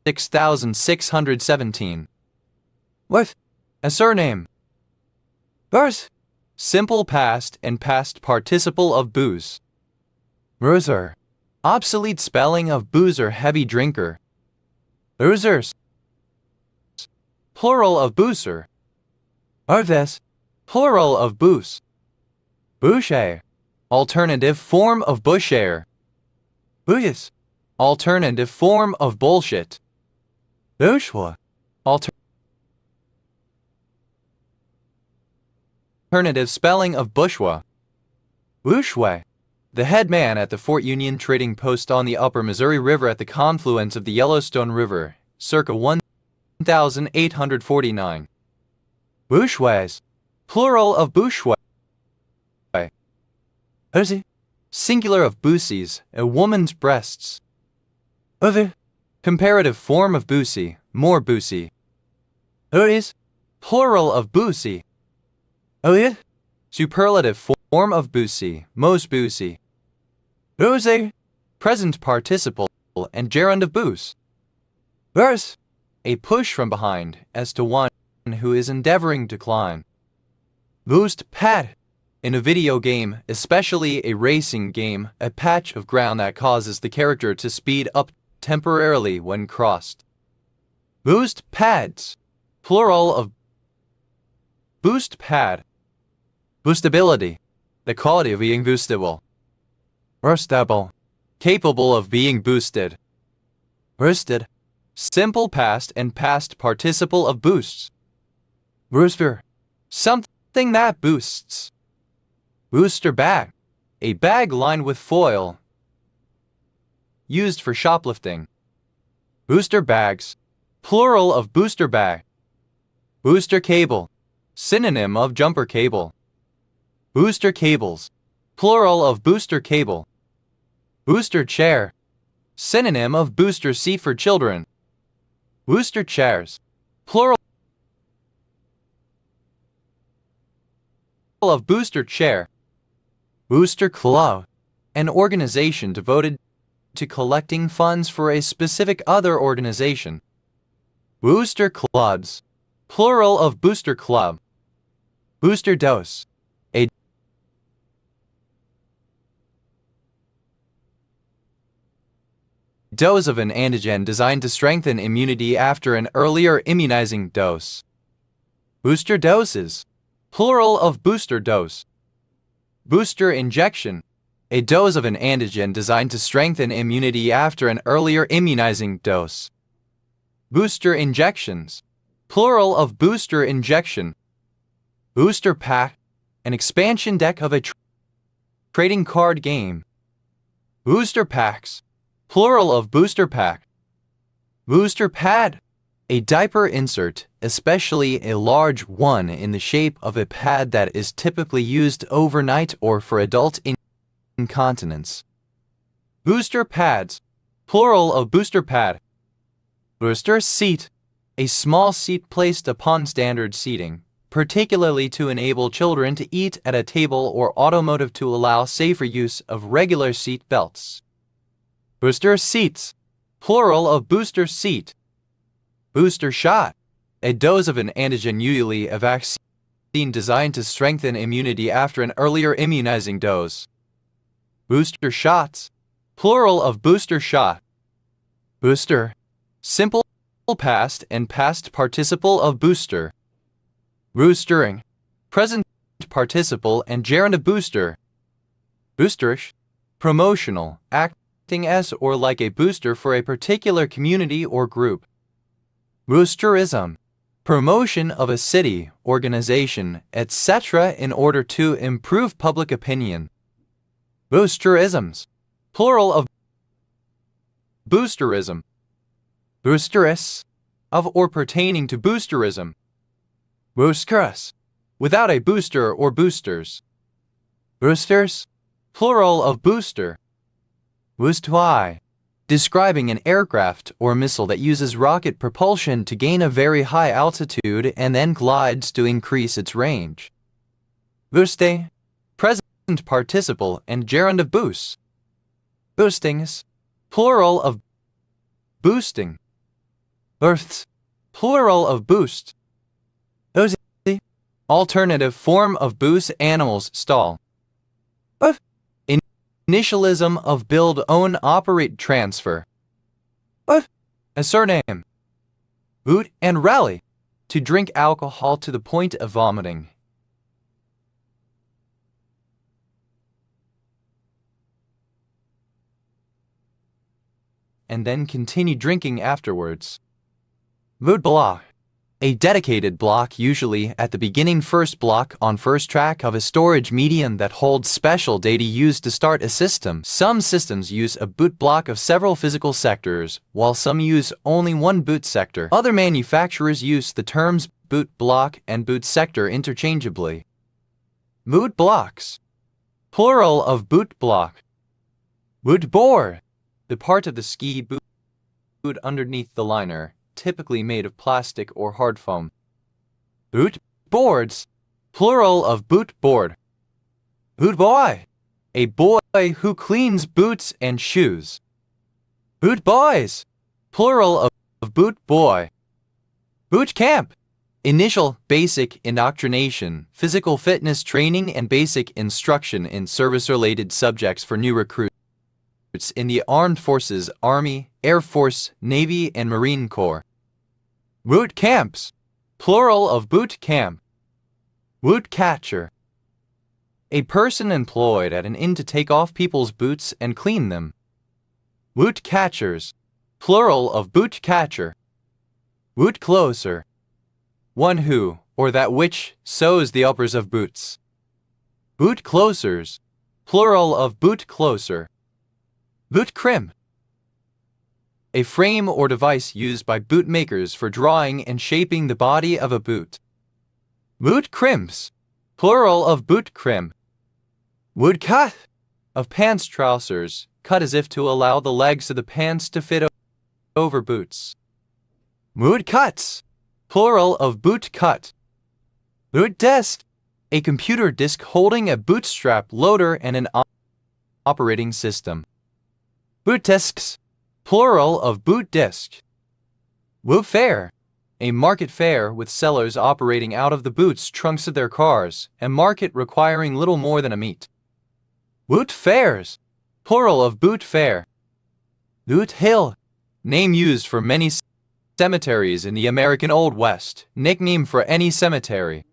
6617. With a surname. Verse. Simple past and past participle of booze. Bruiser. Obsolete spelling of boozer, heavy drinker. Boozers. Plural of boozer. Arves. Plural of booze. Boucher. Alternative form of busher. Buyas. Alternative form of bullshit. Bushwa. Alternative spelling of Bushwa. Wushwe. The head man at the Fort Union trading post on the upper Missouri River at the confluence of the Yellowstone River, circa 1849. Bushways. Plural of Bushwa. Uzi. Singular of Boosies, a woman's breasts. Other. Comparative form of Boosie, more Boosie. Uris. Plural of Boosie. Oye. Superlative form of Boosie, most Boosie. Rose. Present participle and gerund of boos. Verse. A push from behind, as to one who is endeavoring to climb. Boost pad. In a video game, especially a racing game, a patch of ground that causes the character to speed up temporarily when crossed. Boost pads. Plural of boost pad. Boostability. The quality of being boostable. Boostable. Capable of being boosted. Boosted. Simple past and past participle of boosts. Booster. Something that boosts. Booster bag. A bag lined with foil. Used for shoplifting. Booster bags. Plural of booster bag. Booster cable. Synonym of jumper cable. Booster cables. Plural of booster cable. Booster chair. Synonym of booster seat for children. Booster chairs. Plural of booster chair. Booster Club. An organization devoted to collecting funds for a specific other organization. Booster clubs. Plural of booster club. Booster dose. A dose of an antigen designed to strengthen immunity after an earlier immunizing dose. Booster doses. Plural of booster dose. Booster injection. A dose of an antigen designed to strengthen immunity after an earlier immunizing dose. Booster injections. Plural of booster injection. Booster pack. An expansion deck of a trading card game. Booster packs. Plural of booster pack. Booster pad. A diaper insert, especially a large one in the shape of a pad that is typically used overnight or for adult incontinence. Booster pads. Plural of booster pad. Booster seat. A small seat placed upon standard seating, particularly to enable children to eat at a table or automotive to allow safer use of regular seat belts. Booster seats. Plural of booster seat. Booster shot. A dose of an antigen, usually a vaccine designed to strengthen immunity after an earlier immunizing dose. Booster shots, plural of booster shot. Booster, simple past and past participle of booster. Boostering, present participle and gerund of booster. Boosterish, promotional, acting as or like a booster for a particular community or group. Boosterism, promotion of a city, organization, etc. in order to improve public opinion. Boosterisms, plural of boosterism. Boosterous, of or pertaining to boosterism. Boosters, without a booster or boosters. Boosters, plural of booster. Boostfly, describing an aircraft or missile that uses rocket propulsion to gain a very high altitude and then glides to increase its range. Booste, present participle and gerund of boost. Boostings, plural of boosting. Births, plural of boost. Those alternative form of boost animals stall. Initialism of build, own, operate, transfer. A surname. Boot and rally, to drink alcohol to the point of vomiting. And then continue drinking afterwards. Boot block, a dedicated block usually at the beginning first block on first track of a storage medium that holds special data used to start a system. Some systems use a boot block of several physical sectors, while some use only one boot sector. Other manufacturers use the terms boot block and boot sector interchangeably. Boot blocks, plural of boot block. Boot bore, the part of the ski boot underneath the liner, typically made of plastic or hard foam. Boot boards, plural of boot board. Boot boy, a boy who cleans boots and shoes. Boot boys, plural of boot boy. Boot camp, initial basic indoctrination, physical fitness training and basic instruction in service-related subjects for new recruits in the armed forces, Army, Air Force, Navy, and Marine Corps. Boot camps, plural of boot camp. Boot catcher, a person employed at an inn to take off people's boots and clean them. Boot catchers, plural of boot catcher. Boot closer, one who, or that which, sews the uppers of boots. Boot closers, plural of boot closer. Boot crimp, a frame or device used by boot makers for drawing and shaping the body of a boot. Boot crimps, plural of boot crimp. Wood cut, of pants trousers, cut as if to allow the legs of the pants to fit over boots. Boot cuts, plural of boot cut. Boot desk, a computer disk holding a bootstrap loader and an operating system. Boot disks, plural of boot disc. Boot fair, a market fair with sellers operating out of the boots trunks of their cars, a market requiring little more than a meet. Boot fairs, plural of boot fair. Boot hill, name used for many cemeteries in the American Old West, nickname for any cemetery.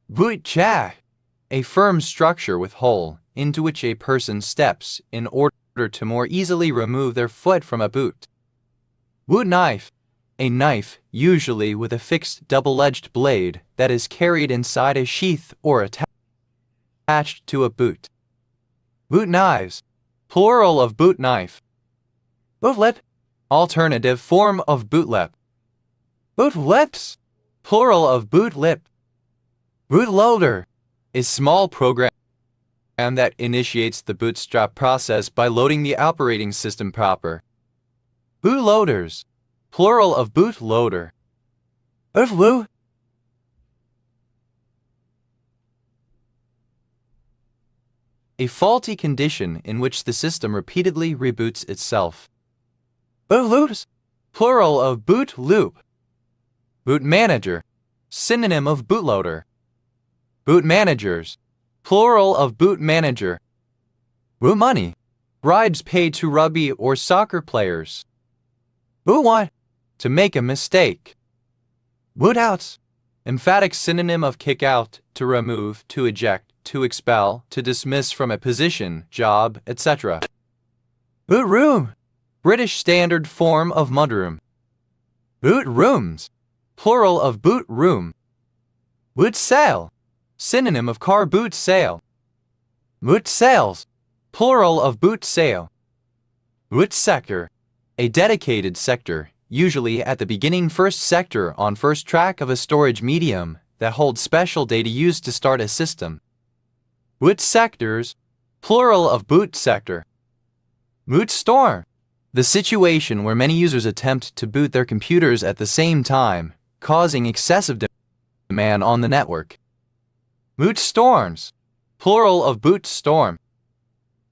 Boot jack, a firm structure with hole into which a person steps in order to more easily remove their foot from a boot. Boot knife, a knife usually with a fixed double-edged blade that is carried inside a sheath or attached to a boot. Boot knives, plural of boot knife. Bootlip, alternative form of bootlip. Boot lips, plural of boot lip. Bootloader, a small program that initiates the bootstrap process by loading the operating system proper. Bootloaders, plural of bootloader. Hhuhhu, a faulty condition in which the system repeatedly reboots itself. Bootloops, plural of boot loop. Boot manager, synonym of bootloader. Boot managers, plural of boot manager. Boot money, bribes paid to rugby or soccer players. Boot what? To make a mistake. Boot outs, emphatic synonym of kick out, to remove, to eject, to expel, to dismiss from a position, job, etc. Boot room, British standard form of mudroom. Boot rooms, plural of boot room. Boot sale, synonym of car boot sale. Boot sales, plural of boot sale. Boot sector, a dedicated sector, usually at the beginning first sector on first track of a storage medium that holds special data used to start a system. Boot sectors, plural of boot sector. Boot storm, the situation where many users attempt to boot their computers at the same time, causing excessive demand on the network. Boot storms, plural of boot storm.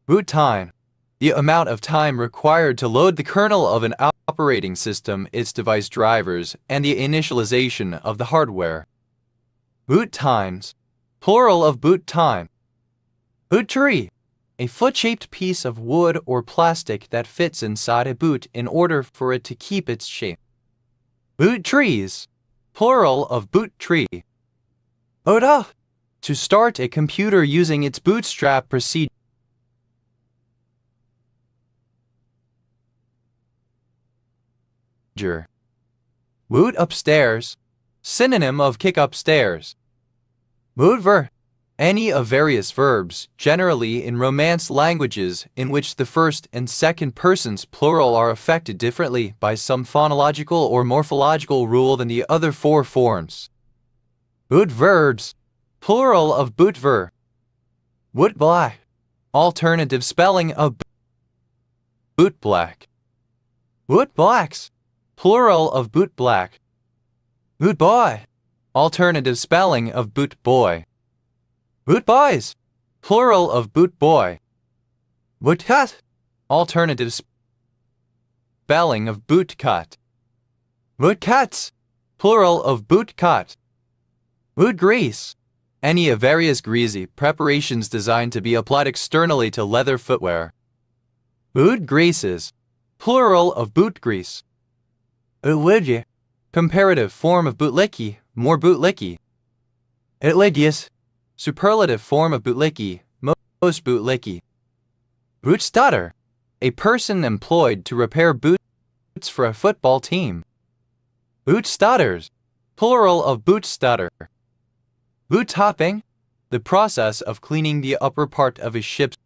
Boot time, the amount of time required to load the kernel of an operating system, its device drivers, and the initialization of the hardware. Boot times, plural of boot time. Boot tree, a foot-shaped piece of wood or plastic that fits inside a boot in order for it to keep its shape. Boot trees, plural of boot tree. Boot up, to start a computer using its bootstrap procedure. Boot upstairs, synonym of kick upstairs. Boot verb, any of various verbs, generally in Romance languages in which the first and second persons plural are affected differently by some phonological or morphological rule than the other four forms. Boot verbs, plural of boot verb. Boot black, alternative spelling of boot black. Boot blacks, plural of boot black. Boot boy, alternative spelling of boot boy. Boot boys, plural of boot boy. Boot cut, alternative spelling of boot cut. Boot cuts, plural of boot cut. Boot grease, any of various greasy preparations designed to be applied externally to leather footwear. Boot greases, plural of boot grease. Bootlicky, comparative form of bootlicky, more bootlicky. Itligious, superlative form of bootlicky, most bootlicky. Boot stutter, a person employed to repair boots for a football team. Boot stutters, plural of boot stutter. Boot topping, the process of cleaning the upper part of a ship's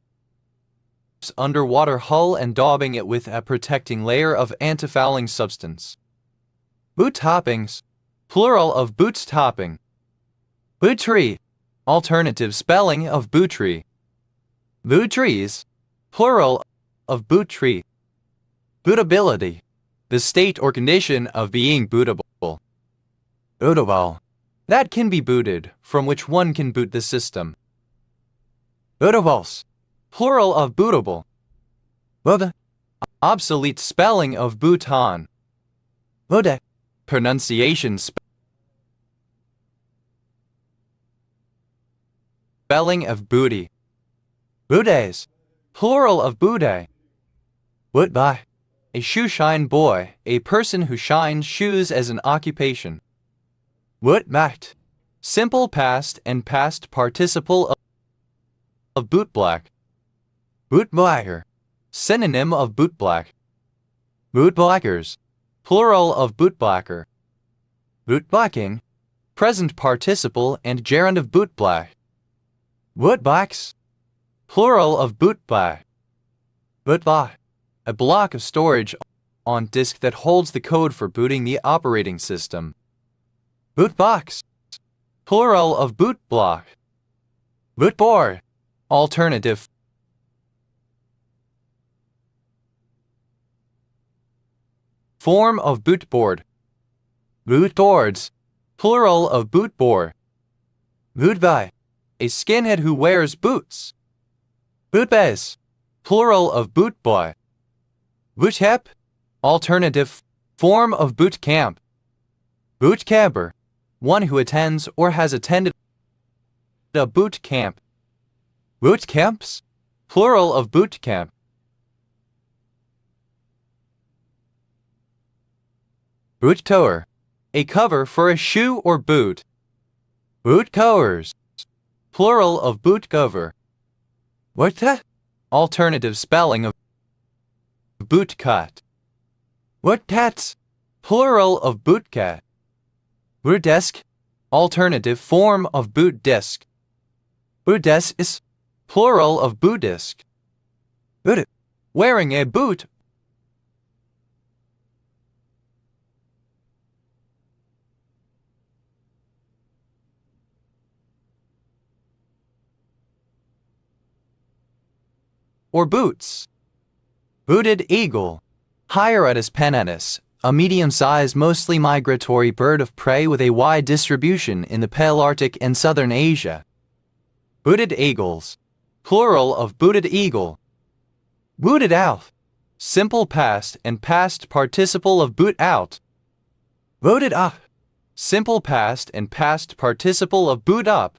underwater hull and daubing it with a protecting layer of antifouling substance. Boot toppings, plural of boots topping. Boot tree, alternative spelling of boot tree. Boot trees, plural of boot tree. Bootability, the state or condition of being bootable. Bootable, that can be booted, from which one can boot the system. Bootables, plural of bootable. Boota, obsolete spelling of Bhutan. Boota, pronunciation spelling of booty. Boodays, plural of booday. Bootby, a shoe shine boy, a person who shines shoes as an occupation. Bootmacht, simple past and past participle of bootblack. Bootblacker, synonym of bootblack. Bootblackers, plural of bootblacker. Bootblacking, present participle and gerund of bootblack. Bootblacks, plural of bootblack. Bootblock, a block of storage on disk that holds the code for booting the operating system. Bootbox, plural of bootblock. Bootboard, alternative form of bootboard. Bootboards, plural of bootboard. Bootboy, a skinhead who wears boots. Bootbase, plural of bootboy. Boothep, alternative form of boot camp. Bootcamper, one who attends or has attended a boot camp. Boot camps? Plural of boot camp. Boot cover. A cover for a shoe or boot. Boot covers. Plural of boot cover. What's that? Alternative spelling of boot cut. What cats? Plural of boot cat. Boot desk. Alternative form of boot disc. Boot desk is plural of boot disc. Boot. Wearing a boot. Or boots. Booted eagle. Hierarchus pennatus, a medium-sized, mostly migratory bird of prey with a wide distribution in the Palearctic and southern Asia. Booted eagles. Plural of booted eagle. Booted out. Simple past and past participle of boot out. Booted up. Simple past and past participle of boot up.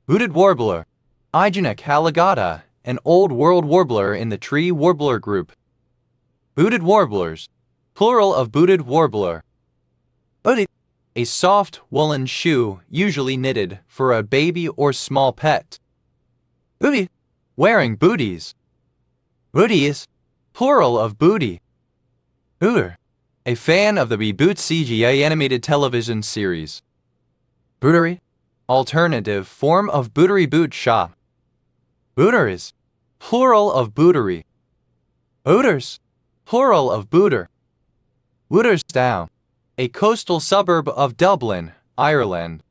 Booted warbler. Igenic haligata, an old world warbler in the tree warbler group. Booted warblers. Plural of booted warbler. Booted. A soft woolen shoe usually knitted for a baby or small pet. Booty. Wearing booties. Booties. Plural of booty. Booter. A fan of the Reboot CGI animated television series. Bootery. Alternative form of bootery boot shop. Booteries. Plural of bootery. Booters. Plural of booter. Booterstown. A coastal suburb of Dublin, Ireland.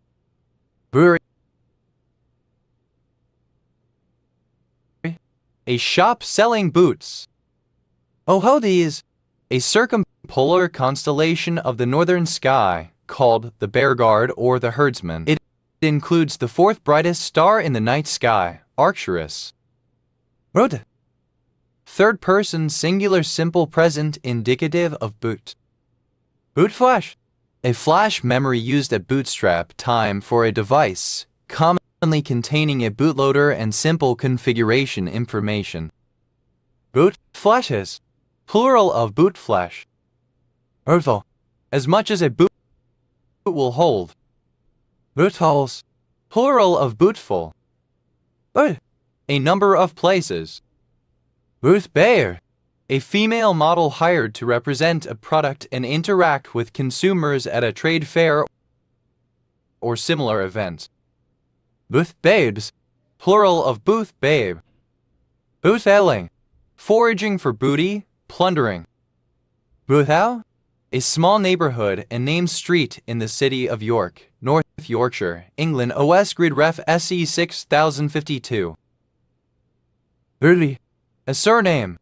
Brewery. A shop selling boots. hhuhhu is a circumpolar constellation of the northern sky called the Bear Guard or the Herdsman. It includes the fourth brightest star in the night sky, Arcturus. Rota. Third person singular simple present indicative of boot. Boot flash. A flash memory used at bootstrap time for a device, commonly containing a bootloader and simple configuration information. Boot flashes. Plural of boot flash. Earthal. As much as a boot will hold. Bootholes. Plural of bootful. Boot. A number of places. Booth Bayer. A female model hired to represent a product and interact with consumers at a trade fair or similar event. Booth Babes. Plural of booth babe. Booth Elling. Foraging for booty, plundering. Boothow. A small neighborhood and named street in the city of York, North Yorkshire, England. OS Grid Ref SE 6052. Burley. A surname.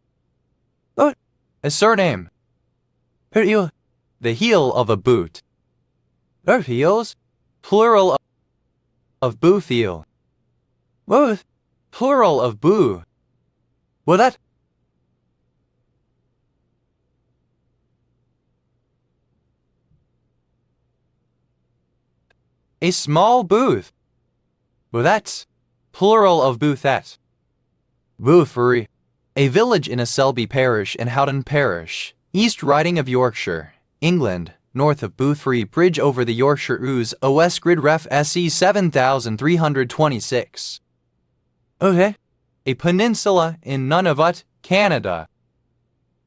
Boot. A surname. The heel of a boot. Heels. Plural of boot heel. Booth. Plural of boo. Well, that. A small booth. Well, that's. Plural of boothette. Boothery. A village in a Selby parish in Howden parish, East Riding of Yorkshire, England, north of Boothbury Bridge over the Yorkshire Ouse. OS Grid Ref SE 7326. Okay. A peninsula in Nunavut, Canada.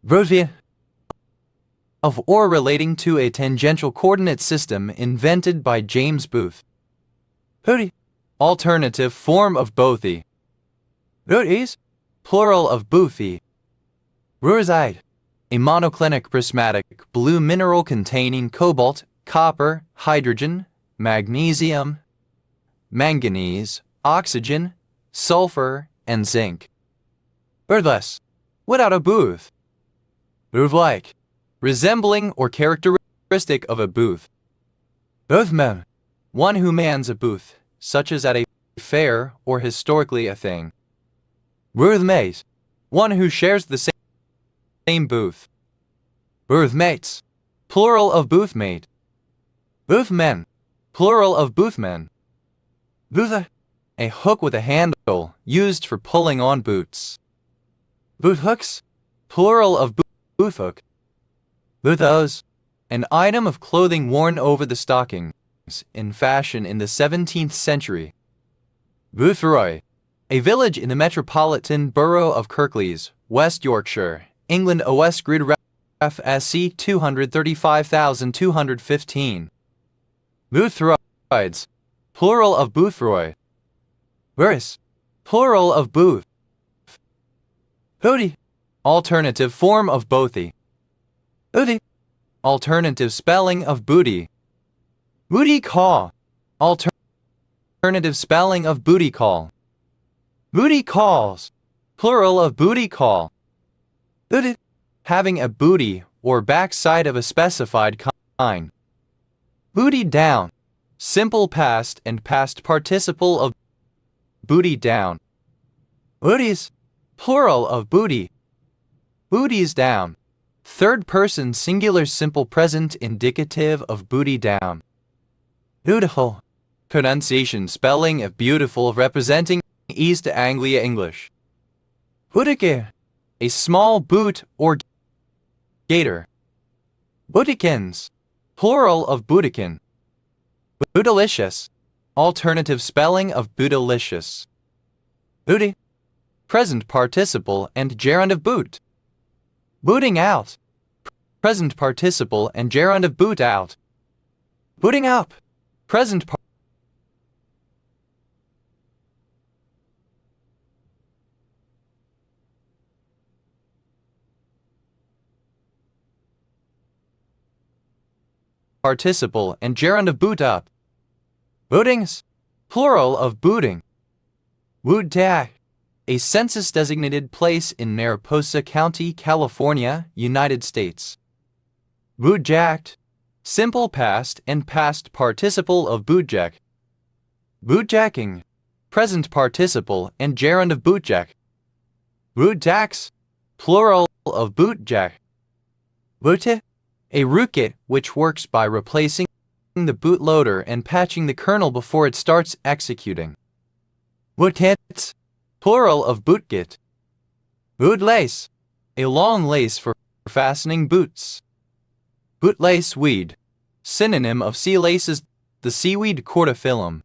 Brovia. Of or relating to a tangential coordinate system invented by James Booth. Booty. Alternative form of bothy. Booties. Plural of boothy. Rurzide. A monoclinic prismatic blue mineral containing cobalt, copper, hydrogen, magnesium, manganese, oxygen, sulfur, and zinc. Birdless. Without a booth. Booth-like. Resembling or characteristic of a booth. Boothman. One who mans a booth, such as at a fair or historically a thing. Boothmate. One who shares the same booth. Boothmates. Plural of boothmate. Boothman. Plural of boothmen. Bootha. a hook with a handle used for pulling on boots. Boot hooks, plural of boot hook. Boothos, an item of clothing worn over the stockings, in fashion in the 17th century. Boothroyd, a village in the metropolitan borough of Kirklees, West Yorkshire, England. OS grid ref SC 235,215. Boothroyds, plural of Boothroyd. Burris, plural of booth. Hootie, alternative form of bothy. Hootie, alternative spelling of booty. Booty call, alternative spelling of booty call. Booty calls, plural of booty call. Booty, having a booty or backside of a specified kind. Booty down, simple past and past participle of booty down. Booties, plural of booty. Booties down, third person singular simple present indicative of booty down. Beautiful, pronunciation spelling of beautiful representing East Anglia English. Bootike, a small boot or gaiter. Bootikins, plural of bootikin. Bootylicious, alternative spelling of bootylicious. Booty, present participle and gerund of boot. Booting out, present participle and gerund of boot out. Booting up, present participle and gerund of boot up. Bootings, plural of booting. Woodtack, a census-designated place in Mariposa County, California, United States. Bootjacked, simple past and past participle of bootjack. Bootjacking, present participle and gerund of bootjack. Boottacks, plural of bootjack. Bootte, a rootkit which works by replacing the bootloader and patching the kernel before it starts executing. Bootkits, plural of bootkit. Bootlace, a long lace for fastening boots. Bootlace weed, synonym of sea laces, the seaweed cordyphyllum.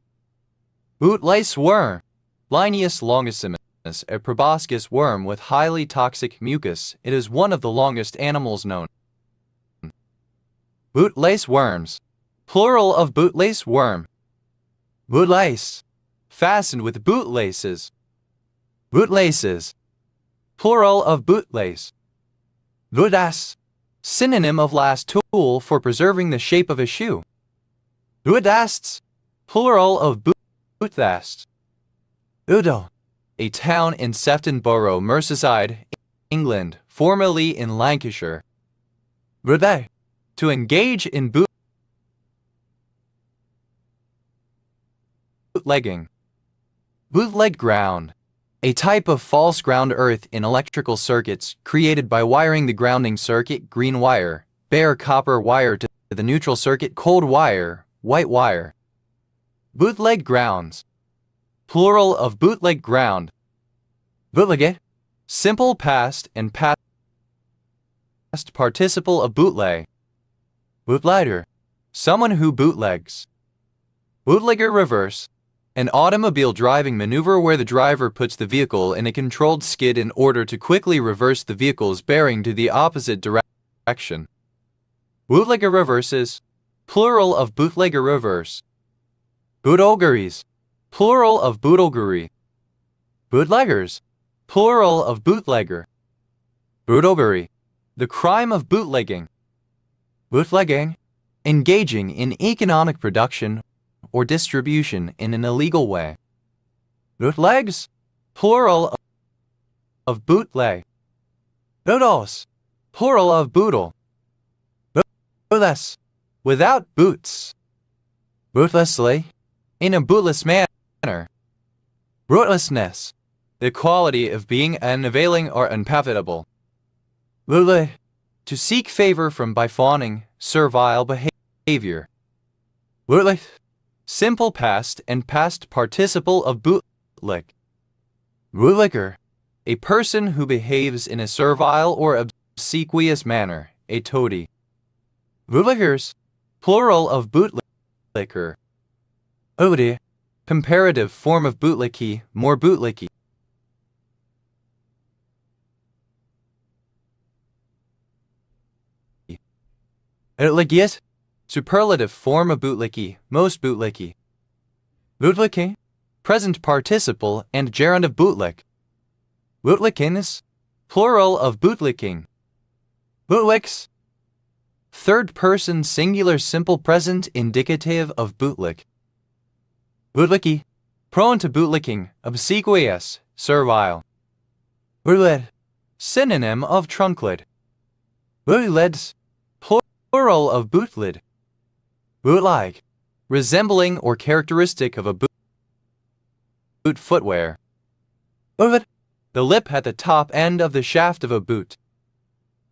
Bootlace worm, Linnaeus longissimus, a proboscis worm with highly toxic mucus. It is one of the longest animals known. Bootlace worms, plural of bootlace worm. Bootlace, fastened with bootlaces. Bootlaces, plural of bootlace. Bootass, synonym of last tool for preserving the shape of a shoe. Bootasts, plural of boothasts. Udo, a town in Sefton Borough, Merseyside, England, formerly in Lancashire. Bootleg, to engage in bootlegging. Bootleg ground, a type of false ground earth in electrical circuits created by wiring the grounding circuit green wire, bare copper wire to the neutral circuit cold wire, white wire. Bootleg grounds, plural of bootleg ground. Bootlegget, simple past and past participle of bootleg. Bootlegger, someone who bootlegs. Bootlegger reverse, an automobile driving maneuver where the driver puts the vehicle in a controlled skid in order to quickly reverse the vehicle's bearing to the opposite direction. Bootlegger reverses, plural of bootlegger reverse. Bootlegeries, plural of bootlegery. Bootleggers, plural of bootlegger. Bootlegery, the crime of bootlegging. Bootlegging, engaging in economic production or distribution in an illegal way. Bootlegs, plural of bootleg. Bootles, plural of bootle. Bootless, without boots. Bootlessly, in a bootless manner. Rootlessness, the quality of being unavailing or unprofitable. Bootleg, to seek favor from by fawning, servile behavior. Bootleg, simple past and past participle of bootlick. Bootlicker, a person who behaves in a servile or obsequious manner, a toady. Bootlickers, plural of bootlicker. Ode, comparative form of bootlicky, more bootlicky. Bootlickiest, superlative form of bootlicky, most bootlicky. Bootlicking, present participle and gerund of bootlick. Bootlickins, plural of bootlicking. Bootlicks, third person singular simple present indicative of bootlick. Bootlicky, prone to bootlicking, obsequious, servile. Bootlet, synonym of trunklid. Bootleds, plural of bootlid. Boot-like, resembling or characteristic of a boot footwear. Boot, the lip at the top end of the shaft of a boot.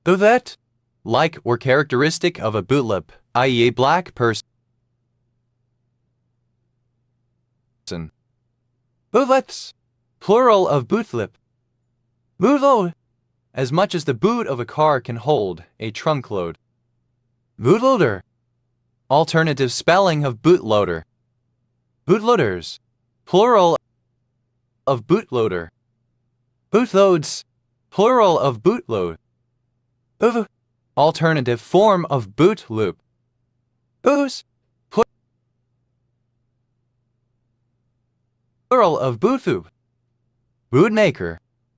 Bootlet, like or characteristic of a bootlip, i.e. a black person. Bootlets, plural of bootlip. Bootload, as much as the boot of a car can hold, a trunk load. Bootloader, alternative spelling of bootloader. Bootloaders, plural of bootloader. Bootloads, plural of bootload. Boof, alternative form of boot loop. Booze, plural of bootfoo. Bootmaker,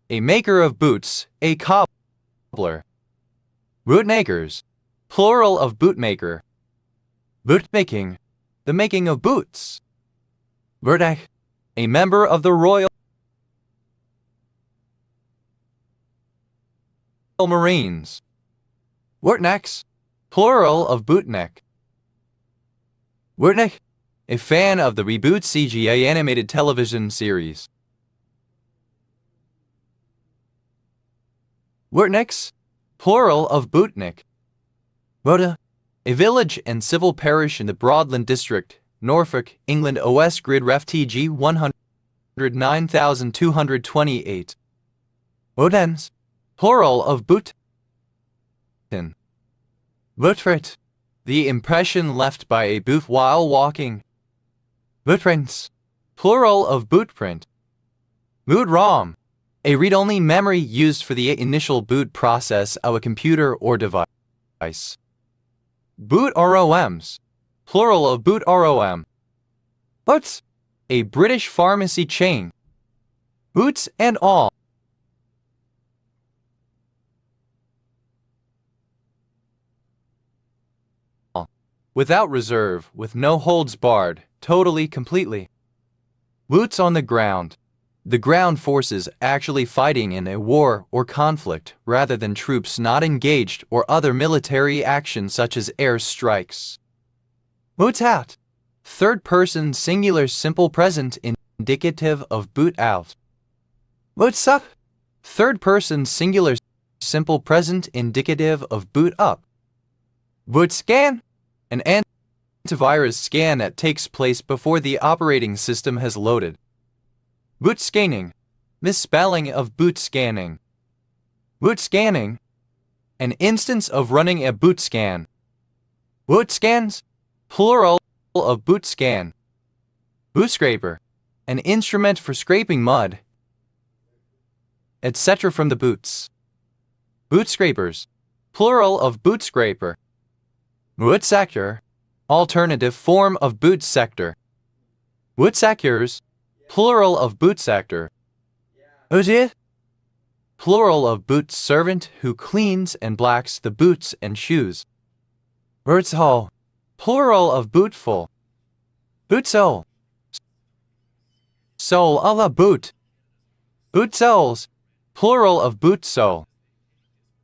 a maker of boots, a cobbler. Bootmakers, plural of bootmaker. Bootmaking, the making of boots. Bootach, a member of the Royal Marines. Bootnecks, plural of bootneck. Bootneck, a fan of the reboot CGI animated television series. Bootnecks, plural of bootnick. Boda, a village and civil parish in the Broadland district, Norfolk, England. OS grid ref TG 109,228. Bodens, plural of boot. Bootprint, the impression left by a boot while walking. Bootprints, plural of bootprint. Boot-ROM, a read-only memory used for the initial boot process of a computer or device. Boot-ROMs, plural of boot-ROM. Boots, a British pharmacy chain. Boots and all. Without reserve, with no holds barred, totally, completely. Boots on the ground. The ground forces actually fighting in a war or conflict rather than troops not engaged or other military action such as air strikes. Boots out. Third person singular simple present indicative of boot out. Boots up. Third person singular simple present indicative of boot up. Boot scan. An antivirus scan that takes place before the operating system has loaded. Boot scanning, misspelling of boot scanning. Boot scanning, an instance of running a boot scan. Boot scans, plural of boot scan. Boot scraper, an instrument for scraping mud, etc. from the boots. Boot scrapers, plural of boot scraper. Boot sector, alternative form of boot sector. Boot sectors, plural of boot sector. Boot, plural of boot servant who cleans and blacks the boots and shoes. Boot hole, plural of bootful. Boot sole, sole a la boot. Boot soles, plural of boot sole.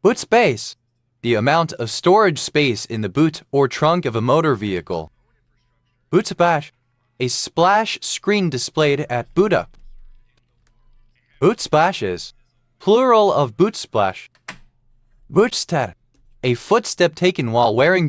Boot space, the amount of storage space in the boot or trunk of a motor vehicle. Boot splash, a splash screen displayed at boot up. Boot splashes, plural of boot splash. Boot step, a footstep taken while wearing